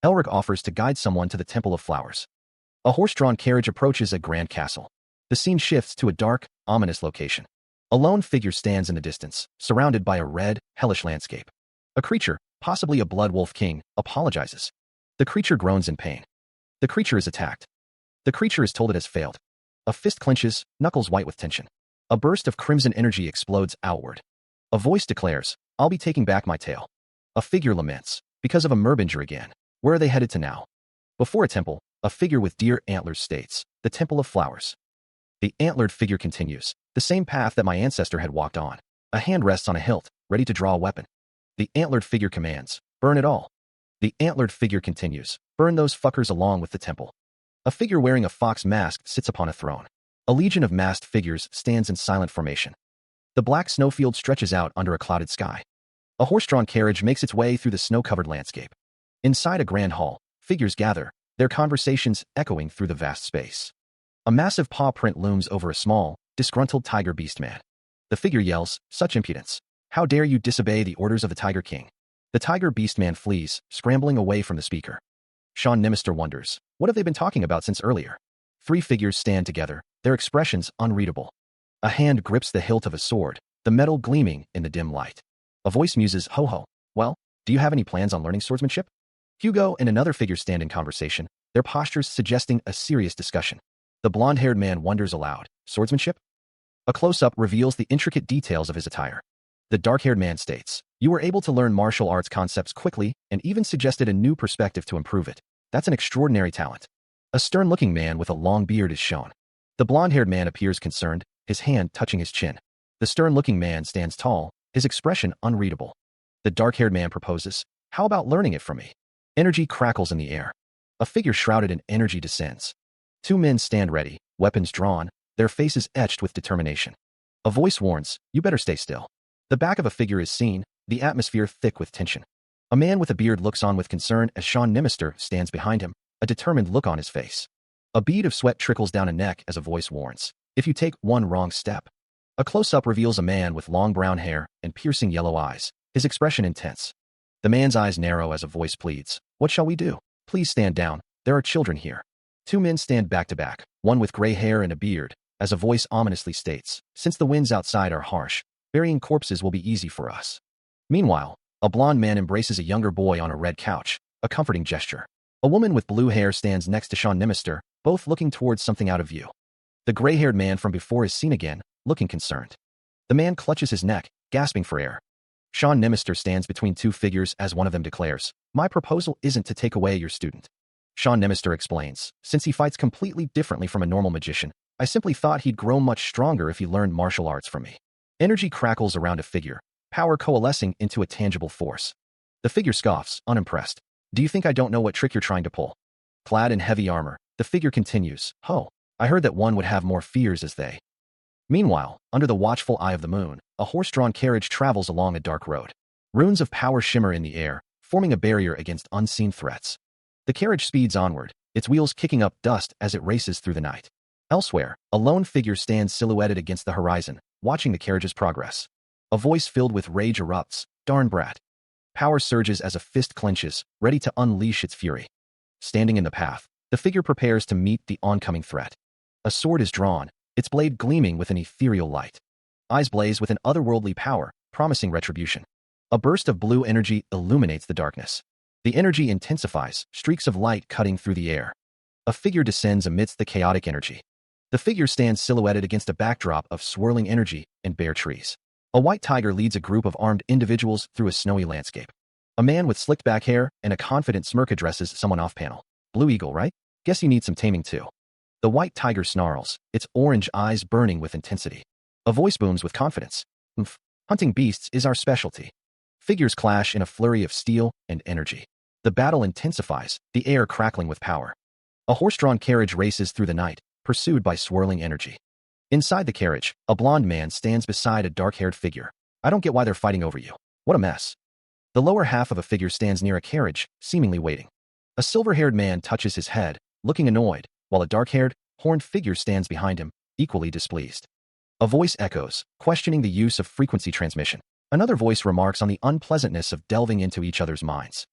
Elric offers to guide someone to the Temple of Flowers. A horse-drawn carriage approaches a grand castle. The scene shifts to a dark, ominous location. A lone figure stands in the distance, surrounded by a red, hellish landscape. A creature, possibly a blood wolf king, apologizes. The creature groans in pain. The creature is attacked. The creature is told it has failed. A fist clenches, knuckles white with tension. A burst of crimson energy explodes outward. A voice declares, I'll be taking back my tail. A figure laments, because of a merbinger again. Where are they headed to now? Before a temple, a figure with deer antlers states, the Temple of Flowers. The antlered figure continues, the same path that my ancestor had walked on. A hand rests on a hilt, ready to draw a weapon. The antlered figure commands, burn it all. The antlered figure continues, burn those fuckers along with the temple. A figure wearing a fox mask sits upon a throne. A legion of masked figures stands in silent formation. The black snowfield stretches out under a clouded sky. A horse-drawn carriage makes its way through the snow-covered landscape. Inside a grand hall, figures gather, their conversations echoing through the vast space. A massive paw print looms over a small, disgruntled tiger beast man. The figure yells, such impudence. How dare you disobey the orders of the Tiger King? The tiger beast man flees, scrambling away from the speaker. Sean Nimister wonders, what have they been talking about since earlier? Three figures stand together, their expressions unreadable. A hand grips the hilt of a sword, the metal gleaming in the dim light. A voice muses, ho ho, well, do you have any plans on learning swordsmanship? Hugo and another figure stand in conversation, their postures suggesting a serious discussion. The blonde-haired man wonders aloud, swordsmanship? A close-up reveals the intricate details of his attire. The dark-haired man states, you were able to learn martial arts concepts quickly and even suggested a new perspective to improve it. That's an extraordinary talent. A stern-looking man with a long beard is shown. The blonde-haired man appears concerned, his hand touching his chin. The stern-looking man stands tall, his expression unreadable. The dark-haired man proposes, how about learning it from me? Energy crackles in the air. A figure shrouded in energy descends. Two men stand ready, weapons drawn, their faces etched with determination. A voice warns, you better stay still. The back of a figure is seen, the atmosphere thick with tension. A man with a beard looks on with concern as Sean Nimister stands behind him, a determined look on his face. A bead of sweat trickles down a neck as a voice warns, if you take one wrong step. A close-up reveals a man with long brown hair and piercing yellow eyes, his expression intense. The man's eyes narrow as a voice pleads, what shall we do? Please stand down, there are children here. Two men stand back to back, one with gray hair and a beard, as a voice ominously states, since the winds outside are harsh, burying corpses will be easy for us. Meanwhile, a blond man embraces a younger boy on a red couch, a comforting gesture. A woman with blue hair stands next to Sean Nimister, both looking towards something out of view. The gray-haired man from before is seen again, looking concerned. The man clutches his neck, gasping for air. Sean Nimister stands between two figures as one of them declares, my proposal isn't to take away your student. Sean Nimister explains, since he fights completely differently from a normal magician, I simply thought he'd grow much stronger if he learned martial arts from me. Energy crackles around a figure, power coalescing into a tangible force. The figure scoffs, unimpressed. Do you think I don't know what trick you're trying to pull? Clad in heavy armor, the figure continues, oh, I heard that one would have more fears as they. Meanwhile, under the watchful eye of the moon, a horse-drawn carriage travels along a dark road. Runes of power shimmer in the air, forming a barrier against unseen threats. The carriage speeds onward, its wheels kicking up dust as it races through the night. Elsewhere, a lone figure stands silhouetted against the horizon, watching the carriage's progress. A voice filled with rage erupts, darn brat. Power surges as a fist clenches, ready to unleash its fury. Standing in the path, the figure prepares to meet the oncoming threat. A sword is drawn, its blade gleaming with an ethereal light. Eyes blaze with an otherworldly power, promising retribution. A burst of blue energy illuminates the darkness. The energy intensifies, streaks of light cutting through the air. A figure descends amidst the chaotic energy. The figure stands silhouetted against a backdrop of swirling energy and bare trees. A white tiger leads a group of armed individuals through a snowy landscape. A man with slicked back hair and a confident smirk addresses someone off-panel. Blue Eagle, right? Guess you need some taming too. The white tiger snarls, its orange eyes burning with intensity. A voice booms with confidence. Oomph. Hunting beasts is our specialty. Figures clash in a flurry of steel and energy. The battle intensifies, the air crackling with power. A horse-drawn carriage races through the night, pursued by swirling energy. Inside the carriage, a blonde man stands beside a dark-haired figure. I don't get why they're fighting over you. What a mess. The lower half of a figure stands near a carriage, seemingly waiting. A silver-haired man touches his head, looking annoyed, while a dark-haired, horned figure stands behind him, equally displeased. A voice echoes, questioning the use of frequency transmission. Another voice remarks on the unpleasantness of delving into each other's minds.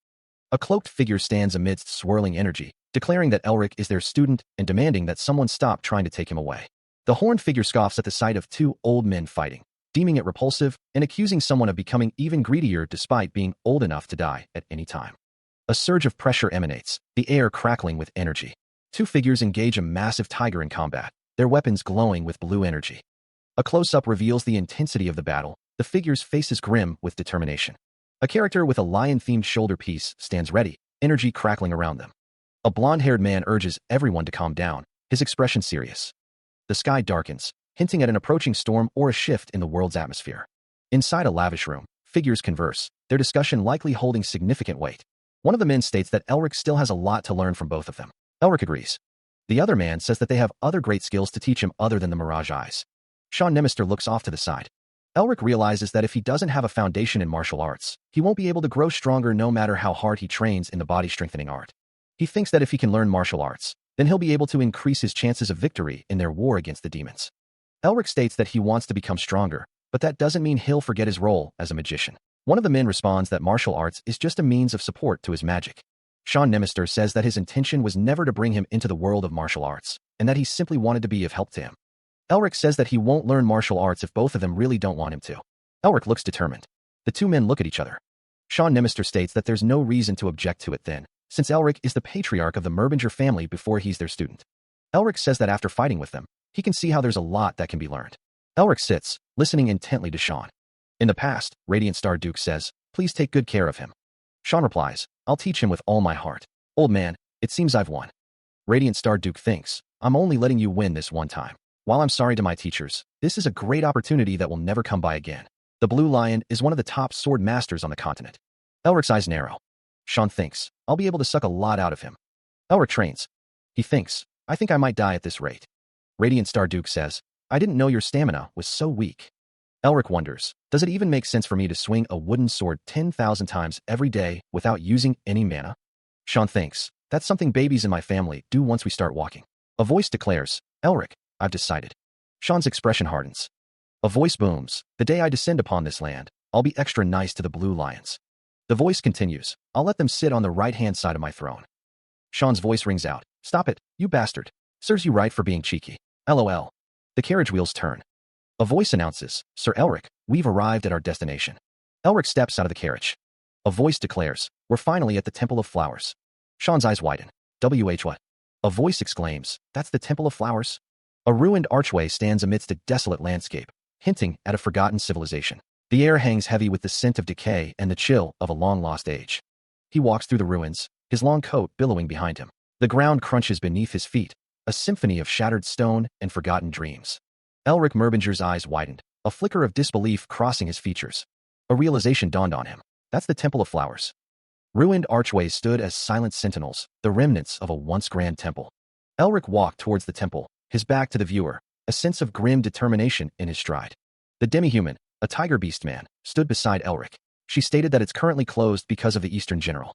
A cloaked figure stands amidst swirling energy, declaring that Elric is their student and demanding that someone stop trying to take him away. The horned figure scoffs at the sight of two old men fighting, deeming it repulsive and accusing someone of becoming even greedier despite being old enough to die at any time. A surge of pressure emanates, the air crackling with energy. Two figures engage a massive tiger in combat, their weapons glowing with blue energy. A close-up reveals the intensity of the battle, the figure's faces grim with determination. A character with a lion-themed shoulder piece stands ready, energy crackling around them. A blonde-haired man urges everyone to calm down, his expression serious. The sky darkens, hinting at an approaching storm or a shift in the world's atmosphere. Inside a lavish room, figures converse, their discussion likely holding significant weight. One of the men states that Elric still has a lot to learn from both of them. Elric agrees. The other man says that they have other great skills to teach him other than the Mirage Eyes. Sean Nemister looks off to the side. Elric realizes that if he doesn't have a foundation in martial arts, he won't be able to grow stronger no matter how hard he trains in the body-strengthening art. He thinks that if he can learn martial arts, then he'll be able to increase his chances of victory in their war against the demons. Elric states that he wants to become stronger, but that doesn't mean he'll forget his role as a magician. One of the men responds that martial arts is just a means of support to his magic. Sean Nemister says that his intention was never to bring him into the world of martial arts, and that he simply wanted to be of help to him. Elric says that he won't learn martial arts if both of them really don't want him to. Elric looks determined. The two men look at each other. Sean Nemister states that there's no reason to object to it then, since Elric is the patriarch of the Merbinger family before he's their student. Elric says that after fighting with them, he can see how there's a lot that can be learned. Elric sits, listening intently to Sean. In the past, Radiant Star Duke says, please take good care of him. Sean replies, I'll teach him with all my heart. Old man, it seems I've won. Radiant Star Duke thinks, I'm only letting you win this one time. While I'm sorry to my teachers, this is a great opportunity that will never come by again. The Blue Lion is one of the top sword masters on the continent. Elric's eyes narrow. Sean thinks, I'll be able to suck a lot out of him. Elric trains. He thinks, I think I might die at this rate. Radiant Star Duke says, I didn't know your stamina was so weak. Elric wonders, does it even make sense for me to swing a wooden sword 10,000 times every day without using any mana? Sean thinks, that's something babies in my family do once we start walking. A voice declares, Elric, I've decided. Sean's expression hardens. A voice booms, the day I descend upon this land, I'll be extra nice to the Blue Lions. The voice continues, I'll let them sit on the right-hand side of my throne. Sean's voice rings out, stop it, you bastard. Serves you right for being cheeky. LOL. The carriage wheels turn. A voice announces, Sir Elric, we've arrived at our destination. Elric steps out of the carriage. A voice declares, we're finally at the Temple of Flowers. Sean's eyes widen. What? A voice exclaims, that's the Temple of Flowers? A ruined archway stands amidst a desolate landscape, hinting at a forgotten civilization. The air hangs heavy with the scent of decay and the chill of a long-lost age. He walks through the ruins, his long coat billowing behind him. The ground crunches beneath his feet, a symphony of shattered stone and forgotten dreams. Elric Merbinger's eyes widened, a flicker of disbelief crossing his features. A realization dawned on him. That's the Temple of Flowers. Ruined archways stood as silent sentinels, the remnants of a once grand temple. Elric walked towards the temple, his back to the viewer, a sense of grim determination in his stride. The demi-human, a tiger beast man, stood beside Elric. She stated that it's currently closed because of the Eastern General.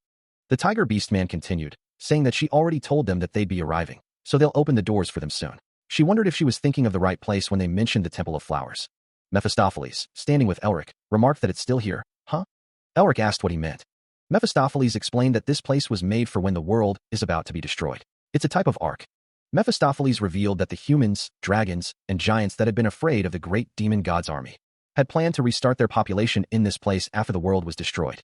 The tiger beast man continued, saying that she already told them that they'd be arriving, so they'll open the doors for them soon. She wondered if she was thinking of the right place when they mentioned the Temple of Flowers. Mephistopheles, standing with Elric, remarked that it's still here. Huh? Elric asked what he meant. Mephistopheles explained that this place was made for when the world is about to be destroyed. It's a type of ark. Mephistopheles revealed that the humans, dragons, and giants that had been afraid of the great demon god's army had planned to restart their population in this place after the world was destroyed.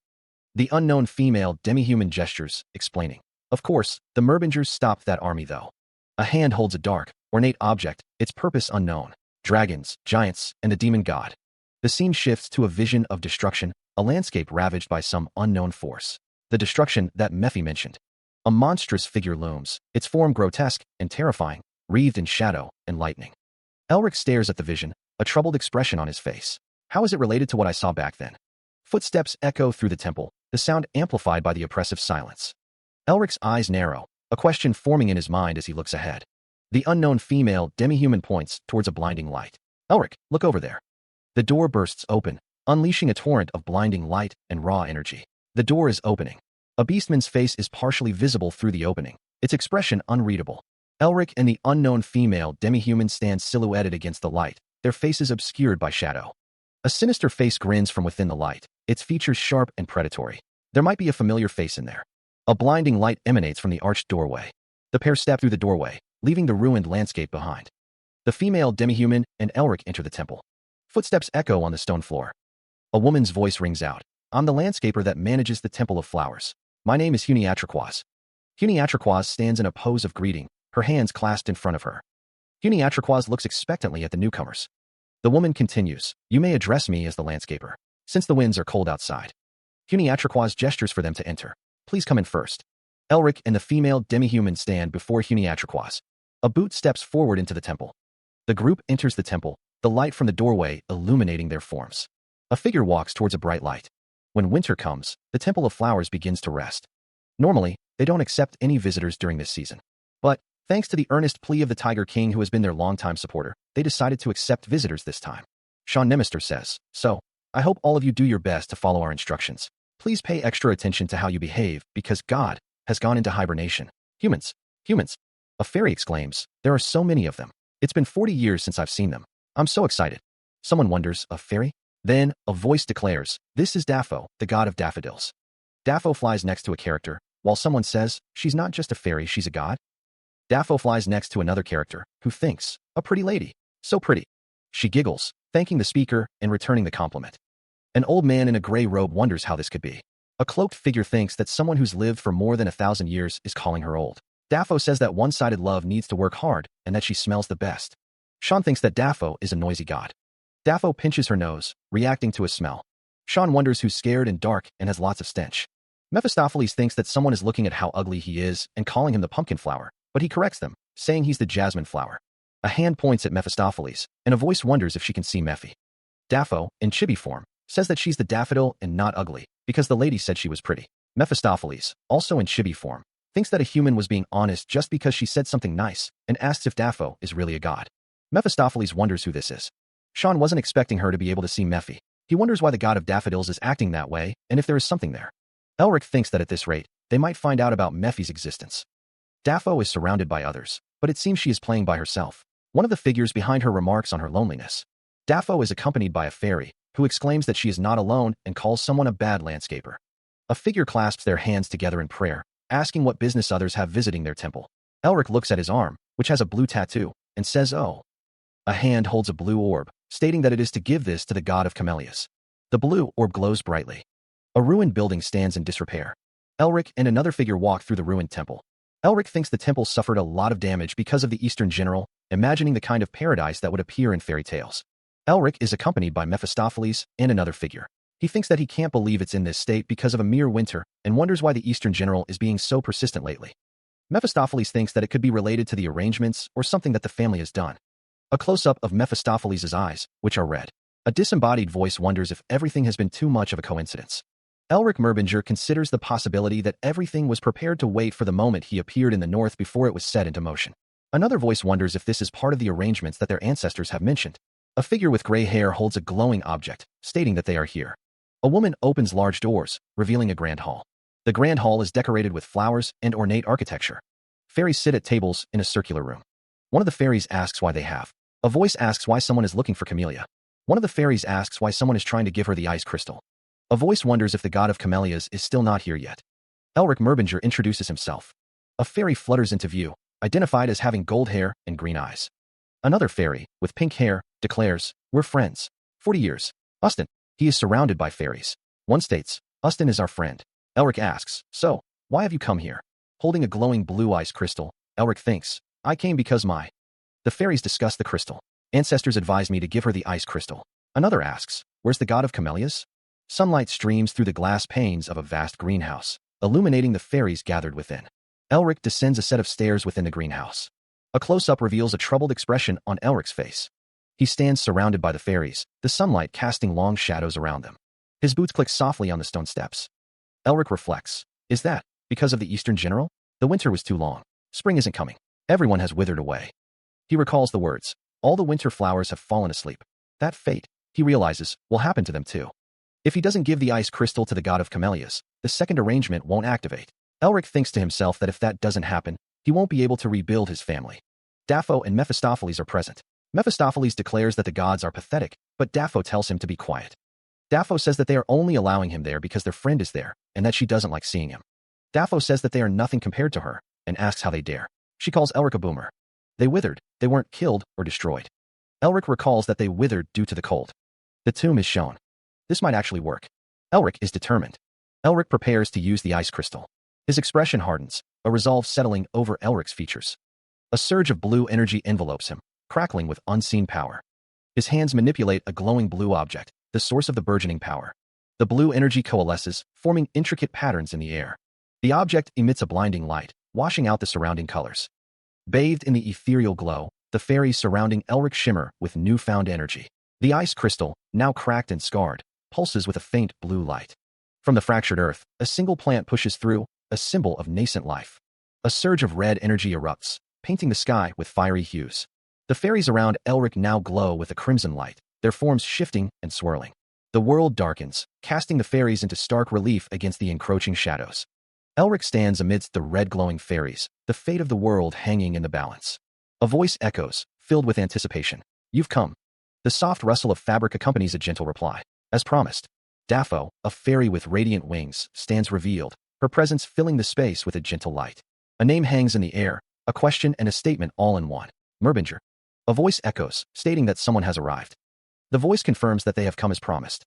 The unknown female demi-human gestures, explaining. Of course, the Merbingers stopped that army though. A hand holds a dark, ornate object, its purpose unknown. Dragons, giants, and the demon god. The scene shifts to a vision of destruction, a landscape ravaged by some unknown force. The destruction that Mephi mentioned. A monstrous figure looms, its form grotesque and terrifying, wreathed in shadow and lightning. Elric stares at the vision, a troubled expression on his face. How is it related to what I saw back then? Footsteps echo through the temple, the sound amplified by the oppressive silence. Elric's eyes narrow, a question forming in his mind as he looks ahead. The unknown female demi-human points towards a blinding light. Elric, look over there. The door bursts open, unleashing a torrent of blinding light and raw energy. The door is opening. A beastman's face is partially visible through the opening, its expression unreadable. Elric and the unknown female demi-human stand silhouetted against the light, their faces obscured by shadow. A sinister face grins from within the light, its features sharp and predatory. There might be a familiar face in there. A blinding light emanates from the arched doorway. The pair step through the doorway, leaving the ruined landscape behind. The female demi-human and Elric enter the temple. Footsteps echo on the stone floor. A woman's voice rings out. I'm the landscaper that manages the Temple of Flowers. My name is Huniatriquaz. Huniatriquaz stands in a pose of greeting, her hands clasped in front of her. Huniatriquaz looks expectantly at the newcomers. The woman continues, you may address me as the landscaper, since the winds are cold outside. Huniatriquaz gestures for them to enter. Please come in first. Elric and the female demi-human stand before Huniatriquaz. A boot steps forward into the temple. The group enters the temple, the light from the doorway illuminating their forms. A figure walks towards a bright light. When winter comes, the Temple of Flowers begins to rest. Normally, they don't accept any visitors during this season. But, thanks to the earnest plea of the Tiger King who has been their longtime supporter, they decided to accept visitors this time. Sean Nemister says, so, I hope all of you do your best to follow our instructions. Please pay extra attention to how you behave, because God has gone into hibernation. Humans. A fairy exclaims, there are so many of them. It's been 40 years since I've seen them. I'm so excited. Someone wonders, a fairy? Then, a voice declares, this is Daffo, the god of daffodils. Daffo flies next to a character, while someone says, she's not just a fairy, she's a god. Daffo flies next to another character, who thinks, a pretty lady. So pretty. She giggles, thanking the speaker and returning the compliment. An old man in a gray robe wonders how this could be. A cloaked figure thinks that someone who's lived for more than 1,000 years is calling her old. Daffo says that one-sided love needs to work hard and that she smells the best. Sean thinks that Daffo is a noisy god. Daffo pinches her nose, reacting to a smell. Sean wonders who's scared and dark and has lots of stench. Mephistopheles thinks that someone is looking at how ugly he is and calling him the pumpkin flower, but he corrects them, saying he's the jasmine flower. A hand points at Mephistopheles, and a voice wonders if she can see Mephi. Daffo, in chibi form, says that she's the daffodil and not ugly, because the lady said she was pretty. Mephistopheles, also in chibi form, thinks that a human was being honest just because she said something nice, and asks if Daffo is really a god. Mephistopheles wonders who this is. Sean wasn't expecting her to be able to see Mephi. He wonders why the god of daffodils is acting that way, and if there is something there. Elric thinks that at this rate, they might find out about Mephi's existence. Daffo is surrounded by others, but it seems she is playing by herself. One of the figures behind her remarks on her loneliness. Daffo is accompanied by a fairy, who exclaims that she is not alone and calls someone a bad landscaper. A figure clasps their hands together in prayer, asking what business others have visiting their temple. Elric looks at his arm, which has a blue tattoo, and says, oh. A hand holds a blue orb, stating that it is to give this to the god of camellias. The blue orb glows brightly. A ruined building stands in disrepair. Elric and another figure walk through the ruined temple. Elric thinks the temple suffered a lot of damage because of the Eastern General, imagining the kind of paradise that would appear in fairy tales. Elric is accompanied by Mephistopheles and another figure. He thinks that he can't believe it's in this state because of a mere winter and wonders why the Eastern General is being so persistent lately. Mephistopheles thinks that it could be related to the arrangements or something that the family has done. A close-up of Mephistopheles' eyes, which are red. A disembodied voice wonders if everything has been too much of a coincidence. Elric Merbinger considers the possibility that everything was prepared to wait for the moment he appeared in the north before it was set into motion. Another voice wonders if this is part of the arrangements that their ancestors have mentioned. A figure with gray hair holds a glowing object, stating that they are here. A woman opens large doors, revealing a grand hall. The grand hall is decorated with flowers and ornate architecture. Fairies sit at tables in a circular room. One of the fairies asks why they have. A voice asks why someone is looking for Camellia. One of the fairies asks why someone is trying to give her the ice crystal. A voice wonders if the god of camellias is still not here yet. Elric Merbinger introduces himself. A fairy flutters into view, identified as having gold hair and green eyes. Another fairy, with pink hair, declares, we're friends. 40 years. Ustin. He is surrounded by fairies. One states, Ustin is our friend. Elric asks, so, why have you come here? Holding a glowing blue ice crystal, Elric thinks, I came because my... The fairies discuss the crystal. Ancestors advise me to give her the ice crystal. Another asks, where's the god of camellias? Sunlight streams through the glass panes of a vast greenhouse, illuminating the fairies gathered within. Elric descends a set of stairs within the greenhouse. A close-up reveals a troubled expression on Elric's face. He stands surrounded by the fairies, the sunlight casting long shadows around them. His boots click softly on the stone steps. Elric reflects. Is that because of the Eastern General? The winter was too long. Spring isn't coming. Everyone has withered away. He recalls the words. All the winter flowers have fallen asleep. That fate, he realizes, will happen to them too. If he doesn't give the ice crystal to the god of camellias, the second arrangement won't activate. Elric thinks to himself that if that doesn't happen, he won't be able to rebuild his family. Daffo and Mephistopheles are present. Mephistopheles declares that the gods are pathetic, but Daffo tells him to be quiet. Daffo says that they are only allowing him there because their friend is there, and that she doesn't like seeing him. Daffo says that they are nothing compared to her, and asks how they dare. She calls Elric a boomer. They withered, they weren't killed or destroyed. Elric recalls that they withered due to the cold. The tomb is shown. This might actually work. Elric is determined. Elric prepares to use the ice crystal. His expression hardens, a resolve settling over Elric's features. A surge of blue energy envelopes him, crackling with unseen power. His hands manipulate a glowing blue object, the source of the burgeoning power. The blue energy coalesces, forming intricate patterns in the air. The object emits a blinding light, washing out the surrounding colors. Bathed in the ethereal glow, the fairies surrounding Elric shimmer with newfound energy. The ice crystal, now cracked and scarred, pulses with a faint blue light. From the fractured earth, a single plant pushes through, a symbol of nascent life. A surge of red energy erupts, painting the sky with fiery hues. The fairies around Elric now glow with a crimson light, their forms shifting and swirling. The world darkens, casting the fairies into stark relief against the encroaching shadows. Elric stands amidst the red glowing fairies, the fate of the world hanging in the balance. A voice echoes, filled with anticipation. You've come. The soft rustle of fabric accompanies a gentle reply. As promised. Daffo, a fairy with radiant wings, stands revealed, her presence filling the space with a gentle light. A name hangs in the air, a question and a statement all in one. Mirbinger. A voice echoes, stating that someone has arrived. The voice confirms that they have come as promised.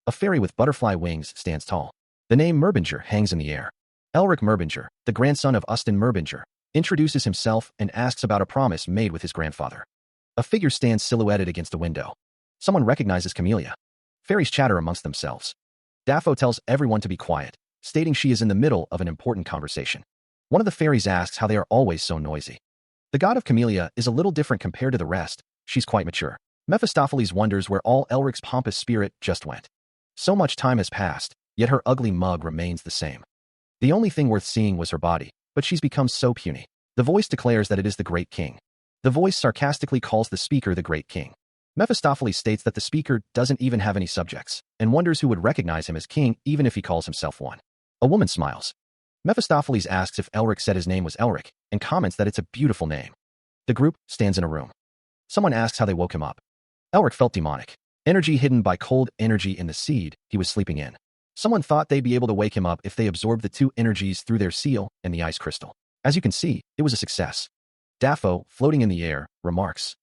A fairy with butterfly wings stands tall. The name Mirbinger hangs in the air. Elric Mirbinger, the grandson of Ustin Mirbinger, introduces himself and asks about a promise made with his grandfather. A figure stands silhouetted against a window. Someone recognizes Camellia. Fairies chatter amongst themselves. Daffo tells everyone to be quiet, stating she is in the middle of an important conversation. One of the fairies asks how they are always so noisy. The god of Camellia is a little different compared to the rest. She's quite mature. Mephistopheles wonders where all Elric's pompous spirit just went. So much time has passed, yet her ugly mug remains the same. The only thing worth seeing was her body, but she's become so puny. The voice declares that it is the Great King. The voice sarcastically calls the speaker the Great King. Mephistopheles states that the speaker doesn't even have any subjects, and wonders who would recognize him as king even if he calls himself one. A woman smiles. Mephistopheles asks if Elric said his name was Elric, and comments that it's a beautiful name. The group stands in a room. Someone asks how they woke him up. Elric felt demonic. Energy hidden by cold energy in the seed he was sleeping in. Someone thought they'd be able to wake him up if they absorbed the two energies through their seal and the ice crystal. As you can see, it was a success. Daffo, floating in the air, remarks,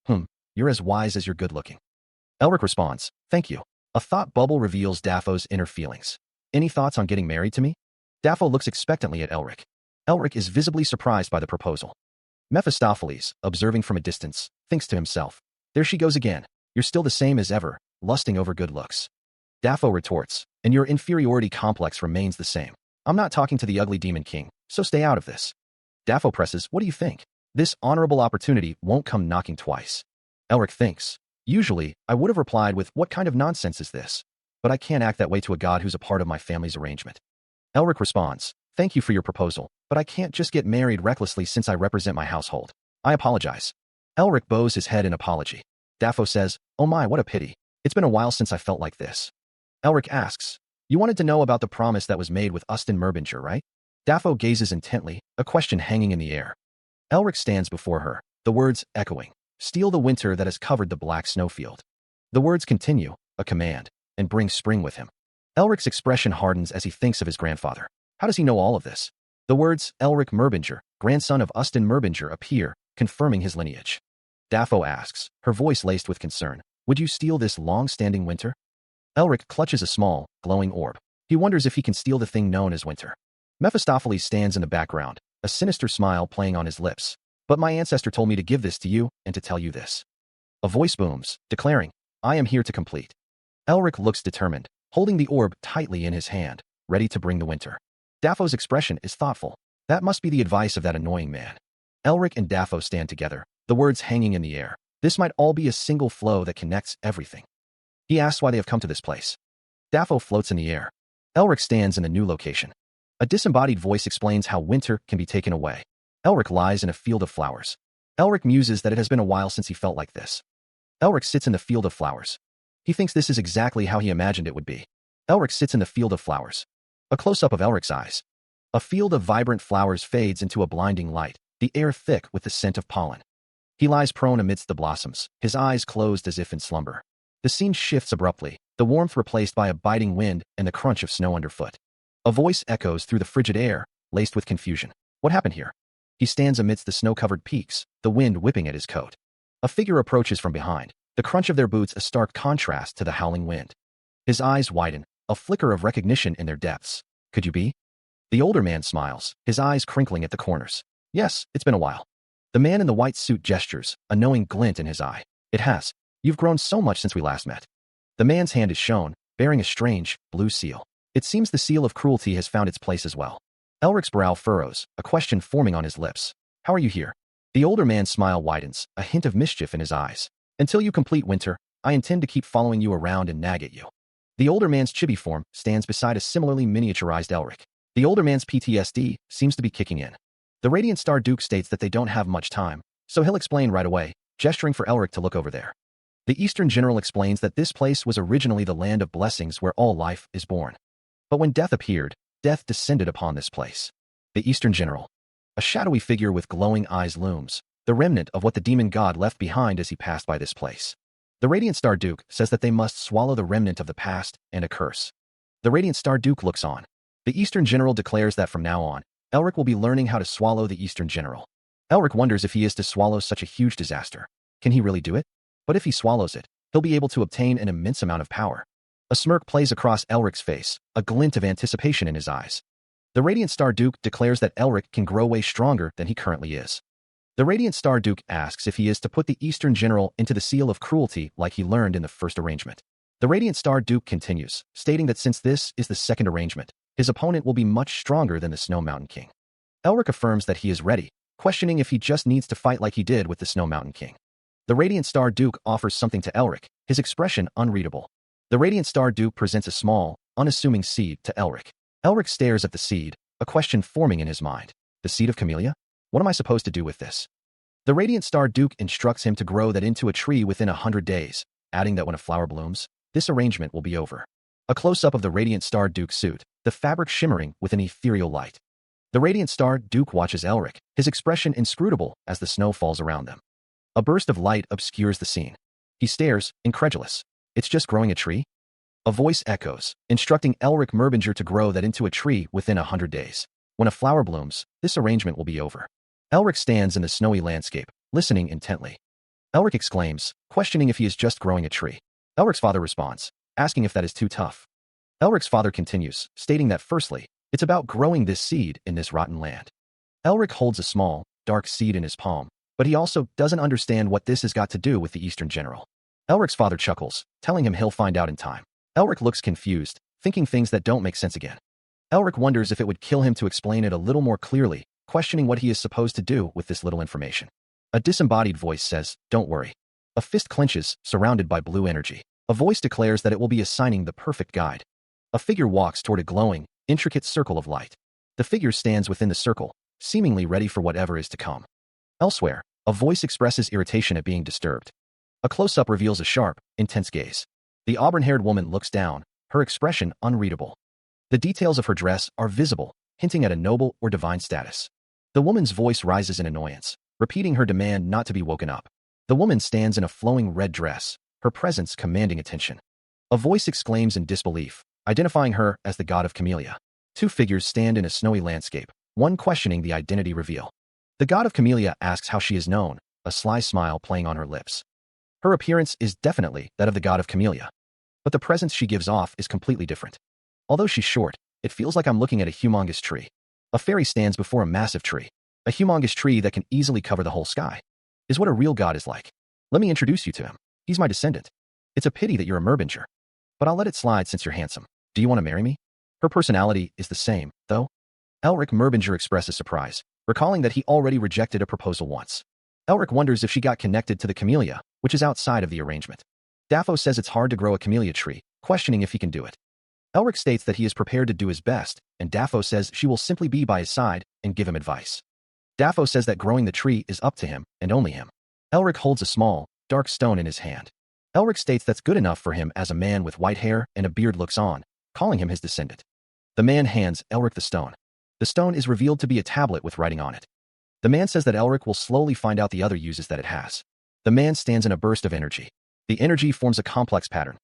you're as wise as you're good-looking. Elric responds, thank you. A thought bubble reveals Daffo's inner feelings. Any thoughts on getting married to me? Daffo looks expectantly at Elric. Elric is visibly surprised by the proposal. Mephistopheles, observing from a distance, thinks to himself, there she goes again. You're still the same as ever, lusting over good looks. Daffo retorts, and your inferiority complex remains the same. I'm not talking to the ugly demon king, so stay out of this. Daffo presses, what do you think? This honorable opportunity won't come knocking twice. Elric thinks, usually, I would have replied with, what kind of nonsense is this? But I can't act that way to a god who's a part of my family's arrangement. Elric responds, thank you for your proposal, but I can't just get married recklessly since I represent my household. I apologize. Elric bows his head in apology. Daffo says, oh my, what a pity. It's been a while since I felt like this. Elric asks, you wanted to know about the promise that was made with Ustin Mirbinger, right? Daffo gazes intently, a question hanging in the air. Elric stands before her, the words echoing. Steal the winter that has covered the black snowfield. The words continue, a command, and bring spring with him. Elric's expression hardens as he thinks of his grandfather. How does he know all of this? The words, Elric Mirbinger, grandson of Ustin Mirbinger, appear, confirming his lineage. Daffo asks, her voice laced with concern, would you steal this long-standing winter? Elric clutches a small, glowing orb. He wonders if he can steal the thing known as winter. Mephistopheles stands in the background, a sinister smile playing on his lips. But my ancestor told me to give this to you and to tell you this. A voice booms, declaring, I am here to complete. Elric looks determined, holding the orb tightly in his hand, ready to bring the winter. Daffo's expression is thoughtful. That must be the advice of that annoying man. Elric and Daffo stand together, the words hanging in the air. This might all be a single flow that connects everything. He asks why they have come to this place. Daffo floats in the air. Elric stands in the new location. A disembodied voice explains how winter can be taken away. Elric lies in a field of flowers. Elric muses that it has been a while since he felt like this. Elric sits in the field of flowers. He thinks this is exactly how he imagined it would be. Elric sits in the field of flowers. A close-up of Elric's eyes. A field of vibrant flowers fades into a blinding light, the air thick with the scent of pollen. He lies prone amidst the blossoms, his eyes closed as if in slumber. The scene shifts abruptly, the warmth replaced by a biting wind and the crunch of snow underfoot. A voice echoes through the frigid air, laced with confusion. What happened here? He stands amidst the snow-covered peaks, the wind whipping at his coat. A figure approaches from behind, the crunch of their boots a stark contrast to the howling wind. His eyes widen, a flicker of recognition in their depths. Could you be? The older man smiles, his eyes crinkling at the corners. Yes, it's been a while. The man in the white suit gestures, a knowing glint in his eye. It has. You've grown so much since we last met. The man's hand is shown, bearing a strange, blue seal. It seems the seal of cruelty has found its place as well. Elric's brow furrows, a question forming on his lips. How are you here? The older man's smile widens, a hint of mischief in his eyes. Until you complete winter, I intend to keep following you around and nag at you. The older man's chibi form stands beside a similarly miniaturized Elric. The older man's PTSD seems to be kicking in. The Radiant Star Duke states that they don't have much time, so he'll explain right away, gesturing for Elric to look over there. The Eastern General explains that this place was originally the land of blessings where all life is born. But when death appeared, death descended upon this place. The Eastern General. A shadowy figure with glowing eyes looms, the remnant of what the demon god left behind as he passed by this place. The Radiant Star Duke says that they must swallow the remnant of the past and a curse. The Radiant Star Duke looks on. The Eastern General declares that from now on, Elric will be learning how to swallow the Eastern General. Elric wonders if he is to swallow such a huge disaster. Can he really do it? But if he swallows it, he'll be able to obtain an immense amount of power. A smirk plays across Elric's face, a glint of anticipation in his eyes. The Radiant Star Duke declares that Elric can grow way stronger than he currently is. The Radiant Star Duke asks if he is to put the Eastern General into the seal of cruelty like he learned in the first arrangement. The Radiant Star Duke continues, stating that since this is the second arrangement, his opponent will be much stronger than the Snow Mountain King. Elric affirms that he is ready, questioning if he just needs to fight like he did with the Snow Mountain King. The Radiant Star Duke offers something to Elric, his expression unreadable. The Radiant Star Duke presents a small, unassuming seed to Elric. Elric stares at the seed, a question forming in his mind. The seed of camellia? What am I supposed to do with this? The Radiant Star Duke instructs him to grow that into a tree within 100 days, adding that when a flower blooms, this arrangement will be over. A close-up of the Radiant Star Duke's suit, the fabric shimmering with an ethereal light. The Radiant Star Duke watches Elric, his expression inscrutable as the snow falls around them. A burst of light obscures the scene. He stares, incredulous. It's just growing a tree? A voice echoes, instructing Elric Merbinger to grow that into a tree within 100 days. When a flower blooms, this arrangement will be over. Elric stands in the snowy landscape, listening intently. Elric exclaims, questioning if he is just growing a tree. Elric's father responds, asking if that is too tough. Elric's father continues, stating that firstly, it's about growing this seed in this rotten land. Elric holds a small, dark seed in his palm, but he also doesn't understand what this has got to do with the Eastern General. Elric's father chuckles, telling him he'll find out in time. Elric looks confused, thinking things that don't make sense again. Elric wonders if it would kill him to explain it a little more clearly, questioning what he is supposed to do with this little information. A disembodied voice says, "Don't worry." A fist clenches, surrounded by blue energy. A voice declares that it will be assigning the perfect guide. A figure walks toward a glowing, intricate circle of light. The figure stands within the circle, seemingly ready for whatever is to come. Elsewhere, a voice expresses irritation at being disturbed. A close-up reveals a sharp, intense gaze. The auburn-haired woman looks down, her expression unreadable. The details of her dress are visible, hinting at a noble or divine status. The woman's voice rises in annoyance, repeating her demand not to be woken up. The woman stands in a flowing red dress, her presence commanding attention. A voice exclaims in disbelief, identifying her as the god of Camellia. Two figures stand in a snowy landscape, one questioning the identity reveal. The god of Camellia asks how she is known, a sly smile playing on her lips. Her appearance is definitely that of the god of Camellia, but the presence she gives off is completely different. Although she's short, it feels like I'm looking at a humongous tree. A fairy stands before a massive tree. A humongous tree that can easily cover the whole sky. Is what a real god is like. Let me introduce you to him. He's my descendant. It's a pity that you're a Merbinger. But I'll let it slide since you're handsome. Do you want to marry me? Her personality is the same, though. Elric Merbinger expresses surprise, recalling that he already rejected a proposal once. Elric wonders if she got connected to the camellia, which is outside of the arrangement. Daffo says it's hard to grow a camellia tree, questioning if he can do it. Elric states that he is prepared to do his best, and Daffo says she will simply be by his side and give him advice. Daffo says that growing the tree is up to him and only him. Elric holds a small, dark stone in his hand. Elric states that's good enough for him as a man with white hair and a beard looks on, calling him his descendant. The man hands Elric the stone. The stone is revealed to be a tablet with writing on it. The man says that Elric will slowly find out the other uses that it has. The man stands in a burst of energy. The energy forms a complex pattern.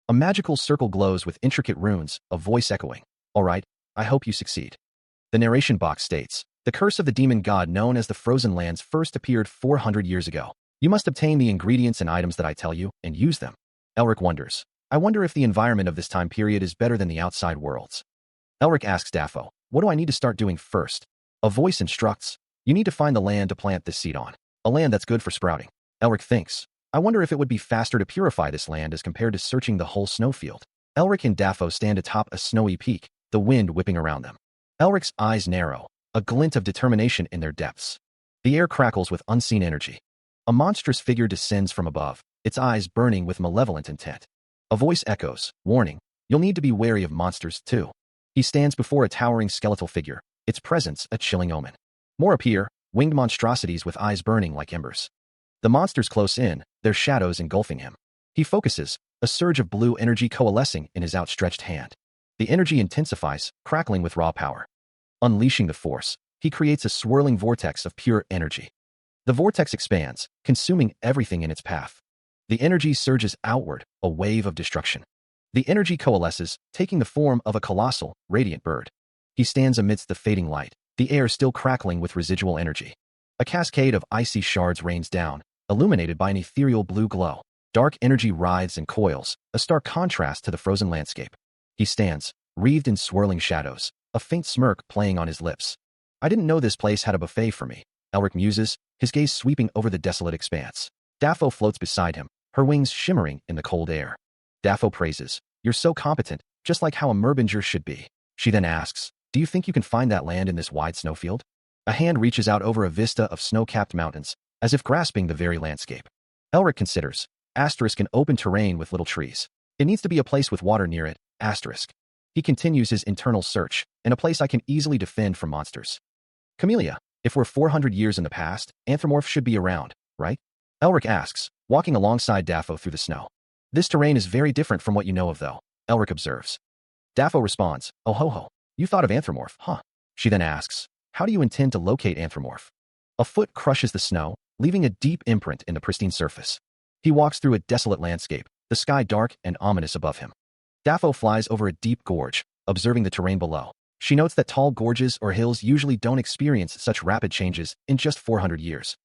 A magical circle glows with intricate runes, a voice echoing. All right, I hope you succeed. The narration box states, the curse of the demon god known as the Frozen Lands first appeared 400 years ago. You must obtain the ingredients and items that I tell you and use them. Elric wonders. I wonder if the environment of this time period is better than the outside worlds. Elric asks Daffo, what do I need to start doing first? A voice instructs, you need to find the land to plant this seed on. A land that's good for sprouting. Elric thinks, I wonder if it would be faster to purify this land as compared to searching the whole snowfield. Elric and Daffo stand atop a snowy peak, the wind whipping around them. Elric's eyes narrow, a glint of determination in their depths. The air crackles with unseen energy. A monstrous figure descends from above, its eyes burning with malevolent intent. A voice echoes, warning, you'll need to be wary of monsters too. He stands before a towering skeletal figure, its presence a chilling omen. More appear, winged monstrosities with eyes burning like embers. The monsters close in, their shadows engulfing him. He focuses, a surge of blue energy coalescing in his outstretched hand. The energy intensifies, crackling with raw power. Unleashing the force, he creates a swirling vortex of pure energy. The vortex expands, consuming everything in its path. The energy surges outward, a wave of destruction. The energy coalesces, taking the form of a colossal, radiant bird. He stands amidst the fading light, the air still crackling with residual energy. A cascade of icy shards rains down, illuminated by an ethereal blue glow. Dark energy writhes and coils, a stark contrast to the frozen landscape. He stands, wreathed in swirling shadows, a faint smirk playing on his lips. I didn't know this place had a buffet for me, Elric muses, his gaze sweeping over the desolate expanse. Daffo floats beside him, her wings shimmering in the cold air. Daffo praises, you're so competent, just like how a merbinger should be. She then asks, do you think you can find that land in this wide snowfield? A hand reaches out over a vista of snow-capped mountains, as if grasping the very landscape. Elric considers, asterisk an open terrain with little trees. It needs to be a place with water near it, asterisk. He continues his internal search, in a place I can easily defend from monsters. Camellia, if we're 400 years in the past, Anthropomorph should be around, right? Elric asks, walking alongside Daffo through the snow. This terrain is very different from what you know of though, Elric observes. Daffo responds, oh ho ho, you thought of Anthropomorph, huh? She then asks, how do you intend to locate Anthropomorph? A foot crushes the snow, leaving a deep imprint in the pristine surface. He walks through a desolate landscape, the sky dark and ominous above him. Daffo flies over a deep gorge, observing the terrain below. She notes that tall gorges or hills usually don't experience such rapid changes in just 400 years.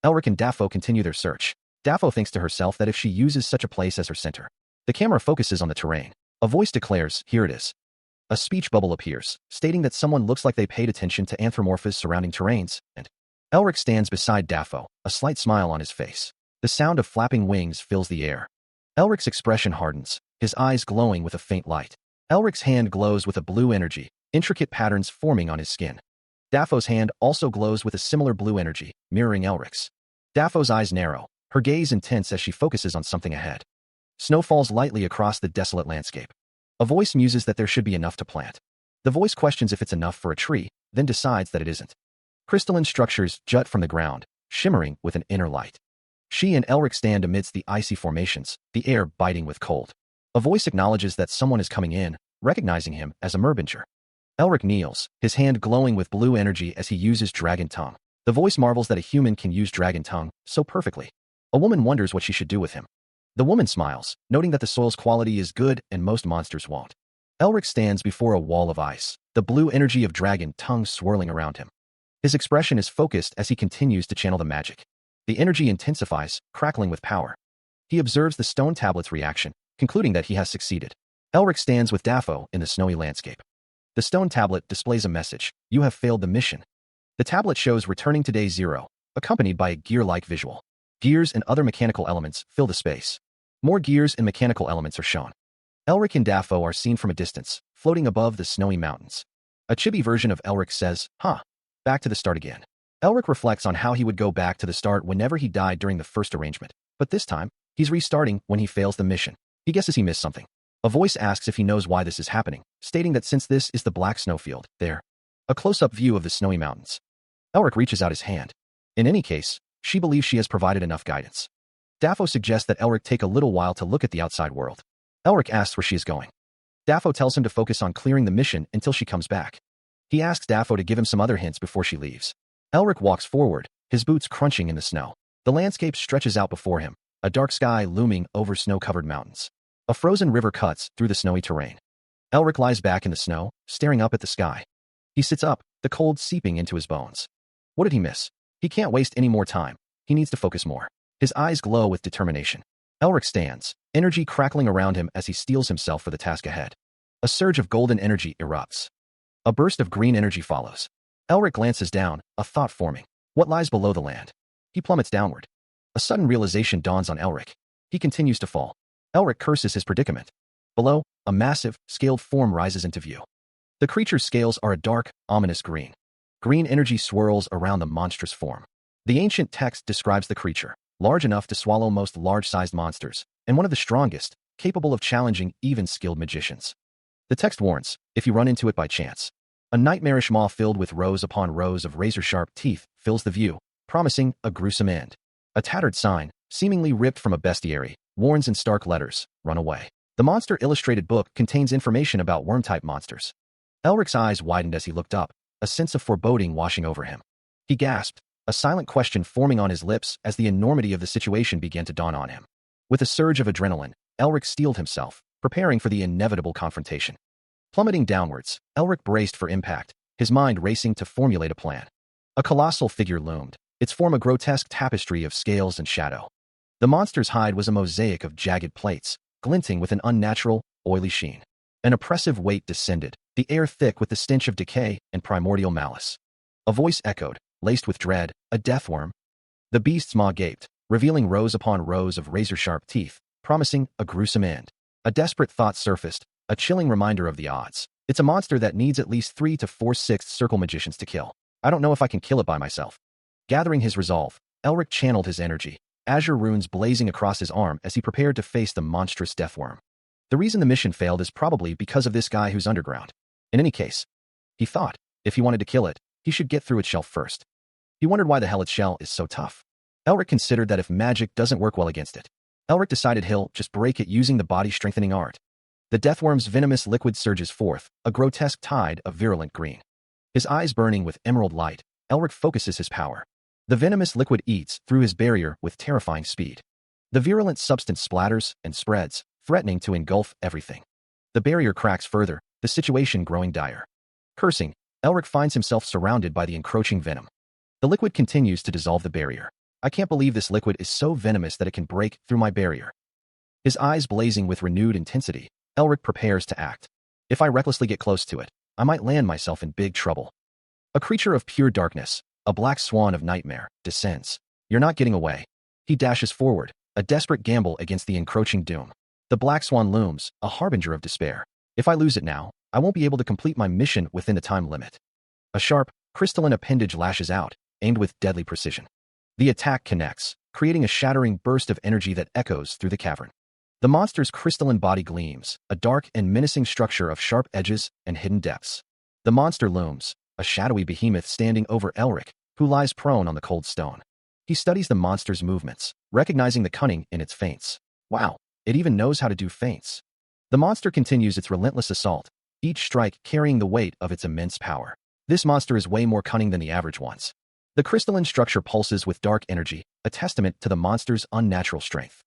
Elric and Daffo continue their search. Daffo thinks to herself that if she uses such a place as her center, the camera focuses on the terrain. A voice declares, here it is. A speech bubble appears, stating that someone looks like they paid attention to Anthropomorph's surrounding terrains, and Elric stands beside Daffo, a slight smile on his face. The sound of flapping wings fills the air. Elric's expression hardens, his eyes glowing with a faint light. Elric's hand glows with a blue energy, intricate patterns forming on his skin. Daffo's hand also glows with a similar blue energy, mirroring Elric's. Daffo's eyes narrow, her gaze intense as she focuses on something ahead. Snow falls lightly across the desolate landscape. A voice muses that there should be enough to plant. The voice questions if it's enough for a tree, then decides that it isn't. Crystalline structures jut from the ground, shimmering with an inner light. She and Elric stand amidst the icy formations, the air biting with cold. A voice acknowledges that someone is coming in, recognizing him as a merbinger. Elric kneels, his hand glowing with blue energy as he uses dragon tongue. The voice marvels that a human can use dragon tongue so perfectly. A woman wonders what she should do with him. The woman smiles, noting that the soil's quality is good and most monsters won't. Elric stands before a wall of ice, the blue energy of dragon tongue swirling around him. His expression is focused as he continues to channel the magic. The energy intensifies, crackling with power. He observes the stone tablet's reaction, concluding that he has succeeded. Elric stands with Daffo in the snowy landscape. The stone tablet displays a message, you have failed the mission. The tablet shows returning to day 0, accompanied by a gear-like visual. Gears and other mechanical elements fill the space. More gears and mechanical elements are shown. Elric and Daffo are seen from a distance, floating above the snowy mountains. A chibi version of Elric says, back to the start again. Elric reflects on how he would go back to the start whenever he died during the first arrangement, but this time, he's restarting when he fails the mission. He guesses he missed something. A voice asks if he knows why this is happening, stating that since this is the black snowfield, there. A close-up view of the snowy mountains. Elric reaches out his hand. In any case, she believes she has provided enough guidance. Daffo suggests that Elric take a little while to look at the outside world. Elric asks where she is going. Daffo tells him to focus on clearing the mission until she comes back. He asks Daffo to give him some other hints before she leaves. Elric walks forward, his boots crunching in the snow. The landscape stretches out before him, a dark sky looming over snow-covered mountains. A frozen river cuts through the snowy terrain. Elric lies back in the snow, staring up at the sky. He sits up, the cold seeping into his bones. What did he miss? He can't waste any more time. He needs to focus more. His eyes glow with determination. Elric stands, energy crackling around him as he steels himself for the task ahead. A surge of golden energy erupts. A burst of green energy follows. Elric glances down, a thought forming. What lies below the land? He plummets downward. A sudden realization dawns on Elric. He continues to fall. Elric curses his predicament. Below, a massive, scaled form rises into view. The creature's scales are a dark, ominous green. Green energy swirls around the monstrous form. The ancient text describes the creature, large enough to swallow most large-sized monsters, and one of the strongest, capable of challenging even skilled magicians. The text warns, if you run into it by chance. A nightmarish maw filled with rows upon rows of razor-sharp teeth fills the view, promising a gruesome end. A tattered sign, seemingly ripped from a bestiary, warns in stark letters, run away. The monster illustrated book contains information about worm-type monsters. Elric's eyes widened as he looked up, a sense of foreboding washing over him. He gasped, a silent question forming on his lips as the enormity of the situation began to dawn on him. With a surge of adrenaline, Elric steeled himself, preparing for the inevitable confrontation. Plummeting downwards, Elric braced for impact, his mind racing to formulate a plan. A colossal figure loomed, its form a grotesque tapestry of scales and shadow. The monster's hide was a mosaic of jagged plates, glinting with an unnatural, oily sheen. An oppressive weight descended, the air thick with the stench of decay and primordial malice. A voice echoed, laced with dread, a deathworm. The beast's maw gaped, revealing rows upon rows of razor-sharp teeth, promising a gruesome end. A desperate thought surfaced, a chilling reminder of the odds. It's a monster that needs at least 3 to 4/6 circle magicians to kill. I don't know if I can kill it by myself. Gathering his resolve, Elric channeled his energy, azure runes blazing across his arm as he prepared to face the monstrous deathworm. The reason the mission failed is probably because of this guy who's underground. In any case, he thought, if he wanted to kill it, he should get through its shell first. He wondered why the hell its shell is so tough. Elric considered that if magic doesn't work well against it, Elric decided he'll just break it using the body-strengthening art. The deathworm's venomous liquid surges forth, a grotesque tide of virulent green. His eyes burning with emerald light, Elric focuses his power. The venomous liquid eats through his barrier with terrifying speed. The virulent substance splatters and spreads, threatening to engulf everything. The barrier cracks further, the situation growing dire. Cursing, Elric finds himself surrounded by the encroaching venom. The liquid continues to dissolve the barrier. I can't believe this liquid is so venomous that it can break through my barrier. His eyes blazing with renewed intensity, Elric prepares to act. If I recklessly get close to it, I might land myself in big trouble. A creature of pure darkness, a black swan of nightmare, descends. You're not getting away. He dashes forward, a desperate gamble against the encroaching doom. The black swan looms, a harbinger of despair. If I lose it now, I won't be able to complete my mission within the time limit. A sharp, crystalline appendage lashes out, aimed with deadly precision. The attack connects, creating a shattering burst of energy that echoes through the cavern. The monster's crystalline body gleams, a dark and menacing structure of sharp edges and hidden depths. The monster looms, a shadowy behemoth standing over Elric, who lies prone on the cold stone. He studies the monster's movements, recognizing the cunning in its feints. Wow, it even knows how to do feints. The monster continues its relentless assault, each strike carrying the weight of its immense power. This monster is way more cunning than the average ones. The crystalline structure pulses with dark energy, a testament to the monster's unnatural strength.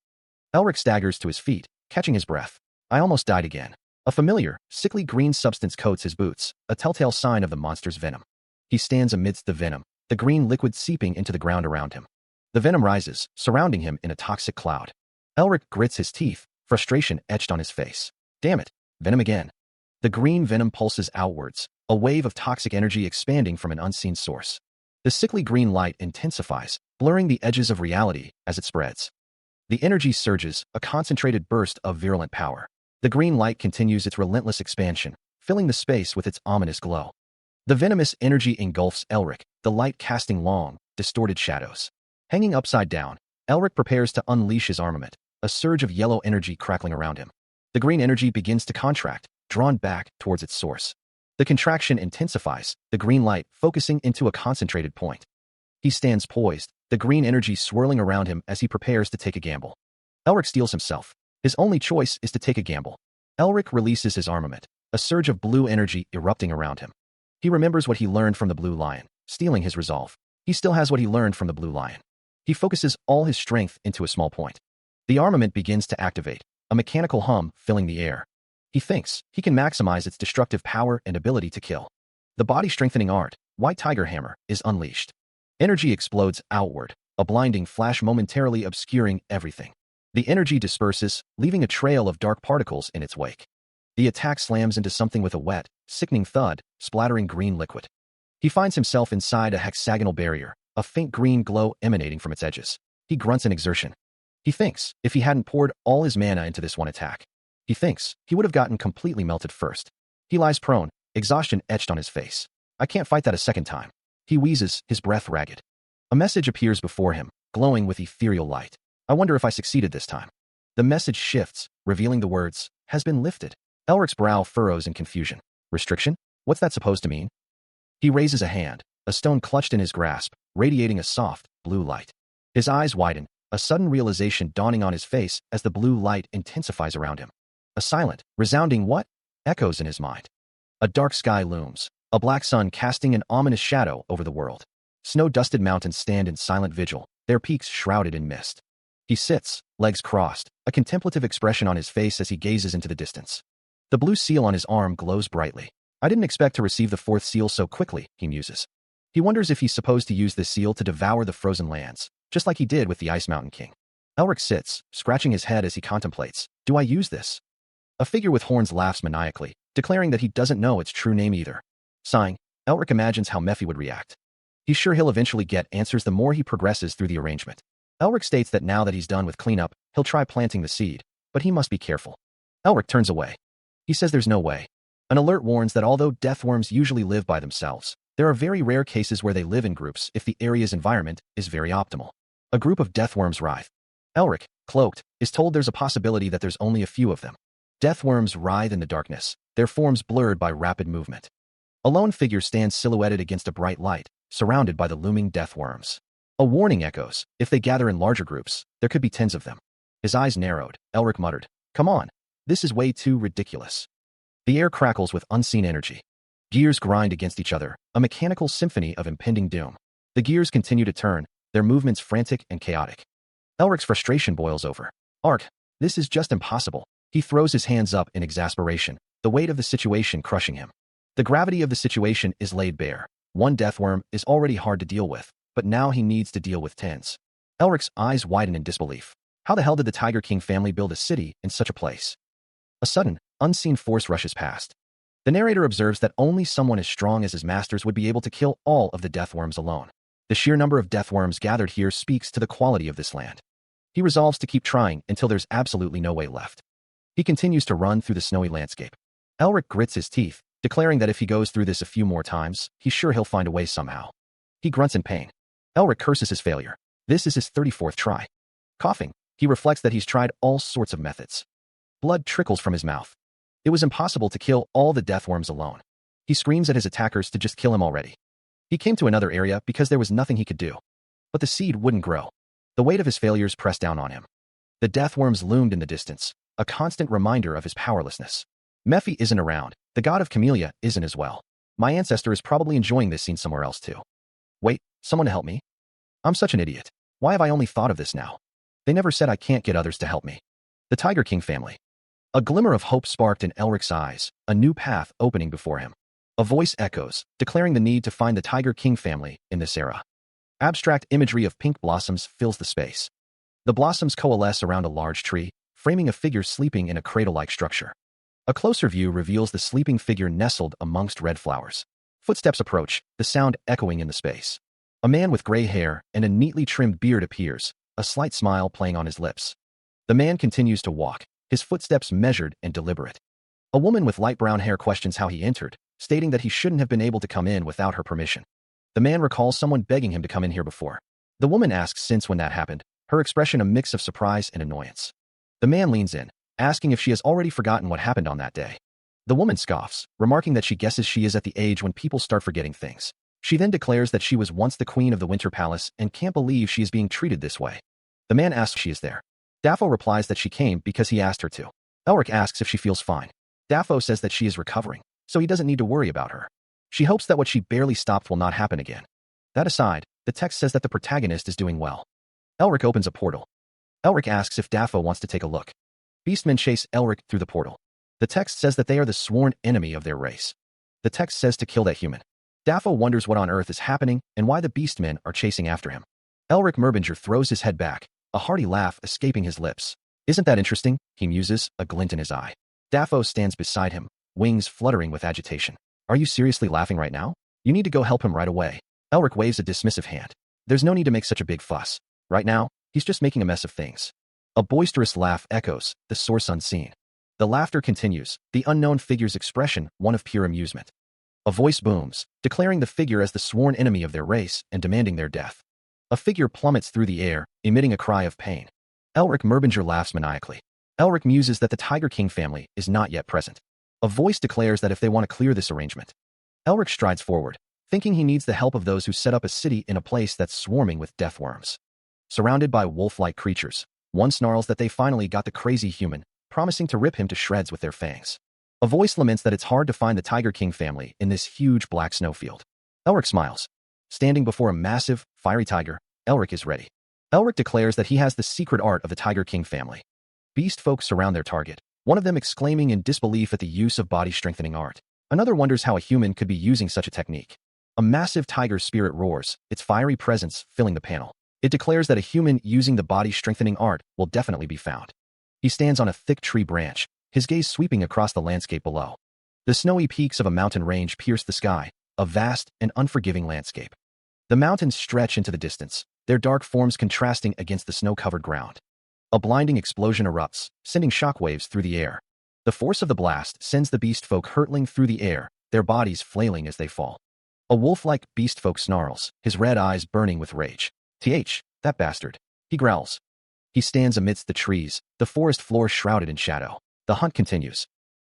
Elric staggers to his feet, catching his breath. I almost died again. A familiar, sickly green substance coats his boots, a telltale sign of the monster's venom. He stands amidst the venom, the green liquid seeping into the ground around him. The venom rises, surrounding him in a toxic cloud. Elric grits his teeth, frustration etched on his face. Damn it, venom again. The green venom pulses outwards, a wave of toxic energy expanding from an unseen source. The sickly green light intensifies, blurring the edges of reality as it spreads. The energy surges, a concentrated burst of virulent power. The green light continues its relentless expansion, filling the space with its ominous glow. The venomous energy engulfs Elric, the light casting long, distorted shadows. Hanging upside down, Elric prepares to unleash his armament, a surge of yellow energy crackling around him. The green energy begins to contract, drawn back towards its source. The contraction intensifies, the green light focusing into a concentrated point. He stands poised, the green energy swirling around him as he prepares to take a gamble. Elric steels himself. His only choice is to take a gamble. Elric releases his armament, a surge of blue energy erupting around him. He remembers what he learned from the Blue Lion, steeling his resolve. He still has what he learned from the Blue Lion. He focuses all his strength into a small point. The armament begins to activate, a mechanical hum filling the air. He thinks he can maximize its destructive power and ability to kill. The body-strengthening art, White Tiger Hammer, is unleashed. Energy explodes outward, a blinding flash momentarily obscuring everything. The energy disperses, leaving a trail of dark particles in its wake. The attack slams into something with a wet, sickening thud, splattering green liquid. He finds himself inside a hexagonal barrier, a faint green glow emanating from its edges. He grunts in exertion. He thinks, if he hadn't poured all his mana into this one attack, he thinks he would have gotten completely melted first. He lies prone, exhaustion etched on his face. I can't fight that a second time. He wheezes, his breath ragged. A message appears before him, glowing with ethereal light. I wonder if I succeeded this time. The message shifts, revealing the words, has been lifted. Elric's brow furrows in confusion. Restriction? What's that supposed to mean? He raises a hand, a stone clutched in his grasp, radiating a soft, blue light. His eyes widen, a sudden realization dawning on his face as the blue light intensifies around him. A silent, resounding what? Echoes in his mind. A dark sky looms, a black sun casting an ominous shadow over the world. Snow-dusted mountains stand in silent vigil, their peaks shrouded in mist. He sits, legs crossed, a contemplative expression on his face as he gazes into the distance. The blue seal on his arm glows brightly. I didn't expect to receive the fourth seal so quickly, he muses. He wonders if he's supposed to use this seal to devour the frozen lands, just like he did with the Ice Mountain King. Elric sits, scratching his head as he contemplates. Do I use this? A figure with horns laughs maniacally, declaring that he doesn't know its true name either. Sighing, Elric imagines how Mephi would react. He's sure he'll eventually get answers the more he progresses through the arrangement. Elric states that now that he's done with cleanup, he'll try planting the seed, but he must be careful. Elric turns away. He says there's no way. An alert warns that although deathworms usually live by themselves, there are very rare cases where they live in groups if the area's environment is very optimal. A group of deathworms writhe. Elric, cloaked, is told there's a possibility that there's only a few of them. Deathworms writhe in the darkness, their forms blurred by rapid movement. A lone figure stands silhouetted against a bright light, surrounded by the looming deathworms. A warning echoes. If they gather in larger groups, there could be tens of them. His eyes narrowed. Elric muttered, "Come on. This is way too ridiculous." The air crackles with unseen energy. Gears grind against each other, a mechanical symphony of impending doom. The gears continue to turn, their movements frantic and chaotic. Elric's frustration boils over. Ark, this is just impossible. He throws his hands up in exasperation, the weight of the situation crushing him. The gravity of the situation is laid bare. One deathworm is already hard to deal with, but now he needs to deal with tens. Elric's eyes widen in disbelief. How the hell did the Tiger King family build a city in such a place? A sudden, unseen force rushes past. The narrator observes that only someone as strong as his masters would be able to kill all of the deathworms alone. The sheer number of deathworms gathered here speaks to the quality of this land. He resolves to keep trying until there's absolutely no way left. He continues to run through the snowy landscape. Elric grits his teeth, declaring that if he goes through this a few more times, he's sure he'll find a way somehow. He grunts in pain. Elric curses his failure. This is his 34th try. Coughing, he reflects that he's tried all sorts of methods. Blood trickles from his mouth. It was impossible to kill all the deathworms alone. He screams at his attackers to just kill him already. He came to another area because there was nothing he could do. But the seed wouldn't grow. The weight of his failures pressed down on him. The deathworms loomed in the distance, a constant reminder of his powerlessness. Mephi isn't around. The god of Camellia isn't as well. My ancestor is probably enjoying this scene somewhere else too. Wait, someone to help me? I'm such an idiot. Why have I only thought of this now? They never said I can't get others to help me. The Tiger King family. A glimmer of hope sparked in Elric's eyes, a new path opening before him. A voice echoes, declaring the need to find the Tiger King family in this era. Abstract imagery of pink blossoms fills the space. The blossoms coalesce around a large tree, framing a figure sleeping in a cradle-like structure. A closer view reveals the sleeping figure nestled amongst red flowers. Footsteps approach, the sound echoing in the space. A man with gray hair and a neatly trimmed beard appears, a slight smile playing on his lips. The man continues to walk, his footsteps measured and deliberate. A woman with light brown hair questions how he entered, stating that he shouldn't have been able to come in without her permission. The man recalls someone begging him to come in here before. The woman asks since when that happened, her expression a mix of surprise and annoyance. The man leans in, asking if she has already forgotten what happened on that day. The woman scoffs, remarking that she guesses she is at the age when people start forgetting things. She then declares that she was once the queen of the Winter Palace and can't believe she is being treated this way. The man asks if she is there. Daffo replies that she came because he asked her to. Elric asks if she feels fine. Daffo says that she is recovering, so he doesn't need to worry about her. She hopes that what she barely stopped will not happen again. That aside, the text says that the protagonist is doing well. Elric opens a portal. Elric asks if Daffo wants to take a look. Beastmen chase Elric through the portal. The text says that they are the sworn enemy of their race. The text says to kill that human. Daffo wonders what on earth is happening and why the Beastmen are chasing after him. Elric Merbinger throws his head back, a hearty laugh escaping his lips. Isn't that interesting? He muses, a glint in his eye. Daffo stands beside him, wings fluttering with agitation. Are you seriously laughing right now? You need to go help him right away. Elric waves a dismissive hand. There's no need to make such a big fuss. Right now, he's just making a mess of things. A boisterous laugh echoes, the source unseen. The laughter continues, the unknown figure's expression one of pure amusement. A voice booms, declaring the figure as the sworn enemy of their race and demanding their death. A figure plummets through the air, emitting a cry of pain. Elric Merbinger laughs maniacally. Elric muses that the Tiger King family is not yet present. A voice declares that if they want to clear this arrangement. Elric strides forward, thinking he needs the help of those who set up a city in a place that's swarming with death worms. Surrounded by wolf-like creatures, one snarls that they finally got the crazy human, promising to rip him to shreds with their fangs. A voice laments that it's hard to find the Tiger King family in this huge black snowfield. Elric smiles. Standing before a massive, fiery tiger, Elric is ready. Elric declares that he has the secret art of the Tiger King family. Beast folk surround their target, one of them exclaiming in disbelief at the use of body-strengthening art. Another wonders how a human could be using such a technique. A massive tiger spirit roars, its fiery presence filling the panel. It declares that a human using the body-strengthening art will definitely be found. He stands on a thick tree branch, his gaze sweeping across the landscape below. The snowy peaks of a mountain range pierce the sky, a vast and unforgiving landscape. The mountains stretch into the distance, their dark forms contrasting against the snow-covered ground. A blinding explosion erupts, sending shockwaves through the air. The force of the blast sends the beast folk hurtling through the air, their bodies flailing as they fall. A wolf-like beast folk snarls, his red eyes burning with rage. That bastard. He growls. He stands amidst the trees, the forest floor shrouded in shadow. The hunt continues.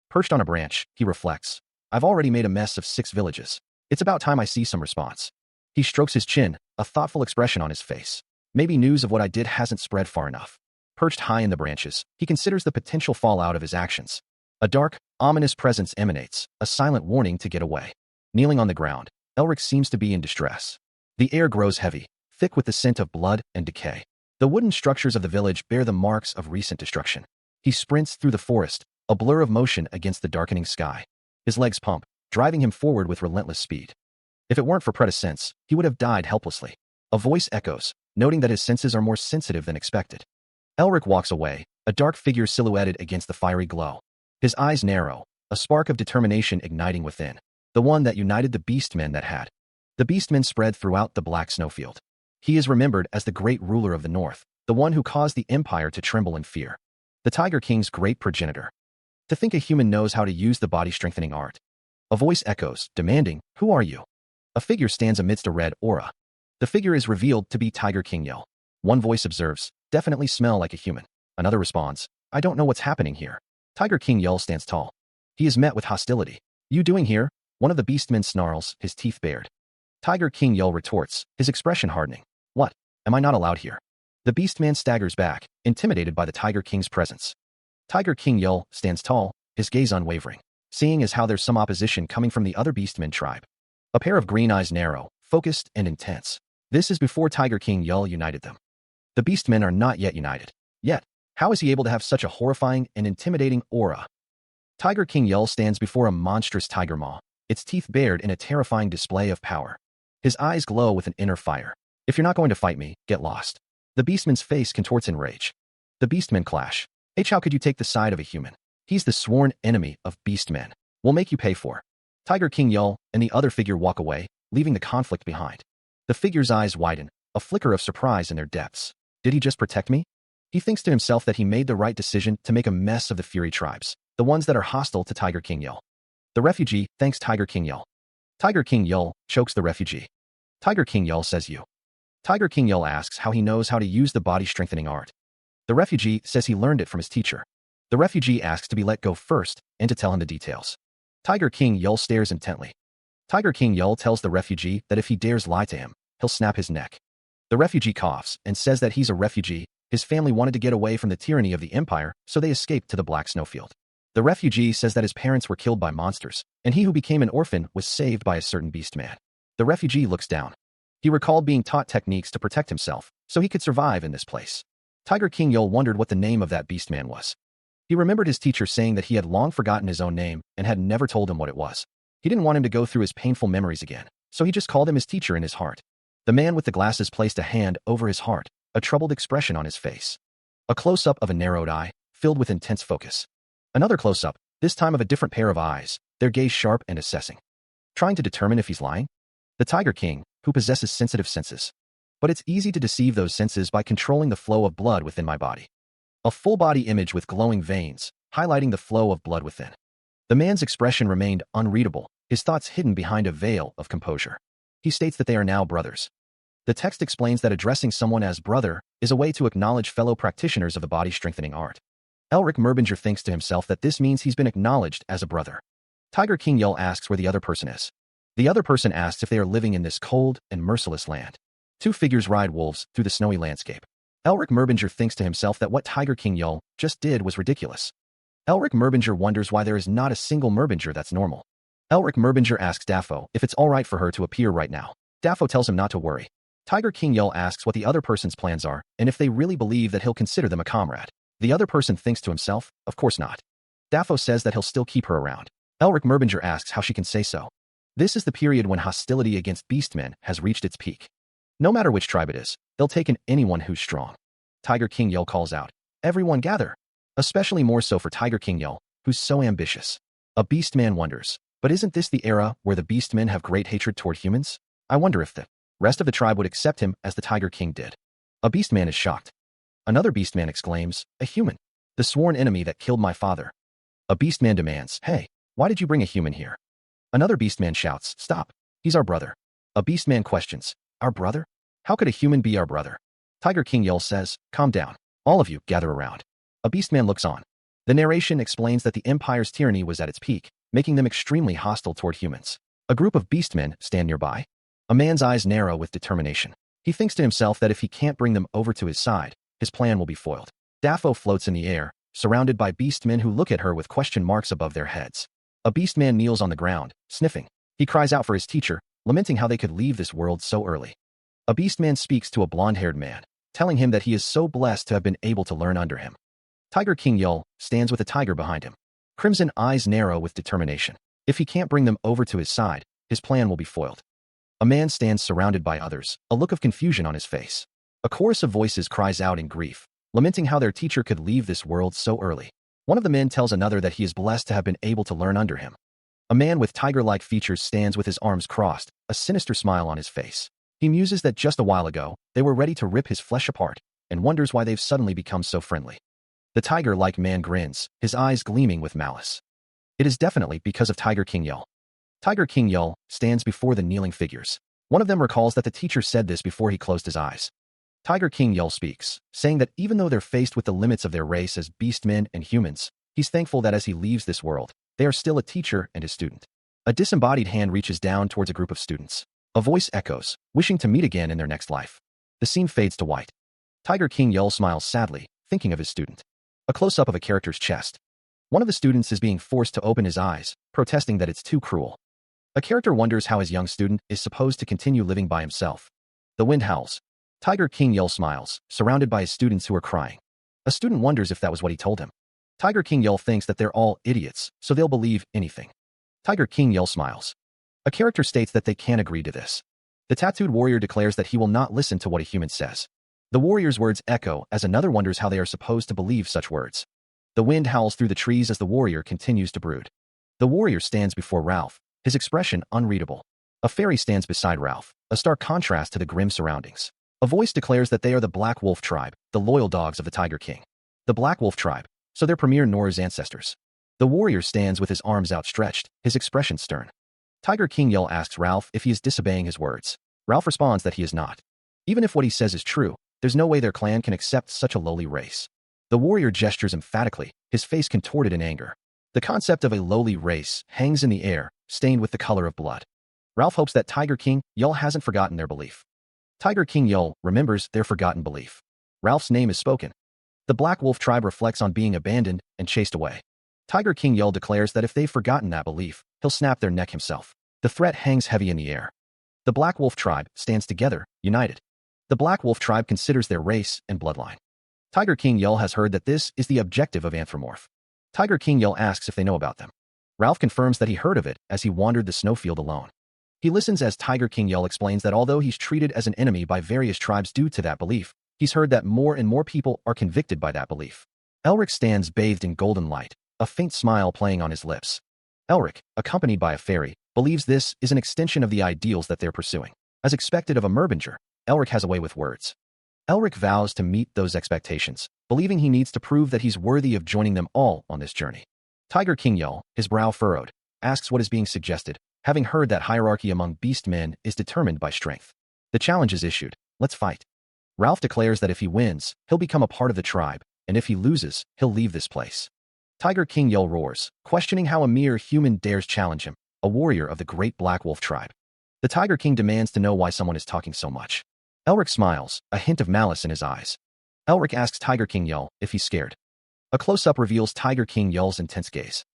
Perched on a branch, he reflects. I've already made a mess of 6 villages. It's about time I see some response. He strokes his chin, a thoughtful expression on his face. Maybe news of what I did hasn't spread far enough. Perched high in the branches, he considers the potential fallout of his actions. A dark, ominous presence emanates, a silent warning to get away. Kneeling on the ground, Elric seems to be in distress. The air grows heavy, thick with the scent of blood and decay. The wooden structures of the village bear the marks of recent destruction. He sprints through the forest, a blur of motion against the darkening sky. His legs pump, driving him forward with relentless speed. If it weren't for Preta sense, he would have died helplessly. A voice echoes, noting that his senses are more sensitive than expected. Elric walks away, a dark figure silhouetted against the fiery glow. His eyes narrow, a spark of determination igniting within. The one that united the beastmen that had. The beastmen spread throughout the black snowfield. He is remembered as the great ruler of the north, the one who caused the empire to tremble in fear. The Tiger King's great progenitor. To think a human knows how to use the body-strengthening art. A voice echoes, demanding, who are you? A figure stands amidst a red aura. The figure is revealed to be Tiger King Yell. One voice observes, definitely smell like a human. Another responds, I don't know what's happening here. Tiger King Yell stands tall. He is met with hostility. You doing here? One of the beastmen snarls, his teeth bared. Tiger King Yell retorts, his expression hardening. What? Am I not allowed here? The beastman staggers back, intimidated by the Tiger King's presence. Tiger King Yell stands tall, his gaze unwavering, seeing as how there's some opposition coming from the other beastmen tribe. A pair of green eyes narrow, focused and intense. This is before Tiger King Yell united them. The beastmen are not yet united. Yet, how is he able to have such a horrifying and intimidating aura? Tiger King Yell stands before a monstrous tiger maw, its teeth bared in a terrifying display of power. His eyes glow with an inner fire. If you're not going to fight me, get lost. The beastman's face contorts in rage. The beastmen clash. How could you take the side of a human? He's the sworn enemy of beastmen. We'll make you pay for. Tiger King Yell and the other figure walk away, leaving the conflict behind. The figure's eyes widen, a flicker of surprise in their depths. Did he just protect me? He thinks to himself that he made the right decision to make a mess of the Fury tribes, the ones that are hostile to Tiger King Yell. The refugee thanks Tiger King Yell. Tiger King Yell chokes the refugee. Tiger King Yell says you. Tiger King Yell asks how he knows how to use the body-strengthening art. The refugee says he learned it from his teacher. The refugee asks to be let go first and to tell him the details. Tiger King Yell stares intently. Tiger King Yell tells the refugee that if he dares lie to him, he'll snap his neck. The refugee coughs and says that he's a refugee. His family wanted to get away from the tyranny of the empire, so they escaped to the Black Snowfield. The refugee says that his parents were killed by monsters, and he who became an orphan was saved by a certain beast man. The refugee looks down. He recalled being taught techniques to protect himself, so he could survive in this place. Tiger King Yell wondered what the name of that beast man was. He remembered his teacher saying that he had long forgotten his own name and had never told him what it was. He didn't want him to go through his painful memories again, so he just called him his teacher in his heart. The man with the glasses placed a hand over his heart, a troubled expression on his face. A close-up of a narrowed eye, filled with intense focus. Another close-up, this time of a different pair of eyes, their gaze sharp and assessing. Trying to determine if he's lying? The Tiger King, who possesses sensitive senses. But it's easy to deceive those senses by controlling the flow of blood within my body. A full-body image with glowing veins, highlighting the flow of blood within. The man's expression remained unreadable, his thoughts hidden behind a veil of composure. He states that they are now brothers. The text explains that addressing someone as brother is a way to acknowledge fellow practitioners of the body-strengthening art. Elric Merbinger thinks to himself that this means he's been acknowledged as a brother. Tiger King Yell asks where the other person is. The other person asks if they are living in this cold and merciless land. Two figures ride wolves through the snowy landscape. Elric Merbinger thinks to himself that what Tiger King Yell just did was ridiculous. Elric Merbinger wonders why there is not a single Merbinger that's normal. Elric Merbinger asks Daffo if it's alright for her to appear right now. Daffo tells him not to worry. Tiger King Yell asks what the other person's plans are and if they really believe that he'll consider them a comrade. The other person thinks to himself, of course not. Daffo says that he'll still keep her around. Elric Merbinger asks how she can say so. This is the period when hostility against beastmen has reached its peak. No matter which tribe it is, they'll take in anyone who's strong. Tiger King Yell calls out, everyone gather. Especially more so for Tiger King Yell, who's so ambitious. A beastman wonders, but isn't this the era where the beastmen have great hatred toward humans? I wonder if the rest of the tribe would accept him as the Tiger King did. A beastman is shocked. Another beastman exclaims, a human. The sworn enemy that killed my father. A beastman demands, hey, why did you bring a human here? Another beastman shouts, stop. He's our brother. A beastman questions, our brother? How could a human be our brother? Tiger King Yell says, calm down. All of you, gather around. A beastman looks on. The narration explains that the Empire's tyranny was at its peak, making them extremely hostile toward humans. A group of beastmen stand nearby. A man's eyes narrow with determination. He thinks to himself that if he can't bring them over to his side, his plan will be foiled. Daffo floats in the air, surrounded by beastmen who look at her with question marks above their heads. A beastman kneels on the ground, sniffing. He cries out for his teacher, lamenting how they could leave this world so early. A beastman speaks to a blonde-haired man, telling him that he is so blessed to have been able to learn under him. Tiger King Yell stands with a tiger behind him. Crimson eyes narrow with determination. If he can't bring them over to his side, his plan will be foiled. A man stands surrounded by others, a look of confusion on his face. A chorus of voices cries out in grief, lamenting how their teacher could leave this world so early. One of the men tells another that he is blessed to have been able to learn under him. A man with tiger-like features stands with his arms crossed, a sinister smile on his face. He muses that just a while ago, they were ready to rip his flesh apart, and wonders why they've suddenly become so friendly. The tiger-like man grins, his eyes gleaming with malice. It is definitely because of Tiger King Yell. Tiger King Yell stands before the kneeling figures. One of them recalls that the teacher said this before he closed his eyes. Tiger King Yell speaks, saying that even though they're faced with the limits of their race as beastmen and humans, he's thankful that as he leaves this world, they are still a teacher and his student. A disembodied hand reaches down towards a group of students. A voice echoes, wishing to meet again in their next life. The scene fades to white. Tiger King Yell smiles sadly, thinking of his student. A close-up of a character's chest. One of the students is being forced to open his eyes, protesting that it's too cruel. A character wonders how his young student is supposed to continue living by himself. The wind howls. Tiger King Yell smiles, surrounded by his students who are crying. A student wonders if that was what he told him. Tiger King Yell thinks that they're all idiots, so they'll believe anything. Tiger King Yell smiles. A character states that they can't agree to this. The tattooed warrior declares that he will not listen to what a human says. The warrior's words echo as another wonders how they are supposed to believe such words. The wind howls through the trees as the warrior continues to brood. The warrior stands before Ralph, his expression unreadable. A fairy stands beside Ralph, a stark contrast to the grim surroundings. A voice declares that they are the Black Wolf tribe, the loyal dogs of the Tiger King. The Black Wolf tribe, so they're Premier Nora's ancestors. The warrior stands with his arms outstretched, his expression stern. Tiger King Yell asks Ralph if he is disobeying his words. Ralph responds that he is not. Even if what he says is true, there's no way their clan can accept such a lowly race. The warrior gestures emphatically, his face contorted in anger. The concept of a lowly race hangs in the air, stained with the color of blood. Ralph hopes that Tiger King Yell hasn't forgotten their belief. Tiger King Yell remembers their forgotten belief. Ralph's name is spoken. The Black Wolf tribe reflects on being abandoned and chased away. Tiger King Yell declares that if they've forgotten that belief, he'll snap their neck himself. The threat hangs heavy in the air. The Black Wolf tribe stands together, united. The Black Wolf tribe considers their race and bloodline. Tiger King Yell has heard that this is the objective of Anthropomorph. Tiger King Yell asks if they know about them. Ralph confirms that he heard of it as he wandered the snowfield alone. He listens as Tiger King Yell explains that although he's treated as an enemy by various tribes due to that belief, he's heard that more and more people are convicted by that belief. Elric stands bathed in golden light, a faint smile playing on his lips. Elric, accompanied by a fairy, believes this is an extension of the ideals that they're pursuing. As expected of a Merbinger, Elric has a way with words. Elric vows to meet those expectations, believing he needs to prove that he's worthy of joining them all on this journey. Tiger King Yell, his brow furrowed, asks what is being suggested, having heard that hierarchy among beast men is determined by strength. The challenge is issued. Let's fight. Ralph declares that if he wins, he'll become a part of the tribe, and if he loses, he'll leave this place. Tiger King Yell roars, questioning how a mere human dares challenge him, a warrior of the great Black Wolf tribe. The Tiger King demands to know why someone is talking so much. Elric smiles, a hint of malice in his eyes. Elric asks Tiger King Yell if he's scared. A close-up reveals Tiger King Yell's intense gaze.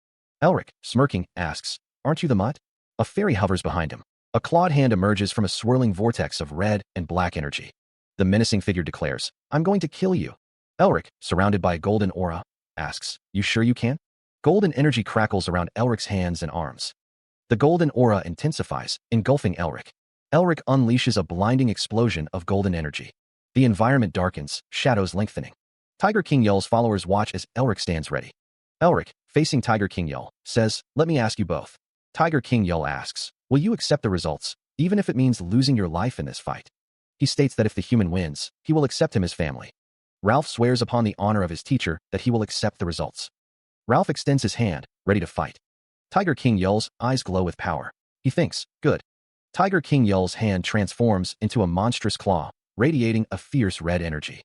Elric, smirking, asks, "Aren't you the mutt?" A fairy hovers behind him. A clawed hand emerges from a swirling vortex of red and black energy. The menacing figure declares, "I'm going to kill you." Elric, surrounded by a golden aura, asks, "You sure you can?" Golden energy crackles around Elric's hands and arms. The golden aura intensifies, engulfing Elric. Elric unleashes a blinding explosion of golden energy. The environment darkens, shadows lengthening. Tiger King Yell's followers watch as Elric stands ready. Elric, facing Tiger King Yell, says, "Let me ask you both." Tiger King Yell asks, "Will you accept the results, even if it means losing your life in this fight?" He states that if the human wins, he will accept him as family. Ralph swears upon the honor of his teacher that he will accept the results. Ralph extends his hand, ready to fight. Tiger King Yell's eyes glow with power. He thinks, "Good." Tiger King Yell's hand transforms into a monstrous claw, radiating a fierce red energy.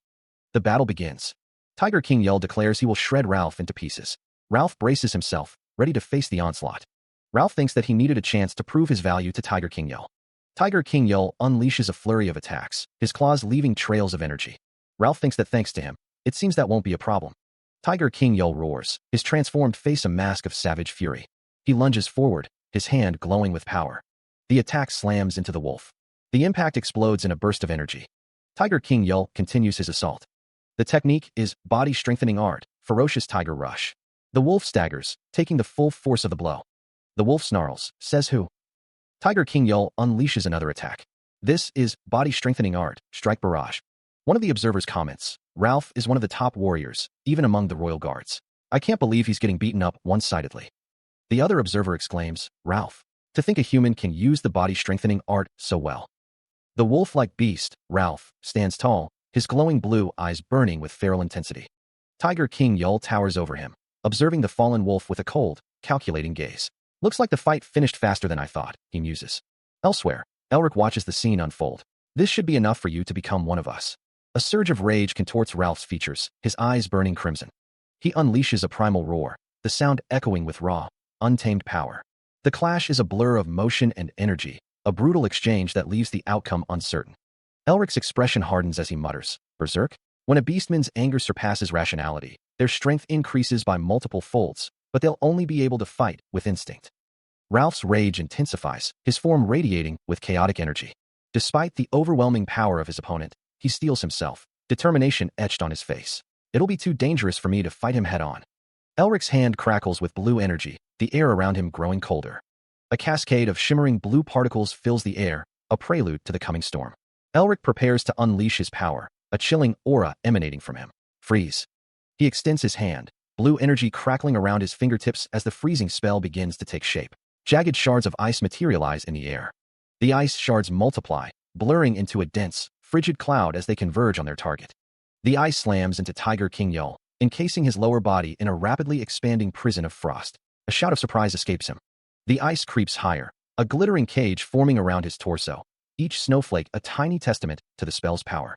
The battle begins. Tiger King Yell declares he will shred Ralph into pieces. Ralph braces himself, ready to face the onslaught. Ralph thinks that he needed a chance to prove his value to Tiger King Yell. Tiger King Yell unleashes a flurry of attacks, his claws leaving trails of energy. Ralph thinks that thanks to him, it seems that won't be a problem. Tiger King Yell roars, his transformed face a mask of savage fury. He lunges forward, his hand glowing with power. The attack slams into the wolf. The impact explodes in a burst of energy. Tiger King Yell continues his assault. The technique is body-strengthening art, ferocious tiger rush. The wolf staggers, taking the full force of the blow. The wolf snarls, "Says who?" Tiger King Yell unleashes another attack. This is body-strengthening art, strike barrage. One of the observers comments, "Ralph is one of the top warriors, even among the royal guards. I can't believe he's getting beaten up one-sidedly." The other observer exclaims, "Ralph. To think a human can use the body-strengthening art so well." The wolf-like beast, Ralph, stands tall, his glowing blue eyes burning with feral intensity. Tiger King Yell towers over him, observing the fallen wolf with a cold, calculating gaze. "Looks like the fight finished faster than I thought," he muses. Elsewhere, Elric watches the scene unfold. "This should be enough for you to become one of us." A surge of rage contorts Ralph's features, his eyes burning crimson. He unleashes a primal roar, the sound echoing with raw, untamed power. The clash is a blur of motion and energy, a brutal exchange that leaves the outcome uncertain. Elric's expression hardens as he mutters, "Berserk?" When a beastman's anger surpasses rationality, their strength increases by multiple folds, but they'll only be able to fight with instinct. Ralph's rage intensifies, his form radiating with chaotic energy. Despite the overwhelming power of his opponent, he steels himself, determination etched on his face. "It'll be too dangerous for me to fight him head-on." Elric's hand crackles with blue energy, the air around him growing colder. A cascade of shimmering blue particles fills the air, a prelude to the coming storm. Elric prepares to unleash his power, a chilling aura emanating from him. "Freeze." He extends his hand, blue energy crackling around his fingertips as the freezing spell begins to take shape. Jagged shards of ice materialize in the air. The ice shards multiply, blurring into a dense, frigid cloud as they converge on their target. The ice slams into Tiger King Yell, encasing his lower body in a rapidly expanding prison of frost. A shout of surprise escapes him. The ice creeps higher, a glittering cage forming around his torso, each snowflake a tiny testament to the spell's power.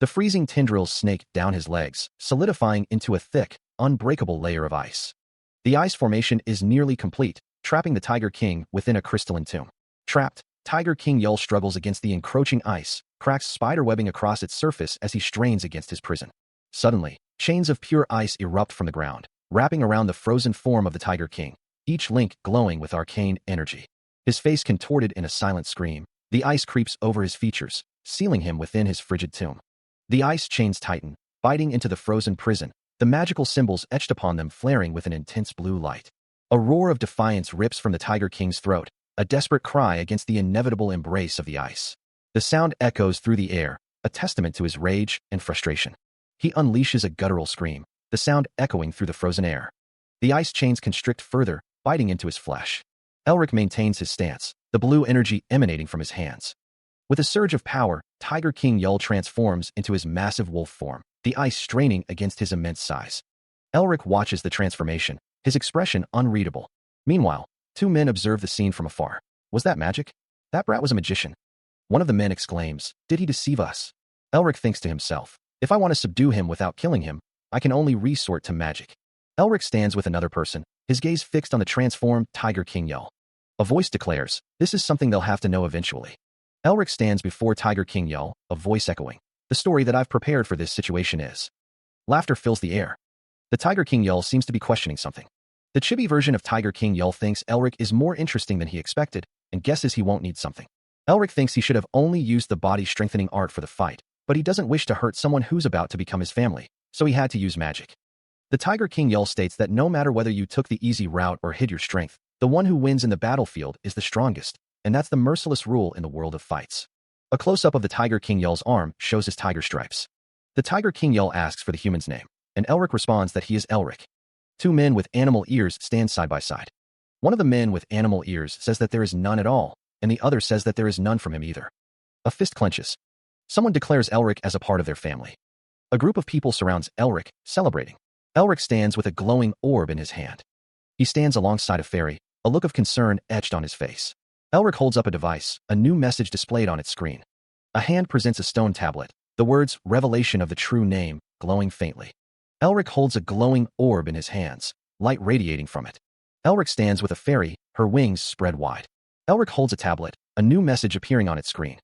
The freezing tendrils snake down his legs, solidifying into a thick, unbreakable layer of ice. The ice formation is nearly complete, trapping the Tiger King within a crystalline tomb. Trapped, Tiger King Yell struggles against the encroaching ice, cracks spider-webbing across its surface as he strains against his prison. Suddenly, chains of pure ice erupt from the ground, wrapping around the frozen form of the Tiger King, each link glowing with arcane energy. His face contorted in a silent scream, the ice creeps over his features, sealing him within his frigid tomb. The ice chains tighten, biting into the frozen prison, the magical symbols etched upon them flaring with an intense blue light. A roar of defiance rips from the Tiger King's throat, a desperate cry against the inevitable embrace of the ice. The sound echoes through the air, a testament to his rage and frustration. He unleashes a guttural scream, the sound echoing through the frozen air. The ice chains constrict further, biting into his flesh. Elric maintains his stance, the blue energy emanating from his hands. With a surge of power, Tiger King Yell transforms into his massive wolf form, the ice straining against his immense size. Elric watches the transformation, his expression unreadable. Meanwhile, two men observe the scene from afar. Was that magic? That brat was a magician. One of the men exclaims, "Did he deceive us?" Elric thinks to himself, "If I want to subdue him without killing him, I can only resort to magic." Elric stands with another person, his gaze fixed on the transformed Tiger King Yell. A voice declares, "This is something they'll have to know eventually." Elric stands before Tiger King Yell, a voice echoing, "The story that I've prepared for this situation is." Laughter fills the air. The Tiger King Yell seems to be questioning something. The chibi version of Tiger King Yell thinks Elric is more interesting than he expected, and guesses he won't need something. Elric thinks he should have only used the body-strengthening art for the fight, but he doesn't wish to hurt someone who's about to become his family, so he had to use magic. The Tiger King Yell states that no matter whether you took the easy route or hid your strength, the one who wins in the battlefield is the strongest, and that's the merciless rule in the world of fights. A close-up of the Tiger King Yell's arm shows his tiger stripes. The Tiger King Yell asks for the human's name, and Elric responds that he is Elric. Two men with animal ears stand side by side. One of the men with animal ears says that there is none at all, and the other says that there is none from him either. A fist clenches. Someone declares Elric as a part of their family. A group of people surrounds Elric, celebrating. Elric stands with a glowing orb in his hand. He stands alongside a fairy, a look of concern etched on his face. Elric holds up a device, a new message displayed on its screen. A hand presents a stone tablet, the words "Revelation of the True Name" glowing faintly. Elric holds a glowing orb in his hands, light radiating from it. Elric stands with a fairy, her wings spread wide. Elric holds a tablet, a new message appearing on its screen.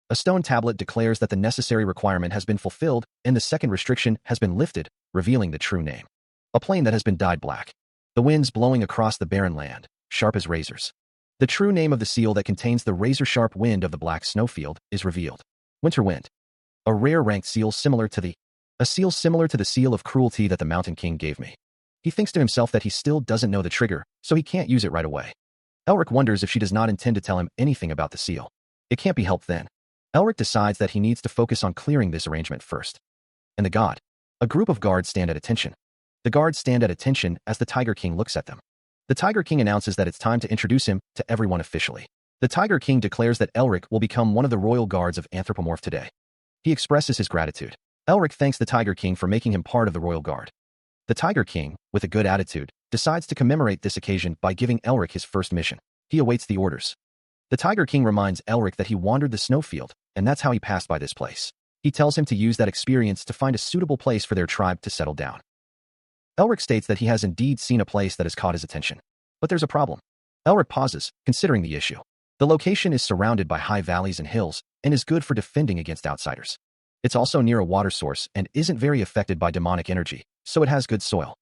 A stone tablet declares that the necessary requirement has been fulfilled and the second restriction has been lifted, revealing the true name. A plane that has been dyed black. The winds blowing across the barren land, sharp as razors. The true name of the seal that contains the razor-sharp wind of the black snowfield is revealed. Winter Wind. A rare ranked seal similar to the seal of cruelty that the Mountain King gave me. He thinks to himself that he still doesn't know the trigger, so he can't use it right away. Elric wonders if she does not intend to tell him anything about the seal. It can't be helped then. Elric decides that he needs to focus on clearing this arrangement first. And the god. A group of guards stand at attention. The guards stand at attention as the Tiger King looks at them. The Tiger King announces that it's time to introduce him to everyone officially. The Tiger King declares that Elric will become one of the royal guards of Anthropomorph today. He expresses his gratitude. Elric thanks the Tiger King for making him part of the royal guard. The Tiger King, with a good attitude, decides to commemorate this occasion by giving Elric his first mission. He awaits the orders. The Tiger King reminds Elric that he wandered the snowfield, and that's how he passed by this place. He tells him to use that experience to find a suitable place for their tribe to settle down. Elric states that he has indeed seen a place that has caught his attention. But there's a problem. Elric pauses, considering the issue. The location is surrounded by high valleys and hills, and is good for defending against outsiders. It's also near a water source and isn't very affected by demonic energy, so it has good soil.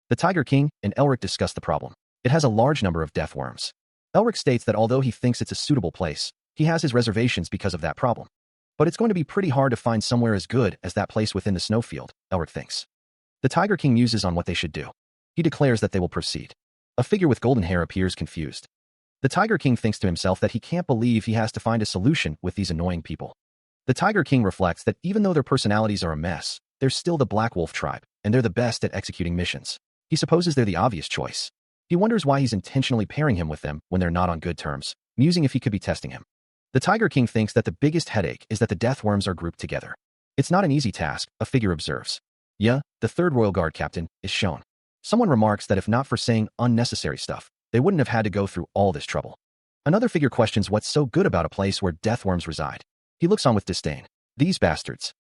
The Tiger King and Elric discuss the problem. It has a large number of death worms. Elric states that although he thinks it's a suitable place, he has his reservations because of that problem. But it's going to be pretty hard to find somewhere as good as that place within the snowfield, Elric thinks. The Tiger King muses on what they should do. He declares that they will proceed. A figure with golden hair appears confused. The Tiger King thinks to himself that he can't believe he has to find a solution with these annoying people. The Tiger King reflects that even though their personalities are a mess, they're still the Black Wolf tribe, and they're the best at executing missions. He supposes they're the obvious choice. He wonders why he's intentionally pairing him with them when they're not on good terms, musing if he could be testing him. The Tiger King thinks that the biggest headache is that the death worms are grouped together. It's not an easy task, a figure observes. Yeah, the third royal guard captain is shown. Someone remarks that if not for saying unnecessary stuff, they wouldn't have had to go through all this trouble. Another figure questions what's so good about a place where deathworms reside. He looks on with disdain. These bastards.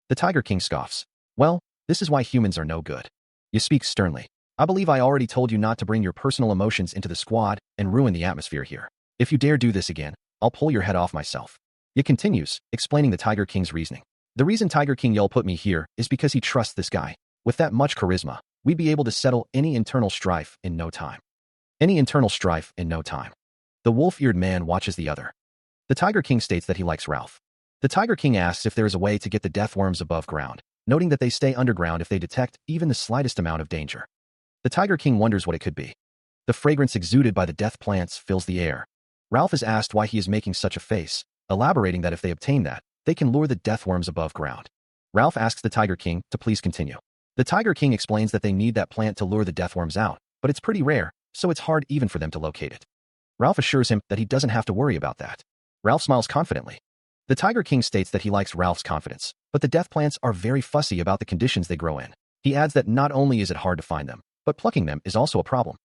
The Tiger King scoffs. Well, this is why humans are no good. You speak sternly. I believe I already told you not to bring your personal emotions into the squad and ruin the atmosphere here. If you dare do this again, I'll pull your head off myself. He continues, explaining the Tiger King's reasoning. The reason Tiger King Yell put me here is because he trusts this guy. With that much charisma, we'd be able to settle any internal strife in no time. Any internal strife in no time. The wolf-eared man watches the other. The Tiger King states that he likes Ralph. The Tiger King asks if there is a way to get the deathworms above ground, noting that they stay underground if they detect even the slightest amount of danger. The Tiger King wonders what it could be. The fragrance exuded by the death plants fills the air. Ralph is asked why he is making such a face, elaborating that if they obtain that, they can lure the deathworms above ground. Ralph asks the Tiger King to please continue. The Tiger King explains that they need that plant to lure the deathworms out, but it's pretty rare, so it's hard even for them to locate it. Ralph assures him that he doesn't have to worry about that. Ralph smiles confidently. The Tiger King states that he likes Ralph's confidence, but the death plants are very fussy about the conditions they grow in. He adds that not only is it hard to find them, but plucking them is also a problem.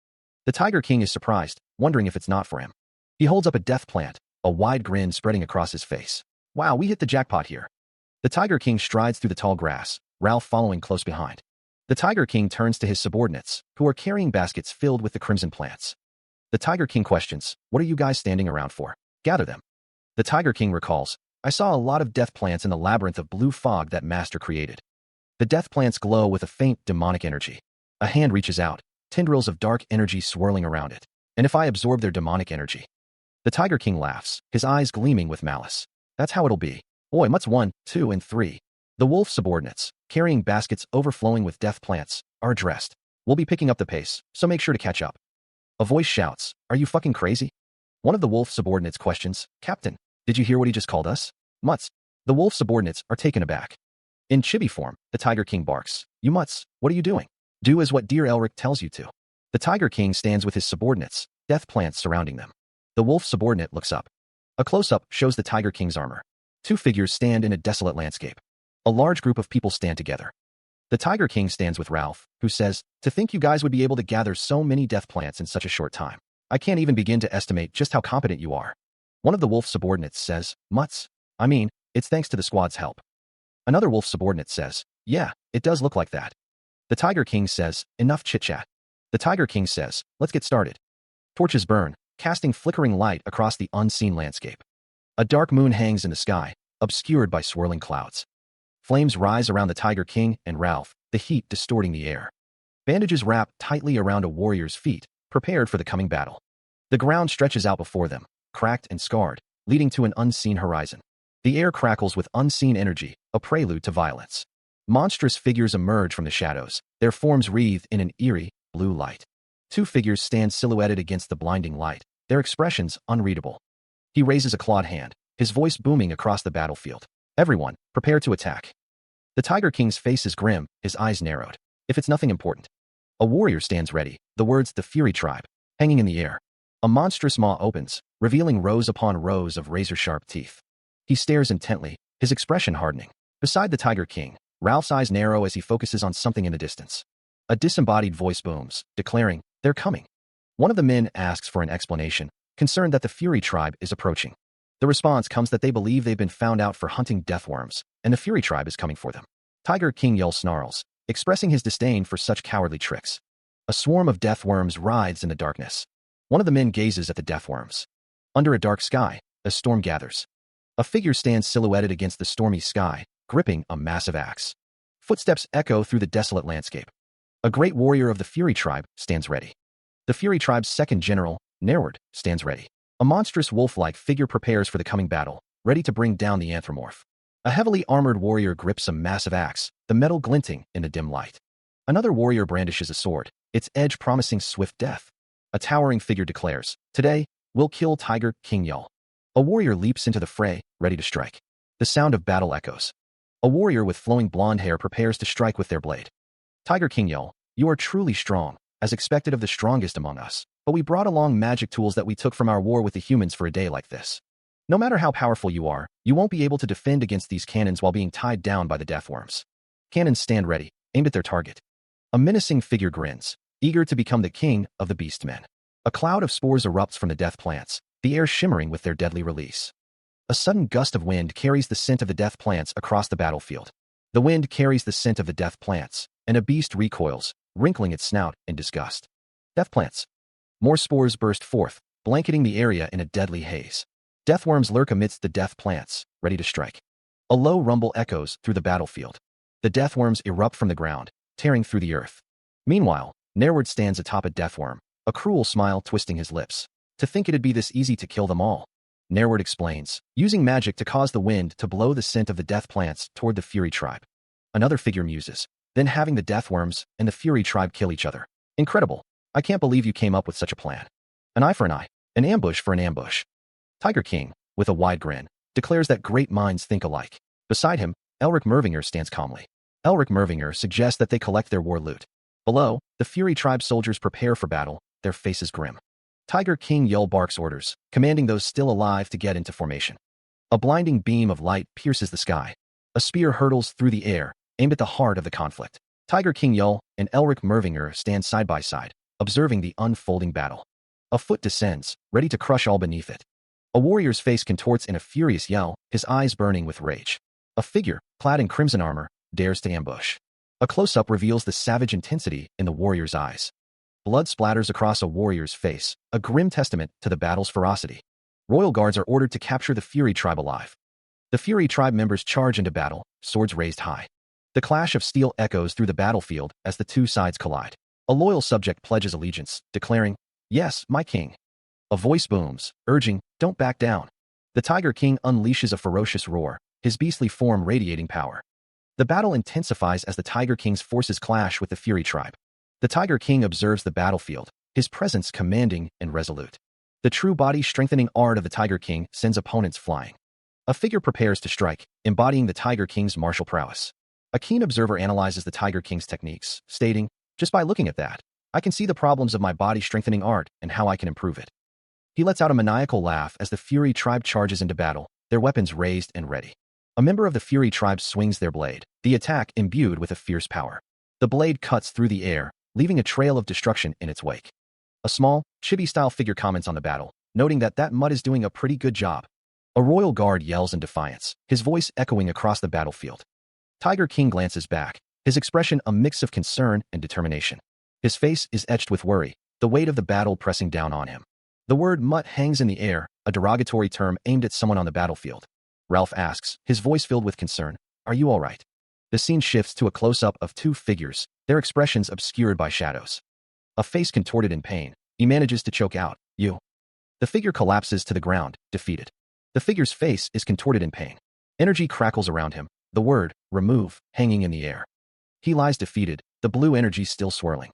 The Tiger King is surprised, wondering if it's not for him. He holds up a death plant, a wide grin spreading across his face. Wow, we hit the jackpot here. The Tiger King strides through the tall grass, Ralph following close behind. The Tiger King turns to his subordinates, who are carrying baskets filled with the crimson plants. The Tiger King questions, what are you guys standing around for? Gather them. The Tiger King recalls, I saw a lot of death plants in the labyrinth of blue fog that Master created. The death plants glow with a faint demonic energy. A hand reaches out, tendrils of dark energy swirling around it. And if I absorb their demonic energy? The Tiger King laughs, his eyes gleaming with malice. That's how it'll be. Oi, mutts 1, 2, and 3. The wolf subordinates, carrying baskets overflowing with death plants, are addressed. We'll be picking up the pace, so make sure to catch up. A voice shouts, are you fucking crazy? One of the wolf subordinates questions, Captain, did you hear what he just called us? Mutts. The wolf subordinates are taken aback. In chibi form, the Tiger King barks, you mutts, what are you doing? Do as what dear Elric tells you to. The Tiger King stands with his subordinates, death plants surrounding them. The wolf subordinate looks up. A close-up shows the Tiger King's armor. Two figures stand in a desolate landscape. A large group of people stand together. The Tiger King stands with Ralph, who says, to think you guys would be able to gather so many death plants in such a short time. I can't even begin to estimate just how competent you are. One of the wolf subordinates says, mutts. I mean, it's thanks to the squad's help. Another wolf subordinate says, yeah, it does look like that. The Tiger King says, enough chit-chat. The Tiger King says, let's get started. Torches burn, casting flickering light across the unseen landscape. A dark moon hangs in the sky, obscured by swirling clouds. Flames rise around the Tiger King and Ralph, the heat distorting the air. Bandages wrap tightly around a warrior's feet, prepared for the coming battle. The ground stretches out before them, cracked and scarred, leading to an unseen horizon. The air crackles with unseen energy, a prelude to violence. Monstrous figures emerge from the shadows, their forms wreathed in an eerie, blue light. Two figures stand silhouetted against the blinding light, their expressions unreadable. He raises a clawed hand, his voice booming across the battlefield. Everyone, prepare to attack. The Tiger King's face is grim, his eyes narrowed. If it's nothing important. A warrior stands ready, the words the Fury Tribe, hanging in the air. A monstrous maw opens, revealing rows upon rows of razor-sharp teeth. He stares intently, his expression hardening. Beside the Tiger King, Ralph's eyes narrow as he focuses on something in the distance. A disembodied voice booms, declaring, they're coming. One of the men asks for an explanation, concerned that the Fury Tribe is approaching. The response comes that they believe they've been found out for hunting deathworms, and the Fury Tribe is coming for them. Tiger King Yell snarls, expressing his disdain for such cowardly tricks. A swarm of deathworms writhes in the darkness. One of the men gazes at the deathworms. Under a dark sky, a storm gathers. A figure stands silhouetted against the stormy sky, gripping a massive axe. Footsteps echo through the desolate landscape. A great warrior of the Fury Tribe stands ready. The Fury Tribe's second general, Nerward, stands ready. A monstrous wolf-like figure prepares for the coming battle, ready to bring down the anthropomorph. A heavily armored warrior grips a massive axe, the metal glinting in the dim light. Another warrior brandishes a sword, its edge promising swift death. A towering figure declares, today, we'll kill Tiger King Yell. A warrior leaps into the fray, ready to strike. The sound of battle echoes. A warrior with flowing blonde hair prepares to strike with their blade. Tiger King Yell, you are truly strong, as expected of the strongest among us, but we brought along magic tools that we took from our war with the humans for a day like this. No matter how powerful you are, you won't be able to defend against these cannons while being tied down by the deathworms. Cannons stand ready, aimed at their target. A menacing figure grins, eager to become the king of the beastmen. A cloud of spores erupts from the death plants, the air shimmering with their deadly release. A sudden gust of wind carries the scent of the death plants across the battlefield. The wind carries the scent of the death plants, and a beast recoils, wrinkling its snout in disgust. Death plants. More spores burst forth, blanketing the area in a deadly haze. Deathworms lurk amidst the death plants, ready to strike. A low rumble echoes through the battlefield. The deathworms erupt from the ground, tearing through the earth. Meanwhile, Nerward stands atop a deathworm, a cruel smile twisting his lips. To think it'd be this easy to kill them all. Nerward explains, using magic to cause the wind to blow the scent of the death plants toward the Fury tribe. Another figure muses, then having the deathworms and the Fury tribe kill each other. Incredible. I can't believe you came up with such a plan. An eye for an eye, an ambush for an ambush. Tiger King, with a wide grin, declares that great minds think alike. Beside him, Elric Mervinger stands calmly. Elric Mervinger suggests that they collect their war loot. Below, the Fury tribe soldiers prepare for battle, their faces grim. Tiger King Yell barks orders, commanding those still alive to get into formation. A blinding beam of light pierces the sky. A spear hurtles through the air, aimed at the heart of the conflict. Tiger King Yell and Elric Mervinger stand side by side, observing the unfolding battle. A foot descends, ready to crush all beneath it. A warrior's face contorts in a furious yell, his eyes burning with rage. A figure, clad in crimson armor, dares to ambush. A close-up reveals the savage intensity in the warrior's eyes. Blood splatters across a warrior's face, a grim testament to the battle's ferocity. Royal guards are ordered to capture the Fury tribe alive. The Fury tribe members charge into battle, swords raised high. The clash of steel echoes through the battlefield as the two sides collide. A loyal subject pledges allegiance, declaring, "Yes, my king." A voice booms, urging, "Don't back down." The Tiger King unleashes a ferocious roar, his beastly form radiating power. The battle intensifies as the Tiger King's forces clash with the Fury tribe. The Tiger King observes the battlefield, his presence commanding and resolute. The true body-strengthening art of the Tiger King sends opponents flying. A figure prepares to strike, embodying the Tiger King's martial prowess. A keen observer analyzes the Tiger King's techniques, stating, "Just by looking at that, I can see the problems of my body-strengthening art and how I can improve it." He lets out a maniacal laugh as the Fury tribe charges into battle, their weapons raised and ready. A member of the Fury tribe swings their blade, the attack imbued with a fierce power. The blade cuts through the air, leaving a trail of destruction in its wake. A small, chibi-style figure comments on the battle, noting that mud is doing a pretty good job. A royal guard yells in defiance, his voice echoing across the battlefield. Tiger King glances back, his expression a mix of concern and determination. His face is etched with worry, the weight of the battle pressing down on him. The word mutt hangs in the air, a derogatory term aimed at someone on the battlefield. Ralph asks, his voice filled with concern, "Are you all right?" The scene shifts to a close-up of two figures, their expressions obscured by shadows. A face contorted in pain, he manages to choke out, "You." The figure collapses to the ground, defeated. The figure's face is contorted in pain. Energy crackles around him, the word, "remove," hanging in the air. He lies defeated, the blue energy still swirling.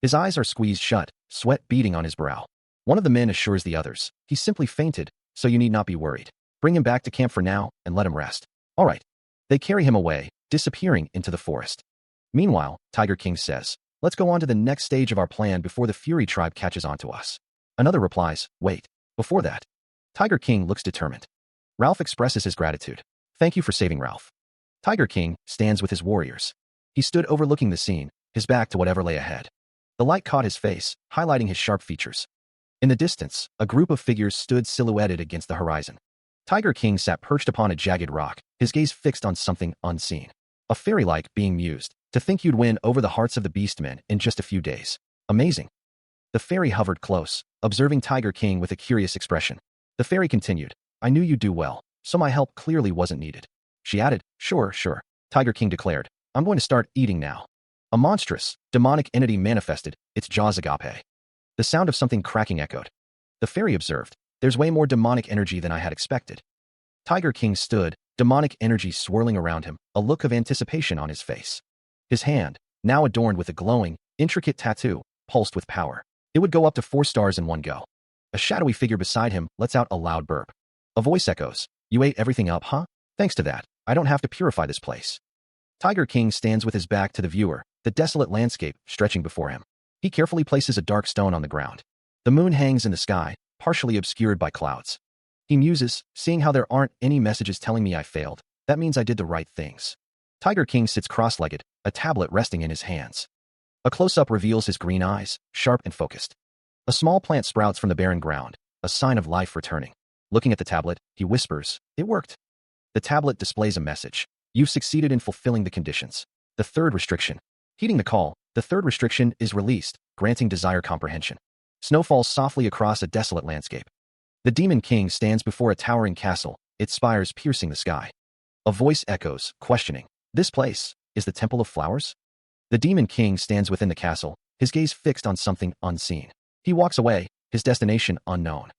His eyes are squeezed shut, sweat beading on his brow. One of the men assures the others, "He simply fainted, so you need not be worried. Bring him back to camp for now, and let him rest." "All right." They carry him away, disappearing into the forest. Meanwhile, Tiger King says, "Let's go on to the next stage of our plan before the Fury tribe catches on to us." Another replies, "Wait, before that." Tiger King looks determined. Ralph expresses his gratitude. "Thank you for saving Ralph." Tiger King stands with his warriors. He stood overlooking the scene, his back to whatever lay ahead. The light caught his face, highlighting his sharp features. In the distance, a group of figures stood silhouetted against the horizon. Tiger King sat perched upon a jagged rock, his gaze fixed on something unseen. A fairy-like being mused, "To think you'd win over the hearts of the beastmen in just a few days. Amazing." The fairy hovered close, observing Tiger King with a curious expression. The fairy continued, "I knew you'd do well, so my help clearly wasn't needed." She added, Sure. Tiger King declared, "I'm going to start eating now." A monstrous, demonic entity manifested, its jaws agape. The sound of something cracking echoed. The fairy observed, "There's way more demonic energy than I had expected." Tiger King stood, demonic energy swirling around him, a look of anticipation on his face. His hand, now adorned with a glowing, intricate tattoo, pulsed with power. It would go up to 4 stars in one go. A shadowy figure beside him lets out a loud burp. A voice echoes, "You ate everything up, huh? Thanks to that, I don't have to purify this place." Tiger King stands with his back to the viewer, the desolate landscape stretching before him. He carefully places a dark stone on the ground. The moon hangs in the sky, partially obscured by clouds. He muses, "Seeing how there aren't any messages telling me I failed, that means I did the right things." Tiger King sits cross-legged, a tablet resting in his hands. A close-up reveals his green eyes, sharp and focused. A small plant sprouts from the barren ground, a sign of life returning. Looking at the tablet, he whispers, "It worked." The tablet displays a message. "You've succeeded in fulfilling the conditions." The third restriction. Heeding the call, the third restriction is released, granting desire comprehension. Snow falls softly across a desolate landscape. The Demon King stands before a towering castle, its spires piercing the sky. A voice echoes, questioning, "This place is the Temple of Flowers?" The Demon King stands within the castle, his gaze fixed on something unseen. He walks away, his destination unknown.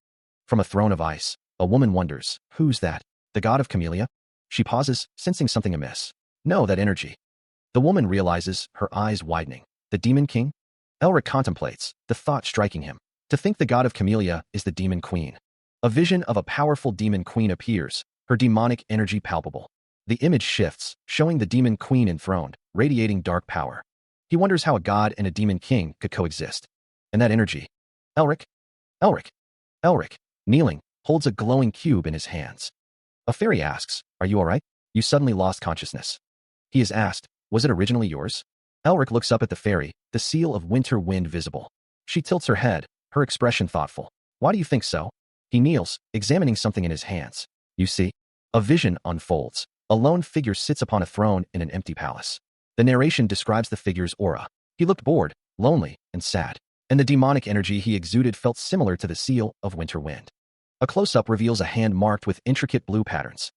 From a throne of ice, a woman wonders, "Who's that? The god of Camellia?" She pauses, sensing something amiss. "No, that energy." The woman realizes, her eyes widening. The Demon King? Elric contemplates, the thought striking him. To think the god of Camellia is the Demon Queen. A vision of a powerful Demon Queen appears, her demonic energy palpable. The image shifts, showing the Demon Queen enthroned, radiating dark power. He wonders how a god and a Demon King could coexist. And that energy. Elric? Elric? Elric, kneeling, holds a glowing cube in his hands. A fairy asks, "Are you all right? You suddenly lost consciousness." He is asked, "Was it originally yours?" Elric looks up at the fairy, the seal of winter wind visible. She tilts her head, her expression thoughtful. "Why do you think so?" He kneels, examining something in his hands. "You see?" A vision unfolds. A lone figure sits upon a throne in an empty palace. The narration describes the figure's aura. He looked bored, lonely, and sad. And the demonic energy he exuded felt similar to the seal of winter wind. A close-up reveals a hand marked with intricate blue patterns.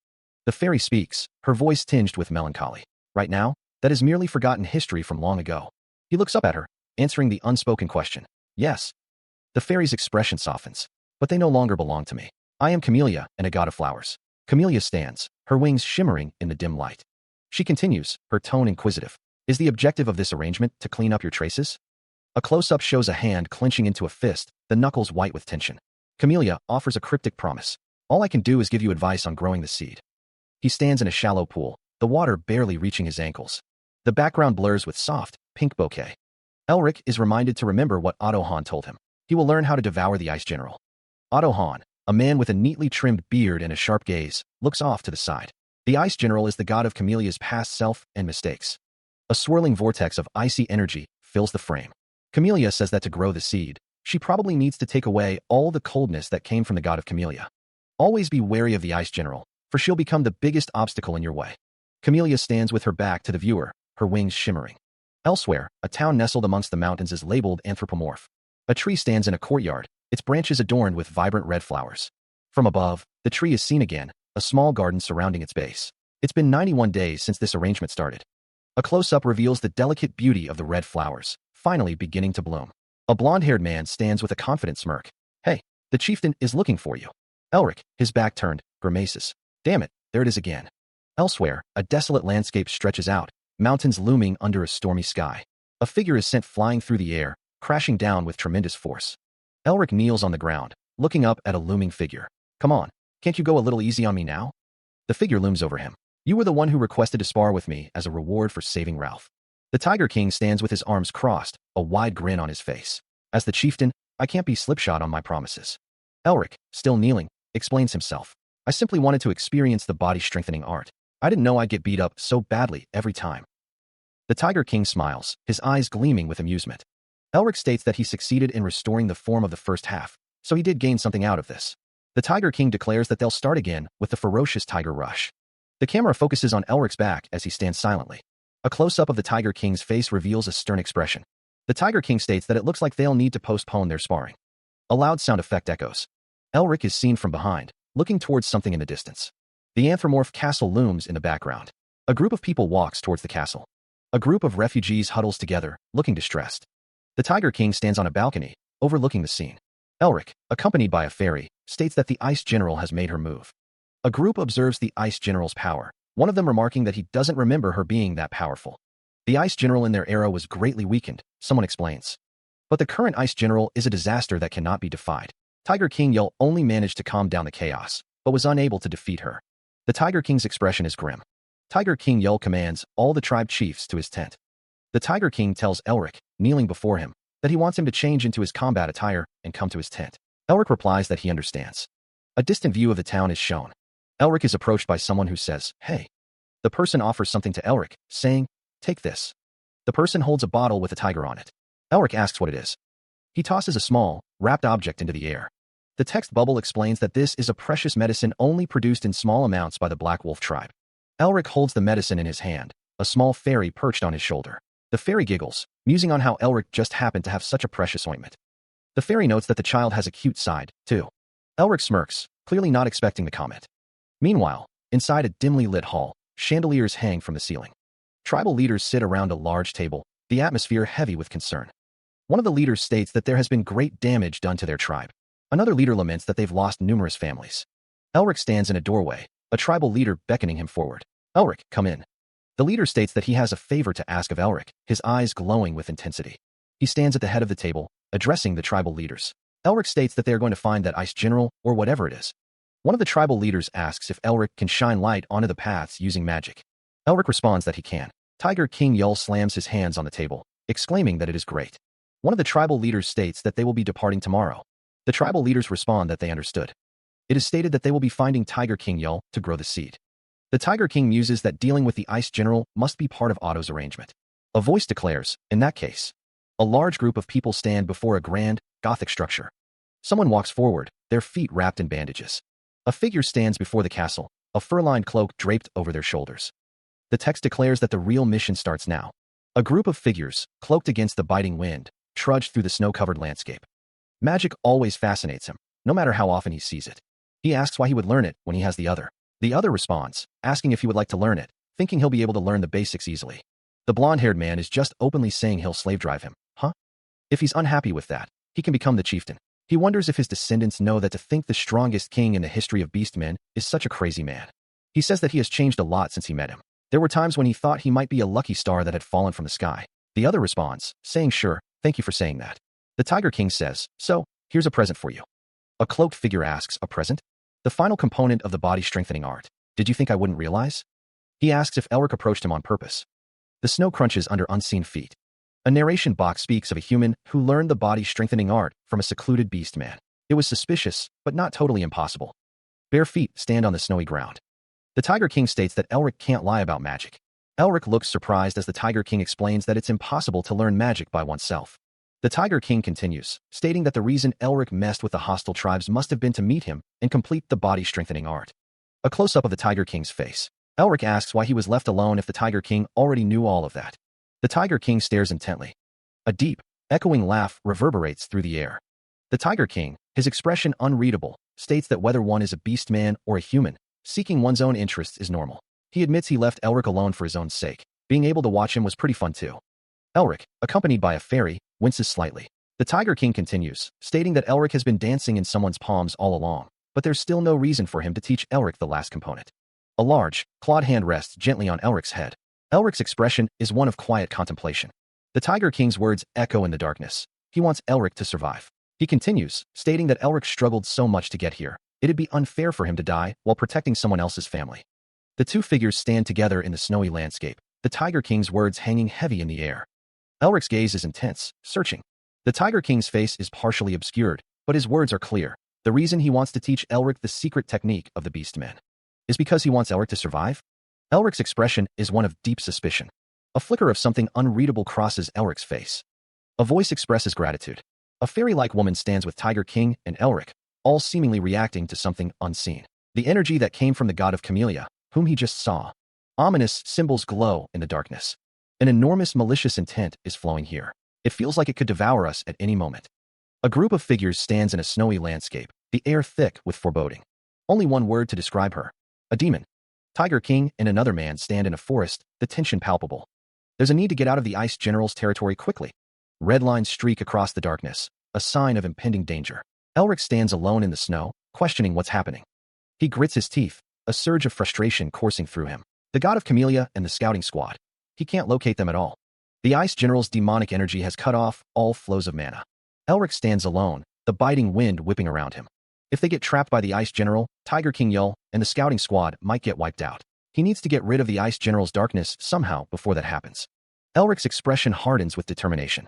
The fairy speaks, her voice tinged with melancholy. Right now, that is merely forgotten history from long ago. He looks up at her, answering the unspoken question. "Yes." The fairy's expression softens. "But they no longer belong to me. I am Camellia and a god of flowers." Camellia stands, her wings shimmering in the dim light. She continues, her tone inquisitive. "Is the objective of this arrangement to clean up your traces?" A close-up shows a hand clenching into a fist, the knuckles white with tension. Camellia offers a cryptic promise. "All I can do is give you advice on growing the seed." He stands in a shallow pool, the water barely reaching his ankles. The background blurs with soft, pink bouquet. Elric is reminded to remember what Otto Hahn told him. He will learn how to devour the Ice General. Otto Hahn, a man with a neatly trimmed beard and a sharp gaze, looks off to the side. The Ice General is the god of Camellia's past self and mistakes. A swirling vortex of icy energy fills the frame. Camellia says that to grow the seed, she probably needs to take away all the coldness that came from the god of Camellia. Always be wary of the Ice General, for she'll become the biggest obstacle in your way. Camellia stands with her back to the viewer, her wings shimmering. Elsewhere, a town nestled amongst the mountains is labeled anthropomorph. A tree stands in a courtyard, its branches adorned with vibrant red flowers. From above, the tree is seen again, a small garden surrounding its base. It's been 91 days since this arrangement started. A close-up reveals the delicate beauty of the red flowers, finally beginning to bloom. A blonde-haired man stands with a confident smirk. "Hey, the chieftain is looking for you." Elric, his back turned, grimaces. "Damn it, there it is again." Elsewhere, a desolate landscape stretches out, mountains looming under a stormy sky. A figure is sent flying through the air, crashing down with tremendous force. Elric kneels on the ground, looking up at a looming figure. "Come on, can't you go a little easy on me now?" The figure looms over him. "You were the one who requested to spar with me as a reward for saving Ralph." The Tiger King stands with his arms crossed, a wide grin on his face. "As the chieftain, I can't be slipshod on my promises." Elric, still kneeling, explains himself. "I simply wanted to experience the body-strengthening art. I didn't know I'd get beat up so badly every time." The Tiger King smiles, his eyes gleaming with amusement. Elric states that he succeeded in restoring the form of the first half, so he did gain something out of this. The Tiger King declares that they'll start again with the ferocious tiger rush. The camera focuses on Elric's back as he stands silently. A close-up of the Tiger King's face reveals a stern expression. The Tiger King states that it looks like they'll need to postpone their sparring. A loud sound effect echoes. Elric is seen from behind, looking towards something in the distance. The anthropomorph castle looms in the background. A group of people walks towards the castle. A group of refugees huddles together, looking distressed. The Tiger King stands on a balcony, overlooking the scene. Elric, accompanied by a fairy, states that the Ice General has made her move. A group observes the Ice General's power, one of them remarking that he doesn't remember her being that powerful. The Ice General in their era was greatly weakened, someone explains. But the current Ice General is a disaster that cannot be defied. Tiger King Yell only managed to calm down the chaos, but was unable to defeat her. The Tiger King's expression is grim. Tiger King Yell commands all the tribe chiefs to his tent. The Tiger King tells Elric, kneeling before him, that he wants him to change into his combat attire and come to his tent. Elric replies that he understands. A distant view of the town is shown. Elric is approached by someone who says, "Hey." The person offers something to Elric, saying, "Take this." The person holds a bottle with a tiger on it. Elric asks what it is. He tosses a small, wrapped object into the air. The text bubble explains that this is a precious medicine only produced in small amounts by the Black Wolf tribe. Elric holds the medicine in his hand, a small fairy perched on his shoulder. The fairy giggles, musing on how Elric just happened to have such a precious ointment. The fairy notes that the child has a cute side, too. Elric smirks, clearly not expecting the comment. Meanwhile, inside a dimly lit hall, chandeliers hang from the ceiling. Tribal leaders sit around a large table, the atmosphere heavy with concern. One of the leaders states that there has been great damage done to their tribe. Another leader laments that they've lost numerous families. Elric stands in a doorway, a tribal leader beckoning him forward. "Elric, come in." The leader states that he has a favor to ask of Elric, his eyes glowing with intensity. He stands at the head of the table, addressing the tribal leaders. Elric states that they are going to find that ice general, or whatever it is. One of the tribal leaders asks if Elric can shine light onto the paths using magic. Elric responds that he can. Tiger King Yul slams his hands on the table, exclaiming that it is great. One of the tribal leaders states that they will be departing tomorrow. The tribal leaders respond that they understood. It is stated that they will be finding Tiger King Yul to grow the seed. The Tiger King muses that dealing with the Ice General must be part of Otto's arrangement. A voice declares, in that case. A large group of people stand before a grand, Gothic structure. Someone walks forward, their feet wrapped in bandages. A figure stands before the castle, a fur-lined cloak draped over their shoulders. The text declares that the real mission starts now. A group of figures, cloaked against the biting wind, trudge through the snow-covered landscape. Magic always fascinates him, no matter how often he sees it. He asks why he would learn it when he has the other. The other responds, asking if he would like to learn it, thinking he'll be able to learn the basics easily. The blonde-haired man is just openly saying he'll slave drive him. Huh? If he's unhappy with that, he can become the chieftain. He wonders if his descendants know that to think the strongest king in the history of beastmen is such a crazy man. He says that he has changed a lot since he met him. There were times when he thought he might be a lucky star that had fallen from the sky. The other responds, saying sure, thank you for saying that. The Tiger King says, so, here's a present for you. A cloaked figure asks, a present? The final component of the body-strengthening art. Did you think I wouldn't realize? He asks if Elric approached him on purpose. The snow crunches under unseen feet. A narration box speaks of a human who learned the body-strengthening art from a secluded beast man. It was suspicious, but not totally impossible. Bare feet stand on the snowy ground. The Tiger King states that Elric can't lie about magic. Elric looks surprised as the Tiger King explains that it's impossible to learn magic by oneself. The Tiger King continues, stating that the reason Elric messed with the hostile tribes must have been to meet him and complete the body-strengthening art. A close-up of the Tiger King's face. Elric asks why he was left alone if the Tiger King already knew all of that. The Tiger King stares intently. A deep, echoing laugh reverberates through the air. The Tiger King, his expression unreadable, states that whether one is a beast man or a human, seeking one's own interests is normal. He admits he left Elric alone for his own sake. Being able to watch him was pretty fun too. Elric, accompanied by a fairy, winces slightly. The Tiger King continues, stating that Elric has been dancing in someone's palms all along, but there's still no reason for him to teach Elric the last component. A large, clawed hand rests gently on Elric's head. Elric's expression is one of quiet contemplation. The Tiger King's words echo in the darkness. He wants Elric to survive. He continues, stating that Elric struggled so much to get here, it'd be unfair for him to die while protecting someone else's family. The two figures stand together in the snowy landscape, the Tiger King's words hanging heavy in the air. Elric's gaze is intense, searching. The Tiger King's face is partially obscured, but his words are clear. The reason he wants to teach Elric the secret technique of the Beastmen is because he wants Elric to survive? Elric's expression is one of deep suspicion. A flicker of something unreadable crosses Elric's face. A voice expresses gratitude. A fairy-like woman stands with Tiger King and Elric, all seemingly reacting to something unseen. The energy that came from the god of Camellia, whom he just saw. Ominous symbols glow in the darkness. An enormous malicious intent is flowing here. It feels like it could devour us at any moment. A group of figures stands in a snowy landscape, the air thick with foreboding. Only one word to describe her. A demon. Tiger King and another man stand in a forest, the tension palpable. There's a need to get out of the Ice General's territory quickly. Red lines streak across the darkness, a sign of impending danger. Elric stands alone in the snow, questioning what's happening. He grits his teeth, a surge of frustration coursing through him. The god of Camellia and the scouting squad. He can't locate them at all. The Ice General's demonic energy has cut off all flows of mana. Elric stands alone, the biting wind whipping around him. If they get trapped by the Ice General, Tiger King Yul, and the scouting squad might get wiped out. He needs to get rid of the Ice General's darkness somehow before that happens. Elric's expression hardens with determination.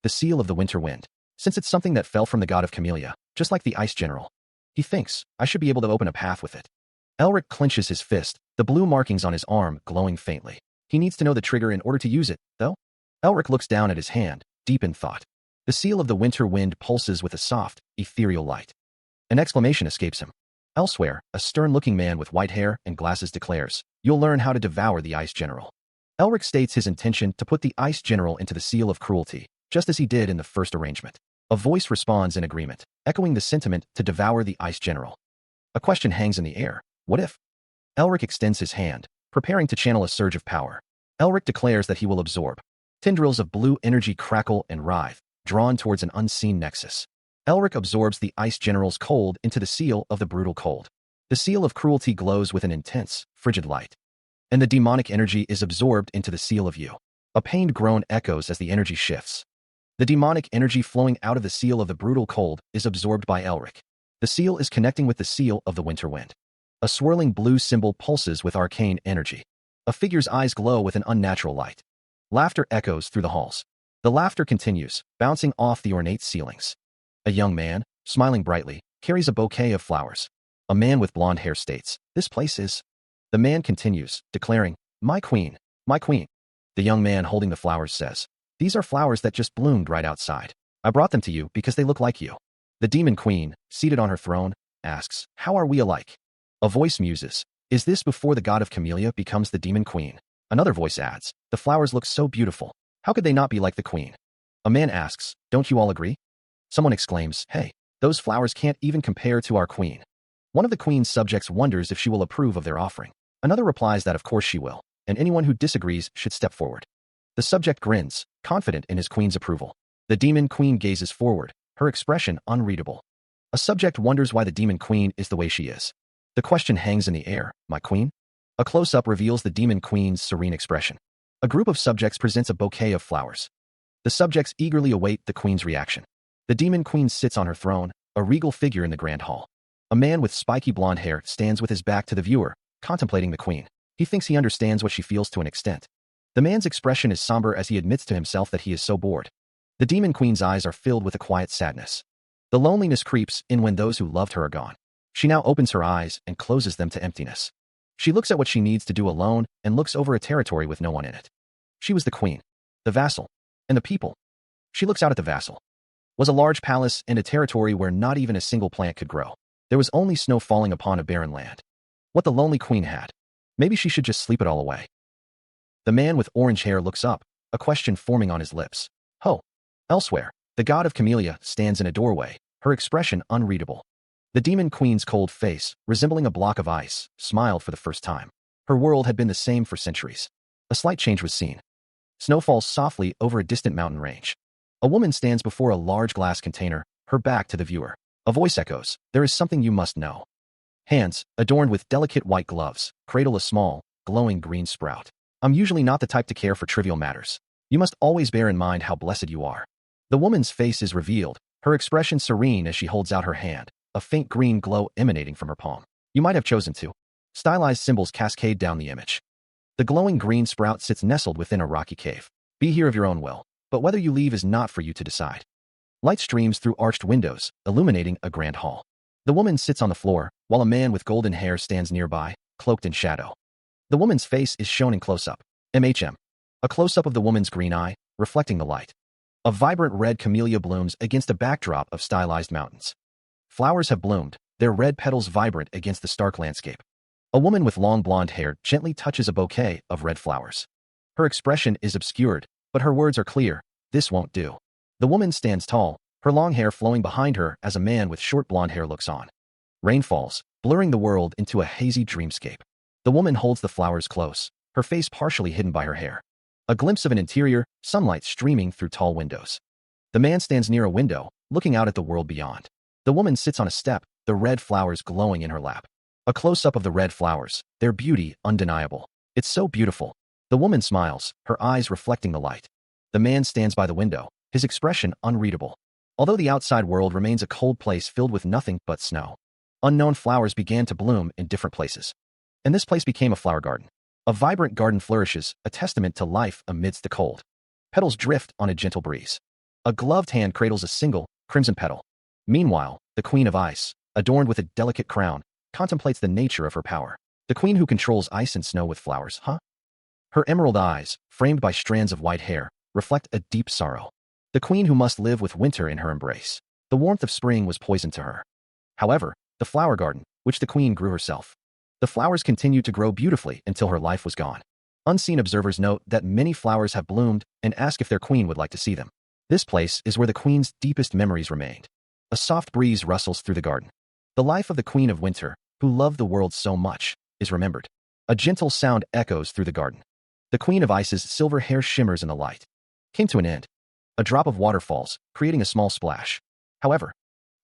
The seal of the winter wind. Since it's something that fell from the god of Camellia, just like the Ice General. He thinks, I should be able to open a path with it. Elric clenches his fist, the blue markings on his arm glowing faintly. He needs to know the trigger in order to use it, though. Elric looks down at his hand, deep in thought. The seal of the winter wind pulses with a soft, ethereal light. An exclamation escapes him. Elsewhere, a stern-looking man with white hair and glasses declares, "You'll learn how to devour the Ice General." Elric states his intention to put the Ice General into the Seal of Cruelty, just as he did in the first arrangement. A voice responds in agreement, echoing the sentiment to devour the Ice General. A question hangs in the air. What if? Elric extends his hand, preparing to channel a surge of power. Elric declares that he will absorb. Tendrils of blue energy crackle and writhe, drawn towards an unseen nexus. Elric absorbs the Ice General's cold into the Seal of the Brutal Cold. The Seal of Cruelty glows with an intense, frigid light. And the demonic energy is absorbed into the Seal of You. A pained groan echoes as the energy shifts. The demonic energy flowing out of the Seal of the Brutal Cold is absorbed by Elric. The seal is connecting with the Seal of the Winter Wind. A swirling blue symbol pulses with arcane energy. A figure's eyes glow with an unnatural light. Laughter echoes through the halls. The laughter continues, bouncing off the ornate ceilings. A young man, smiling brightly, carries a bouquet of flowers. A man with blonde hair states, "This place is..." The man continues, declaring, "My queen, my queen." The young man holding the flowers says, "These are flowers that just bloomed right outside. I brought them to you because they look like you." The demon queen, seated on her throne, asks, "How are we alike?" A voice muses, "Is this before the god of Camellia becomes the demon queen?" Another voice adds, "The flowers look so beautiful. How could they not be like the queen?" A man asks, "Don't you all agree?" Someone exclaims, "Hey, those flowers can't even compare to our queen." One of the queen's subjects wonders if she will approve of their offering. Another replies that of course she will, and anyone who disagrees should step forward. The subject grins, confident in his queen's approval. The demon queen gazes forward, her expression unreadable. A subject wonders why the demon queen is the way she is. The question hangs in the air, "My queen?" A close-up reveals the demon queen's serene expression. A group of subjects presents a bouquet of flowers. The subjects eagerly await the queen's reaction. The demon queen sits on her throne, a regal figure in the grand hall. A man with spiky blonde hair stands with his back to the viewer, contemplating the queen. He thinks he understands what she feels to an extent. The man's expression is somber as he admits to himself that he is so bored. The demon queen's eyes are filled with a quiet sadness. The loneliness creeps in when those who loved her are gone. She now opens her eyes and closes them to emptiness. She looks at what she needs to do alone and looks over a territory with no one in it. She was the queen, the vassal, and the people. She looks out at the vassal. Was a large palace and a territory where not even a single plant could grow. There was only snow falling upon a barren land. What the lonely queen had. Maybe she should just sleep it all away. The man with orange hair looks up, a question forming on his lips. Ho! Elsewhere, the god of Camellia stands in a doorway, her expression unreadable. The demon queen's cold face, resembling a block of ice, smiled for the first time. Her world had been the same for centuries. A slight change was seen. Snow falls softly over a distant mountain range. A woman stands before a large glass container, her back to the viewer. A voice echoes, "There is something you must know." Hands, adorned with delicate white gloves, cradle a small, glowing green sprout. "I'm usually not the type to care for trivial matters. You must always bear in mind how blessed you are." The woman's face is revealed, her expression serene as she holds out her hand, a faint green glow emanating from her palm. You might have chosen to. Stylized symbols cascade down the image. The glowing green sprout sits nestled within a rocky cave. Be here of your own will, but whether you leave is not for you to decide. Light streams through arched windows, illuminating a grand hall. The woman sits on the floor, while a man with golden hair stands nearby, cloaked in shadow. The woman's face is shown in close-up. A close-up of the woman's green eye, reflecting the light. A vibrant red camellia blooms against a backdrop of stylized mountains. Flowers have bloomed, their red petals vibrant against the stark landscape. A woman with long blonde hair gently touches a bouquet of red flowers. Her expression is obscured, but her words are clear, "This won't do." The woman stands tall, her long hair flowing behind her as a man with short blonde hair looks on. Rain falls, blurring the world into a hazy dreamscape. The woman holds the flowers close, her face partially hidden by her hair. A glimpse of an interior, sunlight streaming through tall windows. The man stands near a window, looking out at the world beyond. The woman sits on a step, the red flowers glowing in her lap. A close-up of the red flowers, their beauty undeniable. "It's so beautiful." The woman smiles, her eyes reflecting the light. The man stands by the window, his expression unreadable. Although the outside world remains a cold place filled with nothing but snow. Unknown flowers began to bloom in different places. And this place became a flower garden. A vibrant garden flourishes, a testament to life amidst the cold. Petals drift on a gentle breeze. A gloved hand cradles a single, crimson petal. Meanwhile, the Queen of Ice, adorned with a delicate crown, contemplates the nature of her power. The queen who controls ice and snow with flowers, huh? Her emerald eyes, framed by strands of white hair, reflect a deep sorrow. The queen who must live with winter in her embrace. The warmth of spring was poison to her. However, the flower garden, which the queen grew herself. The flowers continued to grow beautifully until her life was gone. Unseen observers note that many flowers have bloomed and ask if their queen would like to see them. This place is where the queen's deepest memories remained. A soft breeze rustles through the garden. The life of the queen of winter, who loved the world so much, is remembered. A gentle sound echoes through the garden. The queen of ice's silver hair shimmers in the light. Came to an end. A drop of water falls, creating a small splash. However,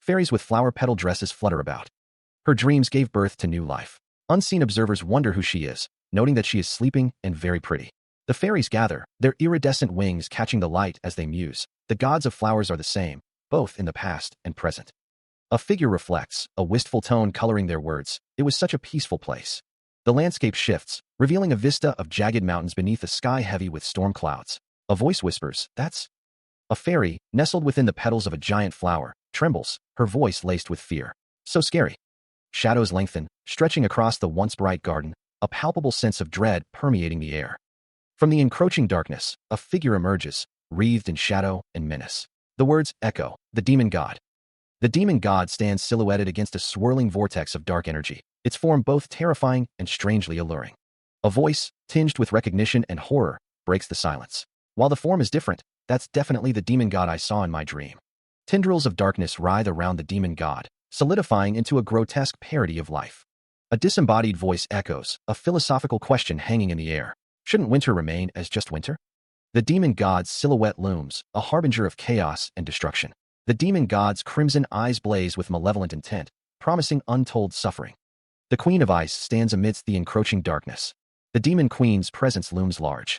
fairies with flower petal dresses flutter about. Her dreams gave birth to new life. Unseen observers wonder who she is, noting that she is sleeping and very pretty. The fairies gather, their iridescent wings catching the light as they muse. The gods of flowers are the same, both in the past and present. A figure reflects, a wistful tone coloring their words. It was such a peaceful place. The landscape shifts, revealing a vista of jagged mountains beneath a sky heavy with storm clouds. A voice whispers, "That's..." A fairy, nestled within the petals of a giant flower, trembles, her voice laced with fear. So scary. Shadows lengthen, stretching across the once bright garden, a palpable sense of dread permeating the air. From the encroaching darkness, a figure emerges, wreathed in shadow and menace. The words echo, the demon god. The demon god stands silhouetted against a swirling vortex of dark energy, its form both terrifying and strangely alluring. A voice, tinged with recognition and horror, breaks the silence. While the form is different, that's definitely the demon god I saw in my dream. Tendrils of darkness writhe around the demon god, solidifying into a grotesque parody of life. A disembodied voice echoes, a philosophical question hanging in the air. Shouldn't winter remain as just winter? The demon god's silhouette looms, a harbinger of chaos and destruction. The demon god's crimson eyes blaze with malevolent intent, promising untold suffering. The queen of ice stands amidst the encroaching darkness. The demon queen's presence looms large.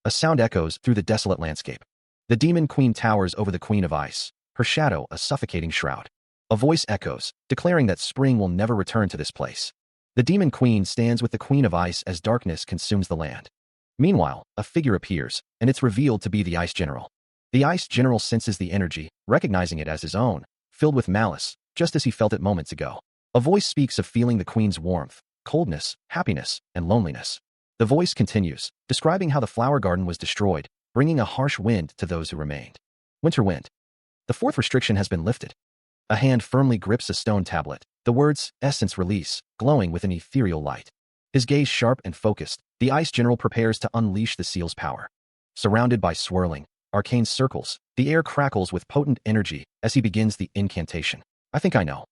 A sound echoes through the desolate landscape. The demon queen towers over the queen of ice, her shadow a suffocating shroud. A voice echoes, declaring that spring will never return to this place. The demon queen stands with the queen of ice as darkness consumes the land. Meanwhile, a figure appears, and it's revealed to be the ice general. The ice general senses the energy, recognizing it as his own, filled with malice, just as he felt it moments ago. A voice speaks of feeling the queen's warmth, coldness, happiness, and loneliness. The voice continues, describing how the flower garden was destroyed, bringing a harsh wind to those who remained. Winter wind. The fourth restriction has been lifted. A hand firmly grips a stone tablet, the words, essence release, glowing with an ethereal light. His gaze sharp and focused, the ice general prepares to unleash the seal's power. Surrounded by swirling, arcane circles, the air crackles with potent energy as he begins the incantation. I think I know.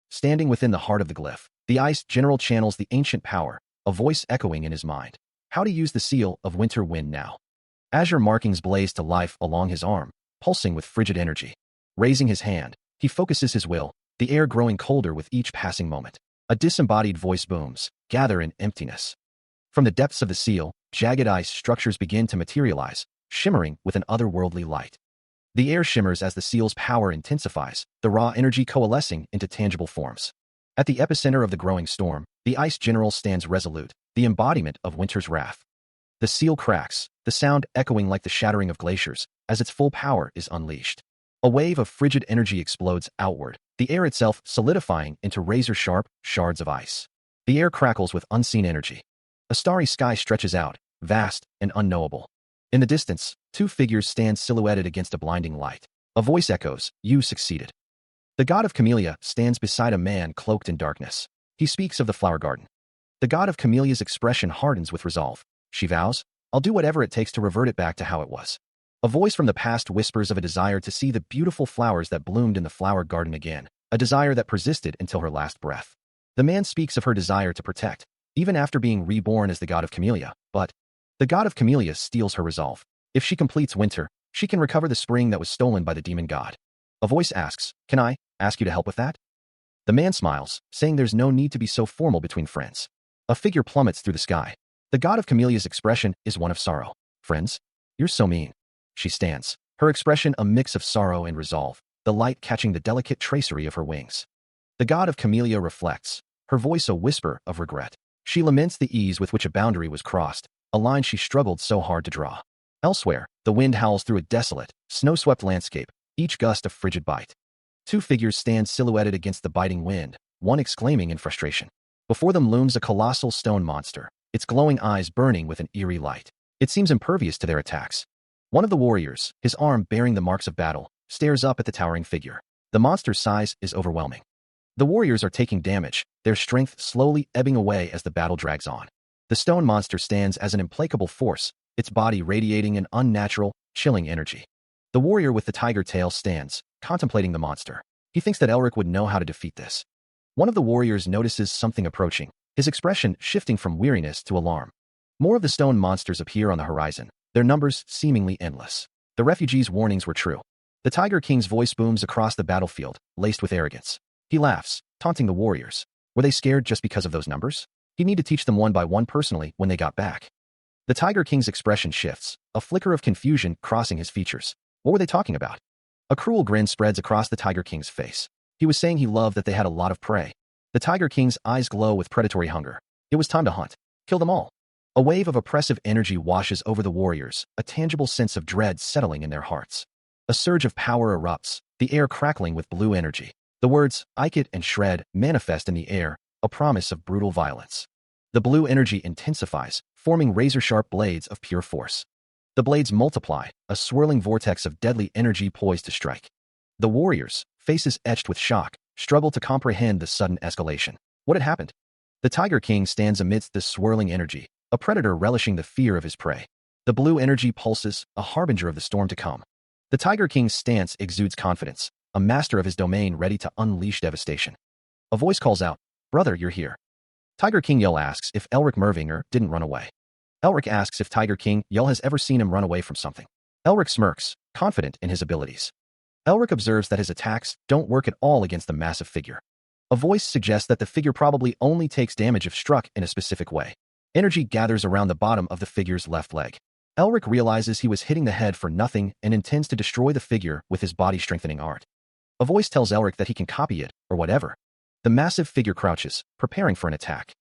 Standing within the heart of the glyph, the ice general channels the ancient power, a voice echoing in his mind. How to use the seal of winter wind now. Azure markings blaze to life along his arm, pulsing with frigid energy. Raising his hand, he focuses his will, the air growing colder with each passing moment. A disembodied voice booms, gather in emptiness. From the depths of the seal, jagged ice structures begin to materialize, shimmering with an otherworldly light. The air shimmers as the seal's power intensifies, the raw energy coalescing into tangible forms. At the epicenter of the growing storm, the ice general stands resolute, the embodiment of winter's wrath. The seal cracks, the sound echoing like the shattering of glaciers, as its full power is unleashed. A wave of frigid energy explodes outward, the air itself solidifying into razor-sharp shards of ice. The air crackles with unseen energy. A starry sky stretches out, vast and unknowable. In the distance, two figures stand silhouetted against a blinding light. A voice echoes, "You succeeded." The god of camellia stands beside a man cloaked in darkness. He speaks of the flower garden. The god of camellia's expression hardens with resolve. She vows, "I'll do whatever it takes to revert it back to how it was." A voice from the past whispers of a desire to see the beautiful flowers that bloomed in the flower garden again, a desire that persisted until her last breath. The man speaks of her desire to protect, even after being reborn as the god of camellia, but the god of camellia steals her resolve. If she completes winter, she can recover the spring that was stolen by the demon god. A voice asks, "Can I ask you to help with that?" The man smiles, saying there's no need to be so formal between friends. A figure plummets through the sky. The god of camellia's expression is one of sorrow. "Friends? You're so mean." She stands, her expression a mix of sorrow and resolve, the light catching the delicate tracery of her wings. The god of camellia reflects, her voice a whisper of regret. She laments the ease with which a boundary was crossed, a line she struggled so hard to draw. Elsewhere, the wind howls through a desolate, snow-swept landscape, each gust a frigid bite. Two figures stand silhouetted against the biting wind, one exclaiming in frustration, Before them looms a colossal stone monster, its glowing eyes burning with an eerie light. It seems impervious to their attacks. One of the warriors, his arm bearing the marks of battle, stares up at the towering figure. The monster's size is overwhelming. The warriors are taking damage, their strength slowly ebbing away as the battle drags on. The stone monster stands as an implacable force, its body radiating an unnatural, chilling energy. The warrior with the tiger tail stands, contemplating the monster. He thinks that Elric would know how to defeat this. One of the warriors notices something approaching, his expression shifting from weariness to alarm. More of the stone monsters appear on the horizon, their numbers seemingly endless. The refugees' warnings were true. The Tiger King's voice booms across the battlefield, laced with arrogance. He laughs, taunting the warriors. Were they scared just because of those numbers? He'd need to teach them one by one personally when they got back. The Tiger King's expression shifts, a flicker of confusion crossing his features. What were they talking about? A cruel grin spreads across the Tiger King's face. He was saying he loved that they had a lot of prey. The Tiger King's eyes glow with predatory hunger. It was time to hunt. Kill them all. A wave of oppressive energy washes over the warriors, a tangible sense of dread settling in their hearts. A surge of power erupts, the air crackling with blue energy. The words, "Ike it and shred," manifest in the air, a promise of brutal violence. The blue energy intensifies, forming razor-sharp blades of pure force. The blades multiply, a swirling vortex of deadly energy poised to strike. The warriors, faces etched with shock, struggle to comprehend the sudden escalation. What had happened? The Tiger King stands amidst this swirling energy, a predator relishing the fear of his prey. The blue energy pulses, a harbinger of the storm to come. The Tiger King's stance exudes confidence, a master of his domain ready to unleash devastation. A voice calls out, "Brother, you're here." Tiger King Yell asks if Elric Mervinger didn't run away. Elric asks if Tiger King Yell has ever seen him run away from something. Elric smirks, confident in his abilities. Elric observes that his attacks don't work at all against the massive figure. A voice suggests that the figure probably only takes damage if struck in a specific way. Energy gathers around the bottom of the figure's left leg. Elric realizes he was hitting the head for nothing and intends to destroy the figure with his body-strengthening art. A voice tells Elric that he can copy it, or whatever. The massive figure crouches, preparing for an attack.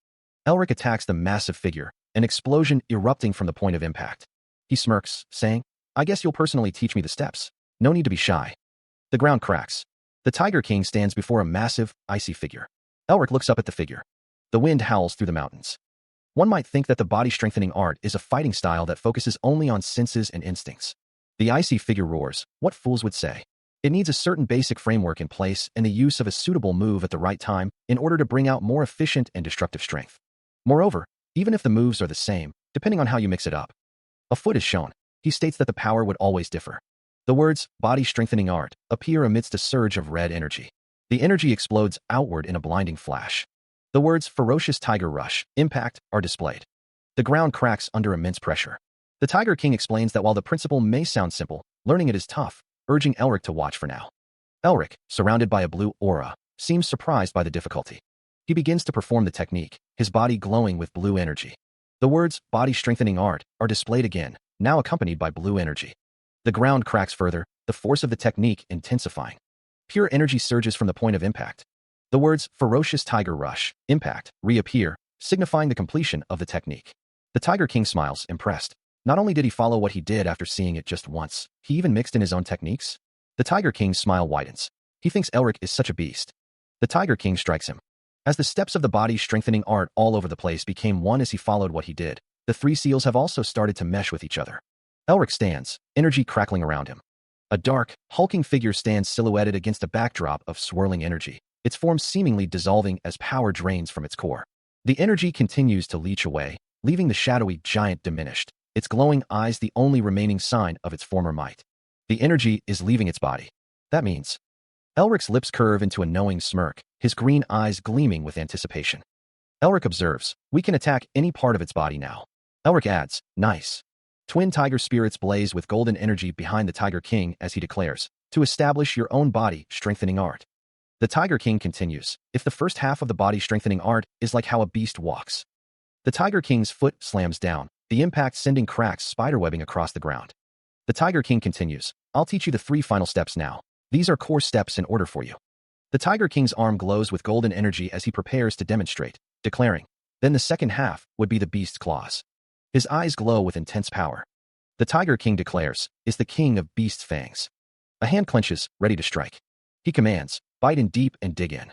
Elric attacks the massive figure, an explosion erupting from the point of impact. He smirks, saying, "I guess you'll personally teach me the steps. No need to be shy." The ground cracks. The Tiger King stands before a massive, icy figure. Elric looks up at the figure. The wind howls through the mountains. One might think that the body-strengthening art is a fighting style that focuses only on senses and instincts. The icy figure roars, "What fools would say?" It needs a certain basic framework in place and the use of a suitable move at the right time in order to bring out more efficient and destructive strength. Moreover, even if the moves are the same, depending on how you mix it up. A foot is shown. He states that the power would always differ. The words, "body-strengthening art," appear amidst a surge of red energy. The energy explodes outward in a blinding flash. The words, "ferocious tiger rush," "impact," are displayed. The ground cracks under immense pressure. The Tiger King explains that while the principle may sound simple, learning it is tough, urging Elric to watch for now. Elric, surrounded by a blue aura, seems surprised by the difficulty. He begins to perform the technique, his body glowing with blue energy. The words, "body-strengthening art," are displayed again, now accompanied by blue energy. The ground cracks further, the force of the technique intensifying. Pure energy surges from the point of impact. The words, "ferocious tiger rush," "impact," reappear, signifying the completion of the technique. The Tiger King smiles, impressed. Not only did he follow what he did after seeing it just once, he even mixed in his own techniques. The Tiger King's smile widens. He thinks Elric is such a beast. The Tiger King strikes him. As the steps of the body-strengthening art all over the place became one as he followed what he did, the three seals have also started to mesh with each other. Elric stands, energy crackling around him. A dark, hulking figure stands silhouetted against a backdrop of swirling energy, its form seemingly dissolving as power drains from its core. The energy continues to leach away, leaving the shadowy giant diminished, its glowing eyes the only remaining sign of its former might. The energy is leaving its body. That means... Elric's lips curve into a knowing smirk, his green eyes gleaming with anticipation. Elric observes, "We can attack any part of its body now." Elric adds, "Nice." Twin tiger spirits blaze with golden energy behind the Tiger King as he declares, "To establish your own body-strengthening art." The Tiger King continues, "If the first half of the body-strengthening art is like how a beast walks." The Tiger King's foot slams down, the impact sending cracks spiderwebbing across the ground. The Tiger King continues, "I'll teach you the 3 final steps now. These are core steps in order for you." The Tiger King's arm glows with golden energy as he prepares to demonstrate, declaring, "Then the second half would be the beast's claws." His eyes glow with intense power. The Tiger King declares, "Is the king of beast's fangs." A hand clenches, ready to strike. He commands, "Bite in deep and dig in."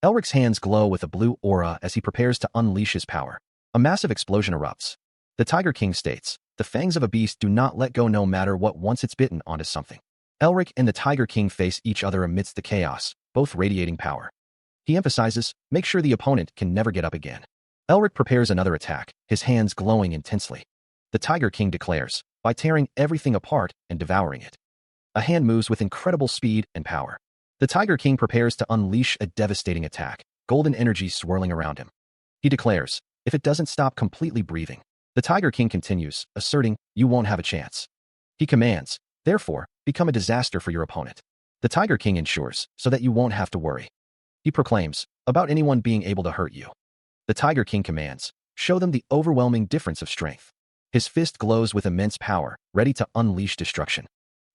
Elric's hands glow with a blue aura as he prepares to unleash his power. A massive explosion erupts. The Tiger King states, "The fangs of a beast do not let go no matter what once it's bitten onto something." Elric and the Tiger King face each other amidst the chaos, both radiating power. He emphasizes, make sure the opponent can never get up again. Elric prepares another attack, his hands glowing intensely. The Tiger King declares, by tearing everything apart and devouring it. A hand moves with incredible speed and power. The Tiger King prepares to unleash a devastating attack, golden energy swirling around him. He declares, if it doesn't stop completely breathing. The Tiger King continues, asserting, you won't have a chance. He commands, therefore, become a disaster for your opponent. The Tiger King ensures, so that you won't have to worry. He proclaims, about anyone being able to hurt you. The Tiger King commands, show them the overwhelming difference of strength. His fist glows with immense power, ready to unleash destruction.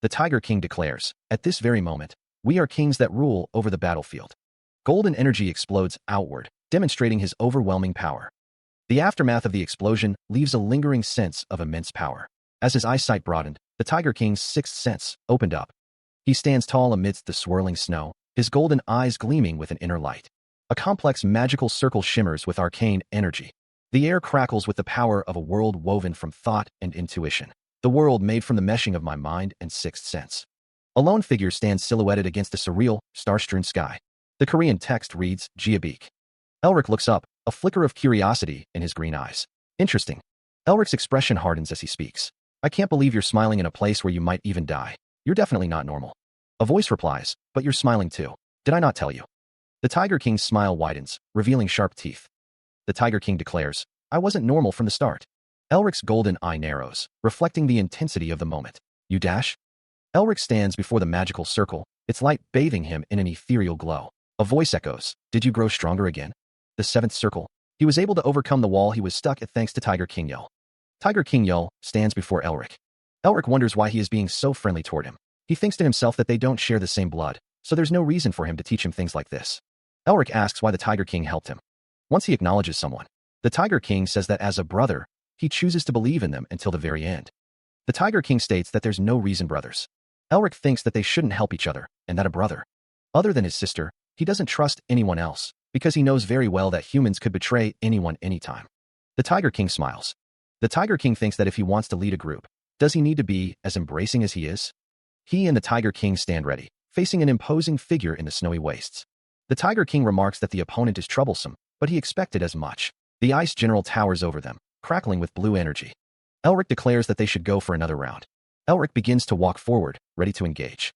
The Tiger King declares, at this very moment, we are kings that rule over the battlefield. Golden energy explodes outward, demonstrating his overwhelming power. The aftermath of the explosion leaves a lingering sense of immense power. As his eyesight broadened, the Tiger King's sixth sense opened up. He stands tall amidst the swirling snow, his golden eyes gleaming with an inner light. A complex magical circle shimmers with arcane energy. The air crackles with the power of a world woven from thought and intuition. The world made from the meshing of my mind and sixth sense. A lone figure stands silhouetted against the surreal, star-strewn sky. The Korean text reads, Jiabik. Elric looks up, a flicker of curiosity in his green eyes. Interesting. Elric's expression hardens as he speaks. I can't believe you're smiling in a place where you might even die. You're definitely not normal. A voice replies, but you're smiling too. Did I not tell you? The Tiger King's smile widens, revealing sharp teeth. The Tiger King declares, I wasn't normal from the start. Elric's golden eye narrows, reflecting the intensity of the moment. You dash? Elric stands before the magical circle, its light bathing him in an ethereal glow. A voice echoes, did you grow stronger again? The seventh circle. He was able to overcome the wall he was stuck at thanks to Tiger King Yell. Tiger King Yell stands before Elric. Elric wonders why he is being so friendly toward him. He thinks to himself that they don't share the same blood, so there's no reason for him to teach him things like this. Elric asks why the Tiger King helped him. Once he acknowledges someone, the Tiger King says that as a brother, he chooses to believe in them until the very end. The Tiger King states that there's no reason brothers. Elric thinks that they shouldn't help each other, and that a brother, other than his sister, he doesn't trust anyone else, because he knows very well that humans could betray anyone anytime. The Tiger King smiles. The Tiger King thinks that if he wants to lead a group, does he need to be as embracing as he is? He and the Tiger King stand ready, facing an imposing figure in the snowy wastes. The Tiger King remarks that the opponent is troublesome, but he expected as much. The Ice General towers over them, crackling with blue energy. Elric declares that they should go for another round. Elric begins to walk forward, ready to engage.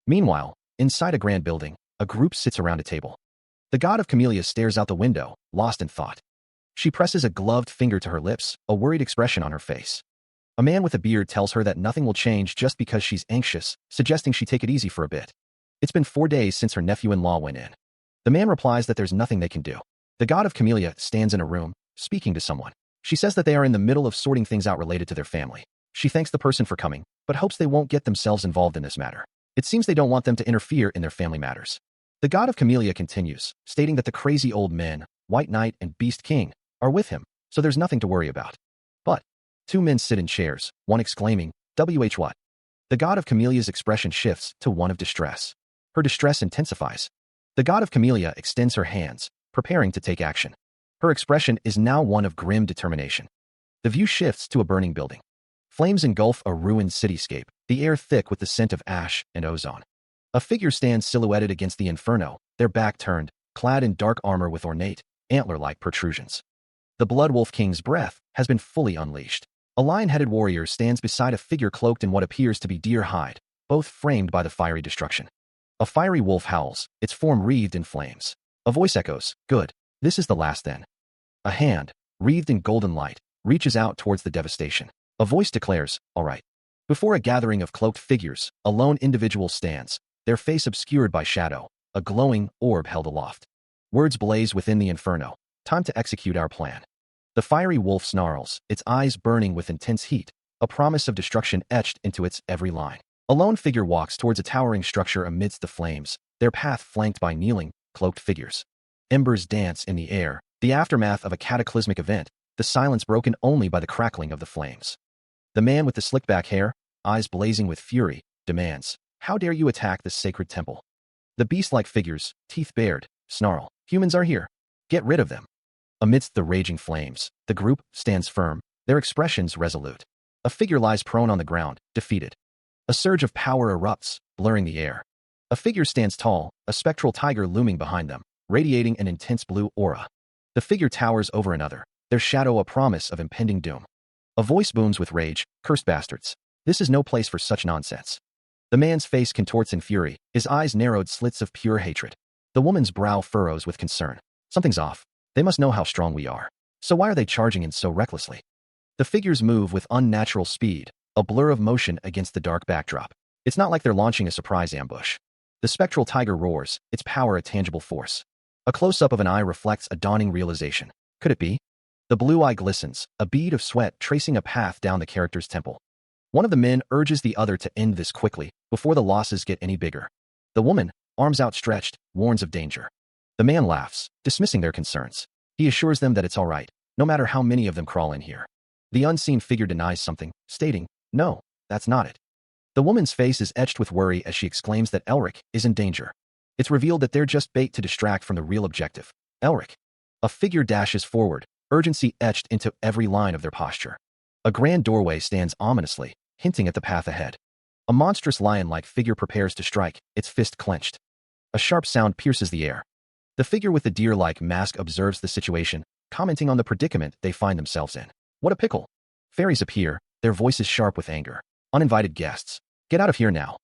Meanwhile, inside a grand building, a group sits around a table. The god of Camellia stares out the window, lost in thought. She presses a gloved finger to her lips, a worried expression on her face. A man with a beard tells her that nothing will change just because she's anxious, suggesting she take it easy for a bit. It's been 4 days since her nephew-in-law went in. The man replies that there's nothing they can do. The god of Camellia stands in a room, speaking to someone. She says that they are in the middle of sorting things out related to their family. She thanks the person for coming, but hopes they won't get themselves involved in this matter. It seems they don't want them to interfere in their family matters. The god of Camellia continues, stating that the crazy old men, White Knight and Beast King, are with him, so there's nothing to worry about. But 2 men sit in chairs, one exclaiming, WH what? The god of Camellia's expression shifts to one of distress. Her distress intensifies. The god of Camellia extends her hands, preparing to take action. Her expression is now one of grim determination. The view shifts to a burning building. Flames engulf a ruined cityscape, the air thick with the scent of ash and ozone. A figure stands silhouetted against the inferno, their back turned, clad in dark armor with ornate, antler-like protrusions. The Blood Wolf King's breath has been fully unleashed. A lion-headed warrior stands beside a figure cloaked in what appears to be deer hide, both framed by the fiery destruction. A fiery wolf howls, its form wreathed in flames. A voice echoes, good, this is the last then. A hand, wreathed in golden light, reaches out towards the devastation. A voice declares, all right. Before a gathering of cloaked figures, a lone individual stands, their face obscured by shadow, a glowing orb held aloft. Words blaze within the inferno. Time to execute our plan. The fiery wolf snarls, its eyes burning with intense heat, a promise of destruction etched into its every line. A lone figure walks towards a towering structure amidst the flames, their path flanked by kneeling, cloaked figures. Embers dance in the air, the aftermath of a cataclysmic event, the silence broken only by the crackling of the flames. The man with the slicked back hair, eyes blazing with fury, demands, how dare you attack this sacred temple? The beast-like figures, teeth bared, snarl. Humans are here. Get rid of them. Amidst the raging flames, the group stands firm, their expressions resolute. A figure lies prone on the ground, defeated. A surge of power erupts, blurring the air. A figure stands tall, a spectral tiger looming behind them, radiating an intense blue aura. The figure towers over another, their shadow a promise of impending doom. A voice booms with rage, "Cursed bastards. This is no place for such nonsense." The man's face contorts in fury, his eyes narrowed slits of pure hatred. The woman's brow furrows with concern. Something's off. They must know how strong we are. So why are they charging in so recklessly? The figures move with unnatural speed, a blur of motion against the dark backdrop. It's not like they're launching a surprise ambush. The spectral tiger roars, its power a tangible force. A close-up of an eye reflects a dawning realization. Could it be? The blue eye glistens, a bead of sweat tracing a path down the character's temple. One of the men urges the other to end this quickly, before the losses get any bigger. The woman, arms outstretched, warns of danger. The man laughs, dismissing their concerns. He assures them that it's all right, no matter how many of them crawl in here. The unseen figure denies something, stating, "No, that's not it." The woman's face is etched with worry as she exclaims that Elric is in danger. It's revealed that they're just bait to distract from the real objective. Elric. A figure dashes forward, urgency etched into every line of their posture. A grand doorway stands ominously, hinting at the path ahead. A monstrous lion-like figure prepares to strike, its fist clenched. A sharp sound pierces the air. The figure with the deer-like mask observes the situation, commenting on the predicament they find themselves in. What a pickle. Fairies appear, their voices sharp with anger. Uninvited guests. Get out of here now.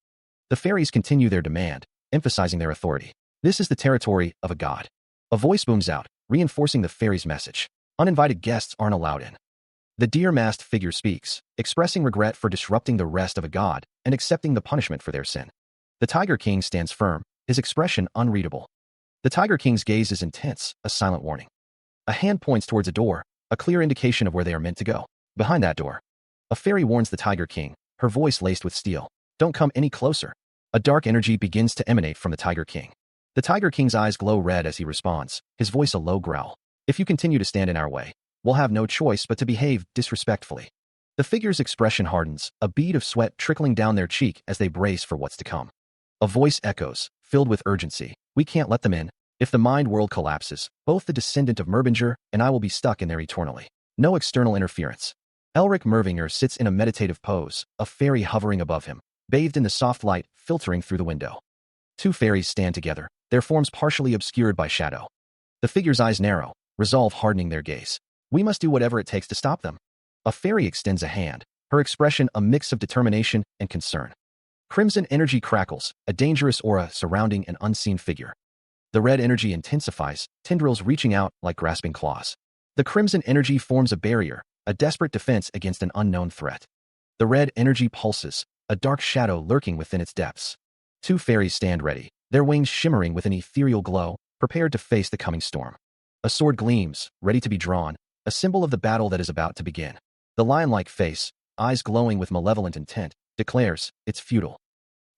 The fairies continue their demand, emphasizing their authority. This is the territory of a god. A voice booms out, reinforcing the fairies' message. Uninvited guests aren't allowed in. The deer-masked figure speaks, expressing regret for disrupting the rest of a god and accepting the punishment for their sin. The Tiger King stands firm, his expression unreadable. The Tiger King's gaze is intense, a silent warning. A hand points towards a door, a clear indication of where they are meant to go. Behind that door, a fairy warns the Tiger King, her voice laced with steel. Don't come any closer. A dark energy begins to emanate from the Tiger King. The Tiger King's eyes glow red as he responds, his voice a low growl. If you continue to stand in our way, we'll have no choice but to behave disrespectfully. The figure's expression hardens, a bead of sweat trickling down their cheek as they brace for what's to come. A voice echoes, filled with urgency. We can't let them in. If the mind world collapses, both the descendant of Merbinger and I will be stuck in there eternally. No external interference. Elric Mervinger sits in a meditative pose, a fairy hovering above him, bathed in the soft light filtering through the window. Two fairies stand together, their forms partially obscured by shadow. The figure's eyes narrow, resolve hardening their gaze. We must do whatever it takes to stop them. A fairy extends a hand, her expression a mix of determination and concern. Crimson energy crackles, a dangerous aura surrounding an unseen figure. The red energy intensifies, tendrils reaching out like grasping claws. The crimson energy forms a barrier, a desperate defense against an unknown threat. The red energy pulses, a dark shadow lurking within its depths. Two fairies stand ready, their wings shimmering with an ethereal glow, prepared to face the coming storm. A sword gleams, ready to be drawn, a symbol of the battle that is about to begin. The lion-like face, eyes glowing with malevolent intent, declares, it's futile.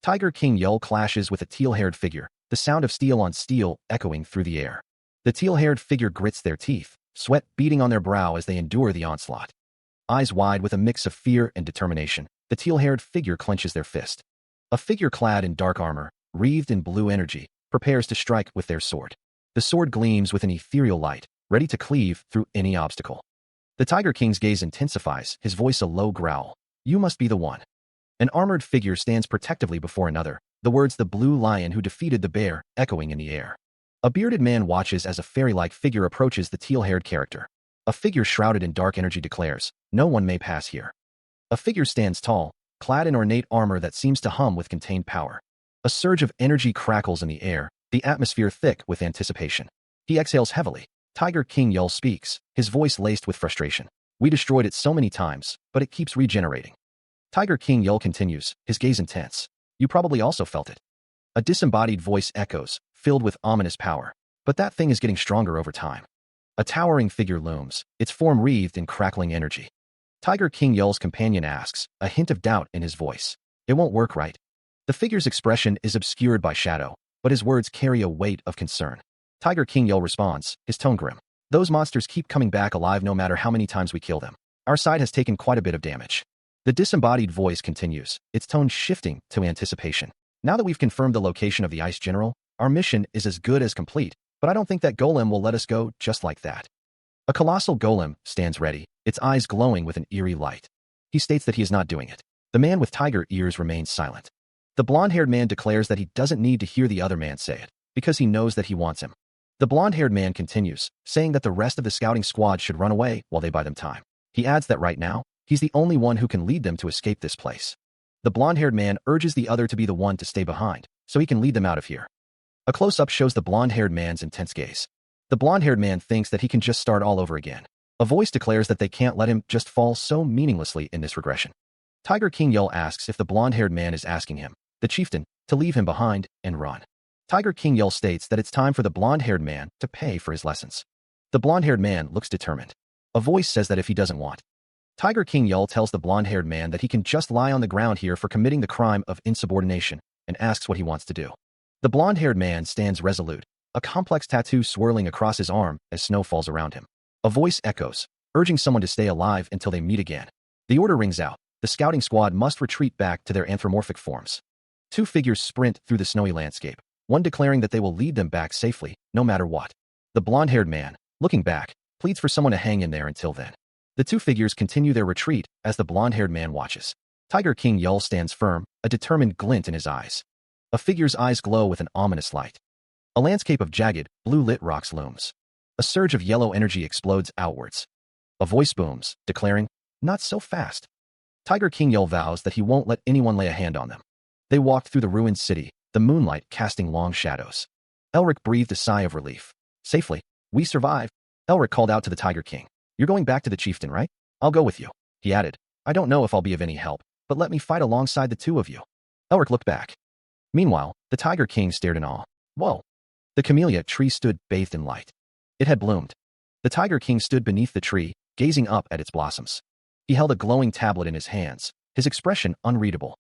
Tiger King Yul clashes with a teal-haired figure, the sound of steel on steel echoing through the air. The teal-haired figure grits their teeth, sweat beading on their brow as they endure the onslaught. Eyes wide with a mix of fear and determination, the teal-haired figure clenches their fist. A figure clad in dark armor, wreathed in blue energy, prepares to strike with their sword. The sword gleams with an ethereal light, ready to cleave through any obstacle. The Tiger King's gaze intensifies, his voice a low growl. You must be the one. An armored figure stands protectively before another, the words the blue lion who defeated the bear echoing in the air. A bearded man watches as a fairy-like figure approaches the teal-haired character. A figure shrouded in dark energy declares, no one may pass here. A figure stands tall, clad in ornate armor that seems to hum with contained power. A surge of energy crackles in the air, the atmosphere thick with anticipation. He exhales heavily. Tiger King Yul speaks, his voice laced with frustration. We destroyed it so many times, but it keeps regenerating. Tiger King Yul continues, his gaze intense. You probably also felt it. A disembodied voice echoes, filled with ominous power. But that thing is getting stronger over time. A towering figure looms, its form wreathed in crackling energy. Tiger King Yul's companion asks, a hint of doubt in his voice. It won't work, right? The figure's expression is obscured by shadow, but his words carry a weight of concern. Tiger King Yul responds, his tone grim. Those monsters keep coming back alive no matter how many times we kill them. Our side has taken quite a bit of damage. The disembodied voice continues, its tone shifting to anticipation. Now that we've confirmed the location of the Ice General, our mission is as good as complete. but I don't think that golem will let us go just like that. A colossal golem stands ready, its eyes glowing with an eerie light. He states that he is not doing it. The man with tiger ears remains silent. The blonde-haired man declares that he doesn't need to hear the other man say it, because he knows that he wants him. The blonde-haired man continues, saying that the rest of the scouting squad should run away while they buy them time. He adds that right now, he's the only one who can lead them to escape this place. The blonde-haired man urges the other to be the one to stay behind, so he can lead them out of here. A close-up shows the blonde-haired man's intense gaze. The blonde-haired man thinks that he can just start all over again. A voice declares that they can't let him just fall so meaninglessly in this regression. Tiger King Yell asks if the blonde-haired man is asking him, the chieftain, to leave him behind and run. Tiger King Yell states that it's time for the blonde-haired man to pay for his lessons. The blonde-haired man looks determined. A voice says that if he doesn't want. Tiger King Yell tells the blonde-haired man that he can just lie on the ground here for committing the crime of insubordination and asks what he wants to do. The blonde-haired man stands resolute, a complex tattoo swirling across his arm as snow falls around him. A voice echoes, urging someone to stay alive until they meet again. The order rings out. The scouting squad must retreat back to their anthropomorphic forms. Two figures sprint through the snowy landscape, one declaring that they will lead them back safely, no matter what. The blonde-haired man, looking back, pleads for someone to hang in there until then. The two figures continue their retreat as the blonde-haired man watches. Tiger King Yell stands firm, a determined glint in his eyes. A figure's eyes glow with an ominous light. A landscape of jagged, blue-lit rocks looms. A surge of yellow energy explodes outwards. A voice booms, declaring, "Not so fast." Tiger King Yell vows that he won't let anyone lay a hand on them. They walked through the ruined city, the moonlight casting long shadows. Elric breathed a sigh of relief. Safely. We survived. Elric called out to the Tiger King. You're going back to the chieftain, right? I'll go with you. He added, I don't know if I'll be of any help, but let me fight alongside the two of you. Elric looked back. Meanwhile, the Tiger King stared in awe. Whoa. The camellia tree stood bathed in light. It had bloomed. The Tiger King stood beneath the tree, gazing up at its blossoms. He held a glowing tablet in his hands, his expression unreadable.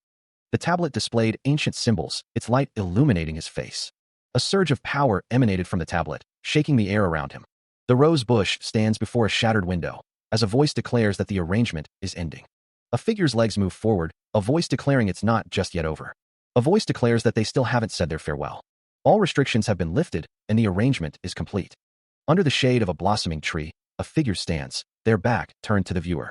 The tablet displayed ancient symbols, its light illuminating his face. A surge of power emanated from the tablet, shaking the air around him. The rose bush stands before a shattered window, as a voice declares that the arrangement is ending. A figure's legs move forward, a voice declaring it's not just yet over. A voice declares that they still haven't said their farewell. All restrictions have been lifted, and the arrangement is complete. Under the shade of a blossoming tree, a figure stands, their back turned to the viewer.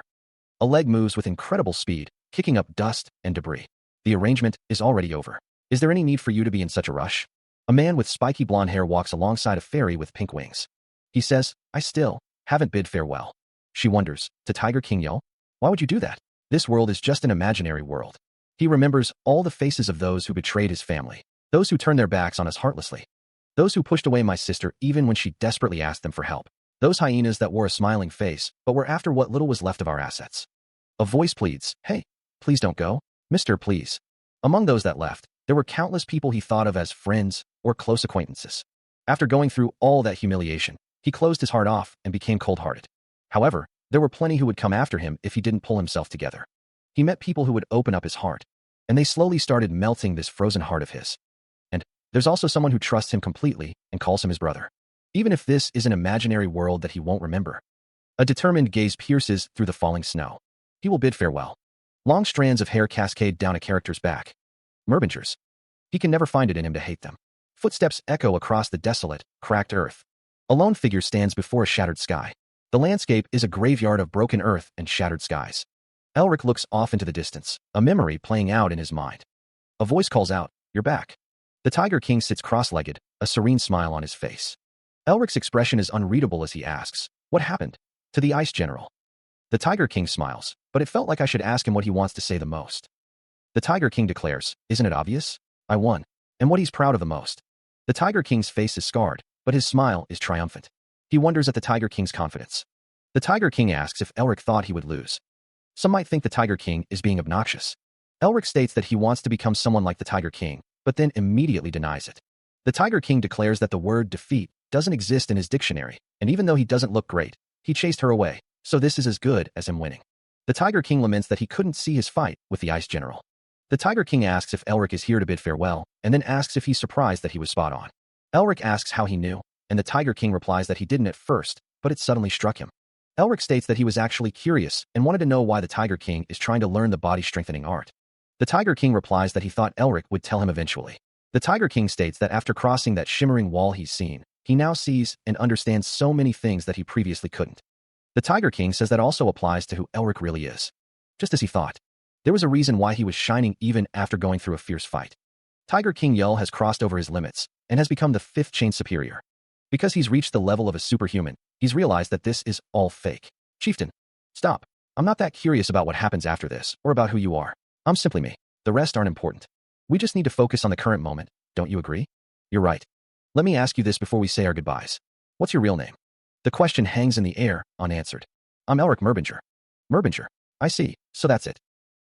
A leg moves with incredible speed, kicking up dust and debris. The arrangement is already over. Is there any need for you to be in such a rush? A man with spiky blonde hair walks alongside a fairy with pink wings. He says, I still haven't bid farewell. She wonders, to Tiger King Yell? Why would you do that? This world is just an imaginary world. He remembers all the faces of those who betrayed his family, those who turned their backs on us heartlessly, those who pushed away my sister even when she desperately asked them for help, those hyenas that wore a smiling face but were after what little was left of our assets. A voice pleads, hey, please don't go, Mr. Please. Among those that left, there were countless people he thought of as friends or close acquaintances. After going through all that humiliation, he closed his heart off and became cold-hearted. However, there were plenty who would come after him if he didn't pull himself together. He met people who would open up his heart, and they slowly started melting this frozen heart of his. And there's also someone who trusts him completely and calls him his brother, even if this is an imaginary world that he won't remember. A determined gaze pierces through the falling snow. He will bid farewell. Long strands of hair cascade down a character's back. Merbingers. He can never find it in him to hate them. Footsteps echo across the desolate, cracked earth. A lone figure stands before a shattered sky. The landscape is a graveyard of broken earth and shattered skies. Elric looks off into the distance, a memory playing out in his mind. A voice calls out, you're back. The Tiger King sits cross-legged, a serene smile on his face. Elric's expression is unreadable as he asks, what happened? To the Ice General. The Tiger King smiles, but it felt like I should ask him what he wants to say the most. The Tiger King declares, isn't it obvious? I won. And what he's proud of the most. The Tiger King's face is scarred, but his smile is triumphant. He wonders at the Tiger King's confidence. The Tiger King asks if Elric thought he would lose. Some might think the Tiger King is being obnoxious. Elric states that he wants to become someone like the Tiger King, but then immediately denies it. The Tiger King declares that the word defeat doesn't exist in his dictionary, and even though he doesn't look great, he chased her away, so this is as good as him winning. The Tiger King laments that he couldn't see his fight with the Ice General. The Tiger King asks if Elric is here to bid farewell, and then asks if he's surprised that he was spot on. Elric asks how he knew, and the Tiger King replies that he didn't at first, but it suddenly struck him. Elric states that he was actually curious and wanted to know why the Tiger King is trying to learn the body-strengthening art. The Tiger King replies that he thought Elric would tell him eventually. The Tiger King states that after crossing that shimmering wall he's seen, He now sees and understands so many things that he previously couldn't. The Tiger King says that also applies to who Elric really is. Just as he thought. There was a reason why he was shining even after going through a fierce fight. Tiger King Yell has crossed over his limits and has become the 5th chain superior. Because he's reached the level of a superhuman, he's realized that this is all fake. Chieftain, stop. I'm not that curious about what happens after this or about who you are. I'm simply me. The rest aren't important. We just need to focus on the current moment. Don't you agree? You're right. Let me ask you this before we say our goodbyes. What's your real name? The question hangs in the air, unanswered. I'm Elric Merbinger. Merbinger. I see. So that's it.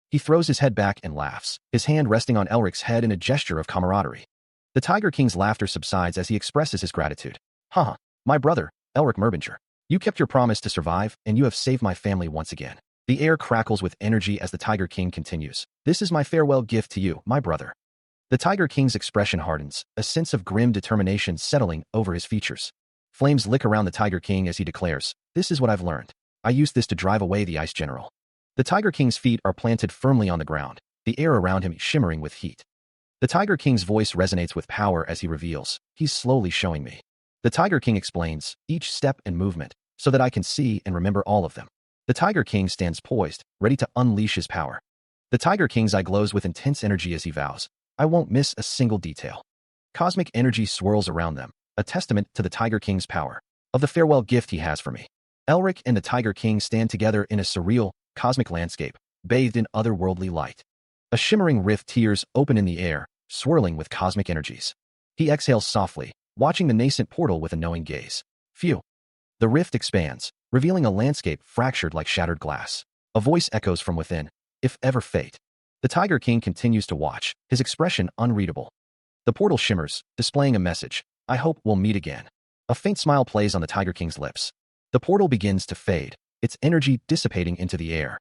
He throws his head back and laughs, his hand resting on Elric's head in a gesture of camaraderie. The Tiger King's laughter subsides as he expresses his gratitude. Haha, my brother, Elric Merbinger. You kept your promise to survive, and you have saved my family once again. The air crackles with energy as the Tiger King continues. This is my farewell gift to you, my brother. The Tiger King's expression hardens, a sense of grim determination settling over his features. Flames lick around the Tiger King as he declares, "This is what I've learned. I used this to drive away the Ice General." The Tiger King's feet are planted firmly on the ground, the air around him shimmering with heat. The Tiger King's voice resonates with power as he reveals, "He's slowly showing me." The Tiger King explains, each step and movement, so that I can see and remember all of them. The Tiger King stands poised, ready to unleash his power. The Tiger King's eye glows with intense energy as he vows, "I won't miss a single detail." Cosmic energy swirls around them, a testament to the Tiger King's power, of the farewell gift he has for me. Elric and the Tiger King stand together in a surreal, cosmic landscape, bathed in otherworldly light. A shimmering rift tears open in the air, swirling with cosmic energies. He exhales softly, watching the nascent portal with a knowing gaze. Phew. The rift expands, revealing a landscape fractured like shattered glass. A voice echoes from within, "If ever fate." The Tiger King continues to watch, his expression unreadable. The portal shimmers, displaying a message, "I hope we'll meet again." A faint smile plays on the Tiger King's lips. The portal begins to fade, its energy dissipating into the air.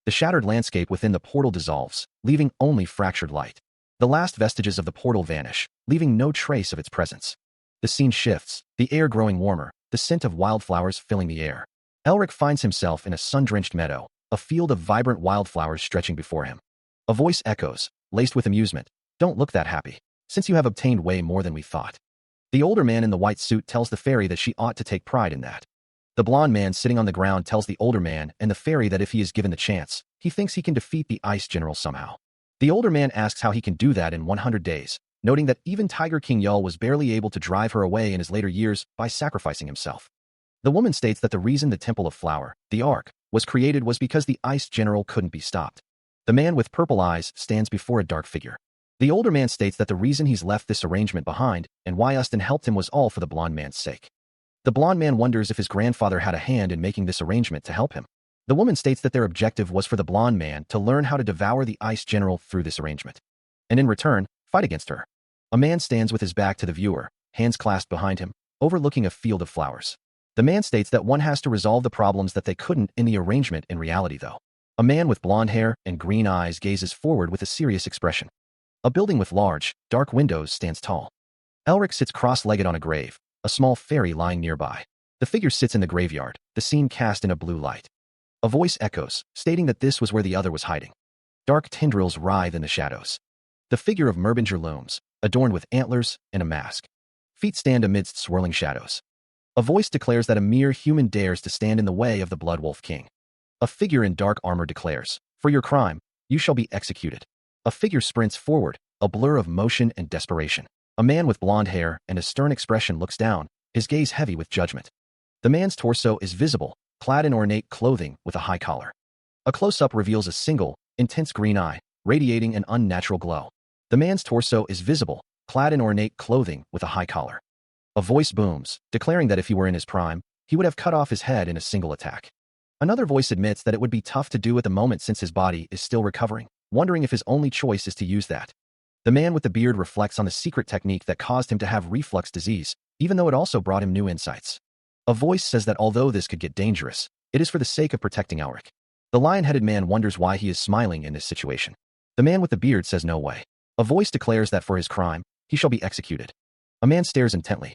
The shattered landscape within the portal dissolves, leaving only fractured light. The last vestiges of the portal vanish, leaving no trace of its presence. The scene shifts, the air growing warmer, the scent of wildflowers filling the air. Elric finds himself in a sun-drenched meadow, a field of vibrant wildflowers stretching before him. A voice echoes, laced with amusement, "Don't look that happy, since you have obtained way more than we thought." The older man in the white suit tells the fairy that she ought to take pride in that. The blonde man sitting on the ground tells the older man and the fairy that if he is given the chance, he thinks he can defeat the Ice General somehow. The older man asks how he can do that in 100 days, noting that even Tiger King Yul was barely able to drive her away in his later years by sacrificing himself. The woman states that the reason the Temple of Flower, the Ark, was created was because the Ice General couldn't be stopped. The man with purple eyes stands before a dark figure. The older man states that the reason he's left this arrangement behind and why Ustin helped him was all for the blonde man's sake. The blonde man wonders if his grandfather had a hand in making this arrangement to help him. The woman states that their objective was for the blonde man to learn how to devour the Ice General through this arrangement, and in return, fight against her. A man stands with his back to the viewer, hands clasped behind him, overlooking a field of flowers. The man states that one has to resolve the problems that they couldn't in the arrangement in reality though. A man with blonde hair and green eyes gazes forward with a serious expression. A building with large, dark windows stands tall. Elric sits cross-legged on a grave, a small fairy lying nearby. The figure sits in the graveyard, the scene cast in a blue light. A voice echoes, stating that this was where the other was hiding. Dark tendrils writhe in the shadows. The figure of Merbinger looms, adorned with antlers and a mask. Feet stand amidst swirling shadows. A voice declares that a mere human dares to stand in the way of the Blood Wolf King. A figure in dark armor declares, "For your crime, you shall be executed." A figure sprints forward, a blur of motion and desperation. A man with blonde hair and a stern expression looks down, his gaze heavy with judgment. The man's torso is visible, clad in ornate clothing with a high collar. A close-up reveals a single, intense green eye, radiating an unnatural glow. The man's torso is visible, clad in ornate clothing with a high collar. A voice booms, declaring that if he were in his prime, he would have cut off his head in a single attack. Another voice admits that it would be tough to do at the moment since his body is still recovering, wondering if his only choice is to use that. The man with the beard reflects on the secret technique that caused him to have reflux disease, even though it also brought him new insights. A voice says that although this could get dangerous, it is for the sake of protecting Elric. The lion-headed man wonders why he is smiling in this situation. The man with the beard says no way. A voice declares that for his crime, he shall be executed. A man stares intently.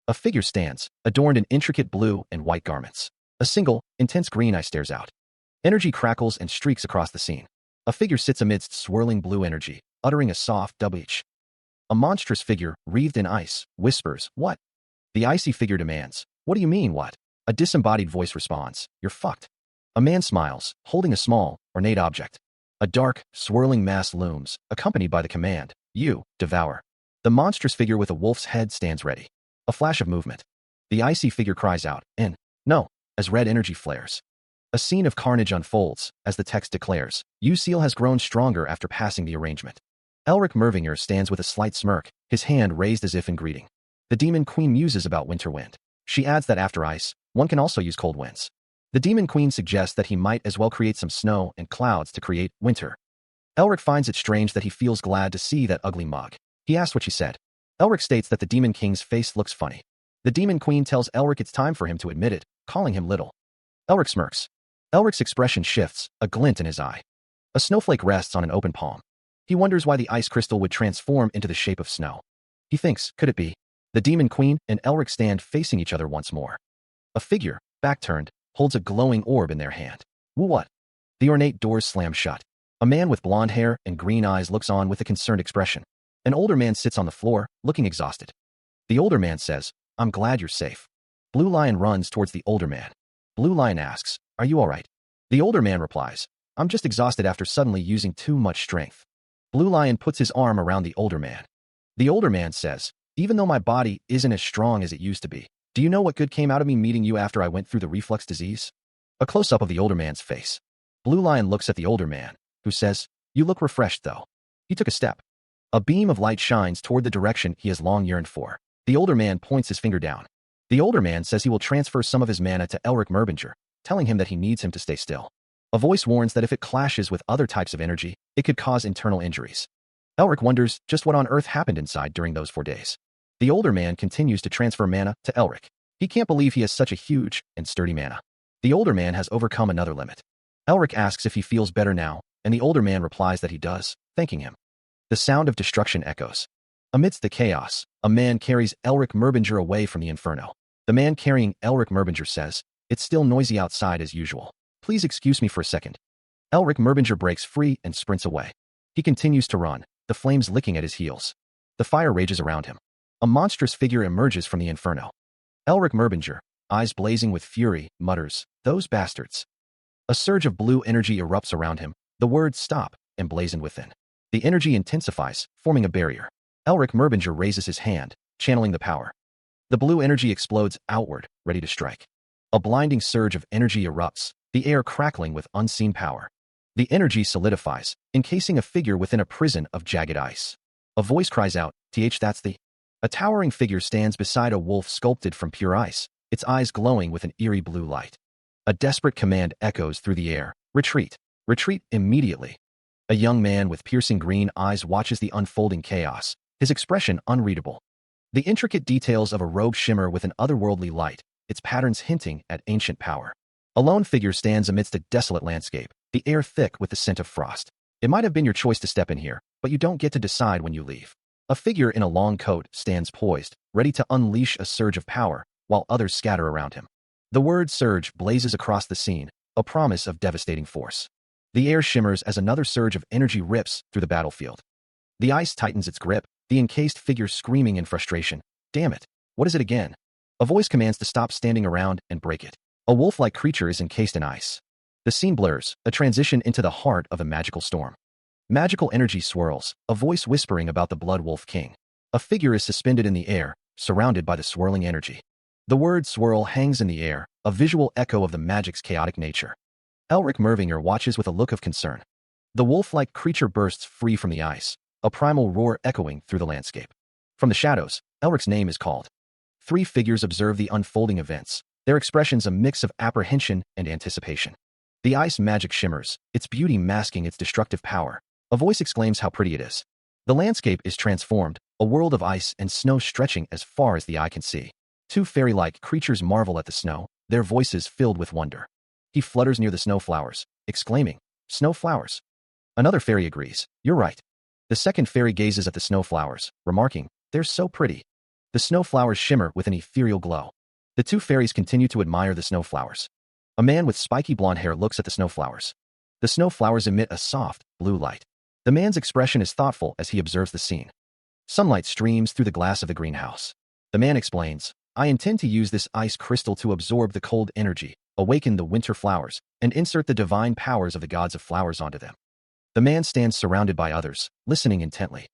A figure stands, adorned in intricate blue and white garments. A single, intense green eye stares out. Energy crackles and streaks across the scene. A figure sits amidst swirling blue energy, uttering a soft "wh." A monstrous figure, wreathed in ice, whispers, "What?" The icy figure demands, "What do you mean, what?" A disembodied voice responds, "You're fucked." A man smiles, holding a small, ornate object. A dark, swirling mass looms, accompanied by the command, "You, devour." The monstrous figure with a wolf's head stands ready. A flash of movement. The icy figure cries out, "In, no," as red energy flares. A scene of carnage unfolds, as the text declares, "Yu Seal has grown stronger after passing the arrangement." Elric Mervinger stands with a slight smirk, his hand raised as if in greeting. The Demon Queen muses about winter wind. She adds that after ice, one can also use cold winds. The Demon Queen suggests that he might as well create some snow and clouds to create winter. Elric finds it strange that he feels glad to see that ugly mug. He asks what she said. Elric states that the Demon King's face looks funny. The Demon Queen tells Elric it's time for him to admit it, calling him little. Elric smirks. Elric's expression shifts, a glint in his eye. A snowflake rests on an open palm. He wonders why the ice crystal would transform into the shape of snow. He thinks, could it be? The Demon Queen and Elric stand facing each other once more. A figure, back turned, holds a glowing orb in their hand. What? The ornate doors slam shut. A man with blonde hair and green eyes looks on with a concerned expression. An older man sits on the floor, looking exhausted. The older man says, "I'm glad you're safe." Blue Lion runs towards the older man. Blue Lion asks, "Are you all right?" The older man replies, "I'm just exhausted after suddenly using too much strength." Blue Lion puts his arm around the older man. The older man says, "Even though my body isn't as strong as it used to be, do you know what good came out of me meeting you after I went through the reflux disease?" A close-up of the older man's face. Blue Lion looks at the older man, who says, "You look refreshed, though." He took a step. A beam of light shines toward the direction he has long yearned for. The older man points his finger down. The older man says he will transfer some of his mana to Elric Merbinger, telling him that he needs him to stay still. A voice warns that if it clashes with other types of energy, it could cause internal injuries. Elric wonders just what on earth happened inside during those 4 days. The older man continues to transfer mana to Elric. He can't believe he has such a huge and sturdy mana. The older man has overcome another limit. Elric asks if he feels better now, and the older man replies that he does, thanking him. The sound of destruction echoes. Amidst the chaos, a man carries Elric Merbinger away from the inferno. The man carrying Elric Merbinger says, "It's still noisy outside as usual. Please excuse me for a second." Elric Merbinger breaks free and sprints away. He continues to run, the flames licking at his heels. The fire rages around him. A monstrous figure emerges from the inferno. Elric Merbinger, eyes blazing with fury, mutters, "Those bastards." A surge of blue energy erupts around him, the words "stop" emblazoned within. The energy intensifies, forming a barrier. Elric Merbinger raises his hand, channeling the power. The blue energy explodes outward, ready to strike. A blinding surge of energy erupts, the air crackling with unseen power. The energy solidifies, encasing a figure within a prison of jagged ice. A voice cries out, that's the..." A towering figure stands beside a wolf sculpted from pure ice, its eyes glowing with an eerie blue light. A desperate command echoes through the air, "Retreat! Retreat immediately!" A young man with piercing green eyes watches the unfolding chaos, his expression unreadable. The intricate details of a robe shimmer with an otherworldly light, its patterns hinting at ancient power. A lone figure stands amidst a desolate landscape, the air thick with the scent of frost. It might have been your choice to step in here, but you don't get to decide when you leave. A figure in a long coat stands poised, ready to unleash a surge of power, while others scatter around him. The word surge blazes across the scene, a promise of devastating force. The air shimmers as another surge of energy rips through the battlefield. The ice tightens its grip, the encased figure screaming in frustration. "Damn it! What is it again?" A voice commands to stop standing around and break it. A wolf-like creature is encased in ice. The scene blurs, a transition into the heart of a magical storm. Magical energy swirls, a voice whispering about the Blood Wolf King. A figure is suspended in the air, surrounded by the swirling energy. The word swirl hangs in the air, a visual echo of the magic's chaotic nature. Elric Mervinger watches with a look of concern. The wolf-like creature bursts free from the ice, a primal roar echoing through the landscape. From the shadows, Elric's name is called. 3 figures observe the unfolding events, their expressions a mix of apprehension and anticipation. The ice magic shimmers, its beauty masking its destructive power. A voice exclaims how pretty it is. The landscape is transformed, a world of ice and snow stretching as far as the eye can see. 2 fairy-like creatures marvel at the snow, their voices filled with wonder. He flutters near the snowflowers, exclaiming, "Snowflowers." Another fairy agrees, "You're right." The second fairy gazes at the snowflowers, remarking, "They're so pretty." The snowflowers shimmer with an ethereal glow. The 2 fairies continue to admire the snowflowers. A man with spiky blonde hair looks at the snowflowers. The snowflowers emit a soft, blue light. The man's expression is thoughtful as he observes the scene. Sunlight streams through the glass of the greenhouse. The man explains, I intend to use this ice crystal to absorb the cold energy, awaken the winter flowers, and insert the divine powers of the gods of flowers onto them. The man stands surrounded by others, listening intently.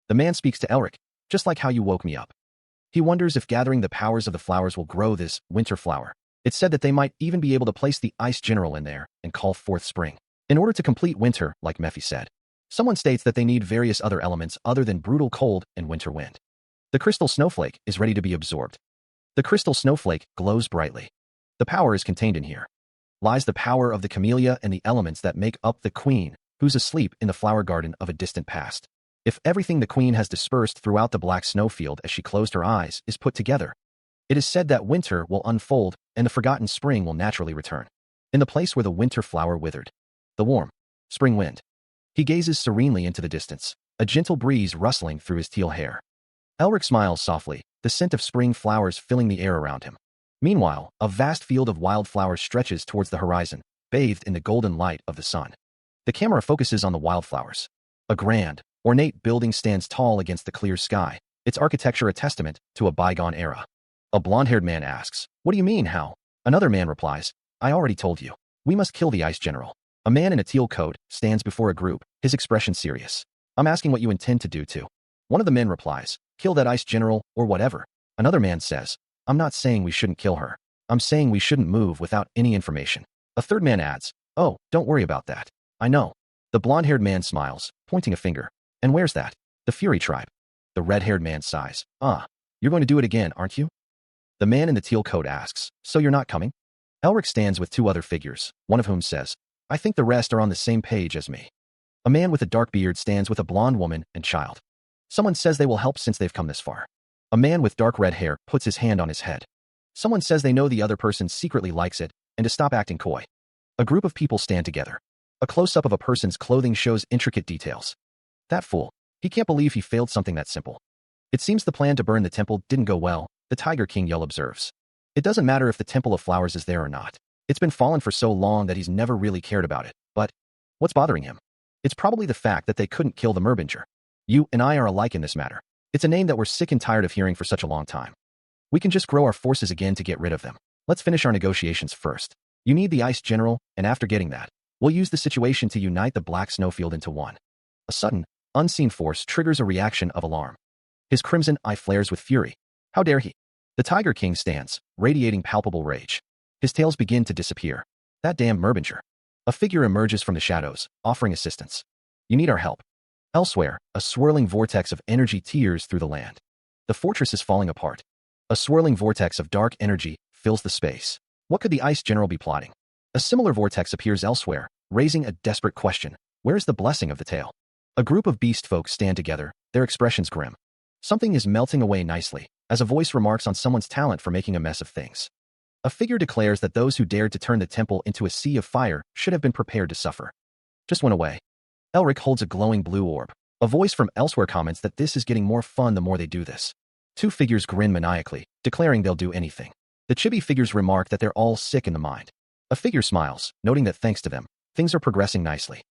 The man speaks to Elric, just like how you woke me up. He wonders if gathering the powers of the flowers will grow this winter flower. It's said that they might even be able to place the ice general in there and call forth spring. In order to complete winter, like Mephi said. Someone states that they need various other elements other than brutal cold and winter wind. The crystal snowflake is ready to be absorbed. The crystal snowflake glows brightly. The power is contained in here. Lies the power of the camellia and the elements that make up the queen, who's asleep in the flower garden of a distant past. If everything the queen has dispersed throughout the black snowfield as she closed her eyes is put together, it is said that winter will unfold and the forgotten spring will naturally return. In the place where the winter flower withered, the warm spring wind. He gazes serenely into the distance, a gentle breeze rustling through his teal hair. Elric smiles softly, the scent of spring flowers filling the air around him. Meanwhile, a vast field of wildflowers stretches towards the horizon, bathed in the golden light of the sun. The camera focuses on the wildflowers. A grand, ornate building stands tall against the clear sky, its architecture a testament to a bygone era. A blonde-haired man asks, "What do you mean, how?" Another man replies, "I already told you. We must kill the ice general." A man in a teal coat stands before a group, his expression serious. "I'm asking what you intend to do too." One of the men replies, "Kill that ice general, or whatever." Another man says, "I'm not saying we shouldn't kill her. I'm saying we shouldn't move without any information." A third man adds, "Oh, don't worry about that. I know." The blonde-haired man smiles, pointing a finger. "And where's that?" "The Fury tribe." The red-haired man sighs. You're going to do it again, aren't you?" The man in the teal coat asks, "So you're not coming?" Elric stands with two other figures, one of whom says, "I think the rest are on the same page as me." A man with a dark beard stands with a blonde woman and child. Someone says they will help since they've come this far. A man with dark red hair puts his hand on his head. Someone says they know the other person secretly likes it and to stop acting coy. A group of people stand together. A close-up of a person's clothing shows intricate details. That fool. He can't believe he failed something that simple. It seems the plan to burn the temple didn't go well, the Tiger King Yell observes. It doesn't matter if the Temple of Flowers is there or not. It's been fallen for so long that he's never really cared about it. But what's bothering him? It's probably the fact that they couldn't kill the Merbinger. You and I are alike in this matter. It's a name that we're sick and tired of hearing for such a long time. We can just grow our forces again to get rid of them. Let's finish our negotiations first. You need the Ice General, and after getting that, we'll use the situation to unite the Black Snowfield into one. A sudden, unseen force triggers a reaction of alarm. His crimson eye flares with fury. How dare he? The Tiger King stands, radiating palpable rage. His tails begin to disappear. That damn Merbinger. A figure emerges from the shadows, offering assistance. You need our help. Elsewhere, a swirling vortex of energy tears through the land. The fortress is falling apart. A swirling vortex of dark energy fills the space. What could the Ice General be plotting? A similar vortex appears elsewhere, raising a desperate question. Where is the blessing of the tale? A group of beast folk stand together, their expressions grim. Something is melting away nicely, as a voice remarks on someone's talent for making a mess of things. A figure declares that those who dared to turn the temple into a sea of fire should have been prepared to suffer. Just went away. Elric holds a glowing blue orb. A voice from elsewhere comments that this is getting more fun the more they do this. Two figures grin maniacally, declaring they'll do anything. The chibi figures remark that they're all sick in the mind. A figure smiles, noting that thanks to them, things are progressing nicely.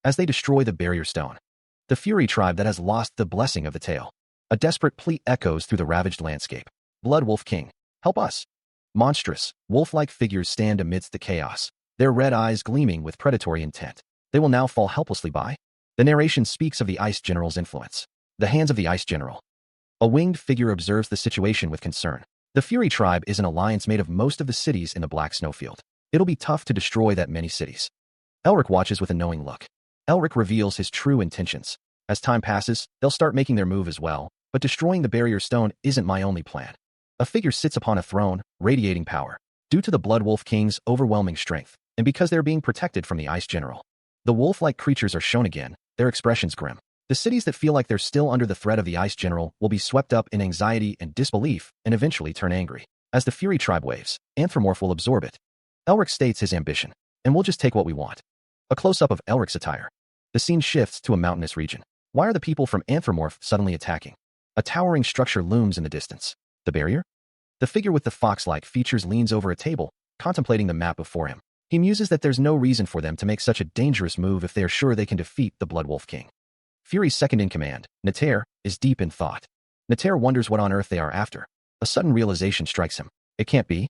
As they destroy the barrier stone, the Fury tribe that has lost the blessing of the tale. A desperate plea echoes through the ravaged landscape. Blood Wolf King, help us. Monstrous, wolf-like figures stand amidst the chaos, their red eyes gleaming with predatory intent. They will now fall helplessly by. The narration speaks of the Ice General's influence. The hands of the Ice General. A winged figure observes the situation with concern. The Fury tribe is an alliance made of most of the cities in the Black Snowfield. It'll be tough to destroy that many cities. Elric watches with a knowing look. Elric reveals his true intentions. As time passes, they'll start making their move as well, but destroying the barrier stone isn't my only plan. A figure sits upon a throne, radiating power. Due to the Blood Wolf King's overwhelming strength, and because they're being protected from the Ice General. The wolf-like creatures are shown again, their expressions grim. The cities that feel like they're still under the threat of the Ice General will be swept up in anxiety and disbelief and eventually turn angry. As the Fury tribe waves, Anthropomorph will absorb it. Elric states his ambition, and we'll just take what we want. A close-up of Elric's attire. The scene shifts to a mountainous region. Why are the people from Anthropomorph suddenly attacking? A towering structure looms in the distance. The barrier? The figure with the fox-like features leans over a table, contemplating the map before him. He muses that there's no reason for them to make such a dangerous move if they are sure they can defeat the Blood Wolf King. Fury's second-in-command, Nater, is deep in thought. Nater wonders what on earth they are after. A sudden realization strikes him. It can't be.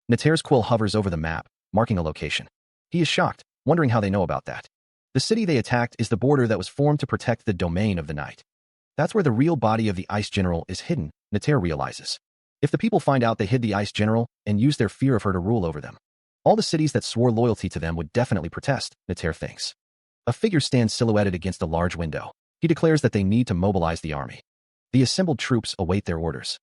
Nater's quill hovers over the map, marking a location. He is shocked, wondering how they know about that. The city they attacked is the border that was formed to protect the domain of the night. That's where the real body of the Ice General is hidden, Nater realizes. If the people find out they hid the Ice General and used their fear of her to rule over them, all the cities that swore loyalty to them would definitely protest, Nater thinks. A figure stands silhouetted against a large window. He declares that they need to mobilize the army. The assembled troops await their orders.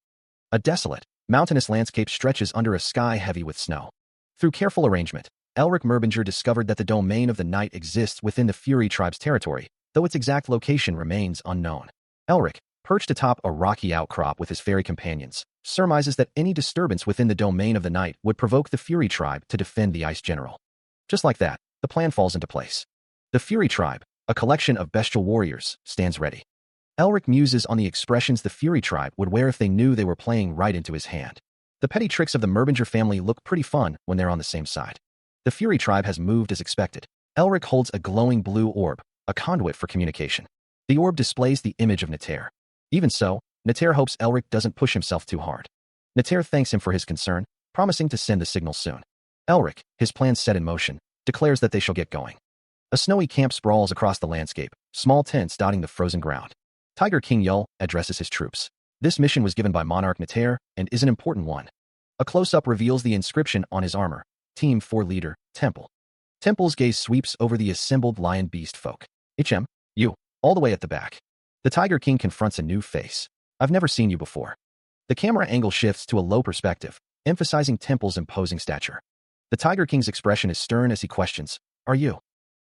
A desolate, mountainous landscape stretches under a sky heavy with snow. Through careful arrangement, Elric Merbinger discovered that the domain of the night exists within the Fury tribe's territory, though its exact location remains unknown. Elric, perched atop a rocky outcrop with his fairy companions, surmises that any disturbance within the domain of the night would provoke the Fury tribe to defend the Ice General. Just like that, the plan falls into place. The Fury tribe, a collection of bestial warriors, stands ready. Elric muses on the expressions the Fury tribe would wear if they knew they were playing right into his hand. The petty tricks of the Merbinger family look pretty fun when they're on the same side. The Fury tribe has moved as expected. Elric holds a glowing blue orb, a conduit for communication. The orb displays the image of Nater. Even so, Nater hopes Elric doesn't push himself too hard. Nater thanks him for his concern, promising to send the signal soon. Elric, his plans set in motion, declares that they shall get going. A snowy camp sprawls across the landscape, small tents dotting the frozen ground. Tiger King Yul addresses his troops. This mission was given by Monarch Nater and is an important one. A close-up reveals the inscription on his armor, Team 4 Leader, Temple. Temple's gaze sweeps over the assembled lion beast folk. You, all the way at the back. The Tiger King confronts a new face. I've never seen you before. The camera angle shifts to a low perspective, emphasizing Temple's imposing stature. The Tiger King's expression is stern as he questions, "Are you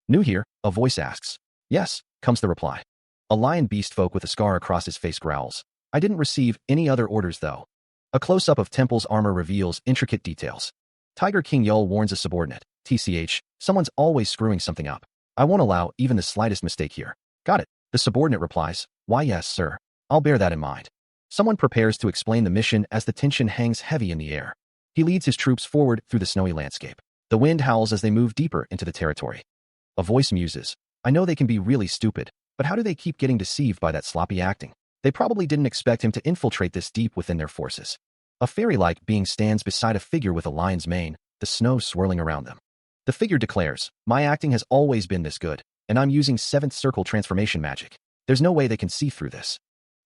new here?" A voice asks. "Yes," comes the reply. A lion beast folk with a scar across his face growls. "I didn't receive any other orders though." A close-up of Temple's armor reveals intricate details. Tiger King Yul warns a subordinate, "TCH, someone's always screwing something up. I won't allow even the slightest mistake here." "Got it." The subordinate replies, "Why yes, sir. I'll bear that in mind." Someone prepares to explain the mission as the tension hangs heavy in the air. He leads his troops forward through the snowy landscape. The wind howls as they move deeper into the territory. A voice muses, "I know they can be really stupid, but how do they keep getting deceived by that sloppy acting? They probably didn't expect him to infiltrate this deep within their forces." A fairy-like being stands beside a figure with a lion's mane, the snow swirling around them. The figure declares, "My acting has always been this good, and I'm using 7th circle transformation magic. There's no way they can see through this."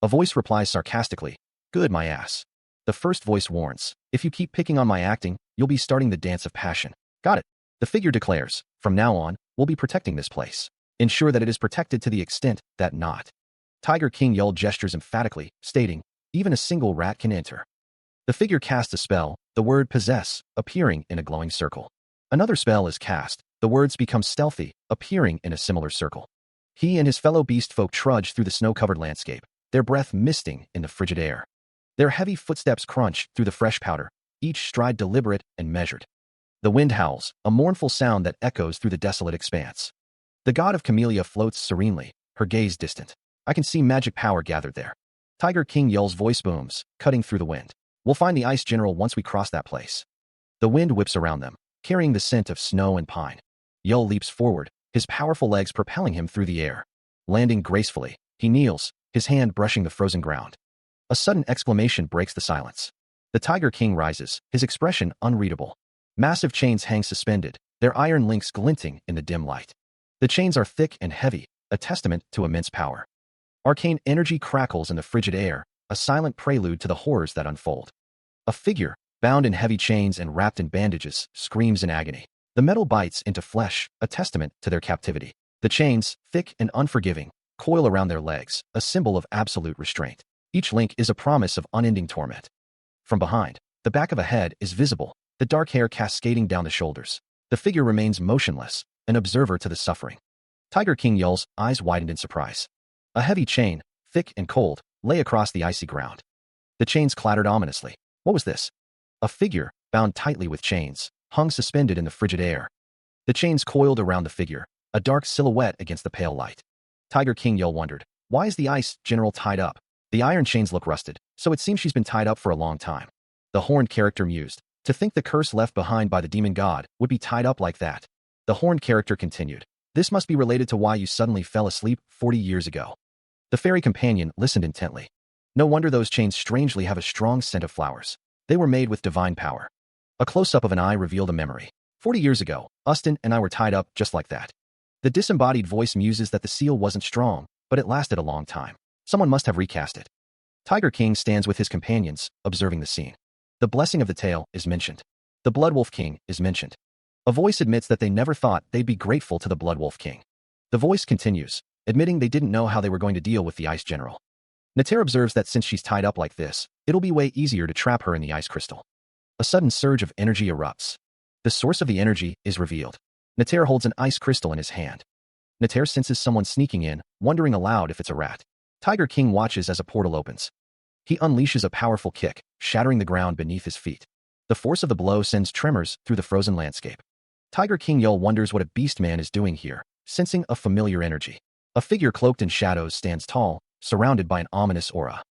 A voice replies sarcastically, "Good, my ass." The first voice warns, "If you keep picking on my acting, you'll be starting the dance of passion." "Got it." The figure declares, "From now on, we'll be protecting this place. Ensure that it is protected to the extent that not." Tiger King Yul gestures emphatically, stating, "Even a single rat can enter." The figure casts a spell, the word possess, appearing in a glowing circle. Another spell is cast, the words become stealthy, appearing in a similar circle. He and his fellow beast folk trudge through the snow-covered landscape, their breath misting in the frigid air. Their heavy footsteps crunch through the fresh powder, each stride deliberate and measured. The wind howls, a mournful sound that echoes through the desolate expanse. The god of Camellia floats serenely, her gaze distant. I can see magic power gathered there. Tiger King Yul's voice booms, cutting through the wind. "We'll find the Ice General once we cross that place." The wind whips around them, carrying the scent of snow and pine. Yul leaps forward, his powerful legs propelling him through the air. Landing gracefully, he kneels, his hand brushing the frozen ground. A sudden exclamation breaks the silence. The Tiger King rises, his expression unreadable. Massive chains hang suspended, their iron links glinting in the dim light. The chains are thick and heavy, a testament to immense power. Arcane energy crackles in the frigid air, a silent prelude to the horrors that unfold. A figure, bound in heavy chains and wrapped in bandages, screams in agony. The metal bites into flesh, a testament to their captivity. The chains, thick and unforgiving, coil around their legs, a symbol of absolute restraint. Each link is a promise of unending torment. From behind, the back of a head is visible, the dark hair cascading down the shoulders. The figure remains motionless, an observer to the suffering. Tiger King Yul's eyes widened in surprise. A heavy chain, thick and cold, lay across the icy ground. The chains clattered ominously. What was this? A figure, bound tightly with chains, hung suspended in the frigid air. The chains coiled around the figure, a dark silhouette against the pale light. Tiger King Yul wondered, why is the Ice General tied up? The iron chains look rusted, so it seems she's been tied up for a long time. The horned character mused, to think the curse left behind by the demon god would be tied up like that. The horned character continued, this must be related to why you suddenly fell asleep 40 years ago. The fairy companion listened intently. No wonder those chains strangely have a strong scent of flowers. They were made with divine power. A close-up of an eye revealed a memory. 40 years ago, Ustin and I were tied up just like that. The disembodied voice muses that the seal wasn't strong, but it lasted a long time. Someone must have recast it. Tiger King stands with his companions, observing the scene. The blessing of the tale is mentioned. The Blood Wolf King is mentioned. A voice admits that they never thought they'd be grateful to the Blood Wolf King. The voice continues, admitting they didn't know how they were going to deal with the Ice General. Nater observes that since she's tied up like this, it'll be way easier to trap her in the ice crystal. A sudden surge of energy erupts. The source of the energy is revealed. Nater holds an ice crystal in his hand. Nater senses someone sneaking in, wondering aloud if it's a rat. Tiger King watches as a portal opens. He unleashes a powerful kick, shattering the ground beneath his feet. The force of the blow sends tremors through the frozen landscape. Tiger King Yul wonders what a beast man is doing here, sensing a familiar energy. A figure cloaked in shadows stands tall, surrounded by an ominous aura.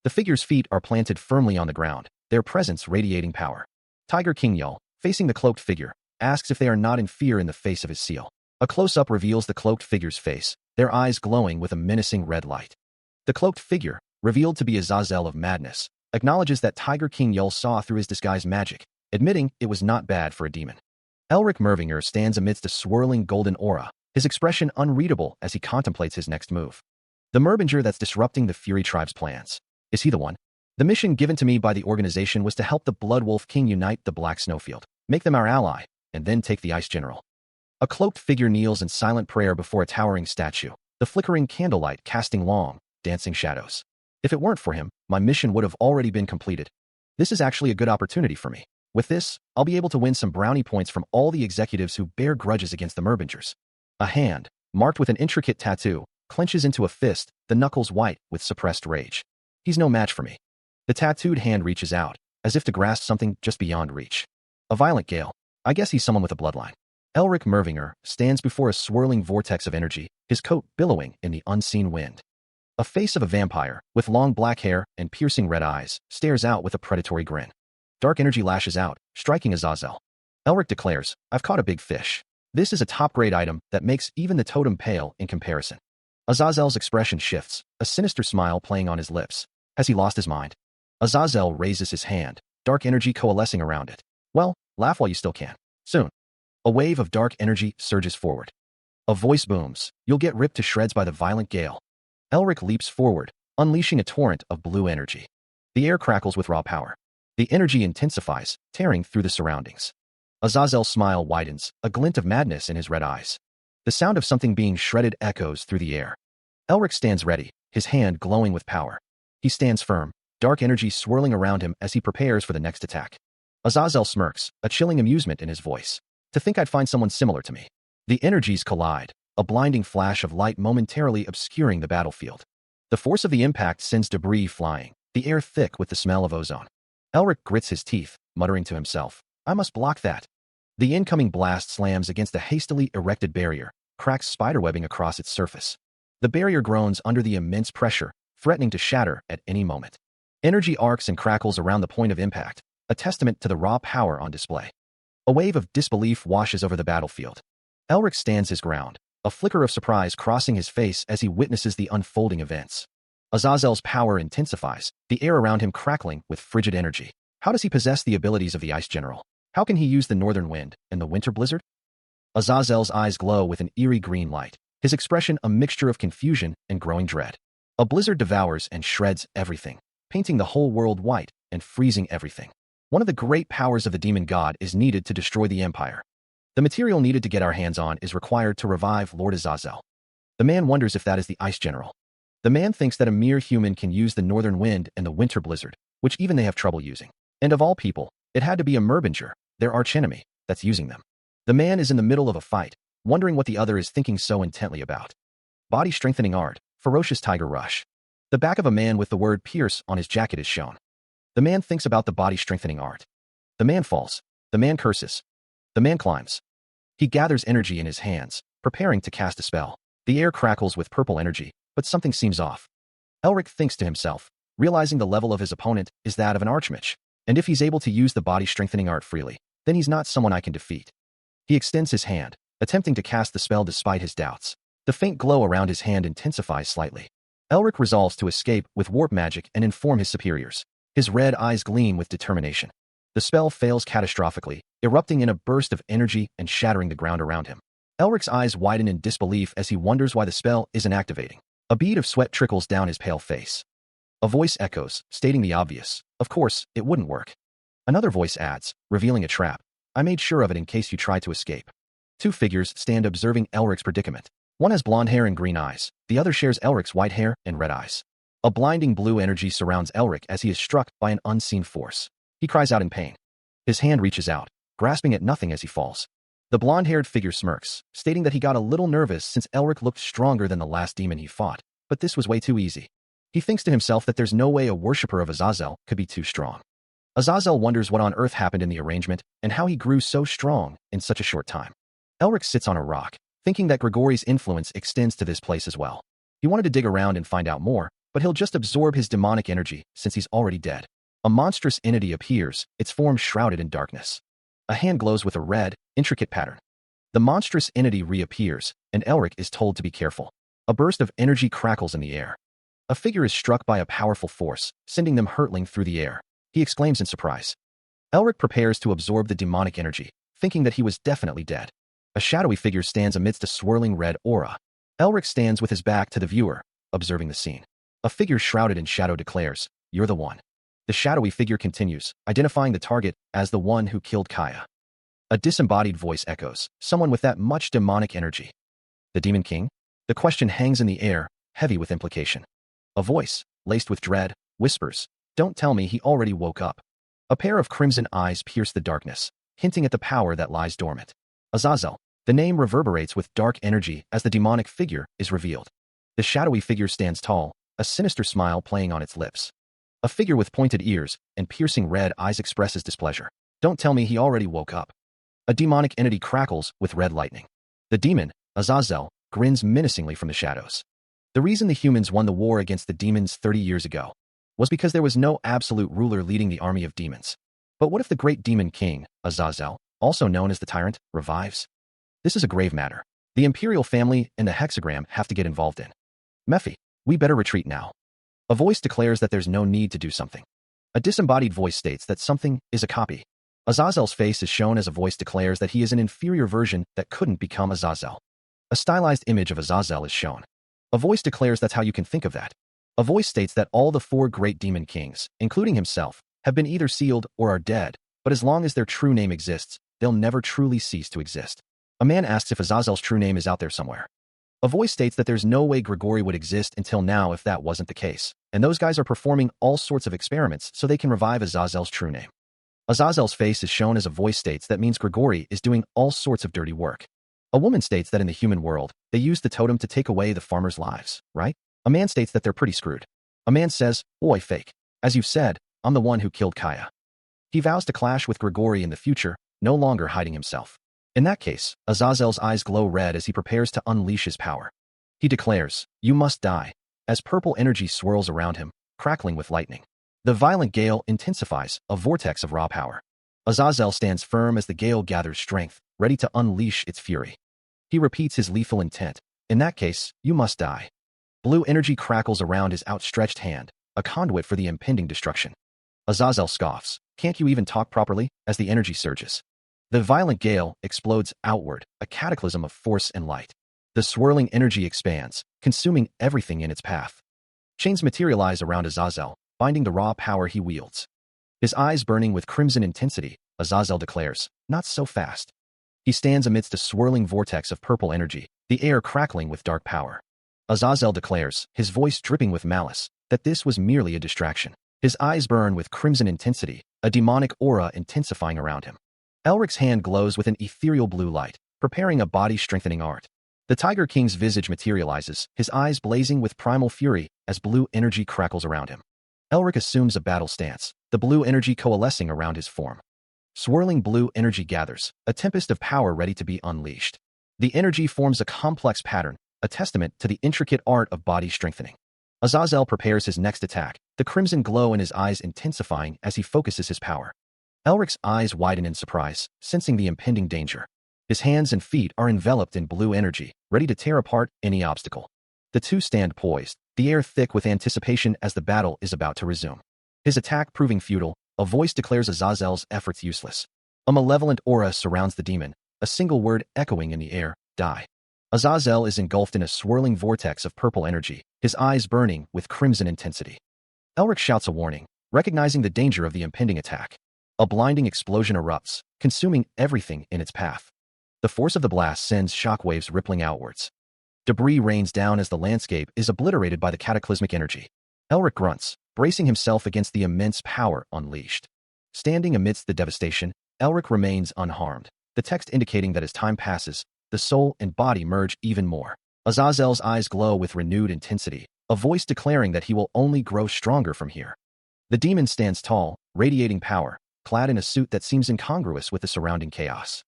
The figure's feet are planted firmly on the ground, their presence radiating power. Tiger King Yul, facing the cloaked figure, asks if they are not in fear in the face of his seal. A close-up reveals the cloaked figure's face, their eyes glowing with a menacing red light. The cloaked figure, revealed to be Azazel of Madness, acknowledges that Tiger King Yul saw through his disguise magic, admitting it was not bad for a demon. Elric Mervinger stands amidst a swirling golden aura, his expression unreadable as he contemplates his next move. The Merbinger that's disrupting the Fury Tribe's plans. Is he the one? The mission given to me by the organization was to help the Blood Wolf King unite the Black Snowfield, make them our ally, and then take the Ice General. A cloaked figure kneels in silent prayer before a towering statue, the flickering candlelight casting long, dancing shadows. If it weren't for him, my mission would have already been completed. This is actually a good opportunity for me. With this, I'll be able to win some brownie points from all the executives who bear grudges against the Merbingers. A hand, marked with an intricate tattoo, clenches into a fist, the knuckles white with suppressed rage. He's no match for me. The tattooed hand reaches out, as if to grasp something just beyond reach. A violent gale. I guess he's someone with a bloodline. Elric Mervinger stands before a swirling vortex of energy, his coat billowing in the unseen wind. A face of a vampire, with long black hair and piercing red eyes, stares out with a predatory grin. Dark energy lashes out, striking Azazel. Elric declares, I've caught a big fish. This is a top-grade item that makes even the totem pale in comparison. Azazel's expression shifts, a sinister smile playing on his lips. Has he lost his mind? Azazel raises his hand, dark energy coalescing around it. Well, laugh while you still can. Soon. A wave of dark energy surges forward. A voice booms, you'll get ripped to shreds by the violent gale. Elric leaps forward, unleashing a torrent of blue energy. The air crackles with raw power. The energy intensifies, tearing through the surroundings. Azazel's smile widens, a glint of madness in his red eyes. The sound of something being shredded echoes through the air. Elric stands ready, his hand glowing with power. He stands firm, dark energy swirling around him as he prepares for the next attack. Azazel smirks, a chilling amusement in his voice. To think I'd find someone similar to me. The energies collide, a blinding flash of light momentarily obscuring the battlefield. The force of the impact sends debris flying, the air thick with the smell of ozone. Elric grits his teeth, muttering to himself, I must block that. The incoming blast slams against a hastily erected barrier, cracks spiderwebbing across its surface. The barrier groans under the immense pressure, threatening to shatter at any moment. Energy arcs and crackles around the point of impact, a testament to the raw power on display. A wave of disbelief washes over the battlefield. Elric stands his ground, a flicker of surprise crossing his face as he witnesses the unfolding events. Azazel's power intensifies, the air around him crackling with frigid energy. How does he possess the abilities of the Ice General? How can he use the northern wind and the winter blizzard? Azazel's eyes glow with an eerie green light, his expression a mixture of confusion and growing dread. A blizzard devours and shreds everything, painting the whole world white and freezing everything. One of the great powers of the demon god is needed to destroy the Empire. The material needed to get our hands on is required to revive Lord Azazel. The man wonders if that is the Ice General. The man thinks that a mere human can use the northern wind and the winter blizzard, which even they have trouble using. And of all people, it had to be a Merbinger, their archenemy, that's using them. The man is in the middle of a fight, wondering what the other is thinking so intently about. Body-strengthening art, ferocious tiger rush. The back of a man with the word pierce on his jacket is shown. The man thinks about the body-strengthening art. The man falls. The man curses. The man climbs. He gathers energy in his hands, preparing to cast a spell. The air crackles with purple energy, but something seems off. Elric thinks to himself, realizing the level of his opponent is that of an archmage, and if he's able to use the body-strengthening art freely, then he's not someone I can defeat. He extends his hand, attempting to cast the spell despite his doubts. The faint glow around his hand intensifies slightly. Elric resolves to escape with warp magic and inform his superiors. His red eyes gleam with determination. The spell fails catastrophically, erupting in a burst of energy and shattering the ground around him. Elric's eyes widen in disbelief as he wonders why the spell isn't activating. A bead of sweat trickles down his pale face. A voice echoes, stating the obvious. Of course, it wouldn't work. Another voice adds, revealing a trap. I made sure of it in case you tried to escape. Two figures stand observing Elric's predicament. One has blonde hair and green eyes. The other shares Elric's white hair and red eyes. A blinding blue energy surrounds Elric as he is struck by an unseen force. He cries out in pain. His hand reaches out, grasping at nothing as he falls. The blonde-haired figure smirks, stating that he got a little nervous since Elric looked stronger than the last demon he fought, but this was way too easy. He thinks to himself that there's no way a worshipper of Azazel could be too strong. Azazel wonders what on earth happened in the arrangement and how he grew so strong in such a short time. Elric sits on a rock, thinking that Grigori's influence extends to this place as well. He wanted to dig around and find out more, but he'll just absorb his demonic energy since he's already dead. A monstrous entity appears, its form shrouded in darkness. A hand glows with a red, intricate pattern. The monstrous entity reappears, and Elric is told to be careful. A burst of energy crackles in the air. A figure is struck by a powerful force, sending them hurtling through the air. He exclaims in surprise. Elric prepares to absorb the demonic energy, thinking that he was definitely dead. A shadowy figure stands amidst a swirling red aura. Elric stands with his back to the viewer, observing the scene. A figure shrouded in shadow declares, "You're the one." The shadowy figure continues, identifying the target as the one who killed Kaya. A disembodied voice echoes, "Someone with that much demonic energy." The Demon King? The question hangs in the air, heavy with implication. A voice, laced with dread, whispers, "Don't tell me he already woke up." A pair of crimson eyes pierce the darkness, hinting at the power that lies dormant. Azazel. The name reverberates with dark energy as the demonic figure is revealed. The shadowy figure stands tall, a sinister smile playing on its lips. A figure with pointed ears and piercing red eyes expresses displeasure. "Don't tell me he already woke up." A demonic entity crackles with red lightning. The demon, Azazel, grins menacingly from the shadows. The reason the humans won the war against the demons 30 years ago was because there was no absolute ruler leading the army of demons. But what if the great demon king, Azazel, also known as the tyrant, revives? This is a grave matter. The imperial family and the hexagram have to get involved in. Mephi, we better retreat now. A voice declares that there's no need to do something. A disembodied voice states that something is a copy. Azazel's face is shown as a voice declares that he is an inferior version that couldn't become Azazel. A stylized image of Azazel is shown. A voice declares that's how you can think of that. A voice states that all the four great demon kings, including himself, have been either sealed or are dead, but as long as their true name exists, they'll never truly cease to exist. A man asks if Azazel's true name is out there somewhere. A voice states that there's no way Grigori would exist until now if that wasn't the case, and those guys are performing all sorts of experiments so they can revive Azazel's true name. Azazel's face is shown as a voice states that means Grigori is doing all sorts of dirty work. A woman states that in the human world, they use the totem to take away the farmers' lives, right? A man states that they're pretty screwed. A man says, "Oi, fake. As you've said, I'm the one who killed Kaya." He vows to clash with Grigori in the future, no longer hiding himself. In that case, Azazel's eyes glow red as he prepares to unleash his power. He declares, "You must die," as purple energy swirls around him, crackling with lightning. The violent gale intensifies, a vortex of raw power. Azazel stands firm as the gale gathers strength, ready to unleash its fury. He repeats his lethal intent. "In that case, you must die." Blue energy crackles around his outstretched hand, a conduit for the impending destruction. Azazel scoffs, "Can't you even talk properly?" as the energy surges. The violent gale explodes outward, a cataclysm of force and light. The swirling energy expands, consuming everything in its path. Chains materialize around Azazel, binding the raw power he wields. His eyes burning with crimson intensity, Azazel declares, "Not so fast." He stands amidst a swirling vortex of purple energy, the air crackling with dark power. Azazel declares, his voice dripping with malice, that this was merely a distraction. His eyes burn with crimson intensity, a demonic aura intensifying around him. Elric's hand glows with an ethereal blue light, preparing a body-strengthening art. The Tiger King's visage materializes, his eyes blazing with primal fury as blue energy crackles around him. Elric assumes a battle stance, the blue energy coalescing around his form. Swirling blue energy gathers, a tempest of power ready to be unleashed. The energy forms a complex pattern, a testament to the intricate art of body strengthening. Azazel prepares his next attack, the crimson glow in his eyes intensifying as he focuses his power. Elric's eyes widen in surprise, sensing the impending danger. His hands and feet are enveloped in blue energy, ready to tear apart any obstacle. The two stand poised, the air thick with anticipation as the battle is about to resume. His attack proving futile, a voice declares Azazel's efforts useless. A malevolent aura surrounds the demon, a single word echoing in the air, die. Azazel is engulfed in a swirling vortex of purple energy, his eyes burning with crimson intensity. Elric shouts a warning, recognizing the danger of the impending attack. A blinding explosion erupts, consuming everything in its path. The force of the blast sends shockwaves rippling outwards. Debris rains down as the landscape is obliterated by the cataclysmic energy. Elric grunts, bracing himself against the immense power unleashed. Standing amidst the devastation, Elric remains unharmed, the text indicating that as time passes, the soul and body merge even more. Azazel's eyes glow with renewed intensity, a voice declaring that he will only grow stronger from here. The demon stands tall, radiating power, clad in a suit that seems incongruous with the surrounding chaos.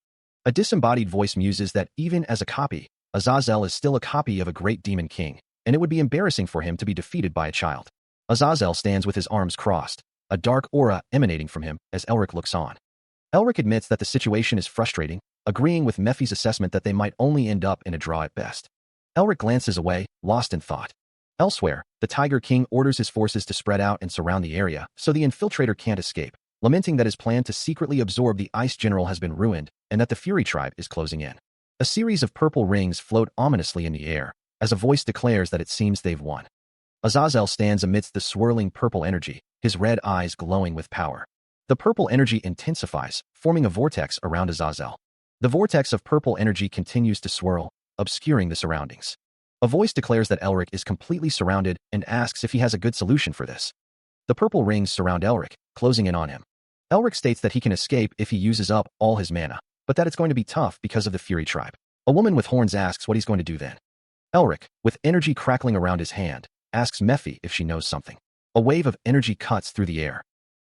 A disembodied voice muses that even as a copy, Azazel is still a copy of a great demon king, and it would be embarrassing for him to be defeated by a child. Azazel stands with his arms crossed, a dark aura emanating from him as Elric looks on. Elric admits that the situation is frustrating, agreeing with Mephi's assessment that they might only end up in a draw at best. Elric glances away, lost in thought. Elsewhere, the Tiger King orders his forces to spread out and surround the area so the infiltrator can't escape, lamenting that his plan to secretly absorb the Ice General has been ruined and that the Fury tribe is closing in. A series of purple rings float ominously in the air as a voice declares that it seems they've won. Azazel stands amidst the swirling purple energy, his red eyes glowing with power. The purple energy intensifies, forming a vortex around Azazel. The vortex of purple energy continues to swirl, obscuring the surroundings. A voice declares that Elric is completely surrounded and asks if he has a good solution for this. The purple rings surround Elric, closing in on him. Elric states that he can escape if he uses up all his mana, but that it's going to be tough because of the Fury tribe. A woman with horns asks what he's going to do then. Elric, with energy crackling around his hand, asks Mephi if she knows something. A wave of energy cuts through the air.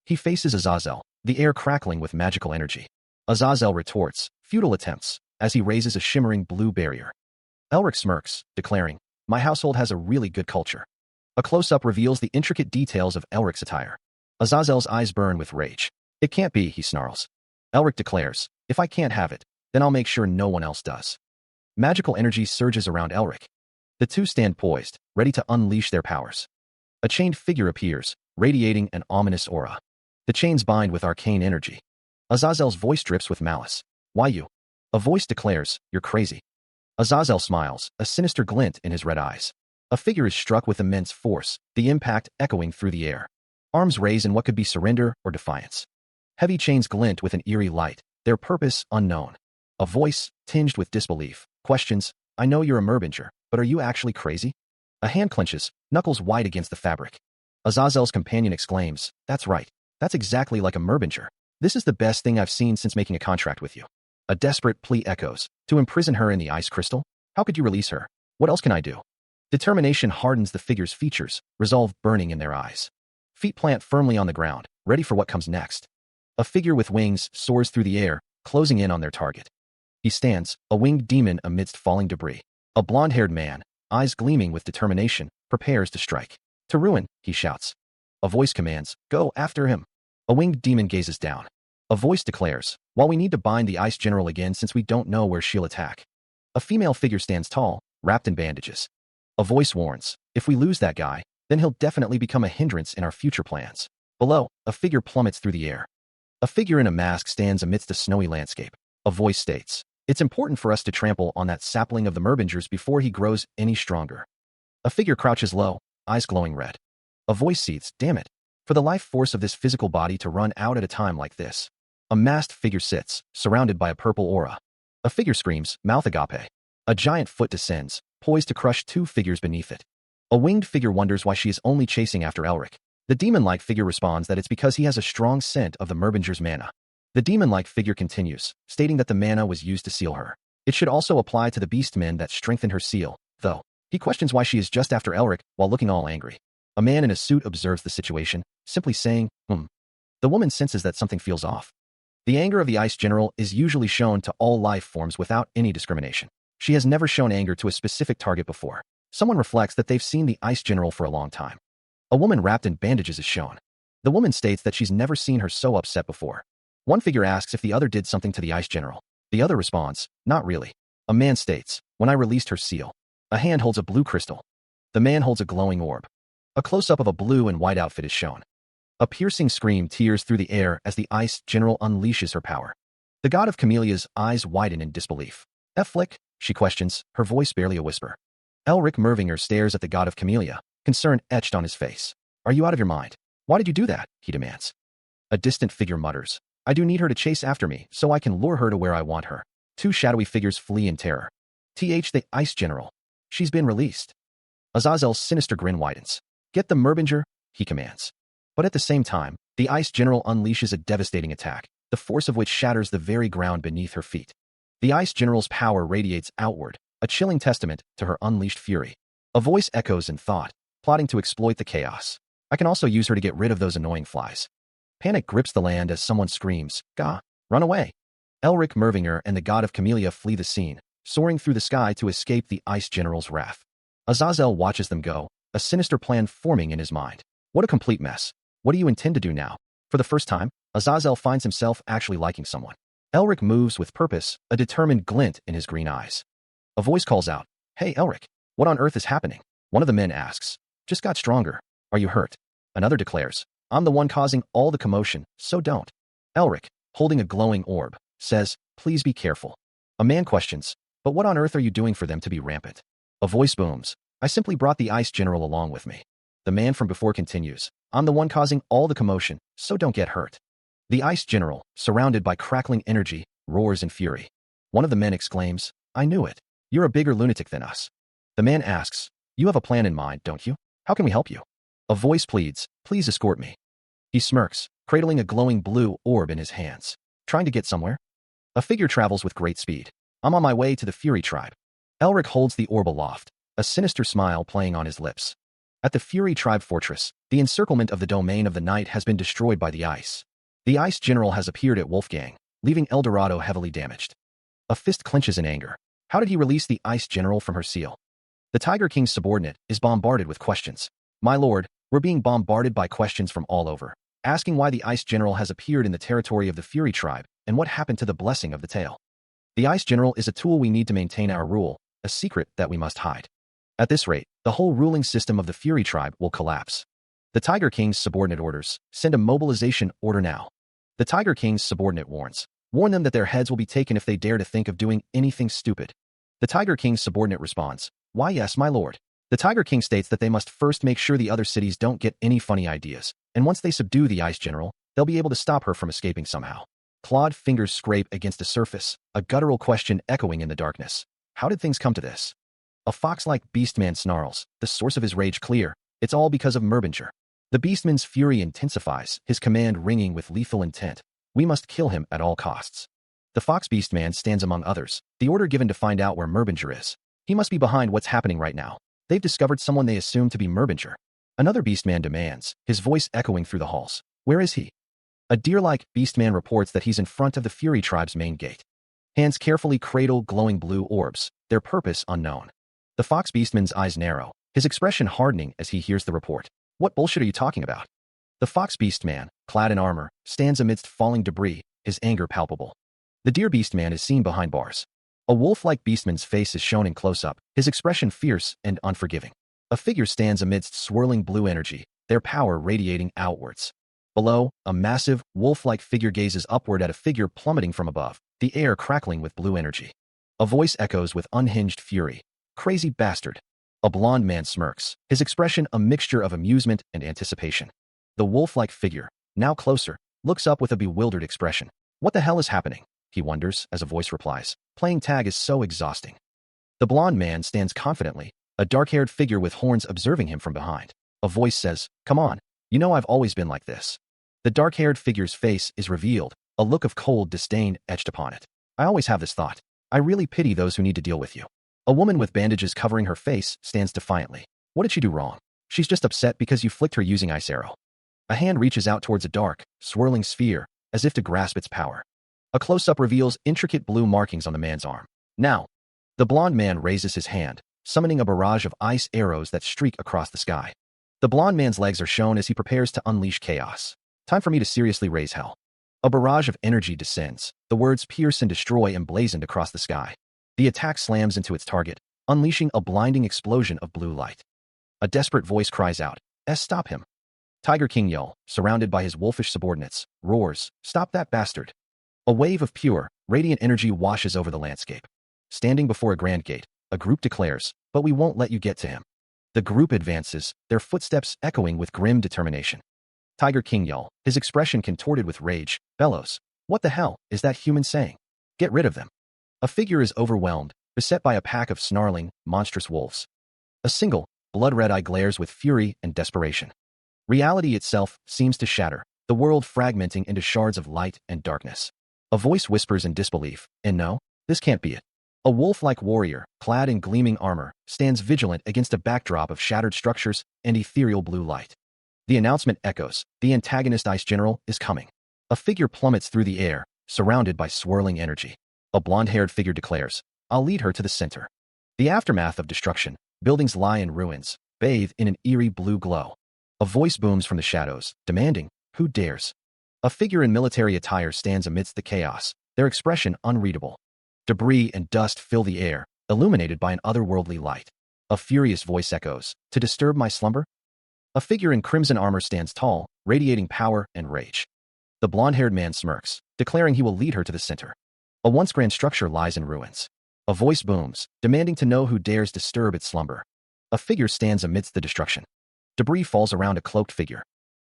He faces Azazel, the air crackling with magical energy. Azazel retorts, futile attempts, as he raises a shimmering blue barrier. Elric smirks, declaring, "My household has a really good culture." A close-up reveals the intricate details of Elric's attire. Azazel's eyes burn with rage. "It can't be," he snarls. Elric declares, "If I can't have it, then I'll make sure no one else does." Magical energy surges around Elric. The two stand poised, ready to unleash their powers. A chained figure appears, radiating an ominous aura. The chains bind with arcane energy. Azazel's voice drips with malice. "Why you?" A voice declares, "You're crazy." Azazel smiles, a sinister glint in his red eyes. A figure is struck with immense force, the impact echoing through the air. Arms raise in what could be surrender or defiance. Heavy chains glint with an eerie light, their purpose unknown. A voice, tinged with disbelief, questions, "I know you're a merbinger, but are you actually crazy?" A hand clenches, knuckles white against the fabric. Azazel's companion exclaims, "That's right. That's exactly like a merbinger. This is the best thing I've seen since making a contract with you." A desperate plea echoes, "To imprison her in the ice crystal? How could you release her? What else can I do?" Determination hardens the figure's features, resolve burning in their eyes. Feet plant firmly on the ground, ready for what comes next. A figure with wings soars through the air, closing in on their target. He stands, a winged demon amidst falling debris. A blonde-haired man, eyes gleaming with determination, prepares to strike. "To ruin," he shouts. A voice commands, "Go after him." A winged demon gazes down. A voice declares, "While we need to bind the Ice General again since we don't know where she'll attack." A female figure stands tall, wrapped in bandages. A voice warns, "If we lose that guy, then he'll definitely become a hindrance in our future plans." Below, a figure plummets through the air. A figure in a mask stands amidst a snowy landscape. A voice states, "It's important for us to trample on that sapling of the Merbingers before he grows any stronger." A figure crouches low, eyes glowing red. A voice seethes, "Damn it. For the life force of this physical body to run out at a time like this." A masked figure sits, surrounded by a purple aura. A figure screams, "Mouth agape." A giant foot descends, poised to crush two figures beneath it. A winged figure wonders why she is only chasing after Elric. The demon-like figure responds that it's because he has a strong scent of the Merbinger's mana. The demon-like figure continues, stating that the mana was used to seal her. It should also apply to the beastmen that strengthened her seal, though. He questions why she is just after Elric while looking all angry. A man in a suit observes the situation, simply saying, The woman senses that something feels off. The anger of the Ice General is usually shown to all life forms without any discrimination. She has never shown anger to a specific target before. Someone reflects that they've seen the Ice General for a long time. A woman wrapped in bandages is shown. The woman states that she's never seen her so upset before. One figure asks if the other did something to the Ice General. The other responds, "Not really." A man states, "When I released her seal." A hand holds a blue crystal. The man holds a glowing orb. A close-up of a blue and white outfit is shown. A piercing scream tears through the air as the Ice General unleashes her power. The god of Camellia's eyes widen in disbelief. Flick, she questions, her voice barely a whisper. Elric Mervinger stares at the god of Camellia, concern etched on his face. Are you out of your mind? Why did you do that? He demands. A distant figure mutters. I do need her to chase after me, so I can lure her to where I want her. Two shadowy figures flee in terror. The Ice General. She's been released. Azazel's sinister grin widens. Get the Merbinger, he commands. But at the same time, the Ice General unleashes a devastating attack, the force of which shatters the very ground beneath her feet. The Ice General's power radiates outward, a chilling testament to her unleashed fury. A voice echoes in thought, plotting to exploit the chaos. I can also use her to get rid of those annoying flies. Panic grips the land as someone screams, Gah! Run away! Elric Mervinger and the god of Camellia flee the scene, soaring through the sky to escape the Ice General's wrath. Azazel watches them go, a sinister plan forming in his mind. What a complete mess. What do you intend to do now? For the first time, Azazel finds himself actually liking someone. Elric moves with purpose, a determined glint in his green eyes. A voice calls out, Hey Elric, what on earth is happening? One of the men asks, Just got stronger. Are you hurt? Another declares, I'm the one causing all the commotion, so don't. Elric, holding a glowing orb, says, Please be careful. A man questions, But what on earth are you doing for them to be rampant? A voice booms, I simply brought the Ice General along with me. The man from before continues, I'm the one causing all the commotion, so don't get hurt. The Ice General, surrounded by crackling energy, roars in fury. One of the men exclaims, I knew it. You're a bigger lunatic than us. The man asks, You have a plan in mind, don't you? How can we help you? A voice pleads, Please escort me. He smirks, cradling a glowing blue orb in his hands. Trying to get somewhere? A figure travels with great speed. I'm on my way to the Fury Tribe. Elric holds the orb aloft, a sinister smile playing on his lips. At the Fury Tribe fortress, the encirclement of the domain of the night has been destroyed by the ice. The Ice General has appeared at Wolfgang, leaving El Dorado heavily damaged. A fist clenches in anger. How did he release the Ice General from her seal? The Tiger King's subordinate is bombarded with questions. My lord, we're being bombarded by questions from all over, asking why the Ice General has appeared in the territory of the Fury Tribe and what happened to the blessing of the tale. The Ice General is a tool we need to maintain our rule, a secret that we must hide. At this rate, the whole ruling system of the Fury Tribe will collapse. The Tiger King's subordinate orders, Send a mobilization order now. The Tiger King's subordinate warn them that their heads will be taken if they dare to think of doing anything stupid. The Tiger King's subordinate responds, Why yes, my lord. The Tiger King states that they must first make sure the other cities don't get any funny ideas, and once they subdue the Ice General, they'll be able to stop her from escaping somehow. Clawed fingers scrape against the surface, a guttural question echoing in the darkness. How did things come to this? A fox-like beastman snarls, the source of his rage clear. It's all because of Merbinger. The beastman's fury intensifies, his command ringing with lethal intent. We must kill him at all costs. The fox beastman stands among others, the order given to find out where Merbinger is. He must be behind what's happening right now. They've discovered someone they assume to be Merbinger. Another beastman demands, his voice echoing through the halls. Where is he? A deer-like beastman reports that he's in front of the Fury Tribe's main gate. Hands carefully cradle glowing blue orbs, their purpose unknown. The fox beastman's eyes narrow, his expression hardening as he hears the report. What bullshit are you talking about? The fox beastman, clad in armor, stands amidst falling debris, his anger palpable. The deer beastman is seen behind bars. A wolf-like beastman's face is shown in close-up, his expression fierce and unforgiving. A figure stands amidst swirling blue energy, their power radiating outwards. Below, a massive, wolf-like figure gazes upward at a figure plummeting from above, the air crackling with blue energy. A voice echoes with unhinged fury. Crazy bastard. A blond man smirks, his expression a mixture of amusement and anticipation. The wolf-like figure, now closer, looks up with a bewildered expression. What the hell is happening? He wonders as a voice replies. Playing tag is so exhausting. The blond man stands confidently, a dark-haired figure with horns observing him from behind. A voice says, Come on, you know I've always been like this. The dark-haired figure's face is revealed, a look of cold disdain etched upon it. I always have this thought. I really pity those who need to deal with you. A woman with bandages covering her face stands defiantly. What did she do wrong? She's just upset because you flicked her using ice arrow. A hand reaches out towards a dark, swirling sphere, as if to grasp its power. A close-up reveals intricate blue markings on the man's arm. Now, the blond man raises his hand, summoning a barrage of ice arrows that streak across the sky. The blond man's legs are shown as he prepares to unleash chaos. Time for me to seriously raise hell. A barrage of energy descends, the words pierce and destroy emblazoned across the sky. The attack slams into its target, unleashing a blinding explosion of blue light. A desperate voice cries out, Stop him. Tiger King Yell, surrounded by his wolfish subordinates, roars, Stop that bastard. A wave of pure, radiant energy washes over the landscape. Standing before a grand gate, a group declares, But we won't let you get to him. The group advances, their footsteps echoing with grim determination. Tiger King Yell, his expression contorted with rage, bellows, What the hell is that human saying? Get rid of them. A figure is overwhelmed, beset by a pack of snarling, monstrous wolves. A single, blood-red eye glares with fury and desperation. Reality itself seems to shatter, the world fragmenting into shards of light and darkness. A voice whispers in disbelief, and no, this can't be it. A wolf-like warrior, clad in gleaming armor, stands vigilant against a backdrop of shattered structures and ethereal blue light. The announcement echoes, the antagonist Ice General is coming. A figure plummets through the air, surrounded by swirling energy. A blonde-haired figure declares, I'll lead her to the center. The aftermath of destruction, buildings lie in ruins, bathed in an eerie blue glow. A voice booms from the shadows, demanding, Who dares? A figure in military attire stands amidst the chaos, their expression unreadable. Debris and dust fill the air, illuminated by an otherworldly light. A furious voice echoes, To disturb my slumber? A figure in crimson armor stands tall, radiating power and rage. The blonde-haired man smirks, declaring he will lead her to the center. A once grand structure lies in ruins. A voice booms, demanding to know who dares disturb its slumber. A figure stands amidst the destruction. Debris falls around a cloaked figure.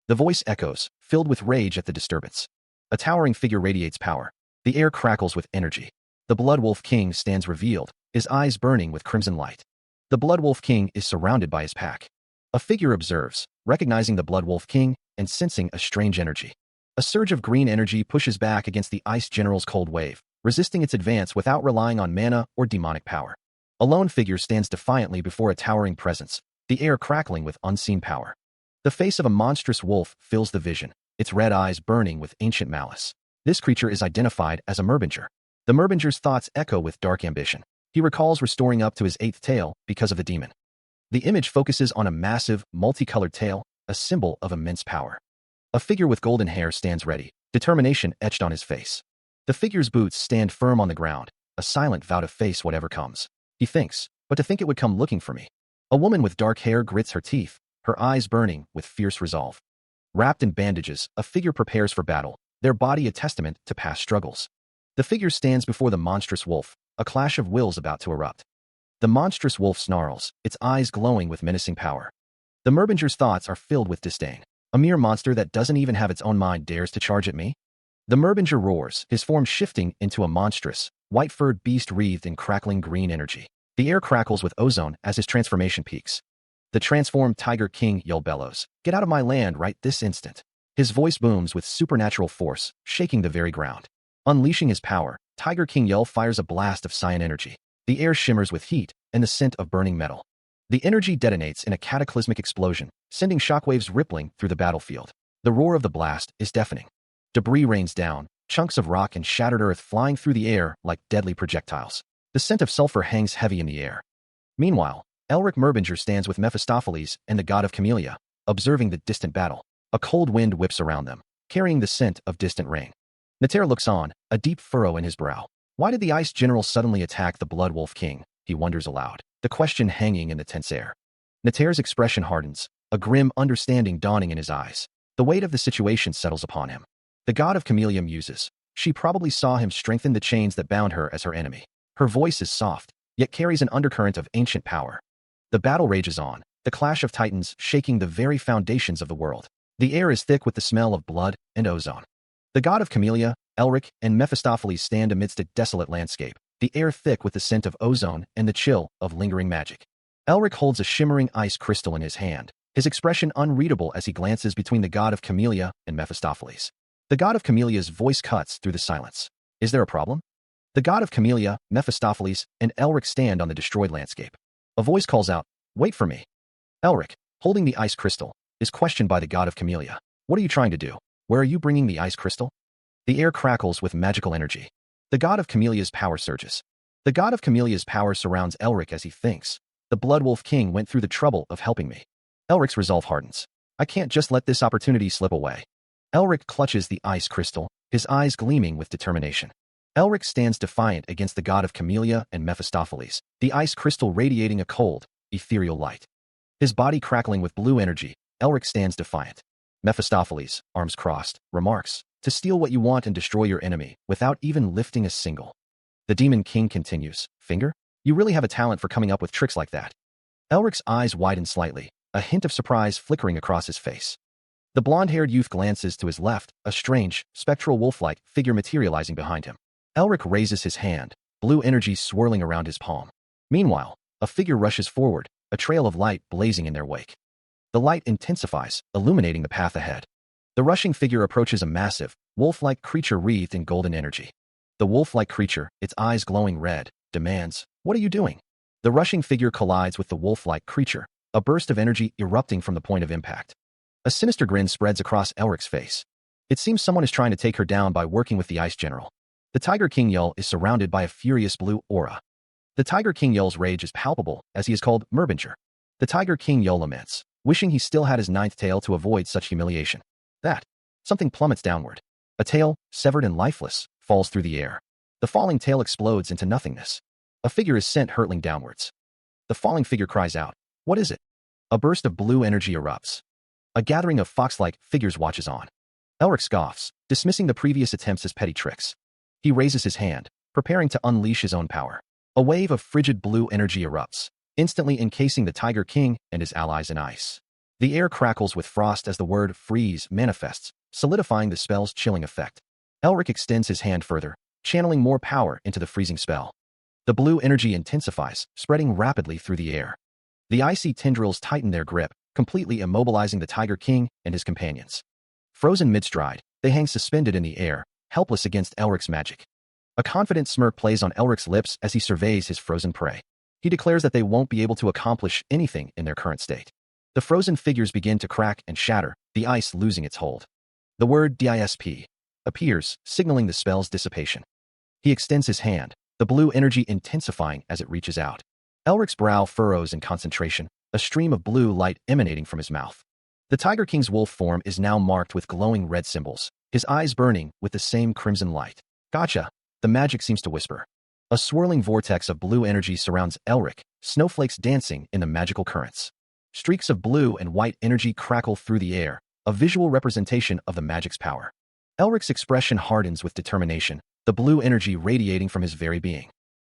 The voice echoes, filled with rage at the disturbance. A towering figure radiates power. The air crackles with energy. The Blood Wolf King stands revealed, his eyes burning with crimson light. The Blood Wolf King is surrounded by his pack. A figure observes, recognizing the Blood Wolf King and sensing a strange energy. A surge of green energy pushes back against the Ice General's cold wave, resisting its advance without relying on mana or demonic power. A lone figure stands defiantly before a towering presence, the air crackling with unseen power. The face of a monstrous wolf fills the vision, its red eyes burning with ancient malice. This creature is identified as a Merbinger. The Merbinger's thoughts echo with dark ambition. He recalls restoring up to his 8th tail because of the demon. The image focuses on a massive, multicolored tail, a symbol of immense power. A figure with golden hair stands ready, determination etched on his face. The figure's boots stand firm on the ground, a silent vow to face whatever comes. He thinks, but to think it would come looking for me. A woman with dark hair grits her teeth, her eyes burning with fierce resolve. Wrapped in bandages, a figure prepares for battle, their body a testament to past struggles. The figure stands before the monstrous wolf, a clash of wills about to erupt. The monstrous wolf snarls, its eyes glowing with menacing power. The Merbinger's thoughts are filled with disdain. A mere monster that doesn't even have its own mind dares to charge at me? The Merbinger roars, his form shifting into a monstrous, white-furred beast wreathed in crackling green energy. The air crackles with ozone as his transformation peaks. The transformed Tiger King Yell bellows, Get out of my land right this instant. His voice booms with supernatural force, shaking the very ground. Unleashing his power, Tiger King Yell fires a blast of cyan energy. The air shimmers with heat and the scent of burning metal. The energy detonates in a cataclysmic explosion, sending shockwaves rippling through the battlefield. The roar of the blast is deafening. Debris rains down, chunks of rock and shattered earth flying through the air like deadly projectiles. The scent of sulfur hangs heavy in the air. Meanwhile, Elric Merbinger stands with Mephistopheles and the god of Camellia, observing the distant battle. A cold wind whips around them, carrying the scent of distant rain. Neter looks on, a deep furrow in his brow. Why did the Ice General suddenly attack the Blood Wolf King? He wonders aloud, the question hanging in the tense air. Neter's expression hardens, a grim understanding dawning in his eyes. The weight of the situation settles upon him. The god of Camellia muses. She probably saw him strengthen the chains that bound her as her enemy. Her voice is soft, yet carries an undercurrent of ancient power. The battle rages on, the clash of titans shaking the very foundations of the world. The air is thick with the smell of blood and ozone. The god of Camellia, Elric, and Mephistopheles stand amidst a desolate landscape, the air thick with the scent of ozone and the chill of lingering magic. Elric holds a shimmering ice crystal in his hand, his expression unreadable as he glances between the god of Camellia and Mephistopheles. The god of Camellia's voice cuts through the silence. Is there a problem? The god of Camellia, Mephistopheles, and Elric stand on the destroyed landscape. A voice calls out, Wait for me. Elric, holding the ice crystal, is questioned by the god of Camellia. What are you trying to do? Where are you bringing the ice crystal? The air crackles with magical energy. The god of Camellia's power surges. The god of Camellia's power surrounds Elric as he thinks. The Blood Wolf King went through the trouble of helping me. Elric's resolve hardens. I can't just let this opportunity slip away. Elric clutches the ice crystal, his eyes gleaming with determination. Elric stands defiant against the god of Camellia and Mephistopheles, the ice crystal radiating a cold, ethereal light. His body crackling with blue energy, Elric stands defiant. Mephistopheles, arms crossed, remarks, "To steal what you want and destroy your enemy, without even lifting a single." The Demon King continues, "Finger? You really have a talent for coming up with tricks like that." Elric's eyes widen slightly, a hint of surprise flickering across his face. The blonde-haired youth glances to his left, a strange, spectral wolf-like figure materializing behind him. Elric raises his hand, blue energy swirling around his palm. Meanwhile, a figure rushes forward, a trail of light blazing in their wake. The light intensifies, illuminating the path ahead. The rushing figure approaches a massive, wolf-like creature wreathed in golden energy. The wolf-like creature, its eyes glowing red, demands, "What are you doing?" The rushing figure collides with the wolf-like creature, a burst of energy erupting from the point of impact. A sinister grin spreads across Elric's face. It seems someone is trying to take her down by working with the Ice General. The Tiger King Yell is surrounded by a furious blue aura. The Tiger King Yell's rage is palpable as he is called Merbinger. The Tiger King Yell laments, wishing he still had his ninth tail to avoid such humiliation. Something plummets downward. A tail, severed and lifeless, falls through the air. The falling tail explodes into nothingness. A figure is sent hurtling downwards. The falling figure cries out, "What is it?" A burst of blue energy erupts. A gathering of fox-like figures watches on. Elric scoffs, dismissing the previous attempts as petty tricks. He raises his hand, preparing to unleash his own power. A wave of frigid blue energy erupts, instantly encasing the Tiger King and his allies in ice. The air crackles with frost as the word freeze manifests, solidifying the spell's chilling effect. Elric extends his hand further, channeling more power into the freezing spell. The blue energy intensifies, spreading rapidly through the air. The icy tendrils tighten their grip, completely immobilizing the Tiger King and his companions. Frozen mid-stride, they hang suspended in the air, helpless against Elric's magic. A confident smirk plays on Elric's lips as he surveys his frozen prey. He declares that they won't be able to accomplish anything in their current state. The frozen figures begin to crack and shatter, the ice losing its hold. The word DISP appears, signaling the spell's dissipation. He extends his hand, the blue energy intensifying as it reaches out. Elric's brow furrows in concentration, a stream of blue light emanating from his mouth. The Tiger King's wolf form is now marked with glowing red symbols, his eyes burning with the same crimson light. "Gotcha," the magic seems to whisper. A swirling vortex of blue energy surrounds Elric, snowflakes dancing in the magical currents. Streaks of blue and white energy crackle through the air, a visual representation of the magic's power. Elric's expression hardens with determination, the blue energy radiating from his very being.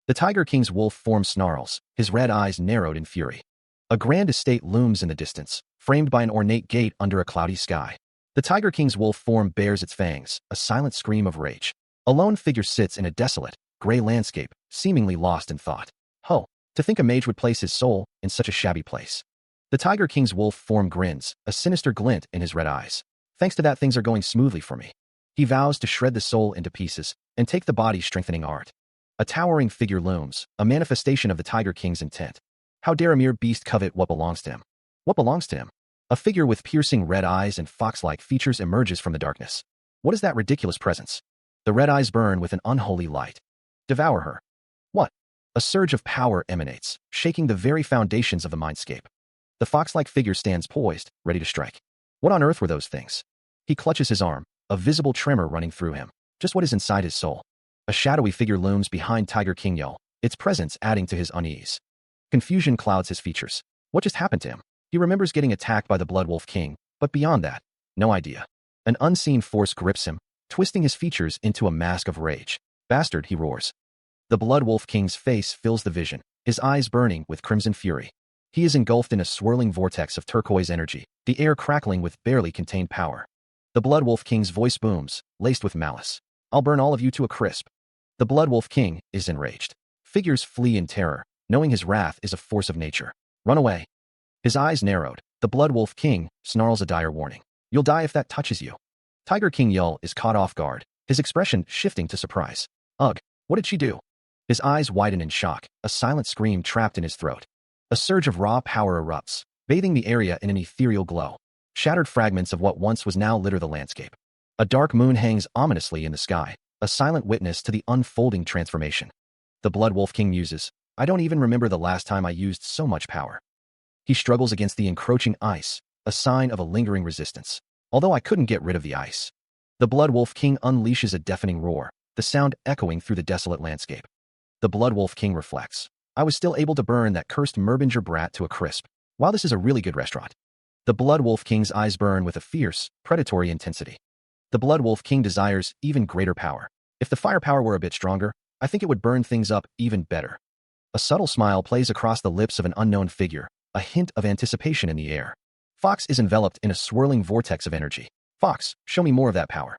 The Tiger King's wolf form snarls, his red eyes narrowed in fury. A grand estate looms in the distance, framed by an ornate gate under a cloudy sky. The Tiger King's wolf form bares its fangs, a silent scream of rage. A lone figure sits in a desolate, gray landscape, seemingly lost in thought. "Oh, to think a mage would place his soul in such a shabby place." The Tiger King's wolf form grins, a sinister glint in his red eyes. "Thanks to that, things are going smoothly for me." He vows to shred the soul into pieces and take the body-strengthening art. A towering figure looms, a manifestation of the Tiger King's intent. How dare a mere beast covet what belongs to him? What belongs to him? A figure with piercing red eyes and fox-like features emerges from the darkness. What is that ridiculous presence? The red eyes burn with an unholy light. Devour her. What? A surge of power emanates, shaking the very foundations of the mindscape. The fox-like figure stands poised, ready to strike. What on earth were those things? He clutches his arm, a visible tremor running through him. Just what is inside his soul? A shadowy figure looms behind Tiger King Yell, its presence adding to his unease. Confusion clouds his features. What just happened to him? He remembers getting attacked by the Blood Wolf King, but beyond that, no idea. An unseen force grips him, twisting his features into a mask of rage. "Bastard," he roars. The Blood Wolf King's face fills the vision, his eyes burning with crimson fury. He is engulfed in a swirling vortex of turquoise energy, the air crackling with barely contained power. The Blood Wolf King's voice booms, laced with malice. "I'll burn all of you to a crisp." The Blood Wolf King is enraged. Figures flee in terror, knowing his wrath is a force of nature. "Run away." His eyes narrowed, the Blood Wolf King snarls a dire warning. "You'll die if that touches you." Tiger King Yell is caught off guard, his expression shifting to surprise. "Ugh, what did she do?" His eyes widen in shock, a silent scream trapped in his throat. A surge of raw power erupts, bathing the area in an ethereal glow. Shattered fragments of what once was now litter the landscape. A dark moon hangs ominously in the sky, a silent witness to the unfolding transformation. The Blood Wolf King muses, "I don't even remember the last time I used so much power." He struggles against the encroaching ice, a sign of a lingering resistance. "Although I couldn't get rid of the ice." The Blood Wolf King unleashes a deafening roar, the sound echoing through the desolate landscape. The Blood Wolf King reflects, "I was still able to burn that cursed Merbinger brat to a crisp. Wow, this is a really good restaurant. The Blood Wolf King's eyes burn with a fierce, predatory intensity. The Blood Wolf King desires even greater power. If the firepower were a bit stronger, I think it would burn things up even better. A subtle smile plays across the lips of an unknown figure, a hint of anticipation in the air. Fox is enveloped in a swirling vortex of energy. Fox, show me more of that power.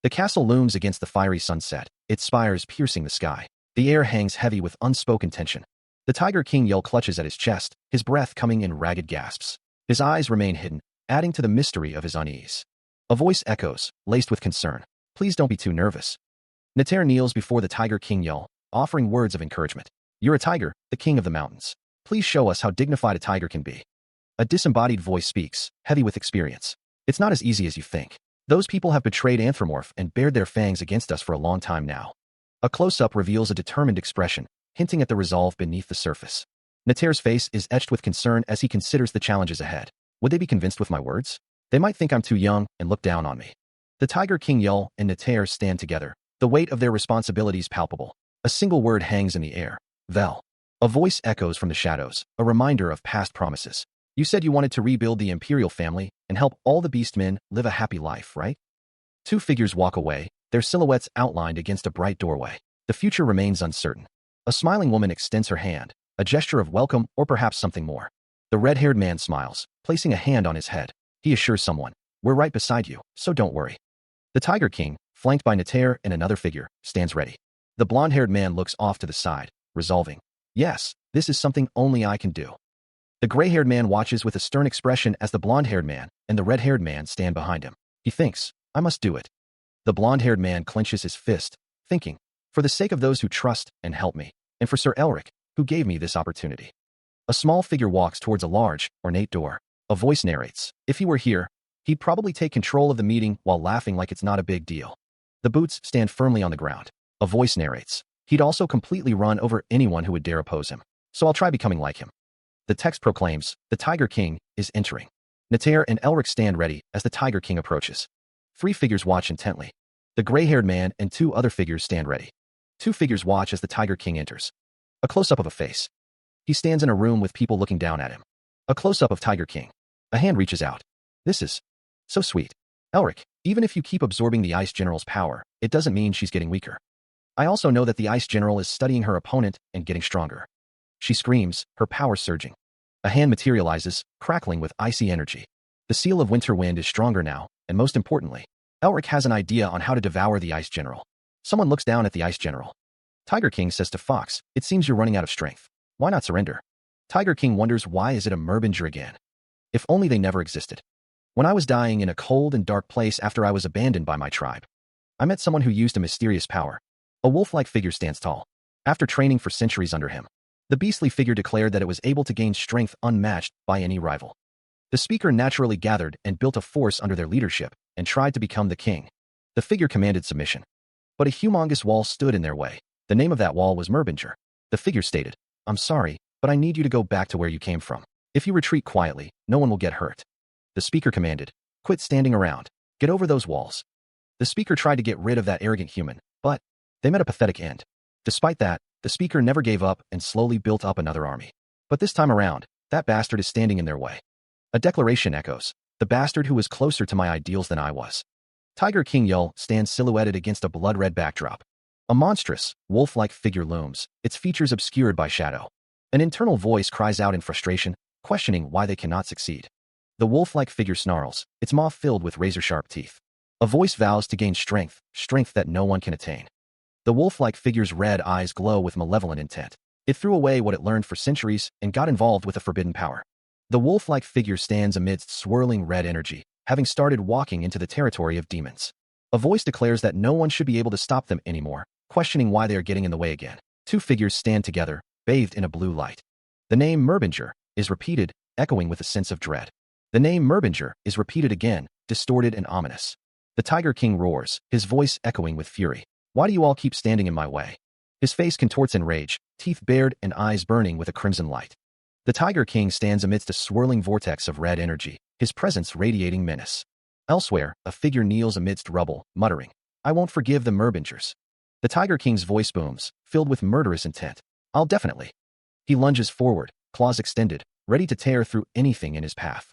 The castle looms against the fiery sunset, its spires piercing the sky. The air hangs heavy with unspoken tension. The Tiger King clutches at his chest, his breath coming in ragged gasps. His eyes remain hidden, adding to the mystery of his unease. A voice echoes, laced with concern. Please don't be too nervous. Nater kneels before the Tiger King, offering words of encouragement. You're a tiger, the king of the mountains. Please show us how dignified a tiger can be. A disembodied voice speaks, heavy with experience. It's not as easy as you think. Those people have betrayed Anthropomorph and bared their fangs against us for a long time now. A close-up reveals a determined expression, hinting at the resolve beneath the surface. Nater's face is etched with concern as he considers the challenges ahead. Would they be convinced with my words? They might think I'm too young and look down on me. The Tiger King and Nater stand together, the weight of their responsibilities palpable. A single word hangs in the air. Vel. A voice echoes from the shadows, a reminder of past promises. You said you wanted to rebuild the imperial family and help all the beastmen live a happy life, right? Two figures walk away, their silhouettes outlined against a bright doorway. The future remains uncertain. A smiling woman extends her hand, a gesture of welcome or perhaps something more. The red-haired man smiles, placing a hand on his head. He assures someone, we're right beside you, so don't worry. The Tiger King, flanked by Nater and another figure, stands ready. The blonde-haired man looks off to the side, resolving, yes, this is something only I can do. The gray-haired man watches with a stern expression as the blonde-haired man and the red-haired man stand behind him. He thinks, I must do it. The blonde-haired man clenches his fist, thinking, for the sake of those who trust and help me, and for Sir Elric, who gave me this opportunity. A small figure walks towards a large, ornate door. A voice narrates, if he were here, he'd probably take control of the meeting while laughing like it's not a big deal. The boots stand firmly on the ground. A voice narrates, he'd also completely run over anyone who would dare oppose him. So I'll try becoming like him. The text proclaims, the Tiger King is entering. Nater and Elric stand ready as the Tiger King approaches. Three figures watch intently. The gray-haired man and two other figures stand ready. Two figures watch as the Tiger King enters. A close-up of a face. He stands in a room with people looking down at him. A close-up of Tiger King. A hand reaches out. This is so sweet. Elric, even if you keep absorbing the Ice General's power, it doesn't mean she's getting weaker. I also know that the Ice General is studying her opponent and getting stronger. She screams, her power surging. A hand materializes, crackling with icy energy. The seal of Winter Wind is stronger now, and most importantly, Elric has an idea on how to devour the Ice General. Someone looks down at the Ice General. Tiger King says to Fox, it seems you're running out of strength. Why not surrender? Tiger King wonders why is it a Merbinger again? If only they never existed. When I was dying in a cold and dark place after I was abandoned by my tribe, I met someone who used a mysterious power. A wolf-like figure stands tall. After training for centuries under him, the beastly figure declared that it was able to gain strength unmatched by any rival. The speaker naturally gathered and built a force under their leadership and tried to become the king. The figure commanded submission. But a humongous wall stood in their way. The name of that wall was Merbinger. The figure stated, I'm sorry, but I need you to go back to where you came from. If you retreat quietly, no one will get hurt. The speaker commanded, quit standing around. Get over those walls. The speaker tried to get rid of that arrogant human, but they met a pathetic end. Despite that, the speaker never gave up and slowly built up another army. But this time around, that bastard is standing in their way. A declaration echoes, the bastard who was closer to my ideals than I was. Tiger King stands silhouetted against a blood-red backdrop. A monstrous, wolf-like figure looms, its features obscured by shadow. An internal voice cries out in frustration, questioning why they cannot succeed. The wolf-like figure snarls, its maw filled with razor-sharp teeth. A voice vows to gain strength, strength that no one can attain. The wolf-like figure's red eyes glow with malevolent intent. It threw away what it learned for centuries and got involved with a forbidden power. The wolf-like figure stands amidst swirling red energy, having started walking into the territory of demons. A voice declares that no one should be able to stop them anymore, questioning why they are getting in the way again. Two figures stand together, bathed in a blue light. The name Merbinger is repeated, echoing with a sense of dread. The name Merbinger is repeated again, distorted and ominous. The Tiger King roars, his voice echoing with fury. Why do you all keep standing in my way? His face contorts in rage, teeth bared and eyes burning with a crimson light. The Tiger King stands amidst a swirling vortex of red energy, his presence radiating menace. Elsewhere, a figure kneels amidst rubble, muttering, I won't forgive the Merbingers. The Tiger King's voice booms, filled with murderous intent. I'll definitely. He lunges forward, claws extended, ready to tear through anything in his path.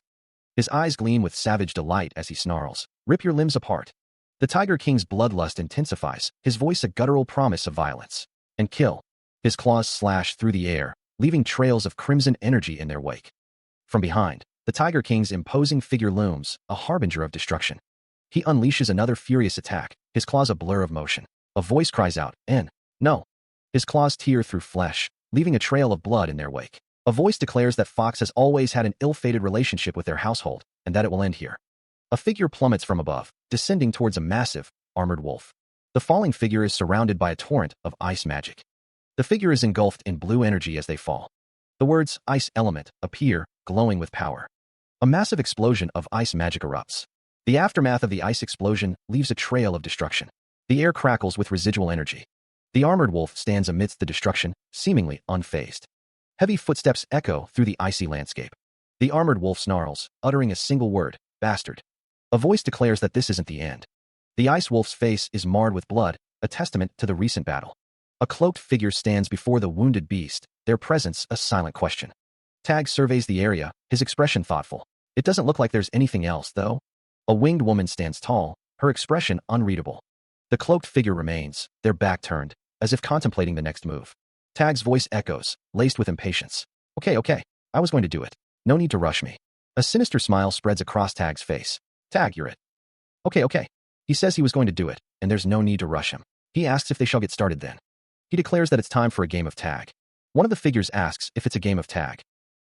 His eyes gleam with savage delight as he snarls, "Rip your limbs apart." The Tiger King's bloodlust intensifies, his voice a guttural promise of violence. And kill. His claws slash through the air, leaving trails of crimson energy in their wake. From behind, the Tiger King's imposing figure looms, a harbinger of destruction. He unleashes another furious attack, his claws a blur of motion. A voice cries out, No. His claws tear through flesh, leaving a trail of blood in their wake. A voice declares that Fox has always had an ill-fated relationship with their household, and that it will end here. A figure plummets from above, descending towards a massive, armored wolf. The falling figure is surrounded by a torrent of ice magic. The figure is engulfed in blue energy as they fall. The words, "ice element," appear, glowing with power. A massive explosion of ice magic erupts. The aftermath of the ice explosion leaves a trail of destruction. The air crackles with residual energy. The armored wolf stands amidst the destruction, seemingly unfazed. Heavy footsteps echo through the icy landscape. The armored wolf snarls, uttering a single word, "Bastard." A voice declares that this isn't the end. The ice wolf's face is marred with blood, a testament to the recent battle. A cloaked figure stands before the wounded beast, their presence a silent question. Tag surveys the area, his expression thoughtful. It doesn't look like there's anything else, though. A winged woman stands tall, her expression unreadable. The cloaked figure remains, their back turned, as if contemplating the next move. Tag's voice echoes, laced with impatience. Okay, I was going to do it. No need to rush me." A sinister smile spreads across Tag's face. "Tag, you're it." Okay. He says he was going to do it, and there's no need to rush him. He asks if they shall get started then. He declares that it's time for a game of tag. One of the figures asks if it's a game of tag.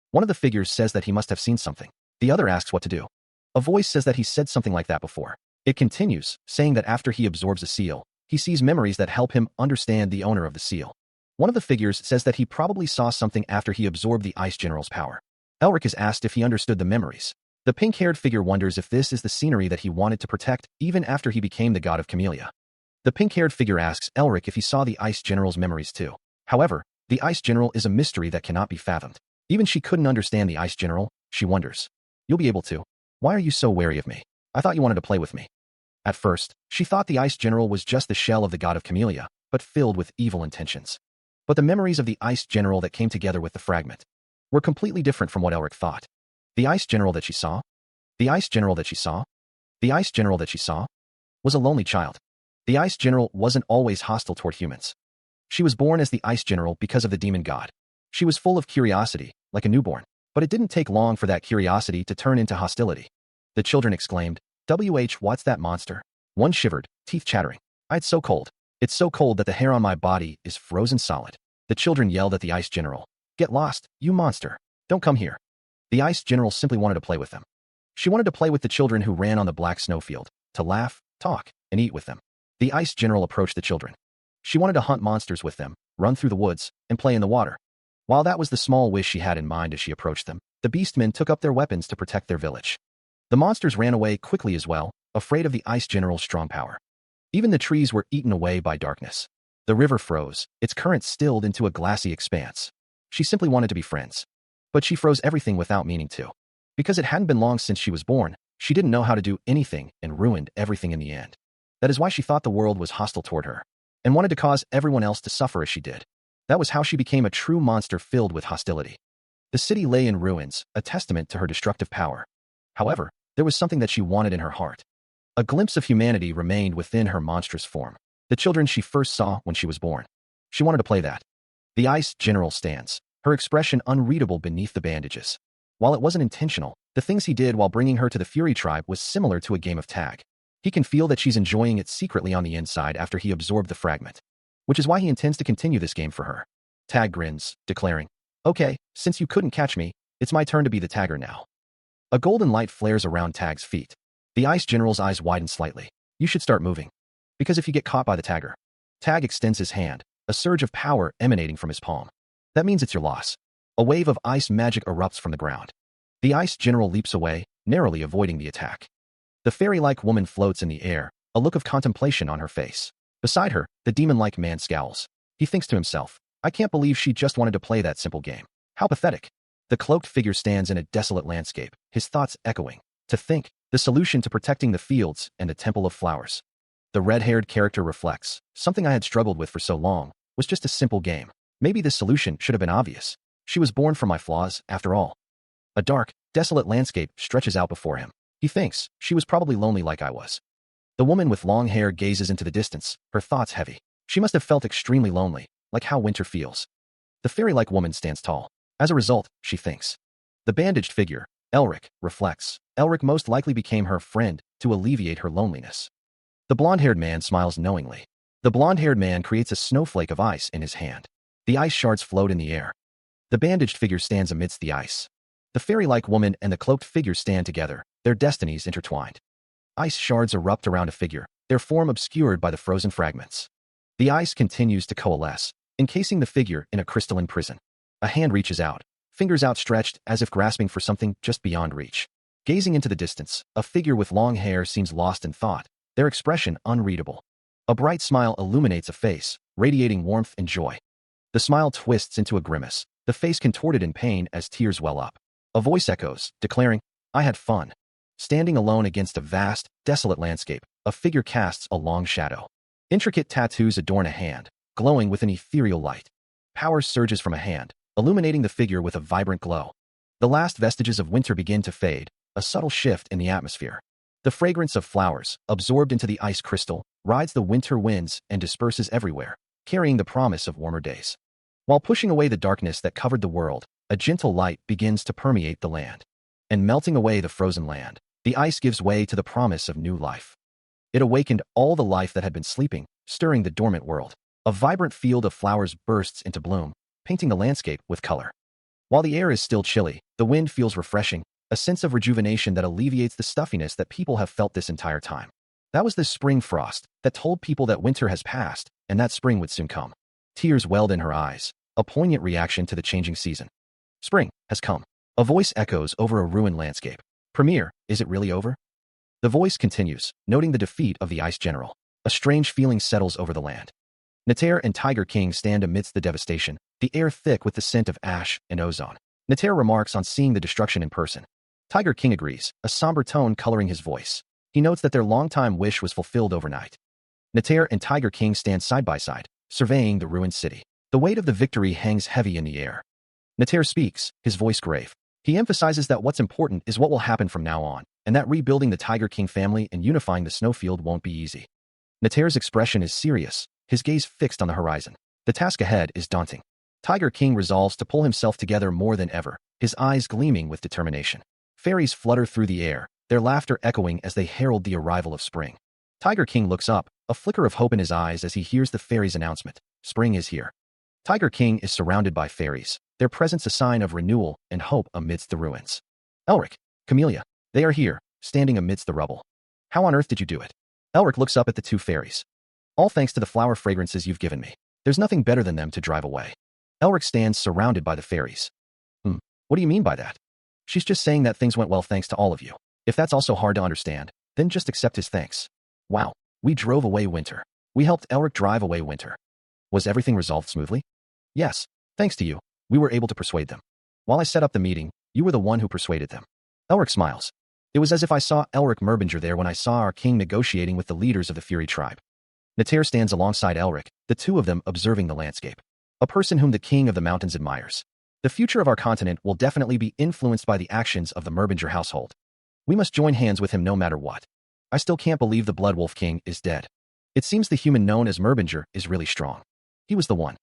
One of the figures says that he must have seen something. The other asks what to do. A voice says that he said something like that before. It continues, saying that after he absorbs a seal, he sees memories that help him understand the owner of the seal. One of the figures says that he probably saw something after he absorbed the Ice General's power. Elric is asked if he understood the memories. The pink-haired figure wonders if this is the scenery that he wanted to protect even after he became the god of Camellia. The pink-haired figure asks Elric if he saw the Ice General's memories too. However, the Ice General is a mystery that cannot be fathomed. Even she couldn't understand the Ice General, she wonders. "You'll be able to. Why are you so wary of me? I thought you wanted to play with me." At first, she thought the Ice General was just the shell of the god of Camellia, but filled with evil intentions. But the memories of the Ice General that came together with the fragment were completely different from what Elric thought. The Ice General that she saw? The Ice General that she saw? The Ice General that she saw? Was a lonely child. The Ice General wasn't always hostile toward humans. She was born as the Ice General because of the demon god. She was full of curiosity, like a newborn, but it didn't take long for that curiosity to turn into hostility. The children exclaimed, what's that monster?" One shivered, teeth chattering. "It's so cold. It's so cold that the hair on my body is frozen solid." The children yelled at the Ice General, "Get lost, you monster. Don't come here." The Ice General simply wanted to play with them. She wanted to play with the children who ran on the black snowfield, to laugh, talk, and eat with them. The Ice General approached the children. She wanted to hunt monsters with them, run through the woods, and play in the water. While that was the small wish she had in mind as she approached them, the beastmen took up their weapons to protect their village. The monsters ran away quickly as well, afraid of the Ice General's strong power. Even the trees were eaten away by darkness. The river froze, its current stilled into a glassy expanse. She simply wanted to be friends. But she froze everything without meaning to. Because it hadn't been long since she was born, she didn't know how to do anything and ruined everything in the end. That is why she thought the world was hostile toward her, and wanted to cause everyone else to suffer as she did. That was how she became a true monster filled with hostility. The city lay in ruins, a testament to her destructive power. However, there was something that she wanted in her heart. A glimpse of humanity remained within her monstrous form. The children she first saw when she was born. She wanted to play that. The Ice General stands, her expression unreadable beneath the bandages. While it wasn't intentional, the things he did while bringing her to the Fury Tribe was similar to a game of tag. He can feel that she's enjoying it secretly on the inside after he absorbed the fragment. Which is why he intends to continue this game for her. Tag grins, declaring, "Okay, since you couldn't catch me, it's my turn to be the tagger now." A golden light flares around Tag's feet. The Ice General's eyes widen slightly. "You should start moving. Because if you get caught by the tagger." Tag extends his hand, a surge of power emanating from his palm. "That means it's your loss." A wave of ice magic erupts from the ground. The Ice General leaps away, narrowly avoiding the attack. The fairy-like woman floats in the air, a look of contemplation on her face. Beside her, the demon-like man scowls. He thinks to himself, "I can't believe she just wanted to play that simple game. How pathetic." The cloaked figure stands in a desolate landscape, his thoughts echoing. To think, the solution to protecting the fields and the Temple of Flowers. The red-haired character reflects, something I had struggled with for so long was just a simple game. Maybe this solution should have been obvious. She was born from my flaws, after all. A dark, desolate landscape stretches out before him. He thinks, she was probably lonely like I was. The woman with long hair gazes into the distance, her thoughts heavy. She must have felt extremely lonely, like how winter feels. The fairy-like woman stands tall. As a result, she thinks. The bandaged figure, Elric, reflects. Elric most likely became her friend to alleviate her loneliness. The blonde-haired man smiles knowingly. The blonde-haired man creates a snowflake of ice in his hand. The ice shards float in the air. The bandaged figure stands amidst the ice. The fairy-like woman and the cloaked figure stand together, their destinies intertwined. Ice shards erupt around a figure, their form obscured by the frozen fragments. The ice continues to coalesce, encasing the figure in a crystalline prison. A hand reaches out, fingers outstretched as if grasping for something just beyond reach. Gazing into the distance, a figure with long hair seems lost in thought, their expression unreadable. A bright smile illuminates a face, radiating warmth and joy. The smile twists into a grimace, the face contorted in pain as tears well up. A voice echoes, declaring, I had fun. Standing alone against a vast, desolate landscape, a figure casts a long shadow. Intricate tattoos adorn a hand, glowing with an ethereal light. Power surges from a hand, illuminating the figure with a vibrant glow. The last vestiges of winter begin to fade, a subtle shift in the atmosphere. The fragrance of flowers, absorbed into the ice crystal, rides the winter winds and disperses everywhere, carrying the promise of warmer days. While pushing away the darkness that covered the world, a gentle light begins to permeate the land. And melting away the frozen land, the ice gives way to the promise of new life. It awakened all the life that had been sleeping, stirring the dormant world. A vibrant field of flowers bursts into bloom, painting the landscape with color. While the air is still chilly, the wind feels refreshing, a sense of rejuvenation that alleviates the stuffiness that people have felt this entire time. That was the spring frost that told people that winter has passed and that spring would soon come. Tears welled in her eyes, a poignant reaction to the changing season. Spring has come. A voice echoes over a ruined landscape. Premier, is it really over? The voice continues, noting the defeat of the Ice General. A strange feeling settles over the land. Nater and Tiger King stand amidst the devastation, the air thick with the scent of ash and ozone. Nater remarks on seeing the destruction in person. Tiger King agrees, a somber tone coloring his voice. He notes that their longtime wish was fulfilled overnight. Nater and Tiger King stand side by side, surveying the ruined city. The weight of the victory hangs heavy in the air. Nater speaks, his voice grave. He emphasizes that what's important is what will happen from now on, and that rebuilding the Tiger King family and unifying the snowfield won't be easy. Nater's expression is serious, his gaze fixed on the horizon. The task ahead is daunting. Tiger King resolves to pull himself together more than ever, his eyes gleaming with determination. Fairies flutter through the air, their laughter echoing as they herald the arrival of spring. Tiger King looks up, a flicker of hope in his eyes as he hears the fairies' announcement. Spring is here. Tiger King is surrounded by fairies, their presence a sign of renewal and hope amidst the ruins. Elric, Camellia, they are here, standing amidst the rubble. How on earth did you do it? Elric looks up at the two fairies. All thanks to the flower fragrances you've given me. There's nothing better than them to drive away. Elric stands surrounded by the fairies. What do you mean by that? She's just saying that things went well thanks to all of you. If that's also hard to understand, then just accept his thanks. Wow, we drove away winter. We helped Elric drive away winter. Was everything resolved smoothly? Yes, thanks to you, we were able to persuade them. While I set up the meeting, you were the one who persuaded them. Elric smiles. It was as if I saw Elric Merbinger there when I saw our king negotiating with the leaders of the Fury tribe. Nater stands alongside Elric, the two of them observing the landscape. A person whom the king of the mountains admires. The future of our continent will definitely be influenced by the actions of the Merbinger household. We must join hands with him no matter what. I still can't believe the Blood Wolf King is dead. It seems the human known as Merbinger is really strong. He was the one.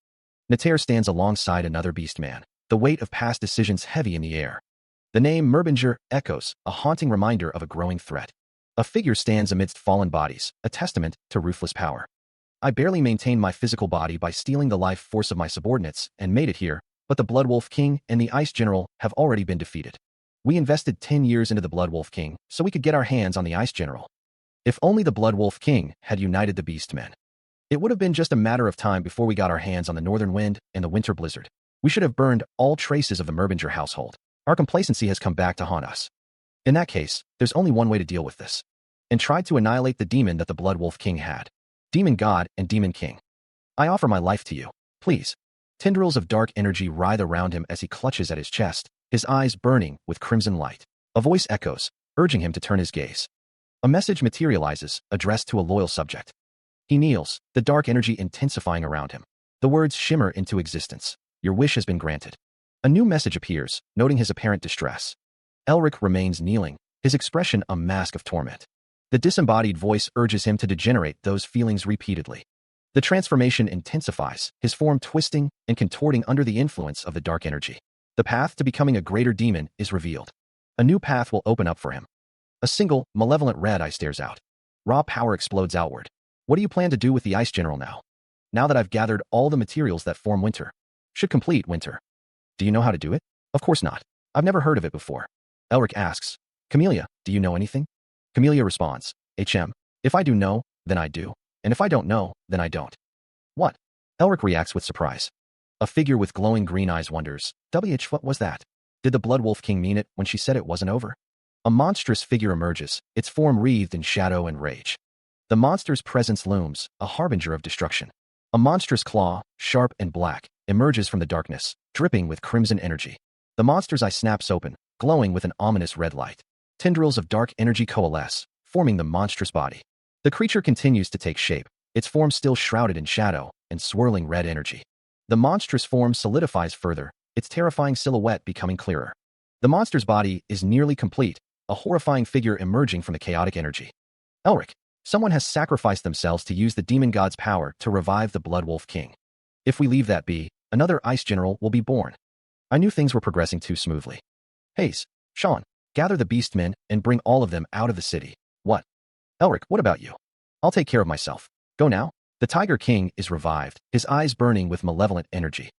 Nater stands alongside another beast man, the weight of past decisions heavy in the air. The name Merbinger echoes, a haunting reminder of a growing threat. A figure stands amidst fallen bodies, a testament to ruthless power. I barely maintained my physical body by stealing the life force of my subordinates and made it here, but the Blood Wolf King and the Ice General have already been defeated. We invested 10 years into the Blood Wolf King so we could get our hands on the Ice General. If only the Blood Wolf King had united the Beast Men. It would have been just a matter of time before we got our hands on the Northern Wind and the Winter Blizzard. We should have burned all traces of the Merbinger household. Our complacency has come back to haunt us. In that case, there's only one way to deal with this. And try to annihilate the demon that the Blood Wolf King had. Demon God and Demon King. I offer my life to you. Please. Tendrils of dark energy writhe around him as he clutches at his chest, his eyes burning with crimson light. A voice echoes, urging him to turn his gaze. A message materializes, addressed to a loyal subject. He kneels, the dark energy intensifying around him. The words shimmer into existence. Your wish has been granted. A new message appears, noting his apparent distress. Elric remains kneeling, his expression a mask of torment. The disembodied voice urges him to degenerate those feelings repeatedly. The transformation intensifies, his form twisting and contorting under the influence of the dark energy. The path to becoming a greater demon is revealed. A new path will open up for him. A single, malevolent red eye stares out. Raw power explodes outward. What do you plan to do with the Ice General now? Now that I've gathered all the materials that form winter. Should complete winter. Do you know how to do it? Of course not. I've never heard of it before. Elric asks, Camellia, do you know anything? Camellia responds, if I do know, then I do. And if I don't know, then I don't. What? Elric reacts with surprise. A figure with glowing green eyes wonders, what was that? Did the Blood Wolf King mean it when she said it wasn't over? A monstrous figure emerges, its form wreathed in shadow and rage. The monster's presence looms, a harbinger of destruction. A monstrous claw, sharp and black, emerges from the darkness, dripping with crimson energy. The monster's eye snaps open, glowing with an ominous red light. Tendrils of dark energy coalesce, forming the monstrous body. The creature continues to take shape, its form still shrouded in shadow and swirling red energy. The monstrous form solidifies further, its terrifying silhouette becoming clearer. The monster's body is nearly complete, a horrifying figure emerging from the chaotic energy. Elric, someone has sacrificed themselves to use the demon god's power to revive the Blood Wolf King. If we leave that be, another Ice General will be born. I knew things were progressing too smoothly. Hayes, Sean, gather the beast men and bring all of them out of the city. What? Elric, what about you? I'll take care of myself. Go now. The Tiger King is revived, his eyes burning with malevolent energy.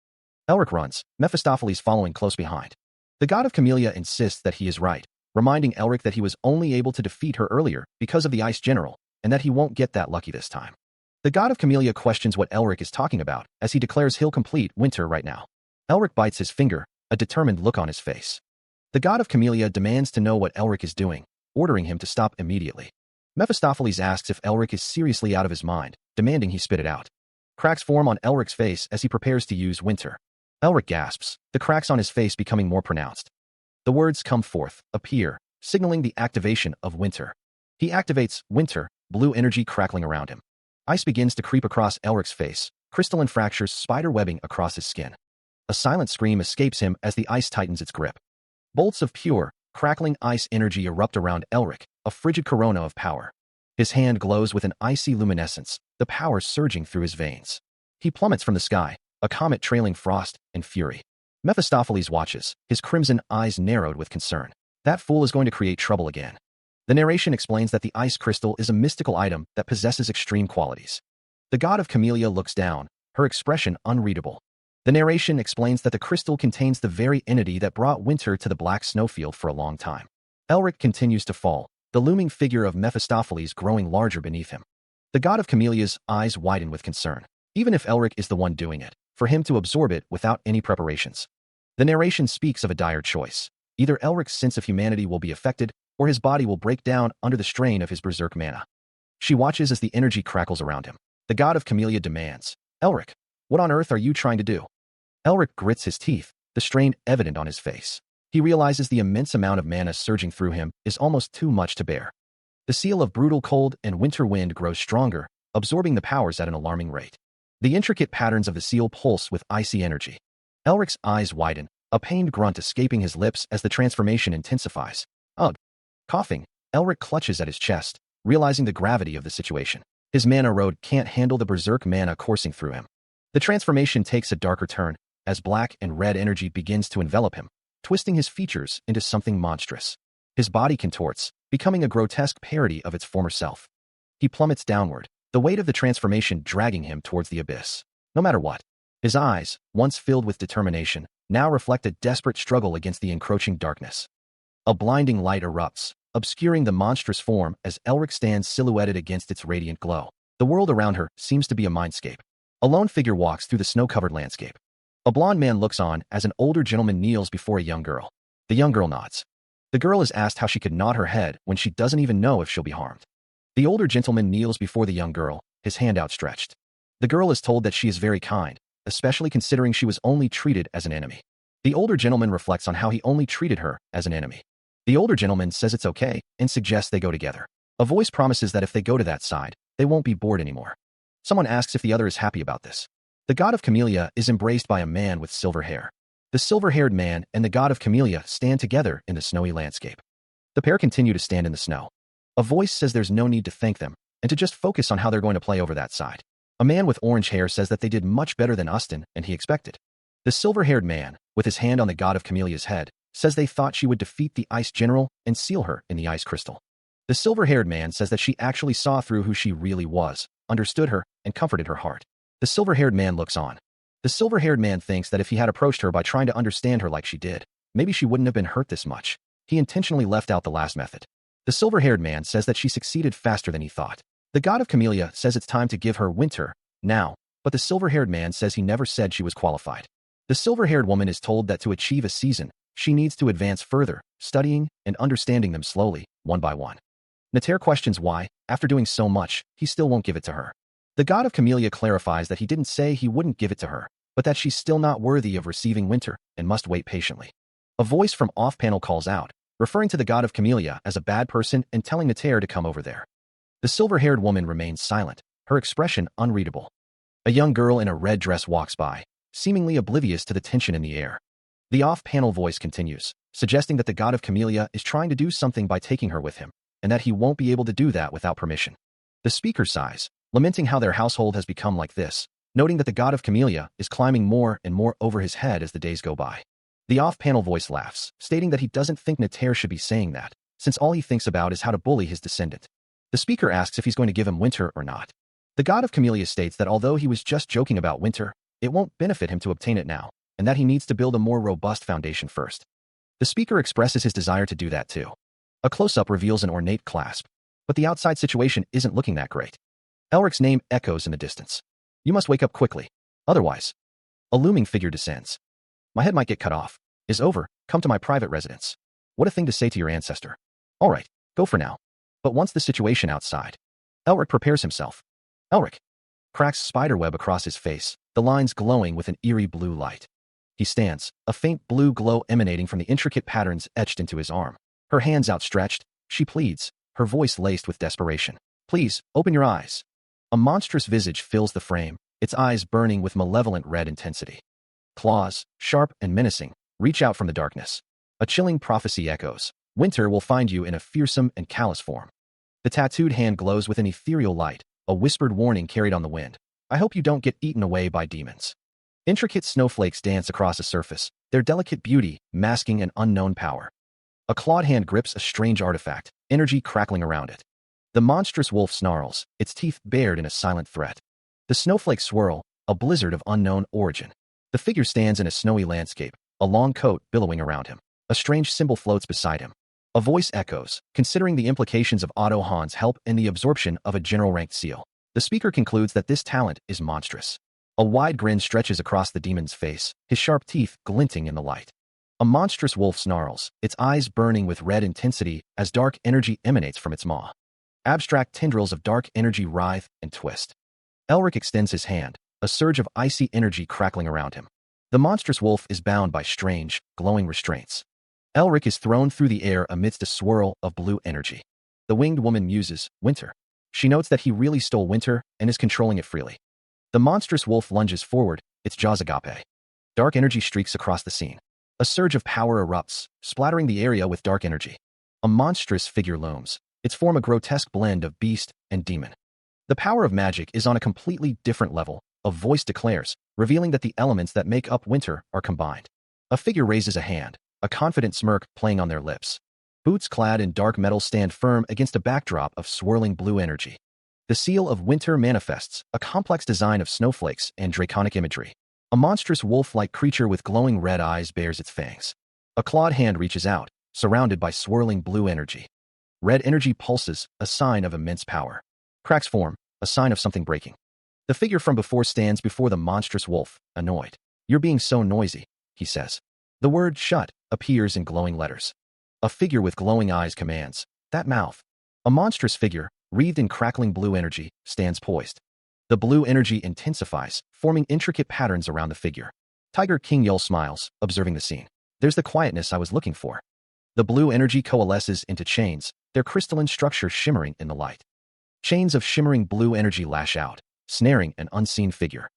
Elric runs, Mephistopheles following close behind. The god of Camellia insists that he is right, reminding Elric that he was only able to defeat her earlier because of the Ice General, and that he won't get that lucky this time. The god of Camellia questions what Elric is talking about as he declares he'll complete winter right now. Elric bites his finger, a determined look on his face. The god of Camellia demands to know what Elric is doing, ordering him to stop immediately. Mephistopheles asks if Elric is seriously out of his mind, demanding he spit it out. Cracks form on Elric's face as he prepares to use winter. Elric gasps, the cracks on his face becoming more pronounced. The words come forth, appear, signaling the activation of winter. He activates winter, blue energy crackling around him. Ice begins to creep across Elric's face, crystalline fractures spider webbing across his skin. A silent scream escapes him as the ice tightens its grip. Bolts of pure, crackling ice energy erupt around Elric, a frigid corona of power. His hand glows with an icy luminescence, the power surging through his veins. He plummets from the sky, a comet trailing frost and fury. Mephistopheles watches, his crimson eyes narrowed with concern. That fool is going to create trouble again. The narration explains that the ice crystal is a mystical item that possesses extreme qualities. The god of Camellia looks down, her expression unreadable. The narration explains that the crystal contains the very entity that brought winter to the black snowfield for a long time. Elric continues to fall, the looming figure of Mephistopheles growing larger beneath him. The god of Camellia's eyes widen with concern. Even if Elric is the one doing it, for him to absorb it without any preparations. The narration speaks of a dire choice. Either Elric's sense of humanity will be affected, or his body will break down under the strain of his berserk mana. She watches as the energy crackles around him. The god of Camellia demands, Elric, what on earth are you trying to do? Elric grits his teeth, the strain evident on his face. He realizes the immense amount of mana surging through him is almost too much to bear. The seal of brutal cold and winter wind grows stronger, absorbing the powers at an alarming rate. The intricate patterns of the seal pulse with icy energy. Elric's eyes widen, a pained grunt escaping his lips as the transformation intensifies. Ugh. Coughing, Elric clutches at his chest, realizing the gravity of the situation. His mana road can't handle the berserk mana coursing through him. The transformation takes a darker turn, as black and red energy begins to envelop him, twisting his features into something monstrous. His body contorts, becoming a grotesque parody of its former self. He plummets downward, the weight of the transformation dragging him towards the abyss. No matter what. His eyes, once filled with determination, now reflect a desperate struggle against the encroaching darkness. A blinding light erupts, obscuring the monstrous form as Elric stands silhouetted against its radiant glow. The world around her seems to be a mindscape. A lone figure walks through the snow-covered landscape. A blond man looks on as an older gentleman kneels before a young girl. The young girl nods. The girl is asked how she could nod her head when she doesn't even know if she'll be harmed. The older gentleman kneels before the young girl, his hand outstretched. The girl is told that she is very kind, especially considering she was only treated as an enemy. The older gentleman reflects on how he only treated her as an enemy. The older gentleman says it's okay and suggests they go together. A voice promises that if they go to that side, they won't be bored anymore. Someone asks if the other is happy about this. The god of Camellia is embraced by a man with silver hair. The silver-haired man and the god of camellia stand together in the snowy landscape. The pair continue to stand in the snow. A voice says there's no need to thank them, and to just focus on how they're going to play over that side. A man with orange hair says that they did much better than Austin and he expected. The silver-haired man, with his hand on the god of camellia's head, says they thought she would defeat the ice general and seal her in the ice crystal. The silver-haired man says that she actually saw through who she really was, understood her, and comforted her heart. The silver-haired man looks on. The silver-haired man thinks that if he had approached her by trying to understand her like she did, maybe she wouldn't have been hurt this much. He intentionally left out the last method. The silver-haired man says that she succeeded faster than he thought. The god of camellia says it's time to give her winter, now, but the silver-haired man says he never said she was qualified. The silver-haired woman is told that to achieve a season, she needs to advance further, studying and understanding them slowly, one by one. Nater questions why, after doing so much, he still won't give it to her. The god of camellia clarifies that he didn't say he wouldn't give it to her, but that she's still not worthy of receiving winter and must wait patiently. A voice from off-panel calls out, referring to the god of camellia as a bad person and telling Nater to come over there. The silver-haired woman remains silent, her expression unreadable. A young girl in a red dress walks by, seemingly oblivious to the tension in the air. The off-panel voice continues, suggesting that the god of camellia is trying to do something by taking her with him, and that he won't be able to do that without permission. The speaker sighs, lamenting how their household has become like this, noting that the god of camellia is climbing more and more over his head as the days go by. The off-panel voice laughs, stating that he doesn't think Nater should be saying that, since all he thinks about is how to bully his descendant. The speaker asks if he's going to give him winter or not. The god of camellia states that although he was just joking about winter, it won't benefit him to obtain it now, and that he needs to build a more robust foundation first. The speaker expresses his desire to do that too. A close-up reveals an ornate clasp, but the outside situation isn't looking that great. Elric's name echoes in the distance. You must wake up quickly. Otherwise, a looming figure descends. My head might get cut off. Is over, come to my private residence. What a thing to say to your ancestor. All right, go for now. But once the situation outside. Elric prepares himself. Elric cracks spiderweb across his face, the lines glowing with an eerie blue light. He stands, a faint blue glow emanating from the intricate patterns etched into his arm. Her hands outstretched, she pleads, her voice laced with desperation. Please, open your eyes. A monstrous visage fills the frame, its eyes burning with malevolent red intensity. Claws, sharp and menacing, reach out from the darkness. A chilling prophecy echoes. Winter will find you in a fearsome and callous form. The tattooed hand glows with an ethereal light, a whispered warning carried on the wind. I hope you don't get eaten away by demons. Intricate snowflakes dance across a surface, their delicate beauty masking an unknown power. A clawed hand grips a strange artifact, energy crackling around it. The monstrous wolf snarls, its teeth bared in a silent threat. The snowflakes swirl, a blizzard of unknown origin. The figure stands in a snowy landscape, a long coat billowing around him. A strange symbol floats beside him. A voice echoes, considering the implications of Otto Hahn's help in the absorption of a general-ranked seal. The speaker concludes that this talent is monstrous. A wide grin stretches across the demon's face, his sharp teeth glinting in the light. A monstrous wolf snarls, its eyes burning with red intensity as dark energy emanates from its maw. Abstract tendrils of dark energy writhe and twist. Elric extends his hand, a surge of icy energy crackling around him. The monstrous wolf is bound by strange, glowing restraints. Elric is thrown through the air amidst a swirl of blue energy. The winged woman muses, Winter. She notes that he really stole winter and is controlling it freely. The monstrous wolf lunges forward, its jaws agape. Dark energy streaks across the scene. A surge of power erupts, splattering the area with dark energy. A monstrous figure looms, its form a grotesque blend of beast and demon. The power of magic is on a completely different level, a voice declares, revealing that the elements that make up winter are combined. A figure raises a hand, a confident smirk playing on their lips. Boots clad in dark metal stand firm against a backdrop of swirling blue energy. The seal of winter manifests, a complex design of snowflakes and draconic imagery. A monstrous wolf-like creature with glowing red eyes bares its fangs. A clawed hand reaches out, surrounded by swirling blue energy. Red energy pulses, a sign of immense power. Cracks form, a sign of something breaking. The figure from before stands before the monstrous wolf, annoyed. You're being so noisy, he says. The word shut appears in glowing letters. A figure with glowing eyes commands, that mouth. A monstrous figure, wreathed in crackling blue energy, stands poised. The blue energy intensifies, forming intricate patterns around the figure. Tiger King Yul smiles, observing the scene. There's the quietness I was looking for. The blue energy coalesces into chains, their crystalline structure shimmering in the light. Chains of shimmering blue energy lash out, snaring an unseen figure.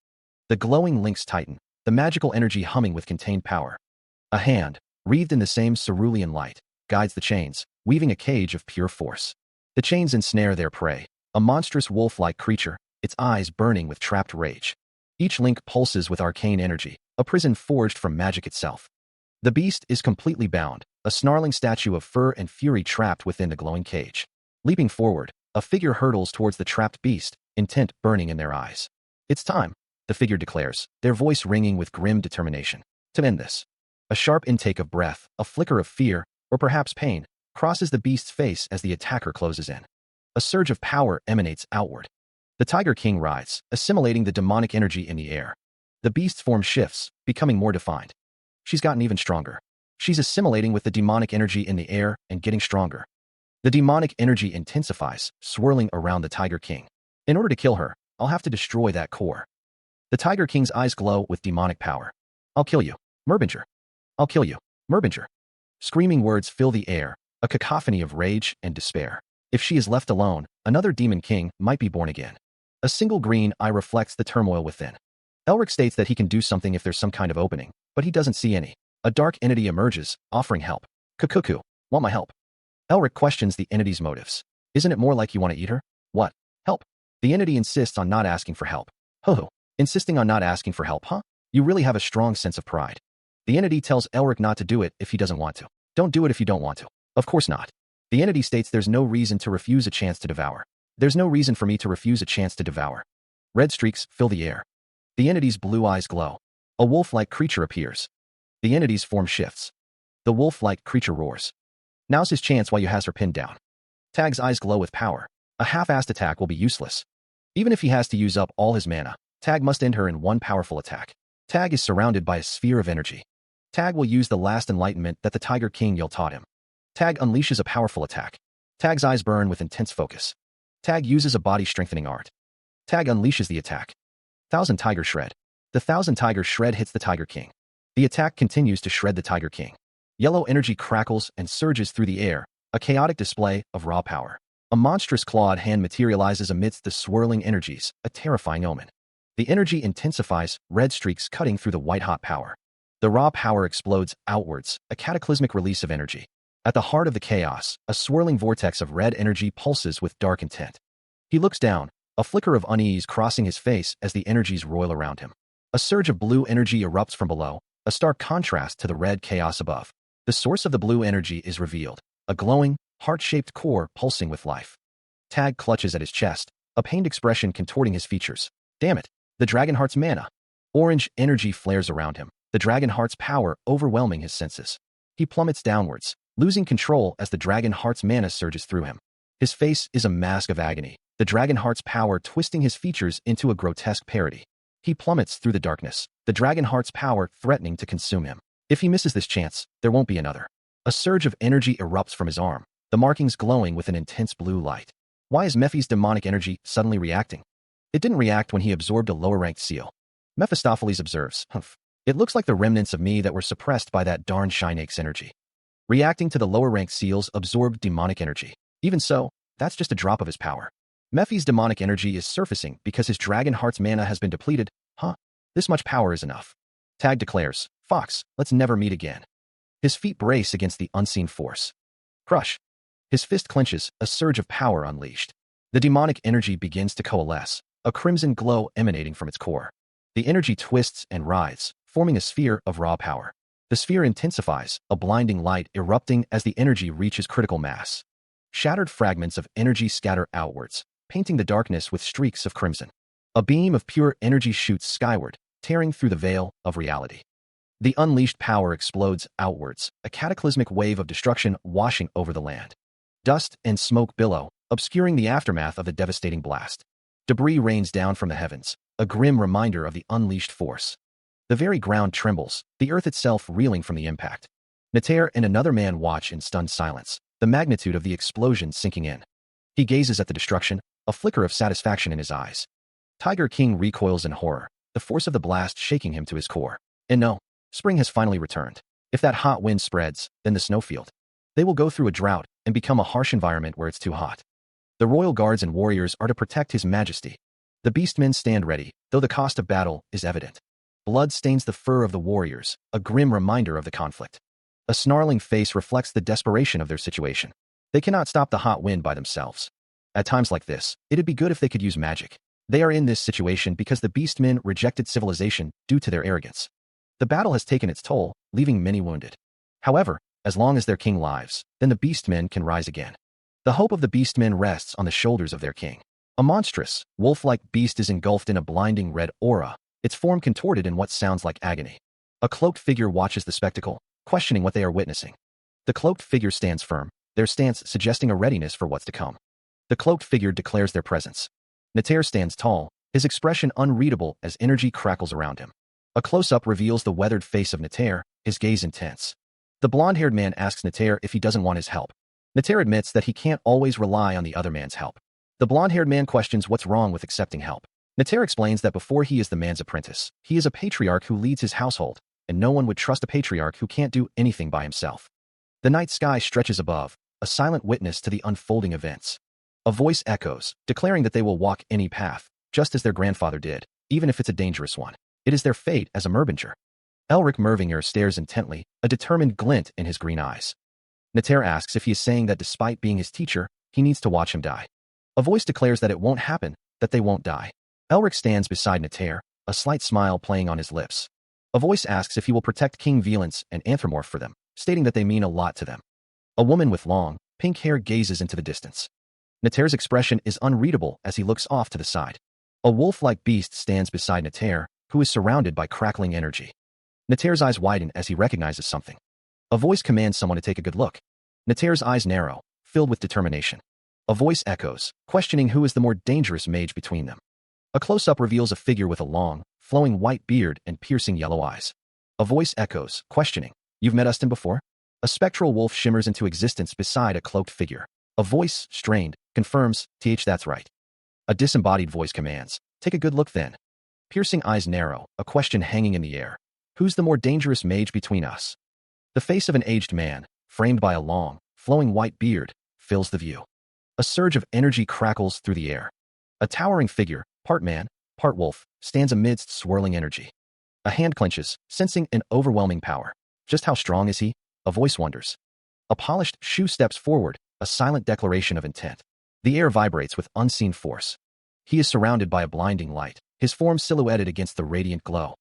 The glowing links tighten, the magical energy humming with contained power. A hand, wreathed in the same cerulean light, guides the chains, weaving a cage of pure force. The chains ensnare their prey, a monstrous wolf-like creature, its eyes burning with trapped rage. Each link pulses with arcane energy, a prison forged from magic itself. The beast is completely bound, a snarling statue of fur and fury trapped within the glowing cage. Leaping forward, a figure hurtles towards the trapped beast, intent burning in their eyes. It's time, the figure declares, their voice ringing with grim determination. To end this. A sharp intake of breath, a flicker of fear, or perhaps pain, crosses the beast's face as the attacker closes in. A surge of power emanates outward. The Tiger King rides, assimilating the demonic energy in the air. The beast's form shifts, becoming more defined. She's gotten even stronger. She's assimilating with the demonic energy in the air and getting stronger. The demonic energy intensifies, swirling around the Tiger King. In order to kill her, I'll have to destroy that core. The Tiger King's eyes glow with demonic power. I'll kill you, Merbinger. I'll kill you, Merbinger. Screaming words fill the air, a cacophony of rage and despair. If she is left alone, another demon king might be born again. A single green eye reflects the turmoil within. Elric states that he can do something if there's some kind of opening, but he doesn't see any. A dark entity emerges, offering help. Kukuku, want my help? Elric questions the entity's motives. Isn't it more like you want to eat her? What? Help? The entity insists on not asking for help. Ho-ho. Insisting on not asking for help, huh? You really have a strong sense of pride. The entity tells Elric not to do it if he doesn't want to. Don't do it if you don't want to. Of course not. The entity states there's no reason to refuse a chance to devour. There's no reason for me to refuse a chance to devour. Red streaks fill the air. The entity's blue eyes glow. A wolf-like creature appears. The entity's form shifts. The wolf-like creature roars. Now's his chance while you has her pinned down. Tag's eyes glow with power. A half-assed attack will be useless. Even if he has to use up all his mana, Tag must end her in one powerful attack. Tag is surrounded by a sphere of energy. Tag will use the last enlightenment that the Tiger King Yell taught him. Tag unleashes a powerful attack. Tag's eyes burn with intense focus. Tag uses a body-strengthening art. Tag unleashes the attack. Thousand Tiger Shred. The Thousand Tiger Shred hits the Tiger King. The attack continues to shred the Tiger King. Yellow energy crackles and surges through the air, a chaotic display of raw power. A monstrous clawed hand materializes amidst the swirling energies, a terrifying omen. The energy intensifies, red streaks cutting through the white-hot power. The raw power explodes outwards, a cataclysmic release of energy. At the heart of the chaos, a swirling vortex of red energy pulses with dark intent. He looks down, a flicker of unease crossing his face as the energies roil around him. A surge of blue energy erupts from below, a stark contrast to the red chaos above. The source of the blue energy is revealed, a glowing, heart-shaped core pulsing with life. Tag clutches at his chest, a pained expression contorting his features. Damn it, the Dragonheart's mana. Orange energy flares around him, the Dragonheart's power overwhelming his senses. He plummets downwards, losing control as the Dragonheart's mana surges through him. His face is a mask of agony, the Dragonheart's power twisting his features into a grotesque parody. He plummets through the darkness, the Dragonheart's power threatening to consume him. If he misses this chance, there won't be another. A surge of energy erupts from his arm, the markings glowing with an intense blue light. Why is Mephi's demonic energy suddenly reacting? It didn't react when he absorbed a lower-ranked seal. Mephistopheles observes, humph. It looks like the remnants of me that were suppressed by that darn Shineake's energy. Reacting to the lower-ranked seal's absorbed demonic energy. Even so, that's just a drop of his power. Mephi's demonic energy is surfacing because his Dragonheart's mana has been depleted. This much power is enough. Tag declares, Fox, let's never meet again. His feet brace against the unseen force. Crush. His fist clenches, a surge of power unleashed. The demonic energy begins to coalesce, a crimson glow emanating from its core. The energy twists and writhes, forming a sphere of raw power. The sphere intensifies, a blinding light erupting as the energy reaches critical mass. Shattered fragments of energy scatter outwards, painting the darkness with streaks of crimson. A beam of pure energy shoots skyward, tearing through the veil of reality. The unleashed power explodes outwards, a cataclysmic wave of destruction washing over the land. Dust and smoke billow, obscuring the aftermath of the devastating blast. Debris rains down from the heavens, a grim reminder of the unleashed force. The very ground trembles, the earth itself reeling from the impact. Nater and another man watch in stunned silence, the magnitude of the explosion sinking in. He gazes at the destruction, a flicker of satisfaction in his eyes. Tiger King recoils in horror, the force of the blast shaking him to his core. And no, spring has finally returned. If that hot wind spreads, then the snowfield. They will go through a drought and become a harsh environment where it's too hot. The royal guards and warriors are to protect his majesty. The beastmen stand ready, though the cost of battle is evident. Blood stains the fur of the warriors, a grim reminder of the conflict. A snarling face reflects the desperation of their situation. They cannot stop the hot wind by themselves. At times like this, it'd be good if they could use magic. They are in this situation because the beastmen rejected civilization due to their arrogance. The battle has taken its toll, leaving many wounded. However, as long as their king lives, then the beastmen can rise again. The hope of the beastmen rests on the shoulders of their king. A monstrous, wolf-like beast is engulfed in a blinding red aura, its form contorted in what sounds like agony. A cloaked figure watches the spectacle, questioning what they are witnessing. The cloaked figure stands firm, their stance suggesting a readiness for what's to come. The cloaked figure declares their presence. Nater stands tall, his expression unreadable as energy crackles around him. A close-up reveals the weathered face of Nater, his gaze intense. The blonde-haired man asks Nater if he doesn't want his help. Nater admits that he can't always rely on the other man's help. The blonde-haired man questions what's wrong with accepting help. Nater explains that before he is the man's apprentice, he is a patriarch who leads his household, and no one would trust a patriarch who can't do anything by himself. The night sky stretches above, a silent witness to the unfolding events. A voice echoes, declaring that they will walk any path, just as their grandfather did, even if it's a dangerous one. It is their fate as a Merbinger. Elric Mervinger stares intently, a determined glint in his green eyes. Nater asks if he is saying that despite being his teacher, he needs to watch him die. A voice declares that it won't happen, that they won't die. Elric stands beside Nater, a slight smile playing on his lips. A voice asks if he will protect King Velance and Anthropomorph for them, stating that they mean a lot to them. A woman with long, pink hair gazes into the distance. Nater's expression is unreadable as he looks off to the side. A wolf-like beast stands beside Nater, who is surrounded by crackling energy. Nater's eyes widen as he recognizes something. A voice commands someone to take a good look. Nater's eyes narrow, filled with determination. A voice echoes, questioning who is the more dangerous mage between them. A close-up reveals a figure with a long, flowing white beard and piercing yellow eyes. A voice echoes, questioning, "You've met Ustin before?" A spectral wolf shimmers into existence beside a cloaked figure. A voice, strained, confirms, "That's right." A disembodied voice commands, "Take a good look then." Piercing eyes narrow, a question hanging in the air. Who's the more dangerous mage between us? The face of an aged man, framed by a long, flowing white beard, fills the view. A surge of energy crackles through the air. A towering figure, part man, part wolf, stands amidst swirling energy. A hand clenches, sensing an overwhelming power. Just how strong is he? A voice wonders. A polished shoe steps forward, a silent declaration of intent. The air vibrates with unseen force. He is surrounded by a blinding light, his form silhouetted against the radiant glow.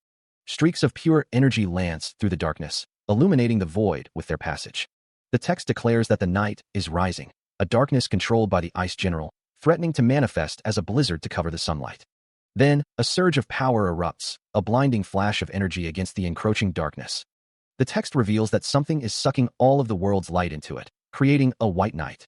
Streaks of pure energy lance through the darkness, illuminating the void with their passage. The text declares that the night is rising, a darkness controlled by the Ice General, threatening to manifest as a blizzard to cover the sunlight. Then, a surge of power erupts, a blinding flash of energy against the encroaching darkness. The text reveals that something is sucking all of the world's light into it, creating a white night.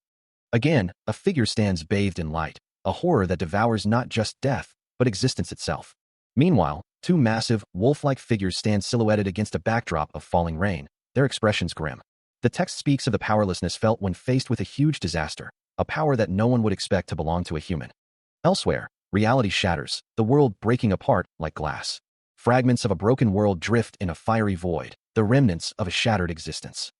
Again, a figure stands bathed in light, a horror that devours not just death, but existence itself. Meanwhile, two massive, wolf-like figures stand silhouetted against a backdrop of falling rain, their expressions grim. The text speaks of the powerlessness felt when faced with a huge disaster, a power that no one would expect to belong to a human. Elsewhere, reality shatters, the world breaking apart like glass. Fragments of a broken world drift in a fiery void, the remnants of a shattered existence.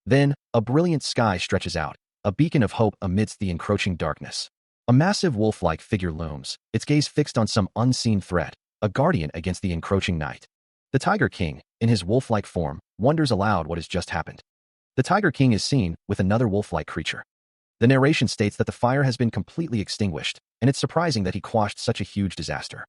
Then, a brilliant sky stretches out, a beacon of hope amidst the encroaching darkness. A massive wolf-like figure looms, its gaze fixed on some unseen threat, a guardian against the encroaching night. The Tiger King, in his wolf-like form, wonders aloud what has just happened. The Tiger King is seen with another wolf-like creature. The narration states that the fire has been completely extinguished, and it's surprising that he quashed such a huge disaster.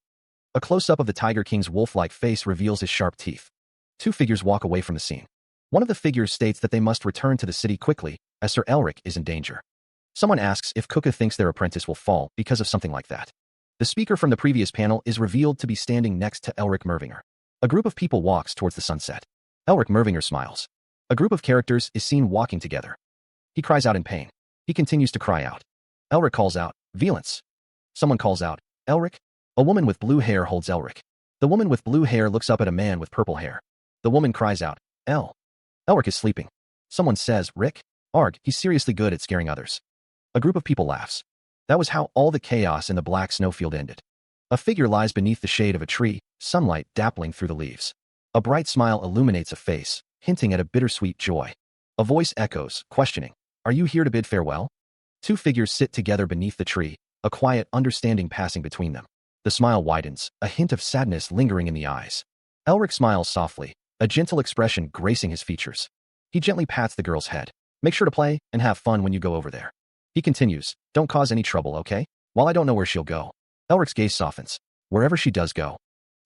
A close-up of the Tiger King's wolf-like face reveals his sharp teeth. Two figures walk away from the scene. One of the figures states that they must return to the city quickly, as Sir Elric is in danger. Someone asks if Kuka thinks their apprentice will fall because of something like that. The speaker from the previous panel is revealed to be standing next to Elric Mervinger. A group of people walks towards the sunset. Elric Mervinger smiles. A group of characters is seen walking together. He cries out in pain. He continues to cry out. Elric calls out, "Velance." Someone calls out, "Elric." A woman with blue hair holds Elric. The woman with blue hair looks up at a man with purple hair. The woman cries out, Elric is sleeping. Someone says, "Rick? Arg, he's seriously good at scaring others." A group of people laughs. That was how all the chaos in the black snowfield ended. A figure lies beneath the shade of a tree, sunlight dappling through the leaves. A bright smile illuminates a face, hinting at a bittersweet joy. A voice echoes, questioning, "Are you here to bid farewell?" Two figures sit together beneath the tree, a quiet understanding passing between them. The smile widens, a hint of sadness lingering in the eyes. Elric smiles softly, a gentle expression gracing his features. He gently pats the girl's head. Make sure to play and have fun when you go over there. He continues, don't cause any trouble, okay? While I don't know where she'll go. Elric's gaze softens. Wherever she does go.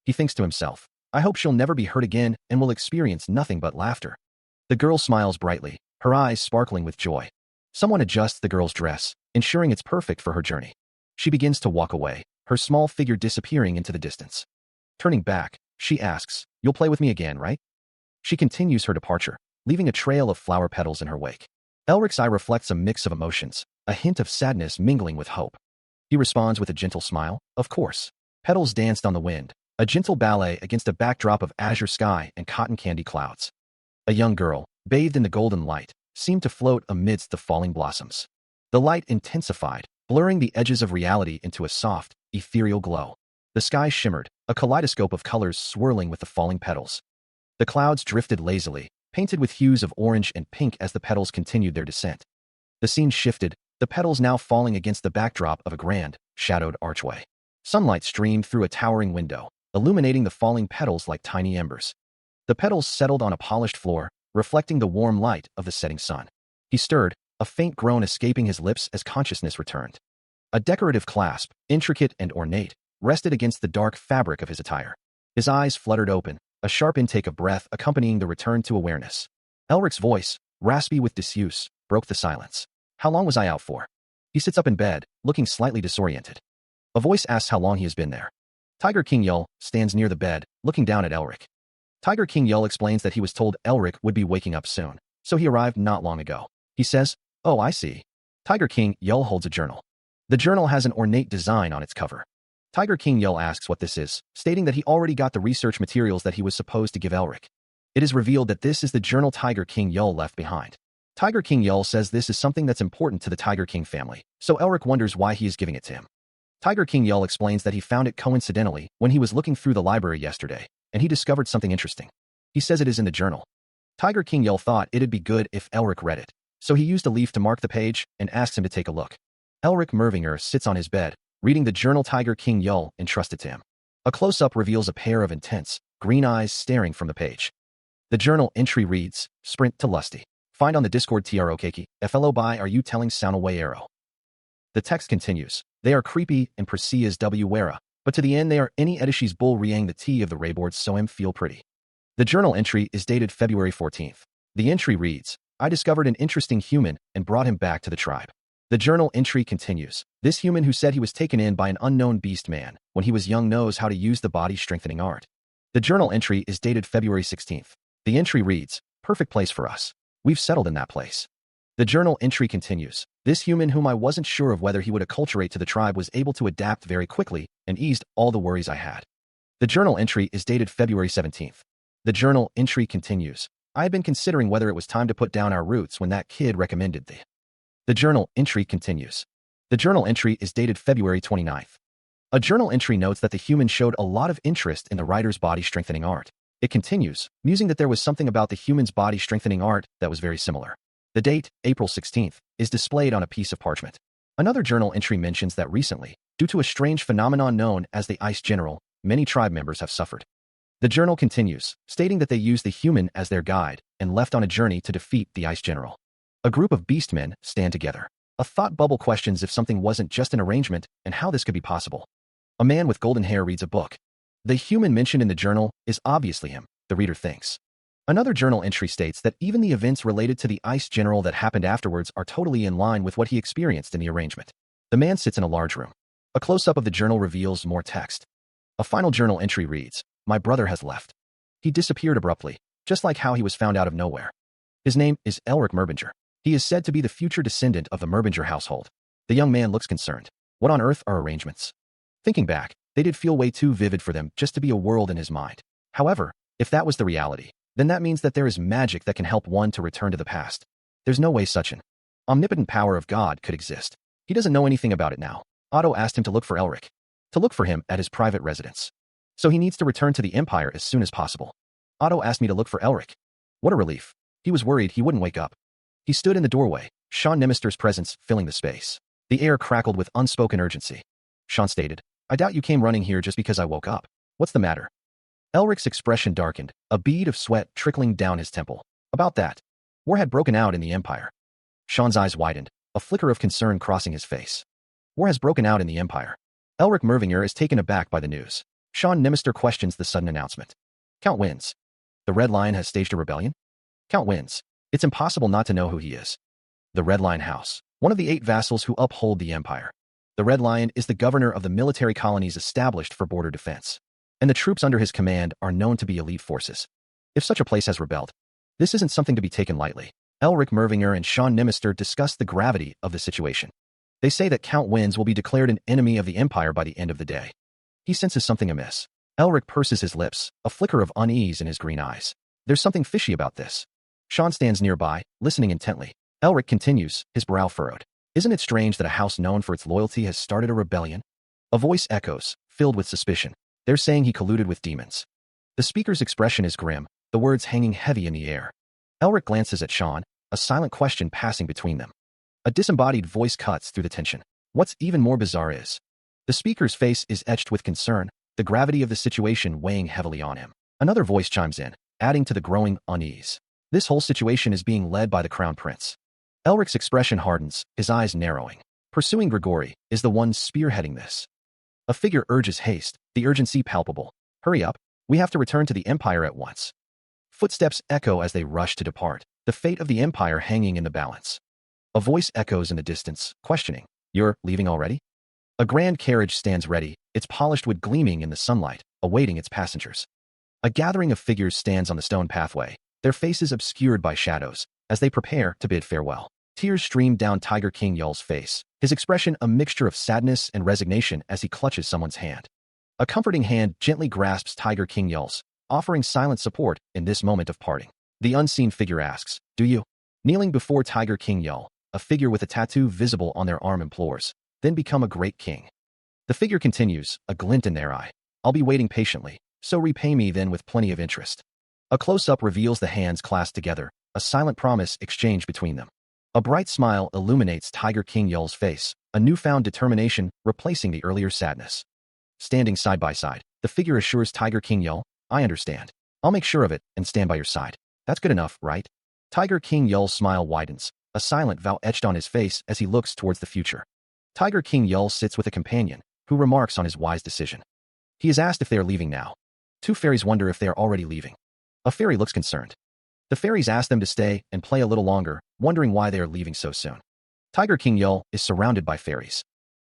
He thinks to himself, I hope she'll never be hurt again and will experience nothing but laughter. The girl smiles brightly, her eyes sparkling with joy. Someone adjusts the girl's dress, ensuring it's perfect for her journey. She begins to walk away, her small figure disappearing into the distance. Turning back, she asks, you'll play with me again, right? She continues her departure, leaving a trail of flower petals in her wake. Elric's eye reflects a mix of emotions, a hint of sadness mingling with hope. He responds with a gentle smile, of course. Petals danced on the wind, a gentle ballet against a backdrop of azure sky and cotton candy clouds. A young girl, bathed in the golden light, seemed to float amidst the falling blossoms. The light intensified, blurring the edges of reality into a soft, ethereal glow. The sky shimmered, a kaleidoscope of colors swirling with the falling petals. The clouds drifted lazily, painted with hues of orange and pink as the petals continued their descent. The scene shifted, the petals now falling against the backdrop of a grand, shadowed archway. Sunlight streamed through a towering window, illuminating the falling petals like tiny embers. The petals settled on a polished floor, reflecting the warm light of the setting sun. He stirred, a faint groan escaping his lips as consciousness returned. A decorative clasp, intricate and ornate, rested against the dark fabric of his attire. His eyes fluttered open, a sharp intake of breath accompanying the return to awareness. Elric's voice, raspy with disuse, broke the silence. How long was I out for? He sits up in bed, looking slightly disoriented. A voice asks how long he has been there. Tiger King Yul stands near the bed, looking down at Elric. Tiger King Yul explains that he was told Elric would be waking up soon, so he arrived not long ago. He says, oh, I see. Tiger King Yul holds a journal. The journal has an ornate design on its cover. Tiger King Yul asks what this is, stating that he already got the research materials that he was supposed to give Elric. It is revealed that this is the journal Tiger King Yul left behind. Tiger King Yul says this is something that's important to the Tiger King family, so Elric wonders why he is giving it to him. Tiger King Yul explains that he found it coincidentally when he was looking through the library yesterday, and he discovered something interesting. He says it is in the journal. Tiger King Yul thought it'd be good if Elric read it, so he used a leaf to mark the page and asked him to take a look. Elric Mervinger sits on his bed, reading the journal Tiger King Yul entrusted to him. A close-up reveals a pair of intense, green eyes staring from the page. The journal entry reads, Sprint to Lusty. Find on the Discord TROKeki, FLO by Are You Telling Soundaway Arrow. The text continues, they are creepy and Perseus W. Wera, but to the end they are any Edishis bull riang the tea of the Rayboards so feel pretty. The journal entry is dated February 14th. The entry reads, I discovered an interesting human and brought him back to the tribe. The journal entry continues, this human who said he was taken in by an unknown beast man when he was young knows how to use the body-strengthening art. The journal entry is dated February 16th. The entry reads, perfect place for us. We've settled in that place. The journal entry continues, this human whom I wasn't sure of whether he would acculturate to the tribe was able to adapt very quickly and eased all the worries I had. The journal entry is dated February 17th. The journal entry continues, I had been considering whether it was time to put down our roots when that kid recommended The journal entry continues. The journal entry is dated February 29th. A journal entry notes that the human showed a lot of interest in the writer's body-strengthening art. It continues, musing that there was something about the human's body-strengthening art that was very similar. The date, April 16th, is displayed on a piece of parchment. Another journal entry mentions that recently, due to a strange phenomenon known as the Ice General, many tribe members have suffered. The journal continues, stating that they used the human as their guide and left on a journey to defeat the Ice General. A group of beastmen stand together. A thought bubble questions if something wasn't just an arrangement and how this could be possible. A man with golden hair reads a book. The human mentioned in the journal is obviously him, the reader thinks. Another journal entry states that even the events related to the Ice General that happened afterwards are totally in line with what he experienced in the arrangement. The man sits in a large room. A close-up of the journal reveals more text. A final journal entry reads, my brother has left. He disappeared abruptly, just like how he was found out of nowhere. His name is Elric Merbinger. He is said to be the future descendant of the Merbinger household. The young man looks concerned. What on earth are arrangements? Thinking back, they did feel way too vivid for them just to be a world in his mind. However, if that was the reality, then that means that there is magic that can help one to return to the past. There's no way such an omnipotent power of God could exist. He doesn't know anything about it now. Otto asked him to look for Elric. To look for him at his private residence. So he needs to return to the Empire as soon as possible. Otto asked me to look for Elric. What a relief. He was worried he wouldn't wake up. He stood in the doorway, Sean Nemister's presence filling the space. The air crackled with unspoken urgency. Sean stated, I doubt you came running here just because I woke up. What's the matter? Elric's expression darkened, a bead of sweat trickling down his temple. About that. War had broken out in the Empire. Sean's eyes widened, a flicker of concern crossing his face. War has broken out in the Empire. Elric Mervinger is taken aback by the news. Sean Nimister questions the sudden announcement. Count wins. The Red Lion has staged a rebellion? Count wins. It's impossible not to know who he is. The Red Lion House, one of the 8 vassals who uphold the Empire. The Red Lion is the governor of the military colonies established for border defense, and the troops under his command are known to be elite forces. If such a place has rebelled, this isn't something to be taken lightly. Elric Mervinger and Sean Nimister discuss the gravity of the situation. They say that Count Wins will be declared an enemy of the Empire by the end of the day. He senses something amiss. Elric purses his lips, a flicker of unease in his green eyes. There's something fishy about this. Sean stands nearby, listening intently. Elric continues, his brow furrowed. Isn't it strange that a house known for its loyalty has started a rebellion? A voice echoes, filled with suspicion. They're saying he colluded with demons. The speaker's expression is grim, the words hanging heavy in the air. Elric glances at Sean, a silent question passing between them. A disembodied voice cuts through the tension. What's even more bizarre is, the speaker's face is etched with concern, the gravity of the situation weighing heavily on him. Another voice chimes in, adding to the growing unease. This whole situation is being led by the Crown Prince. Elric's expression hardens, his eyes narrowing. Pursuing Grigori is the one spearheading this. A figure urges haste, the urgency palpable. Hurry up, we have to return to the Empire at once. Footsteps echo as they rush to depart, the fate of the Empire hanging in the balance. A voice echoes in the distance, questioning. You're leaving already? A grand carriage stands ready, its polished wood gleaming in the sunlight, awaiting its passengers. A gathering of figures stands on the stone pathway, their faces obscured by shadows, as they prepare to bid farewell. Tears stream down Tiger King Yul's face, his expression a mixture of sadness and resignation as he clutches someone's hand. A comforting hand gently grasps Tiger King Yul's, offering silent support in this moment of parting. The unseen figure asks, do you? Kneeling before Tiger King Yul, a figure with a tattoo visible on their arm implores, then become a great king. The figure continues, a glint in their eye. I'll be waiting patiently, so repay me then with plenty of interest. A close-up reveals the hands clasped together, a silent promise exchanged between them. A bright smile illuminates Tiger King Yul's face, a newfound determination replacing the earlier sadness. Standing side by side, the figure assures Tiger King Yul, I understand. I'll make sure of it and stand by your side. That's good enough, right? Tiger King Yul's smile widens, a silent vow etched on his face as he looks towards the future. Tiger King Yul sits with a companion, who remarks on his wise decision. He is asked if they are leaving now. 2 fairies wonder if they are already leaving. A fairy looks concerned. The fairies ask them to stay and play a little longer, wondering why they are leaving so soon. Tiger King Yul is surrounded by fairies.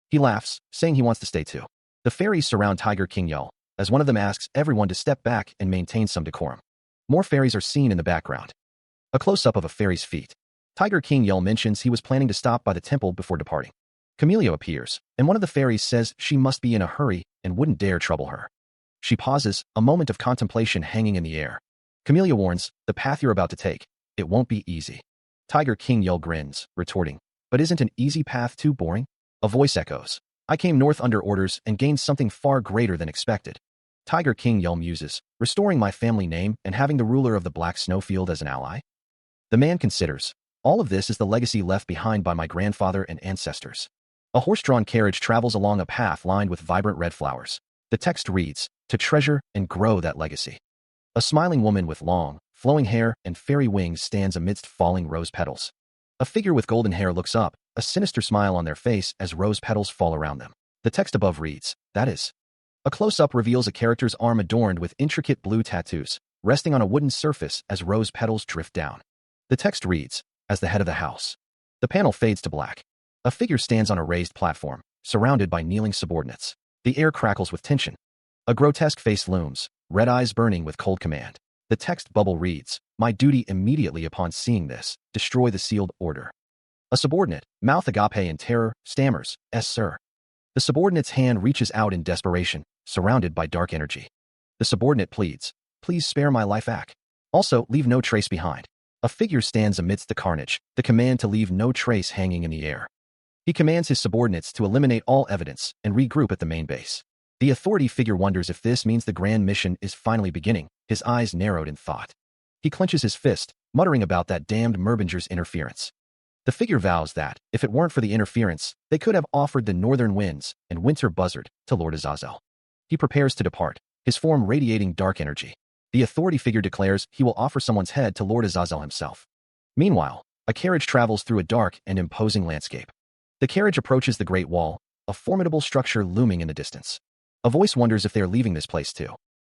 He laughs, saying he wants to stay too. The fairies surround Tiger King Yul, as one of them asks everyone to step back and maintain some decorum. More fairies are seen in the background. A close-up of a fairy's feet. Tiger King Yul mentions he was planning to stop by the temple before departing. Camellia appears, and one of the fairies says she must be in a hurry and wouldn't dare trouble her. She pauses, a moment of contemplation hanging in the air. Camellia warns, the path you're about to take, it won't be easy. Tiger King Yul grins, retorting, but isn't an easy path too boring? A voice echoes, I came north under orders and gained something far greater than expected. Tiger King Yul muses, restoring my family name and having the ruler of the Black Snowfield as an ally? The man considers, all of this is the legacy left behind by my grandfather and ancestors. A horse-drawn carriage travels along a path lined with vibrant red flowers. The text reads, to treasure and grow that legacy. A smiling woman with long, flowing hair and fairy wings stands amidst falling rose petals. A figure with golden hair looks up, a sinister smile on their face as rose petals fall around them. The text above reads, that is. A close-up reveals a character's arm adorned with intricate blue tattoos, resting on a wooden surface as rose petals drift down. The text reads, as the head of the house. The panel fades to black. A figure stands on a raised platform, surrounded by kneeling subordinates. The air crackles with tension. A grotesque face looms, red eyes burning with cold command. The text bubble reads, my duty immediately upon seeing this, destroy the sealed order. A subordinate, mouth agape in terror, stammers, yes sir. The subordinate's hand reaches out in desperation, surrounded by dark energy. The subordinate pleads, please spare my life act. Also, leave no trace behind. A figure stands amidst the carnage, the command to leave no trace hanging in the air. He commands his subordinates to eliminate all evidence and regroup at the main base. The authority figure wonders if this means the grand mission is finally beginning, his eyes narrowed in thought. He clenches his fist, muttering about that damned Merbinger's interference. The figure vows that, if it weren't for the interference, they could have offered the northern winds and winter buzzard to Lord Azazel. He prepares to depart, his form radiating dark energy. The authority figure declares he will offer someone's head to Lord Azazel himself. Meanwhile, a carriage travels through a dark and imposing landscape. The carriage approaches the Great Wall, a formidable structure looming in the distance. A voice wonders if they are leaving this place too.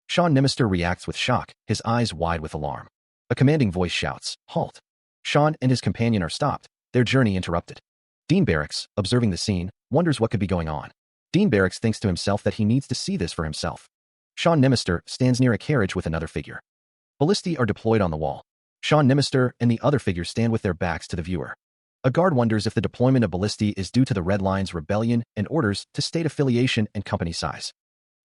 Sean Nimister reacts with shock, his eyes wide with alarm. A commanding voice shouts, "Halt!" Sean and his companion are stopped, their journey interrupted. Dean Barracks, observing the scene, wonders what could be going on. Dean Barracks thinks to himself that he needs to see this for himself. Sean Nimister stands near a carriage with another figure. Ballistae are deployed on the wall. Sean Nimister and the other figure stand with their backs to the viewer. A guard wonders if the deployment of Ballistae is due to the Red Line's rebellion and orders to state affiliation and company size.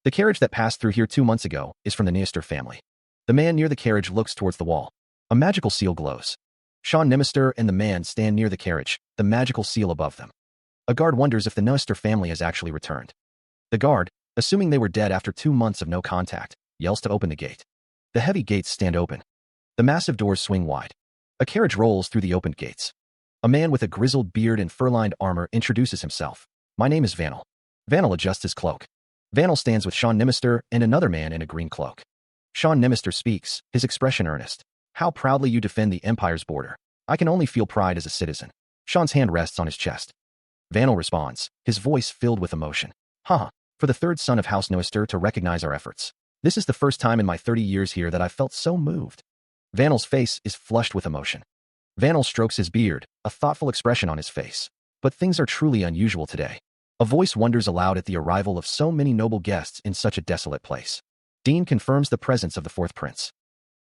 The carriage that passed through here 2 months ago is from the Nimister family. The man near the carriage looks towards the wall. A magical seal glows. Sean Nimister and the man stand near the carriage, the magical seal above them. A guard wonders if the Nimister family has actually returned. The guard, assuming they were dead after 2 months of no contact, yells to open the gate. The heavy gates stand open. The massive doors swing wide. A carriage rolls through the opened gates. A man with a grizzled beard and fur-lined armor introduces himself. "My name is Vanel." Vanel adjusts his cloak. Vanel stands with Sean Nimister and another man in a green cloak. Sean Nimister speaks, his expression earnest. "How proudly you defend the Empire's border. I can only feel pride as a citizen." Sean's hand rests on his chest. Vanel responds, his voice filled with emotion. "Haha, for the third son of House Nimister to recognize our efforts. This is the first time in my 30 years here that I've felt so moved." Vanel's face is flushed with emotion. Vanel strokes his beard, a thoughtful expression on his face. But things are truly unusual today. A voice wonders aloud at the arrival of so many noble guests in such a desolate place. Dean confirms the presence of the fourth prince.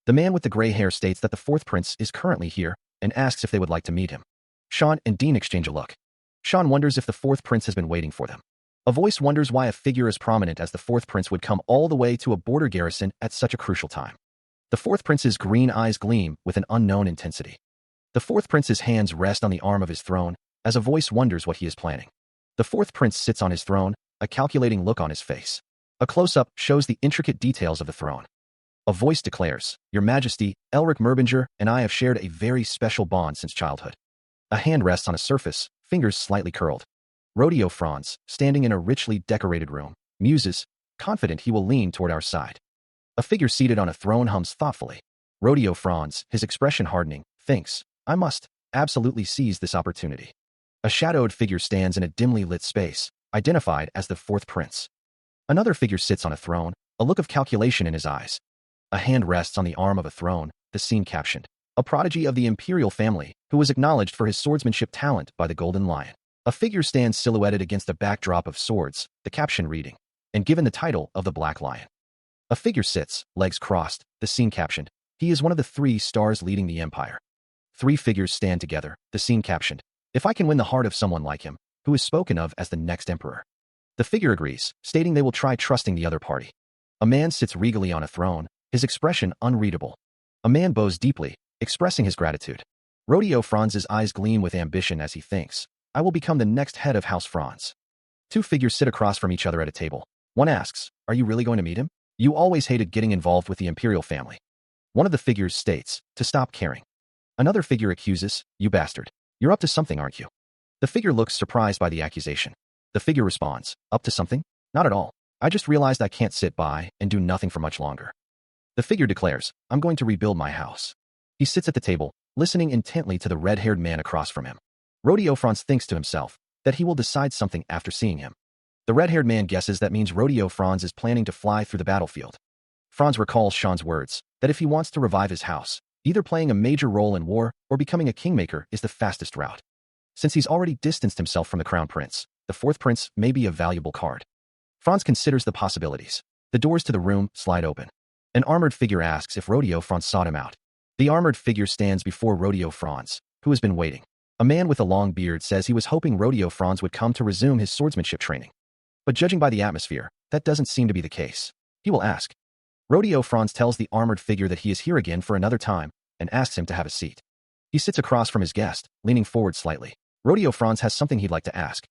The man with the gray hair states that the fourth prince is currently here and asks if they would like to meet him. Sean and Dean exchange a look. Sean wonders if the fourth prince has been waiting for them. A voice wonders why a figure as prominent as the fourth prince would come all the way to a border garrison at such a crucial time. The fourth prince's green eyes gleam with an unknown intensity. The fourth prince's hands rest on the arm of his throne, as a voice wonders what he is planning. The fourth prince sits on his throne, a calculating look on his face. A close-up shows the intricate details of the throne. A voice declares, "Your Majesty, Elric Merbinger and I have shared a very special bond since childhood." A hand rests on a surface, fingers slightly curled. Rodeo Franz, standing in a richly decorated room, muses, confident he will lean toward our side. A figure seated on a throne hums thoughtfully. Rodeo Franz, his expression hardening, thinks, "I must absolutely seize this opportunity." A shadowed figure stands in a dimly lit space, identified as the fourth prince. Another figure sits on a throne, a look of calculation in his eyes. A hand rests on the arm of a throne, the scene captioned, "A prodigy of the imperial family, who was acknowledged for his swordsmanship talent by the Golden Lion." A figure stands silhouetted against a backdrop of swords, the caption reading, "And given the title of the Black Lion." A figure sits, legs crossed, the scene captioned, "He is one of the 3 stars leading the Empire." 3 figures stand together, the scene captioned, "If I can win the heart of someone like him, who is spoken of as the next emperor." The figure agrees, stating they will try trusting the other party. A man sits regally on a throne, his expression unreadable. A man bows deeply, expressing his gratitude. Rodeo Franz's eyes gleam with ambition as he thinks, "I will become the next head of House Franz." 2 figures sit across from each other at a table. One asks, "Are you really going to meet him? You always hated getting involved with the imperial family." One of the figures states, "To stop caring." Another figure accuses, "You bastard. You're up to something, aren't you?" The figure looks surprised by the accusation. The figure responds, "Up to something? Not at all. I just realized I can't sit by and do nothing for much longer." The figure declares, "I'm going to rebuild my house." He sits at the table, listening intently to the red-haired man across from him. Rodeo Franz thinks to himself that he will decide something after seeing him. The red-haired man guesses that means Rodeo Franz is planning to fly through the battlefield. Franz recalls Sean's words, that if he wants to revive his house, either playing a major role in war or becoming a kingmaker is the fastest route. Since he's already distanced himself from the crown prince, the fourth prince may be a valuable card. Franz considers the possibilities. The doors to the room slide open. An armored figure asks if Rodeo Franz sought him out. The armored figure stands before Rodeo Franz, who has been waiting. A man with a long beard says he was hoping Rodeo Franz would come to resume his swordsmanship training. But judging by the atmosphere, that doesn't seem to be the case. He will ask. Rodeo Franz tells the armored figure that he is here again for another time and asks him to have a seat. He sits across from his guest, leaning forward slightly. Rodeo Franz has something he'd like to ask.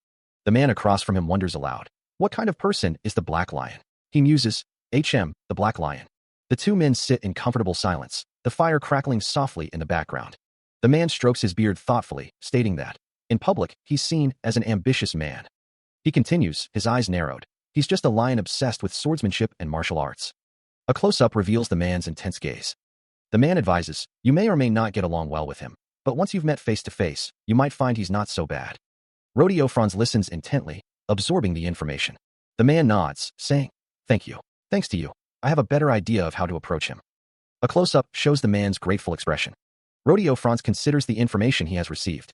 The man across from him wonders aloud. What kind of person is the Black Lion? He muses, the Black Lion. The 2 men sit in comfortable silence, the fire crackling softly in the background. The man strokes his beard thoughtfully, stating that, in public, he's seen as an ambitious man. He continues, his eyes narrowed. He's just a lion obsessed with swordsmanship and martial arts. A close-up reveals the man's intense gaze. The man advises, you may or may not get along well with him, but once you've met face-to-face, you might find he's not so bad. Rodeo Franz listens intently, absorbing the information. The man nods, saying, thank you. Thanks to you, I have a better idea of how to approach him. A close-up shows the man's grateful expression. Rodeo Franz considers the information he has received.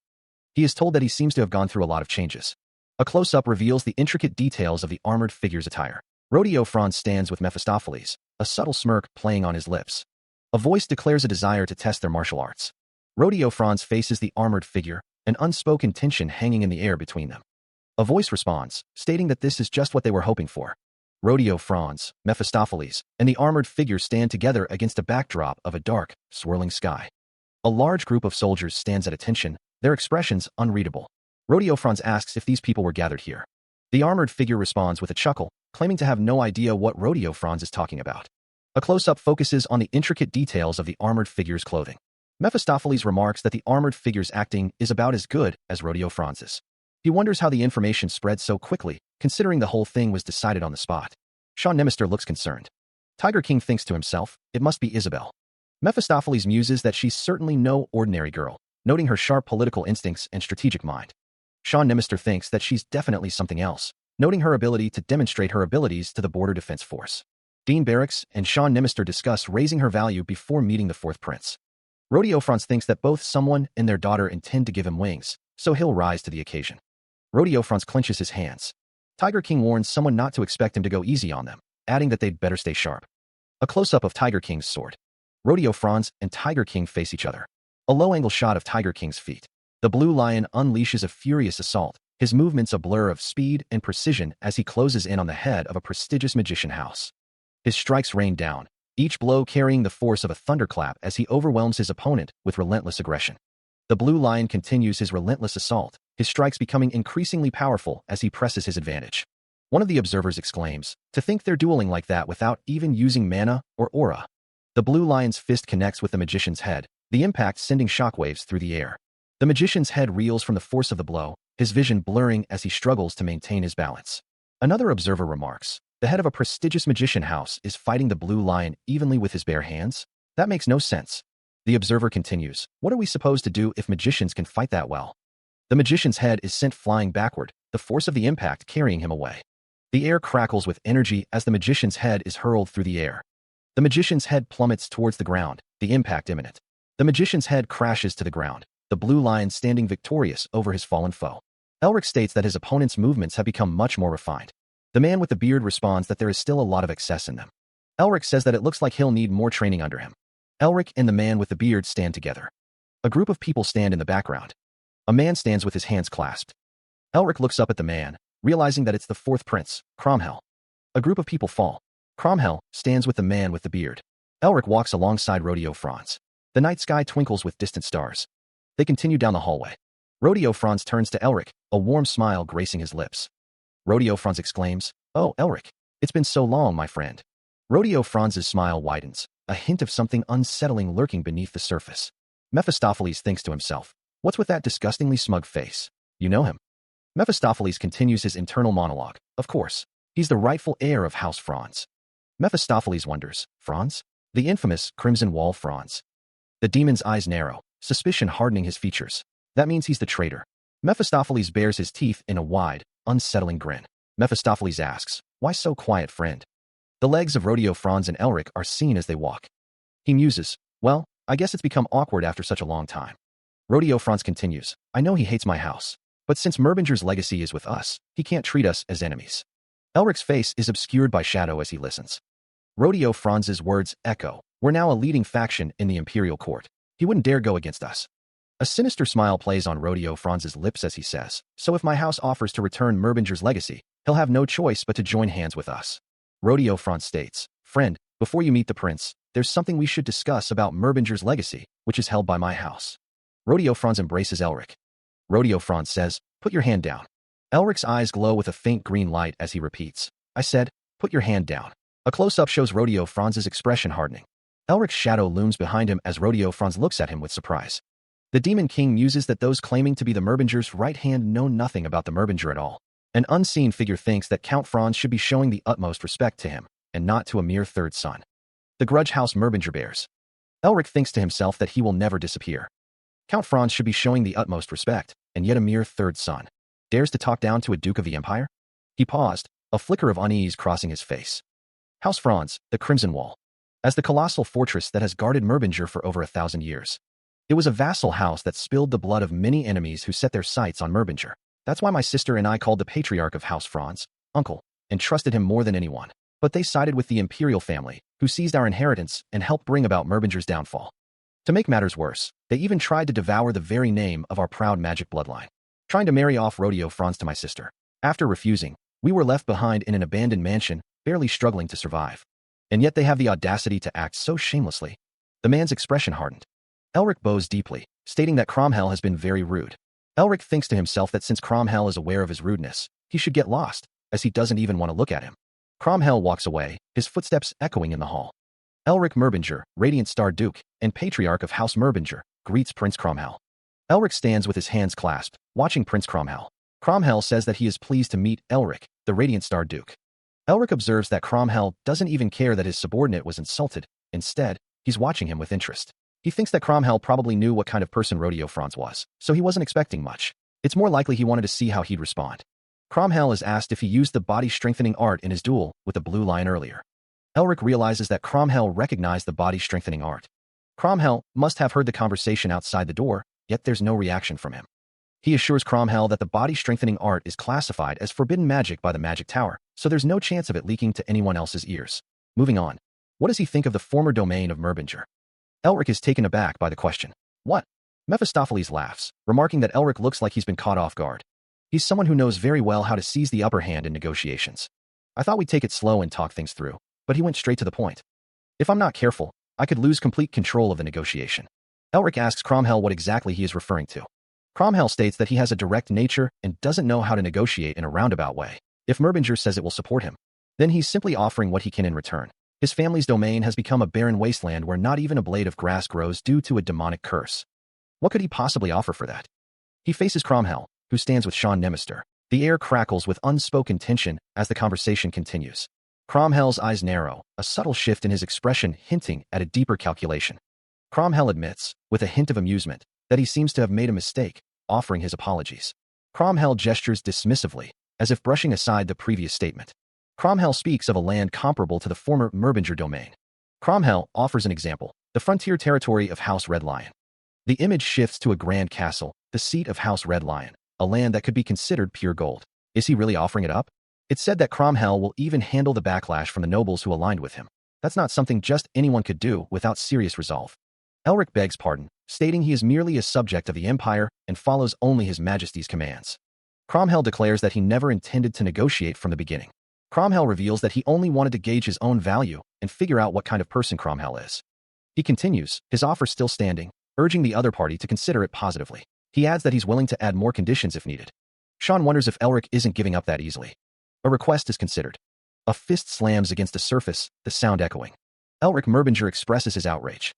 He is told that he seems to have gone through a lot of changes. A close-up reveals the intricate details of the armored figure's attire. Rodeo Franz stands with Mephistopheles, a subtle smirk playing on his lips. A voice declares a desire to test their martial arts. Rodeo Franz faces the armored figure, an unspoken tension hanging in the air between them. A voice responds, stating that this is just what they were hoping for. Rodeo Franz, Mephistopheles, and the armored figure stand together against a backdrop of a dark, swirling sky. A large group of soldiers stands at attention, their expressions unreadable. Rodeo Franz asks if these people were gathered here. The armored figure responds with a chuckle, claiming to have no idea what Rodeo Franz is talking about. A close-up focuses on the intricate details of the armored figure's clothing. Mephistopheles remarks that the armored figure's acting is about as good as Rodeo Franz's. He wonders how the information spread so quickly, considering the whole thing was decided on the spot. Sean Nemister looks concerned. Tiger King thinks to himself, it must be Isabel. Mephistopheles muses that she's certainly no ordinary girl, noting her sharp political instincts and strategic mind. Sean Nemister thinks that she's definitely something else, noting her ability to demonstrate her abilities to the Border Defense Force. Dean Barracks and Sean Nemister discuss raising her value before meeting the fourth prince. Rodeo Franz thinks that both someone and their daughter intend to give him wings, so he'll rise to the occasion. Rodeo Franz clenches his hands. Tiger King warns someone not to expect him to go easy on them, adding that they'd better stay sharp. A close-up of Tiger King's sword. Rodeo Franz and Tiger King face each other. A low-angle shot of Tiger King's feet. The blue lion unleashes a furious assault, his movements a blur of speed and precision as he closes in on the head of a prestigious magician house. His strikes rain down, each blow carrying the force of a thunderclap as he overwhelms his opponent with relentless aggression. The blue lion continues his relentless assault, his strikes becoming increasingly powerful as he presses his advantage. One of the observers exclaims, to think they're dueling like that without even using mana or aura. The blue lion's fist connects with the magician's head, the impact sending shockwaves through the air. The magician's head reels from the force of the blow, his vision blurring as he struggles to maintain his balance. Another observer remarks, the head of a prestigious magician house is fighting the blue lion evenly with his bare hands? That makes no sense. The observer continues, what are we supposed to do if magicians can fight that well? The magician's head is sent flying backward, the force of the impact carrying him away. The air crackles with energy as the magician's head is hurled through the air. The magician's head plummets towards the ground, the impact imminent. The magician's head crashes to the ground, the blue lion standing victorious over his fallen foe. Elric states that his opponent's movements have become much more refined. The man with the beard responds that there is still a lot of excess in them. Elric says that it looks like he'll need more training under him. Elric and the man with the beard stand together. A group of people stand in the background. A man stands with his hands clasped. Elric looks up at the man, realizing that it's the fourth prince, Cromhell. A group of people fall. Cromhell stands with the man with the beard. Elric walks alongside Rodeo Franz. The night sky twinkles with distant stars. They continue down the hallway. Rodeo Franz turns to Elric, a warm smile gracing his lips. Rodeo Franz exclaims, oh, Elric, it's been so long, my friend. Rodeo Franz's smile widens, a hint of something unsettling lurking beneath the surface. Mephistopheles thinks to himself, what's with that disgustingly smug face? You know him. Mephistopheles continues his internal monologue. Of course, he's the rightful heir of House Franz. Mephistopheles wonders, Franz? The infamous Crimson Wall Franz. The demon's eyes narrow, suspicion hardening his features. That means he's the traitor. Mephistopheles bares his teeth in a wide, unsettling grin. Mephistopheles asks, why so quiet, friend? The legs of Rodeo Franz and Elric are seen as they walk. He muses, well, I guess it's become awkward after such a long time. Rodeo Franz continues, I know he hates my house, but since Mirbinger's legacy is with us, he can't treat us as enemies. Elric's face is obscured by shadow as he listens. Rodeo Franz's words echo, we're now a leading faction in the imperial court. He wouldn't dare go against us. A sinister smile plays on Rodeo Franz's lips as he says, so if my house offers to return Mirbinger's legacy, he'll have no choice but to join hands with us. Rodeo Franz states, friend, before you meet the prince, there's something we should discuss about Mirbinger's legacy, which is held by my house. Rodeo Franz embraces Elric. Rodeo Franz says, put your hand down. Elric's eyes glow with a faint green light as he repeats, I said, put your hand down. A close-up shows Rodeo Franz's expression hardening. Elric's shadow looms behind him as Rodeo Franz looks at him with surprise. The Demon King muses that those claiming to be the Mirbinger's right hand know nothing about the Mirbinger at all. An unseen figure thinks that Count Franz should be showing the utmost respect to him, and not to a mere third son. The grudge House Merbinger bears. Elric thinks to himself that he will never disappear. Count Franz should be showing the utmost respect, and yet a mere third son dares to talk down to a Duke of the Empire? He paused, a flicker of unease crossing his face. House Franz, the Crimson Wall. As the colossal fortress that has guarded Merbinger for over 1,000 years. It was a vassal house that spilled the blood of many enemies who set their sights on Merbinger. That's why my sister and I called the patriarch of House Franz uncle, and trusted him more than anyone. But they sided with the imperial family, who seized our inheritance and helped bring about Merbinger's downfall. To make matters worse, they even tried to devour the very name of our proud magic bloodline, trying to marry off Rodeo Franz to my sister. After refusing, we were left behind in an abandoned mansion, barely struggling to survive. And yet they have the audacity to act so shamelessly. The man's expression hardened. Elric bows deeply, stating that Cromhell has been very rude. Elric thinks to himself that since Cromhell is aware of his rudeness, he should get lost, as he doesn't even want to look at him. Cromhell walks away, his footsteps echoing in the hall. Elric Merbinger, Radiant Star Duke, and Patriarch of House Merbinger, greets Prince Cromhell. Elric stands with his hands clasped, watching Prince Cromhell. Cromhell says that he is pleased to meet Elric, the Radiant Star Duke. Elric observes that Cromhell doesn't even care that his subordinate was insulted. Instead, he's watching him with interest. He thinks that Cromhell probably knew what kind of person Rodeo Franz was, so he wasn't expecting much. It's more likely he wanted to see how he'd respond. Cromhell is asked if he used the body-strengthening art in his duel with the Blue Lion earlier. Elric realizes that Cromhell recognized the body-strengthening art. Cromhell must have heard the conversation outside the door, yet there's no reaction from him. He assures Cromhell that the body-strengthening art is classified as forbidden magic by the Magic Tower, so there's no chance of it leaking to anyone else's ears. Moving on. What does he think of the former domain of Merbinger? Elric is taken aback by the question. What? Mephistopheles laughs, remarking that Elric looks like he's been caught off guard. He's someone who knows very well how to seize the upper hand in negotiations. I thought we'd take it slow and talk things through, but he went straight to the point. If I'm not careful, I could lose complete control of the negotiation. Elric asks Cromhell what exactly he is referring to. Cromhell states that he has a direct nature and doesn't know how to negotiate in a roundabout way. If Merbinger says it will support him, then he's simply offering what he can in return. His family's domain has become a barren wasteland where not even a blade of grass grows due to a demonic curse. What could he possibly offer for that? He faces Cromhell, who stands with Sean Nemister. The air crackles with unspoken tension as the conversation continues. Cromhell's eyes narrow, a subtle shift in his expression hinting at a deeper calculation. Cromhell admits, with a hint of amusement, that he seems to have made a mistake, offering his apologies. Cromhell gestures dismissively, as if brushing aside the previous statement. Cromhell speaks of a land comparable to the former Merbinger domain. Cromhell offers an example, the frontier territory of House Red Lion. The image shifts to a grand castle, the seat of House Red Lion, a land that could be considered pure gold. Is he really offering it up? It's said that Cromhell will even handle the backlash from the nobles who aligned with him. That's not something just anyone could do without serious resolve. Elric begs pardon, stating he is merely a subject of the Empire and follows only His Majesty's commands. Cromhell declares that he never intended to negotiate from the beginning. Cromhell reveals that he only wanted to gauge his own value and figure out what kind of person Cromhell is. He continues, his offer still standing, urging the other party to consider it positively. He adds that he's willing to add more conditions if needed. Sean wonders if Elric isn't giving up that easily. A request is considered. A fist slams against a surface, the sound echoing. Elric Merbinger expresses his outrage.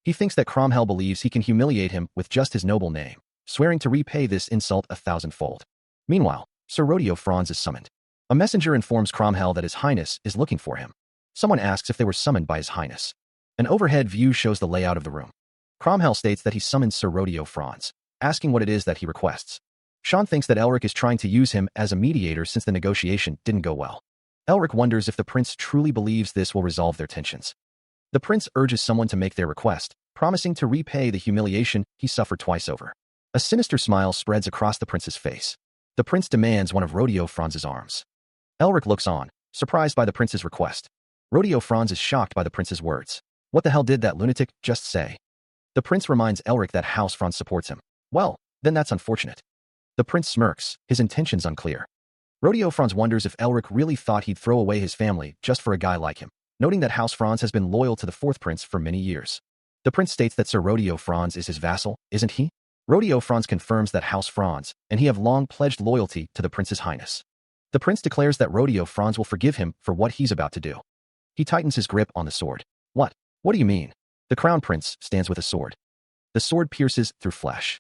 He thinks that Cromhell believes he can humiliate him with just his noble name, swearing to repay this insult 1,000-fold. Meanwhile, Sir Rodeo Franz is summoned. A messenger informs Cromhell that His Highness is looking for him. Someone asks if they were summoned by His Highness. An overhead view shows the layout of the room. Cromhell states that he summons Sir Rodeo Franz, asking what it is that he requests. Sean thinks that Elric is trying to use him as a mediator since the negotiation didn't go well. Elric wonders if the prince truly believes this will resolve their tensions. The prince urges someone to make their request, promising to repay the humiliation he suffered twice over. A sinister smile spreads across the prince's face. The prince demands one of Rodeo Franz's arms. Elric looks on, surprised by the prince's request. Rodeo Franz is shocked by the prince's words. What the hell did that lunatic just say? The prince reminds Elric that House Franz supports him. Well, then that's unfortunate. The prince smirks, his intentions unclear. Rodeo Franz wonders if Elric really thought he'd throw away his family just for a guy like him, noting that House Franz has been loyal to the fourth prince for many years. The prince states that Sir Rodeo Franz is his vassal, isn't he? Rodeo Franz confirms that House Franz and he have long pledged loyalty to the prince's highness. The prince declares that Rodeo Franz will forgive him for what he's about to do. He tightens his grip on the sword. What? What do you mean? The crown prince stands with a sword. The sword pierces through flesh.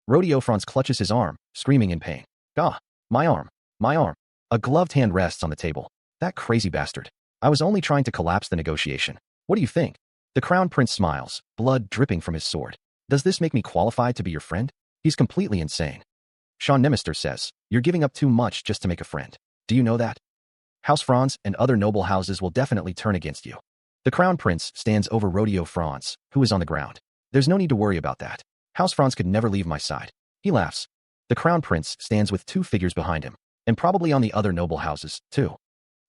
Rodeo Franz clutches his arm, screaming in pain. Ah, my arm. My arm. A gloved hand rests on the table. That crazy bastard. I was only trying to collapse the negotiation. What do you think? The Crown Prince smiles, blood dripping from his sword. Does this make me qualified to be your friend? He's completely insane. Sean Nemister says, you're giving up too much just to make a friend. Do you know that? House Franz and other noble houses will definitely turn against you. The Crown Prince stands over Rodeo Franz, who is on the ground. There's no need to worry about that. House Franz could never leave my side. He laughs. The Crown Prince stands with two figures behind him, and probably on the other noble houses, too.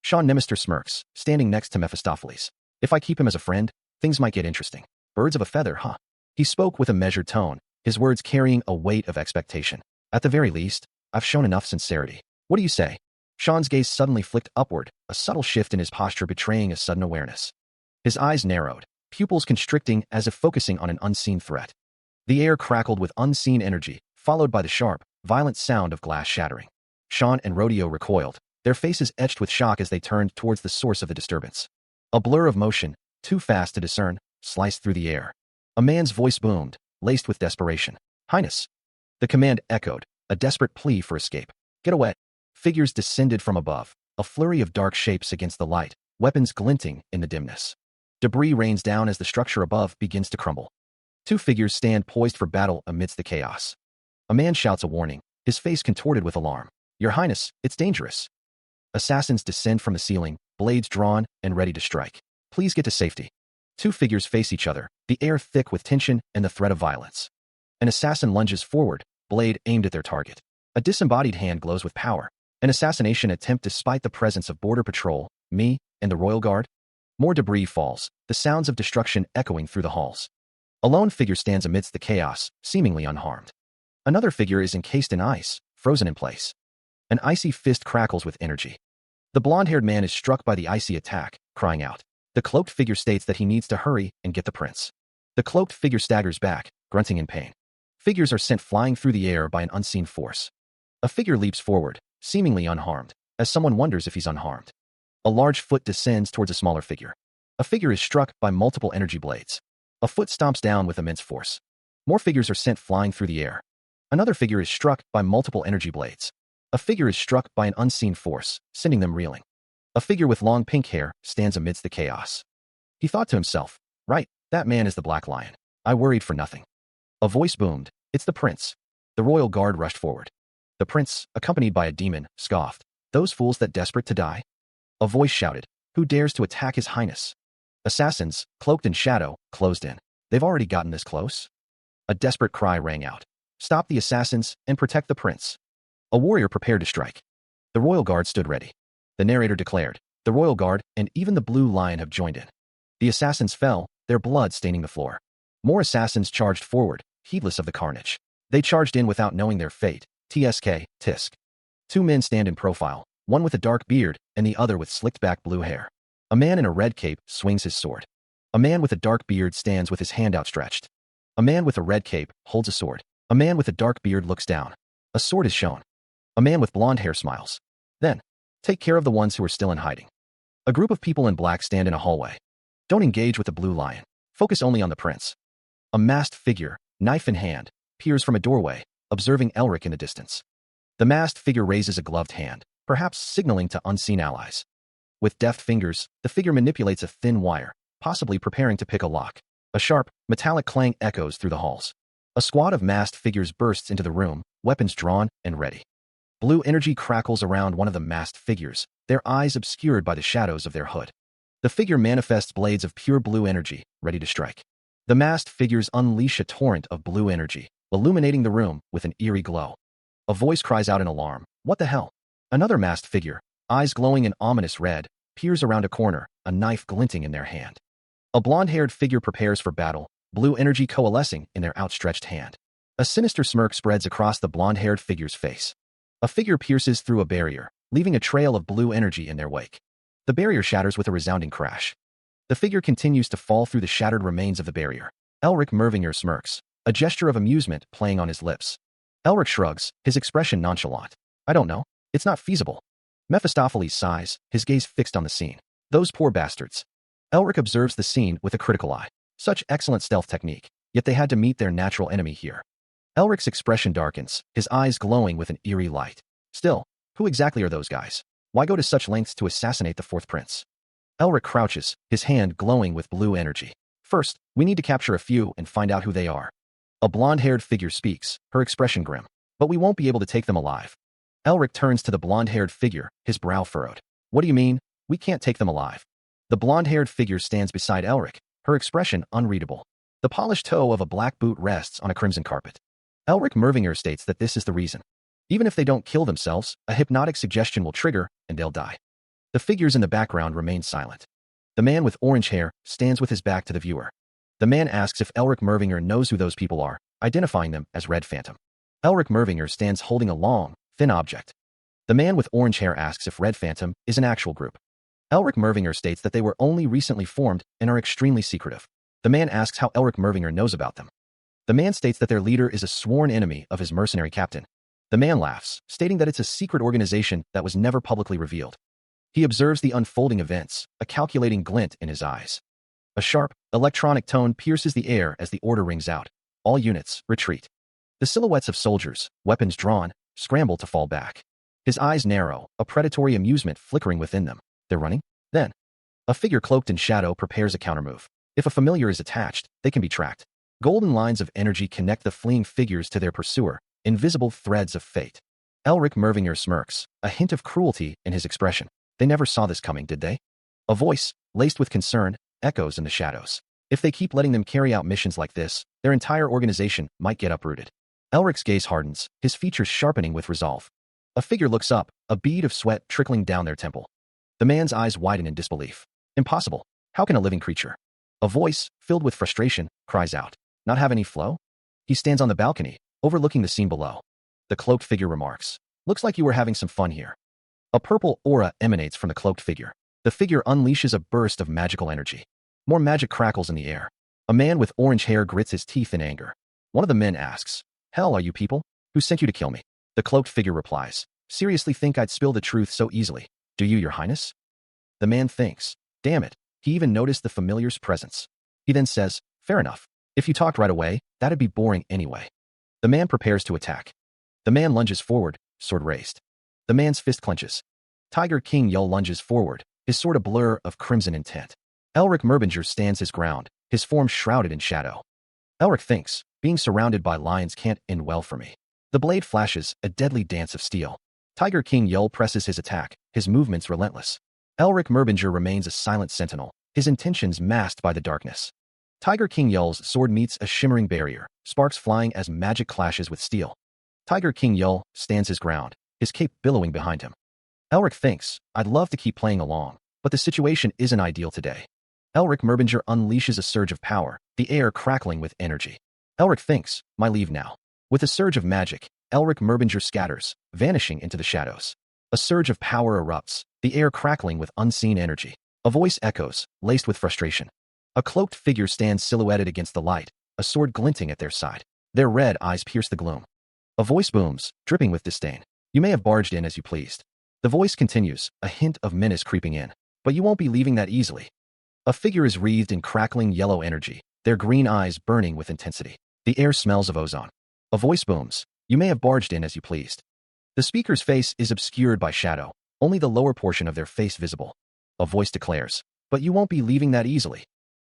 Sean Nemister smirks, standing next to Mephistopheles. If I keep him as a friend, things might get interesting. Birds of a feather, huh? He spoke with a measured tone, his words carrying a weight of expectation. At the very least, I've shown enough sincerity. What do you say? Sean's gaze suddenly flicked upward, a subtle shift in his posture betraying a sudden awareness. His eyes narrowed, pupils constricting as if focusing on an unseen threat. The air crackled with unseen energy, followed by the sharp, violent sound of glass shattering. Sean and Rodeo recoiled, their faces etched with shock as they turned towards the source of the disturbance. A blur of motion, too fast to discern, sliced through the air. A man's voice boomed, laced with desperation. Highness. The command echoed, a desperate plea for escape. Get away. Figures descended from above, a flurry of dark shapes against the light, weapons glinting in the dimness. Debris rains down as the structure above begins to crumble. Two figures stand poised for battle amidst the chaos. A man shouts a warning, his face contorted with alarm. Your Highness, it's dangerous. Assassins descend from the ceiling, blades drawn and ready to strike. Please get to safety. Two figures face each other, the air thick with tension and the threat of violence. An assassin lunges forward, blade aimed at their target. A disembodied hand glows with power. An assassination attempt despite the presence of Border Patrol, me, and the Royal Guard. More debris falls, the sounds of destruction echoing through the halls. A lone figure stands amidst the chaos, seemingly unharmed. Another figure is encased in ice, frozen in place. An icy fist crackles with energy. The blonde-haired man is struck by the icy attack, crying out. The cloaked figure states that he needs to hurry and get the prince. The cloaked figure staggers back, grunting in pain. Figures are sent flying through the air by an unseen force. A figure leaps forward, seemingly unharmed, as someone wonders if he's unharmed. A large foot descends towards a smaller figure. A figure is struck by multiple energy blades. A foot stomps down with immense force. More figures are sent flying through the air. Another figure is struck by multiple energy blades. A figure is struck by an unseen force, sending them reeling. A figure with long pink hair stands amidst the chaos. He thought to himself, right, that man is the Black Lion. I worried for nothing. A voice boomed, it's the prince. The royal guard rushed forward. The prince, accompanied by a demon, scoffed, those fools that desperate to die? A voice shouted, who dares to attack his highness? Assassins, cloaked in shadow, closed in. They've already gotten this close? A desperate cry rang out. Stop the assassins and protect the prince. A warrior prepared to strike. The royal guard stood ready. The narrator declared, the royal guard and even the blue lion have joined in. The assassins fell, their blood staining the floor. More assassins charged forward, heedless of the carnage. They charged in without knowing their fate. TSK, tisk. Two men stand in profile, one with a dark beard and the other with slicked back blue hair. A man in a red cape swings his sword. A man with a dark beard stands with his hand outstretched. A man with a red cape holds a sword. A man with a dark beard looks down. A sword is shown. A man with blonde hair smiles. Then, take care of the ones who are still in hiding. A group of people in black stand in a hallway. Don't engage with the blue lion. Focus only on the prince. A masked figure, knife in hand, peers from a doorway, observing Elric in the distance. The masked figure raises a gloved hand, perhaps signaling to unseen allies. With deft fingers, the figure manipulates a thin wire, possibly preparing to pick a lock. A sharp, metallic clang echoes through the halls. A squad of masked figures bursts into the room, weapons drawn and ready. Blue energy crackles around one of the masked figures, their eyes obscured by the shadows of their hood. The figure manifests blades of pure blue energy, ready to strike. The masked figures unleash a torrent of blue energy, illuminating the room with an eerie glow. A voice cries out in alarm, what the hell? Another masked figure, eyes glowing an ominous red, peers around a corner, a knife glinting in their hand. A blonde-haired figure prepares for battle, blue energy coalescing in their outstretched hand. A sinister smirk spreads across the blonde-haired figure's face. A figure pierces through a barrier, leaving a trail of blue energy in their wake. The barrier shatters with a resounding crash. The figure continues to fall through the shattered remains of the barrier. Elric Mervinger smirks, a gesture of amusement playing on his lips. Elric shrugs, his expression nonchalant. I don't know. It's not feasible. Mephistopheles sighs, his gaze fixed on the scene. Those poor bastards. Elric observes the scene with a critical eye. Such excellent stealth technique, yet they had to meet their natural enemy here. Elric's expression darkens, his eyes glowing with an eerie light. Still, Who exactly are those guys? Why go to such lengths to assassinate the fourth prince? Elric crouches, his hand glowing with blue energy. First, we need to capture a few and find out who they are. A blonde-haired figure speaks, her expression grim. But we won't be able to take them alive. Elric turns to the blonde-haired figure, his brow furrowed. What do you mean? We can't take them alive. The blonde-haired figure stands beside Elric, her expression unreadable. The polished toe of a black boot rests on a crimson carpet. Elric Mervinger states that this is the reason. Even if they don't kill themselves, a hypnotic suggestion will trigger, and they'll die. The figures in the background remain silent. The man with orange hair stands with his back to the viewer. The man asks if Elric Mervinger knows who those people are, identifying them as Red Phantom. Elric Mervinger stands holding a long, thin object. The man with orange hair asks if Red Phantom is an actual group. Elric Mervinger states that they were only recently formed and are extremely secretive. The man asks how Elric Mervinger knows about them. The man states that their leader is a sworn enemy of his mercenary captain. The man laughs, stating that it's a secret organization that was never publicly revealed. He observes the unfolding events, a calculating glint in his eyes. A sharp, electronic tone pierces the air as the order rings out. All units, retreat. The silhouettes of soldiers, weapons drawn, scramble to fall back. His eyes narrow, a predatory amusement flickering within them. They're running? Then. A figure cloaked in shadow prepares a countermove. If a familiar is attached, they can be tracked. Golden lines of energy connect the fleeing figures to their pursuer, invisible threads of fate. Elric Mervinger smirks, a hint of cruelty in his expression. They never saw this coming, did they? A voice, laced with concern, echoes in the shadows. If they keep letting them carry out missions like this, their entire organization might get uprooted. Elric's gaze hardens, his features sharpening with resolve. A figure looks up, a bead of sweat trickling down their temple. The man's eyes widen in disbelief. Impossible. How can a living creature? A voice, filled with frustration, cries out. Not have any flow? He stands on the balcony, overlooking the scene below. The cloaked figure remarks. Looks like you were having some fun here. A purple aura emanates from the cloaked figure. The figure unleashes a burst of magical energy. More magic crackles in the air. A man with orange hair grits his teeth in anger. One of the men asks, Hell are you people? Who sent you to kill me? The cloaked figure replies, Seriously think I'd spill the truth so easily? Do you, your highness? The man thinks, Damn it, he even noticed the familiar's presence. He then says, Fair enough. If you talked right away, that'd be boring anyway. The man prepares to attack. The man lunges forward, sword raised. The man's fist clenches. Tiger King Yell lunges forward, his sword a blur of crimson intent. Elric Mervinger stands his ground, his form shrouded in shadow. Elric thinks, being surrounded by lions can't end well for me. The blade flashes, a deadly dance of steel. Tiger King Yell presses his attack, his movements relentless. Elric Mervinger remains a silent sentinel, his intentions masked by the darkness. Tiger King Yell's sword meets a shimmering barrier, sparks flying as magic clashes with steel. Tiger King Yell stands his ground, his cape billowing behind him. Elric thinks, I'd love to keep playing along, but the situation isn't ideal today. Elric Mervinger unleashes a surge of power, the air crackling with energy. Elric thinks, my leave now. With a surge of magic, Elric Mervinger scatters, vanishing into the shadows. A surge of power erupts, the air crackling with unseen energy. A voice echoes, laced with frustration. A cloaked figure stands silhouetted against the light, a sword glinting at their side. Their red eyes pierce the gloom. A voice booms, dripping with disdain. You may have barged in as you pleased. The voice continues, a hint of menace creeping in. But you won't be leaving that easily. A figure is wreathed in crackling yellow energy, their green eyes burning with intensity. The air smells of ozone. A voice booms. You may have barged in as you pleased. The speaker's face is obscured by shadow, only the lower portion of their face visible. A voice declares, but you won't be leaving that easily.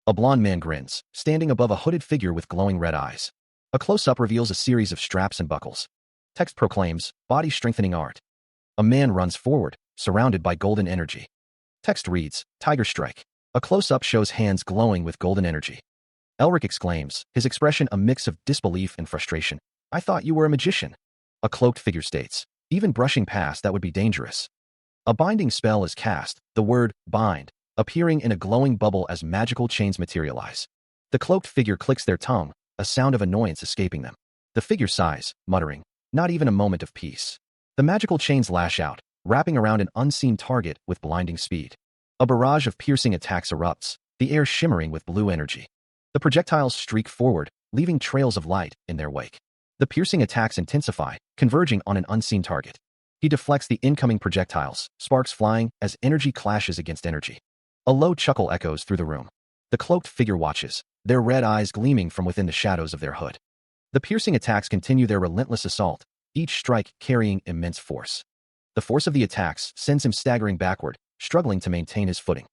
A blond man grins, standing above a hooded figure with glowing red eyes. A close-up reveals a series of straps and buckles. Text proclaims, body-strengthening art. A man runs forward, surrounded by golden energy. Text reads, Tiger Strike. A close-up shows hands glowing with golden energy. Elric exclaims, his expression a mix of disbelief and frustration. I thought you were a magician. A cloaked figure states, even brushing past that would be dangerous. A binding spell is cast, the word, bind, appearing in a glowing bubble as magical chains materialize. The cloaked figure clicks their tongue, a sound of annoyance escaping them. The figure sighs, muttering, not even a moment of peace. The magical chains lash out, wrapping around an unseen target with blinding speed. A barrage of piercing attacks erupts, the air shimmering with blue energy. The projectiles streak forward, leaving trails of light in their wake. The piercing attacks intensify, converging on an unseen target. He deflects the incoming projectiles, sparks flying as energy clashes against energy. A low chuckle echoes through the room. The cloaked figure watches, their red eyes gleaming from within the shadows of their hood. The piercing attacks continue their relentless assault, each strike carrying immense force. The force of the attacks sends him staggering backward, struggling to maintain his footing.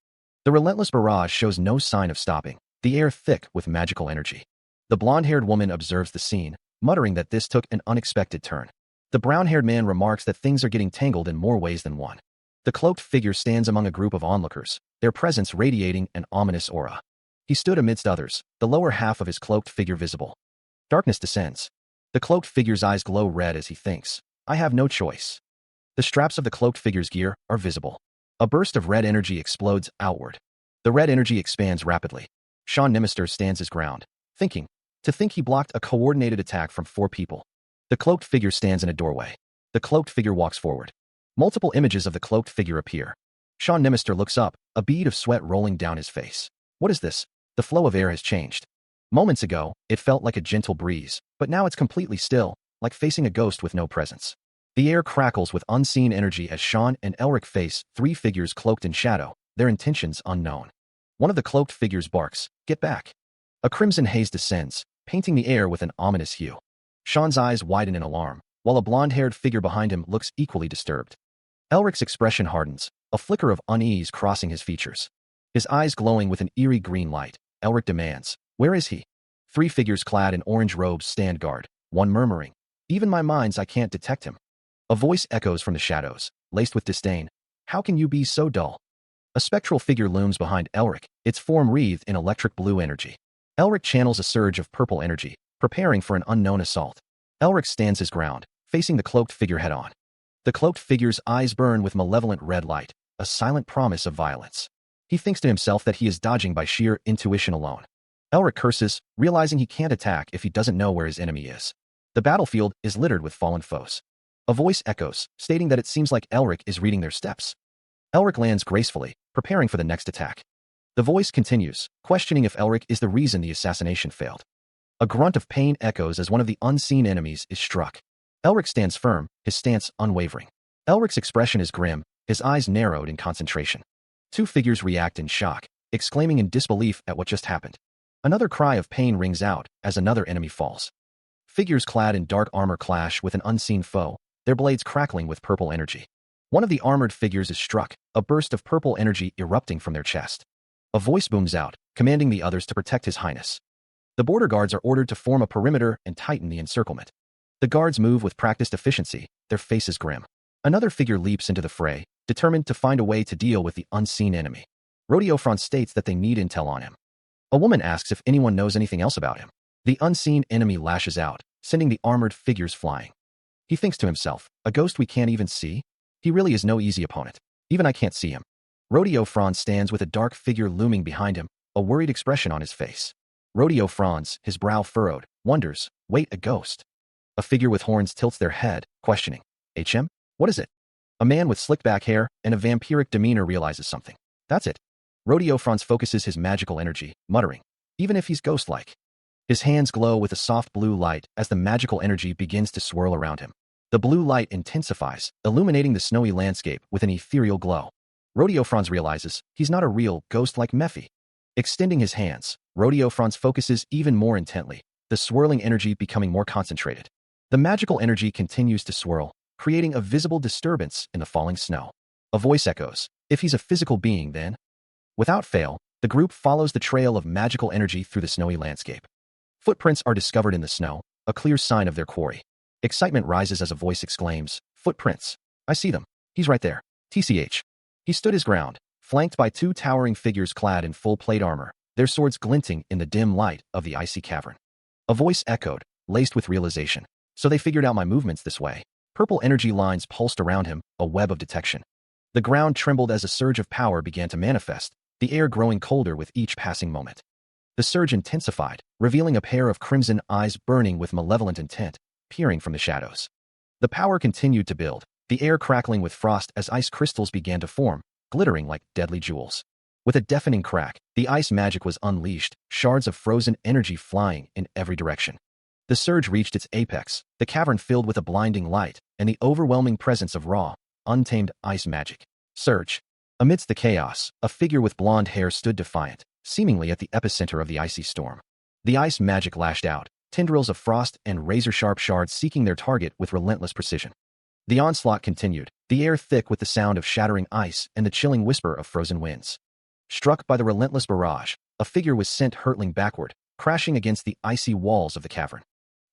The relentless barrage shows no sign of stopping, the air thick with magical energy. The blonde-haired woman observes the scene, muttering that this took an unexpected turn. The brown-haired man remarks that things are getting tangled in more ways than one. The cloaked figure stands among a group of onlookers, their presence radiating an ominous aura. He stood amidst others, the lower half of his cloaked figure visible. Darkness descends. The cloaked figure's eyes glow red as he thinks, I have no choice. The straps of the cloaked figure's gear are visible. A burst of red energy explodes outward. The red energy expands rapidly. Sean Nimister stands his ground, thinking. To think he blocked a coordinated attack from 4 people. The cloaked figure stands in a doorway. The cloaked figure walks forward. Multiple images of the cloaked figure appear. Sean Nimister looks up, a bead of sweat rolling down his face. What is this? The flow of air has changed. Moments ago, it felt like a gentle breeze, but now it's completely still, like facing a ghost with no presence. The air crackles with unseen energy as Sean and Elric face 3 figures cloaked in shadow, their intentions unknown. One of the cloaked figures barks, get back. A crimson haze descends, painting the air with an ominous hue. Sean's eyes widen in alarm, while a blonde-haired figure behind him looks equally disturbed. Elric's expression hardens, a flicker of unease crossing his features. His eyes glowing with an eerie green light, Elric demands, where is he? 3 figures clad in orange robes stand guard, one murmuring, even my mind's I can't detect him. A voice echoes from the shadows, laced with disdain, how can you be so dull? A spectral figure looms behind Elric, its form wreathed in electric blue energy. Elric channels a surge of purple energy, preparing for an unknown assault. Elric stands his ground, facing the cloaked figure head-on. The cloaked figure's eyes burn with malevolent red light, a silent promise of violence. He thinks to himself that he is dodging by sheer intuition alone. Elric curses, realizing he can't attack if he doesn't know where his enemy is. The battlefield is littered with fallen foes. A voice echoes, stating that it seems like Elric is reading their steps. Elric lands gracefully, preparing for the next attack. The voice continues, questioning if Elric is the reason the assassination failed. A grunt of pain echoes as one of the unseen enemies is struck. Elric stands firm, his stance unwavering. Elric's expression is grim, his eyes narrowed in concentration. 2 figures react in shock, exclaiming in disbelief at what just happened. Another cry of pain rings out as another enemy falls. Figures clad in dark armor clash with an unseen foe, their blades crackling with purple energy. One of the armored figures is struck, a burst of purple energy erupting from their chest. A voice booms out, commanding the others to protect His Highness. The border guards are ordered to form a perimeter and tighten the encirclement. The guards move with practiced efficiency, their faces grim. Another figure leaps into the fray, determined to find a way to deal with the unseen enemy. Rodeo Front states that they need intel on him. A woman asks if anyone knows anything else about him. The unseen enemy lashes out, sending the armored figures flying. He thinks to himself, a ghost we can't even see? He really is no easy opponent. Even I can't see him. Rodeo Franz stands with a dark figure looming behind him, a worried expression on his face. Rodeo Franz, his brow furrowed, wonders, wait, a ghost. A figure with horns tilts their head, questioning, HM? What is it? A man with slicked back hair and a vampiric demeanor realizes something. That's it. Rodeo Franz focuses his magical energy, muttering, even if he's ghost-like. His hands glow with a soft blue light as the magical energy begins to swirl around him. The blue light intensifies, illuminating the snowy landscape with an ethereal glow. Rodeo Franz realizes he's not a real ghost like Mephi. Extending his hands, Rodeo Franz focuses even more intently, the swirling energy becoming more concentrated. The magical energy continues to swirl, creating a visible disturbance in the falling snow. A voice echoes, if he's a physical being then. Without fail, the group follows the trail of magical energy through the snowy landscape. Footprints are discovered in the snow, a clear sign of their quarry. Excitement rises as a voice exclaims, footprints. I see them. He's right there. TCH. He stood his ground, flanked by 2 towering figures clad in full plate armor, their swords glinting in the dim light of the icy cavern. A voice echoed, laced with realization. So they figured out my movements this way. Purple energy lines pulsed around him, a web of detection. The ground trembled as a surge of power began to manifest, the air growing colder with each passing moment. The surge intensified, revealing a pair of crimson eyes burning with malevolent intent, peering from the shadows. The power continued to build, the air crackling with frost as ice crystals began to form, glittering like deadly jewels. With a deafening crack, the ice magic was unleashed, shards of frozen energy flying in every direction. The surge reached its apex, the cavern filled with a blinding light, and the overwhelming presence of raw, untamed ice magic. Surge. Amidst the chaos, a figure with blonde hair stood defiant, seemingly at the epicenter of the icy storm. The ice magic lashed out, tendrils of frost and razor-sharp shards seeking their target with relentless precision. The onslaught continued, the air thick with the sound of shattering ice and the chilling whisper of frozen winds. Struck by the relentless barrage, a figure was sent hurtling backward, crashing against the icy walls of the cavern.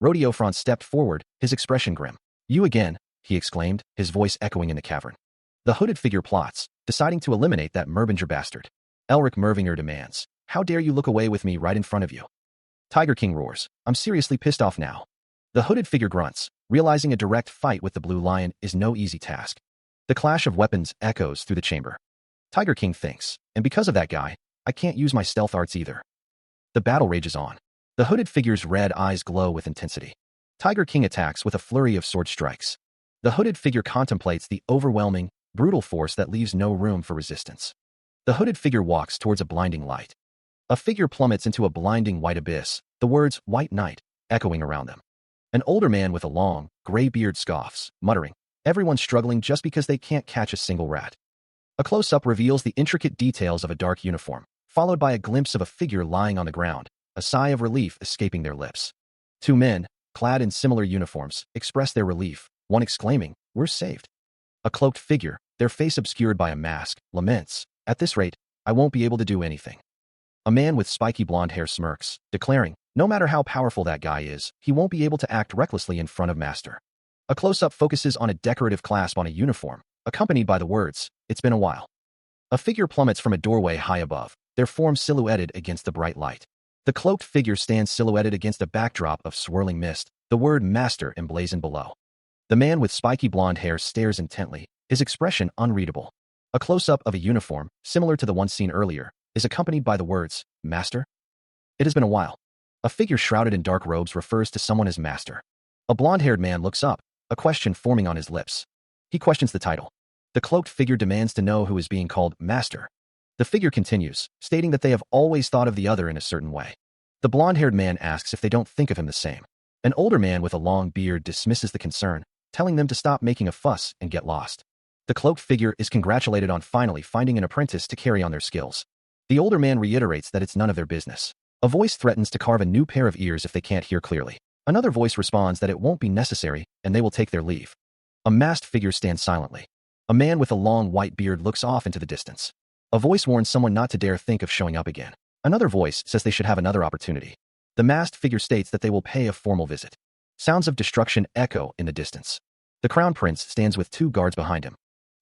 Rodeo Franz stepped forward, his expression grim. "You again," he exclaimed, his voice echoing in the cavern. The hooded figure plots, deciding to eliminate that Merbinger bastard. Elric Mervinger demands, "How dare you look away with me right in front of you?" Tiger King roars, "I'm seriously pissed off now." The hooded figure grunts, realizing a direct fight with the Blue Lion is no easy task. The clash of weapons echoes through the chamber. Tiger King thinks, and because of that guy, I can't use my stealth arts either. The battle rages on. The hooded figure's red eyes glow with intensity. Tiger King attacks with a flurry of sword strikes. The hooded figure contemplates the overwhelming, brutal force that leaves no room for resistance. The hooded figure walks towards a blinding light. A figure plummets into a blinding white abyss, the words "White Knight" echoing around them. An older man with a long, gray beard scoffs, muttering, "Everyone's struggling just because they can't catch a single rat." A close-up reveals the intricate details of a dark uniform, followed by a glimpse of a figure lying on the ground, a sigh of relief escaping their lips. Two men, clad in similar uniforms, express their relief, one exclaiming, "We're saved." A cloaked figure, their face obscured by a mask, laments, "At this rate, I won't be able to do anything." A man with spiky blonde hair smirks, declaring, "No matter how powerful that guy is, he won't be able to act recklessly in front of Master." A close-up focuses on a decorative clasp on a uniform, accompanied by the words, "It's been a while." A figure plummets from a doorway high above, their form silhouetted against the bright light. The cloaked figure stands silhouetted against a backdrop of swirling mist, the word "Master" emblazoned below. The man with spiky blonde hair stares intently, his expression unreadable. A close-up of a uniform, similar to the one seen earlier, is accompanied by the words, "Master?" It has been a while. A figure shrouded in dark robes refers to someone as Master. A blonde-haired man looks up, a question forming on his lips. He questions the title. The cloaked figure demands to know who is being called Master. The figure continues, stating that they have always thought of the other in a certain way. The blonde-haired man asks if they don't think of him the same. An older man with a long beard dismisses the concern, telling them to stop making a fuss and get lost. The cloaked figure is congratulated on finally finding an apprentice to carry on their skills. The older man reiterates that it's none of their business. A voice threatens to carve a new pair of ears if they can't hear clearly. Another voice responds that it won't be necessary, and they will take their leave. A masked figure stands silently. A man with a long white beard looks off into the distance. A voice warns someone not to dare think of showing up again. Another voice says they should have another opportunity. The masked figure states that they will pay a formal visit. Sounds of destruction echo in the distance. The crown prince stands with two guards behind him.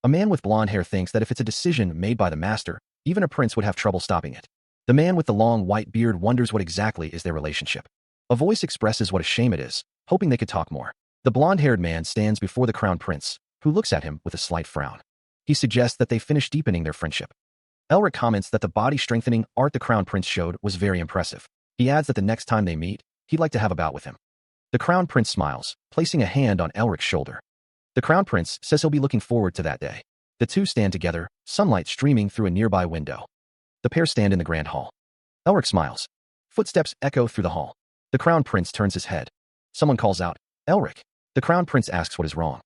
A man with blonde hair thinks that if it's a decision made by the master, even a prince would have trouble stopping it. The man with the long white beard wonders what exactly is their relationship. A voice expresses what a shame it is, hoping they could talk more. The blonde-haired man stands before the crown prince, who looks at him with a slight frown. He suggests that they finish deepening their friendship. Elric comments that the body-strengthening art the crown prince showed was very impressive. He adds that the next time they meet, he'd like to have a bout with him. The crown prince smiles, placing a hand on Elric's shoulder. The crown prince says he'll be looking forward to that day. The two stand together, sunlight streaming through a nearby window. The pair stand in the grand hall. Elric smiles. Footsteps echo through the hall. The crown prince turns his head. Someone calls out, "Elric." The crown prince asks what is wrong.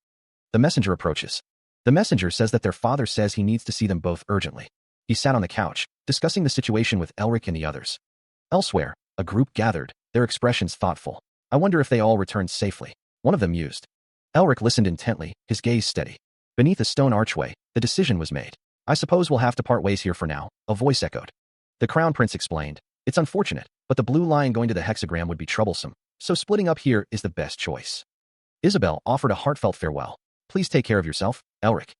The messenger approaches. The messenger says that their father says he needs to see them both urgently. He sat on the couch, discussing the situation with Elric and the others. Elsewhere, a group gathered, their expressions thoughtful. "I wonder if they all returned safely," one of them mused. Elric listened intently, his gaze steady. Beneath a stone archway, the decision was made. "I suppose we'll have to part ways here for now," a voice echoed. The crown prince explained, "It's unfortunate, but the blue lion going to the hexagram would be troublesome, so splitting up here is the best choice." Isabel offered a heartfelt farewell. "Please take care of yourself, Elric."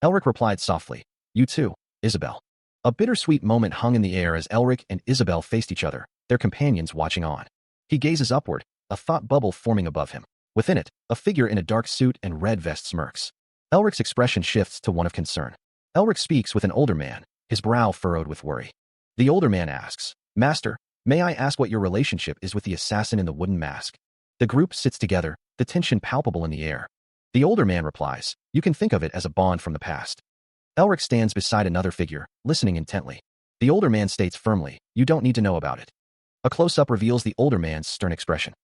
Elric replied softly, "You too, Isabel." A bittersweet moment hung in the air as Elric and Isabel faced each other, their companions watching on. He gazes upward, a thought bubble forming above him. Within it, a figure in a dark suit and red vest smirks. Elric's expression shifts to one of concern. Elric speaks with an older man, his brow furrowed with worry. The older man asks, "Master, may I ask what your relationship is with the assassin in the wooden mask?" The group sits together, the tension palpable in the air. The older man replies, "You can think of it as a bond from the past." Elric stands beside another figure, listening intently. The older man states firmly, "You don't need to know about it." A close-up reveals the older man's stern expression.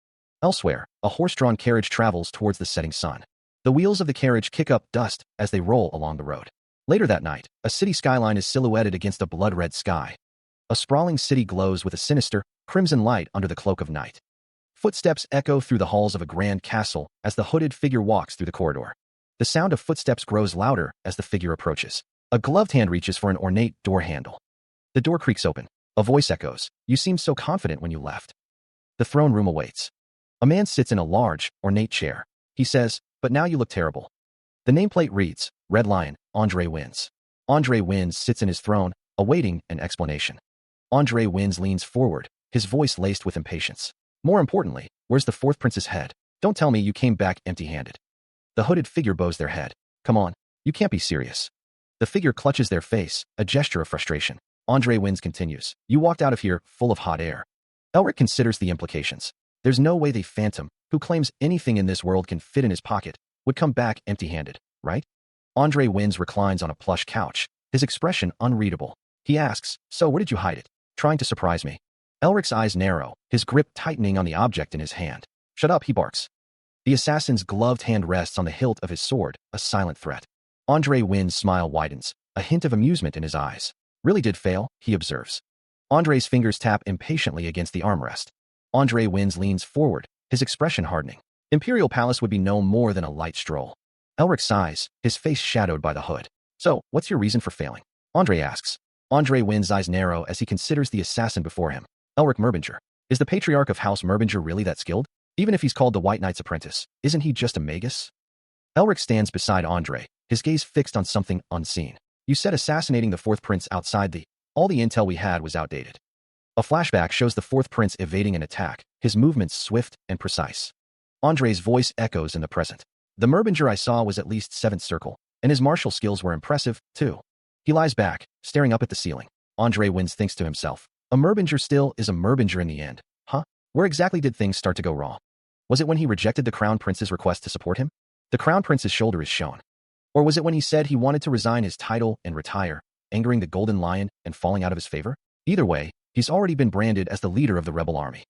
Elsewhere, a horse-drawn carriage travels towards the setting sun. The wheels of the carriage kick up dust as they roll along the road. Later that night, a city skyline is silhouetted against a blood-red sky. A sprawling city glows with a sinister, crimson light under the cloak of night. Footsteps echo through the halls of a grand castle as the hooded figure walks through the corridor. The sound of footsteps grows louder as the figure approaches. A gloved hand reaches for an ornate door handle. The door creaks open. A voice echoes, "You seemed so confident when you left." The throne room awaits. A man sits in a large, ornate chair. He says, "But now you look terrible." The nameplate reads, "Red Lion, Andre Wins." Andre Wins sits in his throne, awaiting an explanation. Andre Wins leans forward, his voice laced with impatience. "More importantly, where's the fourth prince's head? Don't tell me you came back empty-handed." The hooded figure bows their head. "Come on, you can't be serious." The figure clutches their face, a gesture of frustration. Andre Wins continues, "You walked out of here full of hot air." Elric considers the implications. There's no way the phantom, who claims anything in this world can fit in his pocket, would come back empty-handed, right? Andre Wins reclines on a plush couch, his expression unreadable. He asks, "So where did you hide it? Trying to surprise me?" Elric's eyes narrow, his grip tightening on the object in his hand. "Shut up," he barks. The assassin's gloved hand rests on the hilt of his sword, a silent threat. Andre Wins' smile widens, a hint of amusement in his eyes. "Really did fail," he observes. Andre's fingers tap impatiently against the armrest. Andre Wins leans forward, his expression hardening. Imperial Palace would be no more than a light stroll. Elric sighs, his face shadowed by the hood. "So, what's your reason for failing?" Andre asks. Andre Wins' eyes narrow as he considers the assassin before him. Elric Merbinger. Is the patriarch of House Merbinger really that skilled? Even if he's called the White Knight's apprentice, isn't he just a magus? Elric stands beside Andre, his gaze fixed on something unseen. "You said assassinating the fourth prince outside the... All the intel we had was outdated." A flashback shows the fourth prince evading an attack, his movements swift and precise. Andre's voice echoes in the present. "The Merbinger I saw was at least 7th circle, and his martial skills were impressive, too." He lies back, staring up at the ceiling. Andre Wins thinks to himself, a Merbinger still is a Merbinger in the end, huh? Where exactly did things start to go wrong? Was it when he rejected the Crown Prince's request to support him? The Crown Prince's shoulder is shown. Or was it when he said he wanted to resign his title and retire, angering the Golden Lion and falling out of his favor? Either way, he's already been branded as the leader of the rebel army.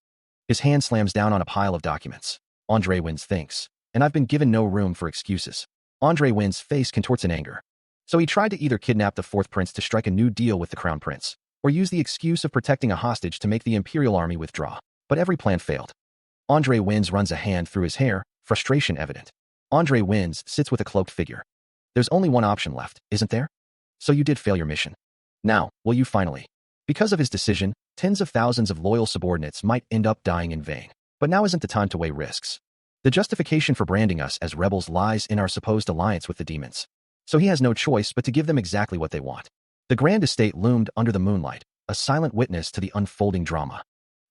His hand slams down on a pile of documents. Andre Wins thinks, and I've been given no room for excuses. Andre Wins' face contorts in anger. So he tried to either kidnap the fourth prince to strike a new deal with the Crown Prince, or use the excuse of protecting a hostage to make the Imperial army withdraw. But every plan failed. Andre Wins runs a hand through his hair, frustration evident. Andre Wins sits with a cloaked figure. There's only one option left, isn't there? So you did fail your mission. Now, will you finally? Because of his decision, tens of thousands of loyal subordinates might end up dying in vain. But now isn't the time to weigh risks. The justification for branding us as rebels lies in our supposed alliance with the demons. So he has no choice but to give them exactly what they want. The grand estate loomed under the moonlight, a silent witness to the unfolding drama.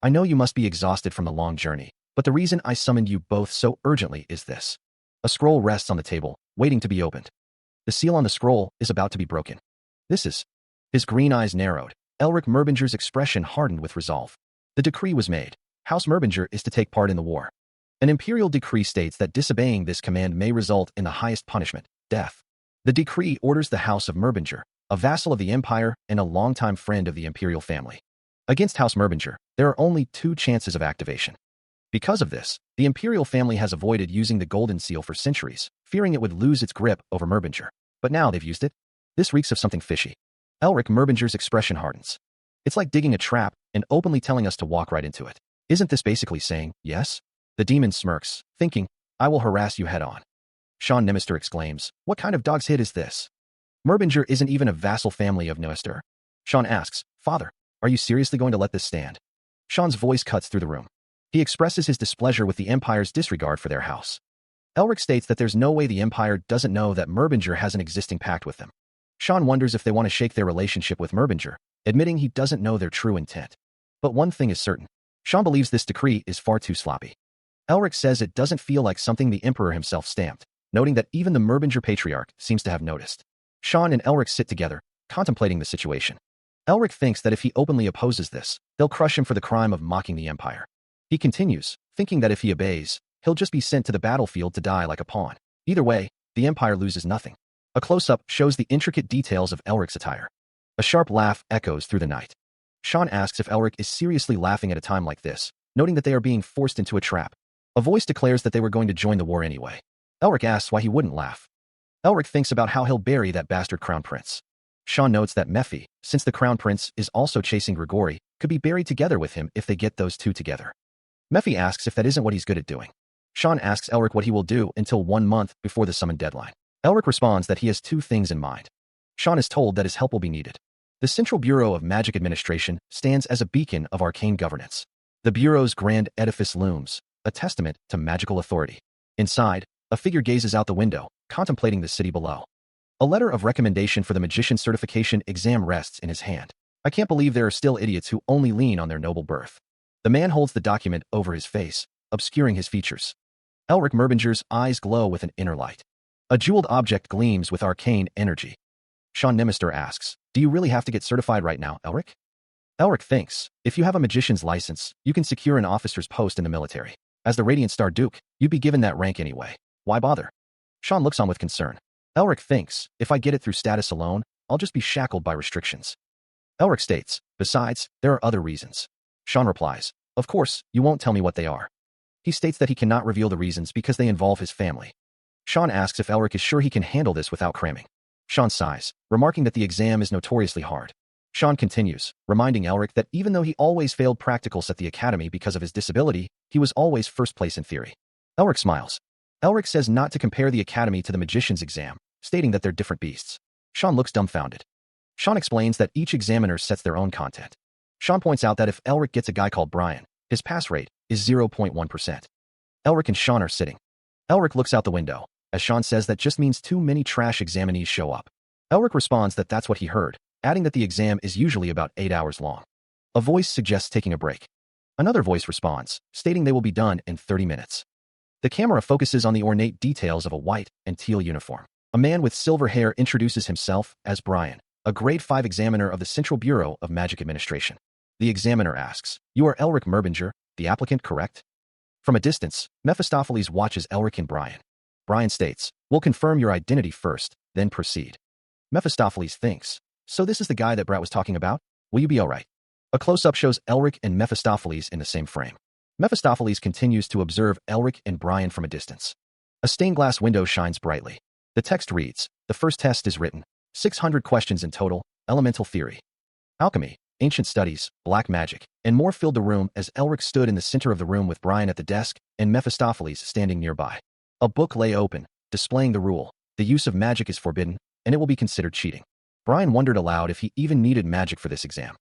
"I know you must be exhausted from the long journey, but the reason I summoned you both so urgently is this." A scroll rests on the table, waiting to be opened. The seal on the scroll is about to be broken. "This is..." His green eyes narrowed. Elric Merbinger's expression hardened with resolve. The decree was made. House Merbinger is to take part in the war. An imperial decree states that disobeying this command may result in the highest punishment, death. The decree orders the House of Merbinger, a vassal of the Empire and a longtime friend of the imperial family. Against House Merbinger, there are only 2 chances of activation. Because of this, the imperial family has avoided using the golden seal for centuries, fearing it would lose its grip over Merbinger. But now they've used it. This reeks of something fishy. Elric Merbinger's expression hardens. It's like digging a trap and openly telling us to walk right into it. Isn't this basically saying, yes? The demon smirks, thinking, I will harass you head on. Sean Nemister exclaims, what kind of dog's hit is this? Merbinger isn't even a vassal family of Nemister. Sean asks, Father, are you seriously going to let this stand? Sean's voice cuts through the room. He expresses his displeasure with the Empire's disregard for their house. Elric states that there's no way the Empire doesn't know that Merbinger has an existing pact with them. Sean wonders if they want to shake their relationship with Merbinger, admitting he doesn't know their true intent. But one thing is certain. Sean believes this decree is far too sloppy. Elric says it doesn't feel like something the Emperor himself stamped, noting that even the Merbinger Patriarch seems to have noticed. Sean and Elric sit together, contemplating the situation. Elric thinks that if he openly opposes this, they'll crush him for the crime of mocking the Empire. He continues, thinking that if he obeys, he'll just be sent to the battlefield to die like a pawn. Either way, the Empire loses nothing. A close-up shows the intricate details of Elric's attire. A sharp laugh echoes through the night. Sean asks if Elric is seriously laughing at a time like this, noting that they are being forced into a trap. A voice declares that they were going to join the war anyway. Elric asks why he wouldn't laugh. Elric thinks about how he'll bury that bastard Crown Prince. Sean notes that Mephi, since the Crown Prince is also chasing Grigori, could be buried together with him if they get those two together. Mephi asks if that isn't what he's good at doing. Sean asks Elric what he will do until 1 month before the summon deadline. Elric responds that he has two things in mind. Sean is told that his help will be needed. The Central Bureau of Magic Administration stands as a beacon of arcane governance. The Bureau's grand edifice looms, a testament to magical authority. Inside, a figure gazes out the window, contemplating the city below. A letter of recommendation for the magician certification exam rests in his hand. I can't believe there are still idiots who only lean on their noble birth. The man holds the document over his face, obscuring his features. Elric Merbinger's eyes glow with an inner light. A jeweled object gleams with arcane energy. Sean Nimister asks, do you really have to get certified right now, Elric? Elric thinks, if you have a magician's license, you can secure an officer's post in the military. As the Radiant Star Duke, you'd be given that rank anyway. Why bother? Sean looks on with concern. Elric thinks, if I get it through status alone, I'll just be shackled by restrictions. Elric states, besides, there are other reasons. Sean replies, of course, you won't tell me what they are. He states that he cannot reveal the reasons because they involve his family. Sean asks if Elric is sure he can handle this without cramming. Sean sighs, remarking that the exam is notoriously hard. Sean continues, reminding Elric that even though he always failed practicals at the academy because of his disability, he was always first place in theory. Elric smiles. Elric says not to compare the academy to the magician's exam, stating that they're different beasts. Sean looks dumbfounded. Sean explains that each examiner sets their own content. Sean points out that if Elric gets a guy called Brian, his pass rate is 0.1%. Elric and Sean are sitting. Elric looks out the window, as Sean says that just means too many trash examinees show up. Elric responds that that's what he heard, adding that the exam is usually about 8 hours long. A voice suggests taking a break. Another voice responds, stating they will be done in 30 minutes. The camera focuses on the ornate details of a white and teal uniform. A man with silver hair introduces himself as Brian, a grade 5 examiner of the Central Bureau of Magic Administration. The examiner asks, you are Elric Merbinger, the applicant, correct? From a distance, Mephistopheles watches Elric and Brian. Brian states, we'll confirm your identity first, then proceed. Mephistopheles thinks, so this is the guy that Brat was talking about? Will you be alright? A close-up shows Elric and Mephistopheles in the same frame. Mephistopheles continues to observe Elric and Brian from a distance. A stained glass window shines brightly. The text reads, the first test is written. 600 questions in total, elemental theory, alchemy, ancient studies, black magic, and more filled the room as Elric stood in the center of the room with Brian at the desk and Mephistopheles standing nearby. A book lay open, displaying the rule. The use of magic is forbidden, and it will be considered cheating. Brian wondered aloud if he even needed magic for this exam.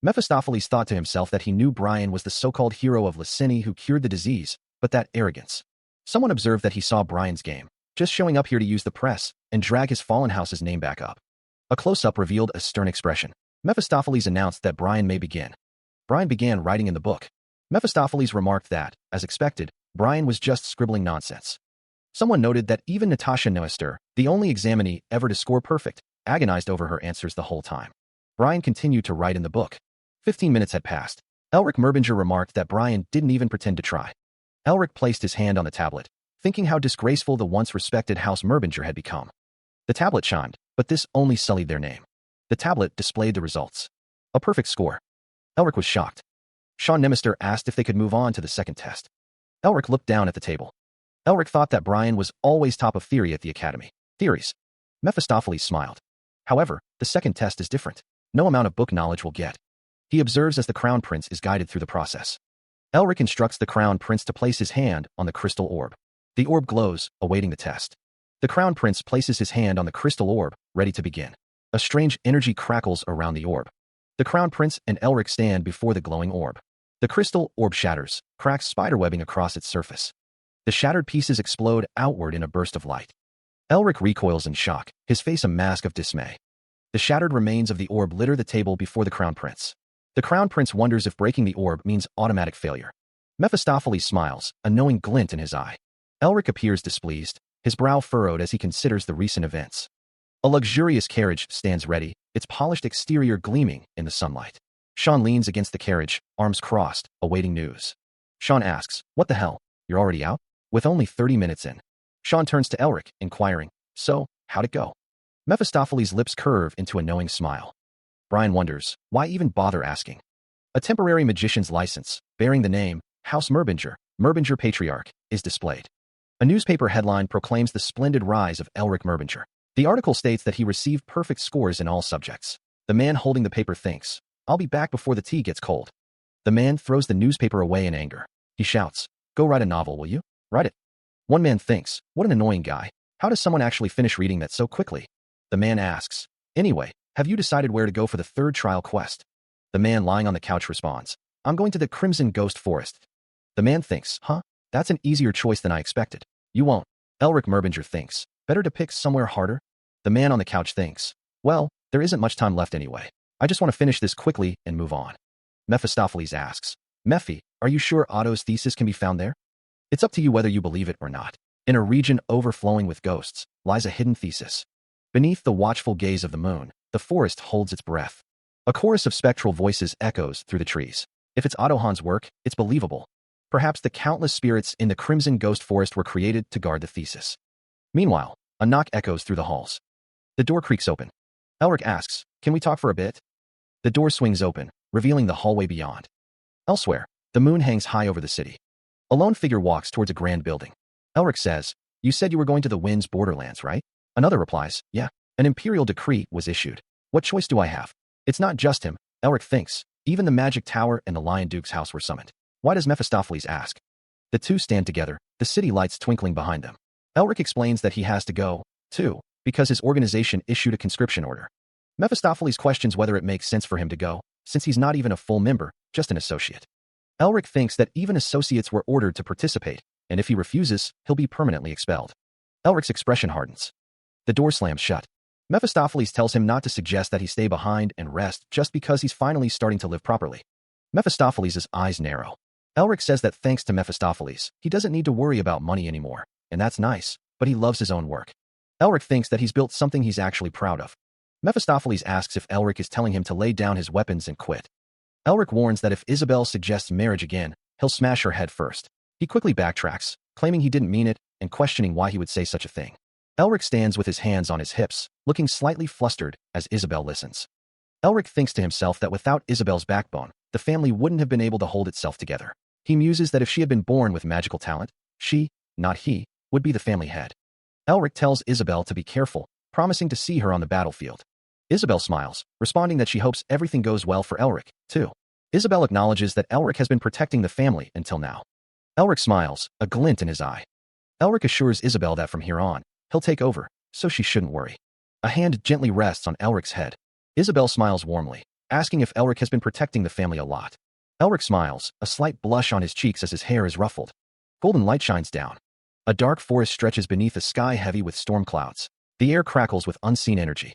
Mephistopheles thought to himself that he knew Brian was the so-called hero of Lysini who cured the disease, but that arrogance. Someone observed that he saw Brian's game, just showing up here to use the press and drag his fallen house's name back up. A close-up revealed a stern expression. Mephistopheles announced that Brian may begin. Brian began writing in the book. Mephistopheles remarked that, as expected, Brian was just scribbling nonsense. Someone noted that even Natasha Neuster, the only examinee ever to score perfect, agonized over her answers the whole time. Brian continued to write in the book. 15 minutes had passed. Elric Merbinger remarked that Brian didn't even pretend to try. Elric placed his hand on the tablet, thinking how disgraceful the once respected House Merbinger had become. The tablet chimed, but this only sullied their name. The tablet displayed the results. A perfect score. Elric was shocked. Sean Nimister asked if they could move on to the second test. Elric looked down at the table. Elric thought that Brian was always top of theory at the academy. Theories. Mephistopheles smiled. However, the second test is different. No amount of book knowledge will get. He observes as the Crown Prince is guided through the process. Elric instructs the Crown Prince to place his hand on the crystal orb. The orb glows, awaiting the test. The Crown Prince places his hand on the crystal orb, ready to begin. A strange energy crackles around the orb. The Crown Prince and Elric stand before the glowing orb. The crystal orb shatters, cracks spiderwebbing across its surface. The shattered pieces explode outward in a burst of light. Elric recoils in shock, his face a mask of dismay. The shattered remains of the orb litter the table before the Crown Prince. The Crown Prince wonders if breaking the orb means automatic failure. Mephistopheles smiles, a knowing glint in his eye. Elric appears displeased, his brow furrowed as he considers the recent events. A luxurious carriage stands ready, its polished exterior gleaming in the sunlight. Sean leans against the carriage, arms crossed, awaiting news. Sean asks, what the hell, you're already out? With only 30 minutes in. Sean turns to Elric, inquiring, so, how'd it go? Mephistopheles' lips curve into a knowing smile. Brian wonders, why even bother asking? A temporary magician's license, bearing the name, House Merbinger, Merbinger Patriarch, is displayed. A newspaper headline proclaims the splendid rise of Elric Merbinger. The article states that he received perfect scores in all subjects. The man holding the paper thinks, I'll be back before the tea gets cold. The man throws the newspaper away in anger. He shouts, go write a novel, will you? Write it. One man thinks, what an annoying guy. How How does someone actually finish reading that so quickly? The man asks. Anyway, have you decided where to go for the third trial quest? The man lying on the couch responds. I'm going to the Crimson Ghost Forest. The man thinks, huh? That's an easier choice than I expected. You won't. Elric Merbinger thinks. Better to pick somewhere harder? The man on the couch thinks. Well, there isn't much time left anyway. I just want to finish this quickly and move on. Mephistopheles asks. Mephi, are you sure Otto's thesis can be found there? It's up to you whether you believe it or not. In a region overflowing with ghosts lies a hidden thesis. Beneath the watchful gaze of the moon, the forest holds its breath. A chorus of spectral voices echoes through the trees. If it's Otto Hahn's work, it's believable. Perhaps the countless spirits in the Crimson Ghost Forest were created to guard the thesis. Meanwhile, a knock echoes through the halls. The door creaks open. Elric asks, can we talk for a bit? The door swings open, revealing the hallway beyond. Elsewhere, the moon hangs high over the city. A lone figure walks towards a grand building. Elric says, you said you were going to the Wind's borderlands, right? Another replies, yeah. An imperial decree was issued. What choice do I have? It's not just him, Elric thinks. Even the Magic Tower and the Lion Duke's house were summoned. Why does Mephistopheles ask? The two stand together, the city lights twinkling behind them. Elric explains that he has to go, too, because his organization issued a conscription order. Mephistopheles questions whether it makes sense for him to go, since he's not even a full member, just an associate. Elric thinks that even associates were ordered to participate, and if he refuses, he'll be permanently expelled. Elric's expression hardens. The door slams shut. Mephistopheles tells him not to suggest that he stay behind and rest just because he's finally starting to live properly. Mephistopheles' eyes narrow. Elric says that thanks to Mephistopheles, he doesn't need to worry about money anymore, and that's nice, but he loves his own work. Elric thinks that he's built something he's actually proud of. Mephistopheles asks if Elric is telling him to lay down his weapons and quit. Elric warns that if Isabel suggests marriage again, he'll smash her head first. He quickly backtracks, claiming he didn't mean it and questioning why he would say such a thing. Elric stands with his hands on his hips, looking slightly flustered as Isabel listens. Elric thinks to himself that without Isabel's backbone, the family wouldn't have been able to hold itself together. He muses that if she had been born with magical talent, she, not he, would be the family head. Elric tells Isabel to be careful, promising to see her on the battlefield. Isabel smiles, responding that she hopes everything goes well for Elric, too. Isabel acknowledges that Elric has been protecting the family until now. Elric smiles, a glint in his eye. Elric assures Isabel that from here on, he'll take over, so she shouldn't worry. A hand gently rests on Elric's head. Isabel smiles warmly, asking if Elric has been protecting the family a lot. Elric smiles, a slight blush on his cheeks as his hair is ruffled. Golden light shines down. A dark forest stretches beneath a sky heavy with storm clouds. The air crackles with unseen energy.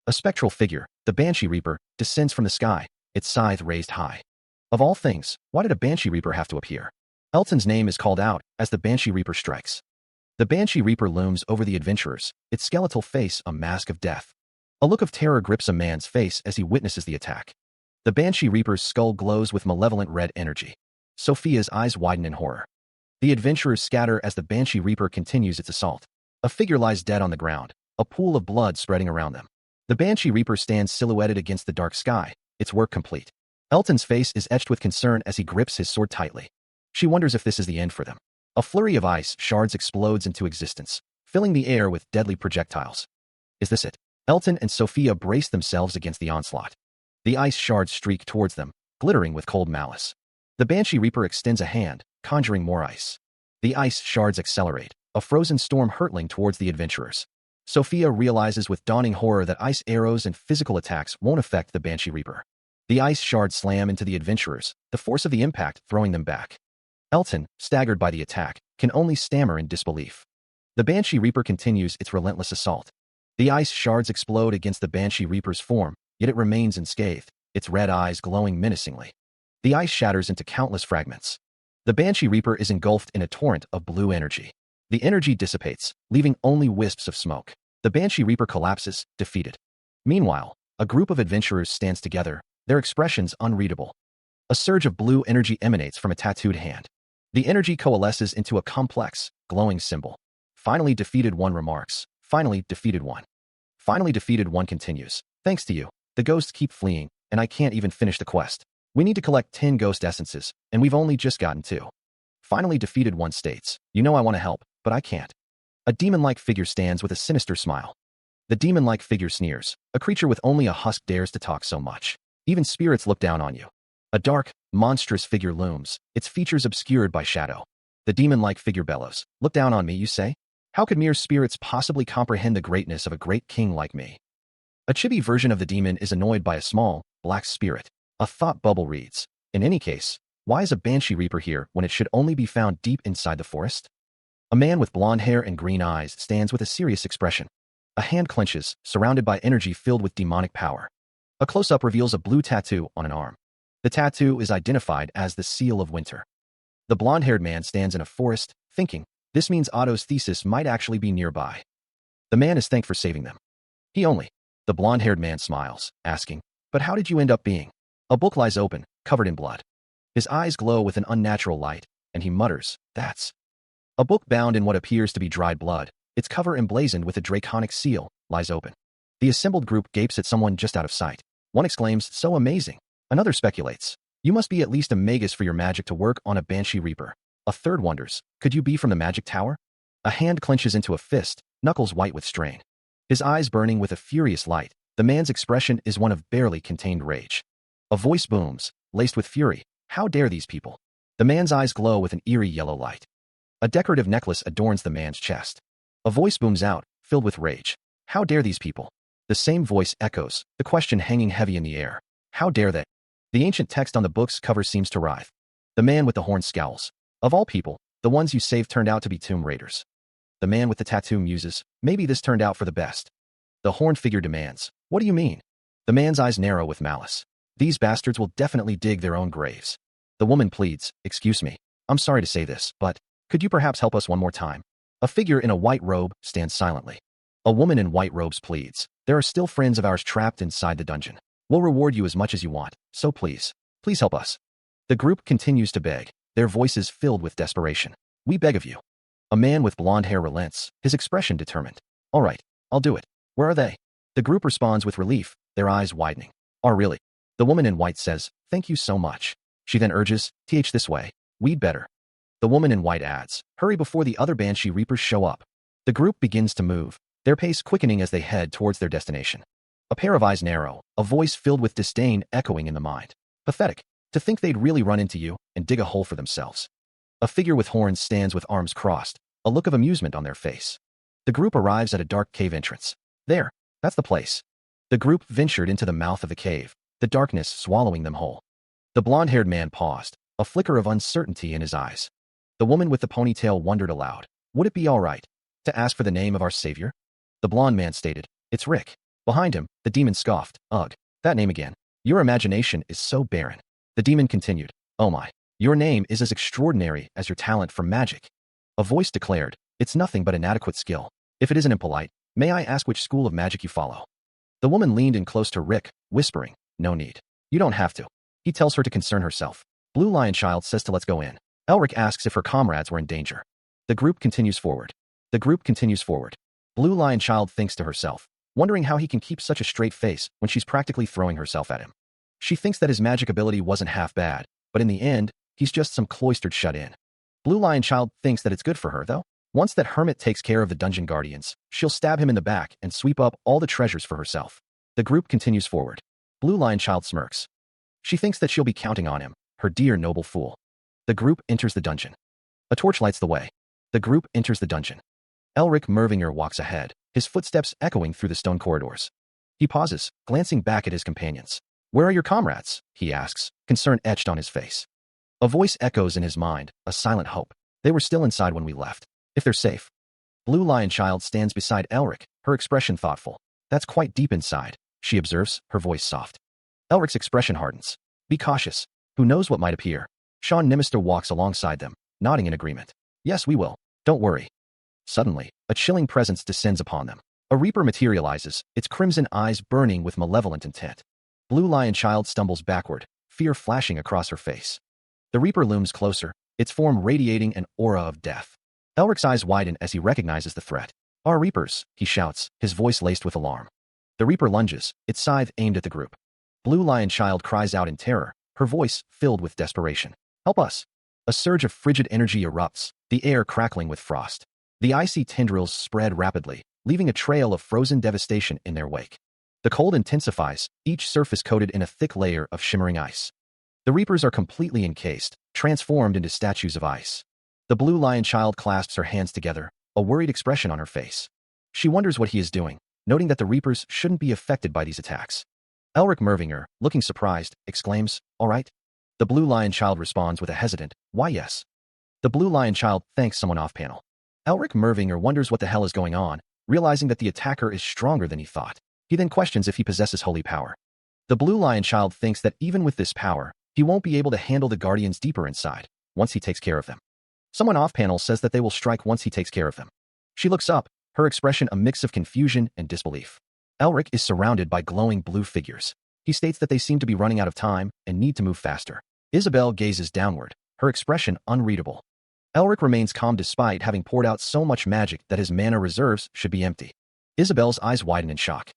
A spectral figure, the Banshee Reaper, descends from the sky, its scythe raised high. Of all things, why did a Banshee Reaper have to appear? Elton's name is called out as the Banshee Reaper strikes. The Banshee Reaper looms over the adventurers, its skeletal face a mask of death. A look of terror grips a man's face as he witnesses the attack. The Banshee Reaper's skull glows with malevolent red energy. Sophia's eyes widen in horror. The adventurers scatter as the Banshee Reaper continues its assault. A figure lies dead on the ground, a pool of blood spreading around them. The Banshee Reaper stands silhouetted against the dark sky, its work complete. Elton's face is etched with concern as he grips his sword tightly. She wonders if this is the end for them. A flurry of ice shards explodes into existence, filling the air with deadly projectiles. Is this it? Elton and Sophia brace themselves against the onslaught. The ice shards streak towards them, glittering with cold malice. The Banshee Reaper extends a hand, conjuring more ice. The ice shards accelerate, a frozen storm hurtling towards the adventurers. Sophia realizes with dawning horror that ice arrows and physical attacks won't affect the Banshee Reaper. The ice shards slam into the adventurers, the force of the impact throwing them back. Elton, staggered by the attack, can only stammer in disbelief. The Banshee Reaper continues its relentless assault. The ice shards explode against the Banshee Reaper's form, yet it remains unscathed, its red eyes glowing menacingly. The ice shatters into countless fragments. The Banshee Reaper is engulfed in a torrent of blue energy. The energy dissipates, leaving only wisps of smoke. The Banshee Reaper collapses, defeated. Meanwhile, a group of adventurers stands together, their expressions unreadable. A surge of blue energy emanates from a tattooed hand. The energy coalesces into a complex, glowing symbol. Finally defeated one remarks. Finally defeated one. Finally defeated one continues. Thanks to you, the ghosts keep fleeing, and I can't even finish the quest. We need to collect 10 ghost essences, and we've only just gotten 2. Finally defeated one states, you know I want to help, but I can't. A demon-like figure stands with a sinister smile. The demon-like figure sneers. A creature with only a husk dares to talk so much. Even spirits look down on you. A dark, monstrous figure looms, its features obscured by shadow. The demon-like figure bellows. Look down on me, you say? How could mere spirits possibly comprehend the greatness of a great king like me? A chibi version of the demon is annoyed by a small, black spirit. A thought bubble reads, in any case, why is a banshee reaper here when it should only be found deep inside the forest? A man with blonde hair and green eyes stands with a serious expression. A hand clenches, surrounded by energy filled with demonic power. A close-up reveals a blue tattoo on an arm. The tattoo is identified as the Seal of Winter. The blonde-haired man stands in a forest, thinking, this means Otto's thesis might actually be nearby. The man is thanked for saving them. He only. The blonde-haired man smiles, asking, but how did you end up being? A book lies open, covered in blood. His eyes glow with an unnatural light, and he mutters, that's. A book bound in what appears to be dried blood, its cover emblazoned with a draconic seal, lies open. The assembled group gapes at someone just out of sight. One exclaims, so amazing. Another speculates, you must be at least a magus for your magic to work on a banshee reaper. A third wonders, could you be from the magic tower? A hand clenches into a fist, knuckles white with strain. His eyes burning with a furious light, the man's expression is one of barely contained rage. A voice booms, laced with fury, how dare these people? The man's eyes glow with an eerie yellow light. A decorative necklace adorns the man's chest. A voice booms out, filled with rage. How dare these people? The same voice echoes, the question hanging heavy in the air. How dare they? The ancient text on the book's cover seems to writhe. The man with the horn scowls. Of all people, the ones you saved turned out to be tomb raiders. The man with the tattoo muses, maybe this turned out for the best. The horned figure demands, what do you mean? The man's eyes narrow with malice. These bastards will definitely dig their own graves. The woman pleads, excuse me, I'm sorry to say this, but could you perhaps help us one more time? A figure in a white robe stands silently. A woman in white robes pleads, there are still friends of ours trapped inside the dungeon. We'll reward you as much as you want, so please help us. The group continues to beg, their voices filled with desperation. We beg of you. A man with blonde hair relents, his expression determined. All right, I'll do it. Where are they? The group responds with relief, their eyes widening. Oh, really? The woman in white says, thank you so much. She then urges, this way. We'd better. The woman in white adds, hurry before the other banshee reapers show up. The group begins to move, their pace quickening as they head towards their destination. A pair of eyes narrow, a voice filled with disdain echoing in the mind. Pathetic. To think they'd really run into you and dig a hole for themselves. A figure with horns stands with arms crossed, a look of amusement on their face. The group arrives at a dark cave entrance. There, that's the place. The group ventured into the mouth of the cave, the darkness swallowing them whole. The blonde-haired man paused, a flicker of uncertainty in his eyes. The woman with the ponytail wondered aloud, would it be all right to ask for the name of our savior? The blonde man stated, it's Rick. Behind him, the demon scoffed, ugh, that name again. Your imagination is so barren. The demon continued, oh my, your name is as extraordinary as your talent for magic. A voice declared, it's nothing but inadequate skill. If it isn't impolite, may I ask which school of magic you follow? The woman leaned in close to Rick, whispering, no need. You don't have to. He tells her to concern herself. Blue Lion Child says to let's go in. Elric asks if her comrades were in danger. The group continues forward. Blue Lion Child thinks to herself, wondering how he can keep such a straight face when she's practically throwing herself at him. She thinks that his magic ability wasn't half bad, but in the end, he's just some cloistered shut-in. Blue Lion Child thinks that it's good for her, though. Once that hermit takes care of the dungeon guardians, she'll stab him in the back and sweep up all the treasures for herself. The group continues forward. Blue Lion Child smirks. She thinks that she'll be counting on him, her dear noble fool. The group enters the dungeon. A torch lights the way. The group enters the dungeon. Elric Mervinger walks ahead, his footsteps echoing through the stone corridors. He pauses, glancing back at his companions. Where are your comrades? He asks, concern etched on his face. A voice echoes in his mind, a silent hope. They were still inside when we left. If they're safe. Blue Lion Child stands beside Elric, her expression thoughtful. That's quite deep inside, she observes, her voice soft. Elric's expression hardens. Be cautious. Who knows what might appear? Sean Nimister walks alongside them, nodding in agreement. Yes, we will. Don't worry. Suddenly, a chilling presence descends upon them. A reaper materializes, its crimson eyes burning with malevolent intent. Blue Lion Child stumbles backward, fear flashing across her face. The reaper looms closer, its form radiating an aura of death. Elric's eyes widen as he recognizes the threat. Our reapers, he shouts, his voice laced with alarm. The reaper lunges, its scythe aimed at the group. Blue Lion Child cries out in terror, her voice filled with desperation. Help us! A surge of frigid energy erupts, the air crackling with frost. The icy tendrils spread rapidly, leaving a trail of frozen devastation in their wake. The cold intensifies, each surface coated in a thick layer of shimmering ice. The reapers are completely encased, transformed into statues of ice. The Blue Lion Child clasps her hands together, a worried expression on her face. She wonders what he is doing, noting that the Reapers shouldn't be affected by these attacks. Elric Mervinger, looking surprised, exclaims, "All right?" The Blue Lion Child responds with a hesitant, "Why yes." The Blue Lion Child thanks someone off-panel. Elric Mervinger wonders what the hell is going on, realizing that the attacker is stronger than he thought. He then questions if he possesses holy power. The Blue Lion Child thinks that even with this power, he won't be able to handle the Guardians deeper inside, once he takes care of them. Someone off-panel says that they will strike once he takes care of them. She looks up, her expression a mix of confusion and disbelief. Elric is surrounded by glowing blue figures. He states that they seem to be running out of time and need to move faster. Isabel gazes downward, her expression unreadable. Elric remains calm despite having poured out so much magic that his mana reserves should be empty. Isabel's eyes widen in shock.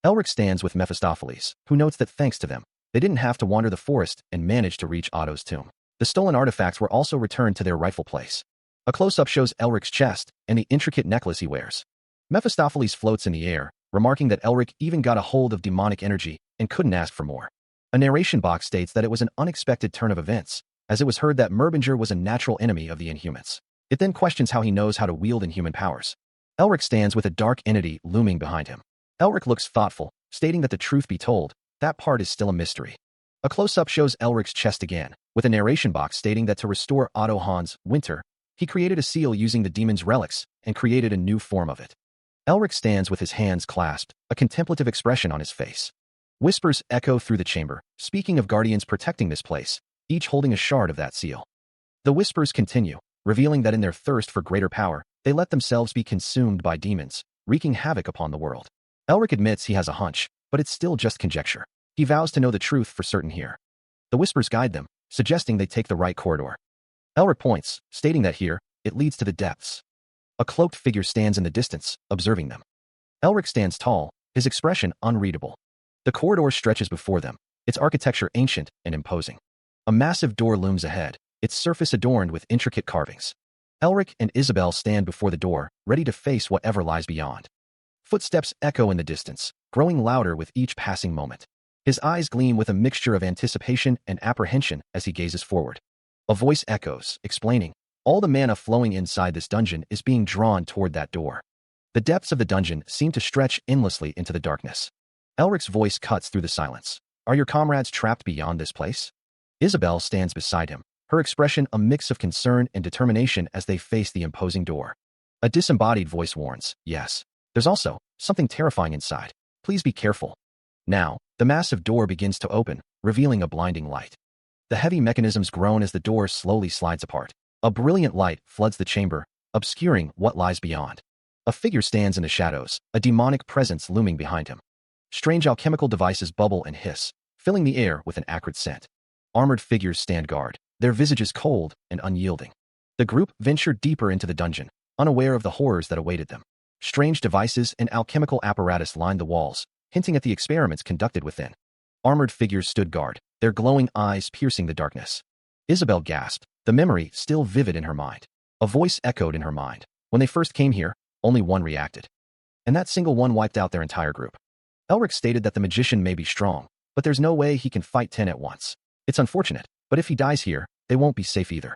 Elric stands with Mephistopheles, who notes that thanks to them, they didn't have to wander the forest and manage to reach Otto's tomb. The stolen artifacts were also returned to their rightful place. A close-up shows Elric's chest and the intricate necklace he wears. Mephistopheles floats in the air, remarking that Elric even got a hold of demonic energy and couldn't ask for more. A narration box states that it was an unexpected turn of events, as it was heard that Merbinger was a natural enemy of the Inhumans. It then questions how he knows how to wield Inhuman powers. Elric stands with a dark entity looming behind him. Elric looks thoughtful, stating that the truth be told, that part is still a mystery. A close-up shows Elric's chest again, with a narration box stating that to restore Otto Hans, Winter, he created a seal using the demon's relics and created a new form of it. Elric stands with his hands clasped, a contemplative expression on his face. Whispers echo through the chamber, speaking of guardians protecting this place, each holding a shard of that seal. The whispers continue, revealing that in their thirst for greater power, they let themselves be consumed by demons, wreaking havoc upon the world. Elric admits he has a hunch, but it's still just conjecture. He vows to know the truth for certain here. The whispers guide them, suggesting they take the right corridor. Elric points, stating that here, it leads to the depths. A cloaked figure stands in the distance, observing them. Elric stands tall, his expression unreadable. The corridor stretches before them, its architecture ancient and imposing. A massive door looms ahead, its surface adorned with intricate carvings. Elric and Isabel stand before the door, ready to face whatever lies beyond. Footsteps echo in the distance, growing louder with each passing moment. His eyes gleam with a mixture of anticipation and apprehension as he gazes forward. A voice echoes, explaining, all the mana flowing inside this dungeon is being drawn toward that door. The depths of the dungeon seem to stretch endlessly into the darkness. Elric's voice cuts through the silence. Are your comrades trapped beyond this place? Isabel stands beside him, her expression a mix of concern and determination as they face the imposing door. A disembodied voice warns, yes. There's also something terrifying inside. Please be careful. Now, the massive door begins to open, revealing a blinding light. The heavy mechanisms groan as the door slowly slides apart. A brilliant light floods the chamber, obscuring what lies beyond. A figure stands in the shadows, a demonic presence looming behind him. Strange alchemical devices bubble and hiss, filling the air with an acrid scent. Armored figures stand guard, their visages cold and unyielding. The group ventured deeper into the dungeon, unaware of the horrors that awaited them. Strange devices and alchemical apparatus lined the walls, hinting at the experiments conducted within. Armored figures stood guard, their glowing eyes piercing the darkness. Isabel gasped, the memory still vivid in her mind. A voice echoed in her mind. When they first came here, only one reacted. And that single one wiped out their entire group. Elric stated that the magician may be strong, but there's no way he can fight 10 at once. It's unfortunate, but if he dies here, they won't be safe either.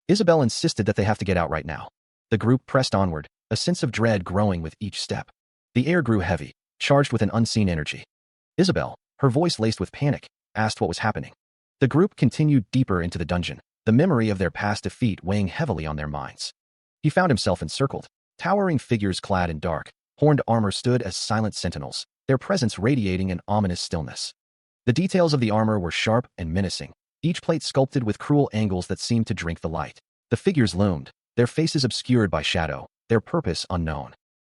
Isabel insisted that they have to get out right now. The group pressed onward, a sense of dread growing with each step. The air grew heavy, charged with an unseen energy. Isabel, her voice laced with panic, asked what was happening. The group continued deeper into the dungeon, the memory of their past defeat weighing heavily on their minds. He found himself encircled. Towering figures clad in dark, horned armor stood as silent sentinels, their presence radiating an ominous stillness. The details of the armor were sharp and menacing, each plate sculpted with cruel angles that seemed to drink the light. The figures loomed, their faces obscured by shadow, their purpose unknown.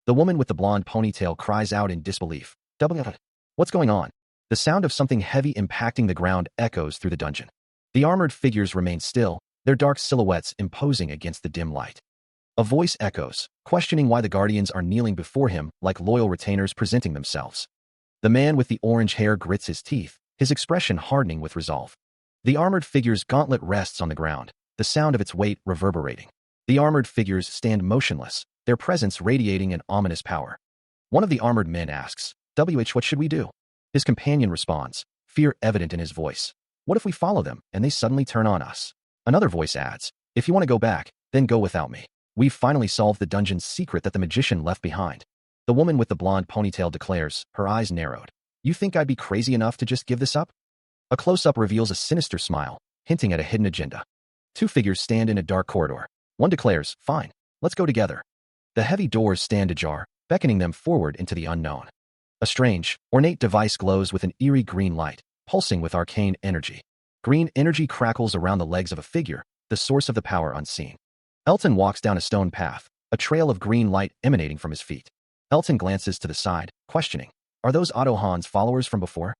The woman with the blonde ponytail cries out in disbelief. What's going on? The sound of something heavy impacting the ground echoes through the dungeon. The armored figures remain still, their dark silhouettes imposing against the dim light. A voice echoes, questioning why the guardians are kneeling before him like loyal retainers presenting themselves. The man with the orange hair grits his teeth, his expression hardening with resolve. The armored figure's gauntlet rests on the ground, the sound of its weight reverberating. The armored figures stand motionless, their presence radiating an ominous power. One of the armored men asks, what should we do? His companion responds, fear evident in his voice. What if we follow them and they suddenly turn on us? Another voice adds, if you want to go back, then go without me. We've finally solved the dungeon's secret that the magician left behind. The woman with the blonde ponytail declares, her eyes narrowed. You think I'd be crazy enough to just give this up? A close-up reveals a sinister smile, hinting at a hidden agenda. Two figures stand in a dark corridor. One declares, fine, let's go together. The heavy doors stand ajar, beckoning them forward into the unknown. A strange, ornate device glows with an eerie green light, pulsing with arcane energy. Green energy crackles around the legs of a figure, the source of the power unseen. Elton walks down a stone path, a trail of green light emanating from his feet. Elton glances to the side, questioning, are those Otto Hahn's followers from before?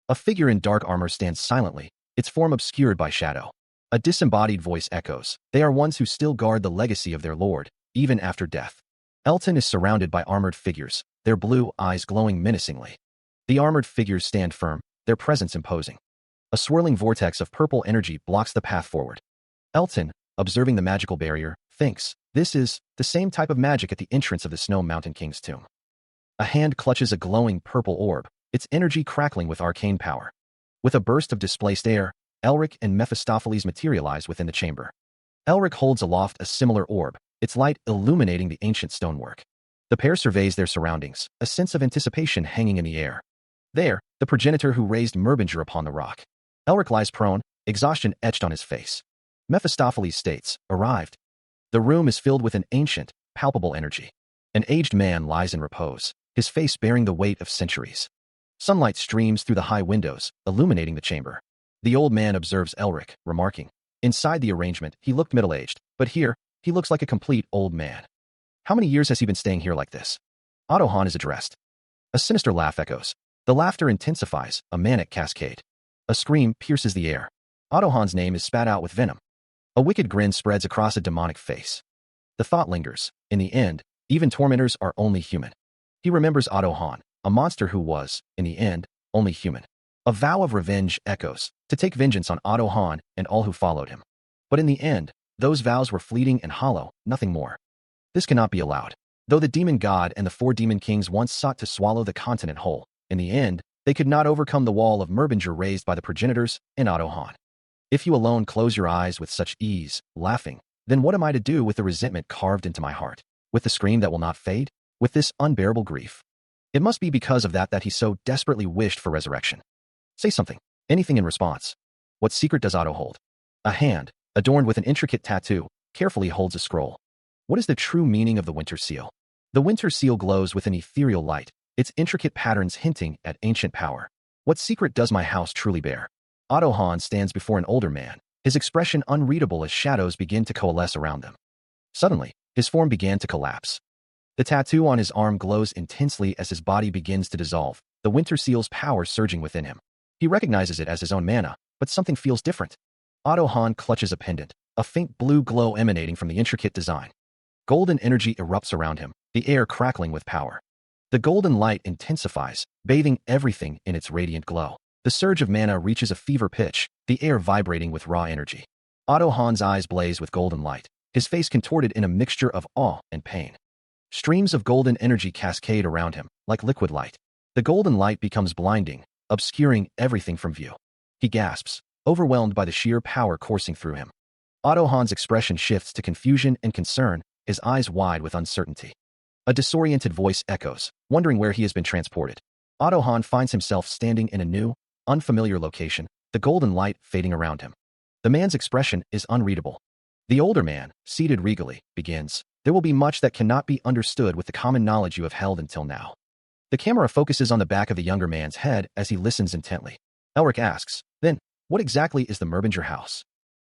A figure in dark armor stands silently, its form obscured by shadow. A disembodied voice echoes, they are ones who still guard the legacy of their lord, even after death. Elton is surrounded by armored figures, their blue eyes glowing menacingly. The armored figures stand firm, their presence imposing. A swirling vortex of purple energy blocks the path forward. Elton, observing the magical barrier, thinks, this is the same type of magic at the entrance of the Snow Mountain King's tomb. A hand clutches a glowing purple orb, its energy crackling with arcane power. With a burst of displaced air, Elric and Mephistopheles materialize within the chamber. Elric holds aloft a similar orb, its light illuminating the ancient stonework. The pair surveys their surroundings, a sense of anticipation hanging in the air. There, the progenitor who raised Merbinger upon the rock. Elric lies prone, exhaustion etched on his face. Mephistopheles states, arrived. The room is filled with an ancient, palpable energy. An aged man lies in repose, his face bearing the weight of centuries. Sunlight streams through the high windows, illuminating the chamber. The old man observes Elric, remarking, inside the arrangement, he looked middle-aged, but here, he looks like a complete old man. How many years has he been staying here like this? Otto Hahn is addressed. A sinister laugh echoes. The laughter intensifies, a manic cascade. A scream pierces the air. Otto Hahn's name is spat out with venom. A wicked grin spreads across a demonic face. The thought lingers. In the end, even tormentors are only human. He remembers Otto Hahn, a monster who was, in the end, only human. A vow of revenge echoes, to take vengeance on Otto Hahn and all who followed him. But in the end, those vows were fleeting and hollow, nothing more. This cannot be allowed. Though the demon god and the four demon kings once sought to swallow the continent whole, in the end, they could not overcome the wall of Merbinger raised by the progenitors and Otto Hahn. If you alone close your eyes with such ease, laughing, then what am I to do with the resentment carved into my heart? With the scream that will not fade? With this unbearable grief? It must be because of that he so desperately wished for resurrection. Say something, anything in response. What secret does Otto hold? A hand, adorned with an intricate tattoo, carefully holds a scroll. What is the true meaning of the Winter Seal? The Winter Seal glows with an ethereal light, its intricate patterns hinting at ancient power. What secret does my house truly bear? Otto Hahn stands before an older man, his expression unreadable as shadows begin to coalesce around them. Suddenly, his form began to collapse. The tattoo on his arm glows intensely as his body begins to dissolve, the Winter Seal's power surging within him. He recognizes it as his own mana, but something feels different. Otto Hahn clutches a pendant, a faint blue glow emanating from the intricate design. Golden energy erupts around him, the air crackling with power. The golden light intensifies, bathing everything in its radiant glow. The surge of mana reaches a fever pitch, the air vibrating with raw energy. Otto Hahn's eyes blaze with golden light, his face contorted in a mixture of awe and pain. Streams of golden energy cascade around him, like liquid light. The golden light becomes blinding, obscuring everything from view. He gasps, overwhelmed by the sheer power coursing through him. Otto Hahn's expression shifts to confusion and concern, his eyes wide with uncertainty. A disoriented voice echoes, wondering where he has been transported. Otto Hahn finds himself standing in a new, unfamiliar location, the golden light fading around him. The man's expression is unreadable. The older man, seated regally, begins, there will be much that cannot be understood with the common knowledge you have held until now. The camera focuses on the back of the younger man's head as he listens intently. Elric asks, then, what exactly is the Merbinger house?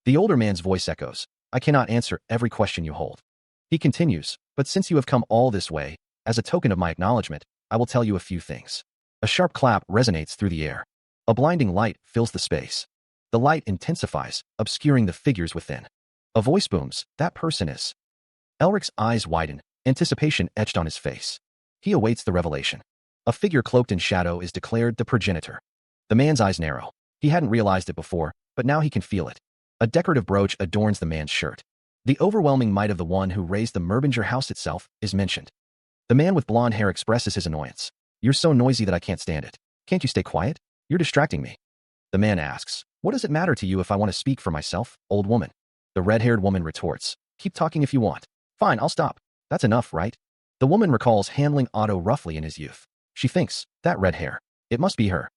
The older man's voice echoes, I cannot answer every question you hold. He continues, but since you have come all this way, as a token of my acknowledgement, I will tell you a few things. A sharp clap resonates through the air. A blinding light fills the space. The light intensifies, obscuring the figures within. A voice booms, that person is. Elric's eyes widen, anticipation etched on his face. He awaits the revelation. A figure cloaked in shadow is declared the progenitor. The man's eyes narrow. He hadn't realized it before, but now he can feel it. A decorative brooch adorns the man's shirt. The overwhelming might of the one who raised the Merbinger house itself is mentioned. The man with blonde hair expresses his annoyance. You're so noisy that I can't stand it. Can't you stay quiet? You're distracting me. The man asks, what does it matter to you if I want to speak for myself, old woman? The red-haired woman retorts, keep talking if you want. Fine, I'll stop. That's enough, right? The woman recalls handling Otto roughly in his youth. She thinks, that red hair. It must be her.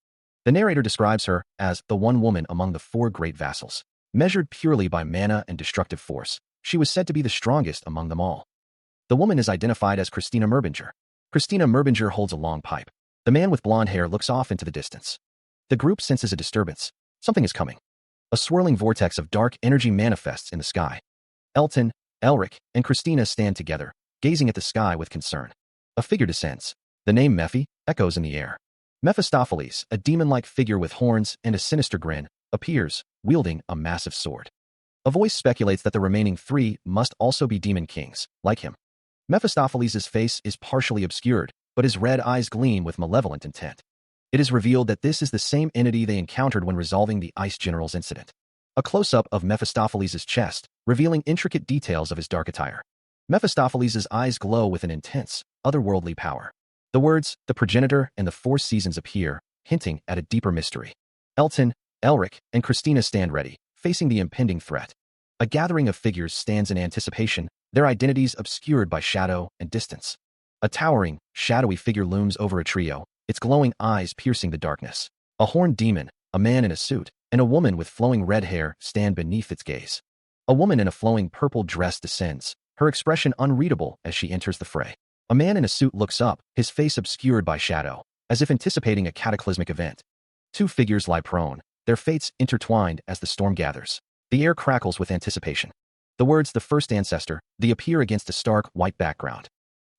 The narrator describes her as the one woman among the four great vassals. Measured purely by mana and destructive force, she was said to be the strongest among them all. The woman is identified as Christina Merbinger. Christina Merbinger holds a long pipe. The man with blonde hair looks off into the distance. The group senses a disturbance. Something is coming. A swirling vortex of dark energy manifests in the sky. Elton, Elric, and Christina stand together, gazing at the sky with concern. A figure descends. The name Mephi echoes in the air. Mephistopheles, a demon-like figure with horns and a sinister grin, appears, wielding a massive sword. A voice speculates that the remaining three must also be demon kings, like him. Mephistopheles' face is partially obscured, but his red eyes gleam with malevolent intent. It is revealed that this is the same entity they encountered when resolving the Ice General's incident. A close-up of Mephistopheles' chest, revealing intricate details of his dark attire. Mephistopheles' eyes glow with an intense, otherworldly power. The words, the progenitor and the four seasons appear, hinting at a deeper mystery. Elton, Elric, and Christina stand ready, facing the impending threat. A gathering of figures stands in anticipation, their identities obscured by shadow and distance. A towering, shadowy figure looms over a trio, its glowing eyes piercing the darkness. A horned demon, a man in a suit, and a woman with flowing red hair stand beneath its gaze. A woman in a flowing purple dress descends, her expression unreadable as she enters the fray. A man in a suit looks up, his face obscured by shadow, as if anticipating a cataclysmic event. Two figures lie prone, their fates intertwined as the storm gathers. The air crackles with anticipation. The words, the first ancestor, they appear against a stark, white background.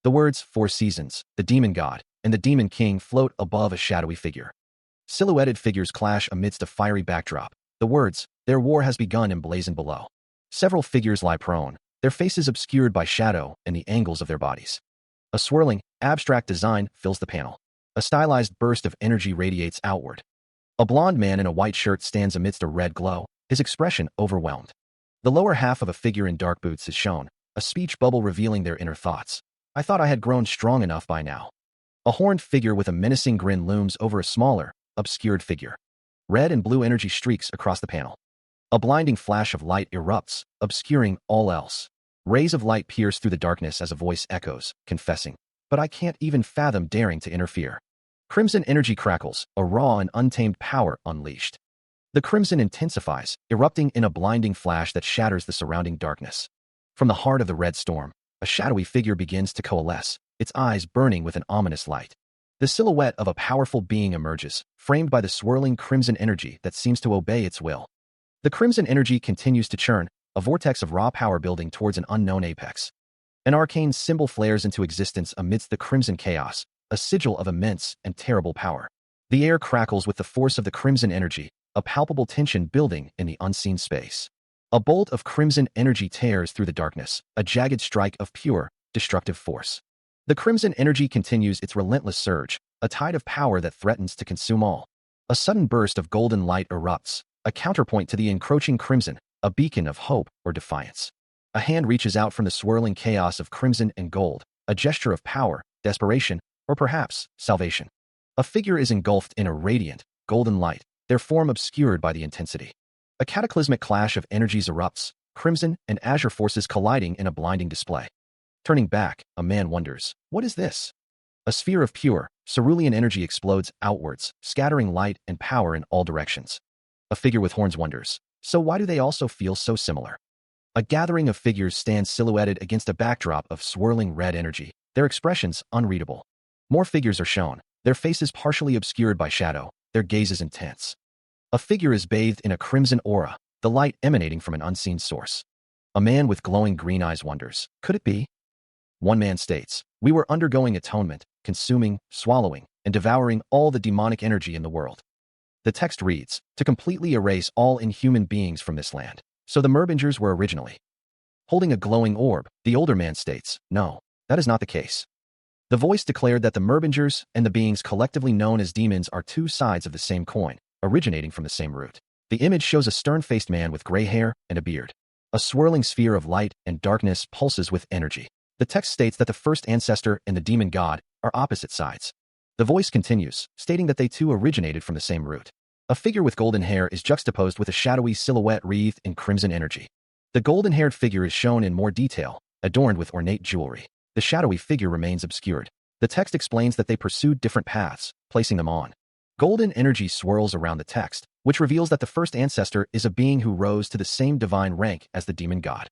The words, four seasons, the demon god, and the demon king float above a shadowy figure. Silhouetted figures clash amidst a fiery backdrop. The words, their war has begun, emblazoned below. Several figures lie prone, their faces obscured by shadow and the angles of their bodies. A swirling, abstract design fills the panel. A stylized burst of energy radiates outward. A blond man in a white shirt stands amidst a red glow, his expression overwhelmed. The lower half of a figure in dark boots is shown, a speech bubble revealing their inner thoughts. I thought I had grown strong enough by now. A horned figure with a menacing grin looms over a smaller, obscured figure. Red and blue energy streaks across the panel. A blinding flash of light erupts, obscuring all else. Rays of light pierce through the darkness as a voice echoes, confessing, but I can't even fathom daring to interfere. Crimson energy crackles, a raw and untamed power unleashed. The crimson intensifies, erupting in a blinding flash that shatters the surrounding darkness. From the heart of the red storm, a shadowy figure begins to coalesce, its eyes burning with an ominous light. The silhouette of a powerful being emerges, framed by the swirling crimson energy that seems to obey its will. The crimson energy continues to churn, a vortex of raw power building towards an unknown apex. An arcane symbol flares into existence amidst the crimson chaos, a sigil of immense and terrible power. The air crackles with the force of the crimson energy, a palpable tension building in the unseen space. A bolt of crimson energy tears through the darkness, a jagged strike of pure, destructive force. The crimson energy continues its relentless surge, a tide of power that threatens to consume all. A sudden burst of golden light erupts, a counterpoint to the encroaching crimson, a beacon of hope or defiance. A hand reaches out from the swirling chaos of crimson and gold, a gesture of power, desperation, or perhaps salvation. A figure is engulfed in a radiant, golden light, their form obscured by the intensity. A cataclysmic clash of energies erupts, crimson and azure forces colliding in a blinding display. Turning back, a man wonders, what is this? A sphere of pure, cerulean energy explodes outwards, scattering light and power in all directions. A figure with horns wonders, so why do they also feel so similar? A gathering of figures stands silhouetted against a backdrop of swirling red energy, their expressions unreadable. More figures are shown, their faces partially obscured by shadow, their gazes intense. A figure is bathed in a crimson aura, the light emanating from an unseen source. A man with glowing green eyes wonders, could it be? One man states, we were undergoing atonement, consuming, swallowing, and devouring all the demonic energy in the world. The text reads, to completely erase all inhuman beings from this land. So the Merbingers were originally. Holding a glowing orb, the older man states, no, that is not the case. The voice declared that the Merbingers and the beings collectively known as demons are two sides of the same coin, originating from the same root. The image shows a stern-faced man with gray hair and a beard. A swirling sphere of light and darkness pulses with energy. The text states that the first ancestor and the demon god are opposite sides. The voice continues, stating that they too originated from the same root. A figure with golden hair is juxtaposed with a shadowy silhouette wreathed in crimson energy. The golden-haired figure is shown in more detail, adorned with ornate jewelry. The shadowy figure remains obscured. The text explains that they pursued different paths, placing them on. Golden energy swirls around the text, which reveals that the first ancestor is a being who rose to the same divine rank as the demon god.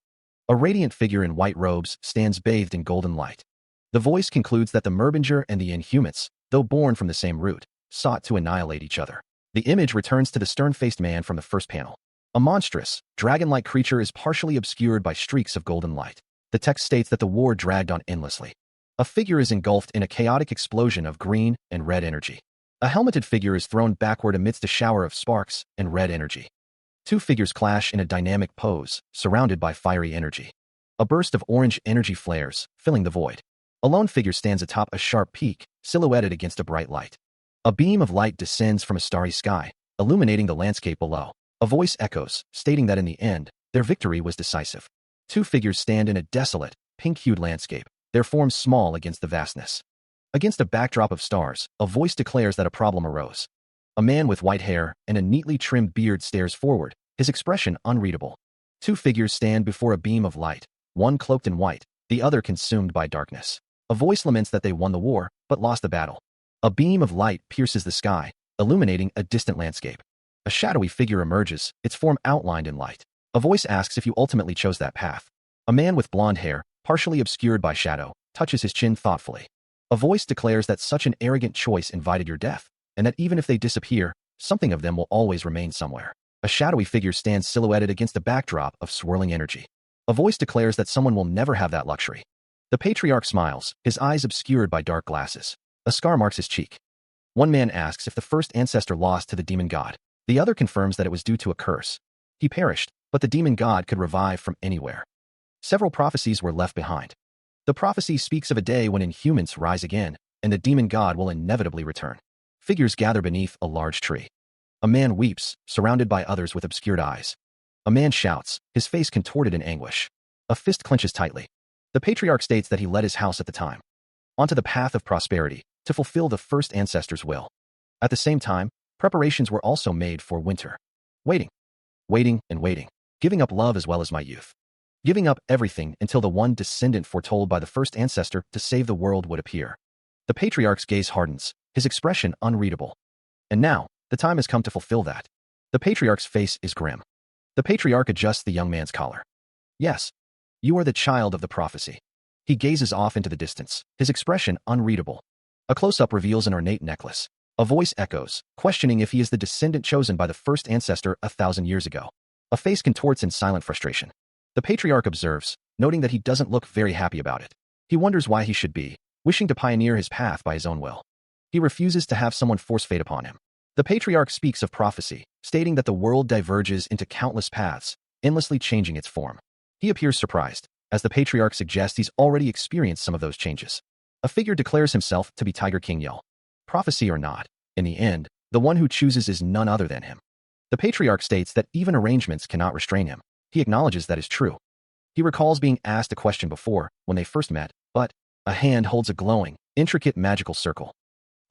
A radiant figure in white robes stands bathed in golden light. The voice concludes that the Merbinger and the Inhumans, though born from the same root, sought to annihilate each other. The image returns to the stern-faced man from the first panel. A monstrous, dragon-like creature is partially obscured by streaks of golden light. The text states that the war dragged on endlessly. A figure is engulfed in a chaotic explosion of green and red energy. A helmeted figure is thrown backward amidst a shower of sparks and red energy. Two figures clash in a dynamic pose, surrounded by fiery energy. A burst of orange energy flares, filling the void. A lone figure stands atop a sharp peak, silhouetted against a bright light. A beam of light descends from a starry sky, illuminating the landscape below. A voice echoes, stating that in the end, their victory was decisive. Two figures stand in a desolate, pink-hued landscape, their forms small against the vastness. Against a backdrop of stars, a voice declares that a problem arose. A man with white hair and a neatly trimmed beard stares forward, his expression unreadable. Two figures stand before a beam of light, one cloaked in white, the other consumed by darkness. A voice laments that they won the war, but lost the battle. A beam of light pierces the sky, illuminating a distant landscape. A shadowy figure emerges, its form outlined in light. A voice asks if you ultimately chose that path. A man with blonde hair, partially obscured by shadow, touches his chin thoughtfully. A voice declares that such an arrogant choice invited your death, and that even if they disappear, something of them will always remain somewhere. A shadowy figure stands silhouetted against a backdrop of swirling energy. A voice declares that someone will never have that luxury. The patriarch smiles, his eyes obscured by dark glasses. A scar marks his cheek. One man asks if the first ancestor lost to the demon god. The other confirms that it was due to a curse. He perished, but the demon god could revive from anywhere. Several prophecies were left behind. The prophecy speaks of a day when Inhumans rise again, and the demon god will inevitably return. Figures gather beneath a large tree. A man weeps, surrounded by others with obscured eyes. A man shouts, his face contorted in anguish. A fist clenches tightly. The patriarch states that he led his house at the time onto the path of prosperity, to fulfill the first ancestor's will. At the same time, preparations were also made for winter. Waiting. Waiting and waiting. Giving up love as well as my youth. Giving up everything until the one descendant foretold by the first ancestor to save the world would appear. The patriarch's gaze hardens, his expression unreadable. And now, the time has come to fulfill that. The patriarch's face is grim. The patriarch adjusts the young man's collar. Yes, you are the child of the prophecy. He gazes off into the distance, his expression unreadable. A close-up reveals an ornate necklace. A voice echoes, questioning if he is the descendant chosen by the first ancestor 1,000 years ago. A face contorts in silent frustration. The patriarch observes, noting that he doesn't look very happy about it. He wonders why he should be, wishing to pioneer his path by his own will. He refuses to have someone force fate upon him. The patriarch speaks of prophecy, stating that the world diverges into countless paths, endlessly changing its form. He appears surprised, as the patriarch suggests he's already experienced some of those changes. A figure declares himself to be Tiger King Yell. Prophecy or not, in the end, the one who chooses is none other than him. The patriarch states that even arrangements cannot restrain him. He acknowledges that is true. He recalls being asked a question before, when they first met, but a hand holds a glowing, intricate magical circle.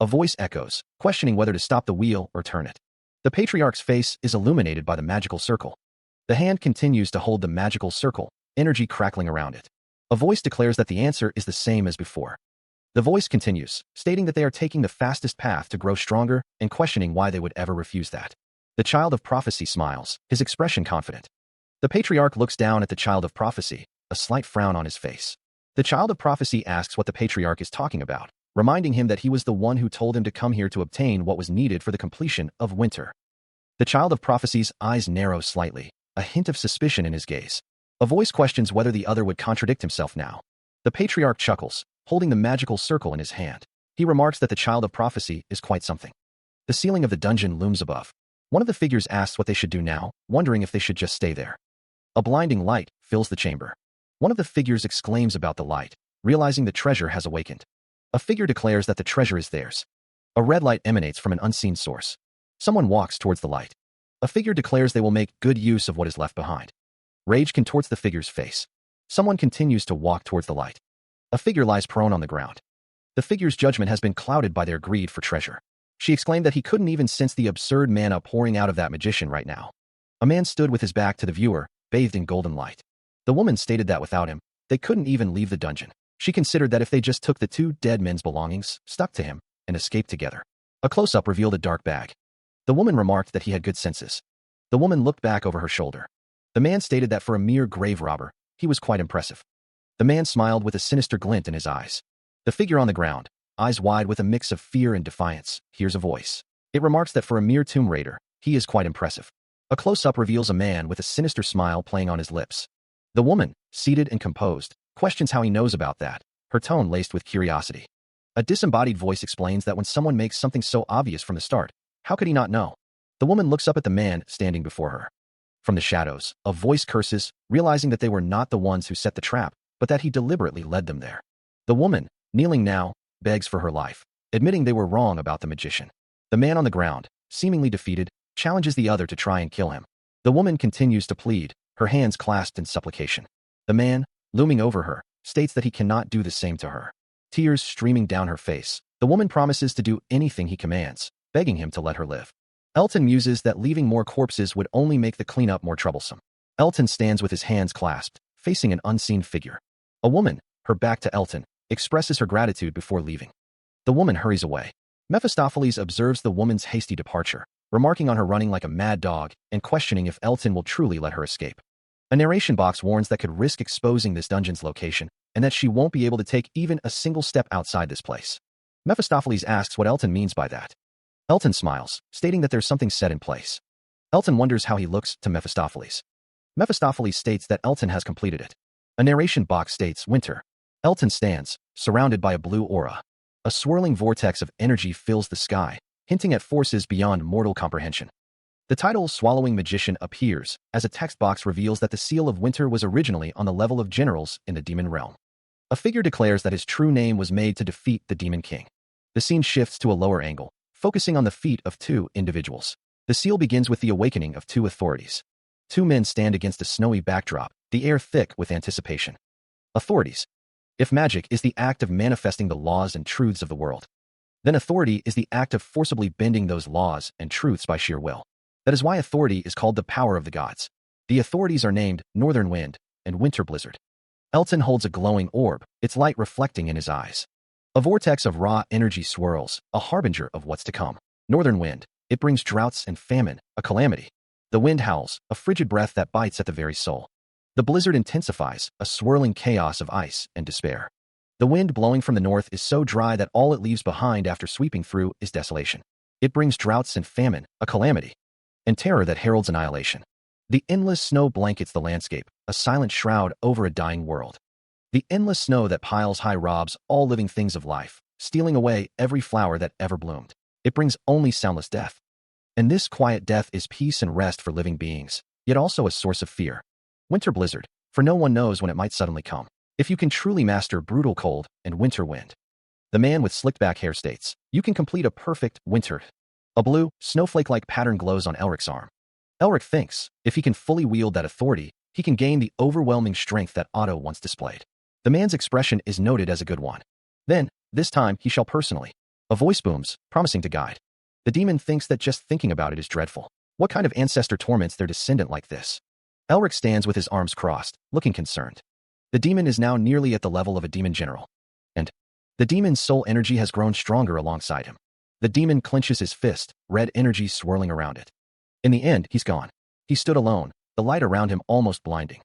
A voice echoes, questioning whether to stop the wheel or turn it. The patriarch's face is illuminated by the magical circle. The hand continues to hold the magical circle, energy crackling around it. A voice declares that the answer is the same as before. The voice continues, stating that they are taking the fastest path to grow stronger and questioning why they would ever refuse that. The child of prophecy smiles, his expression confident. The patriarch looks down at the child of prophecy, a slight frown on his face. The child of prophecy asks what the patriarch is talking about, reminding him that he was the one who told him to come here to obtain what was needed for the completion of winter. The child of prophecy's eyes narrow slightly, a hint of suspicion in his gaze. A voice questions whether the other would contradict himself now. The patriarch chuckles, holding the magical circle in his hand. He remarks that the child of prophecy is quite something. The ceiling of the dungeon looms above. One of the figures asks what they should do now, wondering if they should just stay there. A blinding light fills the chamber. One of the figures exclaims about the light, realizing the treasure has awakened. A figure declares that the treasure is theirs. A red light emanates from an unseen source. Someone walks towards the light. A figure declares they will make good use of what is left behind. Rage contorts the figure's face. Someone continues to walk towards the light. A figure lies prone on the ground. The figure's judgment has been clouded by their greed for treasure. She exclaimed that he couldn't even sense the absurd mana pouring out of that magician right now. A man stood with his back to the viewer, bathed in golden light. The woman stated that without him, They couldn't even leave the dungeon. She considered that if they just took the two dead men's belongings, stuck to him, and escaped together. A close-up revealed a dark bag. The woman remarked that he had good senses. The woman looked back over her shoulder. The man stated that for a mere grave robber, he was quite impressive. The man smiled with a sinister glint in his eyes. The figure on the ground, eyes wide with a mix of fear and defiance, hears a voice. It remarks that for a mere tomb raider, he is quite impressive. A close-up reveals a man with a sinister smile playing on his lips. The woman, seated and composed, questions how he knows about that, her tone laced with curiosity. A disembodied voice explains that when someone makes something so obvious from the start, how could he not know? The woman looks up at the man standing before her. From the shadows, a voice curses, realizing that they were not the ones who set the trap, but that he deliberately led them there. The woman, kneeling now, begs for her life, admitting they were wrong about the magician. The man on the ground, seemingly defeated, challenges the other to try and kill him. The woman continues to plead, her hands clasped in supplication. The man, looming over her, states that he cannot do the same to her. Tears streaming down her face, the woman promises to do anything he commands, begging him to let her live. Elton muses that leaving more corpses would only make the cleanup more troublesome. Elton stands with his hands clasped, facing an unseen figure. A woman, her back to Elton, expresses her gratitude before leaving. The woman hurries away. Mephistopheles observes the woman's hasty departure, remarking on her running like a mad dog and questioning if Elton will truly let her escape. A narration box warns that could risk exposing this dungeon's location and that she won't be able to take even a single step outside this place. Mephistopheles asks what Elton means by that. Elton smiles, stating that there's something set in place. Elton wonders how he looks to Mephistopheles. Mephistopheles states that Elton has completed it. A narration box states winter. Elton stands, surrounded by a blue aura. A swirling vortex of energy fills the sky, hinting at forces beyond mortal comprehension. The title Swallowing Magician appears, as a text box reveals that the seal of winter was originally on the level of generals in the demon realm. A figure declares that his true name was made to defeat the demon king. The scene shifts to a lower angle, focusing on the feat of two individuals. The seal begins with the awakening of two authorities. Two men stand against a snowy backdrop, the air thick with anticipation. Authorities. If magic is the act of manifesting the laws and truths of the world, then authority is the act of forcibly bending those laws and truths by sheer will. That is why authority is called the power of the gods. The authorities are named Northern Wind and Winter Blizzard. Elton holds a glowing orb, its light reflecting in his eyes. A vortex of raw energy swirls, a harbinger of what's to come. Northern wind, it brings droughts and famine, a calamity. The wind howls, a frigid breath that bites at the very soul. The blizzard intensifies, a swirling chaos of ice and despair. The wind blowing from the north is so dry that all it leaves behind after sweeping through is desolation. It brings droughts and famine, a calamity, and terror that heralds annihilation. The endless snow blankets the landscape, a silent shroud over a dying world. The endless snow that piles high robs all living things of life, stealing away every flower that ever bloomed. It brings only soundless death. And this quiet death is peace and rest for living beings, yet also a source of fear. Winter blizzard, for no one knows when it might suddenly come. If you can truly master brutal cold and winter wind. The man with slicked back hair states, you can complete a perfect winter. A blue, snowflake-like pattern glows on Elric's arm. Elric thinks, if he can fully wield that authority, he can gain the overwhelming strength that Otto once displayed. The man's expression is noted as a good one. Then, this time, he shall personally. A voice booms, promising to guide. The demon thinks that just thinking about it is dreadful. What kind of ancestor torments their descendant like this? Elric stands with his arms crossed, looking concerned. The demon is now nearly at the level of a demon general. And the demon's soul energy has grown stronger alongside him. The demon clenches his fist, red energy swirling around it. In the end, he's gone. He stood alone, the light around him almost blinding.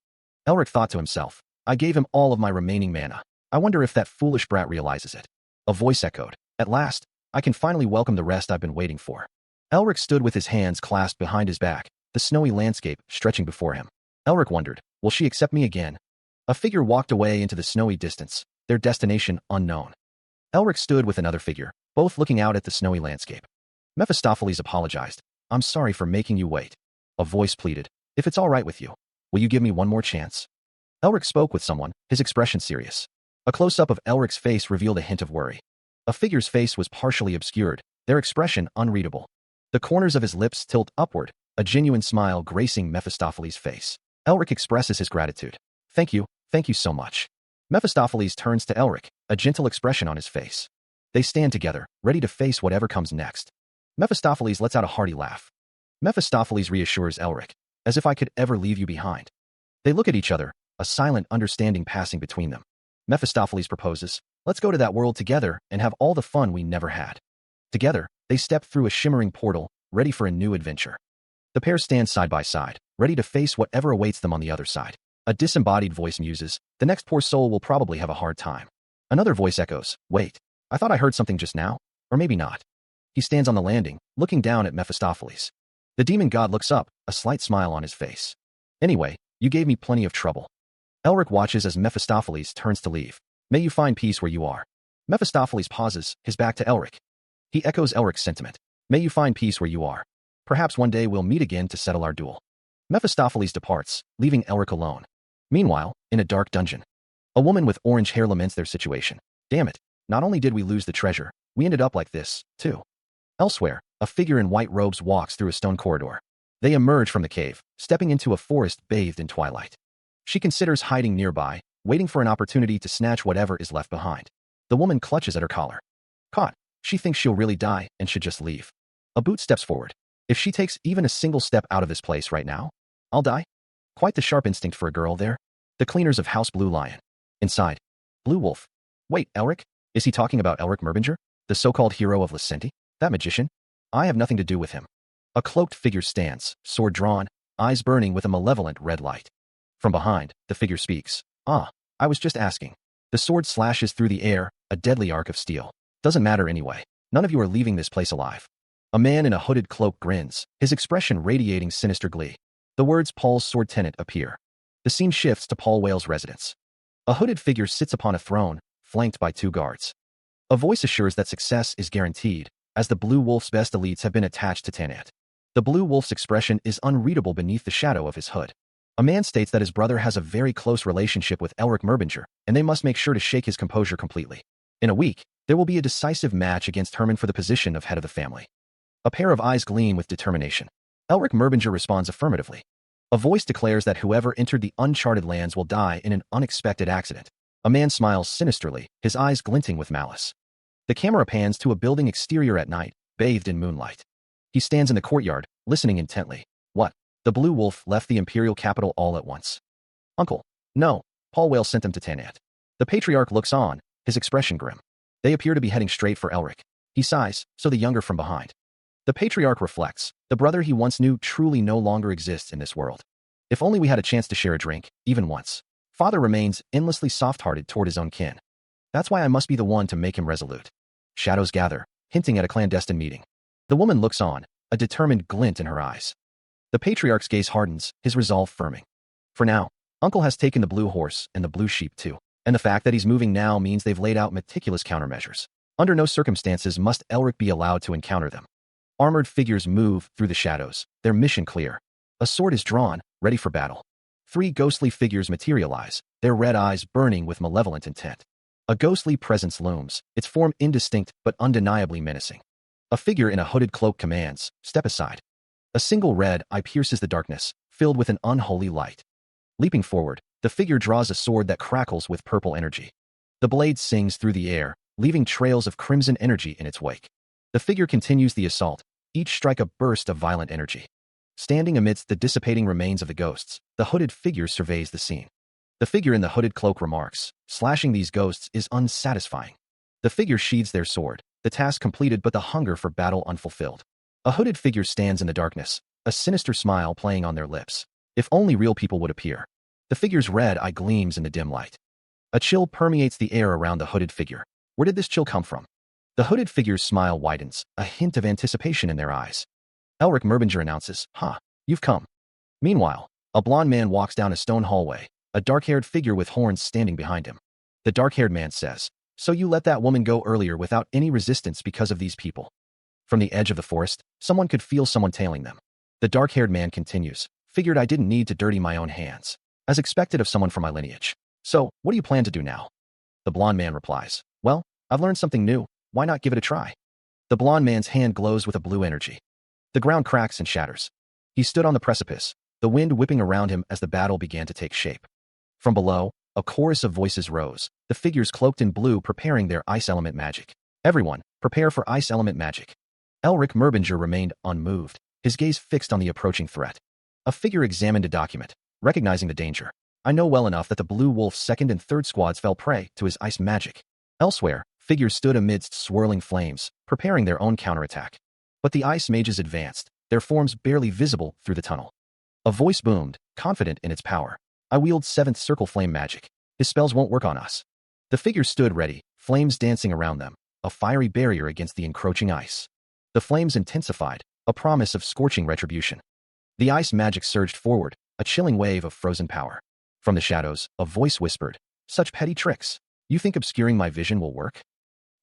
Elric thought to himself, I gave him all of my remaining mana. I wonder if that foolish brat realizes it. A voice echoed, at last, I can finally welcome the rest I've been waiting for. Elric stood with his hands clasped behind his back, the snowy landscape stretching before him. Elric wondered, will she accept me again? A figure walked away into the snowy distance, their destination unknown. Elric stood with another figure, both looking out at the snowy landscape. Mephistopheles apologized. I'm sorry for making you wait. A voice pleaded, if it's all right with you, will you give me one more chance? Elric spoke with someone, his expression serious. A close-up of Elric's face revealed a hint of worry. A figure's face was partially obscured, their expression unreadable. The corners of his lips tilt upward, a genuine smile gracing Mephistopheles' face. Elric expresses his gratitude. Thank you so much. Mephistopheles turns to Elric, a gentle expression on his face. They stand together, ready to face whatever comes next. Mephistopheles lets out a hearty laugh. Mephistopheles reassures Elric, as if I could ever leave you behind. They look at each other, a silent understanding passing between them. Mephistopheles proposes, "Let's go to that world together and have all the fun we never had." Together, they step through a shimmering portal, ready for a new adventure. The pair stand side by side, ready to face whatever awaits them on the other side. A disembodied voice muses, "The next poor soul will probably have a hard time." Another voice echoes, "Wait, I thought I heard something just now? Or maybe not." He stands on the landing, looking down at Mephistopheles. The demon god looks up, a slight smile on his face. "Anyway, you gave me plenty of trouble." Elric watches as Mephistopheles turns to leave. "May you find peace where you are." Mephistopheles pauses, his back to Elric. He echoes Elric's sentiment. "May you find peace where you are. Perhaps one day we'll meet again to settle our duel." Mephistopheles departs, leaving Elric alone. Meanwhile, in a dark dungeon, a woman with orange hair laments their situation. "Damn it, not only did we lose the treasure, we ended up like this, too." Elsewhere, a figure in white robes walks through a stone corridor. They emerge from the cave, stepping into a forest bathed in twilight. She considers hiding nearby, waiting for an opportunity to snatch whatever is left behind. The woman clutches at her collar. Caught, she thinks she'll really die and should just leave. A boot steps forward. "If she takes even a single step out of this place right now, I'll die." Quite the sharp instinct for a girl there. The cleaners of House Blue Lion. Inside, Blue Wolf. "Wait, Elric? Is he talking about Elric Merbinger, the so-called hero of Lysenti? That magician? I have nothing to do with him." A cloaked figure stands, sword drawn, eyes burning with a malevolent red light. From behind, the figure speaks. "Ah, I was just asking." The sword slashes through the air, a deadly arc of steel. "Doesn't matter anyway. None of you are leaving this place alive." A man in a hooded cloak grins, his expression radiating sinister glee. The words "Paul's sword tenant" appear. The scene shifts to Paul Whale's residence. A hooded figure sits upon a throne, flanked by two guards. A voice assures that success is guaranteed, as the Blue Wolf's best elites have been attached to Tanat. The Blue Wolf's expression is unreadable beneath the shadow of his hood. A man states that his brother has a very close relationship with Elric Merbinger, and they must make sure to shake his composure completely. In a week, there will be a decisive match against Herman for the position of head of the family. A pair of eyes gleam with determination. Elric Merbinger responds affirmatively. A voice declares that whoever entered the uncharted lands will die in an unexpected accident. A man smiles sinisterly, his eyes glinting with malice. The camera pans to a building exterior at night, bathed in moonlight. He stands in the courtyard, listening intently. "What? The Blue Wolf left the imperial capital all at once?" "Uncle. No, Paul Whale sent them to Tanat." The patriarch looks on, his expression grim. They appear to be heading straight for Elric. He sighs, so the younger from behind. The patriarch reflects. The brother he once knew truly no longer exists in this world. If only we had a chance to share a drink, even once. Father remains endlessly soft-hearted toward his own kin. That's why I must be the one to make him resolute. Shadows gather, hinting at a clandestine meeting. The woman looks on, a determined glint in her eyes. The patriarch's gaze hardens, his resolve firming. For now, Uncle has taken the blue horse and the blue sheep too, and the fact that he's moving now means they've laid out meticulous countermeasures. Under no circumstances must Elric be allowed to encounter them. Armored figures move through the shadows, their mission clear. A sword is drawn, ready for battle. Three ghostly figures materialize, their red eyes burning with malevolent intent. A ghostly presence looms, its form indistinct but undeniably menacing. A figure in a hooded cloak commands, "Step aside." A single red eye pierces the darkness, filled with an unholy light. Leaping forward, the figure draws a sword that crackles with purple energy. The blade sings through the air, leaving trails of crimson energy in its wake. The figure continues the assault, each strike a burst of violent energy. Standing amidst the dissipating remains of the ghosts, the hooded figure surveys the scene. The figure in the hooded cloak remarks, "Slashing these ghosts is unsatisfying." The figure sheathes their sword, the task completed but the hunger for battle unfulfilled. A hooded figure stands in the darkness, a sinister smile playing on their lips. If only real people would appear. The figure's red eye gleams in the dim light. A chill permeates the air around the hooded figure. Where did this chill come from? The hooded figure's smile widens, a hint of anticipation in their eyes. Elric Merbinger announces, You've come." Meanwhile, a blond man walks down a stone hallway, a dark-haired figure with horns standing behind him. The dark-haired man says, "So you let that woman go earlier without any resistance because of these people." From the edge of the forest, someone could feel someone tailing them. The dark-haired man continues, "Figured I didn't need to dirty my own hands, as expected of someone from my lineage. So, what do you plan to do now?" The blond man replies, "Well, I've learned something new. Why not give it a try?" The blond man's hand glows with a blue energy. The ground cracks and shatters. He stood on the precipice, the wind whipping around him as the battle began to take shape. From below, a chorus of voices rose, the figures cloaked in blue preparing their ice element magic. "Everyone, prepare for ice element magic." Elric Merbinger remained unmoved, his gaze fixed on the approaching threat. A figure examined a document, recognizing the danger. I know well enough that the Blue Wolf's second and third squads fell prey to his ice magic. Elsewhere, figures stood amidst swirling flames, preparing their own counterattack. But the ice mages advanced, their forms barely visible through the tunnel. A voice boomed, confident in its power. I wield 7th circle flame magic. His spells won't work on us. The figures stood ready, flames dancing around them, a fiery barrier against the encroaching ice. The flames intensified, a promise of scorching retribution. The ice magic surged forward, a chilling wave of frozen power. From the shadows, a voice whispered, "Such petty tricks. You think obscuring my vision will work?"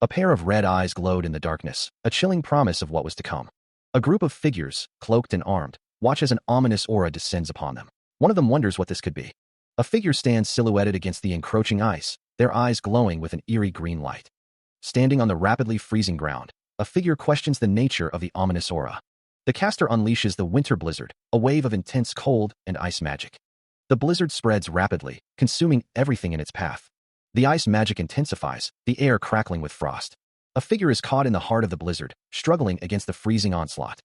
A pair of red eyes glowed in the darkness, a chilling promise of what was to come. A group of figures, cloaked and armed, watch as an ominous aura descends upon them. One of them wonders what this could be. A figure stands silhouetted against the encroaching ice, their eyes glowing with an eerie green light. Standing on the rapidly freezing ground, a figure questions the nature of the ominous aura. The caster unleashes the winter blizzard, a wave of intense cold and ice magic. The blizzard spreads rapidly, consuming everything in its path. The ice magic intensifies, the air crackling with frost. A figure is caught in the heart of the blizzard, struggling against the freezing onslaught.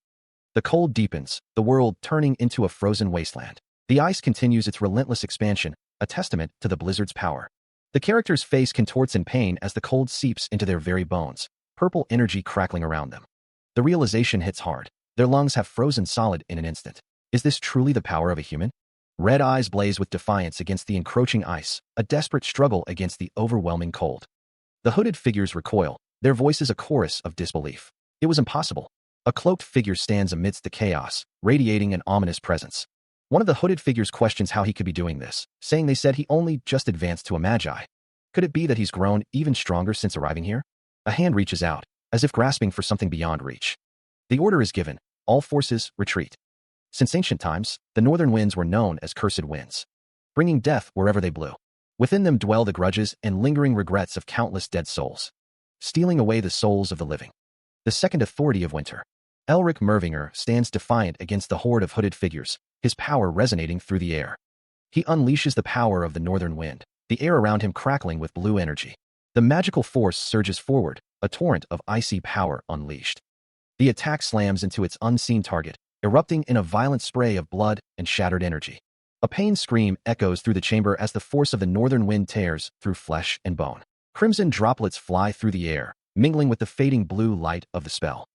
The cold deepens, the world turning into a frozen wasteland. The ice continues its relentless expansion, a testament to the blizzard's power. The character's face contorts in pain as the cold seeps into their very bones, purple energy crackling around them. The realization hits hard. Their lungs have frozen solid in an instant. Is this truly the power of a human? Red eyes blaze with defiance against the encroaching ice, a desperate struggle against the overwhelming cold. The hooded figures recoil, their voices a chorus of disbelief. It was impossible. A cloaked figure stands amidst the chaos, radiating an ominous presence. One of the hooded figures questions how he could be doing this, saying they said he only just advanced to a magi. Could it be that he's grown even stronger since arriving here? A hand reaches out, as if grasping for something beyond reach. The order is given. All forces retreat. Since ancient times, the northern winds were known as cursed winds, bringing death wherever they blew. Within them dwell the grudges and lingering regrets of countless dead souls, stealing away the souls of the living. The second authority of winter. Elric Mervinger stands defiant against the horde of hooded figures, his power resonating through the air. He unleashes the power of the northern wind, the air around him crackling with blue energy. The magical force surges forward, a torrent of icy power unleashed. The attack slams into its unseen target, erupting in a violent spray of blood and shattered energy. A pain scream echoes through the chamber as the force of the northern wind tears through flesh and bone. Crimson droplets fly through the air, mingling with the fading blue light of the spell.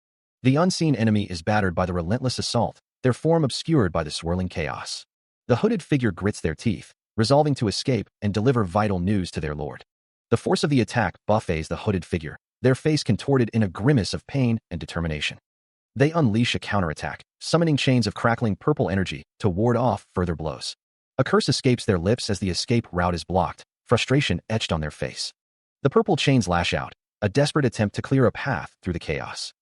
The unseen enemy is battered by the relentless assault, their form obscured by the swirling chaos. The hooded figure grits their teeth, resolving to escape and deliver vital news to their lord. The force of the attack buffets the hooded figure, their face contorted in a grimace of pain and determination. They unleash a counterattack, summoning chains of crackling purple energy to ward off further blows. A curse escapes their lips as the escape route is blocked, frustration etched on their face. The purple chains lash out, a desperate attempt to clear a path through the chaos.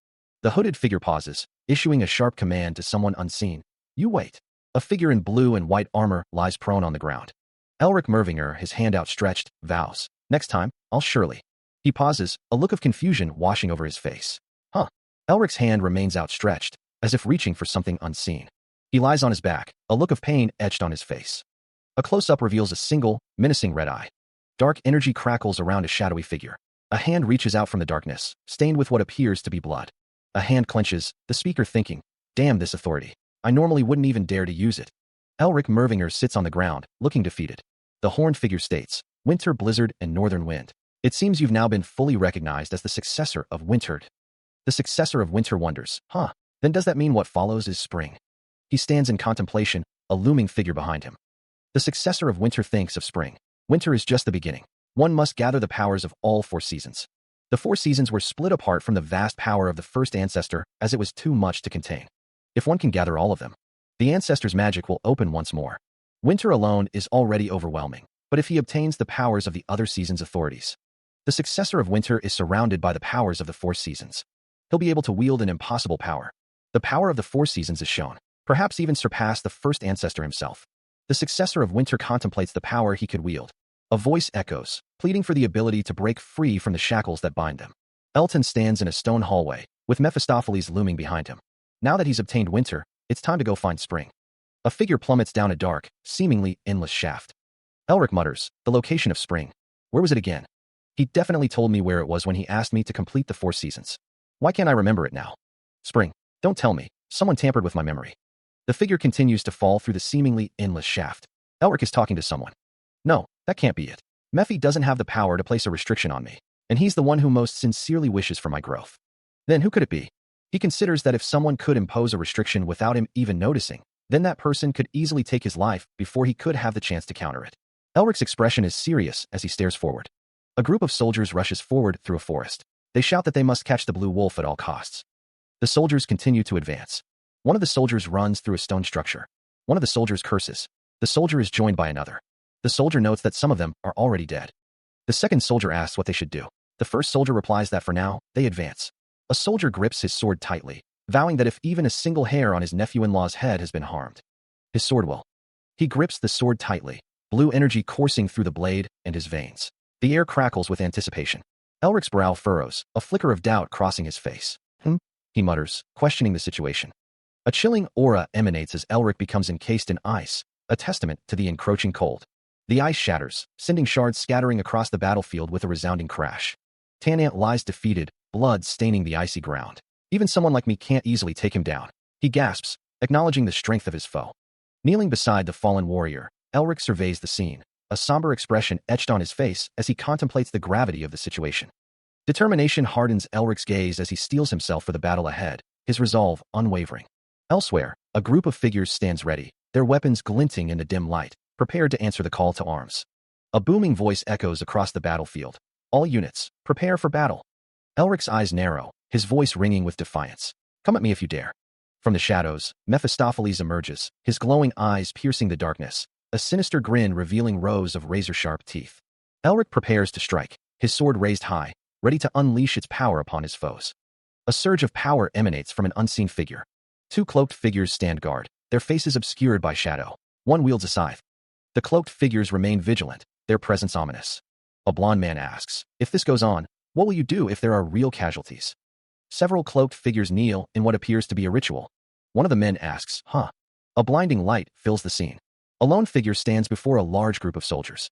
The hooded figure pauses, issuing a sharp command to someone unseen. You wait. A figure in blue and white armor lies prone on the ground. Elric Mervinger, his hand outstretched, vows, "Next time, I'll surely." He pauses, a look of confusion washing over his face. Elric's hand remains outstretched, as if reaching for something unseen. He lies on his back, a look of pain etched on his face. A close-up reveals a single, menacing red eye. Dark energy crackles around a shadowy figure. A hand reaches out from the darkness, stained with what appears to be blood. A hand clenches, the speaker thinking, "Damn this authority. I normally wouldn't even dare to use it." Elric Mervinger sits on the ground, looking defeated. The horned figure states, "Winter, blizzard, and northern wind. It seems you've now been fully recognized as the successor of Wintered." The successor of Winter wonders, Then does that mean what follows is spring? He stands in contemplation, a looming figure behind him. The successor of Winter thinks of spring. Winter is just the beginning. One must gather the powers of all 4 seasons. The 4 seasons were split apart from the vast power of the first ancestor as it was too much to contain. If one can gather all of them, the ancestor's magic will open once more. Winter alone is already overwhelming, but if he obtains the powers of the other seasons' authorities, the successor of Winter is surrounded by the powers of the 4 seasons. He'll be able to wield an impossible power. The power of the 4 seasons is shown, perhaps even surpass the first ancestor himself. The successor of Winter contemplates the power he could wield. A voice echoes, pleading for the ability to break free from the shackles that bind them. Elton stands in a stone hallway, with Mephistopheles looming behind him. Now that he's obtained Winter, it's time to go find spring. A figure plummets down a dark, seemingly endless shaft. Elric mutters, "The location of spring. Where was it again? He definitely told me where it was when he asked me to complete the 4 seasons. Why can't I remember it now? Spring. Don't tell me. Someone tampered with my memory." The figure continues to fall through the seemingly endless shaft. Elric is talking to someone. No, that can't be it. Mephi doesn't have the power to place a restriction on me, and he's the one who most sincerely wishes for my growth. Then who could it be? He considers that if someone could impose a restriction without him even noticing, then that person could easily take his life before he could have the chance to counter it. Elric's expression is serious as he stares forward. A group of soldiers rushes forward through a forest. They shout that they must catch the blue wolf at all costs. The soldiers continue to advance. One of the soldiers runs through a stone structure. One of the soldiers curses. The soldier is joined by another. The soldier notes that some of them are already dead. The second soldier asks what they should do. The first soldier replies that for now, they advance. A soldier grips his sword tightly, vowing that if even a single hair on his nephew-in-law's head has been harmed, his sword will. He grips the sword tightly, blue energy coursing through the blade and his veins. The air crackles with anticipation. Elric's brow furrows, a flicker of doubt crossing his face. He mutters, questioning the situation. A chilling aura emanates as Elric becomes encased in ice, a testament to the encroaching cold. The ice shatters, sending shards scattering across the battlefield with a resounding crash. Tanant lies defeated, blood staining the icy ground. Even someone like me can't easily take him down. He gasps, acknowledging the strength of his foe. Kneeling beside the fallen warrior, Elric surveys the scene, a somber expression etched on his face as he contemplates the gravity of the situation. Determination hardens Elric's gaze as he steels himself for the battle ahead, his resolve unwavering. Elsewhere, a group of figures stands ready, their weapons glinting in the dim light, prepared to answer the call to arms. A booming voice echoes across the battlefield. All units, prepare for battle. Elric's eyes narrow, his voice ringing with defiance. Come at me if you dare. From the shadows, Mephistopheles emerges, his glowing eyes piercing the darkness, a sinister grin revealing rows of razor-sharp teeth. Elric prepares to strike, his sword raised high, ready to unleash its power upon his foes. A surge of power emanates from an unseen figure. Two cloaked figures stand guard, their faces obscured by shadow. One wields a scythe. The cloaked figures remain vigilant, their presence ominous. A blond man asks, if this goes on, what will you do if there are real casualties? Several cloaked figures kneel in what appears to be a ritual. One of the men asks, A blinding light fills the scene. A lone figure stands before a large group of soldiers.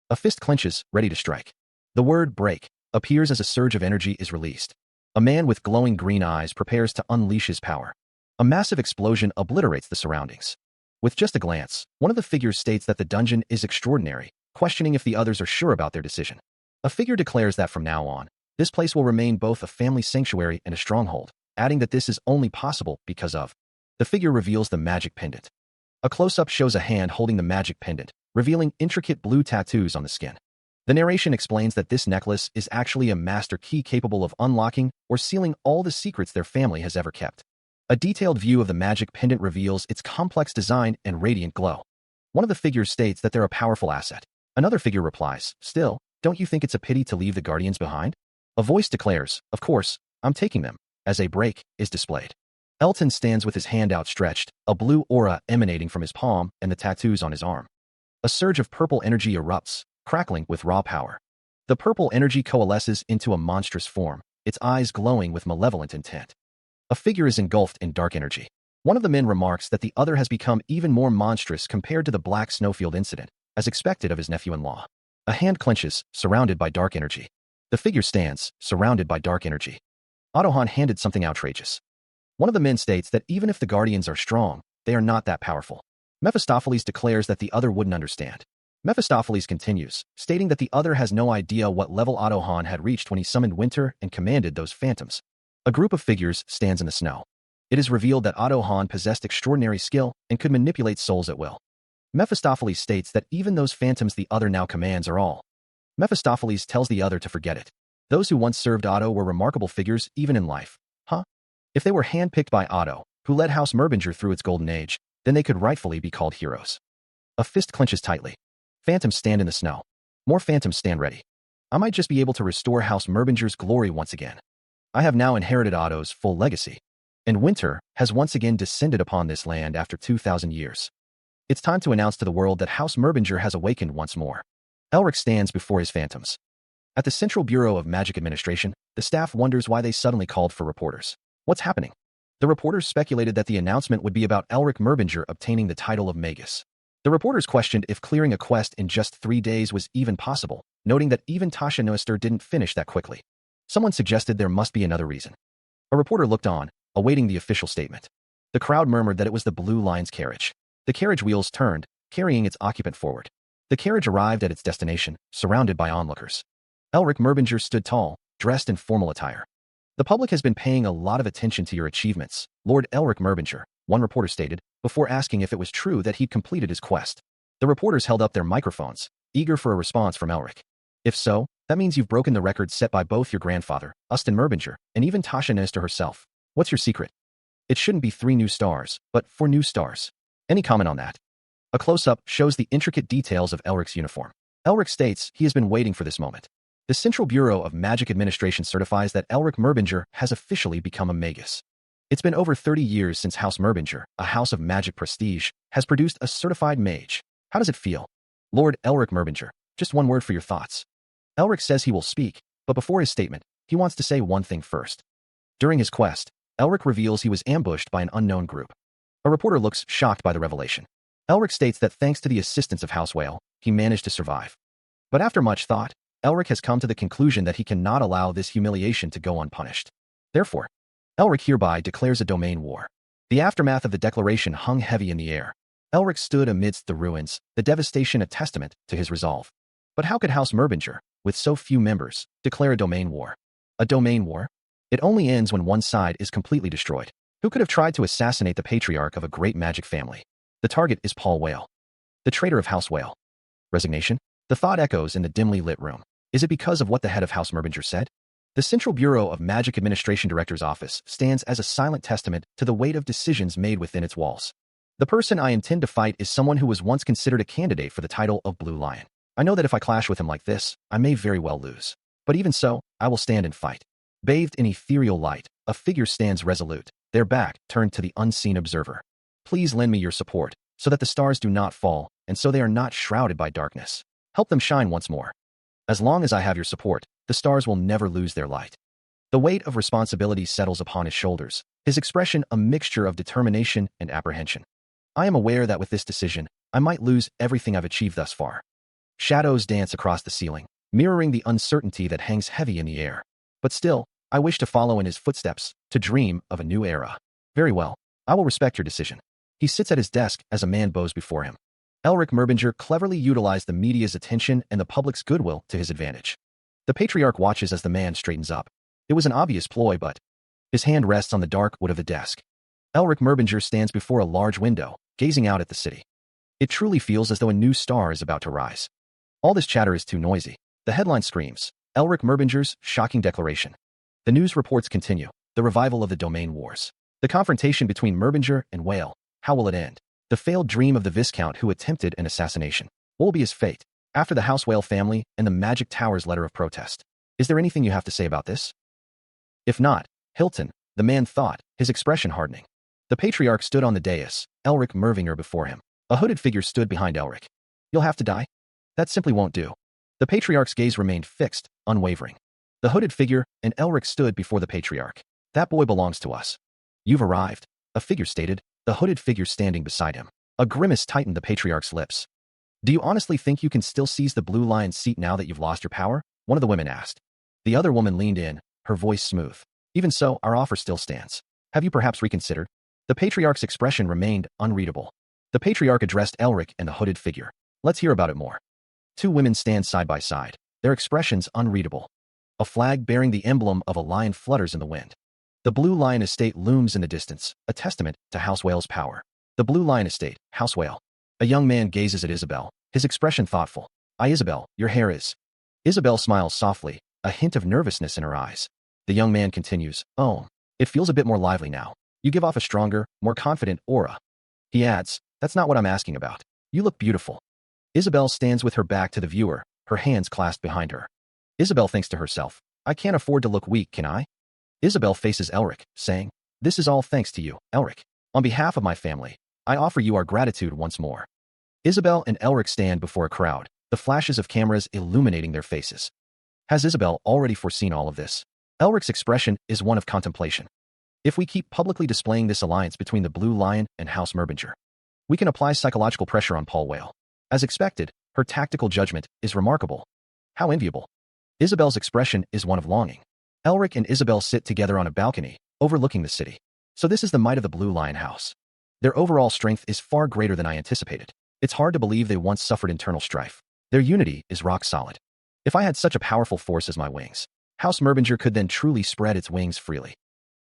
A fist clenches, ready to strike. The word break appears as a surge of energy is released. A man with glowing green eyes prepares to unleash his power. A massive explosion obliterates the surroundings. With just a glance, one of the figures states that the dungeon is extraordinary, questioning if the others are sure about their decision. A figure declares that from now on, this place will remain both a family sanctuary and a stronghold, adding that this is only possible because of. The figure reveals the magic pendant. A close-up shows a hand holding the magic pendant, revealing intricate blue tattoos on the skin. The narration explains that this necklace is actually a master key capable of unlocking or sealing all the secrets their family has ever kept. A detailed view of the magic pendant reveals its complex design and radiant glow. One of the figures states that they're a powerful asset. Another figure replies, still, don't you think it's a pity to leave the guardians behind? A voice declares, of course, I'm taking them, as a break is displayed. Elton stands with his hand outstretched, a blue aura emanating from his palm and the tattoos on his arm. A surge of purple energy erupts, crackling with raw power. The purple energy coalesces into a monstrous form, its eyes glowing with malevolent intent. A figure is engulfed in dark energy. One of the men remarks that the other has become even more monstrous compared to the Black Snowfield incident, as expected of his nephew-in-law. A hand clenches, surrounded by dark energy. The figure stands, surrounded by dark energy. Ottohan handed something outrageous. One of the men states that even if the guardians are strong, they are not that powerful. Mephistopheles declares that the other wouldn't understand. Mephistopheles continues, stating that the other has no idea what level Ottohan had reached when he summoned Winter and commanded those phantoms. A group of figures stands in the snow. It is revealed that Ottohan possessed extraordinary skill and could manipulate souls at will. Mephistopheles states that even those phantoms the other now commands are all. Mephistopheles tells the other to forget it. Those who once served Otto were remarkable figures even in life. If they were handpicked by Otto, who led House Merbinger through its golden age, then they could rightfully be called heroes. A fist clenches tightly. Phantoms stand in the snow. More phantoms stand ready. I might just be able to restore House Merbinger's glory once again. I have now inherited Otto's full legacy. And Winter has once again descended upon this land after 2,000 years. It's time to announce to the world that House Merbinger has awakened once more. Elric stands before his phantoms. At the Central Bureau of Magic Administration, the staff wonders why they suddenly called for reporters. What's happening? The reporters speculated that the announcement would be about Elric Merbinger obtaining the title of Magus. The reporters questioned if clearing a quest in just 3 days was even possible, noting that even Tasha Noester didn't finish that quickly. Someone suggested there must be another reason. A reporter looked on, awaiting the official statement. The crowd murmured that it was the Blue Lion's carriage. The carriage wheels turned, carrying its occupant forward. The carriage arrived at its destination, surrounded by onlookers. Elric Merbinger stood tall, dressed in formal attire. The public has been paying a lot of attention to your achievements, Lord Elric Merbinger, one reporter stated, before asking if it was true that he'd completed his quest. The reporters held up their microphones, eager for a response from Elric. If so, that means you've broken the record set by both your grandfather, Ustin Merbinger, and even Tasha Nestor herself. What's your secret? It shouldn't be 3 new stars, but 4 new stars. Any comment on that? A close-up shows the intricate details of Elric's uniform. Elric states he has been waiting for this moment. The Central Bureau of Magic Administration certifies that Elric Merbinger has officially become a magus. It's been over 30 years since House Merbinger, a house of magic prestige, has produced a certified mage. How does it feel? Lord Elric Merbinger, just one word for your thoughts. Elric says he will speak, but before his statement, he wants to say one thing first. During his quest, Elric reveals he was ambushed by an unknown group. A reporter looks shocked by the revelation. Elric states that thanks to the assistance of House Whale, he managed to survive. But after much thought, Elric has come to the conclusion that he cannot allow this humiliation to go unpunished. Therefore, Elric hereby declares a domain war. The aftermath of the declaration hung heavy in the air. Elric stood amidst the ruins, the devastation a testament to his resolve. But how could House Merbinger, with so few members, declare a domain war? A domain war? It only ends when one side is completely destroyed. Who could have tried to assassinate the patriarch of a great magic family? The target is Paul Whale, the traitor of House Whale. Resignation? The thought echoes in the dimly lit room. Is it because of what the head of House Merbinger said? The Central Bureau of Magic Administration Director's office stands as a silent testament to the weight of decisions made within its walls. The person I intend to fight is someone who was once considered a candidate for the title of Blue Lion. I know that if I clash with him like this, I may very well lose. But even so, I will stand and fight. Bathed in ethereal light, a figure stands resolute, their back turned to the unseen observer. Please lend me your support, so that the stars do not fall, and so they are not shrouded by darkness. Help them shine once more. As long as I have your support, the stars will never lose their light. The weight of responsibility settles upon his shoulders, his expression a mixture of determination and apprehension. I am aware that with this decision, I might lose everything I've achieved thus far. Shadows dance across the ceiling, mirroring the uncertainty that hangs heavy in the air. But still, I wish to follow in his footsteps, to dream of a new era. Very well, I will respect your decision. He sits at his desk as a man bows before him. Elric Merbinger cleverly utilized the media's attention and the public's goodwill to his advantage. The patriarch watches as the man straightens up. It was an obvious ploy, but his hand rests on the dark wood of the desk. Elric Merbinger stands before a large window, gazing out at the city. It truly feels as though a new star is about to rise. All this chatter is too noisy. The headline screams, Elric Merbinger's shocking declaration. The news reports continue, the revival of the domain wars. The confrontation between Merbinger and Whale. How will it end? The failed dream of the Viscount who attempted an assassination. What will be his fate? After the House Whale family and the Magic Tower's letter of protest. Is there anything you have to say about this? If not, Hilton, the man thought, his expression hardening. The patriarch stood on the dais, Elric Merbinger before him. A hooded figure stood behind Elric. You'll have to die? That simply won't do. The patriarch's gaze remained fixed, unwavering. The hooded figure and Elric stood before the patriarch. That boy belongs to us. You've arrived, a figure stated, the hooded figure standing beside him. A grimace tightened the patriarch's lips. Do you honestly think you can still seize the Blue Lion's seat now that you've lost your power? One of the women asked. The other woman leaned in, her voice smooth. Even so, our offer still stands. Have you perhaps reconsidered? The patriarch's expression remained unreadable. The patriarch addressed Elric and the hooded figure. Let's hear about it more. 2 women stand side by side, their expressions unreadable. A flag bearing the emblem of a lion flutters in the wind. The Blue Lion Estate looms in the distance, a testament to House Whale's power. The Blue Lion Estate, House Whale. A young man gazes at Isabel, his expression thoughtful. Isabel, your hair is. Isabel smiles softly, a hint of nervousness in her eyes. The young man continues, oh, it feels a bit more lively now. You give off a stronger, more confident aura. He adds, that's not what I'm asking about. You look beautiful. Isabel stands with her back to the viewer, her hands clasped behind her. Isabel thinks to herself, I can't afford to look weak, can I? Isabel faces Elric, saying, this is all thanks to you, Elric. On behalf of my family, I offer you our gratitude once more. Isabel and Elric stand before a crowd, the flashes of cameras illuminating their faces. Has Isabel already foreseen all of this? Elric's expression is one of contemplation. If we keep publicly displaying this alliance between the Blue Lion and House Merbinger, we can apply psychological pressure on Paul Whale. As expected, her tactical judgment is remarkable. How enviable. Isabel's expression is one of longing. Elric and Isabel sit together on a balcony, overlooking the city. So this is the might of the Blue Lion House. Their overall strength is far greater than I anticipated. It's hard to believe they once suffered internal strife. Their unity is rock solid. If I had such a powerful force as my wings, House Merbinger could then truly spread its wings freely.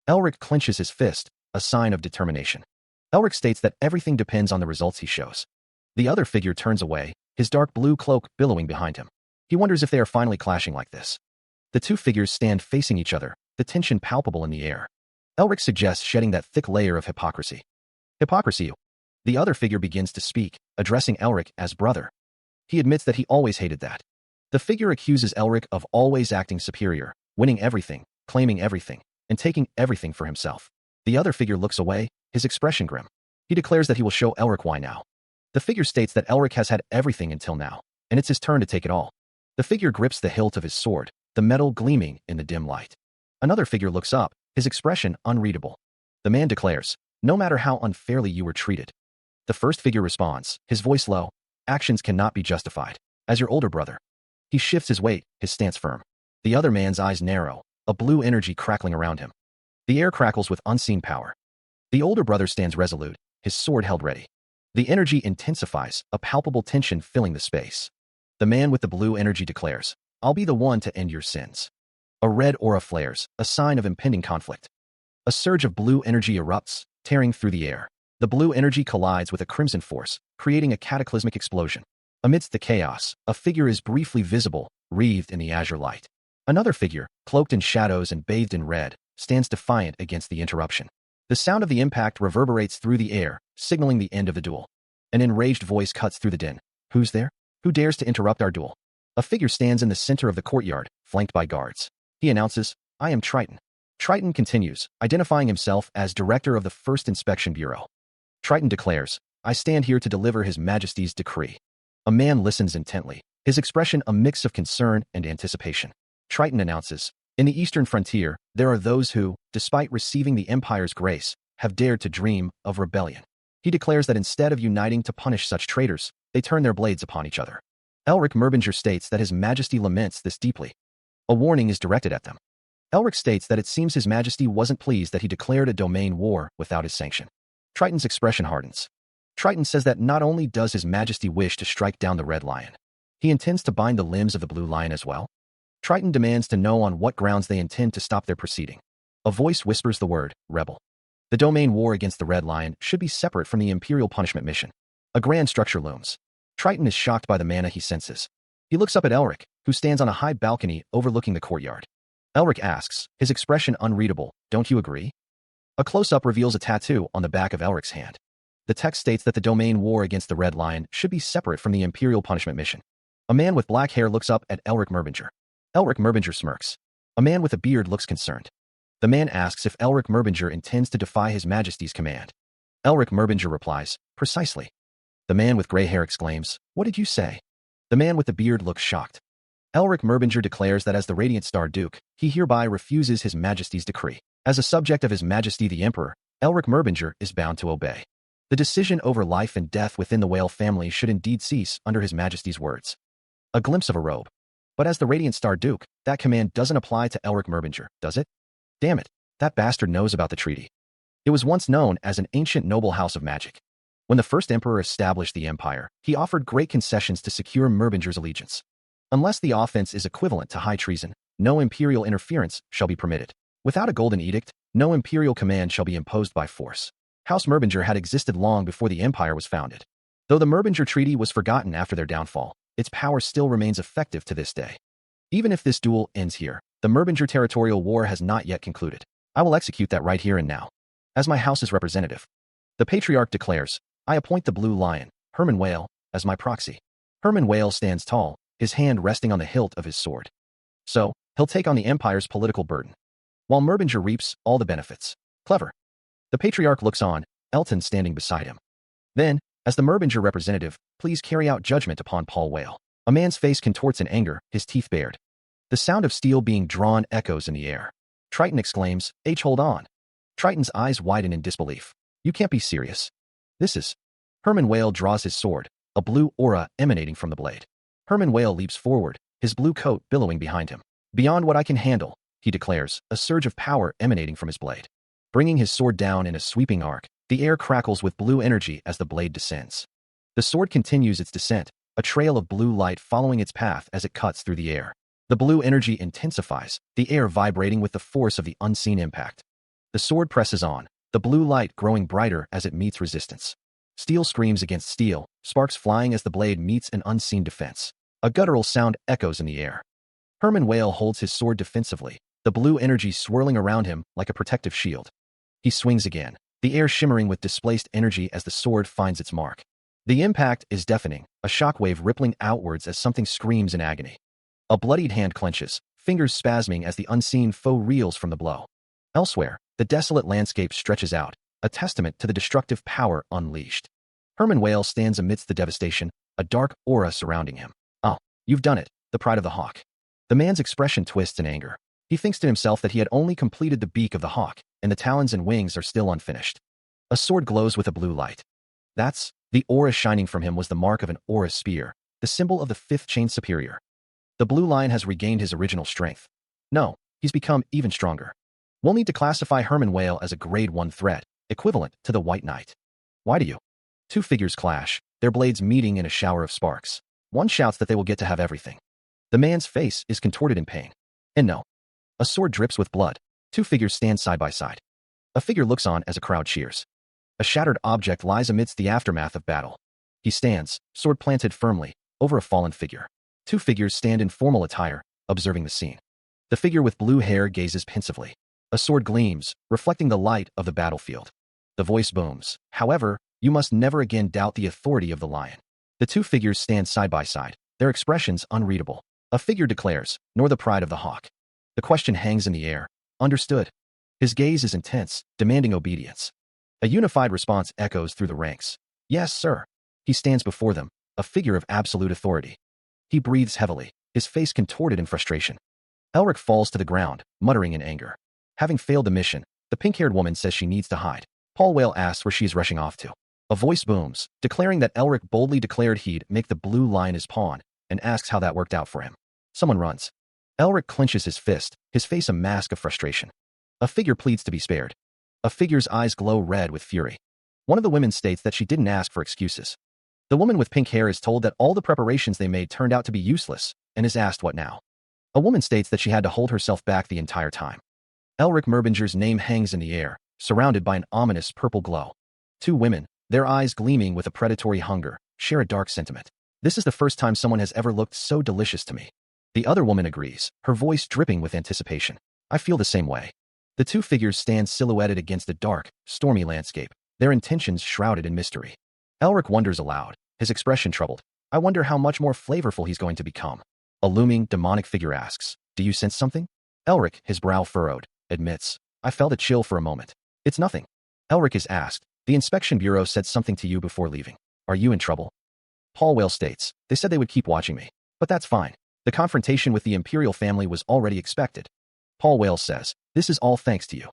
Elric clenches his fist, a sign of determination. Elric states that everything depends on the results he shows. The other figure turns away, his dark blue cloak billowing behind him. He wonders if they are finally clashing like this. The two figures stand facing each other, the tension palpable in the air. Elric suggests shedding that thick layer of hypocrisy. Hypocrisy. The other figure begins to speak, addressing Elric as brother. He admits that he always hated that. The figure accuses Elric of always acting superior, winning everything, claiming everything, and taking everything for himself. The other figure looks away, his expression grim. He declares that he will show Elric why now. The figure states that Elric has had everything until now, and it's his turn to take it all. The figure grips the hilt of his sword, the metal gleaming in the dim light. Another figure looks up, his expression unreadable. The man declares, "No matter how unfairly you were treated." The first figure responds, his voice low, "Actions cannot be justified. As your older brother." He shifts his weight, his stance firm. The other man's eyes narrow, a blue energy crackling around him. The air crackles with unseen power. The older brother stands resolute, his sword held ready. The energy intensifies, a palpable tension filling the space. The man with the blue energy declares, "I'll be the one to end your sins." A red aura flares, a sign of impending conflict. A surge of blue energy erupts, tearing through the air. The blue energy collides with a crimson force, creating a cataclysmic explosion. Amidst the chaos, a figure is briefly visible, wreathed in the azure light. Another figure, cloaked in shadows and bathed in red, stands defiant against the interruption. The sound of the impact reverberates through the air, signaling the end of the duel. An enraged voice cuts through the din. "Who's there? Who dares to interrupt our duel?" A figure stands in the center of the courtyard, flanked by guards. He announces, "I am Triton." Triton continues, identifying himself as director of the First Inspection Bureau. Triton declares, "I stand here to deliver His Majesty's decree." A man listens intently, his expression a mix of concern and anticipation. Triton announces, "In the eastern frontier, there are those who, despite receiving the Empire's grace, have dared to dream of rebellion." He declares that instead of uniting to punish such traitors, they turn their blades upon each other. Elric Merbinger states that His Majesty laments this deeply. A warning is directed at them. Elric states that it seems His Majesty wasn't pleased that he declared a domain war without his sanction. Triton's expression hardens. Triton says that not only does His Majesty wish to strike down the Red Lion, he intends to bind the limbs of the Blue Lion as well. Triton demands to know on what grounds they intend to stop their proceeding. A voice whispers the word, "Rebel." The domain war against the Red Lion should be separate from the Imperial punishment mission. A grand structure looms. Triton is shocked by the mana he senses. He looks up at Elric, who stands on a high balcony overlooking the courtyard. Elric asks, his expression unreadable, "Don't you agree?" A close-up reveals a tattoo on the back of Elric's hand. The text states that the domain war against the Red Lion should be separate from the Imperial punishment mission. A man with black hair looks up at Elric Merbinger. Elric Merbinger smirks. A man with a beard looks concerned. The man asks if Elric Merbinger intends to defy His Majesty's command. Elric Merbinger replies, "Precisely." The man with gray hair exclaims, "What did you say?" The man with the beard looks shocked. Elric Merbinger declares that as the Radiant Star Duke, he hereby refuses His Majesty's decree. As a subject of His Majesty the Emperor, Elric Merbinger is bound to obey. The decision over life and death within the Whale family should indeed cease under His Majesty's words. A glimpse of a robe. But as the Radiant Star Duke, that command doesn't apply to Elric Merbinger, does it? Damn it, that bastard knows about the treaty. It was once known as an ancient noble house of magic. When the first emperor established the empire, he offered great concessions to secure Merbinger's allegiance. Unless the offense is equivalent to high treason, no imperial interference shall be permitted. Without a golden edict, no imperial command shall be imposed by force. House Merbinger had existed long before the empire was founded. Though the Merbinger Treaty was forgotten after their downfall, its power still remains effective to this day. Even if this duel ends here, the Merbinger territorial war has not yet concluded. I will execute that right here and now. As my house's representative. The Patriarch declares, I appoint the Blue Lion, Herman Whale, as my proxy. Herman Whale stands tall, his hand resting on the hilt of his sword. So, he'll take on the Empire's political burden, while Merbinger reaps all the benefits. Clever. The Patriarch looks on, Elton standing beside him. Then, as the Merbinger representative, please carry out judgment upon Paul Whale. A man's face contorts in anger, his teeth bared. The sound of steel being drawn echoes in the air. Triton exclaims, hold on. Triton's eyes widen in disbelief. You can't be serious. This is... Herman Whale draws his sword, a blue aura emanating from the blade. Herman Whale leaps forward, his blue coat billowing behind him. Beyond what I can handle, he declares, a surge of power emanating from his blade. Bringing his sword down in a sweeping arc, the air crackles with blue energy as the blade descends. The sword continues its descent, a trail of blue light following its path as it cuts through the air. The blue energy intensifies, the air vibrating with the force of the unseen impact. The sword presses on, the blue light growing brighter as it meets resistance. Steel screams against steel, sparks flying as the blade meets an unseen defense. A guttural sound echoes in the air. Herman Whale holds his sword defensively, the blue energy swirling around him like a protective shield. He swings again, the air shimmering with displaced energy as the sword finds its mark. The impact is deafening, a shockwave rippling outwards as something screams in agony. A bloodied hand clenches, fingers spasming as the unseen foe reels from the blow. Elsewhere, the desolate landscape stretches out, a testament to the destructive power unleashed. Herman Whale stands amidst the devastation, a dark aura surrounding him. "Oh, you've done it," the pride of the hawk. The man's expression twists in anger. He thinks to himself that he had only completed the beak of the hawk, and the talons and wings are still unfinished. A sword glows with a blue light. The aura shining from him was the mark of an aura spear, the symbol of the fifth chain superior. The blue lion has regained his original strength. No, he's become even stronger. We'll need to classify Herman Whale as a grade 1 threat, equivalent to the White Knight. Why do you? Two figures clash, their blades meeting in a shower of sparks. One shouts that they will get to have everything. The man's face is contorted in pain. And no. A sword drips with blood. Two figures stand side by side. A figure looks on as a crowd cheers. A shattered object lies amidst the aftermath of battle. He stands, sword planted firmly, over a fallen figure. Two figures stand in formal attire, observing the scene. The figure with blue hair gazes pensively. A sword gleams, reflecting the light of the battlefield. The voice booms. "However, you must never again doubt the authority of the lion." The two figures stand side by side, their expressions unreadable. A figure declares, "Nor the pride of the hawk." The question hangs in the air. Understood. His gaze is intense, demanding obedience. A unified response echoes through the ranks. "Yes, sir." He stands before them, a figure of absolute authority. He breathes heavily, his face contorted in frustration. Elric falls to the ground, muttering in anger. Having failed the mission, the pink-haired woman says she needs to hide. Paul Whale asks where she is rushing off to. A voice booms, declaring that Elric boldly declared he'd make the blue lion his pawn, and asks how that worked out for him. Someone runs. Elric clenches his fist, his face a mask of frustration. A figure pleads to be spared. A figure's eyes glow red with fury. One of the women states that she didn't ask for excuses. The woman with pink hair is told that all the preparations they made turned out to be useless, and is asked what now. A woman states that she had to hold herself back the entire time. Elric Merbinger's name hangs in the air, surrounded by an ominous purple glow. Two women, their eyes gleaming with a predatory hunger, share a dark sentiment. "This is the first time someone has ever looked so delicious to me." The other woman agrees, her voice dripping with anticipation. "I feel the same way." The two figures stand silhouetted against a dark, stormy landscape, their intentions shrouded in mystery. Elric wonders aloud, his expression troubled. "I wonder how much more flavorful he's going to become." A looming, demonic figure asks, "Do you sense something?" Elric, his brow furrowed, admits, "I felt a chill for a moment." "It's nothing." Elric is asked, "The inspection bureau said something to you before leaving. Are you in trouble?" Paul Whale states, "They said they would keep watching me. But that's fine. The confrontation with the imperial family was already expected." Paul Whale says, "This is all thanks to you."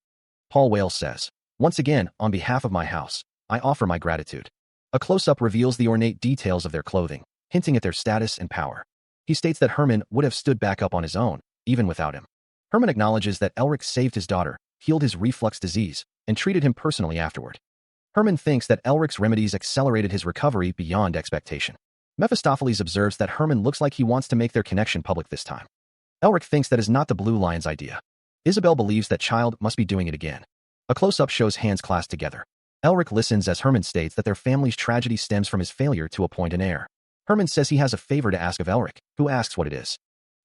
Paul Whale says, "Once again, on behalf of my house, I offer my gratitude." A close-up reveals the ornate details of their clothing, hinting at their status and power. He states that Herman would have stood back up on his own, even without him. Herman acknowledges that Elric saved his daughter, healed his reflux disease, and treated him personally afterward. Herman thinks that Elric's remedies accelerated his recovery beyond expectation. Mephistopheles observes that Herman looks like he wants to make their connection public this time. Elric thinks that is not the Blue Lion's idea. Isabel believes that child must be doing it again. A close-up shows hands clasped together. Elric listens as Herman states that their family's tragedy stems from his failure to appoint an heir. Herman says he has a favor to ask of Elric, who asks what it is.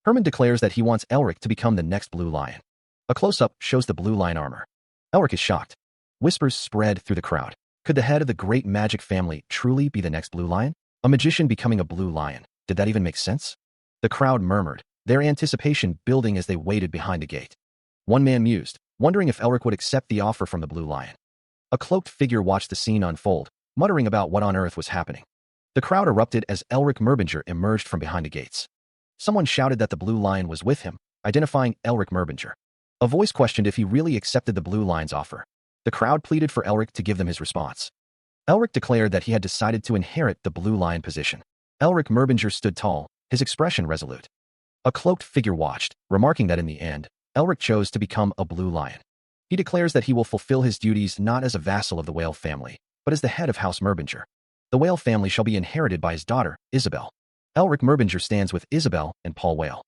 Herman declares that he wants Elric to become the next Blue Lion. A close-up shows the Blue Lion armor. Elric is shocked. Whispers spread through the crowd. Could the head of the great magic family truly be the next Blue Lion? A magician becoming a Blue Lion. Did that even make sense? The crowd murmured, their anticipation building as they waited behind the gate. One man mused, wondering if Elric would accept the offer from the Blue Lion. A cloaked figure watched the scene unfold, muttering about what on earth was happening. The crowd erupted as Elric Merbinger emerged from behind the gates. Someone shouted that the Blue Lion was with him, identifying Elric Merbinger. A voice questioned if he really accepted the Blue Lion's offer. The crowd pleaded for Elric to give them his response. Elric declared that he had decided to inherit the Blue Lion position. Elric Merbinger stood tall, his expression resolute. A cloaked figure watched, remarking that in the end, Elric chose to become a Blue Lion. He declares that he will fulfill his duties not as a vassal of the Whale family, but as the head of House Merbinger. The Whale family shall be inherited by his daughter, Isabel. Elric Merbinger stands with Isabel and Paul Whale.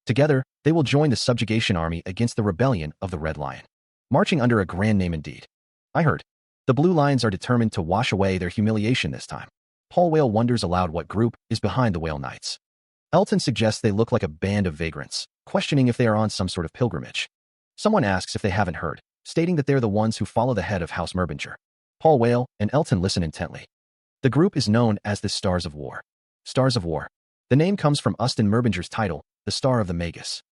Together, they will join the subjugation army against the rebellion of the Red Lion. Marching under a grand name indeed. I heard. The Blue Lions are determined to wash away their humiliation this time. Paul Whale wonders aloud what group is behind the Whale Knights. Elton suggests they look like a band of vagrants, questioning if they are on some sort of pilgrimage. Someone asks if they haven't heard, stating that they're the ones who follow the head of House Merbinger. Paul Whale and Elton listen intently. The group is known as the Stars of War. Stars of War. The name comes from Ustin Merbinger's title, the Star of the Magus.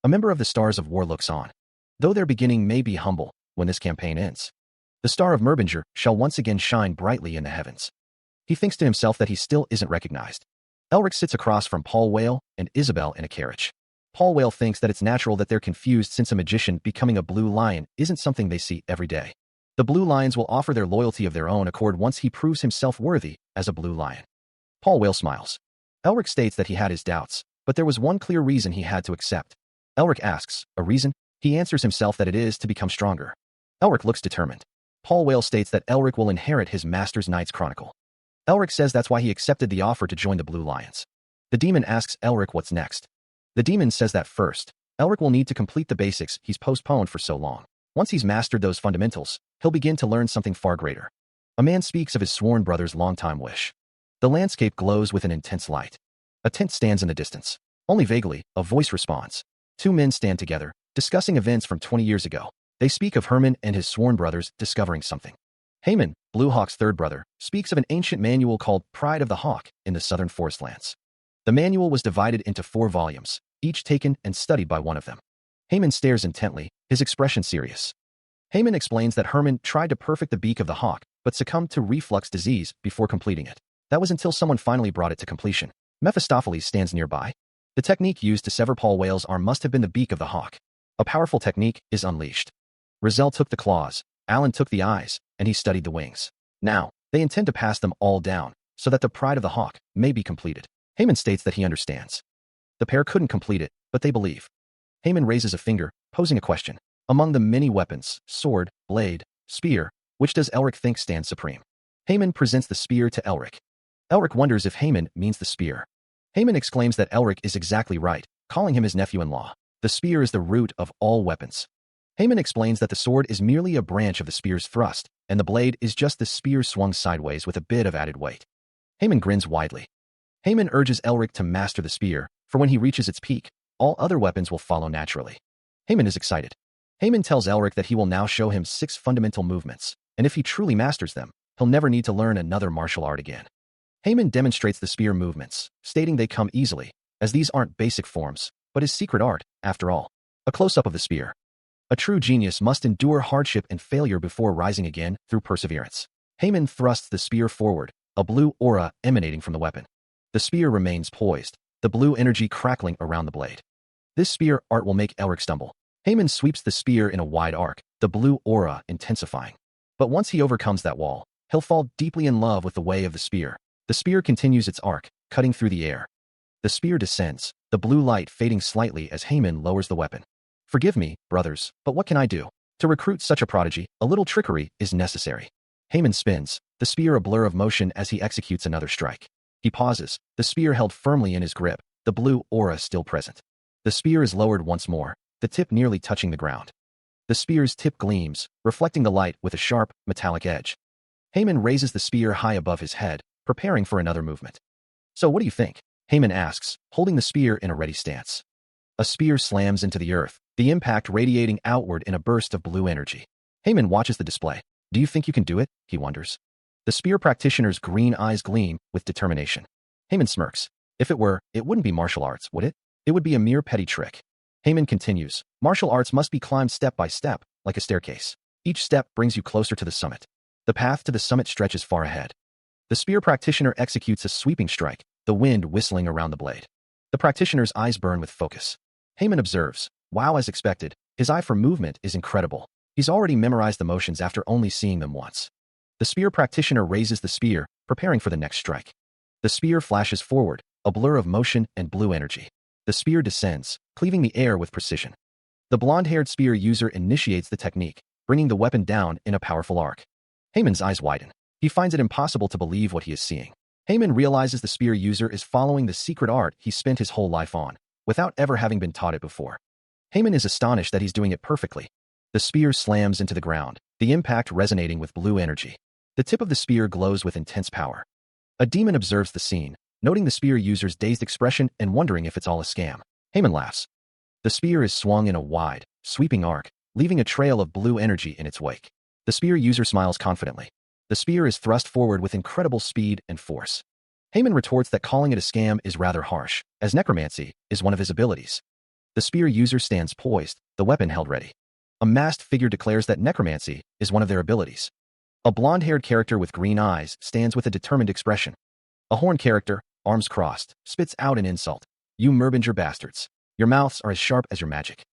A member of the Stars of War looks on. Though their beginning may be humble, when this campaign ends, the Star of Merbinger shall once again shine brightly in the heavens. He thinks to himself that he still isn't recognized. Elric sits across from Paul Whale and Isabel in a carriage. Paul Whale thinks that it's natural that they're confused since a magician becoming a blue lion isn't something they see every day. The Blue Lions will offer their loyalty of their own accord once he proves himself worthy as a blue lion. Paul Whale smiles. Elric states that he had his doubts, but there was one clear reason he had to accept. Elric asks, a reason? He answers himself that it is to become stronger. Elric looks determined. Paul Whale states that Elric will inherit his master's Knight's Chronicle. Elric says that's why he accepted the offer to join the Blue Lions. The demon asks Elric what's next. The demon says that first, Elric will need to complete the basics he's postponed for so long. Once he's mastered those fundamentals, he'll begin to learn something far greater. A man speaks of his sworn brother's longtime wish. The landscape glows with an intense light. A tent stands in the distance. Only vaguely, a voice responds. Two men stand together, discussing events from 20 years ago. They speak of Herman and his sworn brothers discovering something. Haman, Blue Hawk's third brother, speaks of an ancient manual called Pride of the Hawk in the southern forestlands. The manual was divided into 4 volumes, each taken and studied by one of them. Haman stares intently, his expression serious. Haman explains that Herman tried to perfect the beak of the hawk, but succumbed to reflux disease before completing it. That was until someone finally brought it to completion. Mephistopheles stands nearby. The technique used to sever Paul Whale's arm must have been the beak of the hawk. A powerful technique is unleashed. Rizal took the claws, Alan took the eyes, and he studied the wings. Now, they intend to pass them all down, so that the Pride of the Hawk may be completed. Haman states that he understands. The pair couldn't complete it, but they believe. Haman raises a finger, posing a question. Among the many weapons, sword, blade, spear, which does Elric think stands supreme? Haman presents the spear to Elric. Elric wonders if Haman means the spear. Haman exclaims that Elric is exactly right, calling him his nephew-in-law. The spear is the root of all weapons. Haman explains that the sword is merely a branch of the spear's thrust, and the blade is just the spear swung sideways with a bit of added weight. Haman grins widely. Haman urges Elric to master the spear, for when he reaches its peak, all other weapons will follow naturally. Haman is excited. Haman tells Elric that he will now show him 6 fundamental movements, and if he truly masters them, he'll never need to learn another martial art again. Haman demonstrates the spear movements, stating they come easily, as these aren't basic forms, but his secret art, after all. A close-up of the spear. A true genius must endure hardship and failure before rising again through perseverance. Haman thrusts the spear forward, a blue aura emanating from the weapon. The spear remains poised, the blue energy crackling around the blade. This spear art will make Elric stumble. Haman sweeps the spear in a wide arc, the blue aura intensifying. But once he overcomes that wall, he'll fall deeply in love with the way of the spear. The spear continues its arc, cutting through the air. The spear descends, the blue light fading slightly as Haman lowers the weapon. Forgive me, brothers, but what can I do? To recruit such a prodigy, a little trickery is necessary. Haman spins, the spear a blur of motion as he executes another strike. He pauses, the spear held firmly in his grip, the blue aura still present. The spear is lowered once more, the tip nearly touching the ground. The spear's tip gleams, reflecting the light with a sharp, metallic edge. Haman raises the spear high above his head, preparing for another movement. So what do you think? Haman asks, holding the spear in a ready stance. A spear slams into the earth, the impact radiating outward in a burst of blue energy. Haman watches the display. Do you think you can do it? He wonders. The spear practitioner's green eyes gleam with determination. Haman smirks. If it were, it wouldn't be martial arts, would it? It would be a mere petty trick. Haman continues. Martial arts must be climbed step by step, like a staircase. Each step brings you closer to the summit. The path to the summit stretches far ahead. The spear practitioner executes a sweeping strike, the wind whistling around the blade. The practitioner's eyes burn with focus. Haman observes. Wow, as expected, his eye for movement is incredible. He's already memorized the motions after only seeing them once. The spear practitioner raises the spear, preparing for the next strike. The spear flashes forward, a blur of motion and blue energy. The spear descends, cleaving the air with precision. The blonde-haired spear user initiates the technique, bringing the weapon down in a powerful arc. Haman's eyes widen. He finds it impossible to believe what he is seeing. Heyman realizes the spear user is following the secret art he spent his whole life on, without ever having been taught it before. Heyman is astonished that he's doing it perfectly. The spear slams into the ground, the impact resonating with blue energy. The tip of the spear glows with intense power. A demon observes the scene, noting the spear user's dazed expression and wondering if it's all a scam. Heyman laughs. The spear is swung in a wide, sweeping arc, leaving a trail of blue energy in its wake. The spear user smiles confidently. The spear is thrust forward with incredible speed and force. Heyman retorts that calling it a scam is rather harsh, as necromancy is one of his abilities. The spear user stands poised, the weapon held ready. A masked figure declares that necromancy is one of their abilities. A blonde-haired character with green eyes stands with a determined expression. A horned character, arms crossed, spits out an insult. You Merbinger bastards. Your mouths are as sharp as your magic.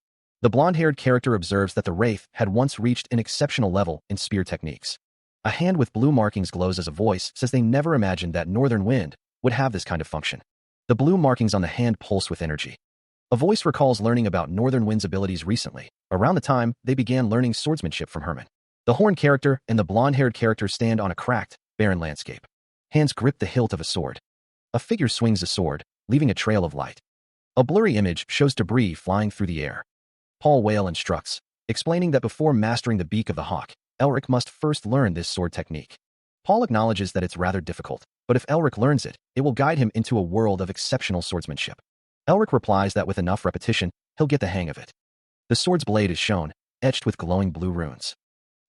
The blonde-haired character observes that the wraith had once reached an exceptional level in spear techniques. A hand with blue markings glows as a voice says they never imagined that Northern Wind would have this kind of function. The blue markings on the hand pulse with energy. A voice recalls learning about Northern Wind's abilities recently, around the time they began learning swordsmanship from Herman. The horned character and the blonde-haired character stand on a cracked, barren landscape. Hands grip the hilt of a sword. A figure swings a sword, leaving a trail of light. A blurry image shows debris flying through the air. Paul Whale instructs, explaining that before mastering the beak of the hawk, Elric must first learn this sword technique. Paul acknowledges that it's rather difficult, but if Elric learns it, it will guide him into a world of exceptional swordsmanship. Elric replies that with enough repetition, he'll get the hang of it. The sword's blade is shown, etched with glowing blue runes.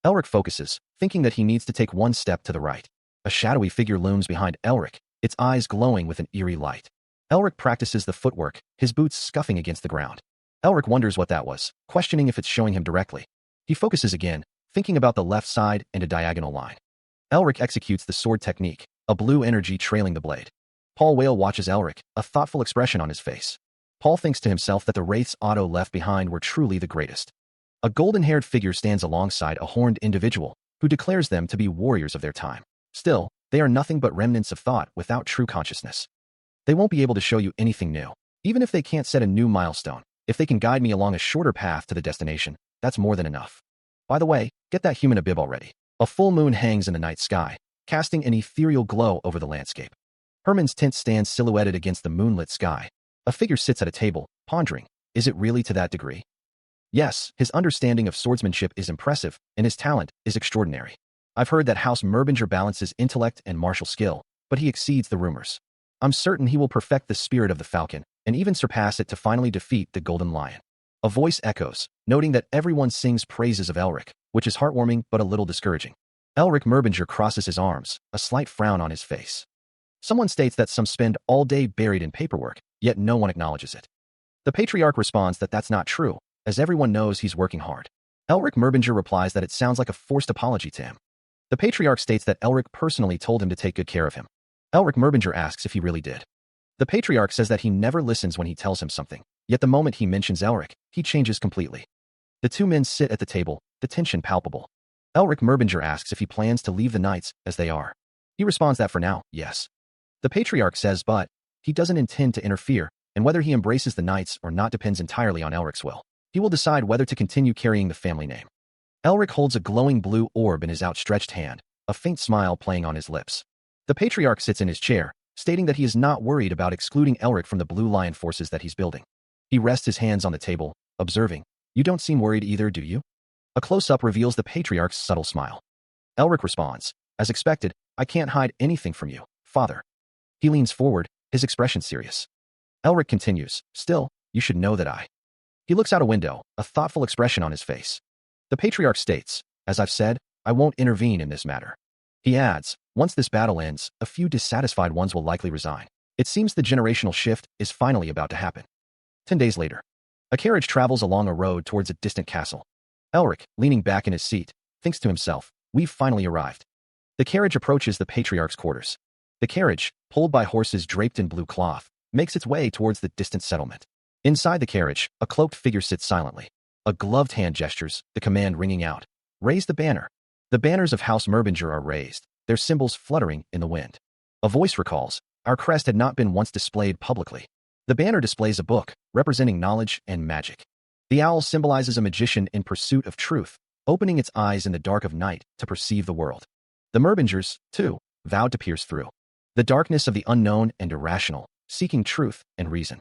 Elric focuses, thinking that he needs to take one step to the right. A shadowy figure looms behind Elric, its eyes glowing with an eerie light. Elric practices the footwork, his boots scuffing against the ground. Elric wonders what that was, questioning if it's showing him directly. He focuses again, thinking about the left side and a diagonal line. Elric executes the sword technique, a blue energy trailing the blade. Paul Whale watches Elric, a thoughtful expression on his face. Paul thinks to himself that the wraiths Otto left behind were truly the greatest. A golden-haired figure stands alongside a horned individual, who declares them to be warriors of their time. Still, they are nothing but remnants of thought without true consciousness. They won't be able to show you anything new. Even if they can't set a new milestone, if they can guide me along a shorter path to the destination, that's more than enough. By the way, get that human a bib already. A full moon hangs in the night sky, casting an ethereal glow over the landscape. Herman's tent stands silhouetted against the moonlit sky. A figure sits at a table, pondering, is it really to that degree? Yes, his understanding of swordsmanship is impressive, and his talent is extraordinary. I've heard that House Merbinger balances intellect and martial skill, but he exceeds the rumors. I'm certain he will perfect the spirit of the falcon, and even surpass it to finally defeat the golden lion. A voice echoes, noting that everyone sings praises of Elric, which is heartwarming but a little discouraging. Elric Merbinger crosses his arms, a slight frown on his face. Someone states that some spend all day buried in paperwork, yet no one acknowledges it. The patriarch responds that that's not true, as everyone knows he's working hard. Elric Merbinger replies that it sounds like a forced apology to him. The patriarch states that Elric personally told him to take good care of him. Elric Merbinger asks if he really did. The patriarch says that he never listens when he tells him something, yet the moment he mentions Elric, he changes completely. The two men sit at the table, the tension palpable. Elric Merbinger asks if he plans to leave the knights as they are. He responds that for now, yes. The patriarch says but he doesn't intend to interfere, and whether he embraces the knights or not depends entirely on Elric's will. He will decide whether to continue carrying the family name. Elric holds a glowing blue orb in his outstretched hand, a faint smile playing on his lips. The patriarch sits in his chair, stating that he is not worried about excluding Elric from the Blue Lion forces that he's building. He rests his hands on the table, observing, "You don't seem worried either, do you?" A close-up reveals the patriarch's subtle smile. Elric responds, "As expected, I can't hide anything from you, father." He leans forward, his expression serious. Elric continues, "Still, you should know that I..." He looks out a window, a thoughtful expression on his face. The patriarch states, "As I've said, I won't intervene in this matter." He adds, "Once this battle ends, a few dissatisfied ones will likely resign. It seems the generational shift is finally about to happen." 10 days later, a carriage travels along a road towards a distant castle. Elric, leaning back in his seat, thinks to himself, "We've finally arrived." The carriage approaches the patriarch's quarters. The carriage, pulled by horses draped in blue cloth, makes its way towards the distant settlement. Inside the carriage, a cloaked figure sits silently. A gloved hand gestures, the command ringing out, "Raise the banner." The banners of House Merbinger are raised, their symbols fluttering in the wind. A voice recalls, "Our crest had not been once displayed publicly." The banner displays a book, representing knowledge and magic. The owl symbolizes a magician in pursuit of truth, opening its eyes in the dark of night to perceive the world. The Merbingers, too, vowed to pierce through the darkness of the unknown and irrational, seeking truth and reason.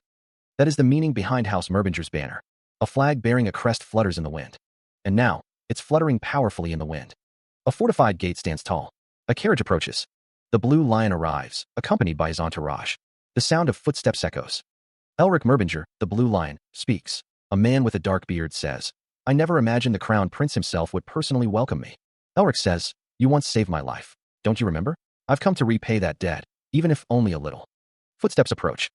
That is the meaning behind House Merbinger's banner. A flag bearing a crest flutters in the wind. And now, it's fluttering powerfully in the wind. A fortified gate stands tall. A carriage approaches. The Blue Lion arrives, accompanied by his entourage. The sound of footsteps echoes. Elric Merbinger, the Blue Lion, speaks. A man with a dark beard says, "I never imagined the Crown Prince himself would personally welcome me." Elric says, "You once saved my life. Don't you remember? I've come to repay that debt, even if only a little." Footsteps approach.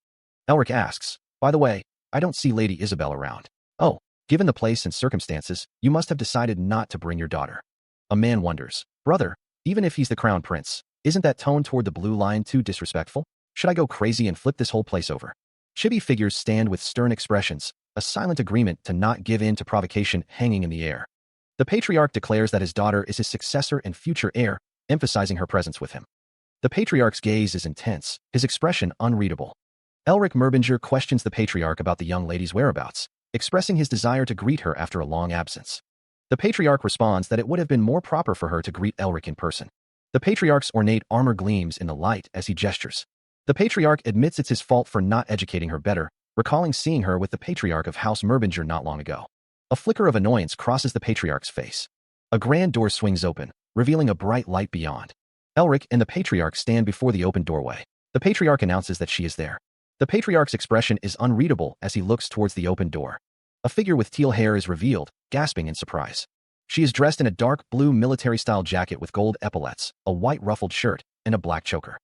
Elric asks, "By the way, I don't see Lady Isabel around." "Oh, given the place and circumstances, you must have decided not to bring your daughter." A man wonders, "Brother, even if he's the Crown Prince, isn't that tone toward the Blue Lion too disrespectful? Should I go crazy and flip this whole place over?" Chibi figures stand with stern expressions, a silent agreement to not give in to provocation hanging in the air. The patriarch declares that his daughter is his successor and future heir, emphasizing her presence with him. The patriarch's gaze is intense, his expression unreadable. Elric Merbinger questions the patriarch about the young lady's whereabouts, expressing his desire to greet her after a long absence. The patriarch responds that it would have been more proper for her to greet Elric in person. The patriarch's ornate armor gleams in the light as he gestures. The patriarch admits it's his fault for not educating her better, recalling seeing her with the patriarch of House Merbinger not long ago. A flicker of annoyance crosses the patriarch's face. A grand door swings open, revealing a bright light beyond. Elric and the patriarch stand before the open doorway. The patriarch announces that she is there. The patriarch's expression is unreadable as he looks towards the open door. A figure with teal hair is revealed, gasping in surprise. She is dressed in a dark blue military-style jacket with gold epaulets, a white ruffled shirt, and a black choker.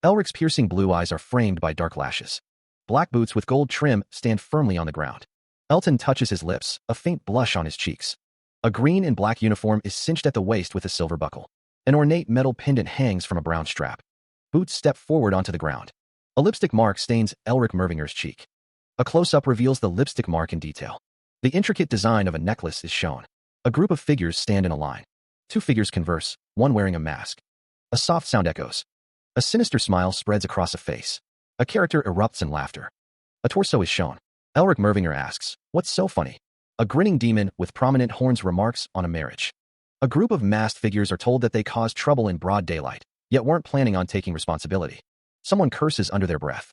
Elric's piercing blue eyes are framed by dark lashes. Black boots with gold trim stand firmly on the ground. Elton touches his lips, a faint blush on his cheeks. A green and black uniform is cinched at the waist with a silver buckle. An ornate metal pendant hangs from a brown strap. Boots step forward onto the ground. A lipstick mark stains Elric Mervinger's cheek. A close-up reveals the lipstick mark in detail. The intricate design of a necklace is shown. A group of figures stand in a line. Two figures converse, one wearing a mask. A soft sound echoes. A sinister smile spreads across a face. A character erupts in laughter. A torso is shown. Elric Mervinger asks, "What's so funny?" A grinning demon with prominent horns remarks on a marriage. A group of masked figures are told that they caused trouble in broad daylight, yet weren't planning on taking responsibility. Someone curses under their breath.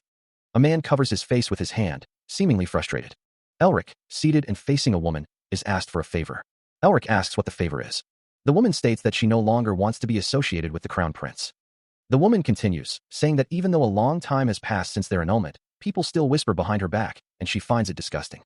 A man covers his face with his hand, seemingly frustrated. Elric, seated and facing a woman, is asked for a favor. Elric asks what the favor is. The woman states that she no longer wants to be associated with the Crown Prince. The woman continues, saying that even though a long time has passed since their annulment, people still whisper behind her back, and she finds it disgusting.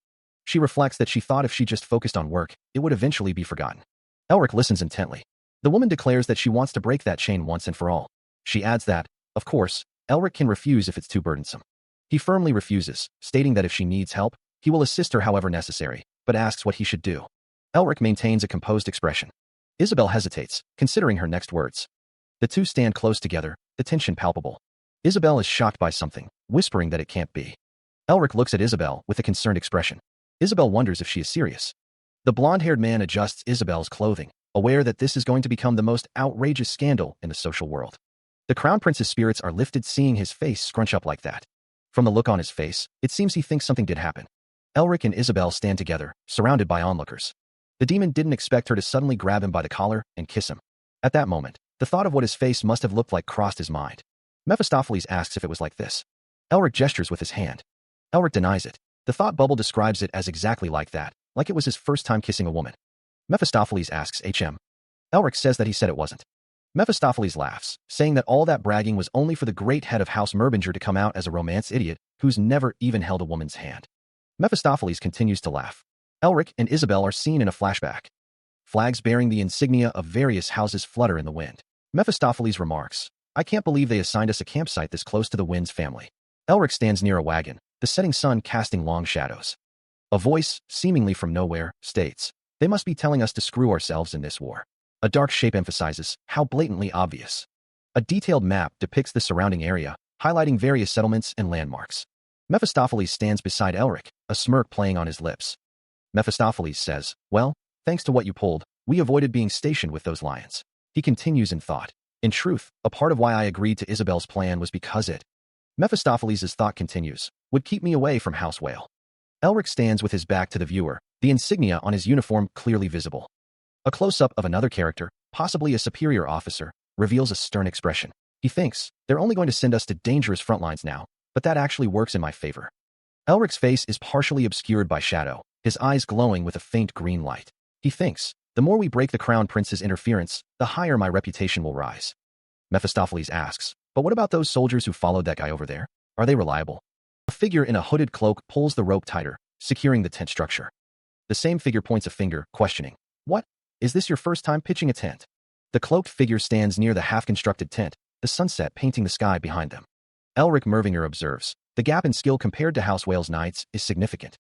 She reflects that she thought if she just focused on work, it would eventually be forgotten. Elric listens intently. The woman declares that she wants to break that chain once and for all. She adds that, of course, Elric can refuse if it's too burdensome. He firmly refuses, stating that if she needs help, he will assist her however necessary, but asks what he should do. Elric maintains a composed expression. Isabel hesitates, considering her next words. The two stand close together, the tension palpable. Isabel is shocked by something, whispering that it can't be. Elric looks at Isabel with a concerned expression. Isabel wonders if she is serious. The blonde-haired man adjusts Isabel's clothing, aware that this is going to become the most outrageous scandal in the social world. The Crown Prince's spirits are lifted seeing his face scrunch up like that. From the look on his face, it seems he thinks something did happen. Elric and Isabel stand together, surrounded by onlookers. The demon didn't expect her to suddenly grab him by the collar and kiss him. At that moment, the thought of what his face must have looked like crossed his mind. Mephistopheles asks if it was like this. Elric gestures with his hand. Elric denies it. The thought bubble describes it as exactly like that, like it was his first time kissing a woman. Mephistopheles asks HM. Elric says that he said it wasn't. Mephistopheles laughs, saying that all that bragging was only for the great head of House Merbinger to come out as a romance idiot who's never even held a woman's hand. Mephistopheles continues to laugh. Elric and Isabel are seen in a flashback. Flags bearing the insignia of various houses flutter in the wind. Mephistopheles remarks, "I can't believe they assigned us a campsite this close to the Wind's family." Elric stands near a wagon, the setting sun casting long shadows. A voice, seemingly from nowhere, states, "They must be telling us to screw ourselves in this war." A dark shape emphasizes how blatantly obvious. A detailed map depicts the surrounding area, highlighting various settlements and landmarks. Mephistopheles stands beside Elric, a smirk playing on his lips. Mephistopheles says, "Well, thanks to what you pulled, we avoided being stationed with those lions." He continues in thought. "In truth, a part of why I agreed to Isabel's plan was because it," Mephistopheles' thought continues, "would keep me away from House Whale." Elric stands with his back to the viewer, the insignia on his uniform clearly visible. A close-up of another character, possibly a superior officer, reveals a stern expression. He thinks, they're only going to send us to dangerous front lines now, but that actually works in my favor. Elric's face is partially obscured by shadow, his eyes glowing with a faint green light. He thinks, the more we break the Crown Prince's interference, the higher my reputation will rise. Mephistopheles asks, but what about those soldiers who followed that guy over there? Are they reliable? A figure in a hooded cloak pulls the rope tighter, securing the tent structure. The same figure points a finger, questioning, what? Is this your first time pitching a tent? The cloaked figure stands near the half-constructed tent, the sunset painting the sky behind them. Elric Mervinger observes, the gap in skill compared to House Wales Knights is significant.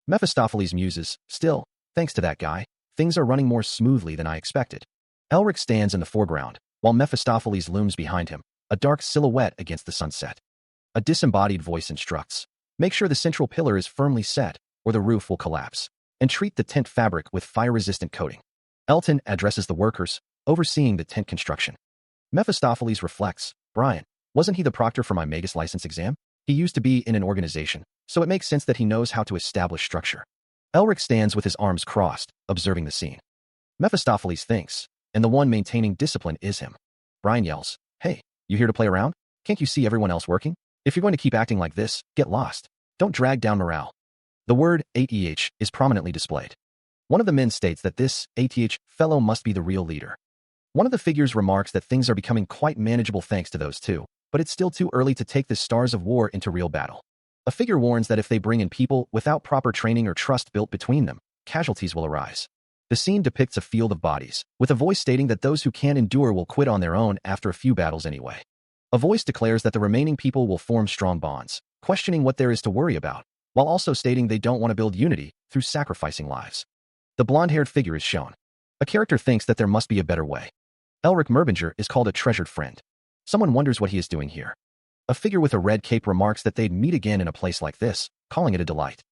Mephistopheles muses, still, thanks to that guy, things are running more smoothly than I expected. Elric stands in the foreground, while Mephistopheles looms behind him, a dark silhouette against the sunset. A disembodied voice instructs, make sure the central pillar is firmly set, or the roof will collapse, and treat the tent fabric with fire-resistant coating. Elton addresses the workers, overseeing the tent construction. Mephistopheles reflects, Brian, wasn't he the proctor for my Magus license exam? He used to be in an organization, so it makes sense that he knows how to establish structure. Elric stands with his arms crossed, observing the scene. Mephistopheles thinks, and the one maintaining discipline is him. Brian yells, hey, you here to play around? Can't you see everyone else working? If you're going to keep acting like this, get lost. Don't drag down morale. The word ATH is prominently displayed. One of the men states that this ATH fellow must be the real leader. One of the figures remarks that things are becoming quite manageable thanks to those two, but it's still too early to take the stars of war into real battle. A figure warns that if they bring in people without proper training or trust built between them, casualties will arise. The scene depicts a field of bodies, with a voice stating that those who can endure will quit on their own after a few battles anyway. A voice declares that the remaining people will form strong bonds, questioning what there is to worry about, while also stating they don't want to build unity through sacrificing lives. The blonde-haired figure is shown. A character thinks that there must be a better way. Elric Mervinger is called a treasured friend. Someone wonders what he is doing here. A figure with a red cape remarks that they'd meet again in a place like this, calling it a delight.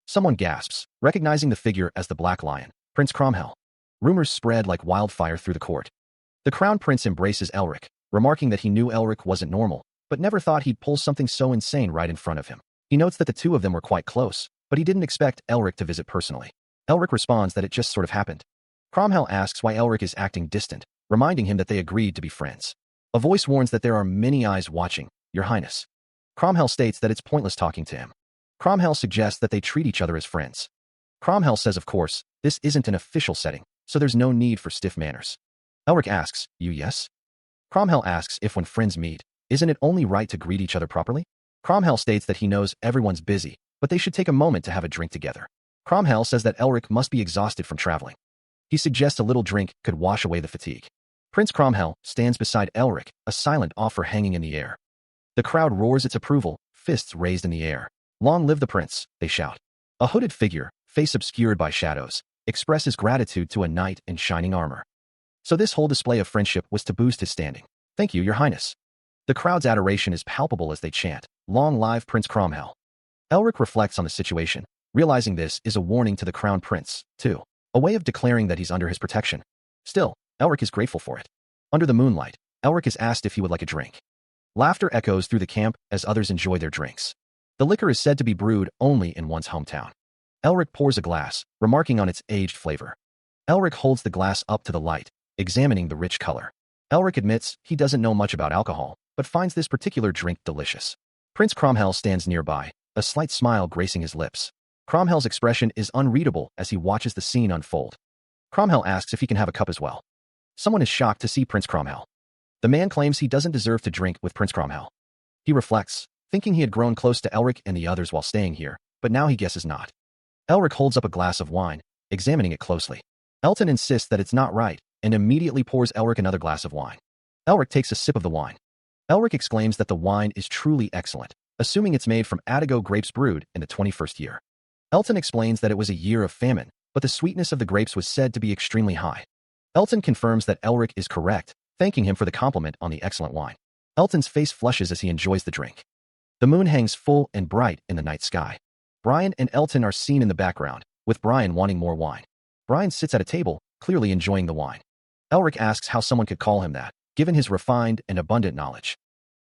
Someone gasps, recognizing the figure as the Black Lion, Prince Cromwell. Rumors spread like wildfire through the court. The Crown Prince embraces Elric, remarking that he knew Elric wasn't normal, but never thought he'd pull something so insane right in front of him. He notes that the two of them were quite close, but he didn't expect Elric to visit personally. Elric responds that it just sort of happened. Cromwell asks why Elric is acting distant, reminding him that they agreed to be friends. A voice warns that there are many eyes watching, Your Highness. Cromwell states that it's pointless talking to him. Cromwell suggests that they treat each other as friends. Cromwell says, of course, this isn't an official setting, so there's no need for stiff manners. Elric asks, you yes? Cromwell asks if when friends meet, isn't it only right to greet each other properly? Cromwell states that he knows everyone's busy, but they should take a moment to have a drink together. Cromwell says that Elric must be exhausted from traveling. He suggests a little drink could wash away the fatigue. Prince Cromwell stands beside Elric, a silent offer hanging in the air. The crowd roars its approval, fists raised in the air. Long live the prince, they shout. A hooded figure, face obscured by shadows, expresses gratitude to a knight in shining armor. So this whole display of friendship was to boost his standing. Thank you, Your Highness. The crowd's adoration is palpable as they chant, Long live Prince Cromwell. Elric reflects on the situation, realizing this is a warning to the Crown Prince, too. A way of declaring that he's under his protection. Still, Elric is grateful for it. Under the moonlight, Elric is asked if he would like a drink. Laughter echoes through the camp as others enjoy their drinks. The liquor is said to be brewed only in one's hometown. Elric pours a glass, remarking on its aged flavor. Elric holds the glass up to the light, examining the rich color. Elric admits he doesn't know much about alcohol, but finds this particular drink delicious. Prince Cromwell stands nearby, a slight smile gracing his lips. Cromwell's expression is unreadable as he watches the scene unfold. Cromwell asks if he can have a cup as well. Someone is shocked to see Prince Cromwell. The man claims he doesn't deserve to drink with Prince Cromwell. He reflects, thinking he had grown close to Elric and the others while staying here, but now he guesses not. Elric holds up a glass of wine, examining it closely. Elton insists that it's not right, and immediately pours Elric another glass of wine. Elric takes a sip of the wine. Elric exclaims that the wine is truly excellent, assuming it's made from Adigo grapes brewed in the 21st year. Elton explains that it was a year of famine, but the sweetness of the grapes was said to be extremely high. Elton confirms that Elric is correct, thanking him for the compliment on the excellent wine. Elton's face flushes as he enjoys the drink. The moon hangs full and bright in the night sky. Brian and Elton are seen in the background, with Brian wanting more wine. Brian sits at a table, clearly enjoying the wine. Elric asks how someone could call him that, given his refined and abundant knowledge.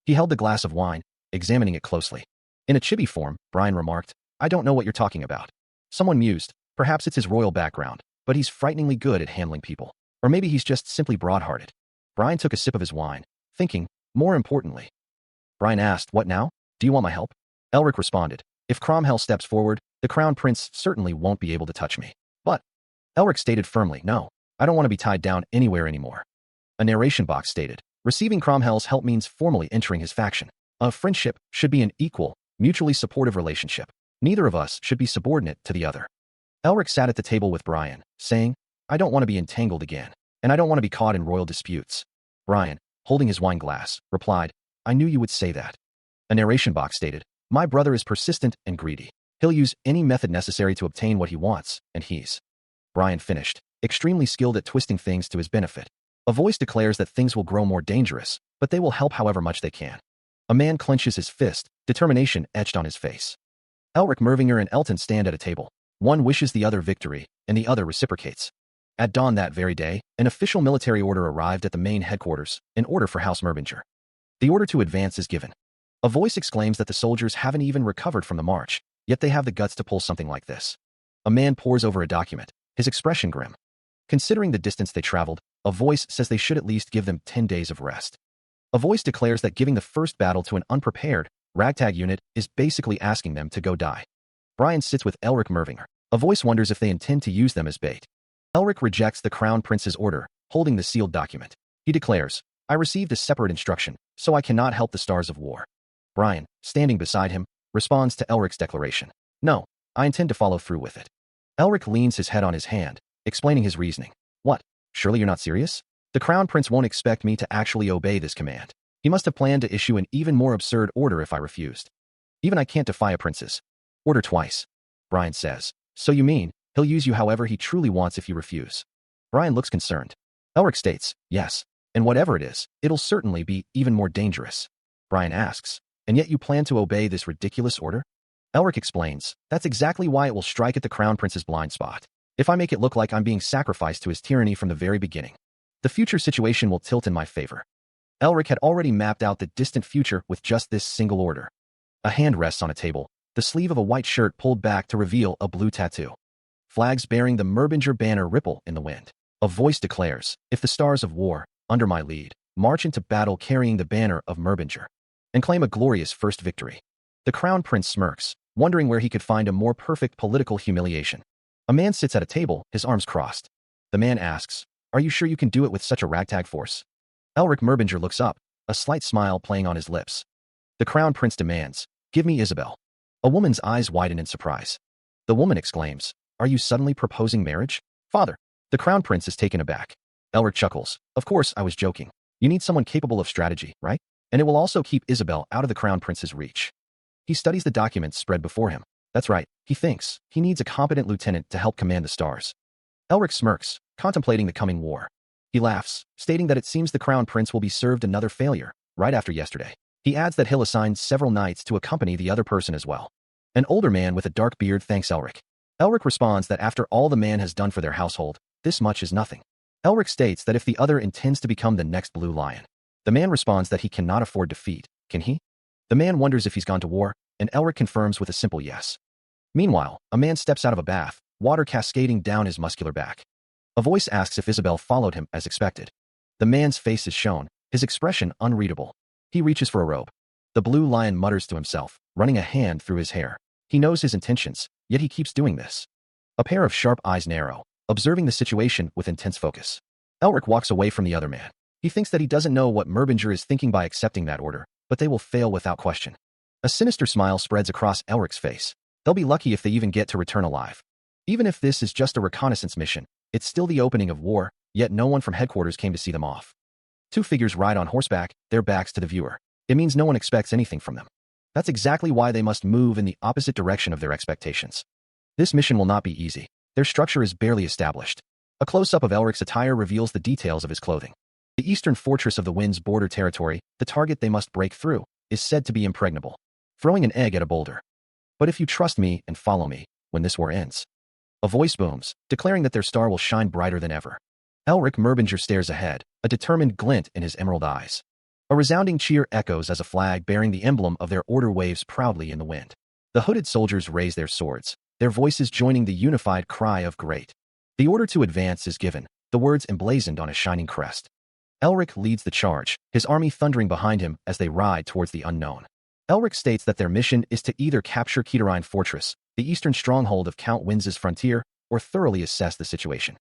He held the glass of wine, examining it closely. In a chibi form, Brian remarked, I don't know what you're talking about. Someone mused, perhaps it's his royal background, but he's frighteningly good at handling people. Or maybe he's just simply broad-hearted. Brian took a sip of his wine, thinking, more importantly. Brian asked, what now? Do you want my help? Elric responded, if Cromwell steps forward, the Crown Prince certainly won't be able to touch me. But Elric stated firmly, no, I don't want to be tied down anywhere anymore. A narration box stated, receiving Cromwell's help means formally entering his faction. A friendship should be an equal, mutually supportive relationship. Neither of us should be subordinate to the other. Elric sat at the table with Brian, saying, I don't want to be entangled again, and I don't want to be caught in royal disputes. Brian, holding his wine glass, replied, I knew you would say that. A narration box stated, my brother is persistent and greedy. He'll use any method necessary to obtain what he wants, and he's. Brian finished, extremely skilled at twisting things to his benefit. A voice declares that things will grow more dangerous, but they will help however much they can. A man clenches his fist, determination etched on his face. Elric Mervinger and Elton stand at a table. One wishes the other victory, and the other reciprocates. At dawn that very day, an official military order arrived at the main headquarters, an order for House Mervinger. The order to advance is given. A voice exclaims that the soldiers haven't even recovered from the march, yet they have the guts to pull something like this. A man pores over a document, his expression grim. Considering the distance they traveled, a voice says they should at least give them 10 days of rest. A voice declares that giving the first battle to an unprepared, ragtag unit is basically asking them to go die. Brian sits with Elric Mervinger. A voice wonders if they intend to use them as bait. Elric rejects the Crown Prince's order, holding the sealed document. He declares, I received a separate instruction, so I cannot help the stars of war. Brian, standing beside him, responds to Elric's declaration. No, I intend to follow through with it. Elric leans his head on his hand, explaining his reasoning. What? Surely you're not serious? The Crown Prince won't expect me to actually obey this command. He must have planned to issue an even more absurd order if I refused. Even I can't defy a prince's order twice. Brian says, so you mean, he'll use you however he truly wants if you refuse? Brian looks concerned. Elric states, yes, and whatever it is, it'll certainly be even more dangerous. Brian asks, and yet you plan to obey this ridiculous order? Elric explains, that's exactly why it will strike at the Crown Prince's blind spot. If I make it look like I'm being sacrificed to his tyranny from the very beginning, the future situation will tilt in my favor. Elric had already mapped out the distant future with just this single order. A hand rests on a table, the sleeve of a white shirt pulled back to reveal a blue tattoo. Flags bearing the Merbinger banner ripple in the wind. A voice declares, if the stars of war, under my lead, march into battle carrying the banner of Merbinger, and claim a glorious first victory. The Crown Prince smirks, wondering where he could find a more perfect political humiliation. A man sits at a table, his arms crossed. The man asks, are you sure you can do it with such a ragtag force? Elric Merbinger looks up, a slight smile playing on his lips. The Crown Prince demands, give me Isabel. A woman's eyes widen in surprise. The woman exclaims, are you suddenly proposing marriage? Father. The Crown Prince is taken aback. Elric chuckles, of course I was joking. You need someone capable of strategy, right? And it will also keep Isabel out of the Crown Prince's reach. He studies the documents spread before him. That's right, he thinks, he needs a competent lieutenant to help command the stars. Elric smirks, contemplating the coming war. He laughs, stating that it seems the Crown Prince will be served another failure, right after yesterday. He adds that he'll assign several knights to accompany the other person as well. An older man with a dark beard thanks Elric. Elric responds that after all the man has done for their household, this much is nothing. Elric states that if the other intends to become the next Blue Lion, the man responds that he cannot afford defeat, can he? The man wonders if he's gone to war, and Elric confirms with a simple yes. Meanwhile, a man steps out of a bath, water cascading down his muscular back. A voice asks if Isabel followed him as expected. The man's face is shown, his expression unreadable. He reaches for a robe. The Blue Lion mutters to himself, running a hand through his hair. He knows his intentions, yet he keeps doing this. A pair of sharp eyes narrow, observing the situation with intense focus. Elric walks away from the other man. He thinks that he doesn't know what Merbinger is thinking by accepting that order, but they will fail without question. A sinister smile spreads across Elric's face. They'll be lucky if they even get to return alive. Even if this is just a reconnaissance mission, it's still the opening of war, yet no one from headquarters came to see them off. Two figures ride on horseback, their backs to the viewer. It means no one expects anything from them. That's exactly why they must move in the opposite direction of their expectations. This mission will not be easy. Their structure is barely established. A close-up of Elric's attire reveals the details of his clothing. The eastern fortress of the Wind's border territory, the target they must break through, is said to be impregnable. Throwing an egg at a boulder. But if you trust me and follow me, when this war ends. A voice booms, declaring that their star will shine brighter than ever. Elric Merbinger stares ahead, a determined glint in his emerald eyes. A resounding cheer echoes as a flag bearing the emblem of their order waves proudly in the wind. The hooded soldiers raise their swords, their voices joining the unified cry of great. The order to advance is given, the words emblazoned on a shining crest. Elric leads the charge, his army thundering behind him as they ride towards the unknown. Elric states that their mission is to either capture Kitarine Fortress, the eastern stronghold of Count Winz's frontier, or thoroughly assess the situation.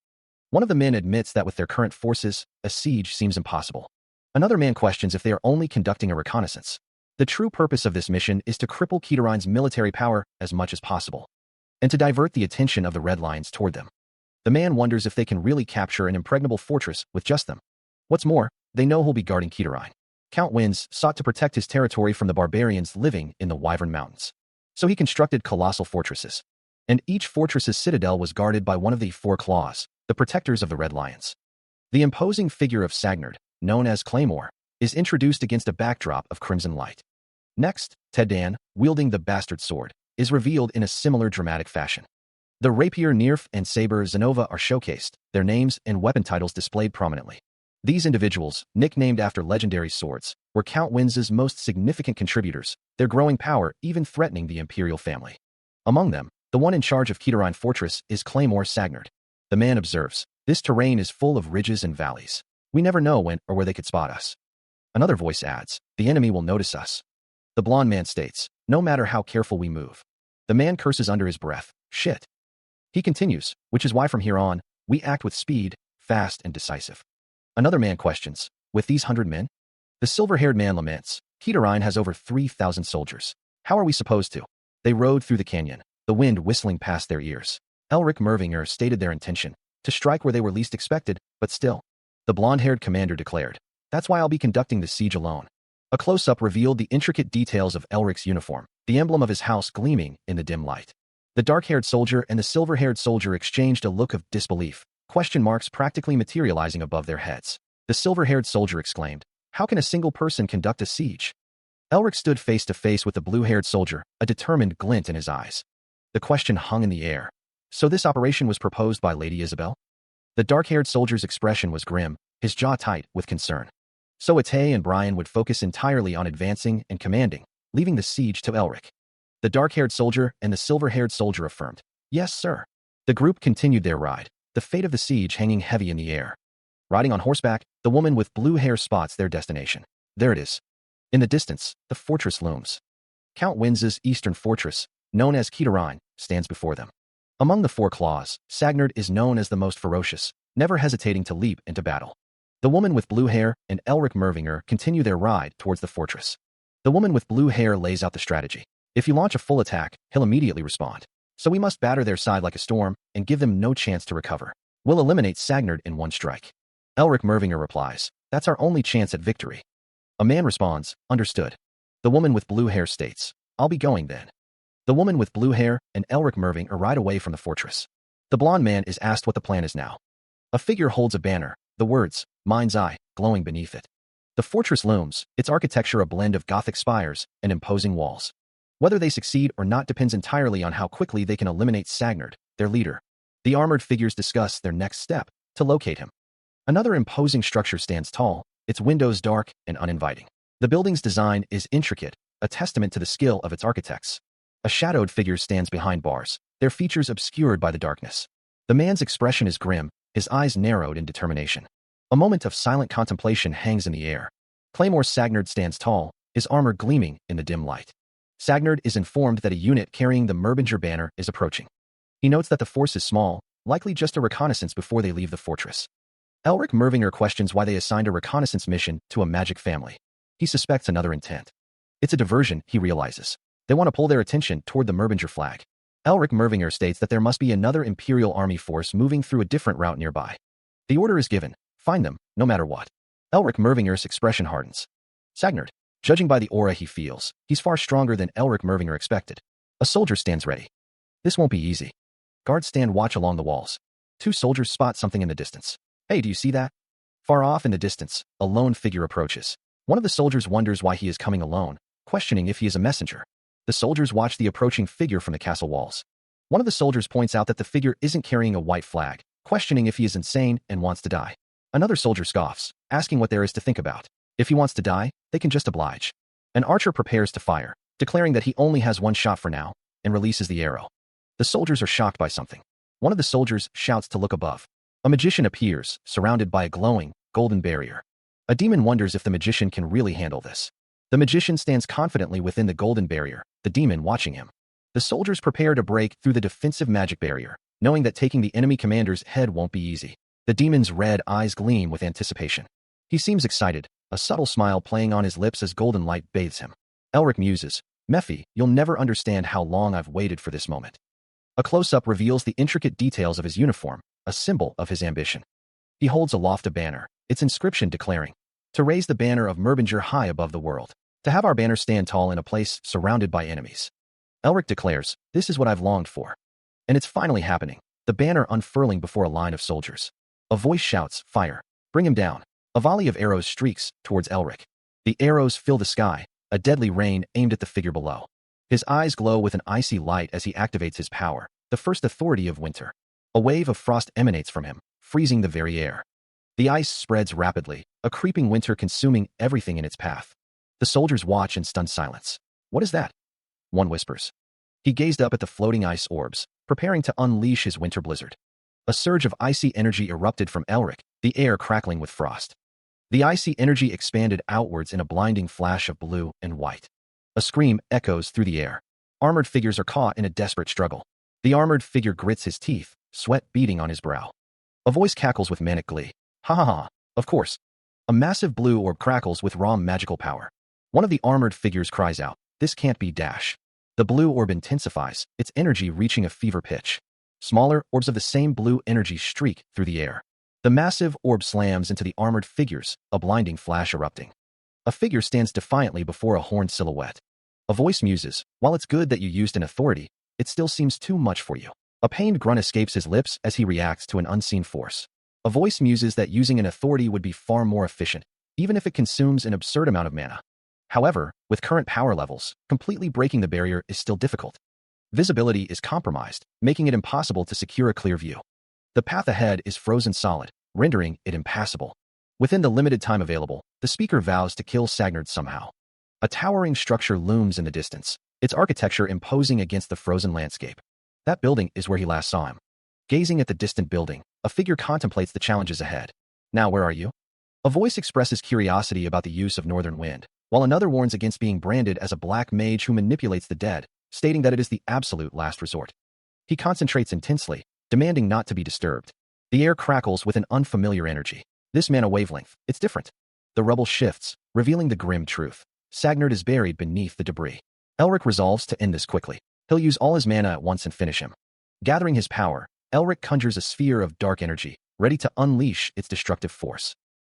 One of the men admits that with their current forces, a siege seems impossible. Another man questions if they are only conducting a reconnaissance. The true purpose of this mission is to cripple Kitarine's military power as much as possible, and to divert the attention of the Red Lions toward them. The man wonders if they can really capture an impregnable fortress with just them. What's more, they know who'll be guarding Kitarine. Count Winz sought to protect his territory from the barbarians living in the Wyvern Mountains. So he constructed colossal fortresses. And each fortress's citadel was guarded by one of the Four Claws, the protectors of the Red Lions. The imposing figure of Sagnard, known as Claymore, is introduced against a backdrop of crimson light. Next, Tedan, wielding the bastard sword, is revealed in a similar dramatic fashion. The rapier Nirf and saber Zenova are showcased, their names and weapon titles displayed prominently. These individuals, nicknamed after legendary swords, were Count Winz's most significant contributors, their growing power even threatening the imperial family. Among them, the one in charge of Kitarine Fortress is Claymore Sagnard. The man observes, "This terrain is full of ridges and valleys. We never know when or where they could spot us." Another voice adds, "The enemy will notice us." The blonde man states, "No matter how careful we move." The man curses under his breath, "Shit." He continues, "Which is why from here on, we act with speed, fast and decisive." Another man questions, "With these 100 men?" The silver-haired man laments, "Kitarine has over 3,000 soldiers. How are we supposed to?" They rode through the canyon, the wind whistling past their ears. Elric Mervinger stated their intention, to strike where they were least expected, but still. The blonde-haired commander declared, "That's why I'll be conducting the siege alone." A close-up revealed the intricate details of Elric's uniform, the emblem of his house gleaming in the dim light. The dark-haired soldier and the silver-haired soldier exchanged a look of disbelief, question marks practically materializing above their heads. The silver-haired soldier exclaimed, "How can a single person conduct a siege?" Elric stood face to face with the blue-haired soldier, a determined glint in his eyes. The question hung in the air. So this operation was proposed by Lady Isabel? The dark-haired soldier's expression was grim, his jaw tight with concern. So Atay and Brian would focus entirely on advancing and commanding, leaving the siege to Elric. The dark-haired soldier and the silver-haired soldier affirmed, "Yes, sir." The group continued their ride, the fate of the siege hanging heavy in the air. Riding on horseback, the woman with blue hair spots their destination. There it is. In the distance, the fortress looms. Count Winz's eastern fortress, known as Kitarine, stands before them. Among the Four Claws, Sagnard is known as the most ferocious, never hesitating to leap into battle. The woman with blue hair and Elric Mervinger continue their ride towards the fortress. The woman with blue hair lays out the strategy. If you launch a full attack, he'll immediately respond. So we must batter their side like a storm and give them no chance to recover. We'll eliminate Sagnard in one strike. Elric Mervinger replies, "That's our only chance at victory." A man responds, "Understood." The woman with blue hair states, "I'll be going then." The woman with blue hair and Elric Mervinger ride away from the fortress. The blonde man is asked what the plan is now. A figure holds a banner, the words, "Mind's Eye," glowing beneath it. The fortress looms, its architecture a blend of Gothic spires and imposing walls. Whether they succeed or not depends entirely on how quickly they can eliminate Sagnard, their leader. The armored figures discuss their next step, to locate him. Another imposing structure stands tall, its windows dark and uninviting. The building's design is intricate, a testament to the skill of its architects. A shadowed figure stands behind bars, their features obscured by the darkness. The man's expression is grim, his eyes narrowed in determination. A moment of silent contemplation hangs in the air. Claymore Sagnard stands tall, his armor gleaming in the dim light. Sagnard is informed that a unit carrying the Merbinger banner is approaching. He notes that the force is small, likely just a reconnaissance before they leave the fortress. Elric Mervinger questions why they assigned a reconnaissance mission to a magic family. He suspects another intent. It's a diversion, he realizes. They want to pull their attention toward the Merbinger flag. Elric Mervinger states that there must be another Imperial Army force moving through a different route nearby. The order is given, find them, no matter what. Elric Mervinger's expression hardens. Sagnard, judging by the aura he feels, he's far stronger than Elric Mervinger expected. A soldier stands ready. This won't be easy. Guards stand watch along the walls. Two soldiers spot something in the distance. "Hey, do you see that?" Far off in the distance, a lone figure approaches. One of the soldiers wonders why he is coming alone, questioning if he is a messenger. The soldiers watch the approaching figure from the castle walls. One of the soldiers points out that the figure isn't carrying a white flag, questioning if he is insane and wants to die. Another soldier scoffs, asking what there is to think about. If he wants to die, they can just oblige. An archer prepares to fire, declaring that he only has one shot for now, and releases the arrow. The soldiers are shocked by something. One of the soldiers shouts to look above. A magician appears, surrounded by a glowing, golden barrier. A demon wonders if the magician can really handle this. The magician stands confidently within the golden barrier, the demon watching him. The soldiers prepare to break through the defensive magic barrier, knowing that taking the enemy commander's head won't be easy. The demon's red eyes gleam with anticipation. He seems excited, a subtle smile playing on his lips as golden light bathes him. Elric muses, Mephi, you'll never understand how long I've waited for this moment. A close-up reveals the intricate details of his uniform, a symbol of his ambition. He holds aloft a banner, its inscription declaring, to raise the banner of Merbinger high above the world, to have our banner stand tall in a place surrounded by enemies. Elric declares, this is what I've longed for. And it's finally happening, the banner unfurling before a line of soldiers. A voice shouts, fire, bring him down. A volley of arrows streaks towards Elric. The arrows fill the sky, a deadly rain aimed at the figure below. His eyes glow with an icy light as he activates his power, the first authority of winter. A wave of frost emanates from him, freezing the very air. The ice spreads rapidly, a creeping winter consuming everything in its path. The soldiers watch in stunned silence. What is that? One whispers. He gazed up at the floating ice orbs, preparing to unleash his winter blizzard. A surge of icy energy erupted from Elric, the air crackling with frost. The icy energy expanded outwards in a blinding flash of blue and white. A scream echoes through the air. Armored figures are caught in a desperate struggle. The armored figure grits his teeth, sweat beading on his brow. A voice cackles with manic glee. Ha ha ha, of course. A massive blue orb crackles with raw magical power. One of the armored figures cries out, this can't be Dash. The blue orb intensifies, its energy reaching a fever pitch. Smaller orbs of the same blue energy streak through the air. The massive orb slams into the armored figures, a blinding flash erupting. A figure stands defiantly before a horned silhouette. A voice muses, while it's good that you used an authority, it still seems too much for you. A pained grunt escapes his lips as he reacts to an unseen force. A voice muses that using an authority would be far more efficient, even if it consumes an absurd amount of mana. However, with current power levels, completely breaking the barrier is still difficult. Visibility is compromised, making it impossible to secure a clear view. The path ahead is frozen solid, rendering it impassable. Within the limited time available, the speaker vows to kill Sagnard somehow. A towering structure looms in the distance, its architecture imposing against the frozen landscape. That building is where he last saw him. Gazing at the distant building, a figure contemplates the challenges ahead. Now where are you? A voice expresses curiosity about the use of northern wind, while another warns against being branded as a black mage who manipulates the dead, stating that it is the absolute last resort. He concentrates intensely, demanding not to be disturbed. The air crackles with an unfamiliar energy. This mana wavelength, it's different. The rubble shifts, revealing the grim truth. Sagnard is buried beneath the debris. Elric resolves to end this quickly. He'll use all his mana at once and finish him. Gathering his power, Elric conjures a sphere of dark energy, ready to unleash its destructive force.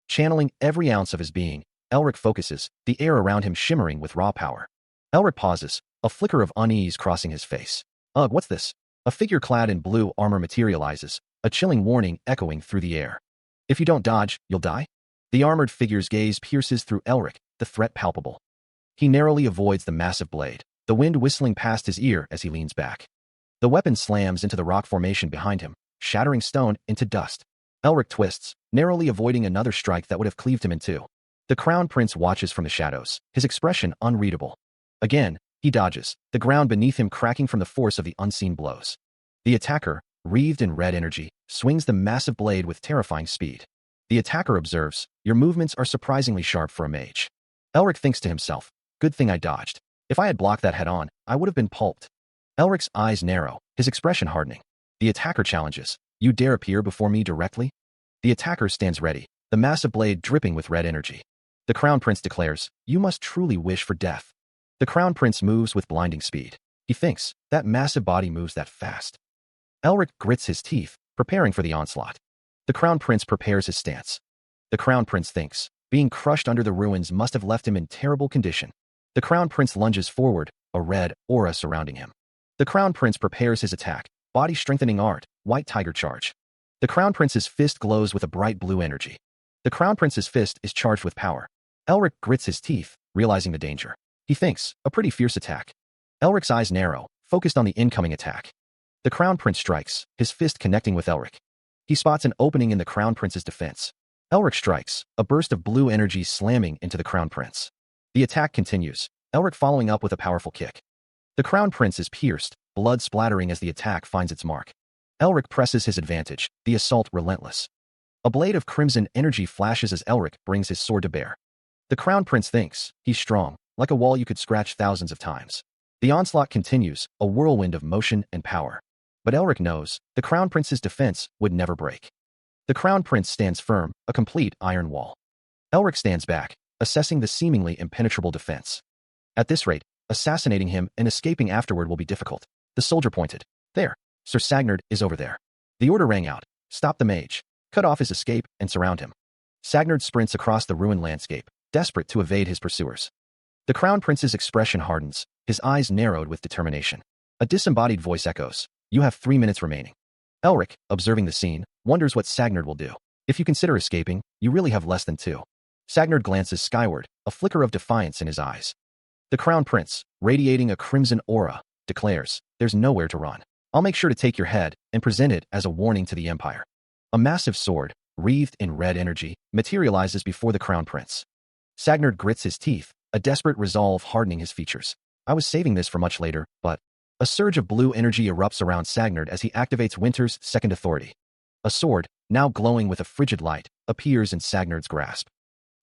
Channeling every ounce of his being, Elric focuses, the air around him shimmering with raw power. Elric pauses, a flicker of unease crossing his face. Ugh, what's this? A figure clad in blue armor materializes, a chilling warning echoing through the air. If you don't dodge, you'll die? The armored figure's gaze pierces through Elric, the threat palpable. He narrowly avoids the massive blade, the wind whistling past his ear as he leans back. The weapon slams into the rock formation behind him, shattering stone into dust. Elric twists, narrowly avoiding another strike that would have cleaved him in two. The Crown Prince watches from the shadows, his expression unreadable. Again, he dodges, the ground beneath him cracking from the force of the unseen blows. The attacker, wreathed in red energy, swings the massive blade with terrifying speed. The attacker observes, your movements are surprisingly sharp for a mage. Elric thinks to himself, good thing I dodged. If I had blocked that head on, I would have been pulped. Elric's eyes narrow, his expression hardening. The attacker challenges, you dare appear before me directly? The attacker stands ready, the massive blade dripping with red energy. The Crown Prince declares, you must truly wish for death. The Crown Prince moves with blinding speed. He thinks, that massive body moves that fast. Elric grits his teeth, preparing for the onslaught. The Crown Prince prepares his stance. The Crown Prince thinks, being crushed under the ruins must have left him in terrible condition. The Crown Prince lunges forward, a red aura surrounding him. The Crown Prince prepares his attack, body strengthening art, white tiger charge. The Crown Prince's fist glows with a bright blue energy. The Crown Prince's fist is charged with power. Elric grits his teeth, realizing the danger. He thinks, a pretty fierce attack. Elric's eyes narrow, focused on the incoming attack. The Crown Prince strikes, his fist connecting with Elric. He spots an opening in the Crown Prince's defense. Elric strikes, a burst of blue energy slamming into the Crown Prince. The attack continues, Elric following up with a powerful kick. The Crown Prince is pierced, blood splattering as the attack finds its mark. Elric presses his advantage, the assault relentless. A blade of crimson energy flashes as Elric brings his sword to bear. The Crown Prince thinks he's strong, like a wall you could scratch thousands of times. The onslaught continues, a whirlwind of motion and power. But Elric knows the Crown Prince's defense would never break. The Crown Prince stands firm, a complete iron wall. Elric stands back, assessing the seemingly impenetrable defense. At this rate, assassinating him and escaping afterward will be difficult. The soldier pointed. There, Sir Sagnard is over there. The order rang out. Stop the mage. Cut off his escape and surround him. Sagnard sprints across the ruined landscape, desperate to evade his pursuers. The Crown Prince's expression hardens, his eyes narrowed with determination. A disembodied voice echoes. You have 3 minutes remaining. Elric, observing the scene, wonders what Sagnard will do. If you consider escaping, you really have less than 2. Sagnard glances skyward, a flicker of defiance in his eyes. The Crown Prince, radiating a crimson aura, declares, there's nowhere to run. I'll make sure to take your head and present it as a warning to the Empire. A massive sword, wreathed in red energy, materializes before the Crown Prince. Sagnard grits his teeth, a desperate resolve hardening his features. I was saving this for much later, but... A surge of blue energy erupts around Sagnard as he activates Winter's second authority. A sword, now glowing with a frigid light, appears in Sagnard's grasp.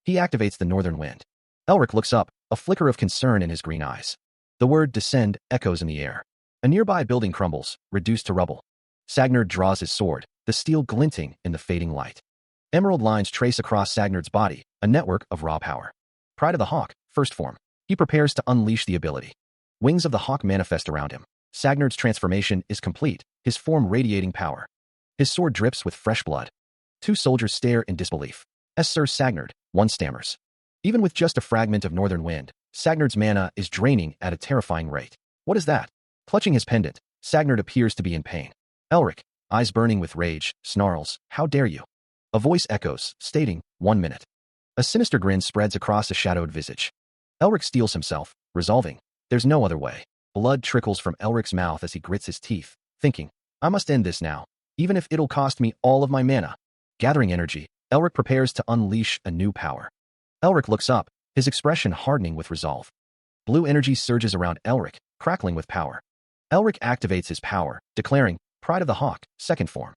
He activates the northern wind. Elric looks up, a flicker of concern in his green eyes. The word descend echoes in the air. A nearby building crumbles, reduced to rubble. Sagnard draws his sword, the steel glinting in the fading light. Emerald lines trace across Sagnard's body, a network of raw power. Pride of the Hawk, first form. He prepares to unleash the ability. Wings of the hawk manifest around him. Sagnard's transformation is complete, his form radiating power. His sword drips with fresh blood. 2 soldiers stare in disbelief. As Sir Sagnard, one stammers. Even with just a fragment of northern wind, Sagnard's mana is draining at a terrifying rate. What is that? Clutching his pendant, Sagnard appears to be in pain. Elric, eyes burning with rage, snarls, how dare you? A voice echoes, stating, 1 minute. A sinister grin spreads across a shadowed visage. Elric steels himself, resolving. There's no other way. Blood trickles from Elric's mouth as he grits his teeth, thinking, I must end this now, even if it'll cost me all of my mana. Gathering energy, Elric prepares to unleash a new power. Elric looks up, his expression hardening with resolve. Blue energy surges around Elric, crackling with power. Elric activates his power, declaring, Pride of the Hawk, second form.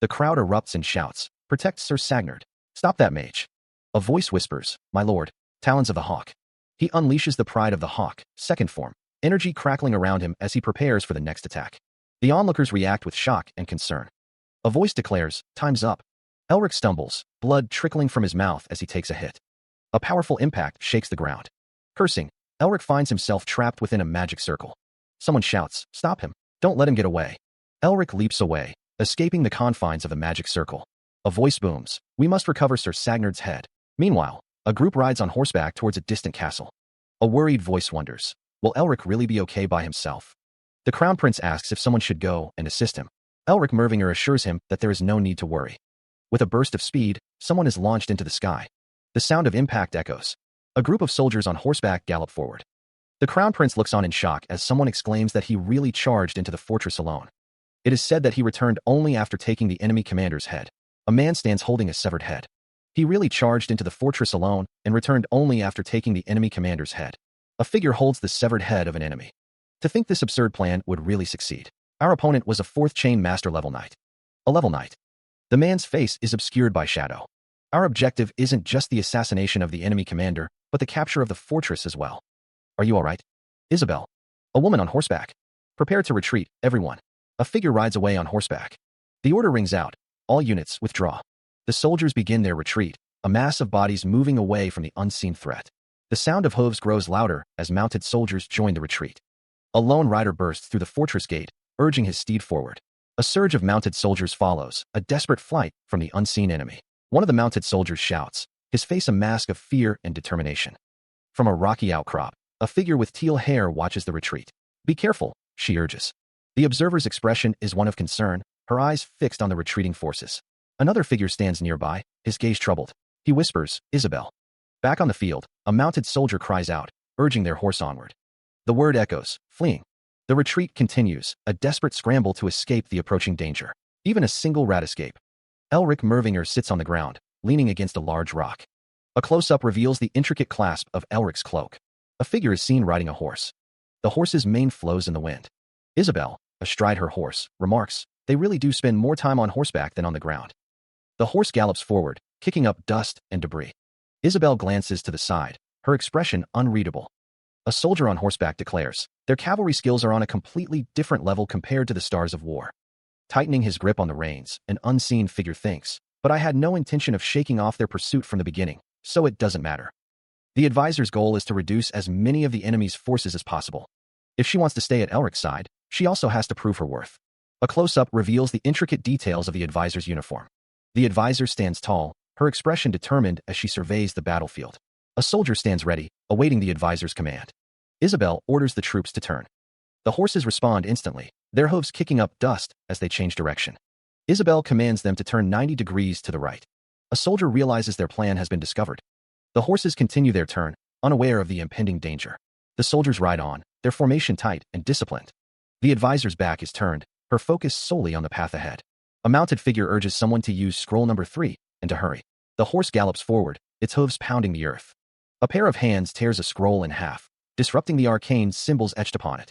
The crowd erupts and shouts, Protect Sir Sagnard. Stop that mage. A voice whispers, My lord, Talons of the Hawk. He unleashes the Pride of the Hawk, second form, energy crackling around him as he prepares for the next attack. The onlookers react with shock and concern. A voice declares, Time's up. Elric stumbles, blood trickling from his mouth as he takes a hit. A powerful impact shakes the ground. Cursing, Elric finds himself trapped within a magic circle. Someone shouts, Stop him. Don't let him get away. Elric leaps away, escaping the confines of the magic circle. A voice booms, We must recover Sir Sagnard's head. Meanwhile, a group rides on horseback towards a distant castle. A worried voice wonders, will Elric really be okay by himself? The Crown Prince asks if someone should go and assist him. Elric Mervinger assures him that there is no need to worry. With a burst of speed, someone is launched into the sky. The sound of impact echoes. A group of soldiers on horseback gallop forward. The Crown Prince looks on in shock as someone exclaims that he really charged into the fortress alone. It is said that he returned only after taking the enemy commander's head. A man stands holding a severed head. He really charged into the fortress alone and returned only after taking the enemy commander's head. A figure holds the severed head of an enemy. To think this absurd plan would really succeed. Our opponent was a 4th chain master level knight. A level knight. The man's face is obscured by shadow. Our objective isn't just the assassination of the enemy commander, but the capture of the fortress as well. Are you all right? Isabel. A woman on horseback. Prepare to retreat, everyone. A figure rides away on horseback. The order rings out. All units withdraw. The soldiers begin their retreat, a mass of bodies moving away from the unseen threat. The sound of hooves grows louder as mounted soldiers join the retreat. A lone rider bursts through the fortress gate, urging his steed forward. A surge of mounted soldiers follows, a desperate flight from the unseen enemy. One of the mounted soldiers shouts, his face a mask of fear and determination. From a rocky outcrop, a figure with teal hair watches the retreat. Be careful, she urges. The observer's expression is one of concern, her eyes fixed on the retreating forces. Another figure stands nearby, his gaze troubled. He whispers, Isabel. Back on the field, a mounted soldier cries out, urging their horse onward. The word echoes, fleeing. The retreat continues, a desperate scramble to escape the approaching danger. Even a single rat escape. Elric Mervinger sits on the ground, leaning against a large rock. A close-up reveals the intricate clasp of Elric's cloak. A figure is seen riding a horse. The horse's mane flows in the wind. Isabel, astride her horse, remarks, they really do spend more time on horseback than on the ground. The horse gallops forward, kicking up dust and debris. Isabel glances to the side, her expression unreadable. A soldier on horseback declares, their cavalry skills are on a completely different level compared to the stars of war. Tightening his grip on the reins, an unseen figure thinks, but I had no intention of shaking off their pursuit from the beginning, so it doesn't matter. The advisor's goal is to reduce as many of the enemy's forces as possible. If she wants to stay at Elric's side, she also has to prove her worth. A close-up reveals the intricate details of the advisor's uniform. The advisor stands tall, her expression determined as she surveys the battlefield. A soldier stands ready, awaiting the advisor's command. Isabel orders the troops to turn. The horses respond instantly, their hooves kicking up dust as they change direction. Isabel commands them to turn 90 degrees to the right. A soldier realizes their plan has been discovered. The horses continue their turn, unaware of the impending danger. The soldiers ride on, their formation tight and disciplined. The advisor's back is turned, her focus solely on the path ahead. A mounted figure urges someone to use scroll number 3 and to hurry. The horse gallops forward, its hooves pounding the earth. A pair of hands tears a scroll in half, disrupting the arcane symbols etched upon it.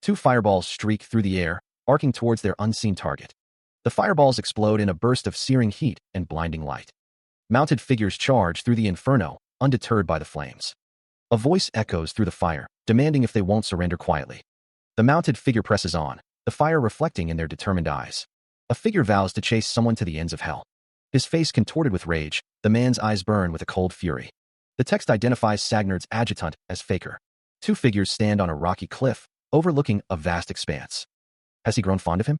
2 fireballs streak through the air, arcing towards their unseen target. The fireballs explode in a burst of searing heat and blinding light. Mounted figures charge through the inferno, undeterred by the flames. A voice echoes through the fire, demanding if they won't surrender quietly. The mounted figure presses on, the fire reflecting in their determined eyes. A figure vows to chase someone to the ends of hell. His face contorted with rage, the man's eyes burn with a cold fury. The text identifies Sagnard's adjutant as Faker. 2 figures stand on a rocky cliff, overlooking a vast expanse. Has he grown fond of him?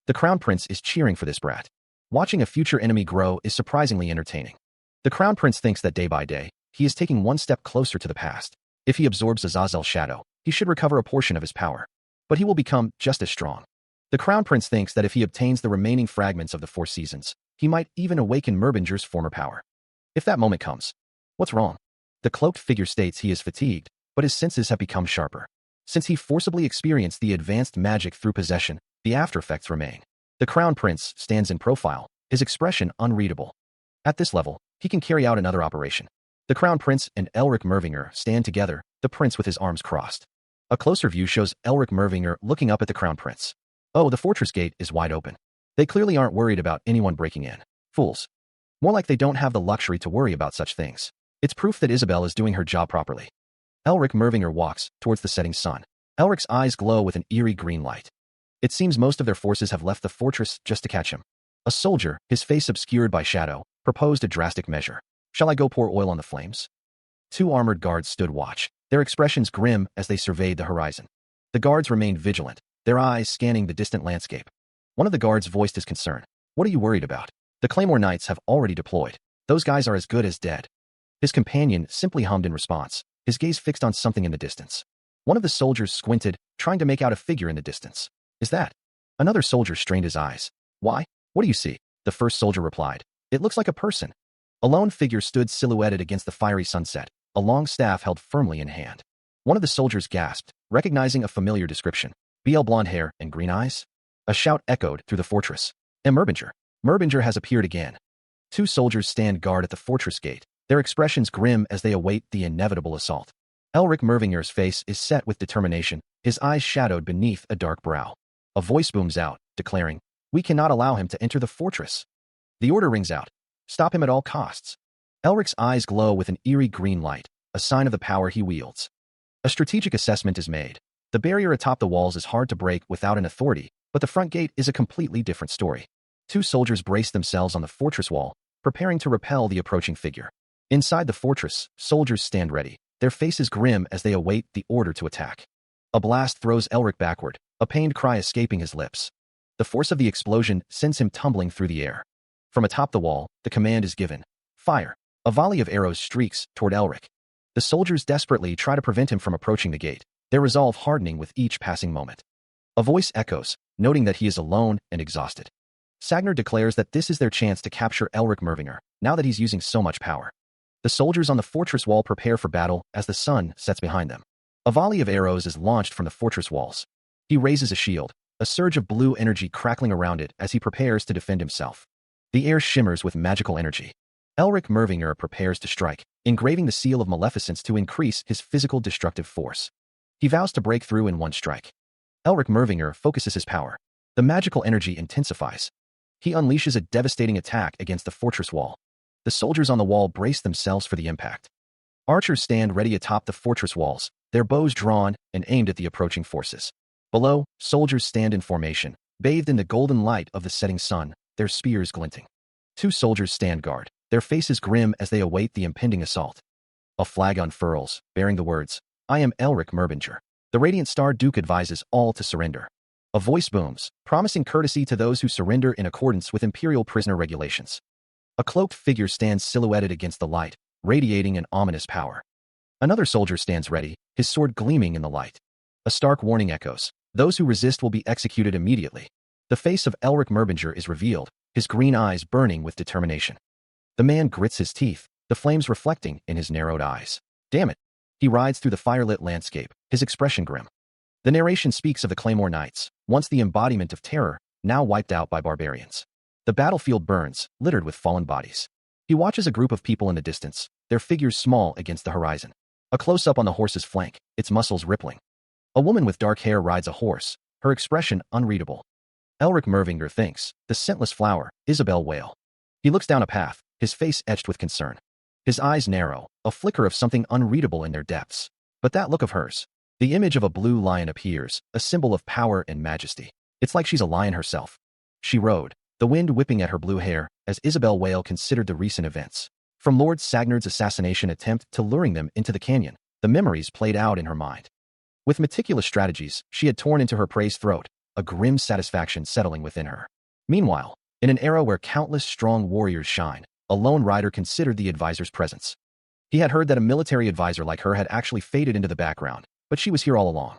The Crown Prince is cheering for this brat. Watching a future enemy grow is surprisingly entertaining. The Crown Prince thinks that day by day, he is taking one step closer to the past. If he absorbs Azazel's shadow, he should recover a portion of his power. But he will become just as strong. The Crown Prince thinks that if he obtains the remaining fragments of the 4 seasons, he might even awaken Mirbinger's former power. If that moment comes, what's wrong? The cloaked figure states he is fatigued, but his senses have become sharper. Since he forcibly experienced the advanced magic through possession, the aftereffects remain. The Crown Prince stands in profile, his expression unreadable. At this level, he can carry out another operation. The Crown Prince and Elric Mervinger stand together, the prince with his arms crossed. A closer view shows Elric Mervinger looking up at the Crown Prince. Oh, the fortress gate is wide open. They clearly aren't worried about anyone breaking in. Fools. More like they don't have the luxury to worry about such things. It's proof that Isabel is doing her job properly. Elric Mervinger walks towards the setting sun. Elric's eyes glow with an eerie green light. It seems most of their forces have left the fortress just to catch him. A soldier, his face obscured by shadow, proposed a drastic measure. Shall I go pour oil on the flames? 2 armored guards stood watch, their expressions grim as they surveyed the horizon. The guards remained vigilant, their eyes scanning the distant landscape. One of the guards voiced his concern. What are you worried about? The Claymore Knights have already deployed. Those guys are as good as dead. His companion simply hummed in response, his gaze fixed on something in the distance. One of the soldiers squinted, trying to make out a figure in the distance. Is that? Another soldier strained his eyes. Why? What do you see? The first soldier replied. It looks like a person. A lone figure stood silhouetted against the fiery sunset, a long staff held firmly in hand. One of the soldiers gasped, recognizing a familiar description. BL blonde hair and green eyes? A shout echoed through the fortress. Mirbinger. Mirbinger has appeared again. 2 soldiers stand guard at the fortress gate, their expressions grim as they await the inevitable assault. Elric Mervinger's face is set with determination, his eyes shadowed beneath a dark brow. A voice booms out, declaring, we cannot allow him to enter the fortress. The order rings out. Stop him at all costs. Elric's eyes glow with an eerie green light, a sign of the power he wields. A strategic assessment is made. The barrier atop the walls is hard to break without an authority, but the front gate is a completely different story. 2 soldiers brace themselves on the fortress wall, preparing to repel the approaching figure. Inside the fortress, soldiers stand ready, their faces grim as they await the order to attack. A blast throws Elric backward, a pained cry escaping his lips. The force of the explosion sends him tumbling through the air. From atop the wall, the command is given. Fire. A volley of arrows streaks toward Elric. The soldiers desperately try to prevent him from approaching the gate, their resolve hardening with each passing moment. A voice echoes, noting that he is alone and exhausted. Sagnard declares that this is their chance to capture Elric Mervinger, now that he's using so much power. The soldiers on the fortress wall prepare for battle as the sun sets behind them. A volley of arrows is launched from the fortress walls. He raises a shield, a surge of blue energy crackling around it as he prepares to defend himself. The air shimmers with magical energy. Elric Mervinger prepares to strike, engraving the seal of maleficence to increase his physical destructive force. He vows to break through in one strike. Elric Mervinger focuses his power. The magical energy intensifies. He unleashes a devastating attack against the fortress wall. The soldiers on the wall brace themselves for the impact. Archers stand ready atop the fortress walls, their bows drawn and aimed at the approaching forces. Below, soldiers stand in formation, bathed in the golden light of the setting sun, their spears glinting. 2 soldiers stand guard, their faces grim as they await the impending assault. A flag unfurls, bearing the words, "I am Elric Merbinger." The Radiant Star Duke advises all to surrender. A voice booms, promising courtesy to those who surrender in accordance with Imperial prisoner regulations. A cloaked figure stands silhouetted against the light, radiating an ominous power. Another soldier stands ready, his sword gleaming in the light. A stark warning echoes, those who resist will be executed immediately. The face of Elric Merbinger is revealed, his green eyes burning with determination. The man grits his teeth, the flames reflecting in his narrowed eyes. Damn it! He rides through the firelit landscape, his expression grim. The narration speaks of the Claymore Knights, once the embodiment of terror, now wiped out by barbarians. The battlefield burns, littered with fallen bodies. He watches a group of people in the distance, their figures small against the horizon. A close-up on the horse's flank, its muscles rippling. A woman with dark hair rides a horse, her expression unreadable. Elric Merbinger thinks, the scentless flower, Isabel Whale. He looks down a path, his face etched with concern. His eyes narrow, a flicker of something unreadable in their depths. But that look of hers. The image of a blue lion appears, a symbol of power and majesty. It's like she's a lion herself. She rode, the wind whipping at her blue hair, as Isabel Whale considered the recent events. From Lord Sagnard's assassination attempt to luring them into the canyon, the memories played out in her mind. With meticulous strategies, she had torn into her prey's throat, a grim satisfaction settling within her. Meanwhile, in an era where countless strong warriors shine, a lone rider considered the advisor's presence. He had heard that a military advisor like her had actually faded into the background, but she was here all along.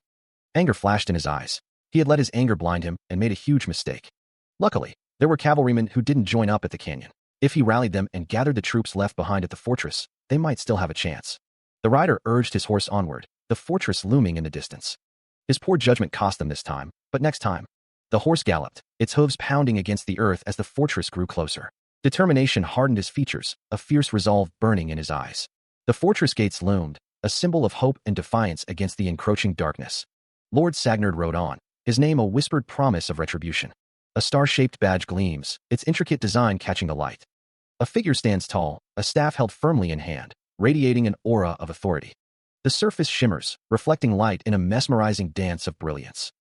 Anger flashed in his eyes. He had let his anger blind him and made a huge mistake. Luckily, there were cavalrymen who didn't join up at the canyon. If he rallied them and gathered the troops left behind at the fortress, they might still have a chance. The rider urged his horse onward, the fortress looming in the distance. His poor judgment cost them this time, but next time. The horse galloped, its hooves pounding against the earth as the fortress grew closer. Determination hardened his features, a fierce resolve burning in his eyes. The fortress gates loomed, a symbol of hope and defiance against the encroaching darkness. Lord Sagnard rode on, his name a whispered promise of retribution. A star-shaped badge gleams, its intricate design catching the light. A figure stands tall, a staff held firmly in hand, radiating an aura of authority. The surface shimmers, reflecting light in a mesmerizing dance of brilliance.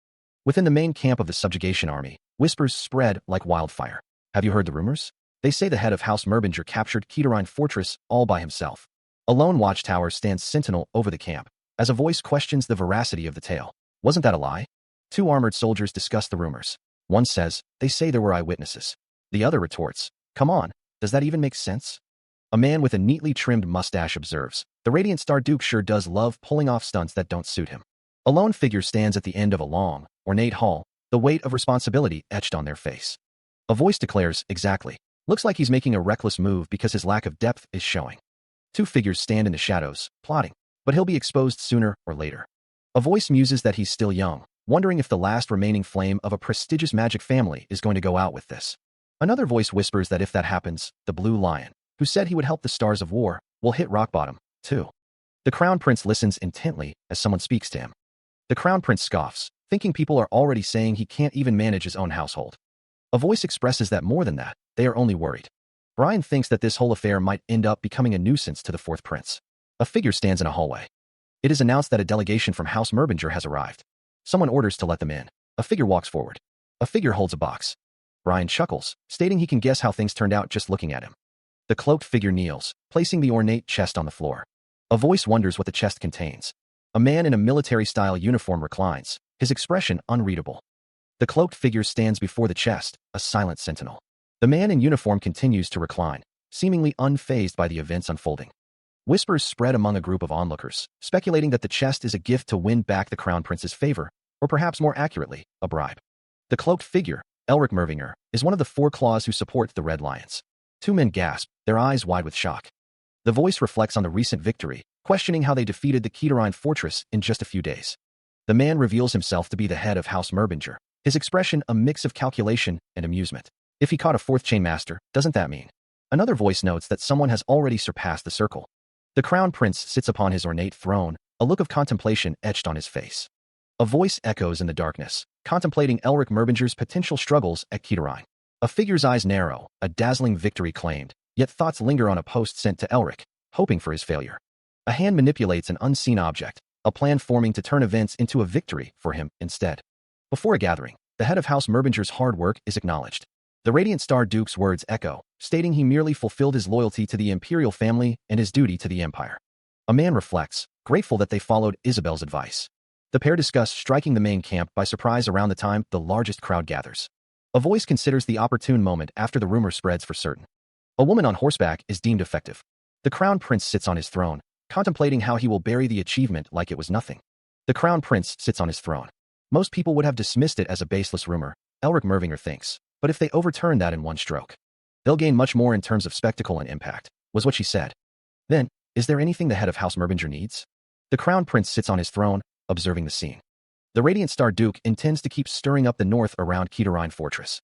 Within the main camp of the subjugation army, whispers spread like wildfire. Have you heard the rumors? They say the head of House Merbinger captured Keterine Fortress all by himself. A lone watchtower stands sentinel over the camp, as a voice questions the veracity of the tale. Wasn't that a lie? 2 armored soldiers discuss the rumors. One says, they say there were eyewitnesses. The other retorts, come on, does that even make sense? A man with a neatly trimmed mustache observes, the Radiant Star Duke sure does love pulling off stunts that don't suit him. A lone figure stands at the end of a long, ornate hall, the weight of responsibility etched on their face. A voice declares, exactly. Looks like he's making a reckless move because his lack of depth is showing. 2 figures stand in the shadows, plotting, but he'll be exposed sooner or later. A voice muses that he's still young, wondering if the last remaining flame of a prestigious magic family is going to go out with this. Another voice whispers that if that happens, the Blue Lion, who said he would help the Stars of War, will hit rock bottom, too. The Crown Prince listens intently as someone speaks to him. The Crown Prince scoffs, thinking people are already saying he can't even manage his own household. A voice expresses that more than that, they are only worried. Brian thinks that this whole affair might end up becoming a nuisance to the 4th Prince. A figure stands in a hallway. It is announced that a delegation from House Merbinger has arrived. Someone orders to let them in. A figure walks forward. A figure holds a box. Brian chuckles, stating he can guess how things turned out just looking at him. The cloaked figure kneels, placing the ornate chest on the floor. A voice wonders what the chest contains. A man in a military-style uniform reclines, his expression unreadable. The cloaked figure stands before the chest, a silent sentinel. The man in uniform continues to recline, seemingly unfazed by the events unfolding. Whispers spread among a group of onlookers, speculating that the chest is a gift to win back the Crown Prince's favor, or perhaps more accurately, a bribe. The cloaked figure, Elric Merbinger, is one of the 4 claws who support the Red Lions. 2 men gasp, their eyes wide with shock. The voice reflects on the recent victory, questioning how they defeated the Keterine Fortress in just a few days. The man reveals himself to be the head of House Merbinger, his expression a mix of calculation and amusement. If he caught a 4th Chainmaster, doesn't that mean? Another voice notes that someone has already surpassed the circle. The Crown Prince sits upon his ornate throne, a look of contemplation etched on his face. A voice echoes in the darkness, contemplating Elric Merbinger's potential struggles at Keterine. A figure's eyes narrow, a dazzling victory claimed, yet thoughts linger on a post sent to Elric, hoping for his failure. A hand manipulates an unseen object, a plan forming to turn events into a victory for him instead. Before a gathering, the head of House Merbinger's hard work is acknowledged. The Radiant Star Duke's words echo, stating he merely fulfilled his loyalty to the imperial family and his duty to the empire. A man reflects, grateful that they followed Isabel's advice. The pair discuss striking the main camp by surprise around the time the largest crowd gathers. A voice considers the opportune moment after the rumor spreads for certain. A woman on horseback is deemed effective. The crown prince sits on his throne, contemplating how he will bury the achievement like it was nothing. The crown prince sits on his throne. Most people would have dismissed it as a baseless rumor, Elric Mervinger thinks, but if they overturn that in one stroke, they'll gain much more in terms of spectacle and impact, was what she said. Then, is there anything the head of House Mervinger needs? The crown prince sits on his throne, observing the scene. The Radiant Star Duke intends to keep stirring up the north around Keterine Fortress.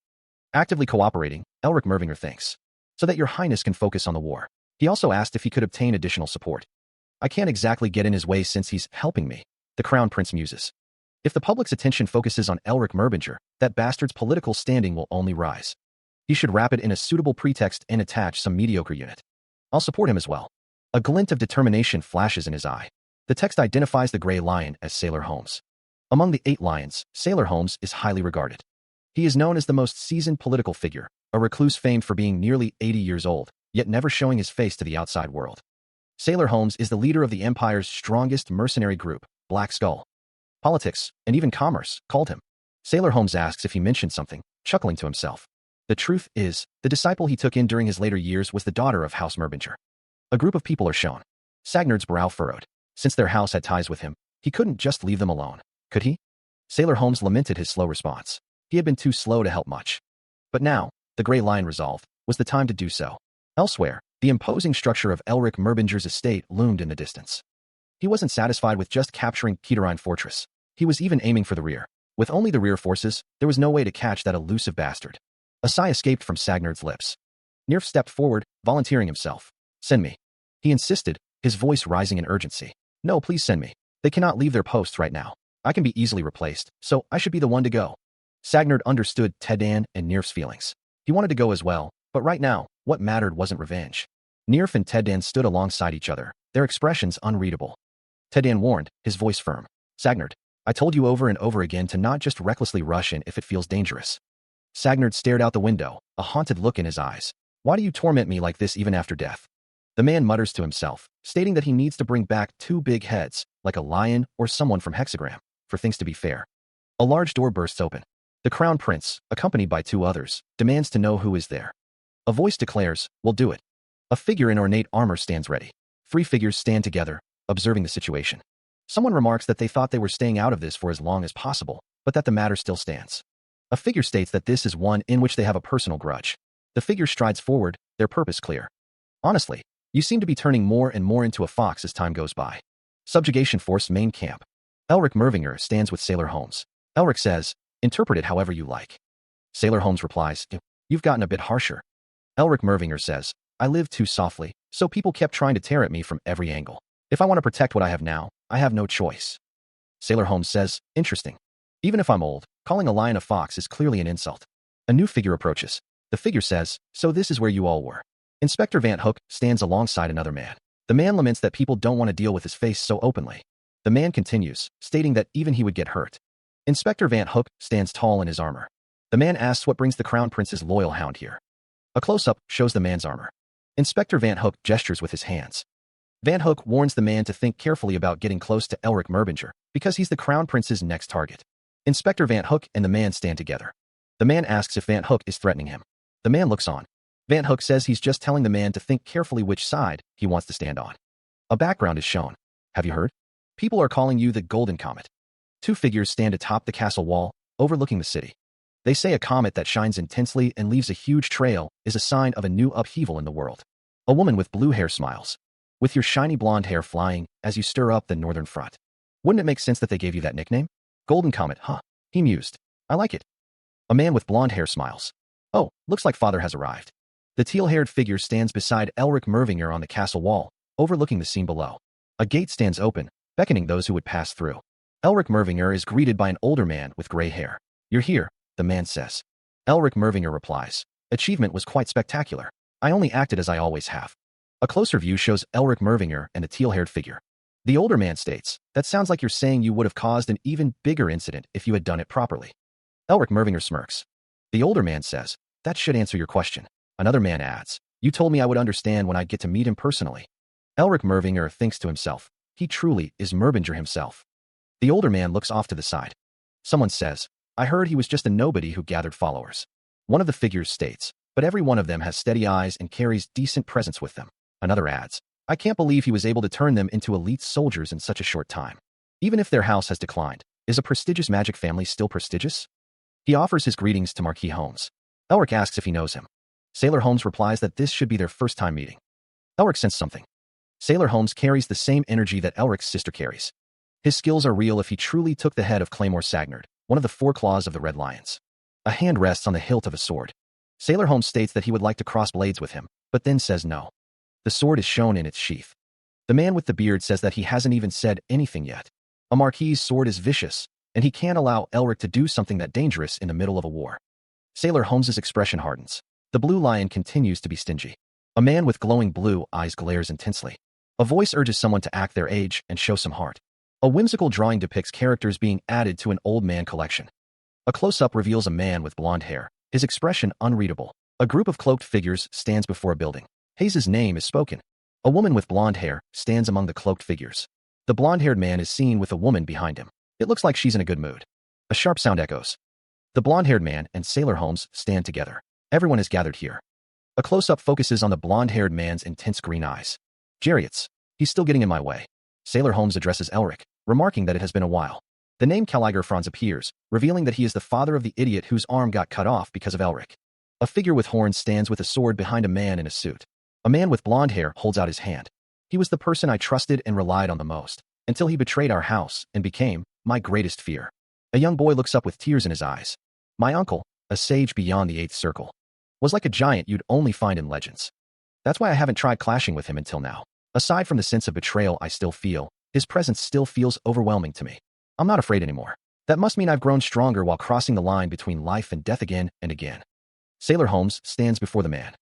Actively cooperating, Elric Mervinger thinks, so that your highness can focus on the war. He also asked if he could obtain additional support. I can't exactly get in his way since he's helping me, the crown prince muses. If the public's attention focuses on Elric Mervinger, that bastard's political standing will only rise. He should wrap it in a suitable pretext and attach some mediocre unit. I'll support him as well. A glint of determination flashes in his eye. The text identifies the Grey Lion as Sailor Holmes. Among the 8 lions, Sailor Holmes is highly regarded. He is known as the most seasoned political figure, a recluse famed for being nearly 80 years old, yet never showing his face to the outside world. Sailor Holmes is the leader of the Empire's strongest mercenary group, Black Skull. Politics, and even commerce, called him. Sailor Holmes asks if he mentioned something, chuckling to himself. The truth is, the disciple he took in during his later years was the daughter of House Merbinger. A group of people are shown. Sagnard's brow furrowed. Since their house had ties with him, he couldn't just leave them alone, could he? Sailor Holmes lamented his slow response. He had been too slow to help much. But now, the Grey Lion resolved, was the time to do so. Elsewhere, the imposing structure of Elric Merbinger's estate loomed in the distance. He wasn't satisfied with just capturing Keterine Fortress. He was even aiming for the rear. With only the rear forces, there was no way to catch that elusive bastard. A sigh escaped from Sagnard's lips. Nirf stepped forward, volunteering himself. Send me. He insisted, his voice rising in urgency. No, please send me. They cannot leave their posts right now. I can be easily replaced, so I should be the one to go. Sagnard understood Tedan and Nirf's feelings. He wanted to go as well, but right now, what mattered wasn't revenge. Nirf and Tedan stood alongside each other, their expressions unreadable. Tedan warned, his voice firm. Sagnard, I told you over and over again to not just recklessly rush in if it feels dangerous. Sagnard stared out the window, a haunted look in his eyes. Why do you torment me like this even after death? The man mutters to himself, stating that he needs to bring back 2 big heads, like a lion or someone from Hexagram, for things to be fair. A large door bursts open. The crown prince, accompanied by 2 others, demands to know who is there. A voice declares, we'll do it. A figure in ornate armor stands ready. 3 figures stand together, observing the situation. Someone remarks that they thought they were staying out of this for as long as possible, but that the matter still stands. A figure states that this is one in which they have a personal grudge. The figure strides forward, their purpose clear. Honestly, you seem to be turning more and more into a fox as time goes by. Subjugation Force main camp. Elric Mervinger stands with Sailor Holmes. Elric says, interpret it however you like. Sailor Holmes replies, you've gotten a bit harsher. Elric Mervinger says, I lived too softly, so people kept trying to tear at me from every angle. If I want to protect what I have now, I have no choice. Sailor Holmes says, interesting. Even if I'm old, calling a lion a fox is clearly an insult. A new figure approaches. The figure says, so this is where you all were. Inspector Van Hook stands alongside another man. The man laments that people don't want to deal with his face so openly. The man continues, stating that even he would get hurt. Inspector Van Hook stands tall in his armor. The man asks what brings the Crown Prince's loyal hound here. A close-up shows the man's armor. Inspector Van Hook gestures with his hands. Van Hook warns the man to think carefully about getting close to Elric Merbinger, because he's the Crown Prince's next target. Inspector Van Hook and the man stand together. The man asks if Van Hook is threatening him. The man looks on. Van Hook says he's just telling the man to think carefully which side he wants to stand on. A background is shown. Have you heard? People are calling you the Golden Comet. 2 figures stand atop the castle wall, overlooking the city. They say a comet that shines intensely and leaves a huge trail is a sign of a new upheaval in the world. A woman with blue hair smiles. With your shiny blonde hair flying as you stir up the northern front. Wouldn't it make sense that they gave you that nickname? Golden Comet, huh? He mused. I like it. A man with blonde hair smiles. Oh, looks like father has arrived. The teal-haired figure stands beside Elric Mervinger on the castle wall, overlooking the scene below. A gate stands open, beckoning those who would pass through. Elric Mervinger is greeted by an older man with gray hair. You're here, the man says. Elric Mervinger replies. Achievement was quite spectacular. I only acted as I always have. A closer view shows Elric Mervinger and a teal-haired figure. The older man states, that sounds like you're saying you would have caused an even bigger incident if you had done it properly. Elric Mervinger smirks. The older man says, that should answer your question. Another man adds, you told me I would understand when I get to meet him personally. Elric Mervinger thinks to himself, he truly is Mervinger himself. The older man looks off to the side. Someone says, I heard he was just a nobody who gathered followers. One of the figures states, but every one of them has steady eyes and carries decent presence with them. Another adds, I can't believe he was able to turn them into elite soldiers in such a short time. Even if their house has declined, is a prestigious magic family still prestigious? He offers his greetings to Marquis Holmes. Elric asks if he knows him. Sailor Holmes replies that this should be their first time meeting. Elric sensed something. Sailor Holmes carries the same energy that Elric's sister carries. His skills are real if he truly took the head of Claymore Sagnard, one of the 4 claws of the Red Lions. A hand rests on the hilt of a sword. Sailor Holmes states that he would like to cross blades with him, but then says no. The sword is shown in its sheath. The man with the beard says that he hasn't even said anything yet. A Marquis's sword is vicious, and he can't allow Elric to do something that dangerous in the middle of a war. Sailor Holmes's expression hardens. The Blue Lion continues to be stingy. A man with glowing blue eyes glares intensely. A voice urges someone to act their age and show some heart. A whimsical drawing depicts characters being added to an old man collection. A close-up reveals a man with blonde hair, his expression unreadable. A group of cloaked figures stands before a building. Hayes's name is spoken. A woman with blonde hair stands among the cloaked figures. The blonde-haired man is seen with a woman behind him. It looks like she's in a good mood. A sharp sound echoes. The blonde-haired man and Sailor Holmes stand together. Everyone is gathered here. A close-up focuses on the blonde-haired man's intense green eyes. Chariots. He's still getting in my way. Sailor Holmes addresses Elric, remarking that it has been a while. The name Caliger Franz appears, revealing that he is the father of the idiot whose arm got cut off because of Elric. A figure with horns stands with a sword behind a man in a suit. A man with blonde hair holds out his hand. He was the person I trusted and relied on the most, until he betrayed our house and became my greatest fear. A young boy looks up with tears in his eyes. My uncle, a sage beyond the 8th circle, was like a giant you'd only find in legends. That's why I haven't tried clashing with him until now. Aside from the sense of betrayal I still feel, his presence still feels overwhelming to me. I'm not afraid anymore. That must mean I've grown stronger while crossing the line between life and death again and again. Sailor Holmes stands before the man.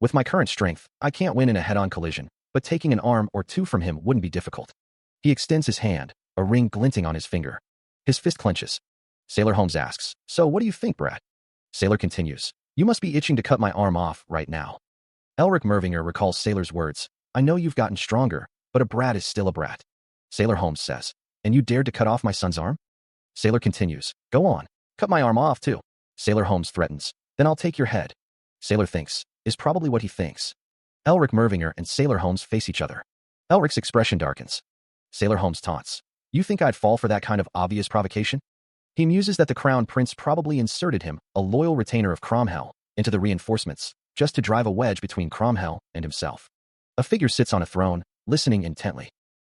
With my current strength, I can't win in a head-on collision, but taking an arm or 2 from him wouldn't be difficult. He extends his hand, a ring glinting on his finger. His fist clenches. Sailor Holmes asks, so what do you think, brat? Sailor continues, you must be itching to cut my arm off right now. Elric Mervinger recalls Sailor's words, I know you've gotten stronger, but a brat is still a brat. Sailor Holmes says, and you dared to cut off my son's arm? Sailor continues, go on, cut my arm off too. Sailor Holmes threatens, then I'll take your head. Sailor thinks, is probably what he thinks. Elric Mervinger and Sailor Holmes face each other. Elric's expression darkens. Sailor Holmes taunts, you think I'd fall for that kind of obvious provocation? He muses that the Crown Prince probably inserted him, a loyal retainer of Cromwell, into the reinforcements, just to drive a wedge between Cromwell and himself. A figure sits on a throne, listening intently.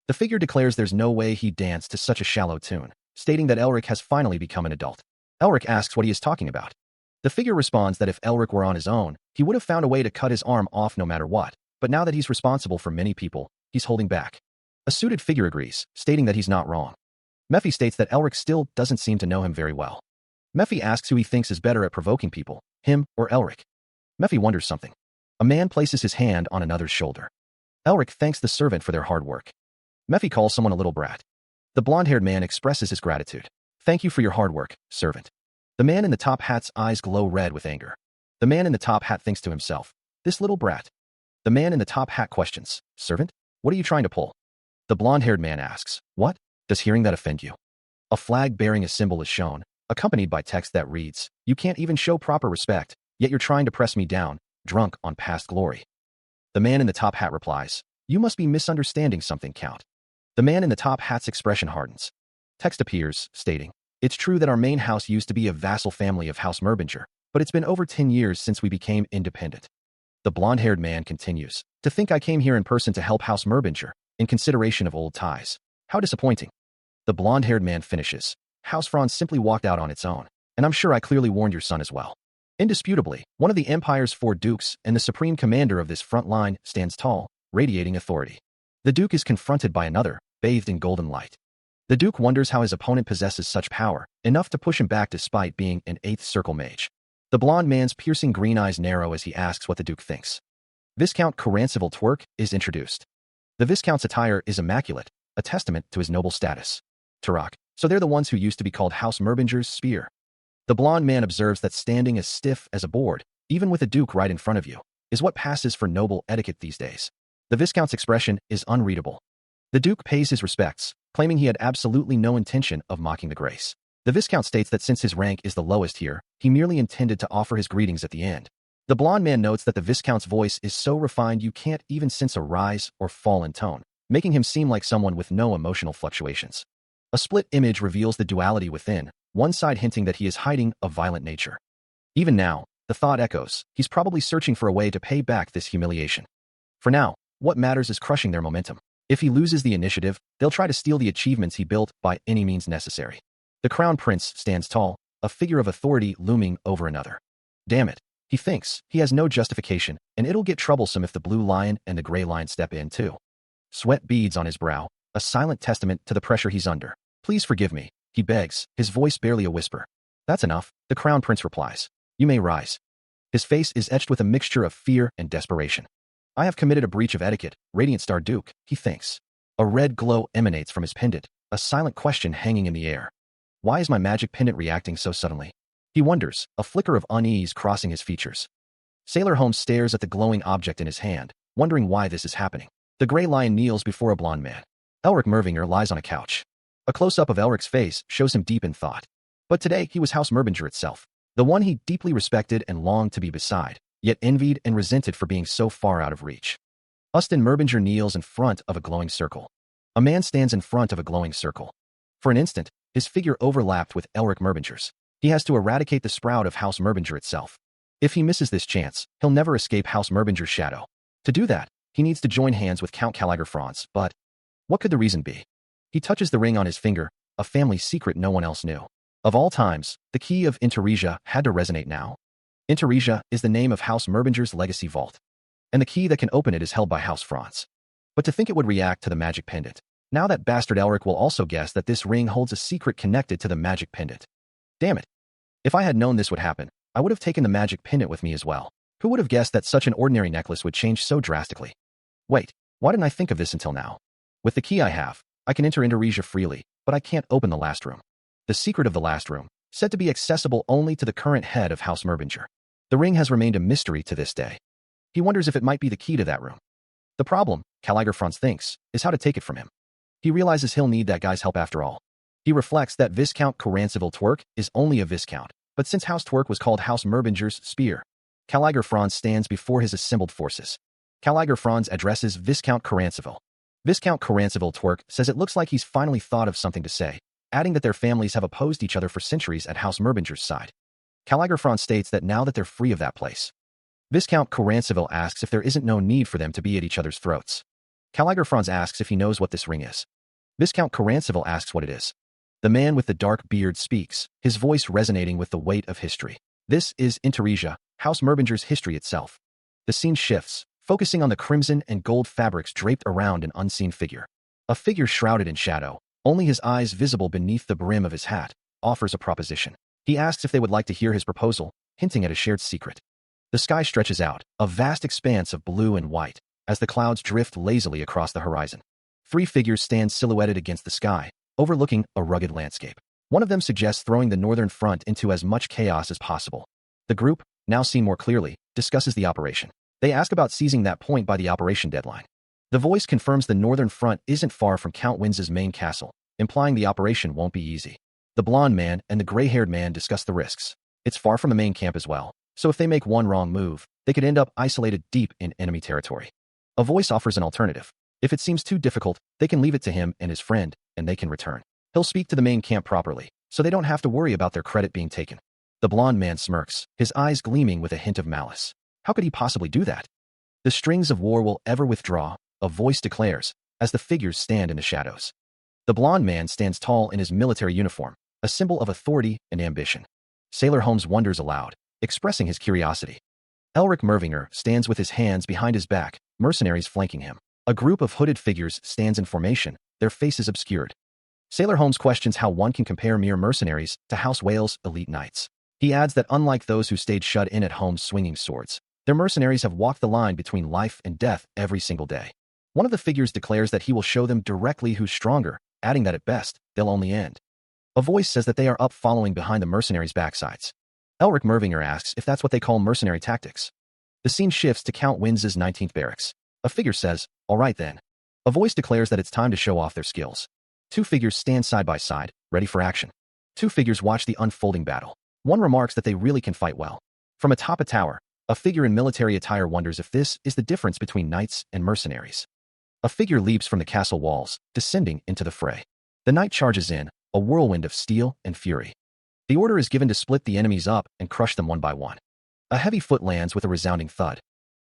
The figure declares there's no way he danced to such a shallow tune, stating that Elric has finally become an adult. Elric asks what he is talking about. The figure responds that if Elric were on his own, he would have found a way to cut his arm off no matter what, but now that he's responsible for many people, he's holding back. A suited figure agrees, stating that he's not wrong. Mephi states that Elric still doesn't seem to know him very well. Mephi asks who he thinks is better at provoking people, him or Elric. Mephi wonders something. A man places his hand on another's shoulder. Elric thanks the servant for their hard work. Mephi calls someone a little brat. The blonde-haired man expresses his gratitude. Thank you for your hard work, servant. The man in the top hat's eyes glow red with anger. The man in the top hat thinks to himself, this little brat. The man in the top hat questions, servant, what are you trying to pull? The blonde-haired man asks, what? Does hearing that offend you? A flag bearing a symbol is shown, accompanied by text that reads, you can't even show proper respect, yet you're trying to press me down, drunk on past glory. The man in the top hat replies, you must be misunderstanding something, Count. The man in the top hat's expression hardens. Text appears, stating, it's true that our main house used to be a vassal family of House Merbinger, but it's been over 10 years since we became independent. The blonde-haired man continues, to think I came here in person to help House Merbinger, in consideration of old ties. How disappointing. The blonde-haired man finishes, House Franz simply walked out on its own, and I'm sure I clearly warned your son as well. Indisputably, one of the Empire's 4 dukes and the supreme commander of this front line stands tall, radiating authority. The duke is confronted by another, bathed in golden light. The duke wonders how his opponent possesses such power, enough to push him back despite being an 8th circle mage. The blond man's piercing green eyes narrow as he asks what the Duke thinks. Viscount Coranceville Twerk is introduced. The Viscount's attire is immaculate, a testament to his noble status. Turok, so they're the ones who used to be called House Merbinger's Spear. The blond man observes that standing as stiff as a board, even with a Duke right in front of you, is what passes for noble etiquette these days. The Viscount's expression is unreadable. The Duke pays his respects, claiming he had absolutely no intention of mocking the grace. The Viscount states that since his rank is the lowest here, he merely intended to offer his greetings at the end. The blond man notes that the Viscount's voice is so refined you can't even sense a rise or fall in tone, making him seem like someone with no emotional fluctuations. A split image reveals the duality within, one side hinting that he is hiding a violent nature. Even now, the thought echoes, he's probably searching for a way to pay back this humiliation. For now, what matters is crushing their momentum. If he loses the initiative, they'll try to steal the achievements he built by any means necessary. The Crown Prince stands tall, a figure of authority looming over another. Damn it, he thinks, he has no justification, and it'll get troublesome if the Blue Lion and the Gray Lion step in too. Sweat beads on his brow, a silent testament to the pressure he's under. Please forgive me, he begs, his voice barely a whisper. That's enough, the Crown Prince replies. You may rise. His face is etched with a mixture of fear and desperation. I have committed a breach of etiquette, Radiant Star Duke, he thinks. A red glow emanates from his pendant, a silent question hanging in the air. Why is my magic pendant reacting so suddenly? He wonders, a flicker of unease crossing his features. Sailor Holmes stares at the glowing object in his hand, wondering why this is happening. The Gray Lion kneels before a blond man. Elric Mervinger lies on a couch. A close-up of Elric's face shows him deep in thought. But today he was House Merbinger itself, the one he deeply respected and longed to be beside, yet envied and resented for being so far out of reach. Ustin Merbinger kneels in front of a glowing circle. A man stands in front of a glowing circle. For an instant, his figure overlapped with Elric Merbinger's. He has to eradicate the sprout of House Merbinger itself. If he misses this chance, he'll never escape House Merbinger's shadow. To do that, he needs to join hands with Count Caligar Franz, but what could the reason be? He touches the ring on his finger, a family secret no one else knew. Of all times, the key of Interesia had to resonate now. Interesia is the name of House Merbinger's legacy vault, and the key that can open it is held by House Franz. But to think it would react to the magic pendant. Now that bastard Elric will also guess that this ring holds a secret connected to the magic pendant. Damn it. If I had known this would happen, I would have taken the magic pendant with me as well. Who would have guessed that such an ordinary necklace would change so drastically? Wait, why didn't I think of this until now? With the key I have, I can enter Interesia freely, but I can't open the last room. The secret of the last room, said to be accessible only to the current head of House Merbinger. The ring has remained a mystery to this day. He wonders if it might be the key to that room. The problem, Caligar Franz thinks, is how to take it from him. He realizes he'll need that guy's help after all. He reflects that Viscount Coranceville Twerk is only a Viscount, but since House Twerk was called House Merbinger's Spear, Caligar Franz stands before his assembled forces. Caligar Franz addresses Viscount Coranceville. Viscount Coranceville Twerk says it looks like he's finally thought of something to say, adding that their families have opposed each other for centuries at House Merbinger's side. Caligar Franz states that now that they're free of that place. Viscount Coranceville asks if there isn't no need for them to be at each other's throats. Caligar Franz asks if he knows what this ring is. Viscount Coranceville asks what it is. The man with the dark beard speaks, his voice resonating with the weight of history. This is Interesia, House Merbinger's history itself. The scene shifts, focusing on the crimson and gold fabrics draped around an unseen figure. A figure shrouded in shadow, only his eyes visible beneath the brim of his hat, offers a proposition. He asks if they would like to hear his proposal, hinting at a shared secret. The sky stretches out, a vast expanse of blue and white, as the clouds drift lazily across the horizon. Three figures stand silhouetted against the sky, overlooking a rugged landscape. One of them suggests throwing the northern front into as much chaos as possible. The group, now seen more clearly, discusses the operation. They ask about seizing that point by the operation deadline. The voice confirms the northern front isn't far from Count Winz's main castle, implying the operation won't be easy. The blonde man and the gray-haired man discuss the risks. It's far from the main camp as well, so if they make one wrong move, they could end up isolated deep in enemy territory. A voice offers an alternative. If it seems too difficult, they can leave it to him and his friend, and they can return. He'll speak to the main camp properly, so they don't have to worry about their credit being taken. The blonde man smirks, his eyes gleaming with a hint of malice. How could he possibly do that? The strings of war will ever withdraw, a voice declares, as the figures stand in the shadows. The blonde man stands tall in his military uniform, a symbol of authority and ambition. Sailor Holmes wonders aloud, expressing his curiosity. Elric Mervinger stands with his hands behind his back, mercenaries flanking him. A group of hooded figures stands in formation, their faces obscured. Sailor Holmes questions how one can compare mere mercenaries to House Wales' elite knights. He adds that unlike those who stayed shut in at home swinging swords, their mercenaries have walked the line between life and death every single day. One of the figures declares that he will show them directly who's stronger, adding that at best, they'll only end. A voice says that they are up following behind the mercenaries' backsides. Elric Mervinger asks if that's what they call mercenary tactics. The scene shifts to Count Winds's 19th barracks. A figure says, "All right then." A voice declares that it's time to show off their skills. Two figures stand side by side, ready for action. Two figures watch the unfolding battle. One remarks that they really can fight well. From atop a tower, a figure in military attire wonders if this is the difference between knights and mercenaries. A figure leaps from the castle walls, descending into the fray. The knight charges in, a whirlwind of steel and fury. The order is given to split the enemies up and crush them one by one. A heavy foot lands with a resounding thud.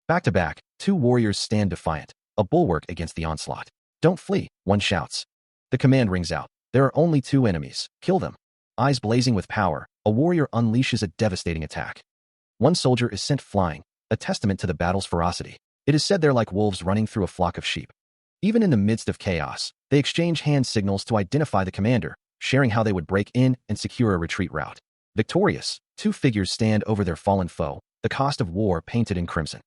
Back to back, two warriors stand defiant, a bulwark against the onslaught. "Don't flee," one shouts. The command rings out. There are only two enemies. Kill them. Eyes blazing with power, a warrior unleashes a devastating attack. One soldier is sent flying, a testament to the battle's ferocity. It is said they're like wolves running through a flock of sheep. Even in the midst of chaos, they exchange hand signals to identify the commander, sharing how they would break in and secure a retreat route. Victorious, two figures stand over their fallen foe, the cost of war painted in crimson.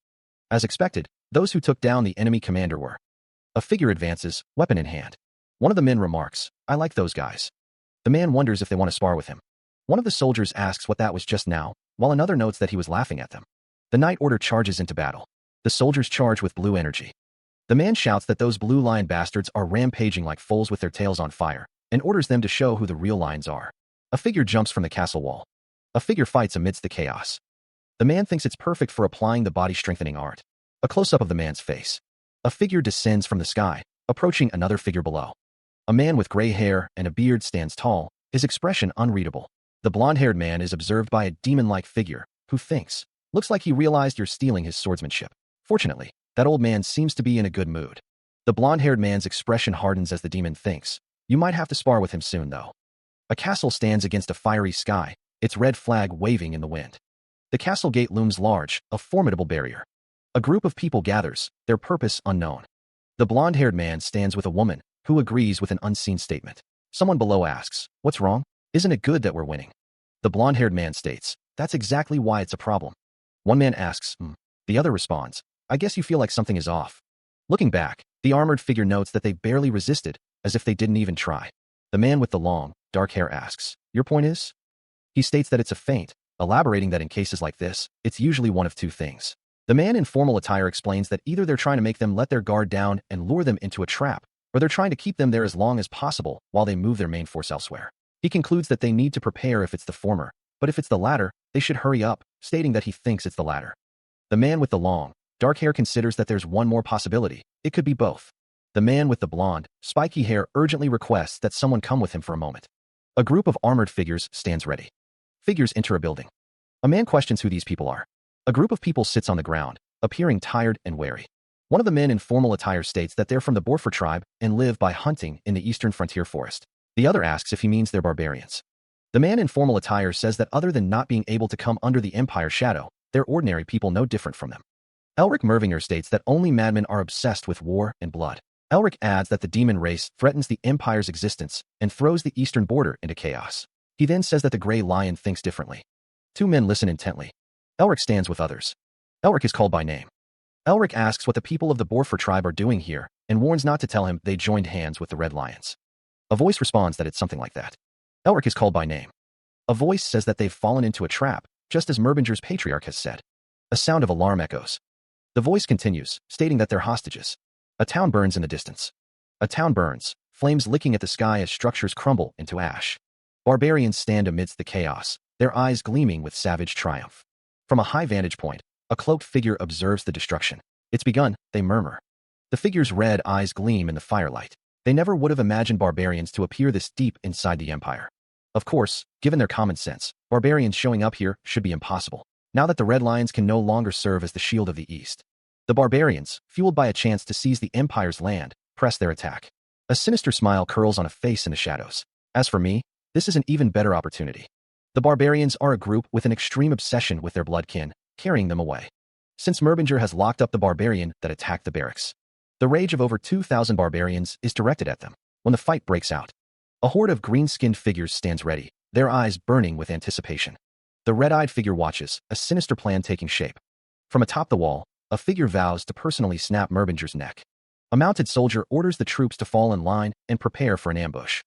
As expected, those who took down the enemy commander were. A figure advances, weapon in hand. One of the men remarks, "I like those guys." The man wonders if they want to spar with him. One of the soldiers asks what that was just now, while another notes that he was laughing at them. The Night Order charges into battle. The soldiers charge with blue energy. The man shouts that those blue lion bastards are rampaging like foals with their tails on fire, and orders them to show who the real lions are. A figure jumps from the castle wall. A figure fights amidst the chaos. The man thinks it's perfect for applying the body-strengthening art. A close-up of the man's face. A figure descends from the sky, approaching another figure below. A man with gray hair and a beard stands tall, his expression unreadable. The blonde-haired man is observed by a demon-like figure, who thinks, "Looks like he realized you're stealing his swordsmanship." Fortunately, that old man seems to be in a good mood. The blonde-haired man's expression hardens as the demon thinks, "You might have to spar with him soon, though." A castle stands against a fiery sky, its red flag waving in the wind. The castle gate looms large, a formidable barrier. A group of people gathers, their purpose unknown. The blonde-haired man stands with a woman, who agrees with an unseen statement. Someone below asks, "What's wrong? Isn't it good that we're winning?" The blonde-haired man states, "That's exactly why it's a problem." One man asks, The other responds, "I guess you feel like something is off." Looking back, the armored figure notes that they barely resisted, as if they didn't even try. The man with the long, dark hair asks, "Your point is?" He states that it's a feint, elaborating that in cases like this, it's usually one of two things. The man in formal attire explains that either they're trying to make them let their guard down and lure them into a trap, or they're trying to keep them there as long as possible while they move their main force elsewhere. He concludes that they need to prepare if it's the former, but if it's the latter, they should hurry up, stating that he thinks it's the latter. The man with the long, dark hair considers that there's one more possibility. It could be both. The man with the blonde, spiky hair urgently requests that someone come with him for a moment. A group of armored figures stands ready. Figures enter a building. A man questions who these people are. A group of people sits on the ground, appearing tired and wary. One of the men in formal attire states that they're from the Borfer tribe and live by hunting in the eastern frontier forest. The other asks if he means they're barbarians. The man in formal attire says that other than not being able to come under the Empire's shadow, they're ordinary people no different from them. Elric Mervinger states that only madmen are obsessed with war and blood. Elric adds that the demon race threatens the Empire's existence and throws the eastern border into chaos. He then says that the Grey Lion thinks differently. Two men listen intently. Elric stands with others. Elric is called by name. Elric asks what the people of the Borfer tribe are doing here and warns not to tell him they joined hands with the Red Lions. A voice responds that it's something like that. Elric is called by name. A voice says that they've fallen into a trap, just as Mervinger's patriarch has said. A sound of alarm echoes. The voice continues, stating that they're hostages. A town burns in the distance. A town burns, flames licking at the sky as structures crumble into ash. Barbarians stand amidst the chaos, their eyes gleaming with savage triumph. From a high vantage point, a cloaked figure observes the destruction. "It's begun," they murmur. The figure's red eyes gleam in the firelight. They never would have imagined barbarians to appear this deep inside the Empire. Of course, given their common sense, barbarians showing up here should be impossible, now that the Red Lions can no longer serve as the shield of the East. The barbarians, fueled by a chance to seize the Empire's land, press their attack. A sinister smile curls on a face in the shadows. As for me, this is an even better opportunity. The barbarians are a group with an extreme obsession with their bloodkin, carrying them away. Since Merbinger has locked up the barbarian that attacked the barracks, the rage of over 2,000 barbarians is directed at them. When the fight breaks out, a horde of green-skinned figures stands ready, their eyes burning with anticipation. The red-eyed figure watches, a sinister plan taking shape. From atop the wall, a figure vows to personally snap Merbinger's neck. A mounted soldier orders the troops to fall in line and prepare for an ambush.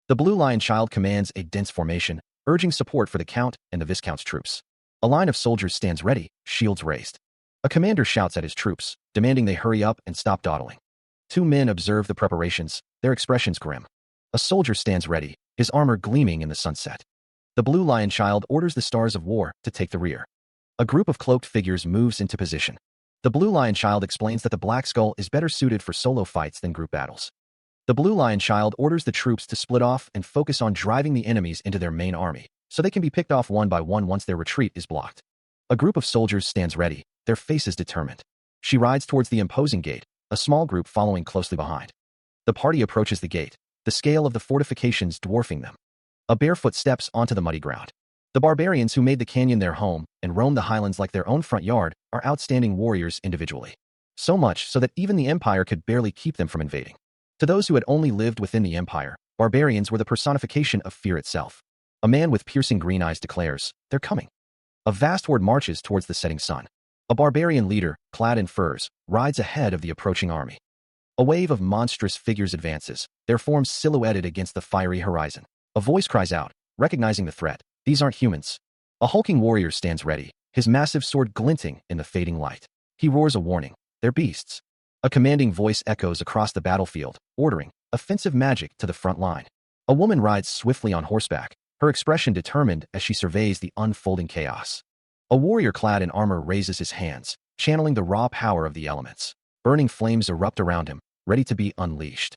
The Blue Lion Child commands a dense formation, urging support for the Count and the Viscount's troops. A line of soldiers stands ready, shields raised. A commander shouts at his troops, demanding they hurry up and stop dawdling. Two men observe the preparations, their expressions grim. A soldier stands ready, his armor gleaming in the sunset. The Blue Lion Child orders the Stars of War to take the rear. A group of cloaked figures moves into position. The Blue Lion Child explains that the Black Skull is better suited for solo fights than group battles. The Blue Lion Child orders the troops to split off and focus on driving the enemies into their main army, so they can be picked off one by one once their retreat is blocked. A group of soldiers stands ready, their faces determined. She rides towards the imposing gate, a small group following closely behind. The party approaches the gate, the scale of the fortifications dwarfing them. A barefoot steps onto the muddy ground. The barbarians who made the canyon their home and roam the highlands like their own front yard are outstanding warriors individually. So much so that even the Empire could barely keep them from invading. To those who had only lived within the Empire, barbarians were the personification of fear itself. A man with piercing green eyes declares, "They're coming." A vast horde marches towards the setting sun. A barbarian leader, clad in furs, rides ahead of the approaching army. A wave of monstrous figures advances, their forms silhouetted against the fiery horizon. A voice cries out, recognizing the threat, "These aren't humans." A hulking warrior stands ready, his massive sword glinting in the fading light. He roars a warning, "They're beasts." A commanding voice echoes across the battlefield, ordering, "Offensive magic to the front line." A woman rides swiftly on horseback, her expression determined as she surveys the unfolding chaos. A warrior clad in armor raises his hands, channeling the raw power of the elements. Burning flames erupt around him, ready to be unleashed.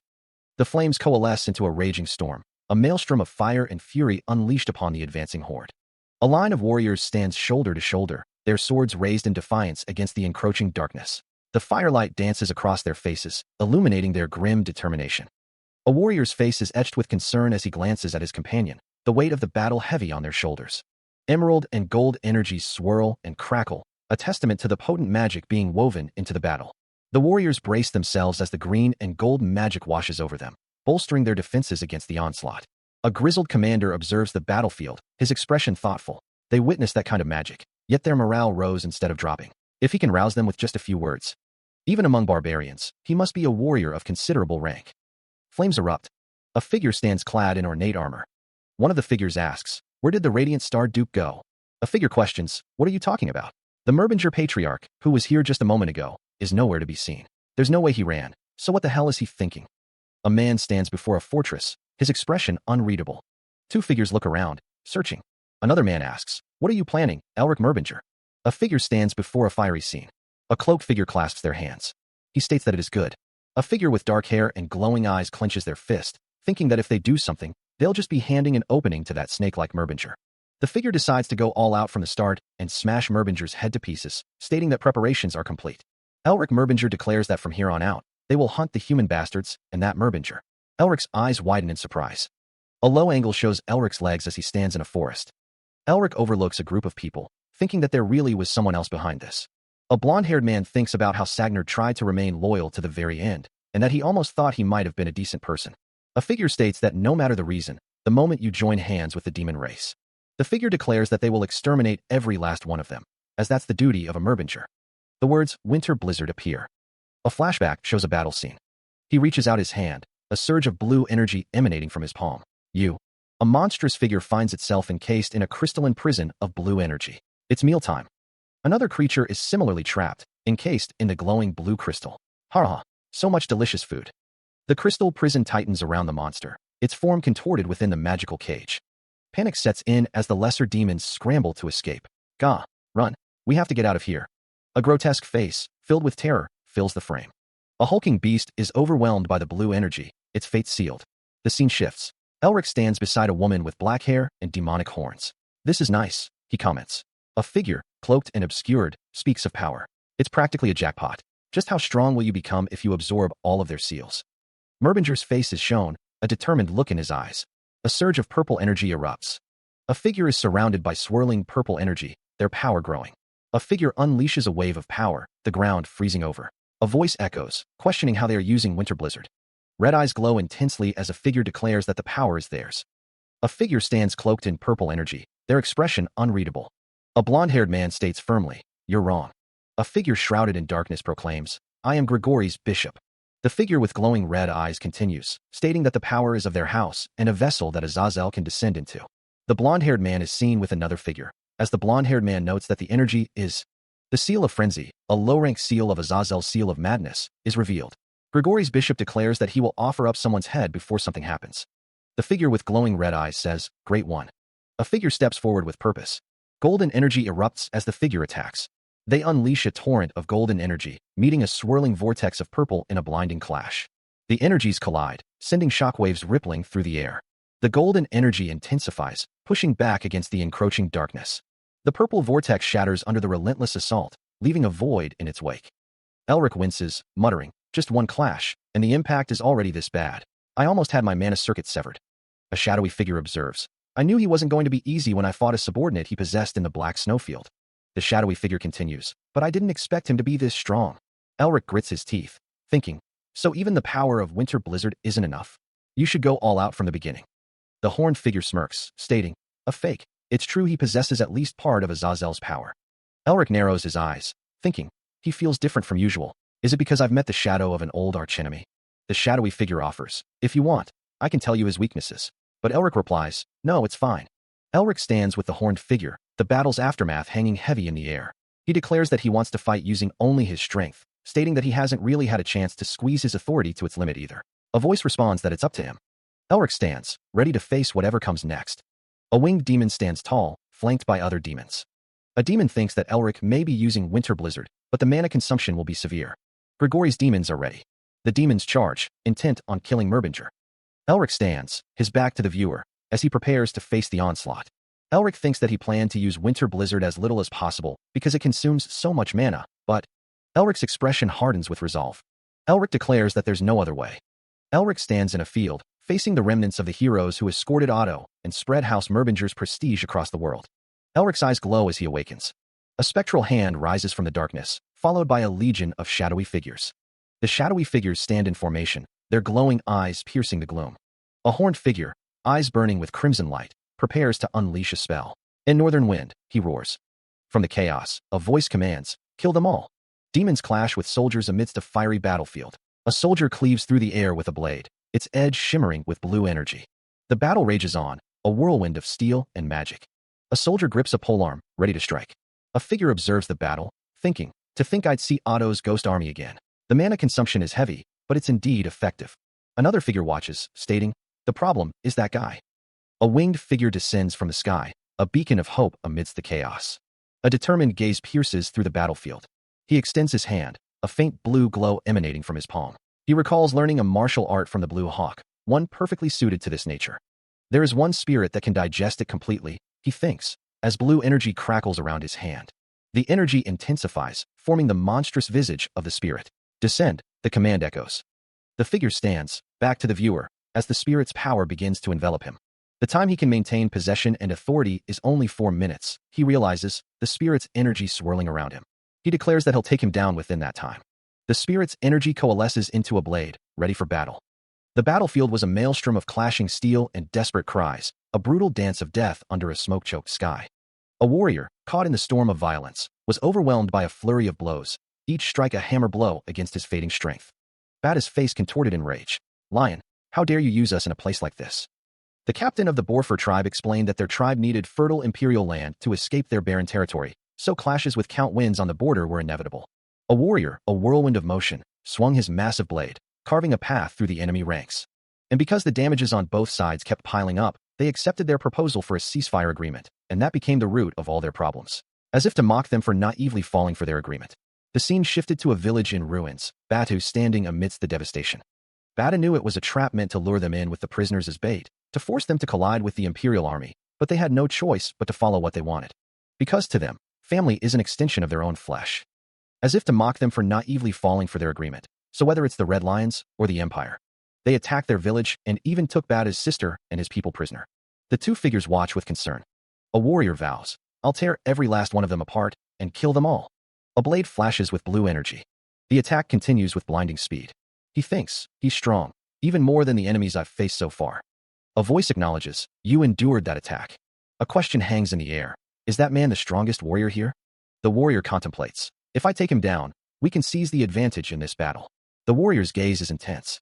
The flames coalesce into a raging storm, a maelstrom of fire and fury unleashed upon the advancing horde. A line of warriors stands shoulder to shoulder, their swords raised in defiance against the encroaching darkness. The firelight dances across their faces, illuminating their grim determination. A warrior's face is etched with concern as he glances at his companion, the weight of the battle heavy on their shoulders. Emerald and gold energies swirl and crackle, a testament to the potent magic being woven into the battle. The warriors brace themselves as the green and gold magic washes over them, bolstering their defenses against the onslaught. A grizzled commander observes the battlefield, his expression thoughtful. They witness that kind of magic, yet their morale rose instead of dropping. If he can rouse them with just a few words. Even among barbarians, he must be a warrior of considerable rank. Flames erupt. A figure stands clad in ornate armor. One of the figures asks, "Where did the Radiant Star Duke go?" A figure questions, "What are you talking about?" The Merbinger Patriarch, who was here just a moment ago, is nowhere to be seen. There's no way he ran, so what the hell is he thinking? A man stands before a fortress, his expression unreadable. Two figures look around, searching. Another man asks, "What are you planning, Elric Merbinger?" A figure stands before a fiery scene. A cloaked figure clasps their hands. He states that it is good. A figure with dark hair and glowing eyes clenches their fist, thinking that if they do something, they'll just be handing an opening to that snake-like Merbinger. The figure decides to go all out from the start and smash Merbinger's head to pieces, stating that preparations are complete. Elric Merbinger declares that from here on out, they will hunt the human bastards and that Merbinger. Elric's eyes widen in surprise. A low angle shows Elric's legs as he stands in a forest. Elric overlooks a group of people, thinking that there really was someone else behind this. A blonde-haired man thinks about how Sagner tried to remain loyal to the very end, and that he almost thought he might have been a decent person. A figure states that no matter the reason, the moment you join hands with the demon race. The figure declares that they will exterminate every last one of them, as that's the duty of a Merbinger. The words "Winter Blizzard" appear. A flashback shows a battle scene. He reaches out his hand, a surge of blue energy emanating from his palm. A monstrous figure finds itself encased in a crystalline prison of blue energy. It's mealtime. Another creature is similarly trapped, encased in the glowing blue crystal. Ha! So much delicious food. The crystal prison tightens around the monster, its form contorted within the magical cage. Panic sets in as the lesser demons scramble to escape. Gah! Run! We have to get out of here. A grotesque face, filled with terror, fills the frame. A hulking beast is overwhelmed by the blue energy, its fate sealed. The scene shifts. Elric stands beside a woman with black hair and demonic horns. "This is nice," he comments. A figure, cloaked and obscured, speaks of power. It's practically a jackpot. Just how strong will you become if you absorb all of their seals? Merbinger's face is shown, a determined look in his eyes. A surge of purple energy erupts. A figure is surrounded by swirling purple energy, their power growing. A figure unleashes a wave of power, the ground freezing over. A voice echoes, questioning how they are using Winter Blizzard. Red eyes glow intensely as a figure declares that the power is theirs. A figure stands cloaked in purple energy, their expression unreadable. A blonde-haired man states firmly, "You're wrong." A figure shrouded in darkness proclaims, "I am Grigori's bishop." The figure with glowing red eyes continues, stating that the power is of their house and a vessel that Azazel can descend into. The blonde-haired man is seen with another figure, as the blonde-haired man notes that the energy is the seal of frenzy, a low-rank seal of Azazel's seal of madness, is revealed. Grigori's bishop declares that he will offer up someone's head before something happens. The figure with glowing red eyes says, "Great one." A figure steps forward with purpose. Golden energy erupts as the figure attacks. They unleash a torrent of golden energy, meeting a swirling vortex of purple in a blinding clash. The energies collide, sending shockwaves rippling through the air. The golden energy intensifies, pushing back against the encroaching darkness. The purple vortex shatters under the relentless assault, leaving a void in its wake. Elric winces, muttering, "Just one clash, and the impact is already this bad. I almost had my mana circuit severed." A shadowy figure observes, "I knew he wasn't going to be easy when I fought a subordinate he possessed in the black snowfield." The shadowy figure continues, "But I didn't expect him to be this strong." Elric grits his teeth, thinking, "So even the power of Winter Blizzard isn't enough? You should go all out from the beginning." The horned figure smirks, stating, "A fake. It's true he possesses at least part of Azazel's power." Elric narrows his eyes, thinking, "He feels different from usual. Is it because I've met the shadow of an old archenemy?" The shadowy figure offers, "If you want, I can tell you his weaknesses." But Elric replies, "No, it's fine." Elric stands with the horned figure, the battle's aftermath hanging heavy in the air. He declares that he wants to fight using only his strength, stating that he hasn't really had a chance to squeeze his authority to its limit either. A voice responds that it's up to him. Elric stands, ready to face whatever comes next. A winged demon stands tall, flanked by other demons. A demon thinks that Elric may be using Winter Blizzard, but the mana consumption will be severe. Grigori's demons are ready. The demons charge, intent on killing Merbinger. Elric stands, his back to the viewer, as he prepares to face the onslaught. Elric thinks that he planned to use Winter Blizzard as little as possible because it consumes so much mana, but Elric's expression hardens with resolve. Elric declares that there's no other way. Elric stands in a field, facing the remnants of the heroes who escorted Otto and spread House Merbinger's prestige across the world. Elric's eyes glow as he awakens. A spectral hand rises from the darkness, followed by a legion of shadowy figures. The shadowy figures stand in formation, their glowing eyes piercing the gloom. A horned figure, eyes burning with crimson light, prepares to unleash a spell. "In Northern Wind," he roars. From the chaos, a voice commands, "Kill them all." Demons clash with soldiers amidst a fiery battlefield. A soldier cleaves through the air with a blade, its edge shimmering with blue energy. The battle rages on, a whirlwind of steel and magic. A soldier grips a polearm, ready to strike. A figure observes the battle, thinking, "To think I'd see Otto's ghost army again." The mana consumption is heavy, but it's indeed effective. Another figure watches, stating, "The problem is that guy." A winged figure descends from the sky, a beacon of hope amidst the chaos. A determined gaze pierces through the battlefield. He extends his hand, a faint blue glow emanating from his palm. He recalls learning a martial art from the Blue Hawk, one perfectly suited to this nature. There is one spirit that can digest it completely, he thinks, as blue energy crackles around his hand. The energy intensifies, forming the monstrous visage of the spirit. "Descend," the command echoes. The figure stands, back to the viewer, as the spirit's power begins to envelop him. The time he can maintain possession and authority is only 4 minutes, he realizes, the spirit's energy swirling around him. He declares that he'll take him down within that time. The spirit's energy coalesces into a blade, ready for battle. The battlefield was a maelstrom of clashing steel and desperate cries, a brutal dance of death under a smoke-choked sky. A warrior, caught in the storm of violence, was overwhelmed by a flurry of blows, each strike a hammer blow against his fading strength. Bada's face contorted in rage. "Lion, how dare you use us in a place like this?" The captain of the Borfer tribe explained that their tribe needed fertile imperial land to escape their barren territory, so clashes with Count Winds on the border were inevitable. A warrior, a whirlwind of motion, swung his massive blade, carving a path through the enemy ranks. And because the damages on both sides kept piling up, they accepted their proposal for a ceasefire agreement, and that became the root of all their problems. As if to mock them for naively falling for their agreement. The scene shifted to a village in ruins, Batu standing amidst the devastation. Bata knew it was a trap meant to lure them in with the prisoners as bait, to force them to collide with the Imperial army, but they had no choice but to follow what they wanted. Because to them, family is an extension of their own flesh. As if to mock them for naively falling for their agreement. So whether it's the Red Lions or the Empire, they attacked their village and even took Bata's sister and his people prisoner. The two figures watch with concern. A warrior vows, "I'll tear every last one of them apart and kill them all." A blade flashes with blue energy. The attack continues with blinding speed. He thinks, he's strong, even more than the enemies I've faced so far. A voice acknowledges, "You endured that attack." A question hangs in the air. Is that man the strongest warrior here? The warrior contemplates. If I take him down, we can seize the advantage in this battle. The warrior's gaze is intense.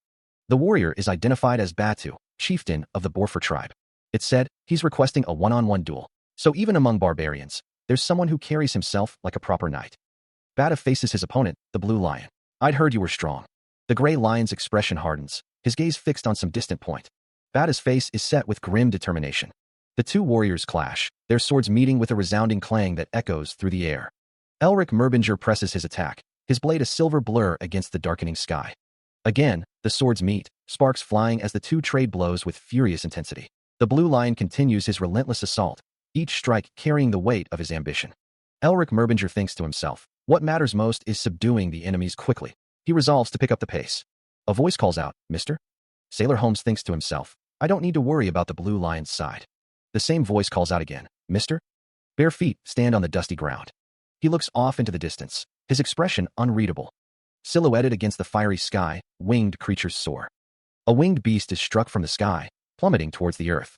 The warrior is identified as Batu, chieftain of the Borfor tribe. It's said he's requesting a one-on-one duel. So even among barbarians, there's someone who carries himself like a proper knight. Bata faces his opponent, the blue lion. I'd heard you were strong. The gray lion's expression hardens, his gaze fixed on some distant point. Bata's face is set with grim determination. The two warriors clash, their swords meeting with a resounding clang that echoes through the air. Elric Merbinger presses his attack, his blade a silver blur against the darkening sky. Again, the swords meet, sparks flying as the two trade blows with furious intensity. The blue lion continues his relentless assault, each strike carrying the weight of his ambition. Elric Merbinger thinks to himself, what matters most is subduing the enemies quickly. He resolves to pick up the pace. A voice calls out, Mister? Sailor Holmes thinks to himself, I don't need to worry about the blue lion's side. The same voice calls out again, Mister? Bare feet stand on the dusty ground. He looks off into the distance, his expression unreadable. Silhouetted against the fiery sky, winged creatures soar. A winged beast is struck from the sky, plummeting towards the earth.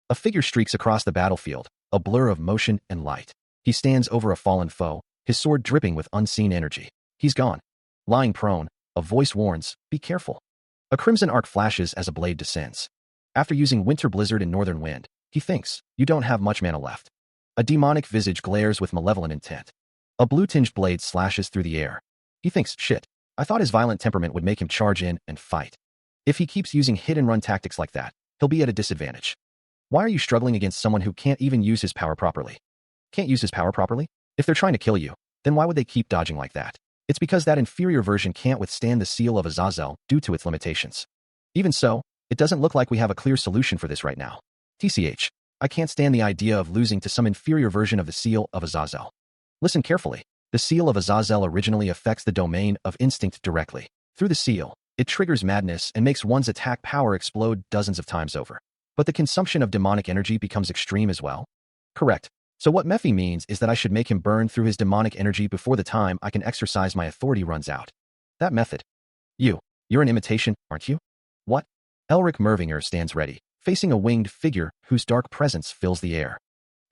A figure streaks across the battlefield, a blur of motion and light. He stands over a fallen foe, his sword dripping with unseen energy. He's gone. Lying prone, a voice warns, be careful. A crimson arc flashes as a blade descends. After using Winter Blizzard and Northern Wind, he thinks, you don't have much mana left. A demonic visage glares with malevolent intent. A blue-tinged blade slashes through the air. He thinks, shit, I thought his violent temperament would make him charge in and fight. If he keeps using hit-and-run tactics like that, he'll be at a disadvantage. Why are you struggling against someone who can't even use his power properly? Can't use his power properly? If they're trying to kill you, then why would they keep dodging like that? It's because that inferior version can't withstand the seal of Azazel due to its limitations. Even so, it doesn't look like we have a clear solution for this right now. TCH, I can't stand the idea of losing to some inferior version of the seal of Azazel. Listen carefully. The seal of Azazel originally affects the domain of instinct directly. Through the seal, it triggers madness and makes one's attack power explode dozens of times over. But the consumption of demonic energy becomes extreme as well? Correct. So what Mephi means is that I should make him burn through his demonic energy before the time I can exercise my authority runs out. That method. You're an imitation, aren't you? What? Elric Mervinger stands ready, facing a winged figure whose dark presence fills the air.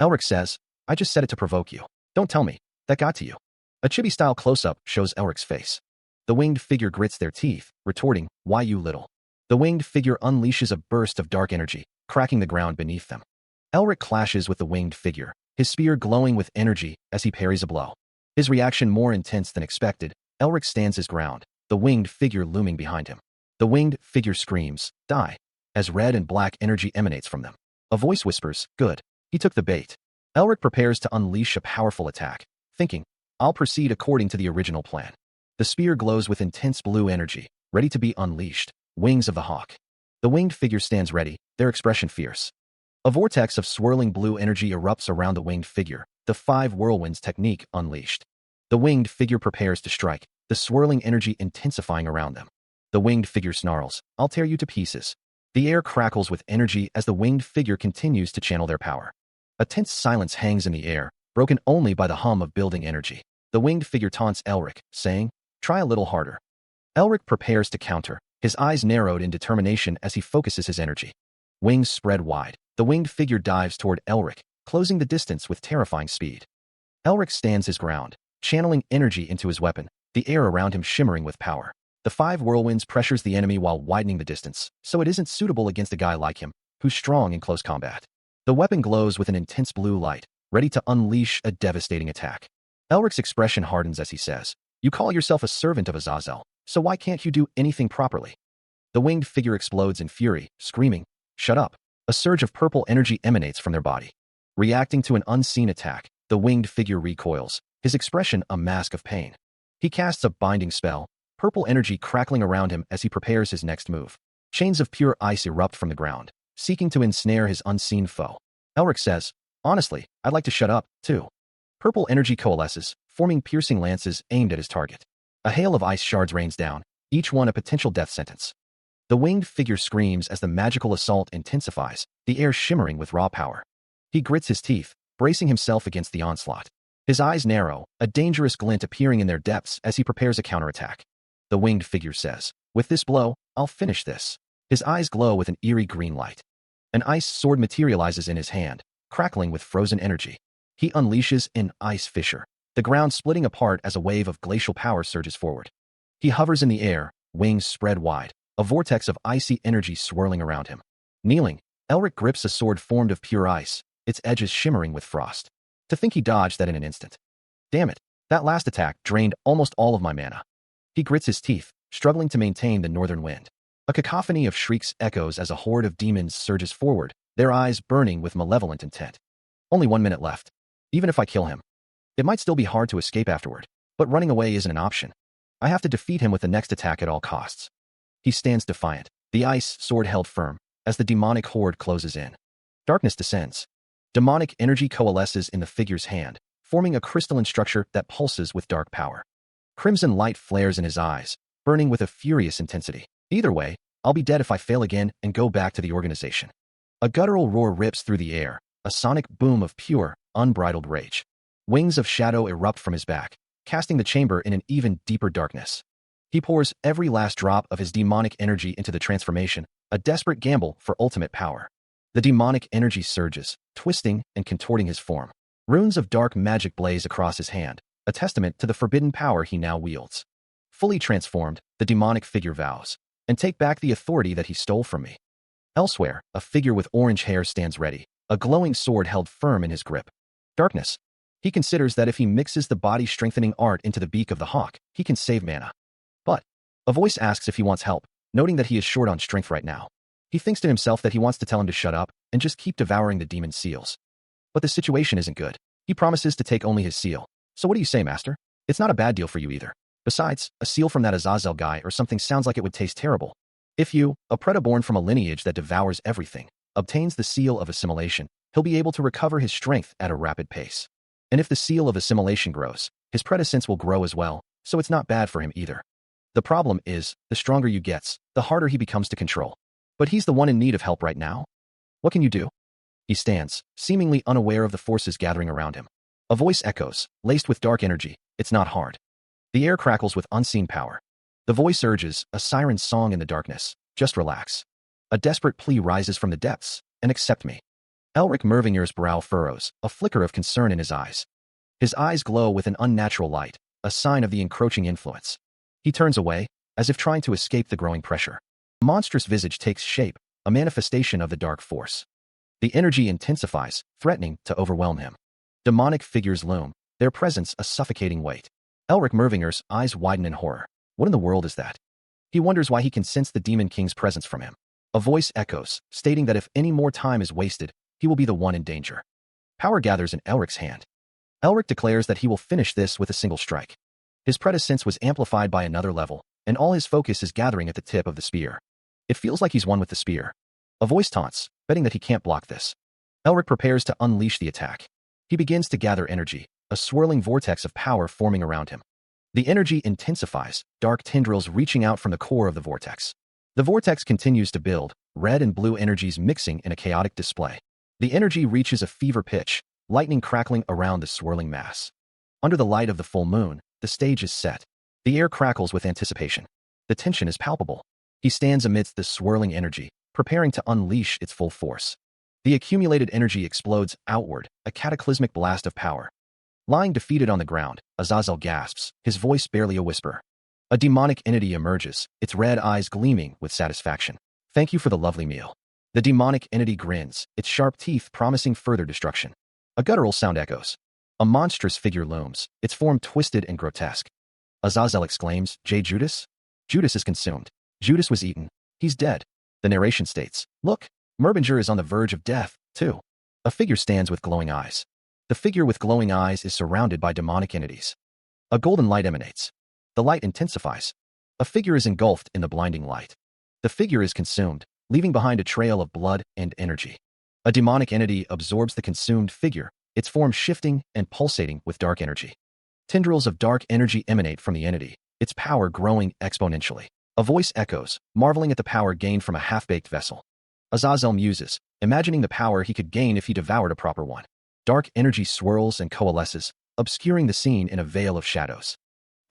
Elric says, I just said it to provoke you. Don't tell me. That got to you. A chibi-style close-up shows Elric's face. The winged figure grits their teeth, retorting, why you little? The winged figure unleashes a burst of dark energy, cracking the ground beneath them. Elric clashes with the winged figure, his spear glowing with energy as he parries a blow. His reaction more intense than expected, Elric stands his ground, the winged figure looming behind him. The winged figure screams, die, as red and black energy emanates from them. A voice whispers, good. He took the bait. Elric prepares to unleash a powerful attack, thinking, I'll proceed according to the original plan. The spear glows with intense blue energy, ready to be unleashed. Wings of the hawk. The winged figure stands ready, their expression fierce. A vortex of swirling blue energy erupts around the winged figure, the 5 whirlwinds technique unleashed. The winged figure prepares to strike, the swirling energy intensifying around them. The winged figure snarls, I'll tear you to pieces. The air crackles with energy as the winged figure continues to channel their power. A tense silence hangs in the air, broken only by the hum of building energy. The winged figure taunts Elric, saying, try a little harder. Elric prepares to counter, his eyes narrowed in determination as he focuses his energy. Wings spread wide, the winged figure dives toward Elric, closing the distance with terrifying speed. Elric stands his ground, channeling energy into his weapon, the air around him shimmering with power. The 5 whirlwinds pressures the enemy while widening the distance, so it isn't suitable against a guy like him, who's strong in close combat. The weapon glows with an intense blue light, ready to unleash a devastating attack. Elric's expression hardens as he says, you call yourself a servant of Azazel, so why can't you do anything properly? The winged figure explodes in fury, screaming, shut up. A surge of purple energy emanates from their body. Reacting to an unseen attack, the winged figure recoils, his expression a mask of pain. He casts a binding spell, purple energy crackling around him as he prepares his next move. Chains of pure ice erupt from the ground, seeking to ensnare his unseen foe. Elric says, honestly, I'd like to shut up, too. Purple energy coalesces, forming piercing lances aimed at his target. A hail of ice shards rains down, each one a potential death sentence. The winged figure screams as the magical assault intensifies, the air shimmering with raw power. He grits his teeth, bracing himself against the onslaught. His eyes narrow, a dangerous glint appearing in their depths as he prepares a counterattack. The winged figure says, with this blow, I'll finish this. His eyes glow with an eerie green light. An ice sword materializes in his hand, crackling with frozen energy. He unleashes an ice fissure, the ground splitting apart as a wave of glacial power surges forward. He hovers in the air, wings spread wide, a vortex of icy energy swirling around him. Kneeling, Elric grips a sword formed of pure ice, its edges shimmering with frost. To think he dodged that in an instant. Damn it, that last attack drained almost all of my mana. He grits his teeth, struggling to maintain the northern wind. A cacophony of shrieks echoes as a horde of demons surges forward, their eyes burning with malevolent intent. Only 1 minute left. Even if I kill him, it might still be hard to escape afterward, but running away isn't an option. I have to defeat him with the next attack at all costs. He stands defiant, the ice sword held firm, as the demonic horde closes in. Darkness descends. Demonic energy coalesces in the figure's hand, forming a crystalline structure that pulses with dark power. Crimson light flares in his eyes, burning with a furious intensity. Either way, I'll be dead if I fail again and go back to the organization. A guttural roar rips through the air, a sonic boom of pure, unbridled rage. Wings of shadow erupt from his back, casting the chamber in an even deeper darkness. He pours every last drop of his demonic energy into the transformation, a desperate gamble for ultimate power. The demonic energy surges, twisting and contorting his form. Runes of dark magic blaze across his hand, a testament to the forbidden power he now wields. Fully transformed, the demonic figure vows, and take back the authority that he stole from me. Elsewhere, a figure with orange hair stands ready, a glowing sword held firm in his grip. Darkness. He considers that if he mixes the body-strengthening art into the beak of the hawk, he can save mana. But a voice asks if he wants help, noting that he is short on strength right now. He thinks to himself that he wants to tell him to shut up and just keep devouring the demon seals. But the situation isn't good. He promises to take only his seal. So what do you say, master? It's not a bad deal for you either. Besides, a seal from that Azazel guy or something sounds like it would taste terrible. If you, a Preda born from a lineage that devours everything, obtains the seal of assimilation, he'll be able to recover his strength at a rapid pace. And if the seal of assimilation grows, his predecessence will grow as well, so it's not bad for him either. The problem is, the stronger you gets, the harder he becomes to control. But he's the one in need of help right now. What can you do? He stands, seemingly unaware of the forces gathering around him. A voice echoes, laced with dark energy. It's not hard. The air crackles with unseen power. The voice urges, a siren's song in the darkness. Just relax. A desperate plea rises from the depths, and accept me. Elric Mervinger's brow furrows, a flicker of concern in his eyes. His eyes glow with an unnatural light, a sign of the encroaching influence. He turns away, as if trying to escape the growing pressure. A monstrous visage takes shape, a manifestation of the dark force. The energy intensifies, threatening to overwhelm him. Demonic figures loom, their presence a suffocating weight. Elric Mervinger's eyes widen in horror. What in the world is that? He wonders why he can sense the Demon King's presence from him. A voice echoes, stating that if any more time is wasted, he will be the one in danger. Power gathers in Elric's hand. Elric declares that he will finish this with a single strike. His predecessence was amplified by another level, and all his focus is gathering at the tip of the spear. It feels like he's one with the spear. A voice taunts, betting that he can't block this. Elric prepares to unleash the attack. He begins to gather energy, a swirling vortex of power forming around him. The energy intensifies, dark tendrils reaching out from the core of the vortex. The vortex continues to build, red and blue energies mixing in a chaotic display. The energy reaches a fever pitch, lightning crackling around the swirling mass. Under the light of the full moon, the stage is set. The air crackles with anticipation. The tension is palpable. He stands amidst the swirling energy, preparing to unleash its full force. The accumulated energy explodes outward, a cataclysmic blast of power. Lying defeated on the ground, Azazel gasps, his voice barely a whisper. A demonic entity emerges, its red eyes gleaming with satisfaction. Thank you for the lovely meal. The demonic entity grins, its sharp teeth promising further destruction. A guttural sound echoes. A monstrous figure looms, its form twisted and grotesque. Azazel exclaims, J. Judas? Judas is consumed. Judas was eaten. He's dead. The narration states, look, Merbinger is on the verge of death, too. A figure stands with glowing eyes. The figure with glowing eyes is surrounded by demonic entities. A golden light emanates. The light intensifies. A figure is engulfed in the blinding light. The figure is consumed, leaving behind a trail of blood and energy. A demonic entity absorbs the consumed figure, its form shifting and pulsating with dark energy. Tendrils of dark energy emanate from the entity, its power growing exponentially. A voice echoes, marveling at the power gained from a half-baked vessel. Azazel muses, imagining the power he could gain if he devoured a proper one. Dark energy swirls and coalesces, obscuring the scene in a veil of shadows.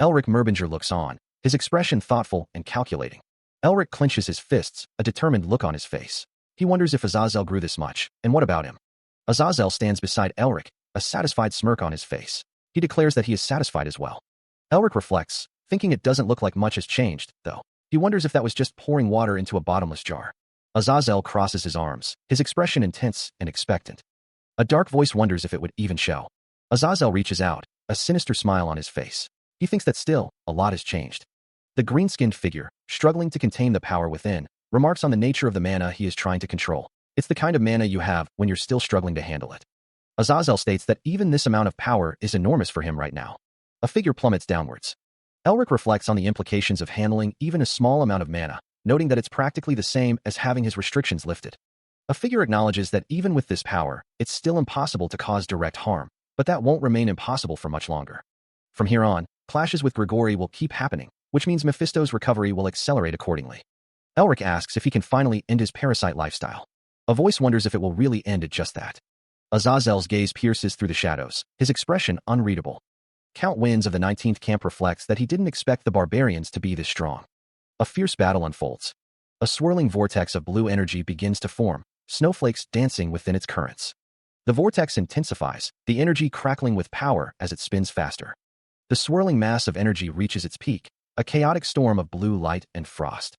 Elric Merbinger looks on, his expression thoughtful and calculating. Elric clenches his fists, a determined look on his face. He wonders if Azazel grew this much, and what about him? Azazel stands beside Elric, a satisfied smirk on his face. He declares that he is satisfied as well. Elric reflects, thinking it doesn't look like much has changed, though. He wonders if that was just pouring water into a bottomless jar. Azazel crosses his arms, his expression intense and expectant. A dark voice wonders if it would even show. Azazel reaches out, a sinister smile on his face. He thinks that still, a lot has changed. The green-skinned figure, struggling to contain the power within, remarks on the nature of the mana he is trying to control. It's the kind of mana you have when you're still struggling to handle it. Azazel states that even this amount of power is enormous for him right now. A figure plummets downwards. Elric reflects on the implications of handling even a small amount of mana, noting that it's practically the same as having his restrictions lifted. A figure acknowledges that even with this power, it's still impossible to cause direct harm, but that won't remain impossible for much longer. From here on, clashes with Grigori will keep happening, which means Mephisto's recovery will accelerate accordingly. Elric asks if he can finally end his parasite lifestyle. A voice wonders if it will really end at just that. Azazel's gaze pierces through the shadows, his expression unreadable. Count Winds of the 19th Camp reflects that he didn't expect the barbarians to be this strong. A fierce battle unfolds. A swirling vortex of blue energy begins to form, snowflakes dancing within its currents. The vortex intensifies, the energy crackling with power as it spins faster. The swirling mass of energy reaches its peak, a chaotic storm of blue light and frost.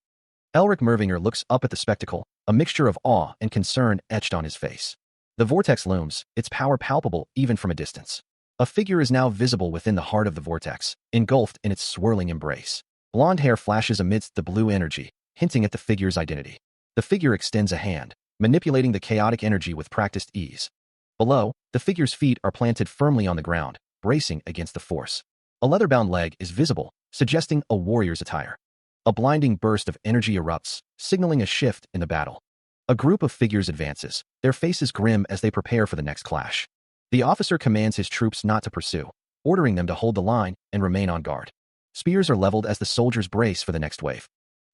Elric Mervinger looks up at the spectacle, a mixture of awe and concern etched on his face. The vortex looms, its power palpable even from a distance. A figure is now visible within the heart of the vortex, engulfed in its swirling embrace. Blonde hair flashes amidst the blue energy, hinting at the figure's identity. The figure extends a hand, manipulating the chaotic energy with practiced ease. Below, the figure's feet are planted firmly on the ground, bracing against the force. A leather-bound leg is visible, suggesting a warrior's attire. A blinding burst of energy erupts, signaling a shift in the battle. A group of figures advances, their faces grim as they prepare for the next clash. The officer commands his troops not to pursue, ordering them to hold the line and remain on guard. Spears are leveled as the soldiers brace for the next wave.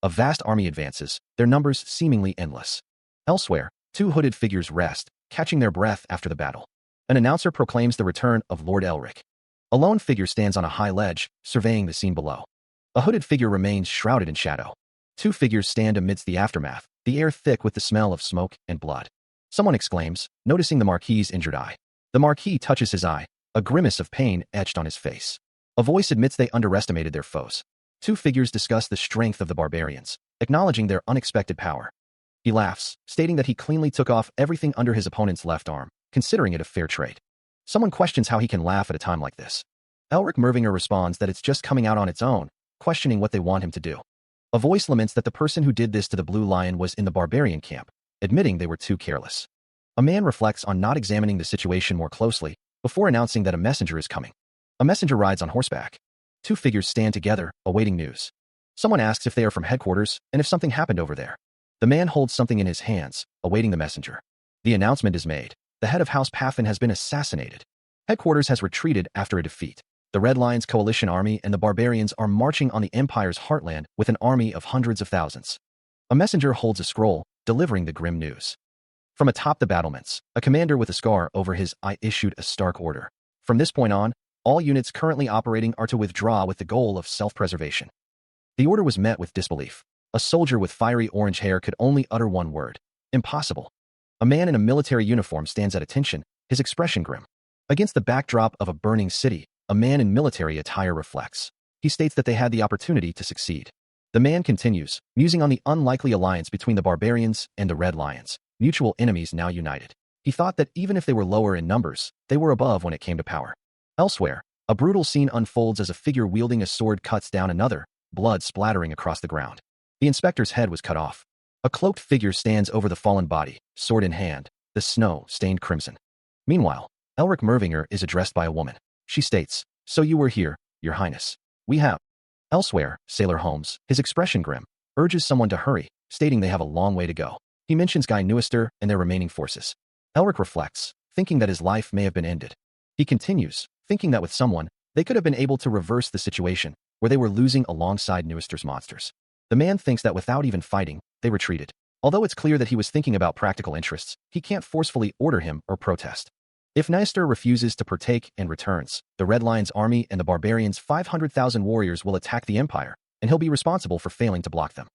A vast army advances, their numbers seemingly endless. Elsewhere, two hooded figures rest, catching their breath after the battle. An announcer proclaims the return of Lord Elric. A lone figure stands on a high ledge, surveying the scene below. A hooded figure remains shrouded in shadow. Two figures stand amidst the aftermath, the air thick with the smell of smoke and blood. Someone exclaims, noticing the Marquis's injured eye. The Marquis touches his eye, a grimace of pain etched on his face. A voice admits they underestimated their foes. Two figures discuss the strength of the barbarians, acknowledging their unexpected power. He laughs, stating that he cleanly took off everything under his opponent's left arm, considering it a fair trade. Someone questions how he can laugh at a time like this. Elric Mervinger responds that it's just coming out on its own, questioning what they want him to do. A voice laments that the person who did this to the Blue Lion was in the barbarian camp, admitting they were too careless. A man reflects on not examining the situation more closely before announcing that a messenger is coming. A messenger rides on horseback. Two figures stand together, awaiting news. Someone asks if they are from headquarters and if something happened over there. The man holds something in his hands, awaiting the messenger. The announcement is made. The head of House Paffin has been assassinated. Headquarters has retreated after a defeat. The Red Lion's coalition army and the barbarians are marching on the Empire's heartland with an army of hundreds of thousands. A messenger holds a scroll, delivering the grim news. From atop the battlements, a commander with a scar over his eye issued a stark order. From this point on, all units currently operating are to withdraw with the goal of self-preservation. The order was met with disbelief. A soldier with fiery orange hair could only utter one word: impossible. A man in a military uniform stands at attention, his expression grim. Against the backdrop of a burning city, a man in military attire reflects. He states that they had the opportunity to succeed. The man continues, musing on the unlikely alliance between the barbarians and the Red Lions, mutual enemies now united. He thought that even if they were lower in numbers, they were above when it came to power. Elsewhere, a brutal scene unfolds as a figure wielding a sword cuts down another, blood splattering across the ground. The inspector's head was cut off. A cloaked figure stands over the fallen body, sword in hand, the snow stained crimson. Meanwhile, Elric Mervinger is addressed by a woman. She states, "So you were here, Your Highness. We have." Elsewhere, Sailor Holmes, his expression grim, urges someone to hurry, stating they have a long way to go. He mentions Guy Newister and their remaining forces. Elric reflects, thinking that his life may have been ended. He continues, thinking that with someone, they could have been able to reverse the situation, where they were losing alongside Newister's monsters. The man thinks that without even fighting, they retreated. Although it's clear that he was thinking about practical interests, he can't forcefully order him or protest. If Newister refuses to partake and returns, the Red Lion's army and the barbarians' 500,000 warriors will attack the Empire, and he'll be responsible for failing to block them.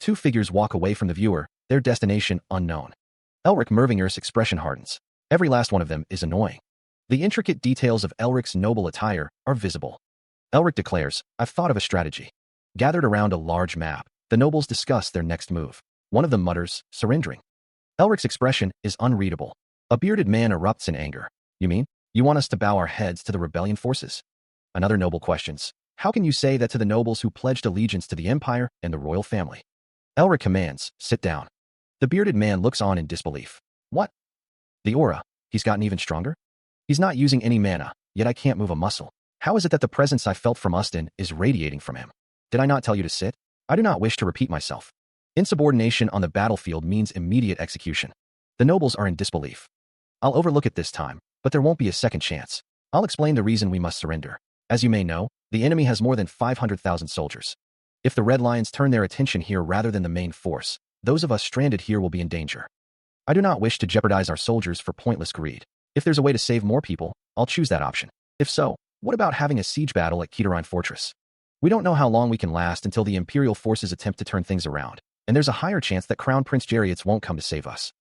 Two figures walk away from the viewer, their destination unknown. Elric Mervinger's expression hardens. Every last one of them is annoying. The intricate details of Elric's noble attire are visible. Elric declares, "I've thought of a strategy." Gathered around a large map, the nobles discuss their next move. One of them mutters, "Surrendering." Elric's expression is unreadable. A bearded man erupts in anger. "You mean, you want us to bow our heads to the rebellion forces?" Another noble questions, "How can you say that to the nobles who pledged allegiance to the empire and the royal family?" Elric commands, "Sit down." The bearded man looks on in disbelief. "What? The aura, he's gotten even stronger? He's not using any mana, yet I can't move a muscle. How is it that the presence I felt from Ustin is radiating from him? Did I not tell you to sit? I do not wish to repeat myself." Insubordination on the battlefield means immediate execution. The nobles are in disbelief. "I'll overlook it this time, but there won't be a second chance. I'll explain the reason we must surrender. As you may know, the enemy has more than 500,000 soldiers. If the Red Lions turn their attention here rather than the main force, those of us stranded here will be in danger. I do not wish to jeopardize our soldiers for pointless greed. If there's a way to save more people, I'll choose that option. If so, what about having a siege battle at Keterine Fortress? We don't know how long we can last until the Imperial forces attempt to turn things around, and there's a higher chance that Crown Prince Geriots won't come to save us.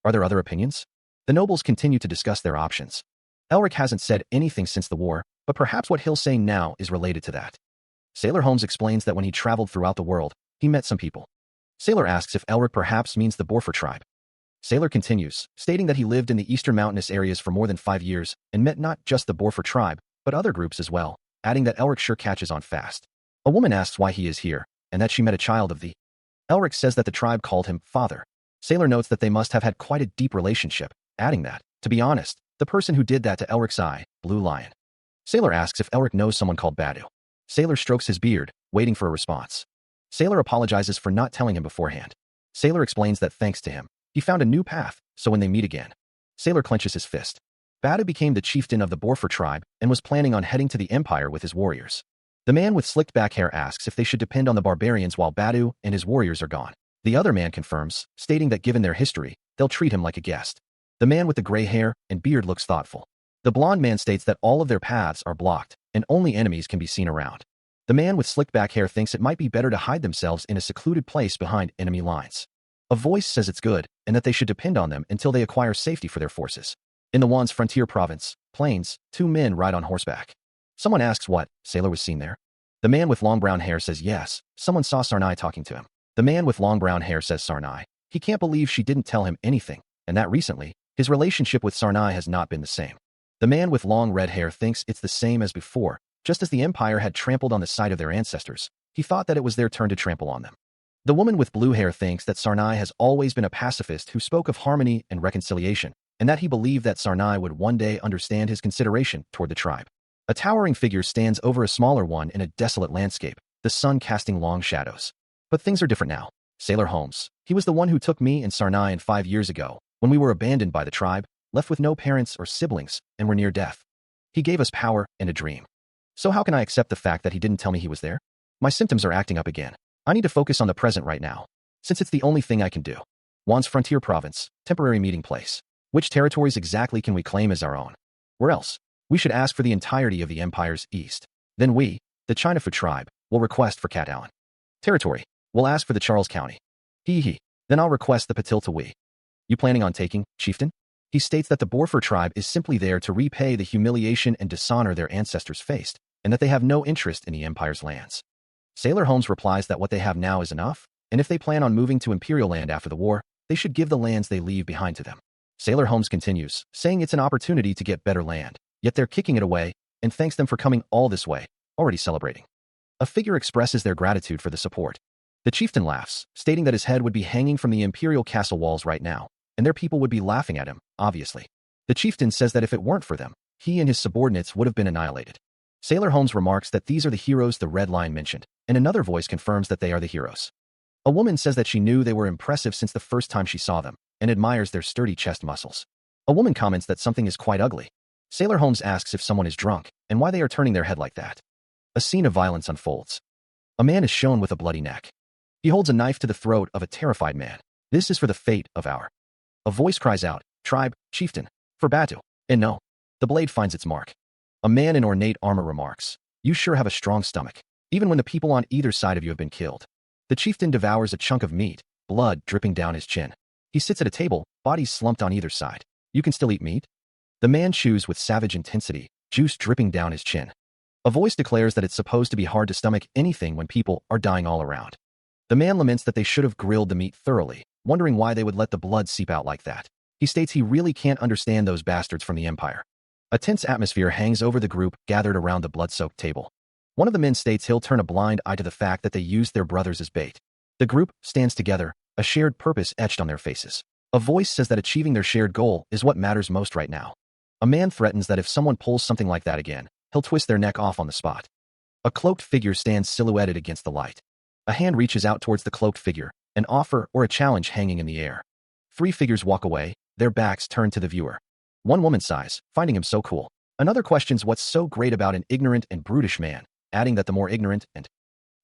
Are there other opinions?" The nobles continue to discuss their options. Elric hasn't said anything since the war, but perhaps what he'll say now is related to that. Sailor Holmes explains that when he traveled throughout the world, he met some people. Sailor asks if Elric perhaps means the Borfer tribe. Sailor continues, stating that he lived in the eastern mountainous areas for more than 5 years and met not just the Borfer tribe, but other groups as well, adding that Elric sure catches on fast. A woman asks why he is here, and that she met a child of the. Elric says that the tribe called him father. Sailor notes that they must have had quite a deep relationship, adding that, to be honest, the person who did that to Elric's eye, Blue Lion. Sailor asks if Elric knows someone called Badu. Sailor strokes his beard, waiting for a response. Sailor apologizes for not telling him beforehand. Sailor explains that thanks to him, he found a new path, so when they meet again, Sailor clenches his fist. Badu became the chieftain of the Borfer tribe and was planning on heading to the Empire with his warriors. The man with slicked back hair asks if they should depend on the barbarians while Badu and his warriors are gone. The other man confirms, stating that given their history, they'll treat him like a guest. The man with the gray hair and beard looks thoughtful. The blonde man states that all of their paths are blocked, and only enemies can be seen around. The man with slicked back hair thinks it might be better to hide themselves in a secluded place behind enemy lines. A voice says it's good, and that they should depend on them until they acquire safety for their forces. In the Wan's frontier province, Plains, 2 men ride on horseback. Someone asks what Sailor was seen there. The man with long brown hair says yes, someone saw Sarnai talking to him. The man with long brown hair says Sarnai. He can't believe she didn't tell him anything, and that recently, his relationship with Sarnai has not been the same. The man with long red hair thinks it's the same as before. Just as the Empire had trampled on the site of their ancestors, he thought that it was their turn to trample on them. The woman with blue hair thinks that Sarnai has always been a pacifist who spoke of harmony and reconciliation, and that he believed that Sarnai would one day understand his consideration toward the tribe. A towering figure stands over a smaller one in a desolate landscape, the sun casting long shadows. But things are different now. Sailor Holmes, he was the one who took me and Sarnai in 5 years ago, when we were abandoned by the tribe, left with no parents or siblings, and were near death. He gave us power and a dream. So how can I accept the fact that he didn't tell me he was there? My symptoms are acting up again. I need to focus on the present right now, since it's the only thing I can do. Wan's frontier province, temporary meeting place. Which territories exactly can we claim as our own? Where else? We should ask for the entirety of the Empire's east. Then we, the Chinafu tribe, will request for Cat Allen. Territory. We'll ask for the Charles County. Then I'll request the Patiltawi. You planning on taking, chieftain? He states that the Borfer tribe is simply there to repay the humiliation and dishonor their ancestors faced, and that they have no interest in the Empire's lands. Sailor Holmes replies that what they have now is enough, and if they plan on moving to Imperial land after the war, they should give the lands they leave behind to them. Sailor Holmes continues, saying it's an opportunity to get better land, yet they're kicking it away, and thanks them for coming all this way, already celebrating. A figure expresses their gratitude for the support. The chieftain laughs, stating that his head would be hanging from the Imperial castle walls right now, and their people would be laughing at him, obviously. The chieftain says that if it weren't for them, he and his subordinates would have been annihilated. Sailor Holmes remarks that these are the heroes the Red Lion mentioned, and another voice confirms that they are the heroes. A woman says that she knew they were impressive since the first time she saw them, and admires their sturdy chest muscles. A woman comments that something is quite ugly. Sailor Holmes asks if someone is drunk, and why they are turning their head like that. A scene of violence unfolds. A man is shown with a bloody neck. He holds a knife to the throat of a terrified man. This is for the fate of our. A voice cries out, tribe, chieftain, for Batu. And no, the blade finds its mark. A man in ornate armor remarks, you sure have a strong stomach, even when the people on either side of you have been killed. The chieftain devours a chunk of meat, blood dripping down his chin. He sits at a table, bodies slumped on either side. You can still eat meat? The man chews with savage intensity, juice dripping down his chin. A voice declares that it's supposed to be hard to stomach anything when people are dying all around. The man laments that they should have grilled the meat thoroughly, wondering why they would let the blood seep out like that. He states he really can't understand those bastards from the Empire. A tense atmosphere hangs over the group gathered around the blood-soaked table. One of the men states he'll turn a blind eye to the fact that they used their brothers as bait. The group stands together, a shared purpose etched on their faces. A voice says that achieving their shared goal is what matters most right now. A man threatens that if someone pulls something like that again, he'll twist their neck off on the spot. A cloaked figure stands silhouetted against the light. A hand reaches out towards the cloaked figure, an offer or a challenge hanging in the air. 3 figures walk away, their backs turned to the viewer. One woman sighs, finding him so cool. Another questions what's so great about an ignorant and brutish man, adding that the more ignorant and...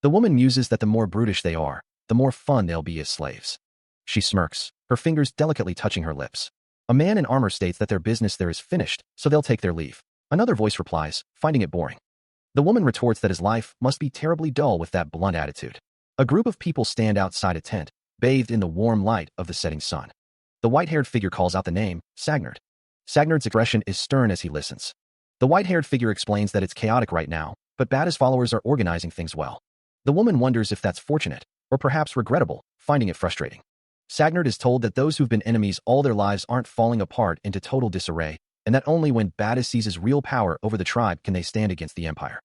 The woman muses that the more brutish they are, the more fun they'll be as slaves. She smirks, her fingers delicately touching her lips. A man in armor states that their business there is finished, so they'll take their leave. Another voice replies, finding it boring. The woman retorts that his life must be terribly dull with that blunt attitude. A group of people stand outside a tent, bathed in the warm light of the setting sun. The white-haired figure calls out the name, Sagnard. Sagnard's expression is stern as he listens. The white-haired figure explains that it's chaotic right now, but Bada's followers are organizing things well. The woman wonders if that's fortunate, or perhaps regrettable, finding it frustrating. Sagnard is told that those who've been enemies all their lives aren't falling apart into total disarray, and that only when Bada seizes real power over the tribe can they stand against the Empire.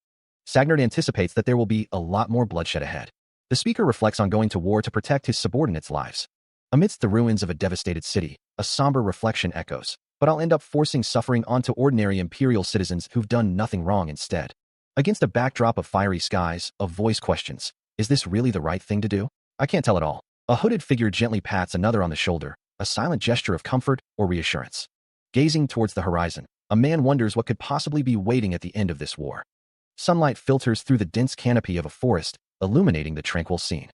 Sagnard anticipates that there will be a lot more bloodshed ahead. The speaker reflects on going to war to protect his subordinates' lives. Amidst the ruins of a devastated city, a somber reflection echoes, but I'll end up forcing suffering onto ordinary imperial citizens who've done nothing wrong instead. Against a backdrop of fiery skies, a voice questions, is this really the right thing to do? I can't tell at all. A hooded figure gently pats another on the shoulder, a silent gesture of comfort or reassurance. Gazing towards the horizon, a man wonders what could possibly be waiting at the end of this war. Sunlight filters through the dense canopy of a forest, illuminating the tranquil scene.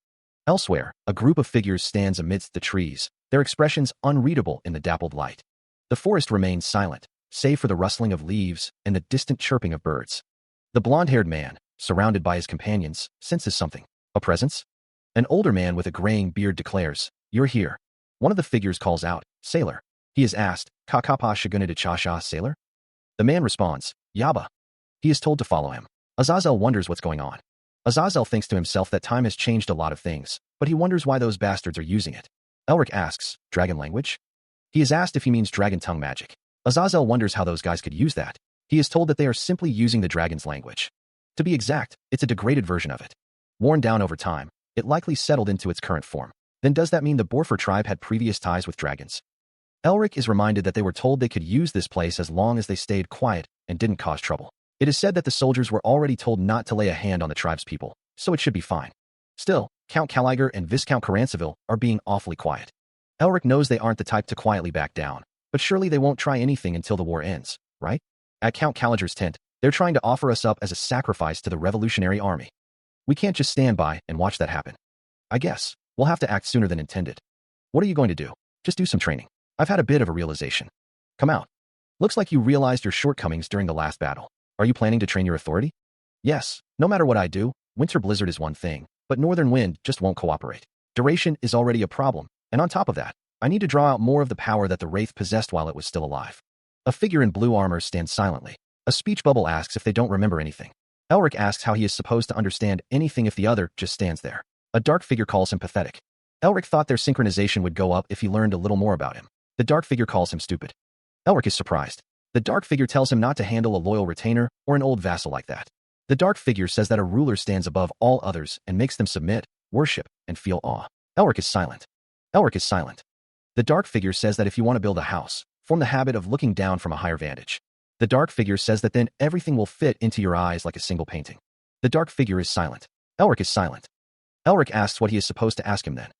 Elsewhere, a group of figures stands amidst the trees, their expressions unreadable in the dappled light. The forest remains silent, save for the rustling of leaves and the distant chirping of birds. The blond-haired man, surrounded by his companions, senses something. A presence? An older man with a graying beard declares, "You're here." One of the figures calls out, "Sailor." He is asked, "Kakapa shagunida chasha, sailor?" The man responds, "Yaba." He is told to follow him. Azazel wonders what's going on. Azazel thinks to himself that time has changed a lot of things, but he wonders why those bastards are using it. Elric asks, "Dragon language?" He is asked if he means dragon tongue magic. Azazel wonders how those guys could use that. He is told that they are simply using the dragon's language. To be exact, it's a degraded version of it. Worn down over time, it likely settled into its current form. Then does that mean the Borfer tribe had previous ties with dragons? Elric is reminded that they were told they could use this place as long as they stayed quiet and didn't cause trouble. It is said that the soldiers were already told not to lay a hand on the tribe's people, so it should be fine. Still, Count Caliger and Viscount Caranseville are being awfully quiet. Elric knows they aren't the type to quietly back down, but surely they won't try anything until the war ends, right? At Count Caliger's tent, they're trying to offer us up as a sacrifice to the Revolutionary Army. We can't just stand by and watch that happen. I guess we'll have to act sooner than intended. What are you going to do? Just do some training. I've had a bit of a realization. Come out. Looks like you realized your shortcomings during the last battle. Are you planning to train your authority? Yes, no matter what I do, winter blizzard is one thing, but northern wind just won't cooperate. Duration is already a problem, and on top of that, I need to draw out more of the power that the Wraith possessed while it was still alive. A figure in blue armor stands silently. A speech bubble asks if they don't remember anything. Elric asks how he is supposed to understand anything if the other just stands there. A dark figure calls him pathetic. Elric thought their synchronization would go up if he learned a little more about him. The dark figure calls him stupid. Elric is surprised. The dark figure tells him not to handle a loyal retainer or an old vassal like that. The dark figure says that a ruler stands above all others and makes them submit, worship, and feel awe. Elric is silent. Elric is silent. The dark figure says that if you want to build a house, form the habit of looking down from a higher vantage. The dark figure says that then everything will fit into your eyes like a single painting. The dark figure is silent. Elric is silent. Elric asks what he is supposed to ask him then.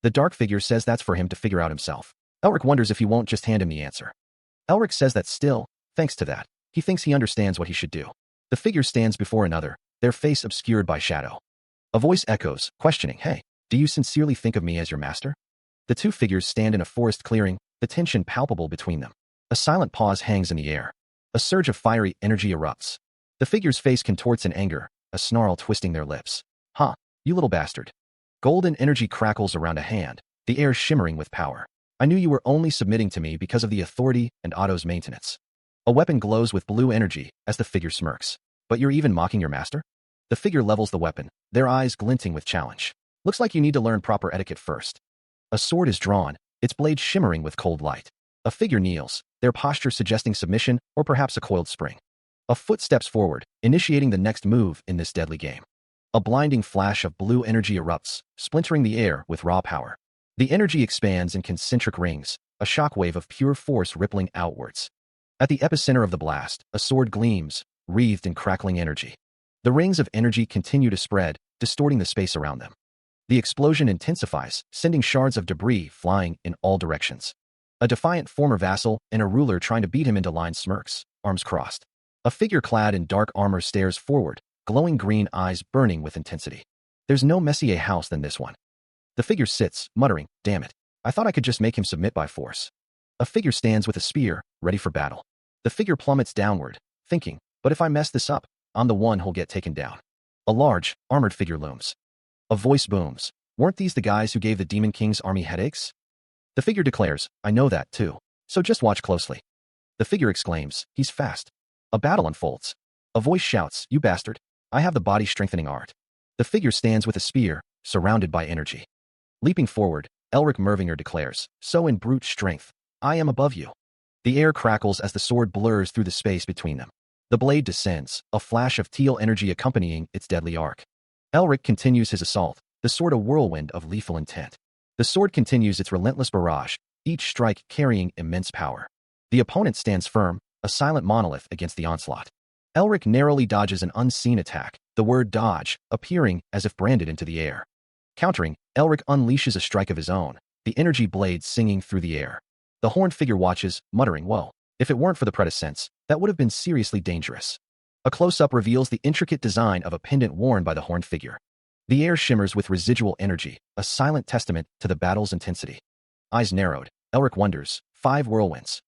The dark figure says that's for him to figure out himself. Elric wonders if he won't just hand him the answer. Elric says that still, thanks to that, he thinks he understands what he should do. The figure stands before another, their face obscured by shadow. A voice echoes, questioning, "Hey, do you sincerely think of me as your master?" The two figures stand in a forest clearing, the tension palpable between them. A silent pause hangs in the air. A surge of fiery energy erupts. The figure's face contorts in anger, a snarl twisting their lips. "Huh, you little bastard." Golden energy crackles around a hand, the air shimmering with power. I knew you were only submitting to me because of the authority and Otto's maintenance. A weapon glows with blue energy as the figure smirks. But you're even mocking your master? The figure levels the weapon, their eyes glinting with challenge. Looks like you need to learn proper etiquette first. A sword is drawn, its blade shimmering with cold light. A figure kneels, their posture suggesting submission or perhaps a coiled spring. A foot steps forward, initiating the next move in this deadly game. A blinding flash of blue energy erupts, splintering the air with raw power. The energy expands in concentric rings, a shockwave of pure force rippling outwards. At the epicenter of the blast, a sword gleams, wreathed in crackling energy. The rings of energy continue to spread, distorting the space around them. The explosion intensifies, sending shards of debris flying in all directions. A defiant former vassal and a ruler trying to beat him into line smirks, arms crossed. A figure clad in dark armor stares forward, glowing green eyes burning with intensity. There's no messier house than this one. The figure sits, muttering, "Damn it. I thought I could just make him submit by force." A figure stands with a spear, ready for battle. The figure plummets downward, thinking, "But if I mess this up, I'm the one who'll get taken down." A large, armored figure looms. A voice booms. "Weren't these the guys who gave the Demon King's army headaches?" The figure declares, "I know that too. So just watch closely." The figure exclaims, "He's fast." A battle unfolds. A voice shouts, "You bastard. I have the body-strengthening art." The figure stands with a spear, surrounded by energy. Leaping forward, Elric Mervinger declares, "So in brute strength, I am above you." The air crackles as the sword blurs through the space between them. The blade descends, a flash of teal energy accompanying its deadly arc. Elric continues his assault, the sword a whirlwind of lethal intent. The sword continues its relentless barrage, each strike carrying immense power. The opponent stands firm, a silent monolith against the onslaught. Elric narrowly dodges an unseen attack, the word dodge appearing as if branded into the air. Countering, Elric unleashes a strike of his own, the energy blade singing through the air. The horned figure watches, muttering, "Whoa, if it weren't for the predecessor, that would have been seriously dangerous." A close-up reveals the intricate design of a pendant worn by the horned figure. The air shimmers with residual energy, a silent testament to the battle's intensity. Eyes narrowed, Elric wonders, 5 whirlwinds.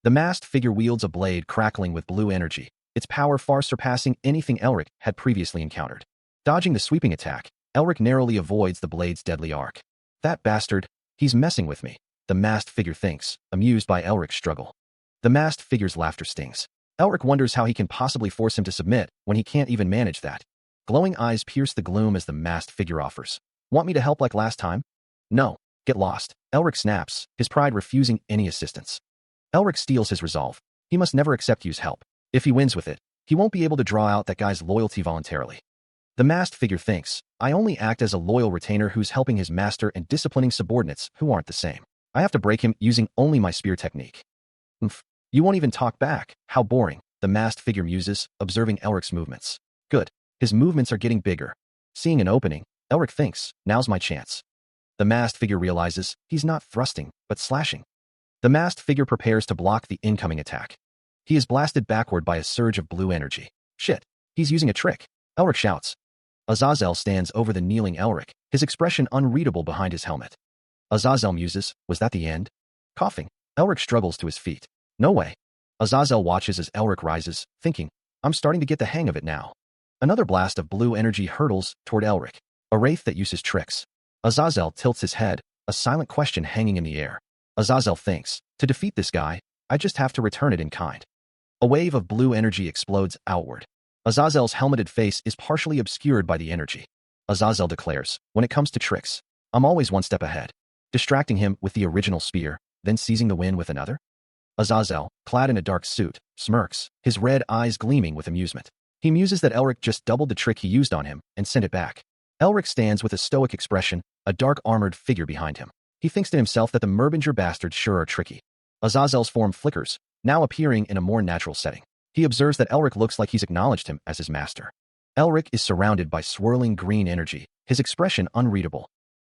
The masked figure wields a blade crackling with blue energy, its power far surpassing anything Elric had previously encountered. Dodging the sweeping attack, Elric narrowly avoids the blade's deadly arc. "That bastard, he's messing with me," the masked figure thinks, amused by Elric's struggle. The masked figure's laughter stings. Elric wonders how he can possibly force him to submit when he can't even manage that. Glowing eyes pierce the gloom as the masked figure offers, "Want me to help like last time?" "No, get lost." Elric snaps, his pride refusing any assistance. Elric steels his resolve. He must never accept Yu's help. If he wins with it, he won't be able to draw out that guy's loyalty voluntarily. The masked figure thinks, "I only act as a loyal retainer who's helping his master and disciplining subordinates who aren't the same. I have to break him using only my spear technique." "Oomph. You won't even talk back. How boring," the masked figure muses, observing Elric's movements. "Good. His movements are getting bigger." Seeing an opening, Elric thinks, "Now's my chance." The masked figure realizes he's not thrusting, but slashing. The masked figure prepares to block the incoming attack. He is blasted backward by a surge of blue energy. "Shit, he's using a trick." Elric shouts. Azazel stands over the kneeling Elric, his expression unreadable behind his helmet. Azazel muses, "Was that the end?" Coughing, Elric struggles to his feet. "No way." Azazel watches as Elric rises, thinking, "I'm starting to get the hang of it now." Another blast of blue energy hurtles toward Elric, a wraith that uses tricks. Azazel tilts his head, a silent question hanging in the air. Azazel thinks, "To defeat this guy, I just have to return it in kind." A wave of blue energy explodes outward. Azazel's helmeted face is partially obscured by the energy. Azazel declares, "When it comes to tricks, I'm always one step ahead." Distracting him with the original spear, then seizing the win with another? Azazel, clad in a dark suit, smirks, his red eyes gleaming with amusement. He muses that Elric just doubled the trick he used on him and sent it back. Elric stands with a stoic expression, a dark armored figure behind him. He thinks to himself that the Merbinger bastards sure are tricky. Azazel's form flickers, now appearing in a more natural setting. He observes that Elric looks like he's acknowledged him as his master. Elric is surrounded by swirling green energy, his expression unreadable.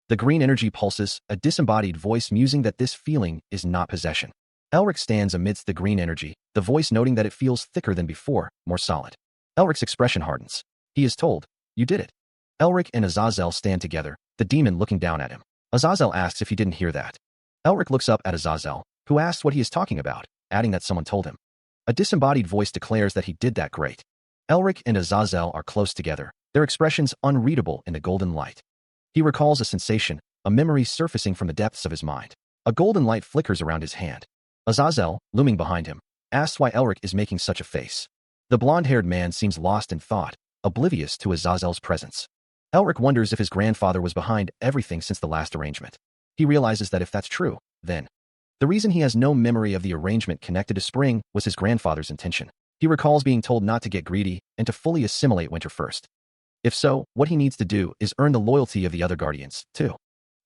The green energy pulses, a disembodied voice musing that this feeling is not possession. Elric stands amidst the green energy, the voice noting that it feels thicker than before, more solid. Elric's expression hardens. He is told, "You did it." Elric and Azazel stand together, the demon looking down at him. Azazel asks if he didn't hear that. Elric looks up at Azazel, who asks what he is talking about, adding that someone told him. A disembodied voice declares that he did that great. Elric and Azazel are close together, their expressions unreadable in the golden light. He recalls a sensation, a memory surfacing from the depths of his mind. A golden light flickers around his hand. Azazel, looming behind him, asks why Elric is making such a face. The blonde-haired man seems lost in thought, oblivious to Azazel's presence. Elric wonders if his grandfather was behind everything since the last arrangement. He realizes that if that's true, then the reason he has no memory of the arrangement connected to spring was his grandfather's intention. He recalls being told not to get greedy and to fully assimilate winter first. If so, what he needs to do is earn the loyalty of the other guardians, too.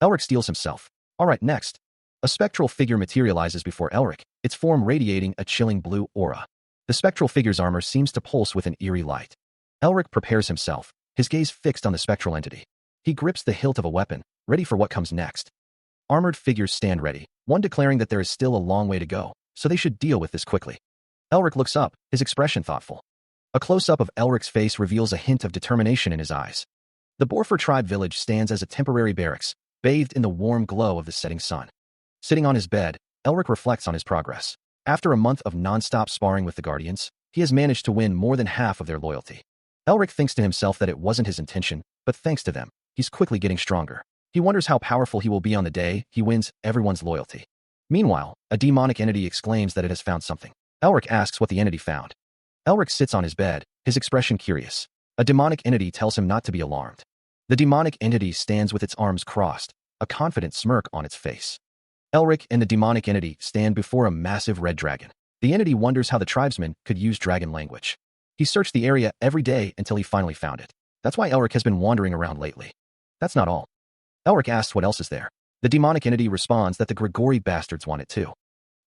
Elric steels himself. Alright, next. A spectral figure materializes before Elric, its form radiating a chilling blue aura. The spectral figure's armor seems to pulse with an eerie light. Elric prepares himself, his gaze fixed on the spectral entity. He grips the hilt of a weapon, ready for what comes next. Armored figures stand ready, one declaring that there is still a long way to go, so they should deal with this quickly. Elric looks up, his expression thoughtful. A close-up of Elric's face reveals a hint of determination in his eyes. The Borfor tribe village stands as a temporary barracks, bathed in the warm glow of the setting sun. Sitting on his bed, Elric reflects on his progress. After a month of non-stop sparring with the Guardians, he has managed to win more than half of their loyalty. Elric thinks to himself that it wasn't his intention, but thanks to them, he's quickly getting stronger. He wonders how powerful he will be on the day he wins everyone's loyalty. Meanwhile, a demonic entity exclaims that it has found something. Elric asks what the entity found. Elric sits on his bed, his expression curious. A demonic entity tells him not to be alarmed. The demonic entity stands with its arms crossed, a confident smirk on its face. Elric and the demonic entity stand before a massive red dragon. The entity wonders how the tribesmen could use dragon language. He searched the area every day until he finally found it. That's why Elric has been wandering around lately. That's not all. Elric asks what else is there. The demonic entity responds that the Grigori bastards want it too.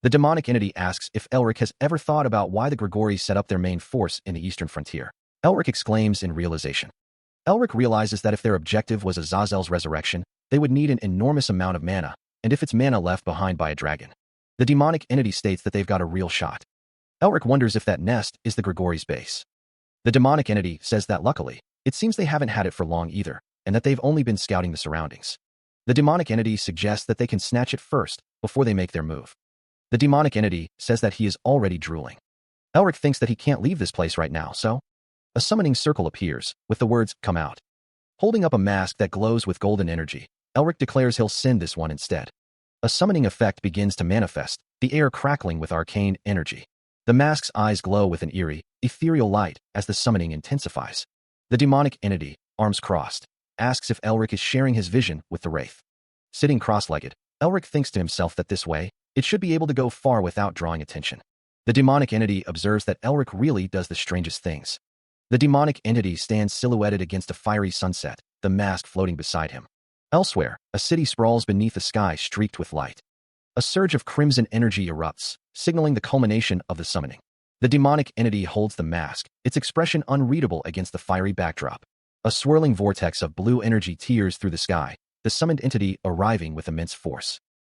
The demonic entity asks if Elric has ever thought about why the Grigori set up their main force in the eastern frontier. Elric exclaims in realization. Elric realizes that if their objective was Azazel's resurrection, they would need an enormous amount of mana, and if it's mana left behind by a dragon. The demonic entity states that they've got a real shot. Elric wonders if that nest is the Grigori's base. The demonic entity says that luckily, it seems they haven't had it for long either, and that they've only been scouting the surroundings. The demonic entity suggests that they can snatch it first, before they make their move. The demonic entity says that he is already drooling. Elric thinks that he can't leave this place right now, so a summoning circle appears, with the words, "Come out." Holding up a mask that glows with golden energy, Elric declares he'll send this one instead. A summoning effect begins to manifest, the air crackling with arcane energy. The mask's eyes glow with an eerie, ethereal light as the summoning intensifies. The demonic entity, arms crossed, asks if Elric is sharing his vision with the Wraith. Sitting cross-legged, Elric thinks to himself that this way, it should be able to go far without drawing attention. The demonic entity observes that Elric really does the strangest things. The demonic entity stands silhouetted against a fiery sunset, the mask floating beside him. Elsewhere, a city sprawls beneath a sky streaked with light. A surge of crimson energy erupts, signaling the culmination of the summoning. The demonic entity holds the mask, its expression unreadable against the fiery backdrop. A swirling vortex of blue energy tears through the sky, the summoned entity arriving with immense force.